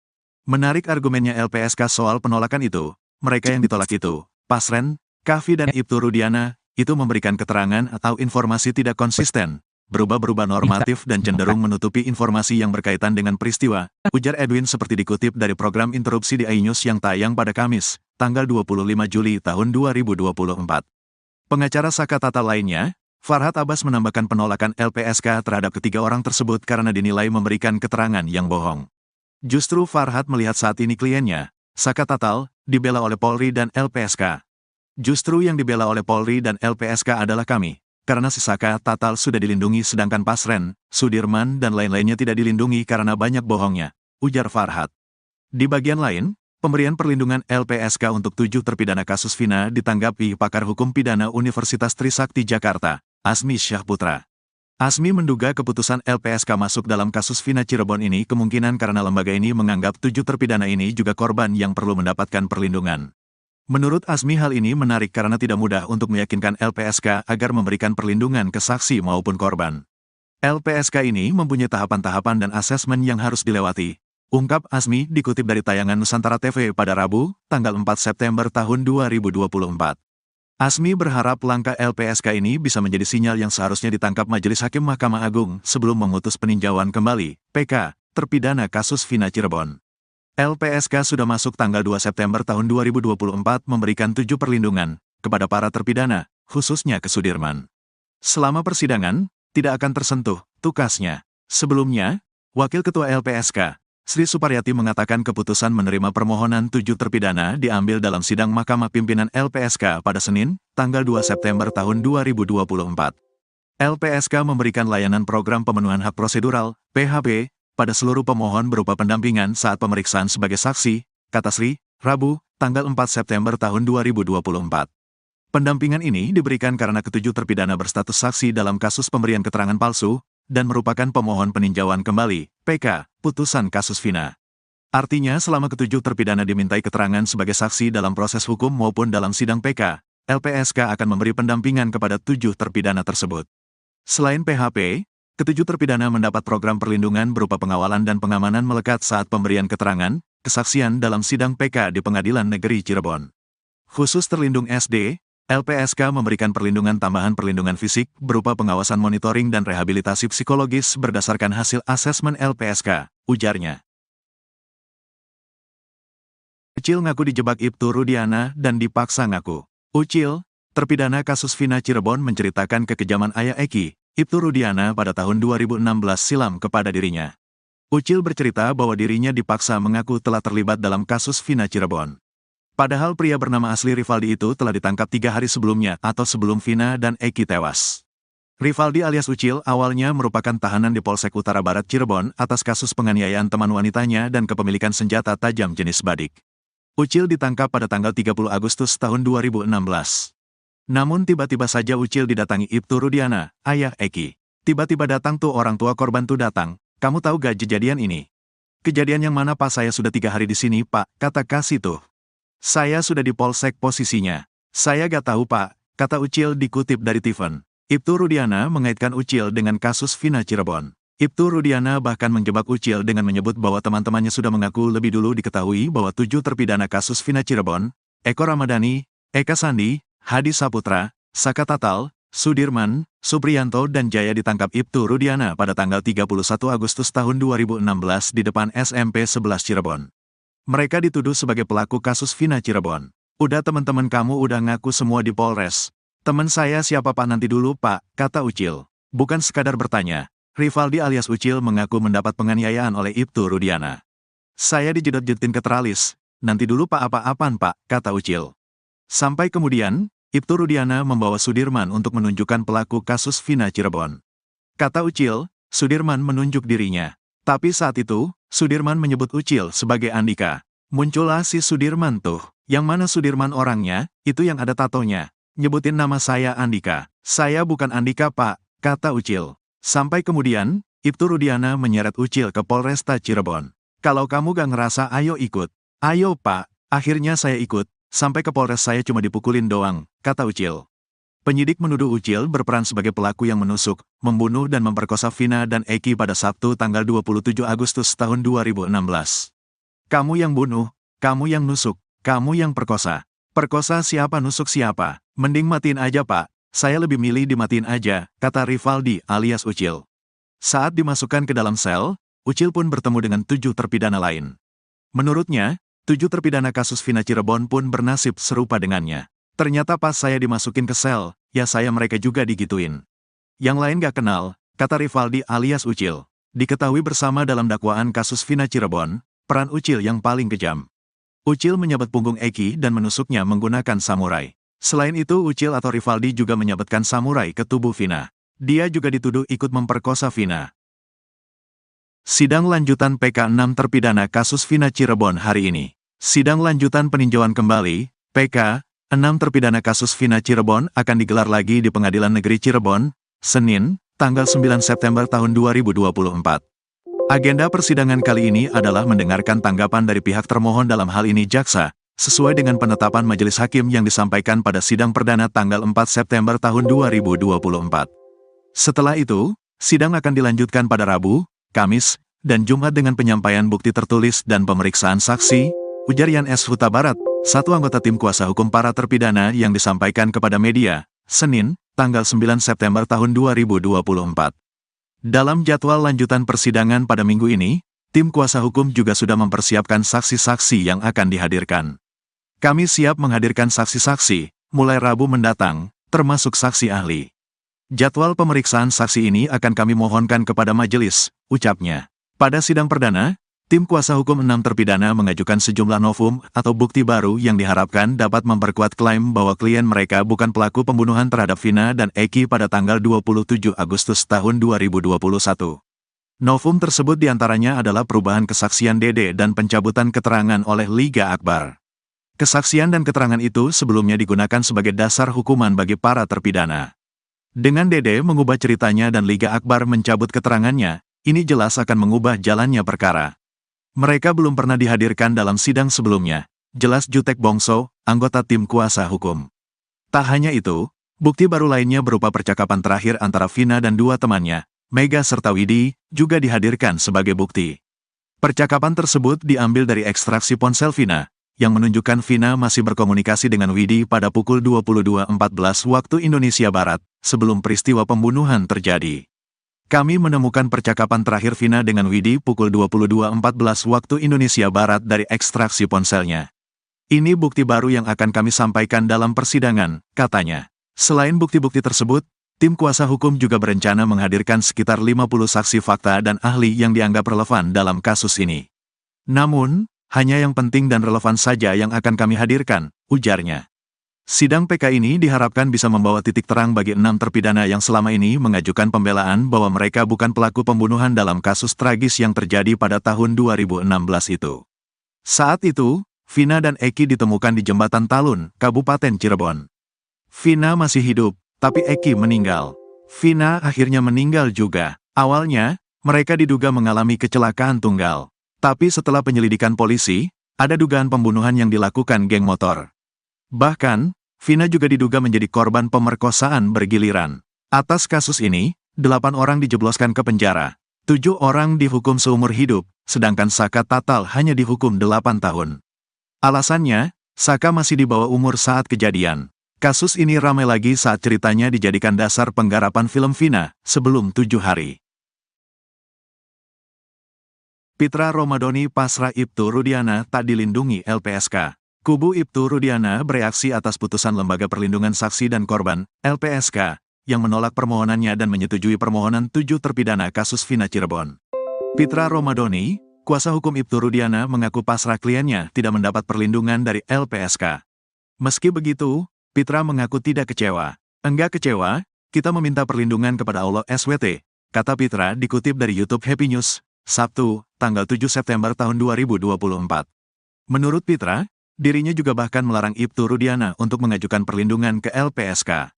Menarik argumennya LPSK soal penolakan itu, mereka yang ditolak itu, Pasren, Kavi dan Ibtu Rudiana, itu memberikan keterangan atau informasi tidak konsisten, berubah-berubah normatif dan cenderung menutupi informasi yang berkaitan dengan peristiwa, ujar Edwin seperti dikutip dari program interupsi di iNews yang tayang pada Kamis, tanggal 25 Juli tahun 2024. Pengacara Saka Tatal lainnya, Farhad Abbas menambahkan penolakan LPSK terhadap ketiga orang tersebut karena dinilai memberikan keterangan yang bohong. Justru Farhad melihat saat ini kliennya, Saka Tatal, dibela oleh Polri dan LPSK. Justru yang dibela oleh Polri dan LPSK adalah kami. Karena si Saka Tatal sudah dilindungi sedangkan Pasren, Sudirman dan lain-lainnya tidak dilindungi karena banyak bohongnya, ujar Farhad. Di bagian lain, pemberian perlindungan LPSK untuk 7 terpidana kasus Vina ditanggapi pakar hukum pidana Universitas Trisakti Jakarta, Asmi Syahputra. Asmi menduga keputusan LPSK masuk dalam kasus Vina Cirebon ini kemungkinan karena lembaga ini menganggap 7 terpidana ini juga korban yang perlu mendapatkan perlindungan. Menurut Asmi hal ini menarik karena tidak mudah untuk meyakinkan LPSK agar memberikan perlindungan ke saksi maupun korban. LPSK ini mempunyai tahapan-tahapan dan asesmen yang harus dilewati, ungkap Asmi dikutip dari tayangan Nusantara TV pada Rabu, tanggal 4 September tahun 2024. Asmi berharap langkah LPSK ini bisa menjadi sinyal yang seharusnya ditangkap Majelis Hakim Mahkamah Agung sebelum memutus peninjauan kembali, PK, terpidana kasus Vina Cirebon. LPSK sudah masuk tanggal 2 September tahun 2024 memberikan 7 perlindungan kepada para terpidana, khususnya ke Sudirman. Selama persidangan, tidak akan tersentuh, tukasnya. Sebelumnya, Wakil Ketua LPSK, Sri Suparyati mengatakan keputusan menerima permohonan 7 terpidana diambil dalam sidang Mahkamah Pimpinan LPSK pada Senin, tanggal 2 September tahun 2024. LPSK memberikan layanan program pemenuhan hak prosedural, PHP, pada seluruh pemohon berupa pendampingan saat pemeriksaan sebagai saksi, kata Sri, Rabu, tanggal 4 September tahun 2024. Pendampingan ini diberikan karena ketujuh terpidana berstatus saksi dalam kasus pemberian keterangan palsu, dan merupakan pemohon peninjauan kembali, PK, putusan kasus Vina. Artinya selama ketujuh terpidana dimintai keterangan sebagai saksi dalam proses hukum maupun dalam sidang PK, LPSK akan memberi pendampingan kepada 7 terpidana tersebut. Selain PHP, ketujuh terpidana mendapat program perlindungan berupa pengawalan dan pengamanan melekat saat pemberian keterangan, kesaksian dalam sidang PK di Pengadilan Negeri Cirebon. Khusus terlindung SD, LPSK memberikan perlindungan tambahan perlindungan fisik berupa pengawasan monitoring dan rehabilitasi psikologis berdasarkan hasil asesmen LPSK, ujarnya. Ucil ngaku dijebak Ibtu Rudiana dan dipaksa ngaku. Ucil, terpidana kasus Vina Cirebon menceritakan kekejaman ayah Eki, Ibtu Rudiana pada tahun 2016 silam kepada dirinya. Ucil bercerita bahwa dirinya dipaksa mengaku telah terlibat dalam kasus Vina Cirebon. Padahal pria bernama asli Rivaldi itu telah ditangkap 3 hari sebelumnya atau sebelum Vina dan Eki tewas. Rivaldi alias Ucil awalnya merupakan tahanan di Polsek Utara Barat Cirebon atas kasus penganiayaan teman wanitanya dan kepemilikan senjata tajam jenis badik. Ucil ditangkap pada tanggal 30 Agustus tahun 2016. Namun tiba-tiba saja Ucil didatangi Ibtu Rudiana, ayah Eki. Tiba-tiba datang tuh orang tua korban tuh datang, kamu tahu gak kejadian ini? Kejadian yang mana Pak? Saya sudah 3 hari di sini Pak, kata Kasih tuh. Saya sudah di Polsek posisinya. Saya gak tahu Pak, kata Ucil dikutip dari Tiffen. Ibtu Rudiana mengaitkan Ucil dengan kasus Vina Cirebon. Ibtu Rudiana bahkan menjebak Ucil dengan menyebut bahwa teman-temannya sudah mengaku lebih dulu diketahui bahwa 7 terpidana kasus Vina Cirebon, Eko Ramadhani, Eka Sandi, Hadi Saputra, Saka Tatal, Sudirman, Supriyanto dan Jaya ditangkap Ibtu Rudiana pada tanggal 31 Agustus tahun 2016 di depan SMP 11 Cirebon. Mereka dituduh sebagai pelaku kasus Vina Cirebon. Udah teman-teman kamu udah ngaku semua di Polres. Teman saya siapa Pak? Nanti dulu Pak, kata Ucil. Bukan sekadar bertanya, Rivaldi alias Ucil mengaku mendapat penganiayaan oleh Ibtu Rudiana. Saya dijedot-jedotin ke teralis. Nanti dulu Pak, apa-apaan Pak, kata Ucil. Sampai kemudian, Ibtu Rudiana membawa Sudirman untuk menunjukkan pelaku kasus Vina Cirebon. Kata Ucil, Sudirman menunjuk dirinya. Tapi saat itu, Sudirman menyebut Ucil sebagai Andika. Muncullah si Sudirman tuh. Yang mana Sudirman orangnya? Itu yang ada tatonya. Nyebutin nama saya Andika. Saya bukan Andika Pak, kata Ucil. Sampai kemudian, Ibtu Rudiana menyeret Ucil ke Polresta Cirebon. Kalau kamu gak ngerasa ayo ikut. Ayo Pak, akhirnya saya ikut. Sampai ke Polres saya cuma dipukulin doang, kata Ucil. Penyidik menuduh Ucil berperan sebagai pelaku yang menusuk, membunuh dan memperkosa Vina dan Eki pada Sabtu tanggal 27 Agustus tahun 2016. Kamu yang bunuh, kamu yang nusuk, kamu yang perkosa. Perkosa siapa, nusuk siapa? Mending matiin aja Pak, saya lebih milih dimatiin aja, kata Rivaldi alias Ucil. Saat dimasukkan ke dalam sel, Ucil pun bertemu dengan 7 terpidana lain. Menurutnya, 7 terpidana kasus Vina Cirebon pun bernasib serupa dengannya. Ternyata pas saya dimasukin ke sel, ya saya mereka juga digituin. Yang lain gak kenal, kata Rivaldi alias Ucil. Diketahui bersama dalam dakwaan kasus Vina Cirebon, peran Ucil yang paling kejam. Ucil menyabet punggung Eki dan menusuknya menggunakan samurai. Selain itu Ucil atau Rivaldi juga menyabetkan samurai ke tubuh Vina. Dia juga dituduh ikut memperkosa Vina. Sidang lanjutan PK 6 terpidana kasus Vina Cirebon hari ini. Sidang lanjutan peninjauan kembali, PK 6 terpidana kasus Vina Cirebon akan digelar lagi di Pengadilan Negeri Cirebon, Senin, tanggal 9 September tahun 2024. Agenda persidangan kali ini adalah mendengarkan tanggapan dari pihak termohon dalam hal ini jaksa, sesuai dengan penetapan majelis hakim yang disampaikan pada sidang perdana tanggal 4 September tahun 2024. Setelah itu, sidang akan dilanjutkan pada Rabu, Kamis, dan Jumat dengan penyampaian bukti tertulis dan pemeriksaan saksi, ujar Yan S. Huta Barat, satu anggota tim kuasa hukum para terpidana yang disampaikan kepada media, Senin, tanggal 9 September tahun 2024. Dalam jadwal lanjutan persidangan pada minggu ini, tim kuasa hukum juga sudah mempersiapkan saksi-saksi yang akan dihadirkan. Kami siap menghadirkan saksi-saksi, mulai Rabu mendatang, termasuk saksi ahli. Jadwal pemeriksaan saksi ini akan kami mohonkan kepada majelis, ucapnya. Pada sidang perdana, Tim kuasa hukum 6 terpidana mengajukan sejumlah novum atau bukti baru yang diharapkan dapat memperkuat klaim bahwa klien mereka bukan pelaku pembunuhan terhadap Vina dan Eki pada tanggal 27 Agustus tahun 2021. Novum tersebut diantaranya adalah perubahan kesaksian Dede dan pencabutan keterangan oleh Liga Akbar. Kesaksian dan keterangan itu sebelumnya digunakan sebagai dasar hukuman bagi para terpidana. Dengan Dede mengubah ceritanya dan Liga Akbar mencabut keterangannya, ini jelas akan mengubah jalannya perkara. Mereka belum pernah dihadirkan dalam sidang sebelumnya, jelas Jutek Bongso, anggota tim kuasa hukum. Tak hanya itu, bukti baru lainnya berupa percakapan terakhir antara Vina dan dua temannya, Mega serta Widi, juga dihadirkan sebagai bukti. Percakapan tersebut diambil dari ekstraksi ponsel Vina, yang menunjukkan Vina masih berkomunikasi dengan Widi pada pukul 22.14 waktu Indonesia Barat, sebelum peristiwa pembunuhan terjadi. Kami menemukan percakapan terakhir Vina dengan Widi pukul 22.14 waktu Indonesia Barat dari ekstraksi ponselnya. Ini bukti baru yang akan kami sampaikan dalam persidangan, katanya. Selain bukti-bukti tersebut, tim kuasa hukum juga berencana menghadirkan sekitar 50 saksi fakta dan ahli yang dianggap relevan dalam kasus ini. Namun, hanya yang penting dan relevan saja yang akan kami hadirkan, ujarnya. Sidang PK ini diharapkan bisa membawa titik terang bagi 6 terpidana yang selama ini mengajukan pembelaan bahwa mereka bukan pelaku pembunuhan dalam kasus tragis yang terjadi pada tahun 2016 itu. Saat itu, Vina dan Eki ditemukan di Jembatan Talun, Kabupaten Cirebon. Vina masih hidup, tapi Eki meninggal. Vina akhirnya meninggal juga. Awalnya, mereka diduga mengalami kecelakaan tunggal. Tapi setelah penyelidikan polisi, ada dugaan pembunuhan yang dilakukan geng motor. Bahkan, Vina juga diduga menjadi korban pemerkosaan bergiliran. Atas kasus ini, 8 orang dijebloskan ke penjara. 7 orang dihukum seumur hidup, sedangkan Saka Tatal hanya dihukum 8 tahun. Alasannya, Saka masih di bawah umur saat kejadian. Kasus ini ramai lagi saat ceritanya dijadikan dasar penggarapan film Vina, sebelum 7 hari. Pitra Romadhoni pasrah Ibtu Rudiana tak dilindungi LPSK. Kubu Ibtu Rudiana bereaksi atas putusan Lembaga Perlindungan Saksi dan Korban, LPSK, yang menolak permohonannya dan menyetujui permohonan 7 terpidana kasus Vina Cirebon. Pitra Romadhoni, kuasa hukum Ibtu Rudiana mengaku pasrah kliennya tidak mendapat perlindungan dari LPSK. Meski begitu, Pitra mengaku tidak kecewa. Enggak kecewa, kita meminta perlindungan kepada Allah SWT, kata Pitra dikutip dari YouTube Happy News, Sabtu, tanggal 7 September tahun 2024. Menurut Pitra, dirinya juga bahkan melarang Ibtu Rudiana untuk mengajukan perlindungan ke LPSK.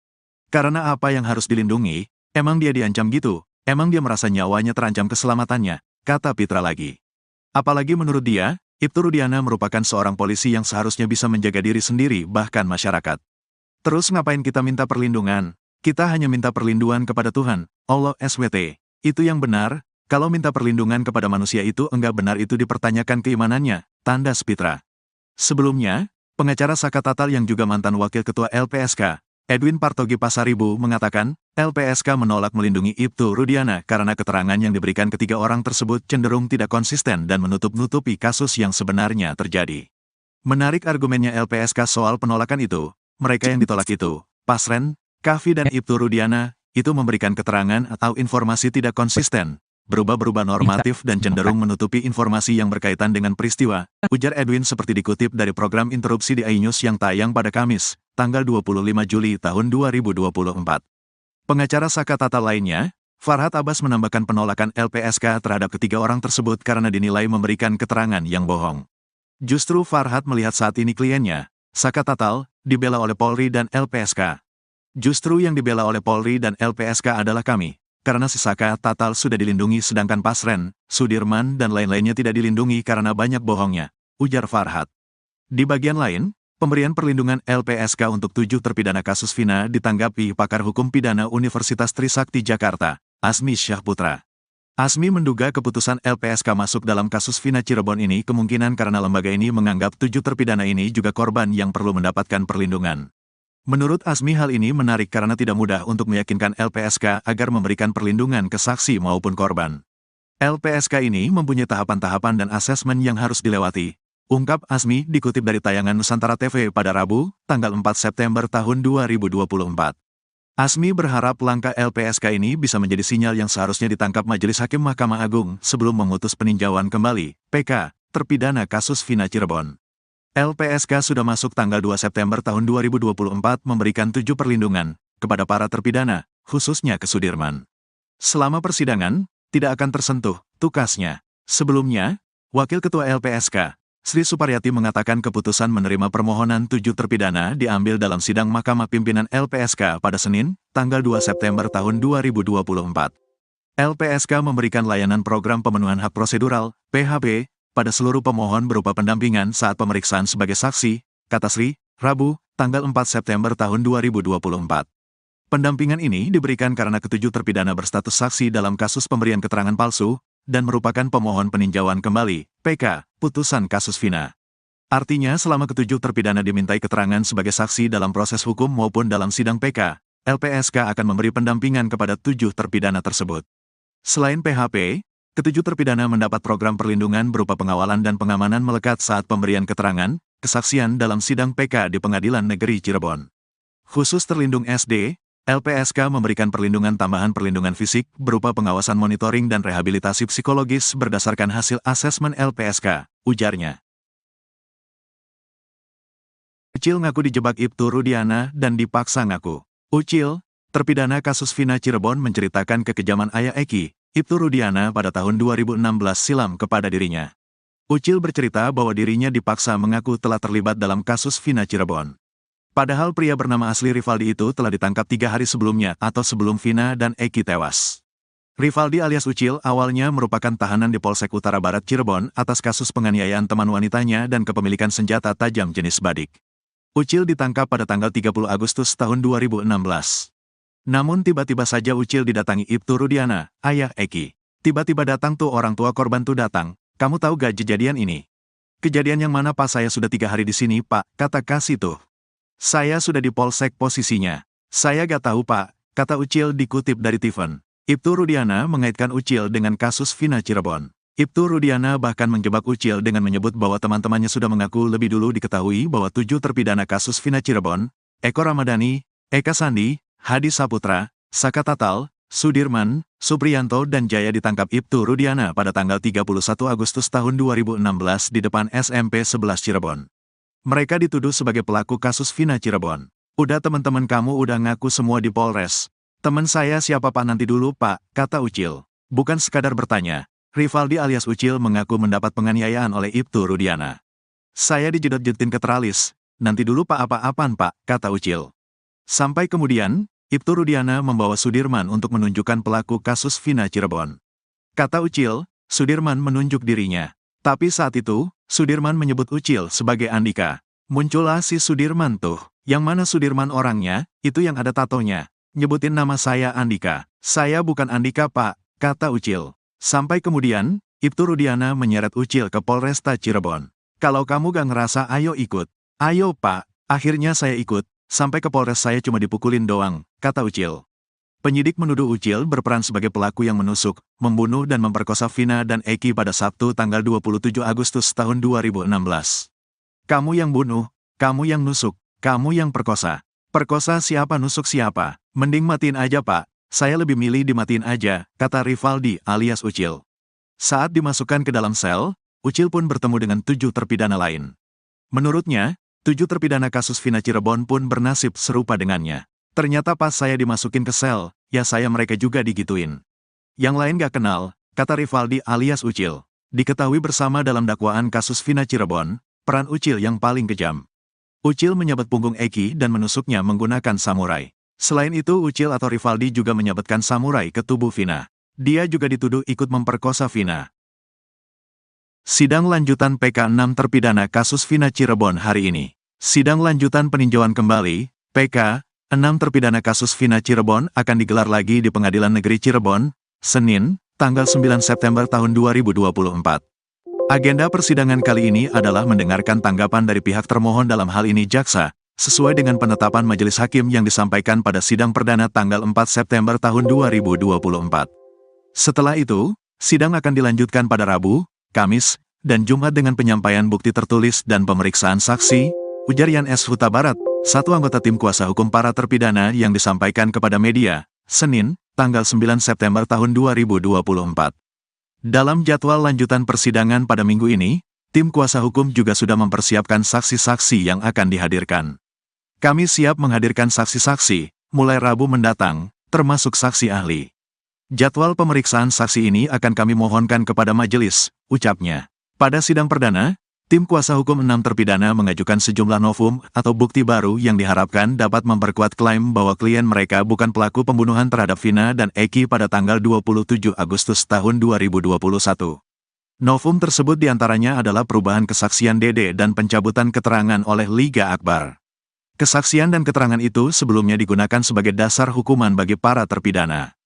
Karena apa yang harus dilindungi, emang dia diancam gitu, emang dia merasa nyawanya terancam keselamatannya, kata Pitra lagi. Apalagi menurut dia, Ibtu Rudiana merupakan seorang polisi yang seharusnya bisa menjaga diri sendiri bahkan masyarakat. Terus ngapain kita minta perlindungan? Kita hanya minta perlindungan kepada Tuhan, Allah SWT. Itu yang benar, kalau minta perlindungan kepada manusia itu enggak benar itu dipertanyakan keimanannya, tandas Pitra. Sebelumnya, pengacara Saka Tatal yang juga mantan wakil ketua LPSK, Edwin Partogi Pasaribu mengatakan, LPSK menolak melindungi Ibtu Rudiana karena keterangan yang diberikan ketiga orang tersebut cenderung tidak konsisten dan menutup-nutupi kasus yang sebenarnya terjadi. Menarik argumennya LPSK soal penolakan itu, mereka yang ditolak itu, Pasren, Kavi dan Ibtu Rudiana, itu memberikan keterangan atau informasi tidak konsisten, berubah-berubah normatif dan cenderung menutupi informasi yang berkaitan dengan peristiwa, ujar Edwin seperti dikutip dari program interupsi di iNews yang tayang pada Kamis, tanggal 25 Juli tahun 2024. Pengacara Saka Tatal lainnya, Farhad Abbas menambahkan penolakan LPSK terhadap ketiga orang tersebut karena dinilai memberikan keterangan yang bohong. Justru Farhad melihat saat ini kliennya, Saka Tatal, dibela oleh Polri dan LPSK. Justru yang dibela oleh Polri dan LPSK adalah kami. Karena si Saka Tatal sudah dilindungi sedangkan Pasren, Sudirman dan lain-lainnya tidak dilindungi karena banyak bohongnya, ujar Farhad. Di bagian lain, pemberian perlindungan LPSK untuk 7 terpidana kasus Vina ditanggapi pakar hukum pidana Universitas Trisakti Jakarta, Asmi Syahputra. Asmi menduga keputusan LPSK masuk dalam kasus Vina Cirebon ini kemungkinan karena lembaga ini menganggap 7 terpidana ini juga korban yang perlu mendapatkan perlindungan. Menurut Asmi hal ini menarik karena tidak mudah untuk meyakinkan LPSK agar memberikan perlindungan ke saksi maupun korban. LPSK ini mempunyai tahapan-tahapan dan asesmen yang harus dilewati, ungkap Asmi dikutip dari tayangan Nusantara TV pada Rabu, tanggal 4 September tahun 2024. Asmi berharap langkah LPSK ini bisa menjadi sinyal yang seharusnya ditangkap Majelis Hakim Mahkamah Agung sebelum memutus peninjauan kembali PK terpidana kasus Vina Cirebon. LPSK sudah masuk tanggal 2 September tahun 2024 memberikan 7 perlindungan kepada para terpidana, khususnya ke Sudirman. Selama persidangan, tidak akan tersentuh, tukasnya. Sebelumnya, Wakil Ketua LPSK, Sri Suparyati mengatakan keputusan menerima permohonan 7 terpidana diambil dalam sidang Mahkamah Pimpinan LPSK pada Senin, tanggal 2 September tahun 2024. LPSK memberikan layanan program pemenuhan hak prosedural, PHP, pada seluruh pemohon berupa pendampingan saat pemeriksaan sebagai saksi, kata Sri, Rabu, tanggal 4 September tahun 2024. Pendampingan ini diberikan karena ketujuh terpidana berstatus saksi dalam kasus pemberian keterangan palsu, dan merupakan pemohon peninjauan kembali, PK, putusan kasus Vina. Artinya selama ketujuh terpidana dimintai keterangan sebagai saksi dalam proses hukum maupun dalam sidang PK, LPSK akan memberi pendampingan kepada 7 terpidana tersebut. Selain PHP, ketujuh terpidana mendapat program perlindungan berupa pengawalan dan pengamanan melekat saat pemberian keterangan, kesaksian dalam sidang PK di Pengadilan Negeri Cirebon. Khusus terlindung SD, LPSK memberikan perlindungan tambahan perlindungan fisik berupa pengawasan monitoring dan rehabilitasi psikologis berdasarkan hasil asesmen LPSK, ujarnya. Ucil ngaku dijebak Ibtu Rudiana dan dipaksa ngaku. Ucil, terpidana kasus Vina Cirebon menceritakan kekejaman ayah Eki, Ibtu Rudiana pada tahun 2016 silam kepada dirinya. Ucil bercerita bahwa dirinya dipaksa mengaku telah terlibat dalam kasus Vina Cirebon. Padahal pria bernama asli Rivaldi itu telah ditangkap 3 hari sebelumnya atau sebelum Vina dan Eki tewas. Rivaldi alias Ucil awalnya merupakan tahanan di Polsek Utara Barat Cirebon atas kasus penganiayaan teman wanitanya dan kepemilikan senjata tajam jenis badik. Ucil ditangkap pada tanggal 30 Agustus tahun 2016. Namun tiba-tiba saja Ucil didatangi Ibtu Rudiana, ayah Eki. Tiba-tiba datang tuh orang tua korban tuh datang, kamu tahu gak kejadian ini? Kejadian yang mana Pak? Saya sudah 3 hari di sini Pak, kata Kasih tuh. Saya sudah di Polsek posisinya. Saya gak tahu Pak, kata Ucil dikutip dari Tiffen. Ibtu Rudiana mengaitkan Ucil dengan kasus Vina Cirebon. Ibtu Rudiana bahkan menjebak Ucil dengan menyebut bahwa teman-temannya sudah mengaku lebih dulu diketahui bahwa 7 terpidana kasus Vina Cirebon, Eko Ramadhani, Eka Sandi, Hadi Saputra, Saka Tatal, Sudirman, Supriyanto dan Jaya ditangkap Ibtu Rudiana pada tanggal 31 Agustus tahun 2016 di depan SMP 11 Cirebon. Mereka dituduh sebagai pelaku kasus Vina Cirebon. Udah teman-teman kamu udah ngaku semua di Polres. Teman saya siapa Pak? Nanti dulu Pak, kata Ucil. Bukan sekadar bertanya, Rivaldi alias Ucil mengaku mendapat penganiayaan oleh Ibtu Rudiana. Saya dijedot-jedotin ke teralis. Nanti dulu Pak, apa-apaan Pak, kata Ucil. Sampai kemudian, Ibtu Rudiana membawa Sudirman untuk menunjukkan pelaku kasus Vina Cirebon. Kata Ucil, Sudirman menunjuk dirinya. Tapi saat itu, Sudirman menyebut Ucil sebagai Andika. Muncullah si Sudirman tuh. Yang mana Sudirman orangnya, itu yang ada tatonya. Nyebutin nama saya Andika. Saya bukan Andika Pak, kata Ucil. Sampai kemudian, Ibtu Rudiana menyeret Ucil ke Polresta Cirebon. Kalau kamu gak ngerasa ayo ikut. Ayo Pak, akhirnya saya ikut. Sampai ke Polres saya cuma dipukulin doang, kata Ucil. Penyidik menuduh Ucil berperan sebagai pelaku yang menusuk, membunuh dan memperkosa Vina dan Eki pada Sabtu tanggal 27 Agustus tahun 2016. Kamu yang bunuh, kamu yang nusuk, kamu yang perkosa. Perkosa siapa, nusuk siapa? Mending matiin aja Pak, saya lebih milih dimatiin aja, kata Rivaldi alias Ucil. Saat dimasukkan ke dalam sel, Ucil pun bertemu dengan 7 terpidana lain. Menurutnya, 7 terpidana kasus Vina Cirebon pun bernasib serupa dengannya. Ternyata pas saya dimasukin ke sel, ya saya mereka juga digituin. Yang lain gak kenal, kata Rivaldi alias Ucil. Diketahui bersama dalam dakwaan kasus Vina Cirebon, peran Ucil yang paling kejam. Ucil menyabet punggung Eki dan menusuknya menggunakan samurai. Selain itu Ucil atau Rivaldi juga menyabetkan samurai ke tubuh Vina. Dia juga dituduh ikut memperkosa Vina. Sidang lanjutan PK 6 terpidana kasus Vina Cirebon hari ini. Sidang lanjutan peninjauan kembali, PK 6 terpidana kasus Vina Cirebon akan digelar lagi di Pengadilan Negeri Cirebon, Senin, tanggal 9 September tahun 2024. Agenda persidangan kali ini adalah mendengarkan tanggapan dari pihak termohon dalam hal ini jaksa, sesuai dengan penetapan majelis hakim yang disampaikan pada sidang perdana tanggal 4 September tahun 2024. Setelah itu, sidang akan dilanjutkan pada Rabu, Kamis, dan Jumat dengan penyampaian bukti tertulis dan pemeriksaan saksi, ujar Yan S. Huta Barat, Satu anggota tim kuasa hukum para terpidana yang disampaikan kepada media, Senin, tanggal 9 September tahun 2024. Dalam jadwal lanjutan persidangan pada minggu ini, tim kuasa hukum juga sudah mempersiapkan saksi-saksi yang akan dihadirkan. Kami siap menghadirkan saksi-saksi, mulai Rabu mendatang, termasuk saksi ahli. Jadwal pemeriksaan saksi ini akan kami mohonkan kepada majelis, ucapnya. Pada sidang perdana, tim kuasa hukum 6 terpidana mengajukan sejumlah novum atau bukti baru yang diharapkan dapat memperkuat klaim bahwa klien mereka bukan pelaku pembunuhan terhadap Vina dan Eki pada tanggal 27 Agustus tahun 2021. Novum tersebut diantaranya adalah perubahan kesaksian Dede dan pencabutan keterangan oleh Liga Akbar. Kesaksian dan keterangan itu sebelumnya digunakan sebagai dasar hukuman bagi para terpidana.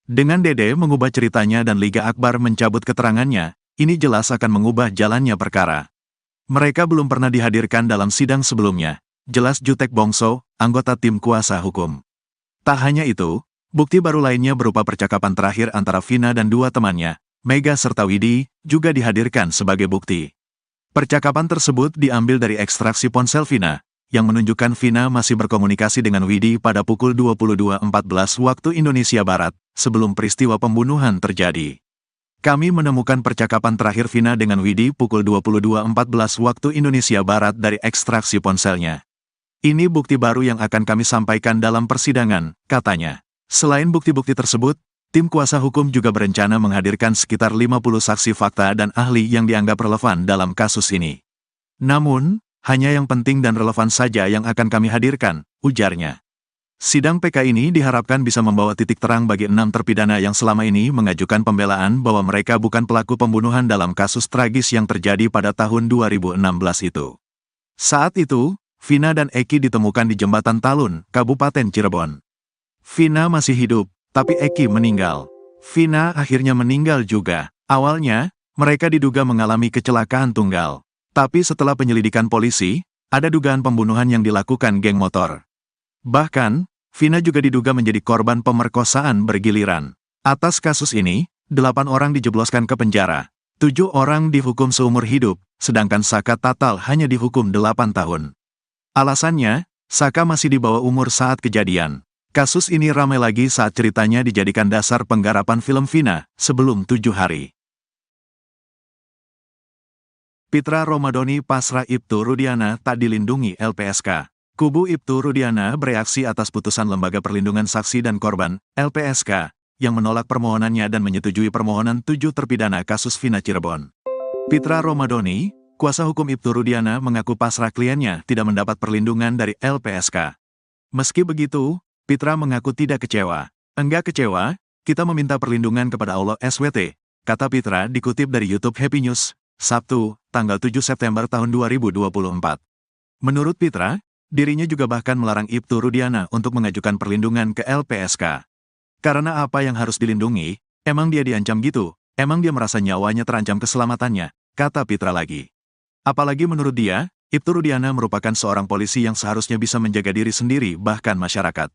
Dengan Dede mengubah ceritanya dan Liga Akbar mencabut keterangannya, ini jelas akan mengubah jalannya perkara. Mereka belum pernah dihadirkan dalam sidang sebelumnya, jelas Jutek Bongso, anggota tim kuasa hukum. Tak hanya itu, bukti baru lainnya berupa percakapan terakhir antara Vina dan dua temannya, Mega serta Widi, juga dihadirkan sebagai bukti. Percakapan tersebut diambil dari ekstraksi ponsel Vina, yang menunjukkan Vina masih berkomunikasi dengan Widi pada pukul 22.14 waktu Indonesia Barat, sebelum peristiwa pembunuhan terjadi. Kami menemukan percakapan terakhir Vina dengan Widi pukul 22.14 waktu Indonesia Barat dari ekstraksi ponselnya. Ini bukti baru yang akan kami sampaikan dalam persidangan, katanya. Selain bukti-bukti tersebut, tim kuasa hukum juga berencana menghadirkan sekitar 50 saksi fakta dan ahli yang dianggap relevan dalam kasus ini. Namun, hanya yang penting dan relevan saja yang akan kami hadirkan, ujarnya. Sidang PK ini diharapkan bisa membawa titik terang bagi 6 terpidana yang selama ini mengajukan pembelaan bahwa mereka bukan pelaku pembunuhan dalam kasus tragis yang terjadi pada tahun 2016 itu. Saat itu, Vina dan Eki ditemukan di Jembatan Talun, Kabupaten Cirebon. Vina masih hidup, tapi Eki meninggal. Vina akhirnya meninggal juga. Awalnya, mereka diduga mengalami kecelakaan tunggal. Tapi setelah penyelidikan polisi, ada dugaan pembunuhan yang dilakukan geng motor. Bahkan, Vina juga diduga menjadi korban pemerkosaan bergiliran. Atas kasus ini, 8 orang dijebloskan ke penjara. 7 orang dihukum seumur hidup, sedangkan Saka Tatal hanya dihukum 8 tahun. Alasannya, Saka masih di bawah umur saat kejadian. Kasus ini ramai lagi saat ceritanya dijadikan dasar penggarapan film Vina, sebelum 7 hari. Pitra Romadhoni pasrah Ibtu Rudiana tak dilindungi LPSK. Kubu Ibtu Rudiana bereaksi atas putusan Lembaga Perlindungan Saksi dan Korban, LPSK, yang menolak permohonannya dan menyetujui permohonan 7 terpidana kasus Vina Cirebon. Pitra Romadhoni, kuasa hukum Ibtu Rudiana mengaku pasrah kliennya tidak mendapat perlindungan dari LPSK. Meski begitu, Pitra mengaku tidak kecewa. Enggak kecewa, kita meminta perlindungan kepada Allah SWT, kata Pitra dikutip dari YouTube Happy News, Sabtu, tanggal 7 September tahun 2024. Menurut Pitra, dirinya juga bahkan melarang Ibtu Rudiana untuk mengajukan perlindungan ke LPSK. Karena apa yang harus dilindungi, emang dia diancam gitu, emang dia merasa nyawanya terancam keselamatannya, kata Pitra lagi. Apalagi menurut dia, Ibtu Rudiana merupakan seorang polisi yang seharusnya bisa menjaga diri sendiri bahkan masyarakat.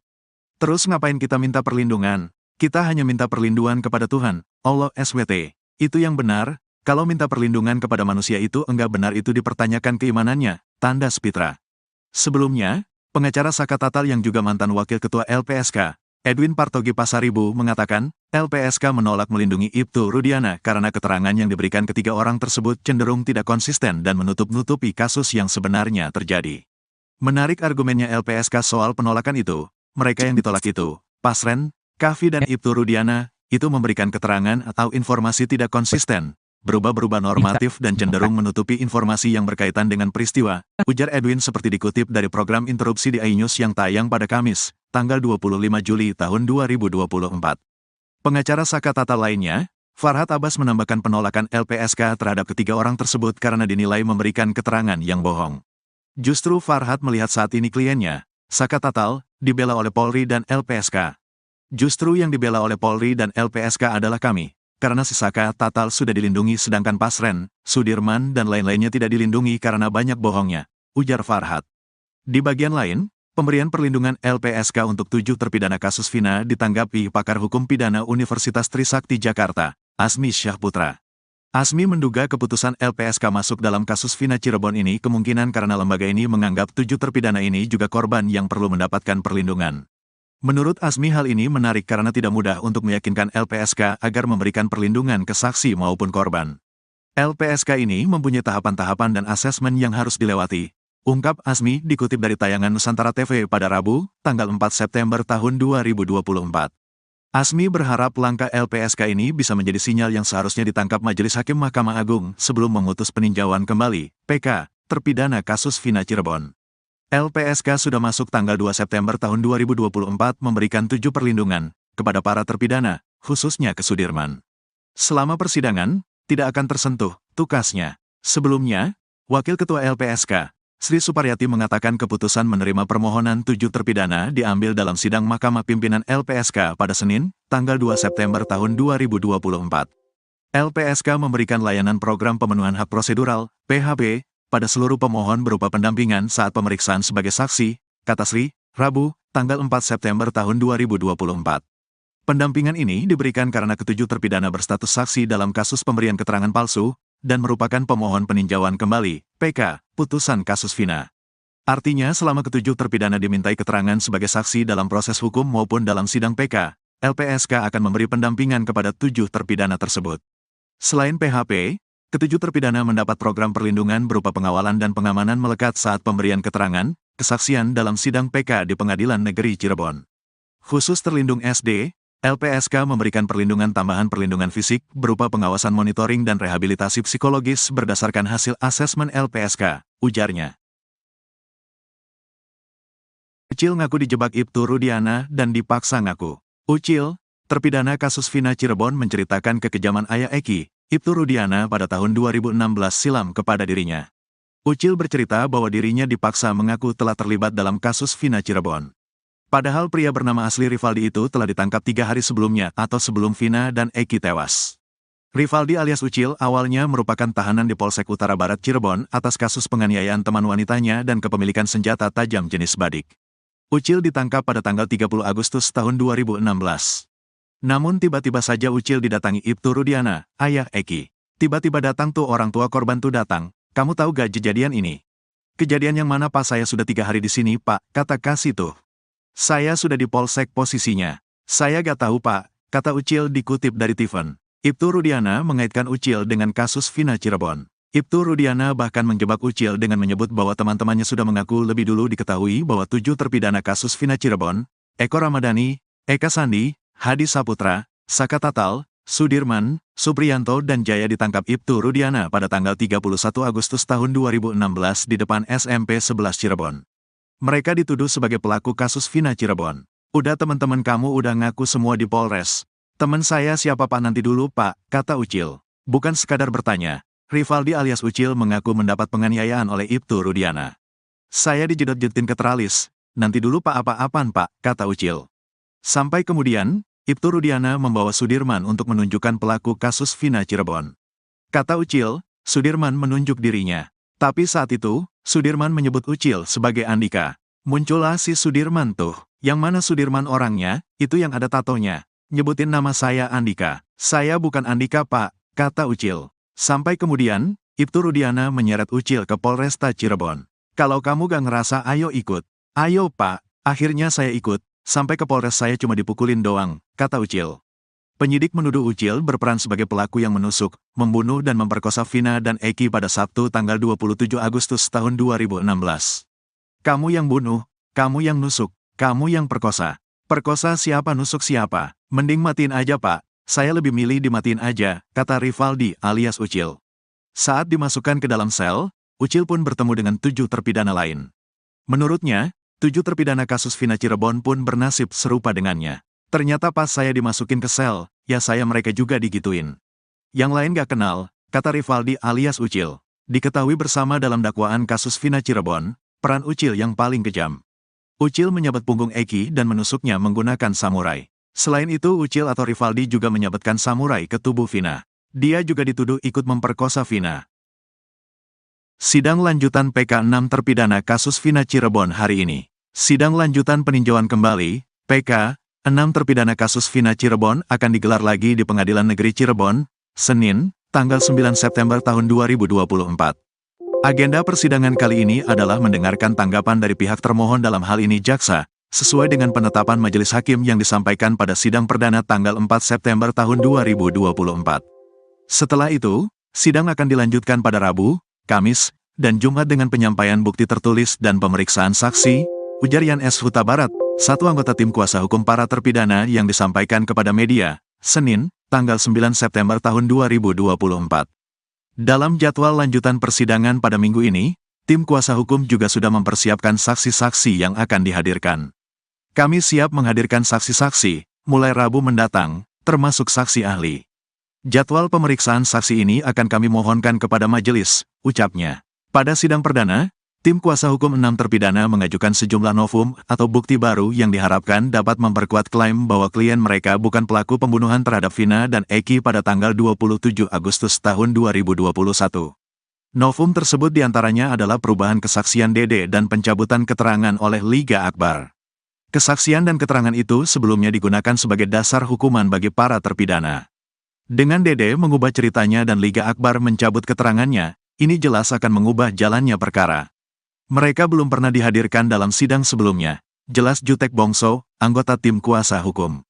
Terus ngapain kita minta perlindungan? Kita hanya minta perlindungan kepada Tuhan, Allah SWT. Itu yang benar. Kalau minta perlindungan kepada manusia itu enggak benar itu dipertanyakan keimanannya, tandas Pitra. Sebelumnya, pengacara Saka Tatal yang juga mantan wakil ketua LPSK, Edwin Partogi Pasaribu mengatakan, LPSK menolak melindungi Ibtu Rudiana karena keterangan yang diberikan ketiga orang tersebut cenderung tidak konsisten dan menutup-nutupi kasus yang sebenarnya terjadi. Menarik argumennya LPSK soal penolakan itu, mereka yang ditolak itu, Pasren, Kavi dan Ibtu Rudiana, itu memberikan keterangan atau informasi tidak konsisten, berubah-berubah normatif dan cenderung menutupi informasi yang berkaitan dengan peristiwa, ujar Edwin seperti dikutip dari program interupsi di iNews yang tayang pada Kamis, tanggal 25 Juli tahun 2024. Pengacara Saka Tatal lainnya, Farhad Abbas menambahkan penolakan LPSK terhadap ketiga orang tersebut karena dinilai memberikan keterangan yang bohong. Justru Farhad melihat saat ini kliennya, Saka Tatal, dibela oleh Polri dan LPSK. Justru yang dibela oleh Polri dan LPSK adalah kami. Karena si Saka Tatal sudah dilindungi sedangkan Pasren, Sudirman dan lain-lainnya tidak dilindungi karena banyak bohongnya, ujar Farhad. Di bagian lain, pemberian perlindungan LPSK untuk 7 terpidana kasus Vina ditanggapi pakar hukum pidana Universitas Trisakti Jakarta, Azmi Syahputra. Azmi menduga keputusan LPSK masuk dalam kasus Vina Cirebon ini kemungkinan karena lembaga ini menganggap 7 terpidana ini juga korban yang perlu mendapatkan perlindungan. Menurut Azmi hal ini menarik karena tidak mudah untuk meyakinkan LPSK agar memberikan perlindungan ke saksi maupun korban. LPSK ini mempunyai tahapan-tahapan dan asesmen yang harus dilewati, ungkap Azmi dikutip dari tayangan Nusantara TV pada Rabu, tanggal 4 September tahun 2024. Azmi berharap langkah LPSK ini bisa menjadi sinyal yang seharusnya ditangkap Majelis Hakim Mahkamah Agung sebelum memutus peninjauan kembali, PK, terpidana kasus Vina Cirebon. LPSK sudah masuk tanggal 2 September tahun 2024 memberikan 7 perlindungan kepada para terpidana, khususnya ke Sudirman. Selama persidangan, tidak akan tersentuh, tukasnya. Sebelumnya, Wakil Ketua LPSK, Sri Suparyati mengatakan keputusan menerima permohonan 7 terpidana diambil dalam sidang Mahkamah Pimpinan LPSK pada Senin, tanggal 2 September tahun 2024. LPSK memberikan layanan program pemenuhan hak prosedural, PHP, pada seluruh pemohon berupa pendampingan saat pemeriksaan sebagai saksi, kata Sri, Rabu, tanggal 4 September tahun 2024. Pendampingan ini diberikan karena ketujuh terpidana berstatus saksi dalam kasus pemberian keterangan palsu, dan merupakan pemohon peninjauan kembali, PK, putusan kasus Vina. Artinya selama ketujuh terpidana dimintai keterangan sebagai saksi dalam proses hukum maupun dalam sidang PK, LPSK akan memberi pendampingan kepada 7 terpidana tersebut. Selain PHP, ketujuh terpidana mendapat program perlindungan berupa pengawalan dan pengamanan melekat saat pemberian keterangan, kesaksian dalam sidang PK di Pengadilan Negeri Cirebon. Khusus terlindung SD, LPSK memberikan perlindungan tambahan perlindungan fisik berupa pengawasan monitoring dan rehabilitasi psikologis berdasarkan hasil asesmen LPSK, ujarnya. Ucil ngaku dijebak Ibtu Rudiana dan dipaksa ngaku. Ucil, terpidana kasus Vina Cirebon menceritakan kekejaman ayah Eki, Ibtu Rudiana pada tahun 2016 silam kepada dirinya. Ucil bercerita bahwa dirinya dipaksa mengaku telah terlibat dalam kasus Vina Cirebon. Padahal pria bernama asli Rivaldi itu telah ditangkap 3 hari sebelumnya atau sebelum Vina dan Eki tewas. Rivaldi alias Ucil awalnya merupakan tahanan di Polsek Utara Barat Cirebon atas kasus penganiayaan teman wanitanya dan kepemilikan senjata tajam jenis badik. Ucil ditangkap pada tanggal 30 Agustus tahun 2016. Namun tiba-tiba saja Ucil didatangi Ibtu Rudiana, ayah Eki. Tiba-tiba datang tuh orang tua korban tuh datang, kamu tahu gak kejadian ini? Kejadian yang mana Pak? Saya sudah 3 hari di sini Pak, kata Kasih tuh. Saya sudah di Polsek posisinya. Saya gak tahu Pak, kata Ucil dikutip dari Tiffen. Ibtu Rudiana mengaitkan Ucil dengan kasus Vina Cirebon. Ibtu Rudiana bahkan menjebak Ucil dengan menyebut bahwa teman-temannya sudah mengaku lebih dulu diketahui bahwa 7 terpidana kasus Vina Cirebon, Eko Ramadhani, Eka Sandi, Hadi Saputra, Saka Tatal, Sudirman, Supriyanto dan Jaya ditangkap Ibtu Rudiana pada tanggal 31 Agustus tahun 2016 di depan SMP 11 Cirebon. Mereka dituduh sebagai pelaku kasus Vina Cirebon. Udah teman-teman kamu udah ngaku semua di Polres. Teman saya siapa Pak? Nanti dulu Pak, kata Ucil. Bukan sekadar bertanya, Rivaldi alias Ucil mengaku mendapat penganiayaan oleh Ibtu Rudiana. Saya dijedot-jedotin ke teralis. Nanti dulu Pak, apa-apaan Pak, kata Ucil. Sampai kemudian, Ibtu Rudiana membawa Sudirman untuk menunjukkan pelaku kasus Vina Cirebon. Kata Ucil, Sudirman menunjuk dirinya. Tapi saat itu, Sudirman menyebut Ucil sebagai Andika. Muncullah si Sudirman tuh. Yang mana Sudirman orangnya, itu yang ada tatonya. Nyebutin nama saya Andika. Saya bukan Andika Pak, kata Ucil. Sampai kemudian, Ibtu Rudiana menyeret Ucil ke Polresta Cirebon. Kalau kamu gak ngerasa ayo ikut. Ayo Pak, akhirnya saya ikut. Sampai ke Polres saya cuma dipukulin doang, kata Ucil. Penyidik menuduh Ucil berperan sebagai pelaku yang menusuk, membunuh dan memperkosa Vina dan Eki pada Sabtu tanggal 27 Agustus tahun 2016. Kamu yang bunuh, kamu yang nusuk, kamu yang perkosa. Perkosa siapa, nusuk siapa? Mending matiin aja Pak, saya lebih milih dimatiin aja, kata Rivaldi alias Ucil. Saat dimasukkan ke dalam sel, Ucil pun bertemu dengan 7 terpidana lain. Menurutnya, 7 terpidana kasus Vina Cirebon pun bernasib serupa dengannya. Ternyata pas saya dimasukin ke sel, ya saya mereka juga digituin. Yang lain gak kenal, kata Rivaldi alias Ucil. Diketahui bersama dalam dakwaan kasus Vina Cirebon, peran Ucil yang paling kejam. Ucil menyabet punggung Eki dan menusuknya menggunakan samurai. Selain itu Ucil atau Rivaldi juga menyabetkan samurai ke tubuh Vina. Dia juga dituduh ikut memperkosa Vina. Sidang lanjutan PK 6 terpidana kasus Vina Cirebon hari ini. Sidang lanjutan peninjauan kembali, PK 6 terpidana kasus Vina Cirebon akan digelar lagi di Pengadilan Negeri Cirebon, Senin, tanggal 9 September tahun 2024. Agenda persidangan kali ini adalah mendengarkan tanggapan dari pihak termohon dalam hal ini jaksa, sesuai dengan penetapan majelis hakim yang disampaikan pada sidang perdana tanggal 4 September tahun 2024. Setelah itu, sidang akan dilanjutkan pada Rabu, Kamis, dan Jumat dengan penyampaian bukti tertulis dan pemeriksaan saksi, ujar Yan S. Huta Barat, satu anggota tim kuasa hukum para terpidana yang disampaikan kepada media, Senin, tanggal 9 September tahun 2024. Dalam jadwal lanjutan persidangan pada minggu ini, tim kuasa hukum juga sudah mempersiapkan saksi-saksi yang akan dihadirkan. Kami siap menghadirkan saksi-saksi, mulai Rabu mendatang, termasuk saksi ahli. Jadwal pemeriksaan saksi ini akan kami mohonkan kepada majelis, ucapnya. Pada sidang perdana, tim kuasa hukum 6 terpidana mengajukan sejumlah novum atau bukti baru yang diharapkan dapat memperkuat klaim bahwa klien mereka bukan pelaku pembunuhan terhadap Vina dan Eki pada tanggal 27 Agustus tahun 2021. Novum tersebut diantaranya adalah perubahan kesaksian Dede dan pencabutan keterangan oleh Liga Akbar. Kesaksian dan keterangan itu sebelumnya digunakan sebagai dasar hukuman bagi para terpidana. Dengan Dede mengubah ceritanya dan Liga Akbar mencabut keterangannya, ini jelas akan mengubah jalannya perkara. Mereka belum pernah dihadirkan dalam sidang sebelumnya, jelas Jutek Bongso, anggota tim kuasa hukum.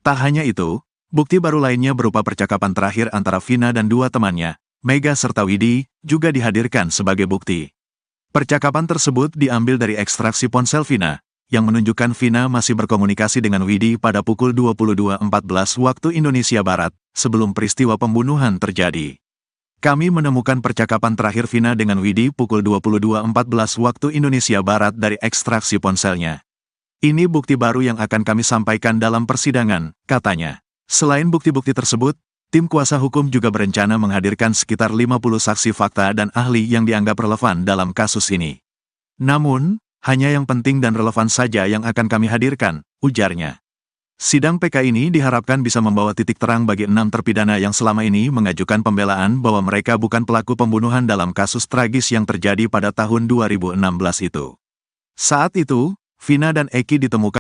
Tak hanya itu, bukti baru lainnya berupa percakapan terakhir antara Vina dan dua temannya, Mega serta Widi, juga dihadirkan sebagai bukti. Percakapan tersebut diambil dari ekstraksi ponsel Vina, yang menunjukkan Vina masih berkomunikasi dengan Widi pada pukul 22.14 waktu Indonesia Barat, sebelum peristiwa pembunuhan terjadi. Kami menemukan percakapan terakhir Vina dengan Widi pukul 22.14 waktu Indonesia Barat dari ekstraksi ponselnya. Ini bukti baru yang akan kami sampaikan dalam persidangan, katanya. Selain bukti-bukti tersebut, tim kuasa hukum juga berencana menghadirkan sekitar 50 saksi fakta dan ahli yang dianggap relevan dalam kasus ini. Namun, hanya yang penting dan relevan saja yang akan kami hadirkan, ujarnya. Sidang PK ini diharapkan bisa membawa titik terang bagi 6 terpidana yang selama ini mengajukan pembelaan bahwa mereka bukan pelaku pembunuhan dalam kasus tragis yang terjadi pada tahun 2016 itu. Saat itu, Vina dan Eki ditemukan